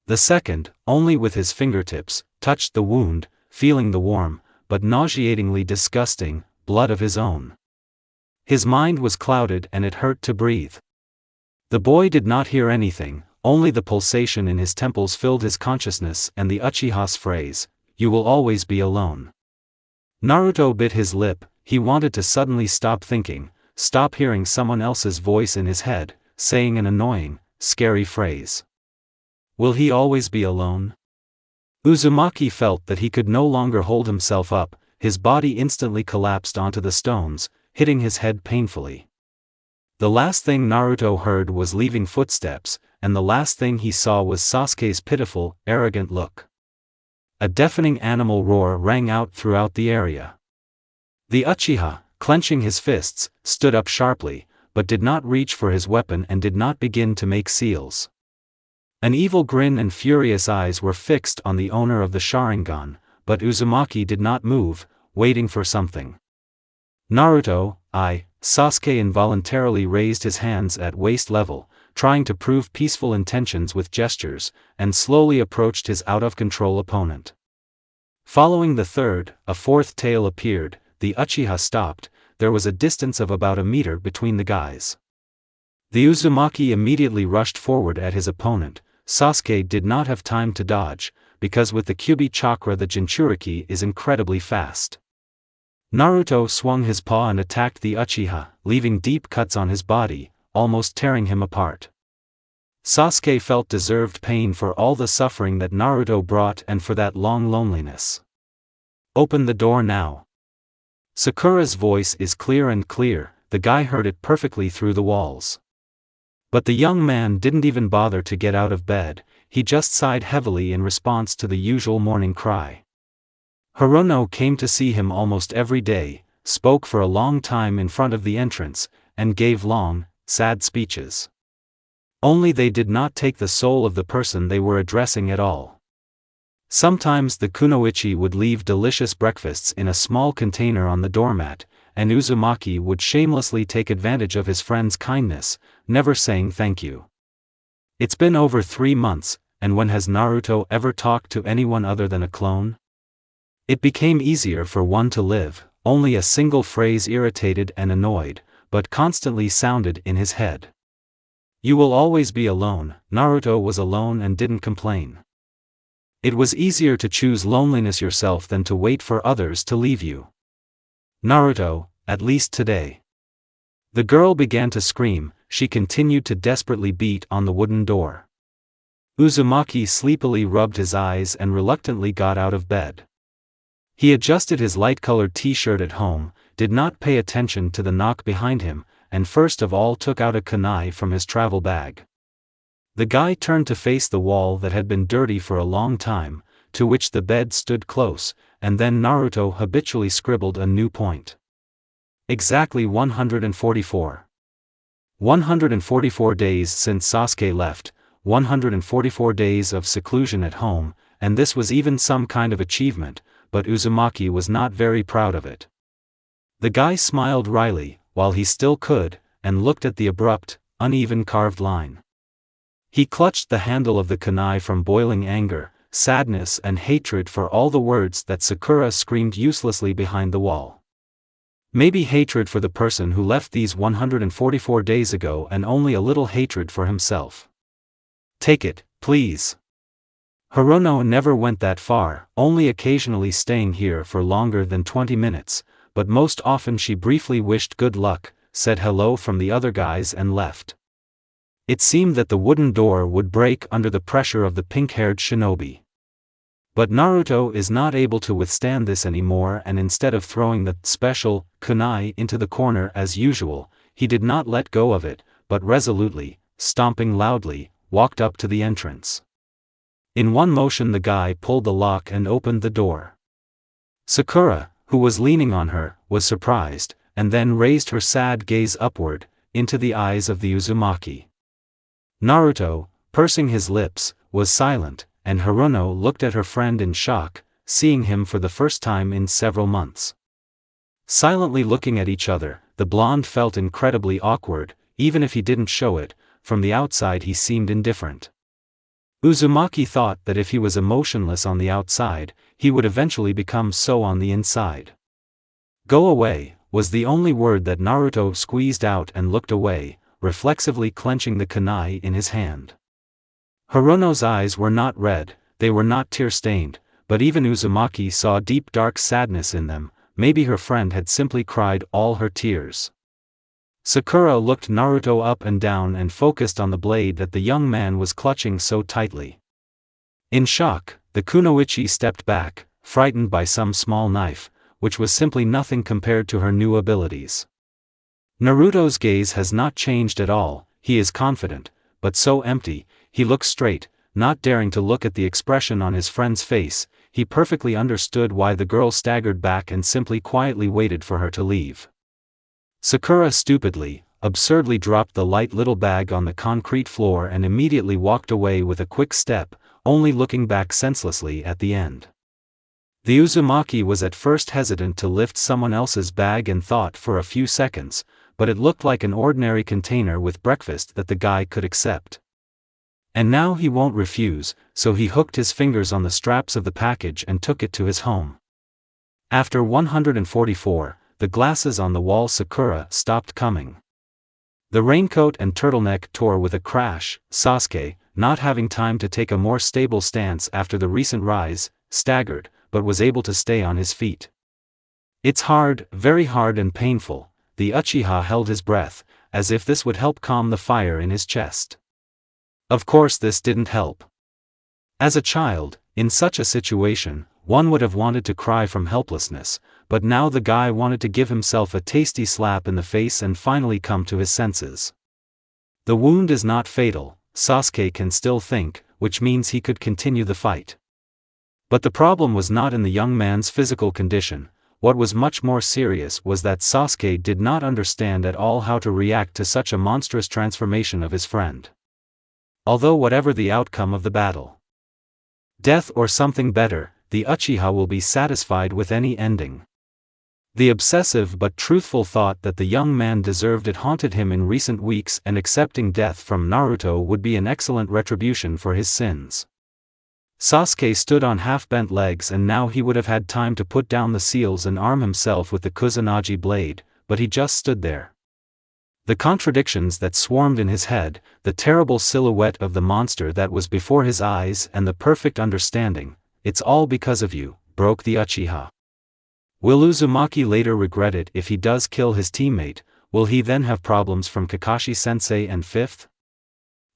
A: The second, only with his fingertips, touched the wound, feeling the warm, but nauseatingly disgusting, blood of his own. His mind was clouded and it hurt to breathe. The boy did not hear anything, only the pulsation in his temples filled his consciousness and the Uchiha's phrase, "You will always be alone." Naruto bit his lip. He wanted to suddenly stop thinking, stop hearing someone else's voice in his head, saying an annoying, scary phrase. Will he always be alone? Uzumaki felt that he could no longer hold himself up. His body instantly collapsed onto the stones, hitting his head painfully. The last thing Naruto heard was leaving footsteps, and the last thing he saw was Sasuke's pitiful, arrogant look. A deafening animal roar rang out throughout the area. The Uchiha, clenching his fists, stood up sharply, but did not reach for his weapon and did not begin to make seals. An evil grin and furious eyes were fixed on the owner of the Sharingan, but Uzumaki did not move, waiting for something. Naruto, Sasuke involuntarily raised his hands at waist level, trying to prove peaceful intentions with gestures, and slowly approached his out-of-control opponent. Following the third, a fourth tail appeared. The Uchiha stopped. There was a distance of about a meter between the guys. The Uzumaki immediately rushed forward at his opponent. Sasuke did not have time to dodge, because with the Kyuubi chakra the Jinchuriki is incredibly fast. Naruto swung his paw and attacked the Uchiha, leaving deep cuts on his body, almost tearing him apart. Sasuke felt deserved pain for all the suffering that Naruto brought and for that long loneliness. "Open the door now." Sakura's voice is clear and clear, the guy heard it perfectly through the walls. But the young man didn't even bother to get out of bed, he just sighed heavily in response to the usual morning cry. Hirono came to see him almost every day, spoke for a long time in front of the entrance, and gave long, sad speeches. Only they did not take the soul of the person they were addressing at all. Sometimes the kunoichi would leave delicious breakfasts in a small container on the doormat, and Uzumaki would shamelessly take advantage of his friend's kindness, never saying thank you. It's been over 3 months, and when has Naruto ever talked to anyone other than a clone? It became easier for one to live, only a single phrase irritated and annoyed, but constantly sounded in his head. "You will always be alone." Naruto was alone and didn't complain. It was easier to choose loneliness yourself than to wait for others to leave you. Naruto, at least today. The girl began to scream, she continued to desperately beat on the wooden door. Uzumaki sleepily rubbed his eyes and reluctantly got out of bed. He adjusted his light-colored t-shirt at home, did not pay attention to the knock behind him, and first of all took out a kunai from his travel bag. The guy turned to face the wall that had been dirty for a long time, to which the bed stood close, and then Naruto habitually scribbled a new point. Exactly 144. 144 days since Sasuke left, 144 days of seclusion at home, and this was even some kind of achievement, but Uzumaki was not very proud of it. The guy smiled wryly, while he still could, and looked at the abrupt, uneven carved line. He clutched the handle of the kunai from boiling anger, sadness and hatred for all the words that Sakura screamed uselessly behind the wall. Maybe hatred for the person who left these 144 days ago and only a little hatred for himself. "Take it, please." Hirono never went that far, only occasionally staying here for longer than 20 minutes, but most often she briefly wished good luck, said hello from the other guys and left. It seemed that the wooden door would break under the pressure of the pink-haired shinobi. But Naruto is not able to withstand this anymore, and instead of throwing the special kunai into the corner as usual, he did not let go of it, but resolutely, stomping loudly, walked up to the entrance. In one motion the guy pulled the lock and opened the door. Sakura, who was leaning on her, was surprised, and then raised her sad gaze upward, into the eyes of the Uzumaki. Naruto, pursing his lips, was silent, and Hirono looked at her friend in shock, seeing him for the first time in several months. Silently looking at each other, the blonde felt incredibly awkward, even if he didn't show it. From the outside he seemed indifferent. Uzumaki thought that if he was emotionless on the outside, he would eventually become so on the inside. "Go away," was the only word that Naruto squeezed out and looked away, reflexively clenching the kunai in his hand. Hirono's eyes were not red, they were not tear-stained, but even Uzumaki saw deep dark sadness in them. Maybe her friend had simply cried all her tears. Sakura looked Naruto up and down and focused on the blade that the young man was clutching so tightly. In shock, the kunoichi stepped back, frightened by some small knife, which was simply nothing compared to her new abilities. Naruto's gaze has not changed at all, he is confident, but so empty. He looks straight, not daring to look at the expression on his friend's face. He perfectly understood why the girl staggered back and simply quietly waited for her to leave. Sakura stupidly, absurdly dropped the light little bag on the concrete floor and immediately walked away with a quick step, only looking back senselessly at the end. The Uzumaki was at first hesitant to lift someone else's bag and thought for a few seconds, but it looked like an ordinary container with breakfast that the guy could accept. And now he won't refuse, so he hooked his fingers on the straps of the package and took it to his home. After 144, the glasses on the wall Sakura stopped coming. The raincoat and turtleneck tore with a crash. Sasuke, not having time to take a more stable stance after the recent rise, staggered, but was able to stay on his feet. It's hard, very hard and painful. The Uchiha held his breath, as if this would help calm the fire in his chest. Of course this didn't help. As a child, in such a situation, one would have wanted to cry from helplessness, but now the guy wanted to give himself a tasty slap in the face and finally come to his senses. The wound is not fatal, Sasuke can still think, which means he could continue the fight. But the problem was not in the young man's physical condition. What was much more serious was that Sasuke did not understand at all how to react to such a monstrous transformation of his friend. Although whatever the outcome of the battle, death or something better, the Uchiha will be satisfied with any ending. The obsessive but truthful thought that the young man deserved it haunted him in recent weeks, and accepting death from Naruto would be an excellent retribution for his sins. Sasuke stood on half-bent legs, and now he would have had time to put down the seals and arm himself with the Kusanagi blade, but he just stood there. The contradictions that swarmed in his head, the terrible silhouette of the monster that was before his eyes, and the perfect understanding, "It's all because of you," broke the Uchiha. Will Uzumaki later regret it if he does kill his teammate? Will he then have problems from Kakashi-sensei and Fifth?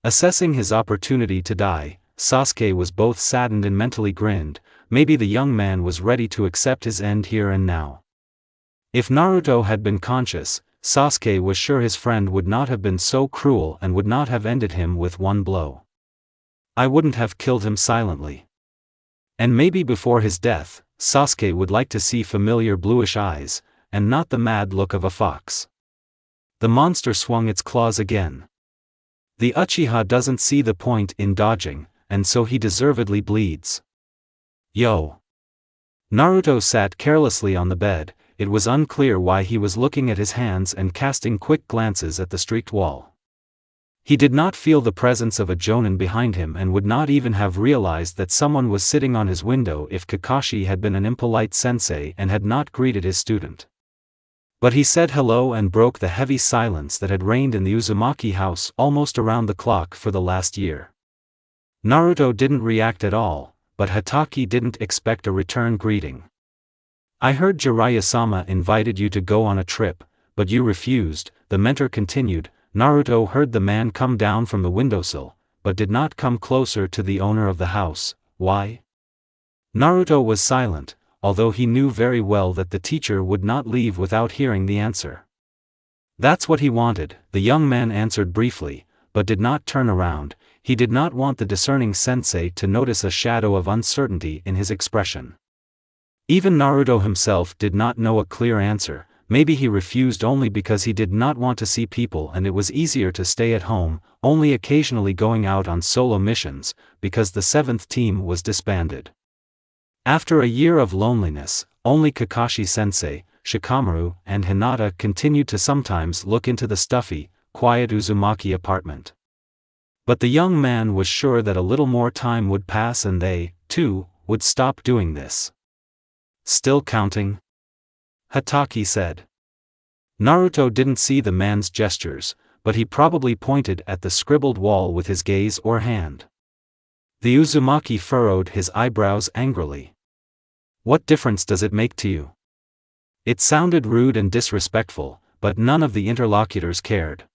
A: Assessing his opportunity to die, Sasuke was both saddened and mentally grinned. Maybe the young man was ready to accept his end here and now. If Naruto had been conscious, Sasuke was sure his friend would not have been so cruel and would not have ended him with one blow. "I wouldn't have killed him silently." And maybe before his death, Sasuke would like to see familiar bluish eyes, and not the mad look of a fox. The monster swung its claws again. The Uchiha doesn't see the point in dodging, and so he deservedly bleeds. Yo! Naruto sat carelessly on the bed. It was unclear why he was looking at his hands and casting quick glances at the streaked wall. He did not feel the presence of a Jonin behind him and would not even have realized that someone was sitting on his window if Kakashi had been an impolite sensei and had not greeted his student. But he said hello and broke the heavy silence that had reigned in the Uzumaki house almost around the clock for the last year. Naruto didn't react at all, but Hatake didn't expect a return greeting. "I heard Jiraiya-sama invited you to go on a trip, but you refused," the mentor continued. Naruto heard the man come down from the windowsill, but did not come closer to the owner of the house. Why? Naruto was silent, although he knew very well that the teacher would not leave without hearing the answer. "That's what he wanted," the young man answered briefly, but did not turn around. He did not want the discerning sensei to notice a shadow of uncertainty in his expression. Even Naruto himself did not know a clear answer. Maybe he refused only because he did not want to see people and it was easier to stay at home, only occasionally going out on solo missions, because the 7th team was disbanded. After a year of loneliness, only Kakashi-sensei, Shikamaru, and Hinata continued to sometimes look into the stuffy, quiet Uzumaki apartment. But the young man was sure that a little more time would pass and they, too, would stop doing this. "Still counting?" Hatake said. Naruto didn't see the man's gestures, but he probably pointed at the scribbled wall with his gaze or hand. The Uzumaki furrowed his eyebrows angrily. "What difference does it make to you?" It sounded rude and disrespectful, but none of the interlocutors cared.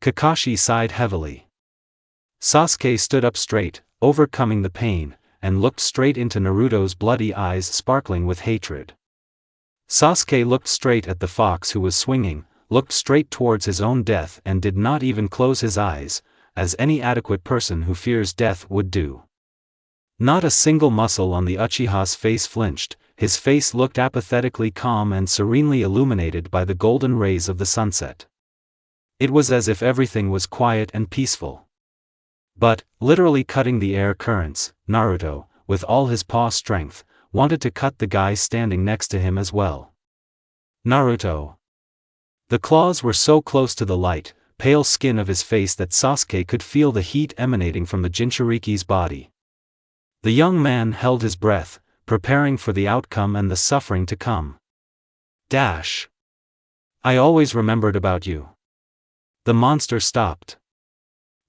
A: Kakashi sighed heavily. Sasuke stood up straight, overcoming the pain, and looked straight into Naruto's bloody eyes sparkling with hatred. Sasuke looked straight at the fox who was swinging, looked straight towards his own death and did not even close his eyes, as any adequate person who fears death would do. Not a single muscle on the Uchiha's face flinched, his face looked apathetically calm and serenely illuminated by the golden rays of the sunset. It was as if everything was quiet and peaceful. But, literally cutting the air currents, Naruto, with all his paw strength, wanted to cut the guy standing next to him as well. Naruto. The claws were so close to the light, pale skin of his face that Sasuke could feel the heat emanating from the Jinchuriki's body. The young man held his breath, preparing for the outcome and the suffering to come. Dash. "I always remembered about you." The monster stopped.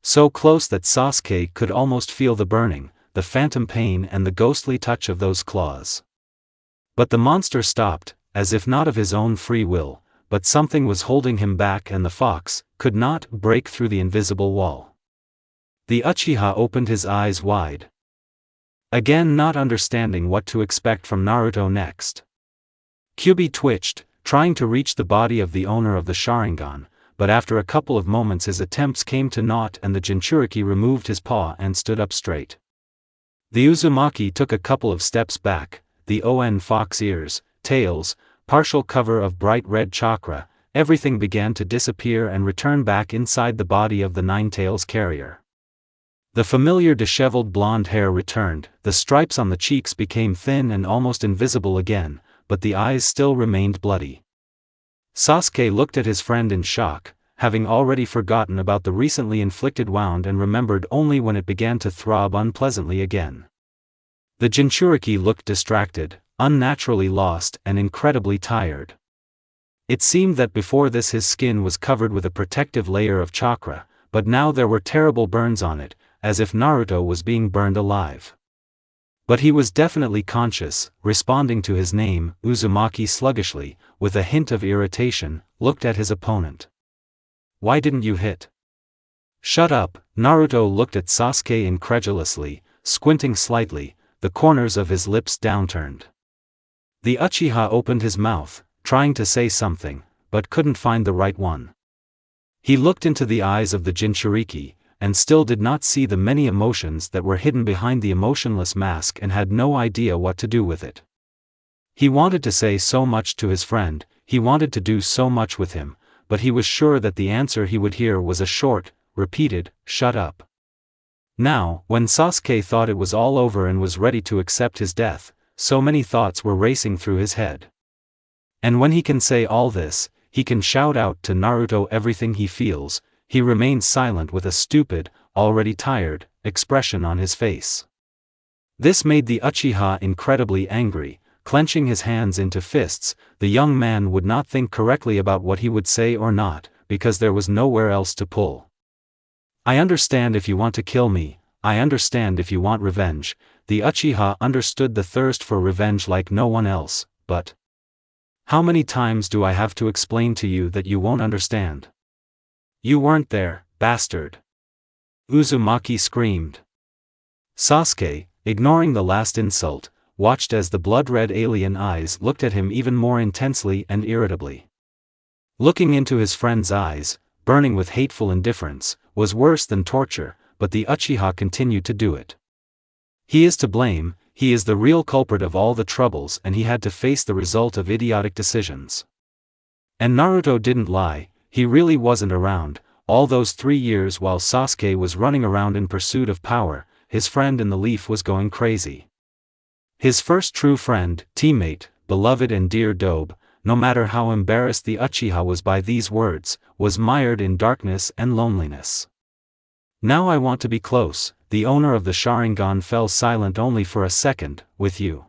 A: So close that Sasuke could almost feel the burning, the phantom pain and the ghostly touch of those claws. But the monster stopped, as if not of his own free will, but something was holding him back and the fox could not break through the invisible wall. The Uchiha opened his eyes wide. Again, not understanding what to expect from Naruto next. Kyuubi twitched, trying to reach the body of the owner of the Sharingan, but after a couple of moments his attempts came to naught and the Jinchuriki removed his paw and stood up straight. The Uzumaki took a couple of steps back, the fox ears, tails, partial cover of bright red chakra, everything began to disappear and return back inside the body of the Nine-Tails carrier. The familiar disheveled blonde hair returned, the stripes on the cheeks became thin and almost invisible again, but the eyes still remained bloody. Sasuke looked at his friend in shock, having already forgotten about the recently inflicted wound and remembered only when it began to throb unpleasantly again. The Jinchuriki looked distracted, unnaturally lost and incredibly tired. It seemed that before this his skin was covered with a protective layer of chakra, but now there were terrible burns on it, as if Naruto was being burned alive. But he was definitely conscious, responding to his name. Uzumaki sluggishly, with a hint of irritation, looked at his opponent. "Why didn't you hit?" "Shut up." Naruto looked at Sasuke incredulously, squinting slightly, the corners of his lips downturned. The Uchiha opened his mouth, trying to say something, but couldn't find the right one. He looked into the eyes of the Jinchuriki, and still did not see the many emotions that were hidden behind the emotionless mask and had no idea what to do with it. He wanted to say so much to his friend, he wanted to do so much with him, but he was sure that the answer he would hear was a short, repeated, "Shut up." Now, when Sasuke thought it was all over and was ready to accept his death, so many thoughts were racing through his head. And when he can say all this, he can shout out to Naruto everything he feels, he remains silent with a stupid, already tired, expression on his face. This made the Uchiha incredibly angry. Clenching his hands into fists, the young man would not think correctly about what he would say or not, because there was nowhere else to pull. "I understand if you want to kill me, I understand if you want revenge." The Uchiha understood the thirst for revenge like no one else, but how many times do I have to explain to you that you won't understand? You weren't there, bastard! Uzumaki screamed. Sasuke, ignoring the last insult, watched as the blood-red alien eyes looked at him even more intensely and irritably. Looking into his friend's eyes, burning with hateful indifference, was worse than torture, but the Uchiha continued to do it. He is to blame, he is the real culprit of all the troubles and he had to face the result of idiotic decisions. And Naruto didn't lie, he really wasn't around. All those 3 years while Sasuke was running around in pursuit of power, his friend in the leaf was going crazy. His first true friend, teammate, beloved and dear Dobe, no matter how embarrassed the Uchiha was by these words, was mired in darkness and loneliness. "Now I want to be close." The owner of the Sharingan fell silent only for a second. "With you."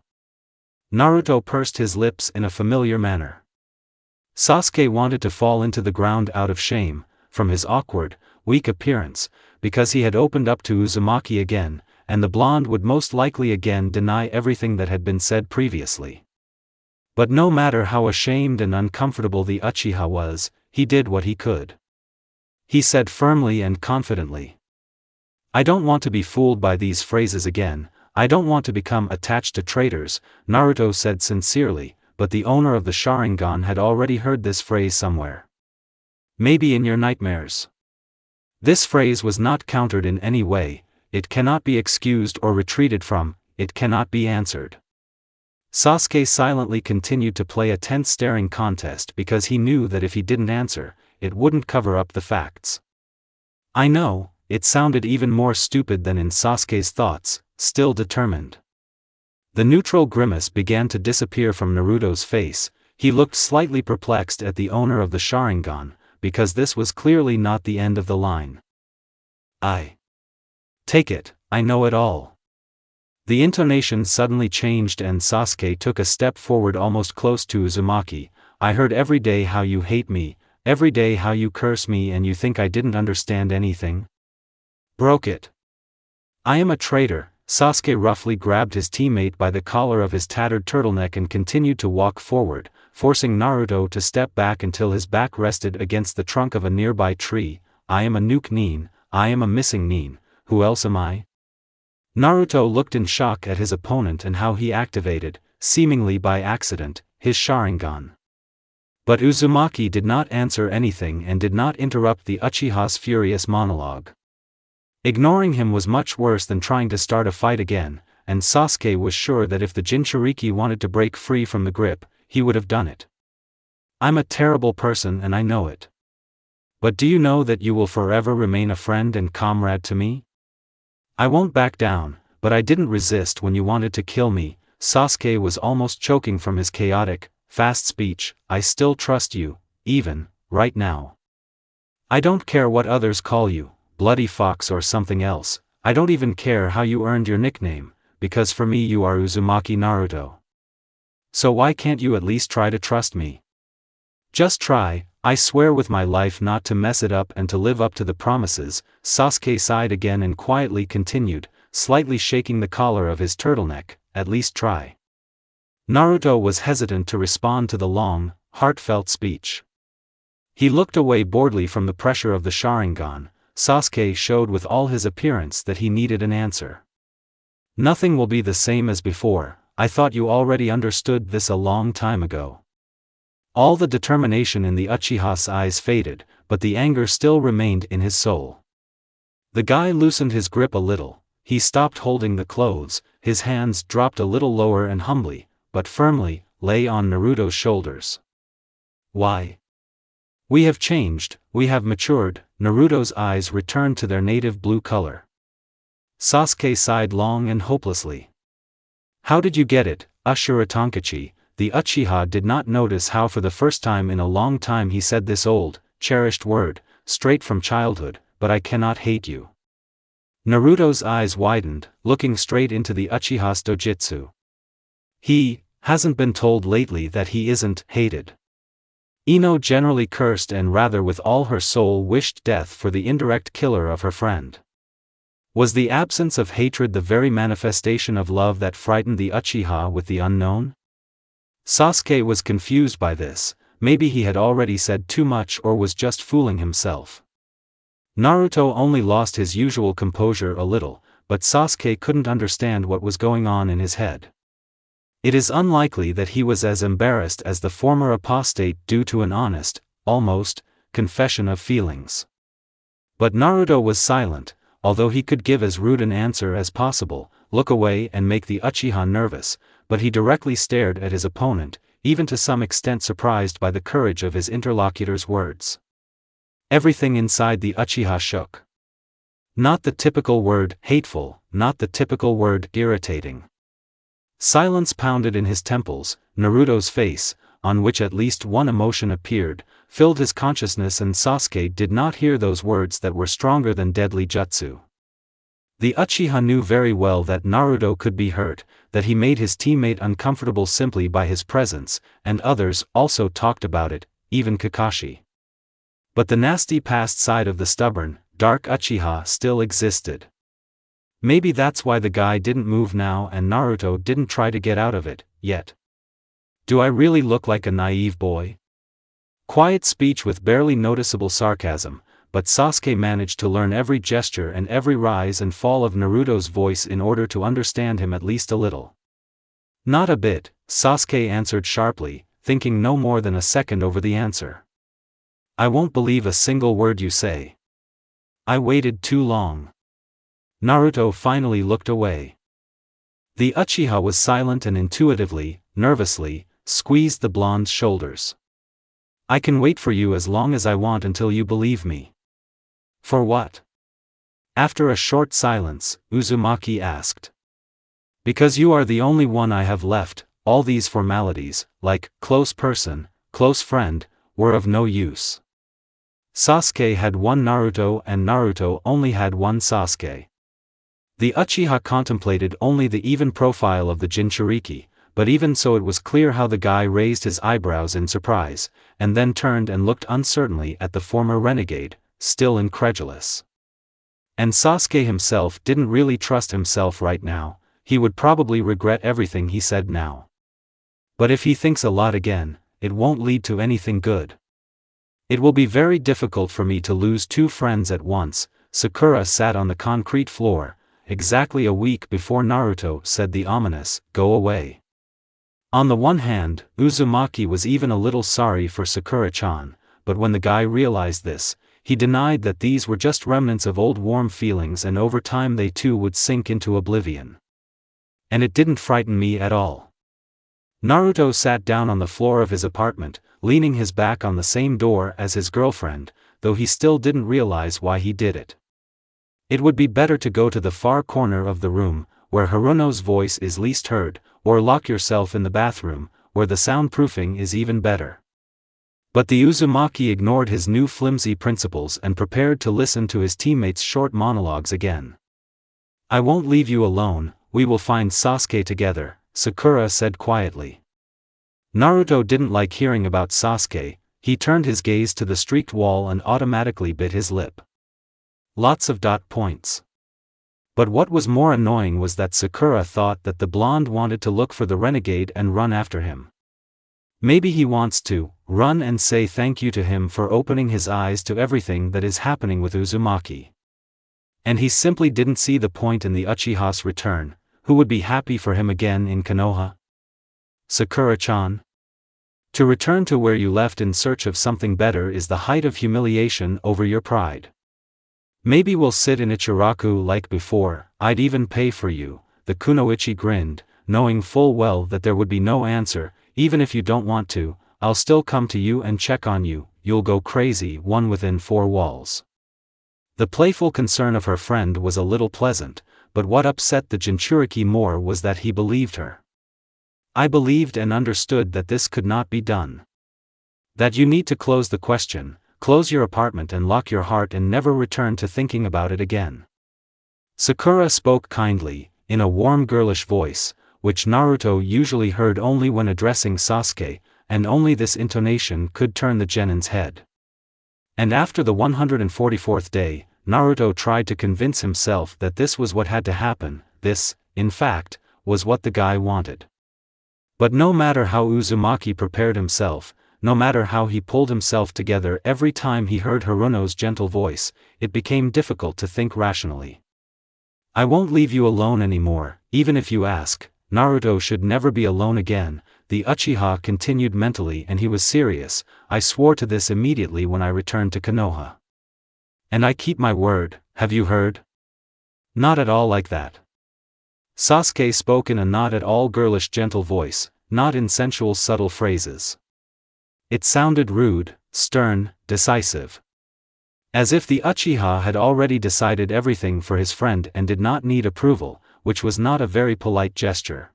A: Naruto pursed his lips in a familiar manner. Sasuke wanted to fall into the ground out of shame, from his awkward, weak appearance, because he had opened up to Uzumaki again, and the blonde would most likely again deny everything that had been said previously. But no matter how ashamed and uncomfortable the Uchiha was, he did what he could. He said firmly and confidently, "I don't want to be fooled by these phrases again, I don't want to become attached to traitors," Naruto said sincerely, but the owner of the Sharingan had already heard this phrase somewhere. "Maybe in your nightmares." This phrase was not countered in any way, it cannot be excused or retreated from, it cannot be answered. Sasuke silently continued to play a tense staring contest because he knew that if he didn't answer, it wouldn't cover up the facts. "I know," it sounded even more stupid than in Sasuke's thoughts, still determined. The neutral grimace began to disappear from Naruto's face, he looked slightly perplexed at the owner of the Sharingan, because this was clearly not the end of the line. "I take it, I know it all." The intonation suddenly changed and Sasuke took a step forward almost close to Uzumaki. "I heard every day how you hate me, every day how you curse me, and you think I didn't understand anything? Broke it. I am a traitor." Sasuke roughly grabbed his teammate by the collar of his tattered turtleneck and continued to walk forward, forcing Naruto to step back until his back rested against the trunk of a nearby tree. I am a nuke nin, I am a missing nin, who else am I? Naruto looked in shock at his opponent and how he activated, seemingly by accident, his Sharingan. But Uzumaki did not answer anything and did not interrupt the Uchiha's furious monologue. Ignoring him was much worse than trying to start a fight again, and Sasuke was sure that if the Jinchuriki wanted to break free from the grip, he would have done it. I'm a terrible person and I know it. But do you know that you will forever remain a friend and comrade to me? I won't back down, but I didn't resist when you wanted to kill me. Sasuke was almost choking from his chaotic, fast speech. I still trust you, even, right now. I don't care what others call you, Bloody Fox or something else. I don't even care how you earned your nickname, because for me you are Uzumaki Naruto. So why can't you at least try to trust me? Just try. I swear with my life not to mess it up and to live up to the promises. Sasuke sighed again and quietly continued, slightly shaking the collar of his turtleneck. At least try. Naruto was hesitant to respond to the long, heartfelt speech. He looked away boredly from the pressure of the Sharingan. Sasuke showed with all his appearance that he needed an answer. Nothing will be the same as before. I thought you already understood this a long time ago. All the determination in the Uchiha's eyes faded, but the anger still remained in his soul. The guy loosened his grip a little. He stopped holding the clothes, his hands dropped a little lower and humbly, but firmly, lay on Naruto's shoulders. Why? We have changed, we have matured. Naruto's eyes returned to their native blue color. Sasuke sighed long and hopelessly. How did you get it, Ashura Tonkachi? The Uchiha did not notice how for the first time in a long time he said this old, cherished word, straight from childhood, but I cannot hate you. Naruto's eyes widened, looking straight into the Uchiha's dojutsu. He hasn't been told lately that he isn't hated. Ino generally cursed and rather with all her soul wished death for the indirect killer of her friend. Was the absence of hatred the very manifestation of love that frightened the Uchiha with the unknown? Sasuke was confused by this. Maybe he had already said too much or was just fooling himself. Naruto only lost his usual composure a little, but Sasuke couldn't understand what was going on in his head. It is unlikely that he was as embarrassed as the former apostate due to an honest, almost, confession of feelings. But Naruto was silent, although he could give as rude an answer as possible, look away and make the Uchiha nervous, but he directly stared at his opponent, even to some extent surprised by the courage of his interlocutor's words. Everything inside the Uchiha shook. Not the typical word hateful, not the typical word irritating. Silence pounded in his temples. Naruto's face, on which at least one emotion appeared, filled his consciousness, and Sasuke did not hear those words that were stronger than deadly jutsu. The Uchiha knew very well that Naruto could be hurt, that he made his teammate uncomfortable simply by his presence, and others also talked about it, even Kakashi. But the nasty past side of the stubborn, dark Uchiha still existed. Maybe that's why the guy didn't move now and Naruto didn't try to get out of it, yet. Do I really look like a naive boy? Quiet speech with barely noticeable sarcasm, but Sasuke managed to learn every gesture and every rise and fall of Naruto's voice in order to understand him at least a little. Not a bit, Sasuke answered sharply, thinking no more than a second over the answer. I won't believe a single word you say. I waited too long. Naruto finally looked away. The Uchiha was silent and intuitively, nervously, squeezed the blonde's shoulders. I can wait for you as long as I want until you believe me. For what? After a short silence, Uzumaki asked. Because you are the only one I have left. All these formalities, like close person, close friend, were of no use. Sasuke had one Naruto and Naruto only had one Sasuke. The Uchiha contemplated only the even profile of the Jinchuriki, but even so it was clear how the guy raised his eyebrows in surprise, and then turned and looked uncertainly at the former renegade, still incredulous. And Sasuke himself didn't really trust himself right now. He would probably regret everything he said now. But if he thinks a lot again, it won't lead to anything good. It will be very difficult for me to lose two friends at once. Sakura sat on the concrete floor, exactly a week before Naruto said the ominous, "Go away." On the one hand, Uzumaki was even a little sorry for Sakura-chan, but when the guy realized this, he denied that these were just remnants of old warm feelings and over time they too would sink into oblivion. And it didn't frighten me at all. Naruto sat down on the floor of his apartment, leaning his back on the same door as his girlfriend, though he still didn't realize why he did it. It would be better to go to the far corner of the room, where Haruno's voice is least heard, or lock yourself in the bathroom, where the soundproofing is even better. But the Uzumaki ignored his new flimsy principles and prepared to listen to his teammates' short monologues again. "I won't leave you alone, we will find Sasuke together," Sakura said quietly. Naruto didn't like hearing about Sasuke. He turned his gaze to the streaked wall and automatically bit his lip. Lots of dot points. But what was more annoying was that Sakura thought that the blonde wanted to look for the renegade and run after him. Maybe he wants to run and say thank you to him for opening his eyes to everything that is happening with Uzumaki. And he simply didn't see the point in the Uchiha's return. Who would be happy for him again in Konoha? Sakura-chan? To return to where you left in search of something better is the height of humiliation over your pride. "Maybe we'll sit in Ichiraku like before, I'd even pay for you," the kunoichi grinned, knowing full well that there would be no answer. "Even if you don't want to, I'll still come to you and check on you, you'll go crazy one within four walls." The playful concern of her friend was a little pleasant, but what upset the Jinchuriki more was that he believed her. "I believed and understood that this could not be done. That you need to close the question, close your apartment and lock your heart and never return to thinking about it again." Sakura spoke kindly, in a warm girlish voice, which Naruto usually heard only when addressing Sasuke, and only this intonation could turn the genin's head. And after the 144th day, Naruto tried to convince himself that this was what had to happen. This, in fact, was what the guy wanted. But no matter how Uzumaki prepared himself, no matter how he pulled himself together every time he heard Haruno's gentle voice, it became difficult to think rationally. "I won't leave you alone anymore, even if you ask. Naruto should never be alone again," the Uchiha continued mentally, and he was serious. "I swore to this immediately when I returned to Konoha. And I keep my word, have you heard?" "Not at all like that." Sasuke spoke in a not at all girlish gentle voice, not in sensual subtle phrases. It sounded rude, stern, decisive. As if the Uchiha had already decided everything for his friend and did not need approval, which was not a very polite gesture.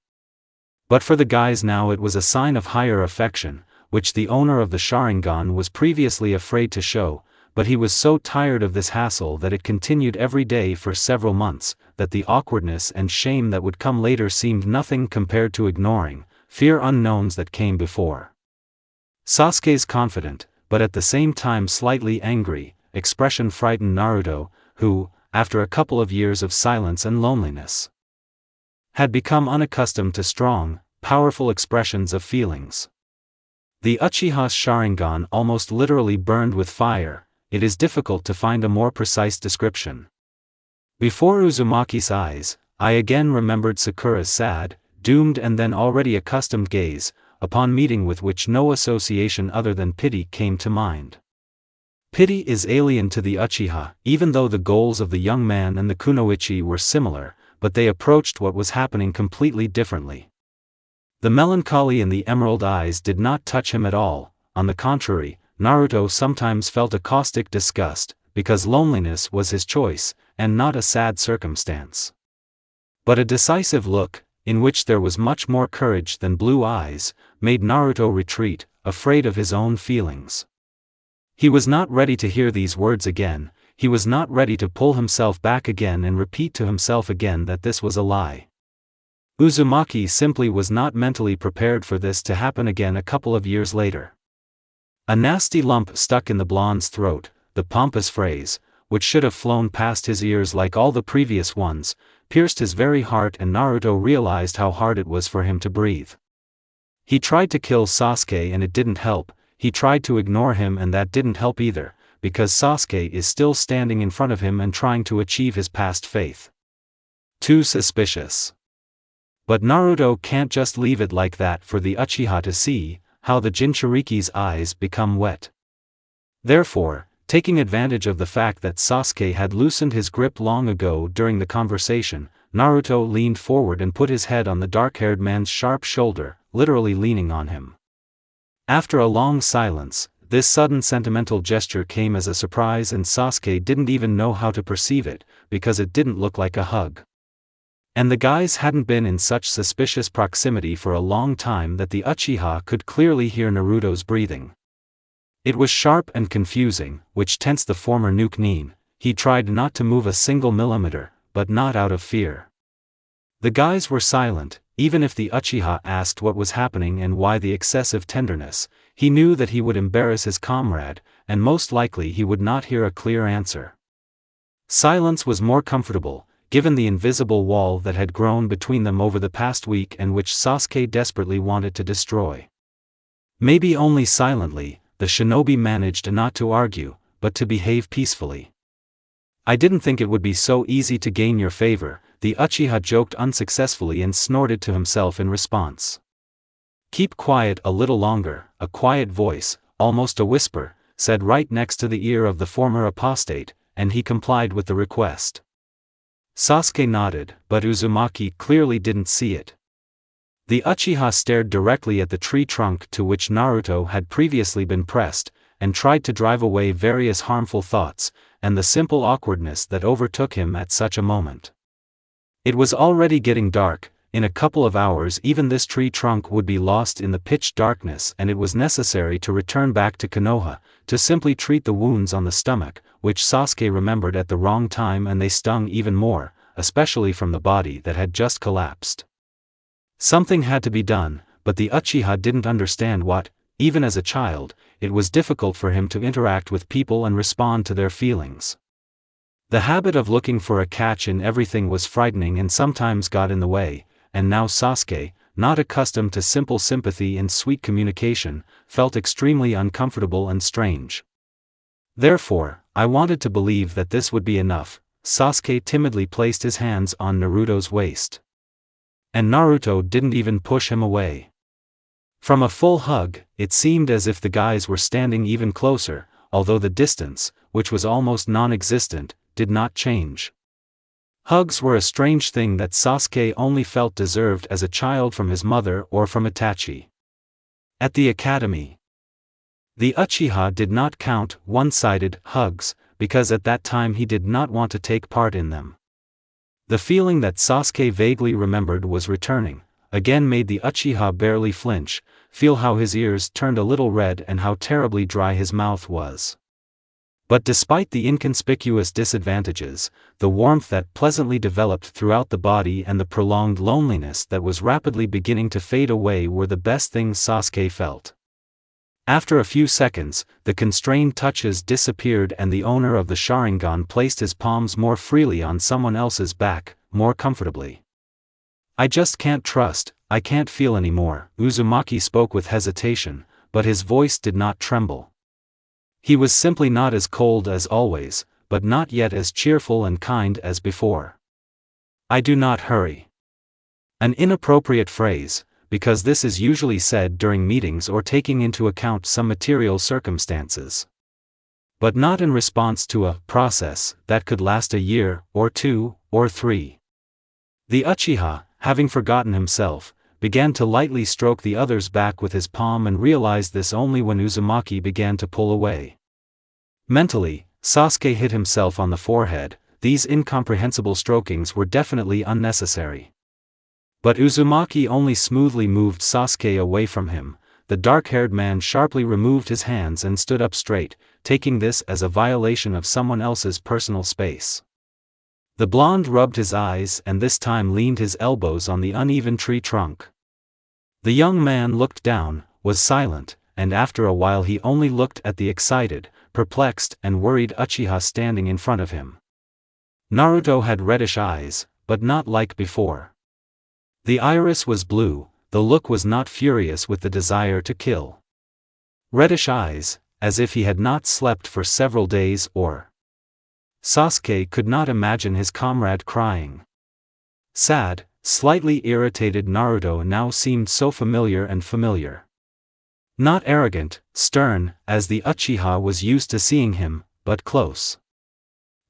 A: But for the guys now it was a sign of higher affection, which the owner of the Sharingan was previously afraid to show, but he was so tired of this hassle that it continued every day for several months, that the awkwardness and shame that would come later seemed nothing compared to ignoring fear unknowns that came before. Sasuke's confident, but at the same time slightly angry, expression frightened Naruto, who, after a couple of years of silence and loneliness, had become unaccustomed to strong, powerful expressions of feelings. The Uchiha's Sharingan almost literally burned with fire. It is difficult to find a more precise description. Before Uzumaki's eyes, I again remembered Sakura's sad, doomed and then already accustomed gaze, upon meeting with which no association other than pity came to mind. Pity is alien to the Uchiha, even though the goals of the young man and the kunoichi were similar, but they approached what was happening completely differently. The melancholy in the emerald eyes did not touch him at all. On the contrary, Naruto sometimes felt a caustic disgust, because loneliness was his choice, and not a sad circumstance. But a decisive look, in which there was much more courage than blue eyes, made Naruto retreat, afraid of his own feelings. He was not ready to hear these words again. He was not ready to pull himself back again and repeat to himself again that this was a lie. Uzumaki simply was not mentally prepared for this to happen again a couple of years later. A nasty lump stuck in the blonde's throat, the pompous phrase, which should have flown past his ears like all the previous ones, pierced his very heart, and Naruto realized how hard it was for him to breathe. He tried to kill Sasuke and it didn't help, he tried to ignore him and that didn't help either, because Sasuke is still standing in front of him and trying to achieve his past faith. Too suspicious. But Naruto can't just leave it like that for the Uchiha to see how the Jinchuriki's eyes become wet. Therefore, taking advantage of the fact that Sasuke had loosened his grip long ago during the conversation, Naruto leaned forward and put his head on the dark-haired man's sharp shoulder, literally leaning on him. After a long silence, this sudden sentimental gesture came as a surprise and Sasuke didn't even know how to perceive it, because it didn't look like a hug. And the guys hadn't been in such suspicious proximity for a long time that the Uchiha could clearly hear Naruto's breathing. It was sharp and confusing, which tensed the former Nuke Nin. He tried not to move a single millimeter, but not out of fear. The guys were silent. Even if the Uchiha asked what was happening and why the excessive tenderness, he knew that he would embarrass his comrade, and most likely he would not hear a clear answer. Silence was more comfortable, given the invisible wall that had grown between them over the past week and which Sasuke desperately wanted to destroy. Maybe only silently, the shinobi managed not to argue, but to behave peacefully. "I didn't think it would be so easy to gain your favor," the Uchiha joked unsuccessfully and snorted to himself in response. "Keep quiet a little longer," a quiet voice, almost a whisper, said right next to the ear of the former apostate, and he complied with the request. Sasuke nodded, but Uzumaki clearly didn't see it. The Uchiha stared directly at the tree trunk to which Naruto had previously been pressed, and tried to drive away various harmful thoughts, and the simple awkwardness that overtook him at such a moment. It was already getting dark. In a couple of hours even this tree trunk would be lost in the pitch darkness and it was necessary to return back to Konoha, to simply treat the wounds on the stomach, which Sasuke remembered at the wrong time and they stung even more, especially from the body that had just collapsed. Something had to be done, but the Uchiha didn't understand what. Even as a child, it was difficult for him to interact with people and respond to their feelings. The habit of looking for a catch in everything was frightening and sometimes got in the way, and now Sasuke, not accustomed to simple sympathy and sweet communication, felt extremely uncomfortable and strange. "Therefore, I wanted to believe that this would be enough." Sasuke timidly placed his hands on Naruto's waist. And Naruto didn't even push him away. From a full hug, it seemed as if the guys were standing even closer, although the distance, which was almost non-existent, did not change. Hugs were a strange thing that Sasuke only felt deserved as a child from his mother or from Itachi. At the academy, the Uchiha did not count one-sided hugs, because at that time he did not want to take part in them. The feeling that Sasuke vaguely remembered was returning, again made the Uchiha barely flinch, feel how his ears turned a little red and how terribly dry his mouth was. But despite the inconspicuous disadvantages, the warmth that pleasantly developed throughout the body and the prolonged loneliness that was rapidly beginning to fade away were the best things Sasuke felt. After a few seconds, the constrained touches disappeared and the owner of the Sharingan placed his palms more freely on someone else's back, more comfortably. "I just can't trust, I can't feel anymore." Uzumaki spoke with hesitation, but his voice did not tremble. He was simply not as cold as always, but not yet as cheerful and kind as before. "I do not hurry." An inappropriate phrase, because this is usually said during meetings or taking into account some material circumstances. But not in response to a process that could last a year, or 2, or 3. The Uchiha, having forgotten himself, began to lightly stroke the other's back with his palm and realized this only when Uzumaki began to pull away. Mentally, Sasuke hit himself on the forehead. These incomprehensible strokings were definitely unnecessary. But Uzumaki only smoothly moved Sasuke away from him. The dark-haired man sharply removed his hands and stood up straight, taking this as a violation of someone else's personal space. The blonde rubbed his eyes and this time leaned his elbows on the uneven tree trunk. The young man looked down, was silent, and after a while he only looked at the excited, perplexed and worried Uchiha standing in front of him. Naruto had reddish eyes, but not like before. The iris was blue, the look was not furious with the desire to kill. Reddish eyes, as if he had not slept for several days or. Sasuke could not imagine his comrade crying. Sad, slightly irritated Naruto now seemed so familiar and familiar. Not arrogant, stern, as the Uchiha was used to seeing him, but close.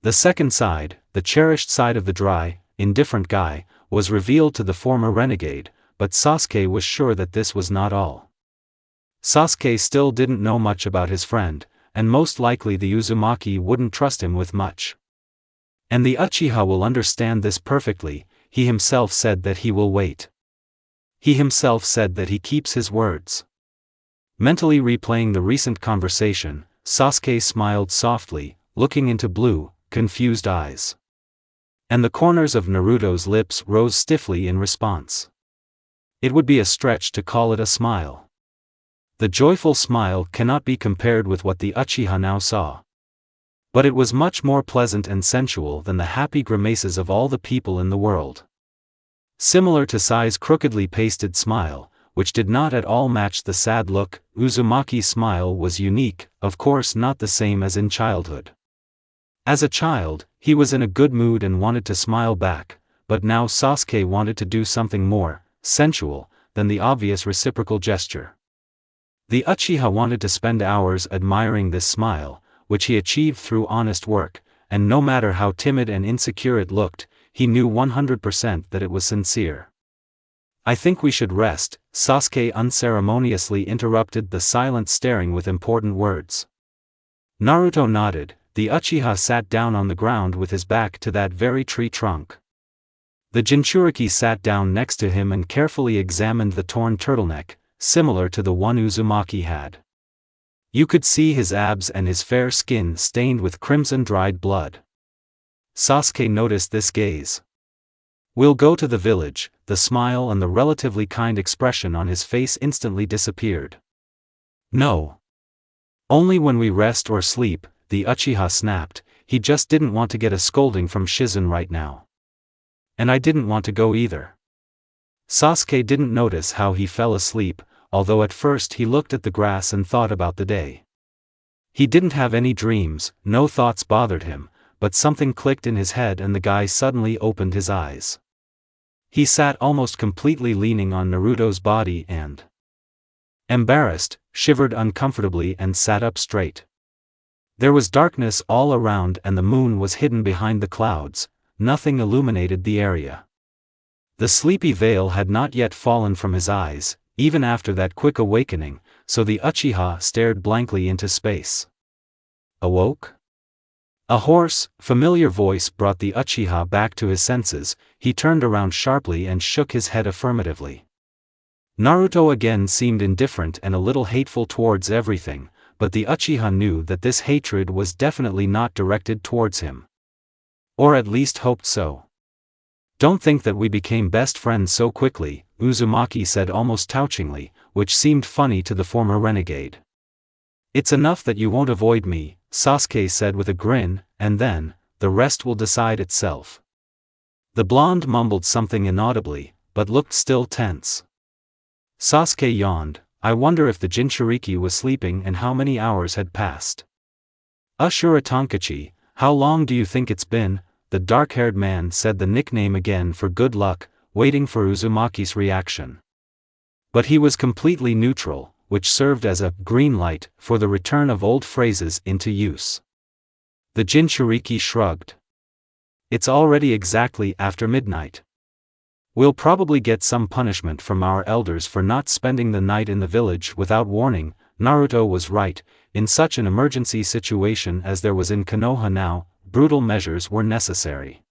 A: The second side, the cherished side of the dry, indifferent guy, was revealed to the former renegade, but Sasuke was sure that this was not all. Sasuke still didn't know much about his friend, and most likely the Uzumaki wouldn't trust him with much. And the Uchiha will understand this perfectly. He himself said that he will wait. He himself said that he keeps his words. Mentally replaying the recent conversation, Sasuke smiled softly, looking into blue, confused eyes. And the corners of Naruto's lips rose stiffly in response. It would be a stretch to call it a smile. The joyful smile cannot be compared with what the Uchiha now saw. But it was much more pleasant and sensual than the happy grimaces of all the people in the world. Similar to Sai's crookedly pasted smile, which did not at all match the sad look, Uzumaki's smile was unique, of course not the same as in childhood. As a child, he was in a good mood and wanted to smile back, but now Sasuke wanted to do something more sensual than the obvious reciprocal gesture. The Uchiha wanted to spend hours admiring this smile, which he achieved through honest work, and no matter how timid and insecure it looked, he knew 100% that it was sincere. "I think we should rest," Sasuke unceremoniously interrupted the silent staring with important words. Naruto nodded. The Uchiha sat down on the ground with his back to that very tree trunk. The Jinchuriki sat down next to him and carefully examined the torn turtleneck, similar to the one Uzumaki had. You could see his abs and his fair skin stained with crimson dried blood. Sasuke noticed this gaze. "We'll go to the village." The smile and the relatively kind expression on his face instantly disappeared. "No. Only when we rest or sleep," the Uchiha snapped. He just didn't want to get a scolding from Shizen right now. "And I didn't want to go either." Sasuke didn't notice how he fell asleep, although at first he looked at the grass and thought about the day. He didn't have any dreams, no thoughts bothered him, but something clicked in his head and the guy suddenly opened his eyes. He sat almost completely leaning on Naruto's body and, embarrassed, shivered uncomfortably and sat up straight. There was darkness all around and the moon was hidden behind the clouds, nothing illuminated the area. The sleepy veil had not yet fallen from his eyes, even after that quick awakening, so the Uchiha stared blankly into space. "Awoke?" A hoarse, familiar voice brought the Uchiha back to his senses. He turned around sharply and shook his head affirmatively. Naruto again seemed indifferent and a little hateful towards everything, but the Uchiha knew that this hatred was definitely not directed towards him. Or at least hoped so. "Don't think that we became best friends so quickly," Uzumaki said almost touchingly, which seemed funny to the former renegade. "It's enough that you won't avoid me," Sasuke said with a grin, and then, "the rest will decide itself." The blonde mumbled something inaudibly, but looked still tense. Sasuke yawned. I wonder if the Jinchuriki was sleeping and how many hours had passed. "Ashura Tonkachi, how long do you think it's been?" The dark-haired man said the nickname again for good luck, waiting for Uzumaki's reaction. But he was completely neutral, which served as a green light for the return of old phrases into use. The Jinchuriki shrugged. "It's already exactly after midnight. We'll probably get some punishment from our elders for not spending the night in the village without warning." Naruto was right. In such an emergency situation as there was in Konoha now, brutal measures were necessary.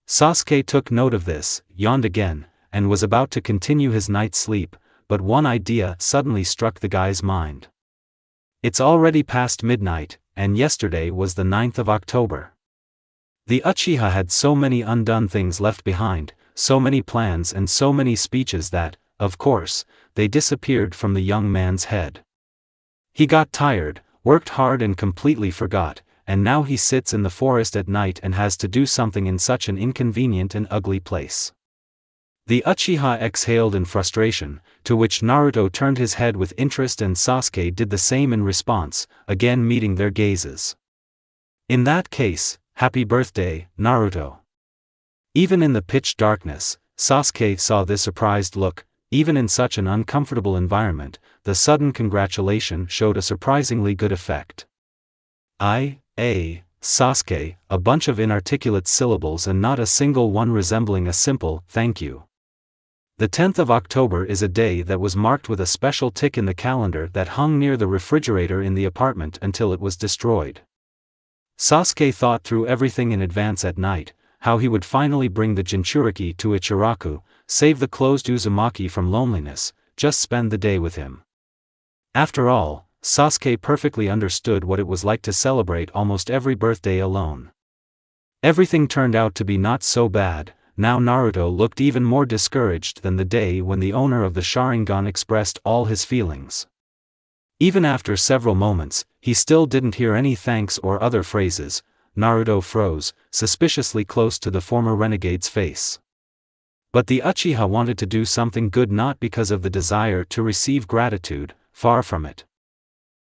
A: Sasuke took note of this, yawned again, and was about to continue his night's sleep, but one idea suddenly struck the guy's mind. "It's already past midnight, and yesterday was the 9th of October. The Uchiha had so many undone things left behind, so many plans and so many speeches that, of course, they disappeared from the young man's head. He got tired, worked hard and completely forgot, and now he sits in the forest at night and has to do something in such an inconvenient and ugly place. The Uchiha exhaled in frustration, to which Naruto turned his head with interest and Sasuke did the same in response, again meeting their gazes. In that case, happy birthday, Naruto. Even in the pitch darkness, Sasuke saw this surprised look. Even in such an uncomfortable environment, the sudden congratulation showed a surprisingly good effect. Sasuke, a bunch of inarticulate syllables and not a single one resembling a simple, thank you. The 10th of October is a day that was marked with a special tick in the calendar that hung near the refrigerator in the apartment until it was destroyed. Sasuke thought through everything in advance at night, how he would finally bring the Jinchuriki to Ichiraku, save the closed Uzumaki from loneliness, just spend the day with him. After all, Sasuke perfectly understood what it was like to celebrate almost every birthday alone. Everything turned out to be not so bad. Now Naruto looked even more discouraged than the day when the owner of the Sharingan expressed all his feelings. Even after several moments, he still didn't hear any thanks or other phrases. Naruto froze, suspiciously close to the former renegade's face. But the Uchiha wanted to do something good not because of the desire to receive gratitude, far from it.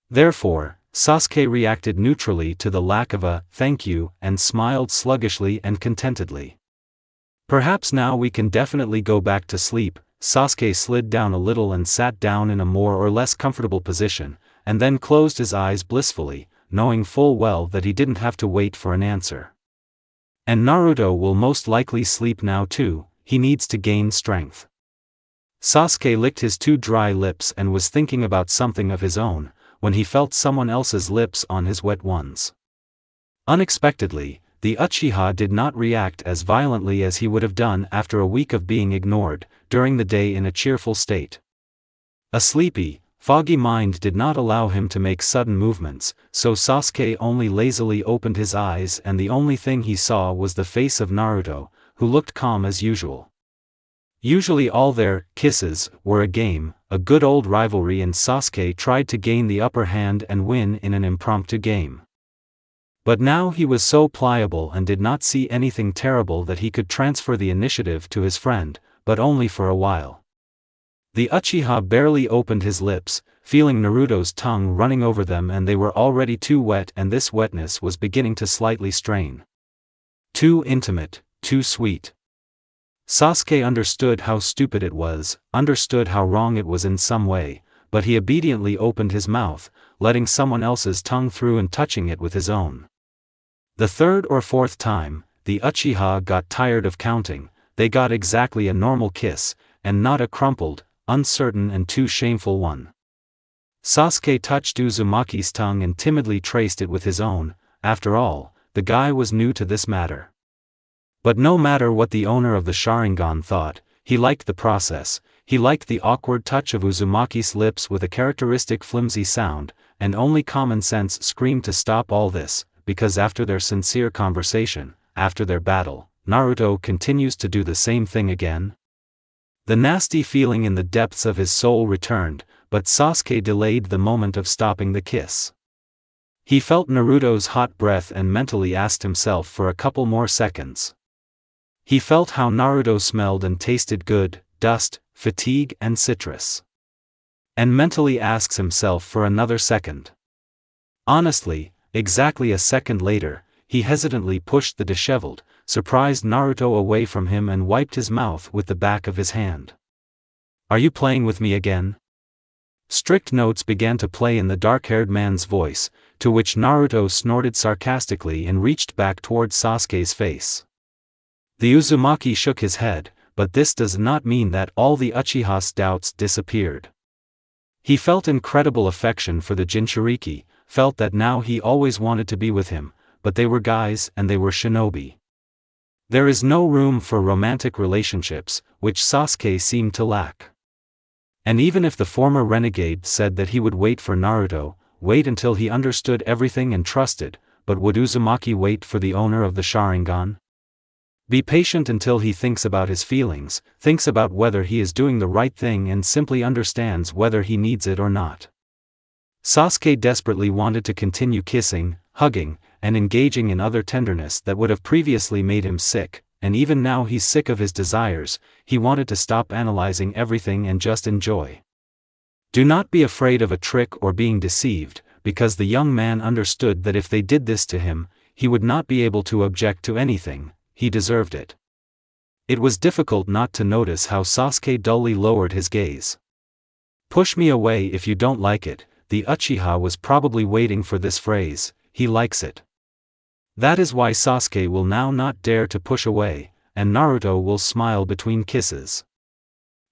A: Therefore, Sasuke reacted neutrally to the lack of a thank you and smiled sluggishly and contentedly. Perhaps now we can definitely go back to sleep. Sasuke slid down a little and sat down in a more or less comfortable position, and then closed his eyes blissfully, knowing full well that he didn't have to wait for an answer. And Naruto will most likely sleep now too. He needs to gain strength. Sasuke licked his two dry lips and was thinking about something of his own, when he felt someone else's lips on his wet ones. Unexpectedly, the Uchiha did not react as violently as he would have done after a week of being ignored, during the day in a cheerful state. A sleepy, foggy mind did not allow him to make sudden movements, so Sasuke only lazily opened his eyes and the only thing he saw was the face of Naruto, who looked calm as usual. Usually all their kisses were a game, a good old rivalry, and Sasuke tried to gain the upper hand and win in an impromptu game. But now he was so pliable and did not see anything terrible that he could transfer the initiative to his friend, but only for a while. The Uchiha barely opened his lips, feeling Naruto's tongue running over them, and they were already too wet, and this wetness was beginning to slightly strain. Too intimate, too sweet. Sasuke understood how stupid it was, understood how wrong it was in some way, but he obediently opened his mouth, letting someone else's tongue through and touching it with his own. The third or fourth time, the Uchiha got tired of counting. They got exactly a normal kiss, and not a crumpled, uncertain and too shameful one. Sasuke touched Uzumaki's tongue and timidly traced it with his own. After all, the guy was new to this matter. But no matter what the owner of the Sharingan thought, he liked the process. He liked the awkward touch of Uzumaki's lips with a characteristic flimsy sound, and only common sense screamed to stop all this, because after their sincere conversation, after their battle, Naruto continues to do the same thing again. The nasty feeling in the depths of his soul returned, but Sasuke delayed the moment of stopping the kiss. He felt Naruto's hot breath and mentally asked himself for a couple more seconds. He felt how Naruto smelled and tasted good, dust, fatigue and citrus. And mentally asks himself for another second. Honestly, exactly a second later, he hesitantly pushed the disheveled, surprised Naruto away from him and wiped his mouth with the back of his hand. "Are you playing with me again?" Strict notes began to play in the dark-haired man's voice, to which Naruto snorted sarcastically and reached back towards Sasuke's face. The Uzumaki shook his head, but this does not mean that all the Uchiha's doubts disappeared. He felt incredible affection for the Jinchuriki, felt that now he always wanted to be with him, but they were guys and they were shinobi. There is no room for romantic relationships, which Sasuke seemed to lack. And even if the former renegade said that he would wait for Naruto, wait until he understood everything and trusted, but would Uzumaki wait for the owner of the Sharingan? Be patient until he thinks about his feelings, thinks about whether he is doing the right thing and simply understands whether he needs it or not. Sasuke desperately wanted to continue kissing, hugging, and engaging in other tenderness that would have previously made him sick, and even now he's sick of his desires. He wanted to stop analyzing everything and just enjoy. Do not be afraid of a trick or being deceived, because the young man understood that if they did this to him, he would not be able to object to anything. He deserved it. It was difficult not to notice how Sasuke dully lowered his gaze. Push me away if you don't like it. The Uchiha was probably waiting for this phrase. He likes it. That is why Sasuke will now not dare to push away, and Naruto will smile between kisses.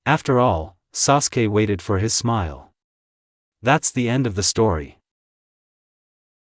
A: After all, Sasuke waited for his smile. That's the end of the story.